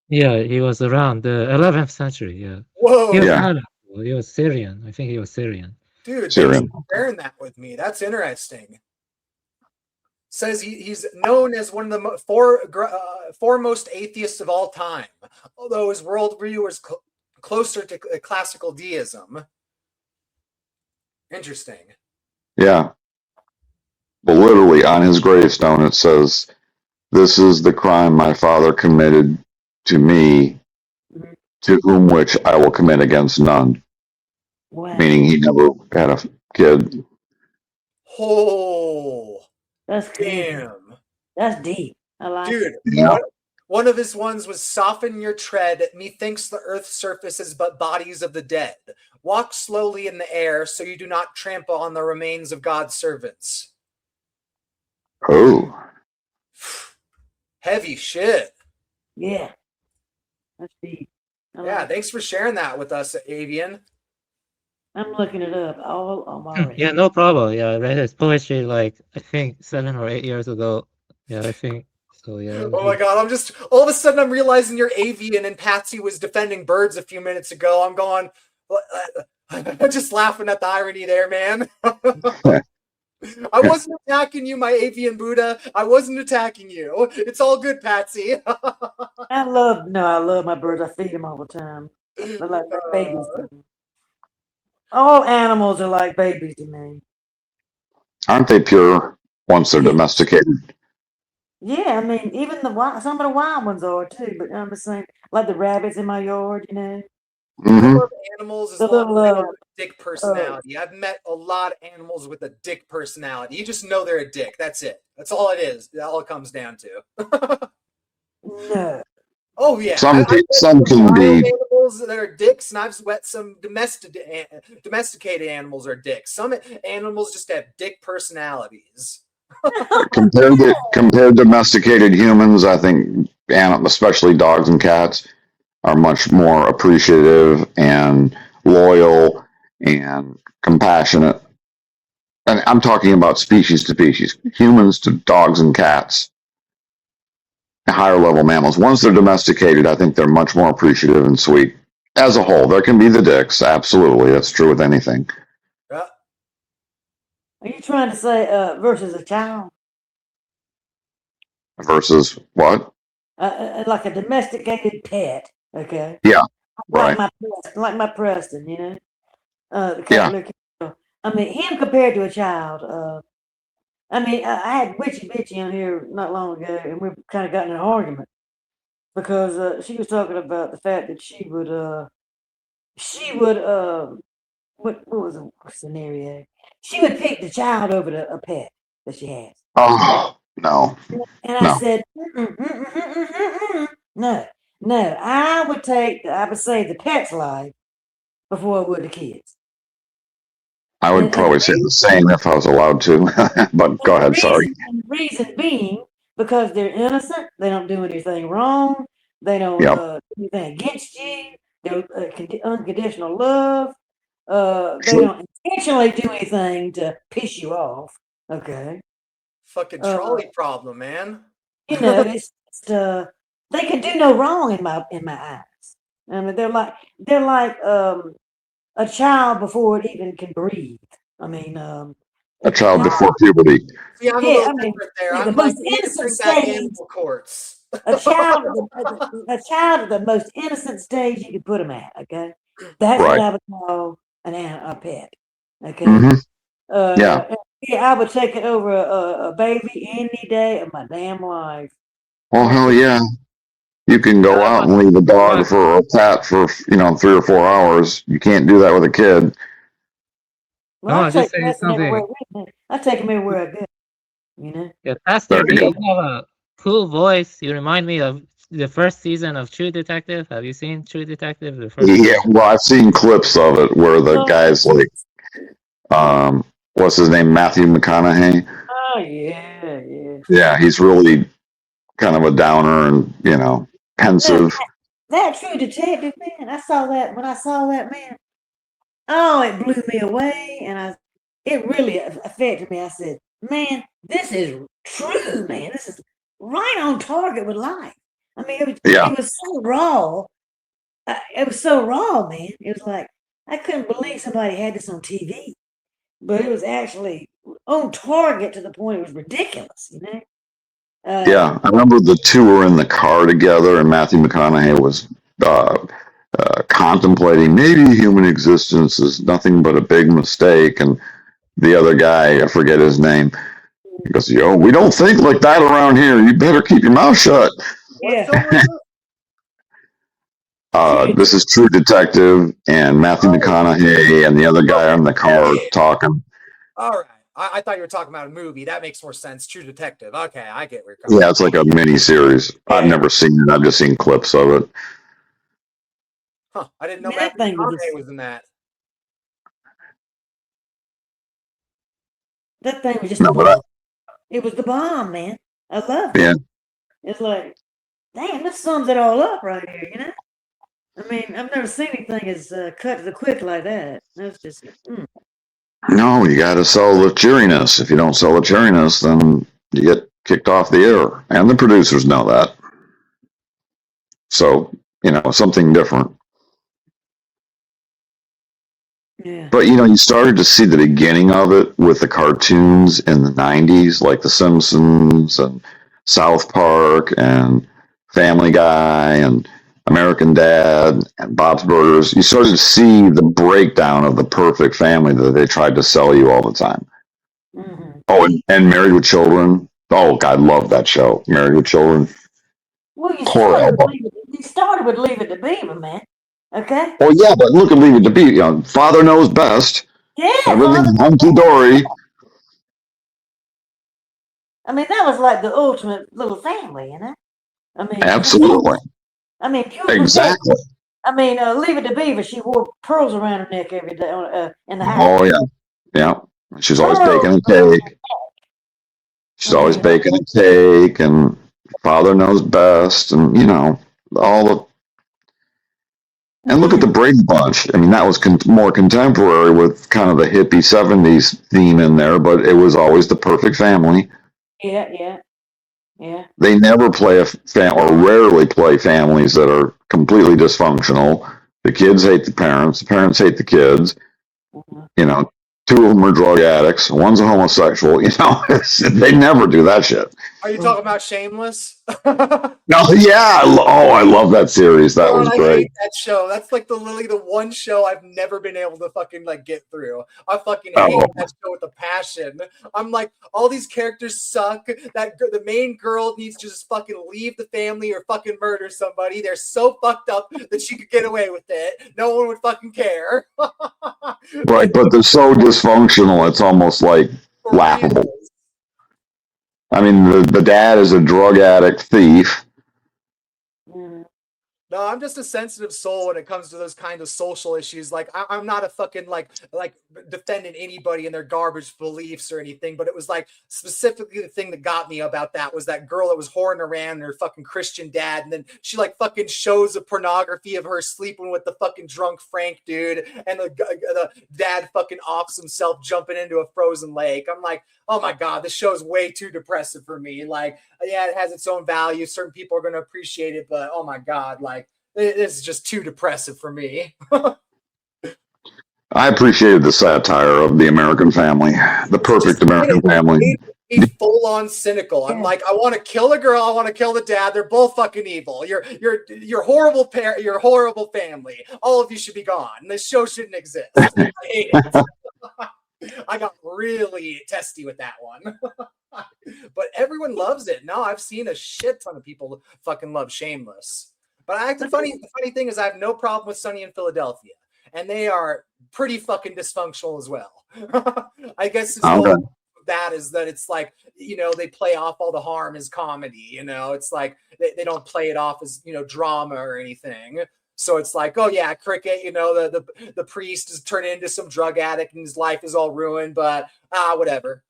Yeah, he was around the 11th century. Yeah. Whoa. He was Yeah. Arab. He was Syrian. I think he was Syrian. Dude, Syrian. thanks for sharing that with me. That's interesting. Says he's known as one of the foremost atheists of all time, although his worldview was closer to classical deism. Interesting. Yeah. But literally on his gravestone it says, "This is the crime my father committed to me, to whom which I will commit against none." Wow. Meaning he never had a kid. Oh, that's damn. That's deep. I like Dude, it. Yeah. one of his ones was "Soften your tread, methinks the earth's surface is but bodies of the dead. Walk slowly in the air so you do not trample on the remains of God's servants. Oh. Heavy shit. Yeah. That's deep. Yeah, thanks for sharing that with us, Avian. I'm looking it up. All on my right. Yeah, no problem. Yeah, I read his poetry like I think 7 or 8 years ago. Yeah, I think so. Yeah. Oh my god, I'm just all of a sudden I'm realizing you're avian and Patsy was defending birds a few minutes ago. I'm going, I'm just laughing at the irony there, man. I wasn't attacking you, my avian Buddha. I wasn't attacking you. It's all good, Patsy. I love my birds. I feed them all the time. They're like babies to me. All animals are like babies to me. Aren't they pure once they're domesticated? Yeah, I mean, even some of the wild ones are too. But I'm just saying, like the rabbits in my yard, you know. Mm-hmm. I love animals as long as they have a dick personality. I've met a lot of animals with a dick personality. You just know they're a dick. That's it. That's all it is. That's all it comes down to. No. Oh yeah. Some can be animals that are dicks, and I've met some domesticated animals are dicks. Some animals just have dick personalities. compared to domesticated humans. I think, especially dogs and cats, are much more appreciative and loyal and compassionate. And I'm talking about species to species, humans to dogs and cats, higher level mammals. Once they're domesticated, I think they're much more appreciative and sweet. As a whole, there can be the dicks. Absolutely. That's true with anything. Are you trying to say versus a child? Versus what? Like a domesticated pet, okay? Yeah, like right. my Preston, you know? Yeah. I mean, him compared to a child. I mean, I had Witchy Bitchy on here not long ago, and we kind of got in an argument because she was talking about the fact that she would what was the scenario? She would pick the child over a pet that she has. Oh, no. And I said, no, I would save the pet's life before I would the kids. I would probably say the same if I was allowed to, but go ahead, sorry. And the reason being, because they're innocent, they don't do anything wrong, they don't do anything against you, they're unconditional love, they don't intentionally do anything to piss you off, okay? Fucking trolley problem, man. You know, it's they can do no wrong in my eyes. I mean, they're like a child before it even can breathe. I mean, a child before puberty. See, I'm a little different there. I'm the like most innocent animal courts. a child at the most innocent stage you could put them at. Okay, that's what I would call a pet. Okay. Yeah. I would take it over a baby any day of my damn life. Well, hell yeah. You can go out and leave a dog for a cat for 3 or 4 hours. You can't do that with a kid. Well, I take them everywhere I go. You know. Yeah, Pastor B, you have a cool voice. You remind me of the first season of True Detective. Have you seen True Detective? Yeah, well, I've seen clips of it where the guy's like, what's his name, Matthew McConaughey. Oh yeah. Yeah, he's really kind of a downer and pensive. That True Detective, man. I saw that when I saw that, man. Oh, it blew me away, and it really affected me. I said, man, this is true, man. This is right on target with life. I mean, it was so raw. It was so raw, man. It was like, I couldn't believe somebody had this on TV, but it was actually on target to the point it was ridiculous, you know? Yeah, I remember the two were in the car together, and Matthew McConaughey was contemplating maybe human existence is nothing but a big mistake, and the other guy, I forget his name, he goes, we don't think like that around here. You better keep your mouth shut. Yeah. This is True Detective, and Matthew McConaughey and the other guy are in the car talking. All right. I thought you were talking about a movie. That makes more sense. True Detective. Okay, I get where you're coming from. Yeah, it's like a mini series. I've never seen it. I've just seen clips of it. Huh, I didn't know Matthew McConaughey was in that. That thing was just No, the but bomb. It was the bomb, man. I loved it. yeah, It's like, damn, this sums it all up right here, you know? I mean, I've never seen anything as cut to the quick like that. That's just, no, you got to sell the cheeriness. If you don't sell the cheeriness, then you get kicked off the air, and the producers know that. So something different. yeah. But you started to see the beginning of it with the cartoons in the '90s, like The Simpsons and South Park and Family Guy and American Dad and Bob's Burgers. You started to see the breakdown of the perfect family that they tried to sell you all the time. Mm-hmm. Oh, and Married with Children. Oh, God, love that show, Married with Children. Well, you Poor started with Leave It to Beaver, man. Okay? Oh, yeah, but look at Leave It to Beaver. Father knows best. Yeah. Everything's hunky-dory. I mean, that was like the ultimate little family, you know? I mean, Absolutely. I mean, pure Exactly. I mean, Leave It to Beaver, she wore pearls around her neck every day in the house. Oh, yeah. Yeah. She's always baking a cake. She's always baking a cake, and Father knows best, and, all the... And look at the Brady Bunch. I mean, that was more contemporary with kind of the hippie 70s theme in there, but it was always the perfect family. Yeah. They never play or rarely play families that are completely dysfunctional. The kids hate the parents hate the kids. Two of them are drug addicts. One's a homosexual. They never do that shit. Are you talking about Shameless? No, yeah. I love that series. That was I great. hate that show. That's like literally the one show I've never been able to fucking get through. I fucking hate that show with a passion. I'm like, all these characters suck. That the main girl needs to just fucking leave the family or fucking murder somebody. They're so fucked up that she could get away with it. No one would fucking care. Right, but they're so dysfunctional, it's almost like laughable. I mean, the dad is a drug addict thief. No, I'm just a sensitive soul when it comes to those kind of social issues. Like, I'm not a fucking like defending anybody and their garbage beliefs or anything, but it was like specifically the thing that got me about that was that girl that was whoring around her fucking Christian dad, and then she fucking shows a pornography of her sleeping with the fucking drunk Frank dude, and the dad fucking offs himself jumping into a frozen lake. I'm like, oh my God, this show's way too depressive for me. Like, yeah, it has its own value. Certain people are going to appreciate it, but oh my God, this is just too depressive for me. I appreciated the satire of the American family, the perfect American family. He's full on cynical. I'm like, I want to kill a girl. I want to kill the dad. They're both fucking evil. You're horrible You're horrible family. All of you should be gone. This show shouldn't exist. I hate it. I got really testy with that one. But everyone loves it. No, I've seen a shit ton of people fucking love Shameless. But the funny thing is I have no problem with Sunny in Philadelphia. And they are pretty fucking dysfunctional as well. I guess that is that it's like, they play off all the harm as comedy. It's like they don't play it off as, drama or anything. So it's like, oh yeah, Cricket, the priest is turned into some drug addict and his life is all ruined, but whatever.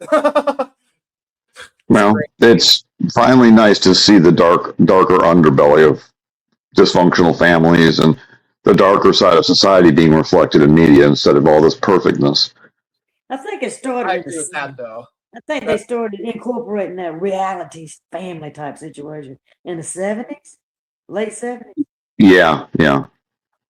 Well, it's finally nice to see the darker underbelly of dysfunctional families and the darker side of society being reflected in media instead of all this perfectness. I think it started. I agree with that, though. I think they started incorporating that reality family type situation in the 70s, late 70s. Yeah,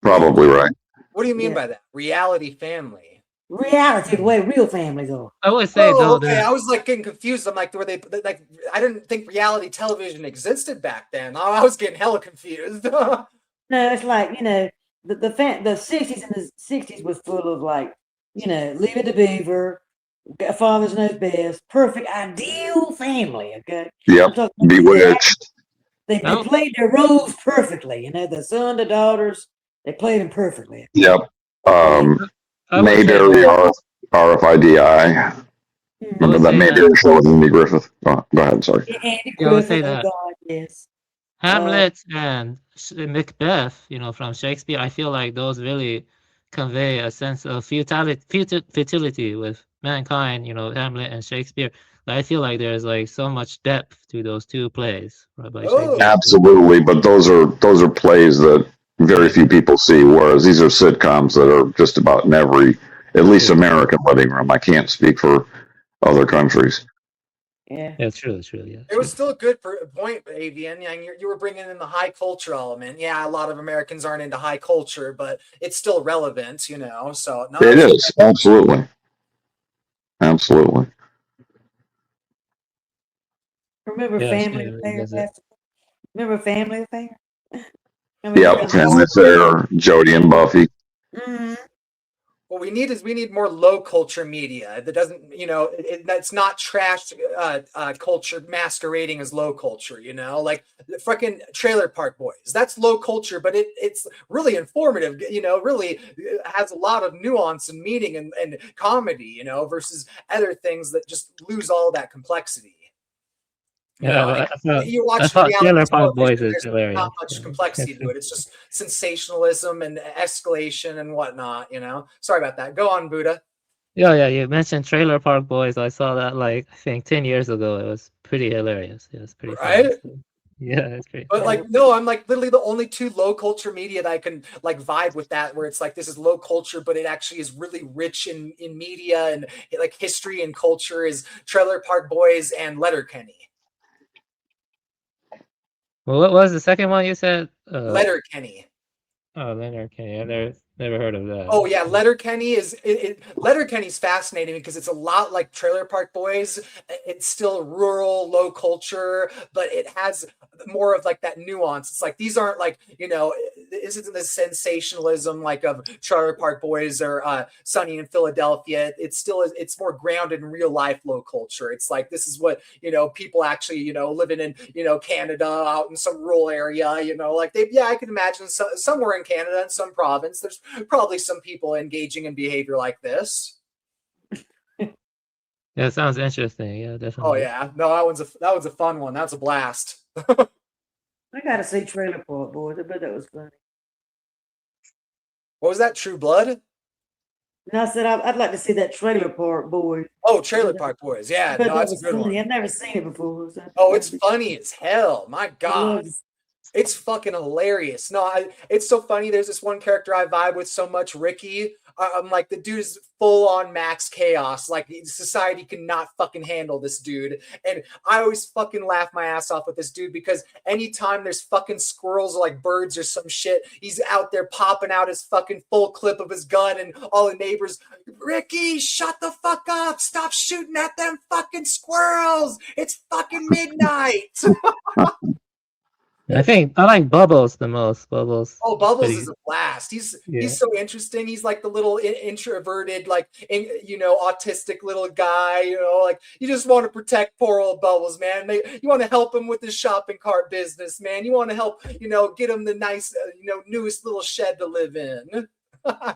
probably right. What do you mean by that? Reality family. Reality, the way real families are. I would say okay. I was getting confused. I'm like, I didn't think reality television existed back then. I was getting hella confused. No, it's like, the 60s and the 60s was full of Leave It to Beaver, Father's Knows Best, perfect, ideal family, okay? Yep, Bewitched. They played their roles perfectly, the son, the daughters, they played them perfectly. Yep. Mayberry RFIDI. Remember that Mayberry show with Andy Griffith? Oh, go ahead, sorry. Andy I would say Griffith, that. oh God, yes. Hamlet and Macbeth, from Shakespeare, I feel like those really convey a sense of futility with Mankind, Hamlet and Shakespeare. I feel like there's like so much depth to those two plays, right, by Shakespeare. Absolutely, but those are plays that very few people see, whereas these are sitcoms that are just about in every, at least American living room. I can't speak for other countries. Yeah, it's true. Yeah, it was still a good point, Avian. You were bringing in the high culture element. Yeah, a lot of Americans aren't into high culture, but it's still relevant, So no, It is absolutely. Remember Family Affair? Remember Family Affair? Yeah, Family Affair, Jodie and Buffy. Mm-hmm. What we need more low culture media that doesn't, that's not trash culture masquerading as low culture, like the fucking Trailer Park Boys. That's low culture, but it's really informative, really has a lot of nuance and meaning and comedy, versus other things that just lose all that complexity. You watch Trailer reality Park Boys television, is there's hilarious. not much complexity to it. It's just sensationalism and escalation and whatnot, Sorry about that. Go on, Buddha. Yeah, you mentioned Trailer Park Boys. I saw that I think 10 years ago. It was pretty hilarious. It was pretty funny. Yeah, it's great. But no, I'm literally the only two low culture media that I can vibe with that, where it's this is low culture, but it actually is really rich in media and history and culture, is Trailer Park Boys and Letterkenny. Well, what was the second one you said? Letterkenny. Oh, Letterkenny. I've never heard of that. Oh yeah, Letterkenny Letterkenny's fascinating because it's a lot like Trailer Park Boys. It's still rural, low culture, but it has more of that nuance. It's these aren't this isn't the sensationalism of Trailer Park Boys or Sunny in Philadelphia. It's more grounded in real life low culture. It's this is what people actually living in Canada, out in some rural area. I can imagine somewhere in Canada, in some province, there's probably some people engaging in behavior like this. Yeah, it sounds interesting. Yeah, definitely. Oh yeah, no, that one's a fun one. That's a blast. I gotta see Trailer Park Boys. I bet that was funny. What was that? True Blood? No, I said I'd like to see that Trailer Park Boys. Oh, Trailer Park Boys. Yeah, no, that's a good one. I've never seen it before. Oh, it's funny as hell. My God. It's fucking hilarious. No, it's so funny. There's this one character I vibe with so much, Ricky. I'm the dude is full on max chaos. Society cannot fucking handle this dude. And I always fucking laugh my ass off with this dude because anytime there's fucking squirrels or birds or some shit, he's out there popping out his fucking full clip of his gun and all the neighbors, Ricky, shut the fuck up. Stop shooting at them fucking squirrels. It's fucking midnight. I like Bubbles the most. Bubbles. Oh, Bubbles is a blast. He's so interesting. He's the little introverted, autistic little guy. You just want to protect poor old Bubbles, man. You want to help him with his shopping cart business, man. You want to help, get him the nice, newest little shed to live in. I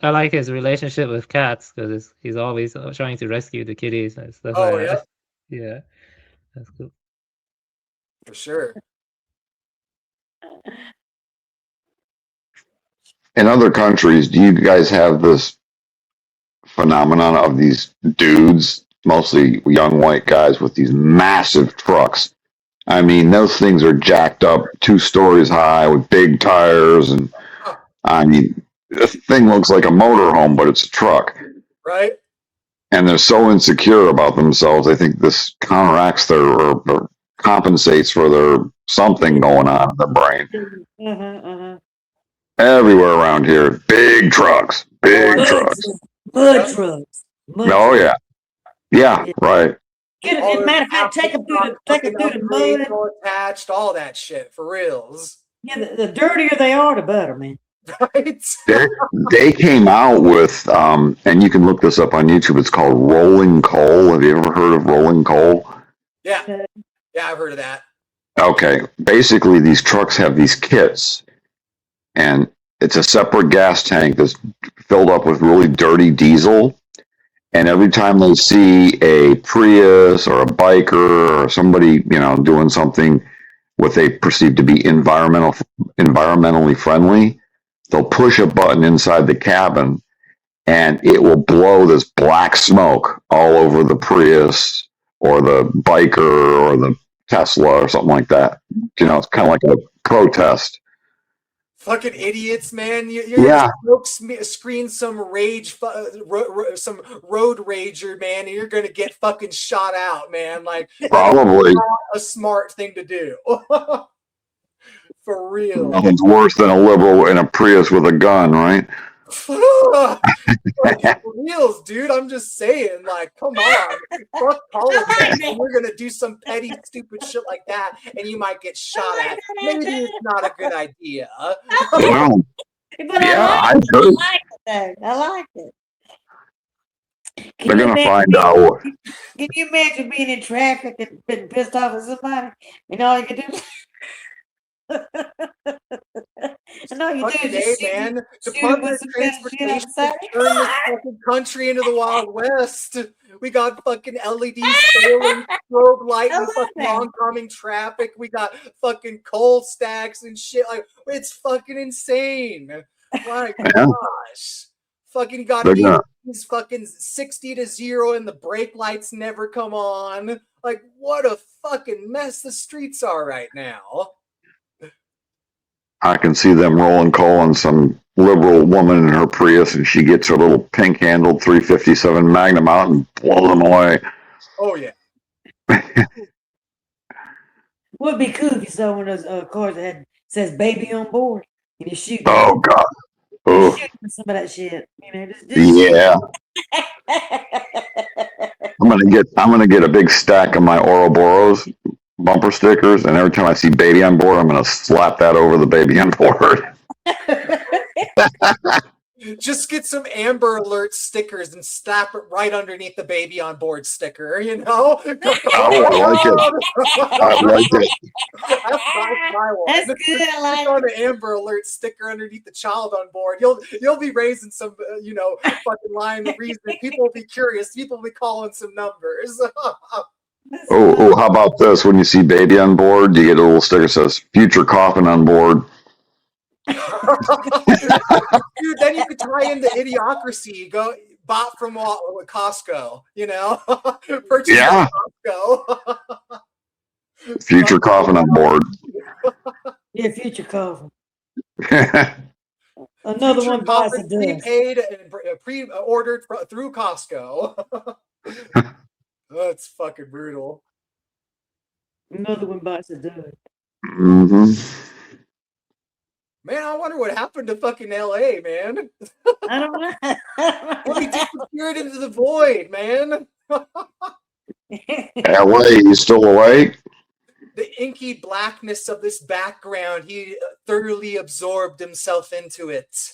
like his relationship with cats because he's always trying to rescue the kitties and stuff. Oh yeah, yeah, that's cool. For sure. In other countries, do you guys have this phenomenon of these dudes, mostly young white guys with these massive trucks? I mean, those things are jacked up 2 stories high with big tires. And I mean, this thing looks like a motorhome, but it's a truck. Right. And they're so insecure about themselves. I think this counteracts or compensates for their something going on in their brain. Everywhere around here, big trucks. Mud trucks. Oh yeah, right. Matter of fact, take them through the mud. Attached, all that shit for reals. Yeah, the dirtier they are, the better, man. Right. They came out with, and you can look this up on YouTube. It's called rolling coal. Have you ever heard of rolling coal? Yeah. Yeah, I've heard of that. Okay. Basically, these trucks have these kits, and it's a separate gas tank that's filled up with really dirty diesel. And every time they see a Prius or a biker or somebody, doing something what they perceive to be environmentally friendly, they'll push a button inside the cabin, and it will blow this black smoke all over the Prius or the biker or the Tesla or something like that. You know, it's kind of like a protest. Fucking idiots, man! You're Yeah. gonna screen some some road rager, man, and you're gonna get fucking shot out, man. Like Probably. that's not a smart thing to do. For real. Nothing's worse than a liberal in a Prius with a gun, right? For reals, dude. I'm just saying, like, come on. Fuck politics. We're gonna do some petty, stupid shit like that, and you might get shot at. Maybe it's not a good idea. Well, But yeah, I I like could. it. I like it. They're going to find out. Can you imagine being in traffic and being pissed off at somebody? And all you can do and all you do is just man. shoot Department with of some kind of shit Transportation outside. turned this fucking country into the Wild West. We got fucking LEDs failing, strobe light and fucking oncoming traffic. We got fucking coal stacks and shit. Like, it's fucking insane. My gosh. Fucking got these fucking 60 to 0 and the brake lights never come on. Like, what a fucking mess the streets are right now. I can see them rolling coal on some liberal woman in her Prius, and she gets her little pink-handled 357 Magnum out and blows them away. Oh, yeah. Would be cool if you saw one of those cars that says "baby on board" and you shoot. Oh God! Oh. Shoot some of that shit. You know, just Yeah. I'm gonna get a big stack of my Ouroboros bumper stickers, and every time I see "baby on board," I'm gonna slap that over the "baby on board." Just get some Amber Alert stickers and slap it right underneath the "baby on board" sticker, you know? Oh, I like it. I like it. That's my one. That's good. I like on an Amber Alert sticker underneath the "child on board." You'll be raising some, fucking line of reason. People will be curious. People will be calling some numbers. Oh, how about this? When you see "baby on board," you get a little sticker that says "future coffin on board." Dude, then you could tie into Idiocracy. Go bought from Costco, you know? Purchase Yeah. from Costco. Future coffin on board. Yeah, future coffin. Another Future one buys coffin it prepaid and pre-ordered through Costco. That's fucking brutal. Another one bites the dust. Mm-hmm. Man, I wonder what happened to fucking LA, man. I don't know. He disappeared into the void, man. LA, you still awake? The inky blackness of this background, he thoroughly absorbed himself into it.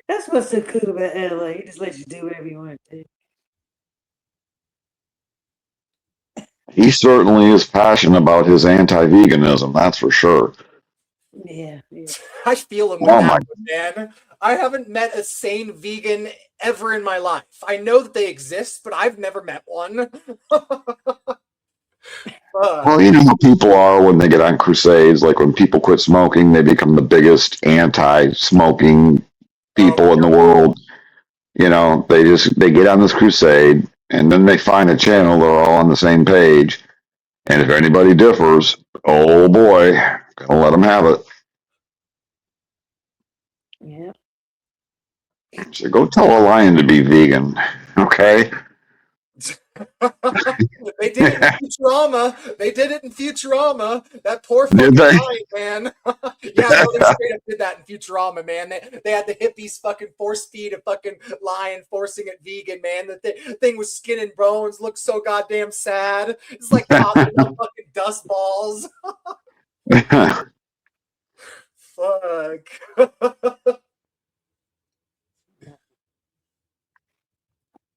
That's what's so cool about LA. He just lets you do whatever you want to do. He certainly is passionate about his anti-veganism, that's for sure. Yeah. I feel him with that one, man. I haven't met a sane vegan ever in my life. I know that they exist, but I've never met one. Well, you know how people are when they get on crusades. Like when people quit smoking, they become the biggest anti-smoking people in the world. You know, they get on this crusade, and then they find a channel. They're all on the same page, and if anybody differs, oh boy, gonna let them have it. Yeah. So go tell a lion to be vegan, okay? They did it in Futurama. That poor fucking lion, man. Yeah, no, they straight up did that in Futurama, man. They had the hippies fucking force feed a fucking lion, forcing it vegan, man. The thing was skin and bones, looked so goddamn sad. It's like fucking dust balls. Fuck.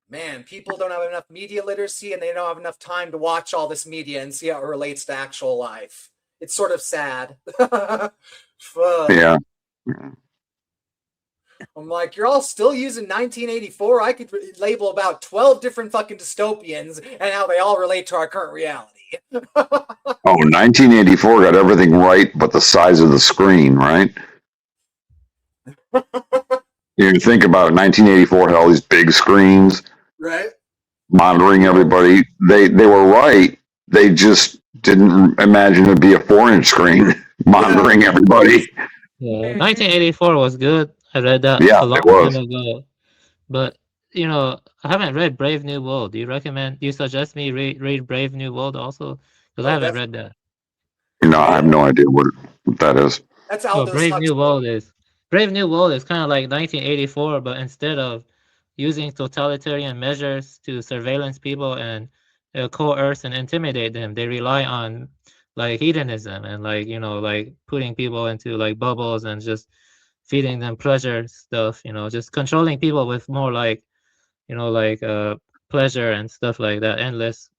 Man, people don't have enough media literacy, and they don't have enough time to watch all this media and see how it relates to actual life. It's sort of sad. Fuck. Yeah. I'm like, you're all still using 1984? I could label about 12 different fucking dystopians and how they all relate to our current reality. 1984 got everything right but the size of the screen, right? You think about it, 1984 had all these big screens Right? monitoring everybody. They were right. They just didn't imagine it'd be a 4-inch screen monitoring everybody. Yeah, 1984 was good. I read that Yeah, a long it was. time ago. But you know, I haven't read Brave New World. Do you recommend? Do you suggest me read Brave New World also? Because I haven't read that. I have no idea what that is. That's Well, Aldous Huxley. Brave New World is kind of like 1984, but instead of using totalitarian measures to surveillance people and coerce and intimidate them, they rely on like hedonism and like like putting people into like bubbles and just feeding them pleasure stuff. Just controlling people with more like pleasure and stuff like that. Endless.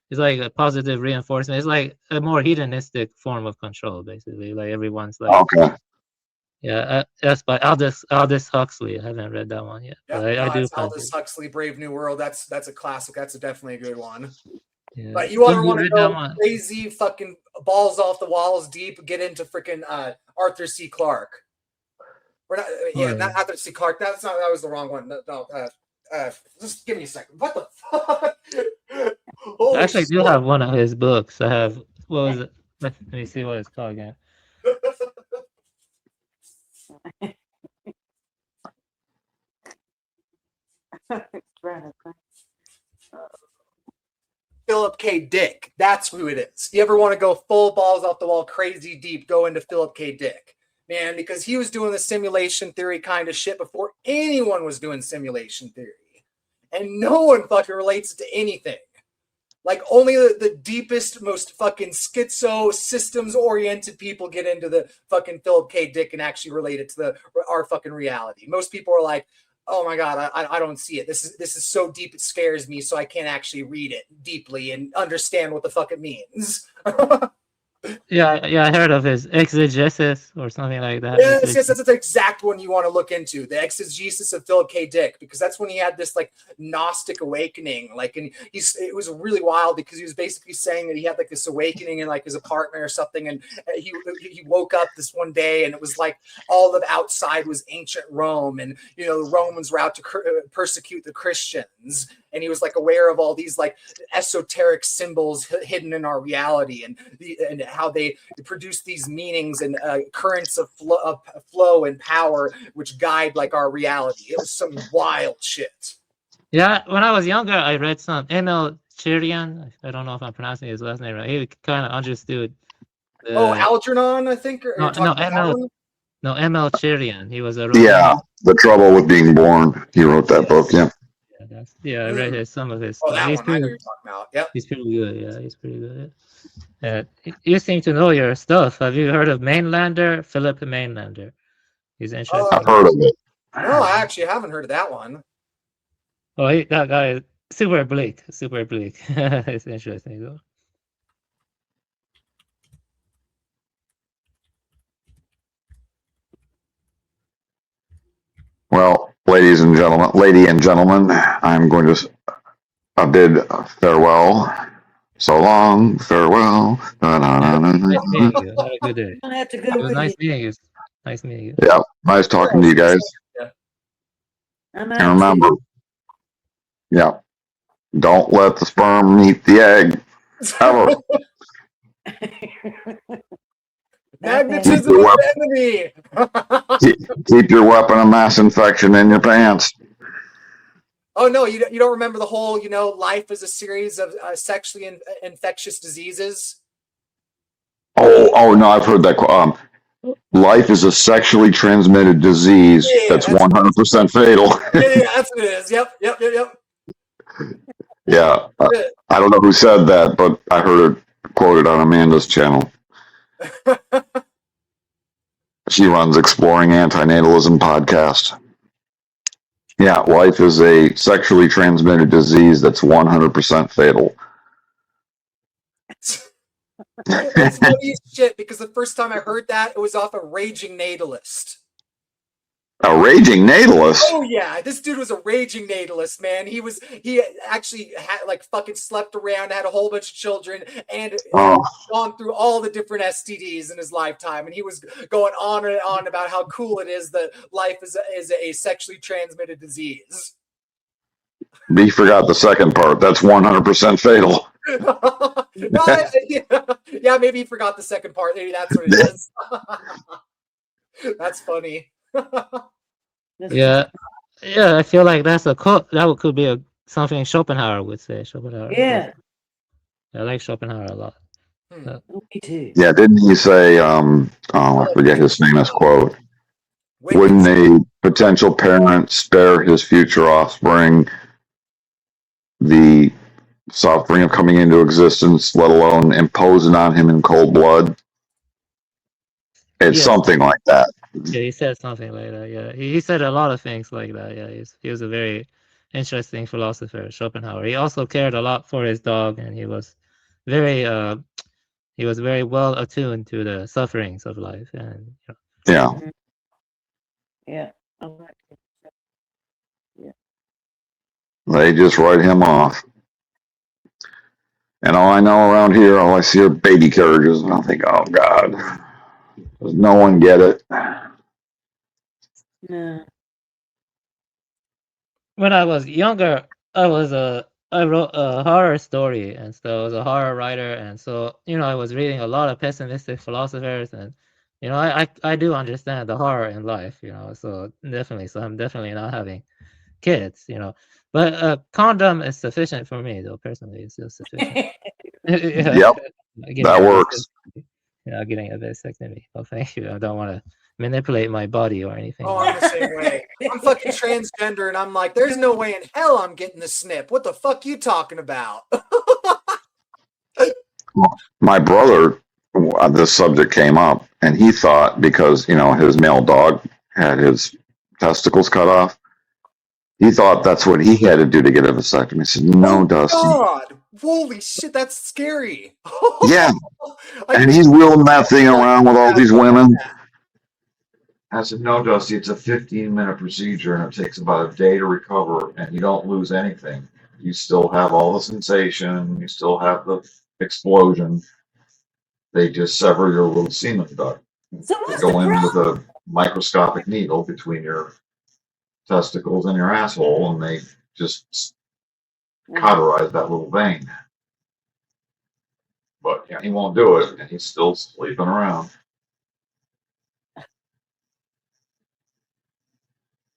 It's like a positive reinforcement. It's like a more hedonistic form of control, basically. Like everyone's like. Okay. Yeah, that's by Aldous Huxley. I haven't read that one yet, but I do It's plan Aldous to. Huxley, Brave New World. That's a classic. That's definitely a good one. Yeah. But you want Have you to read that go one? crazy, fucking balls off the walls, deep, get into freaking Arthur C. Clarke. We're not, not Arthur C. Clarke. That was the wrong one. No, just give me a second. What the fuck? I actually do have one of his books. I have. What was it? Let me see what it's called again. Philip K. Dick. That's who it is. You ever want to go full balls off the wall, crazy deep, go into Philip K. Dick. Man, because he was doing the simulation theory kind of shit before anyone was doing simulation theory. And no one fucking relates to anything. Like only the deepest, most fucking schizo systems-oriented people get into the fucking Philip K. Dick and actually relate it to our fucking reality. Most people are like, oh my God, I don't see it. This is so deep it scares me, so I can't actually read it deeply and understand what the fuck it means. Yeah, I heard of his exegesis or something like that. Yes, that's the exact one you want to look into, the exegesis of Philip K. Dick, because that's when he had this like Gnostic awakening. Like, and it was really wild because he was basically saying that he had like this awakening in like his apartment or something, and he woke up this one day and it was like all of outside was ancient Rome, and the Romans were out to persecute the Christians. And he was like aware of all these like esoteric symbols hidden in our reality, and how they produce these meanings and currents of flow and power which guide like our reality. It was some wild shit. Yeah, when I was younger, I read some Emil Chirian. I don't know if I'm pronouncing his last name right. He kind of understood. Algernon, I think. No, Emil Chirian. He was a Yeah, The Trouble with Being Born. He wrote that book. Yeah. I read some of his. Oh, that he's one I know you're talking about. Yep. He's pretty good. Yeah, he's pretty good. You seem to know your stuff. Have you heard of Mainlander? Philip Mainlander. He's interesting. I've heard of it. No, I actually haven't heard of that one. Oh, that guy is super bleak. Super bleak. It's interesting though. Well, lady and gentlemen, I'm going to bid farewell. So long, farewell. Nice meeting you. Have a good day. It was nice meeting you. Nice meeting you. Yeah, nice talking to you guys. And remember, don't let the sperm meet the egg. Ever. Magnetism is the enemy. Keep your weapon of mass infection in your pants. Oh no, you don't remember the whole, life is a series of sexually infectious diseases? Oh no, I've heard that. Life is a sexually transmitted disease that's 100% fatal. Yeah, that's what it is. Yep. Yeah, I don't know who said that, but I heard it quoted on Amanda's channel. She runs Exploring Antinatalism podcast. Yeah, life is a sexually transmitted disease that's 100% fatal. It's funny as shit because the first time I heard that, it was off a Raging Natalist. A raging natalist. Oh yeah, this dude was a raging natalist, man. He actually had like fucking slept around, had a whole bunch of children, and Oh. gone through all the different STDs in his lifetime. And he was going on and on about how cool it is that life is a sexually transmitted disease. He forgot the second part. That's 100% fatal. Yeah, maybe he forgot the second part. Maybe that's what it is. That's funny. Yeah, yeah. I feel like that's a quote that could be something Schopenhauer would say. Schopenhauer. Yeah. I like Schopenhauer a lot. Me too. Yeah, didn't he say, I forget his famous quote. Wouldn't a potential parent spare his future offspring the suffering of coming into existence, let alone impose it on him in cold blood? It's something like that. Yeah, he said something like that. Yeah, he said a lot of things like that. Yeah, he was a very interesting philosopher, Schopenhauer. He also cared a lot for his dog, and he was very well attuned to the sufferings of life. And yeah, yeah, I like it. Yeah. They just write him off. And all I know around here, all I see are baby carriages, and I think, oh God, does no one get it? No. When I was younger, I wrote a horror story, and so I was a horror writer, and so I was reading a lot of pessimistic philosophers, and I do understand the horror in life, so I'm definitely not having kids, but a condom is sufficient for me, though. Personally, it's just sufficient. Yep, that works. Getting a vasectomy. Oh, thank you. I don't want to manipulate my body or anything. Oh, I'm the same way. I'm fucking transgender, and I'm like, there's no way in hell I'm getting the snip. What the fuck you talking about? My brother, this subject came up, and he thought because his male dog had his testicles cut off, he thought that's what he had to do to get a vasectomy. I said, no, Dustin. God, holy shit, that's scary. Yeah, and he's wheeling that thing around with all these women. I said, no, Dusty, it's a 15-minute procedure, and it takes about a day to recover, and you don't lose anything. You still have all the sensation. You still have the explosion. They just sever your little semen duct. They go in with a microscopic needle between your testicles and your asshole, and they just cauterize that little vein. But yeah, he won't do it, and he's still sleeping around.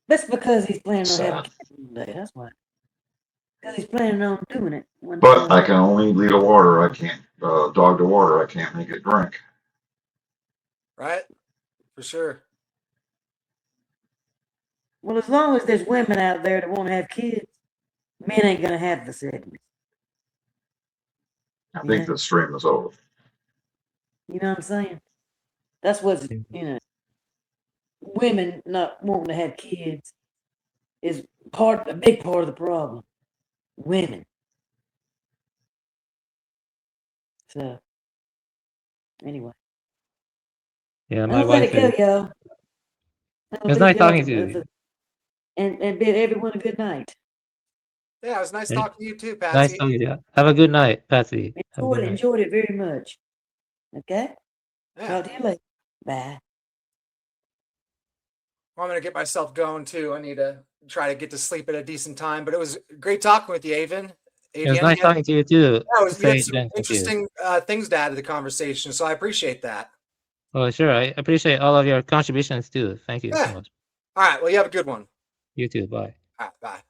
That's because he's planning on having kids one day. That's why. Because he's planning on doing it. But I can only lead a water. I can't dog to water. I can't make it drink. Right? For sure. Well, as long as there's women out there that want to have kids, men ain't gonna have vasectomy. I think the stream is over. You know what I'm saying? That's what's women not wanting to have kids is a big part of the problem. Women. So anyway. Yeah, my wife. Y'all. It was nice talking to you. And bid everyone a good night. Yeah, it was nice talking to you too, Patsy. Nice talking to you. Have a good night, Patsy. Enjoyed it very much. Okay? Yeah. Talk to you later. Bye. Well, I'm going to get myself going too. I need to try to get to sleep at a decent time, but it was great talking with you, Avon. It was nice talking to you too. Yeah, you had some interesting things to add to the conversation, so I appreciate that. Well, sure. I appreciate all of your contributions too. Thank you so much. All right. Well, you have a good one. You too. Bye. All right. Bye.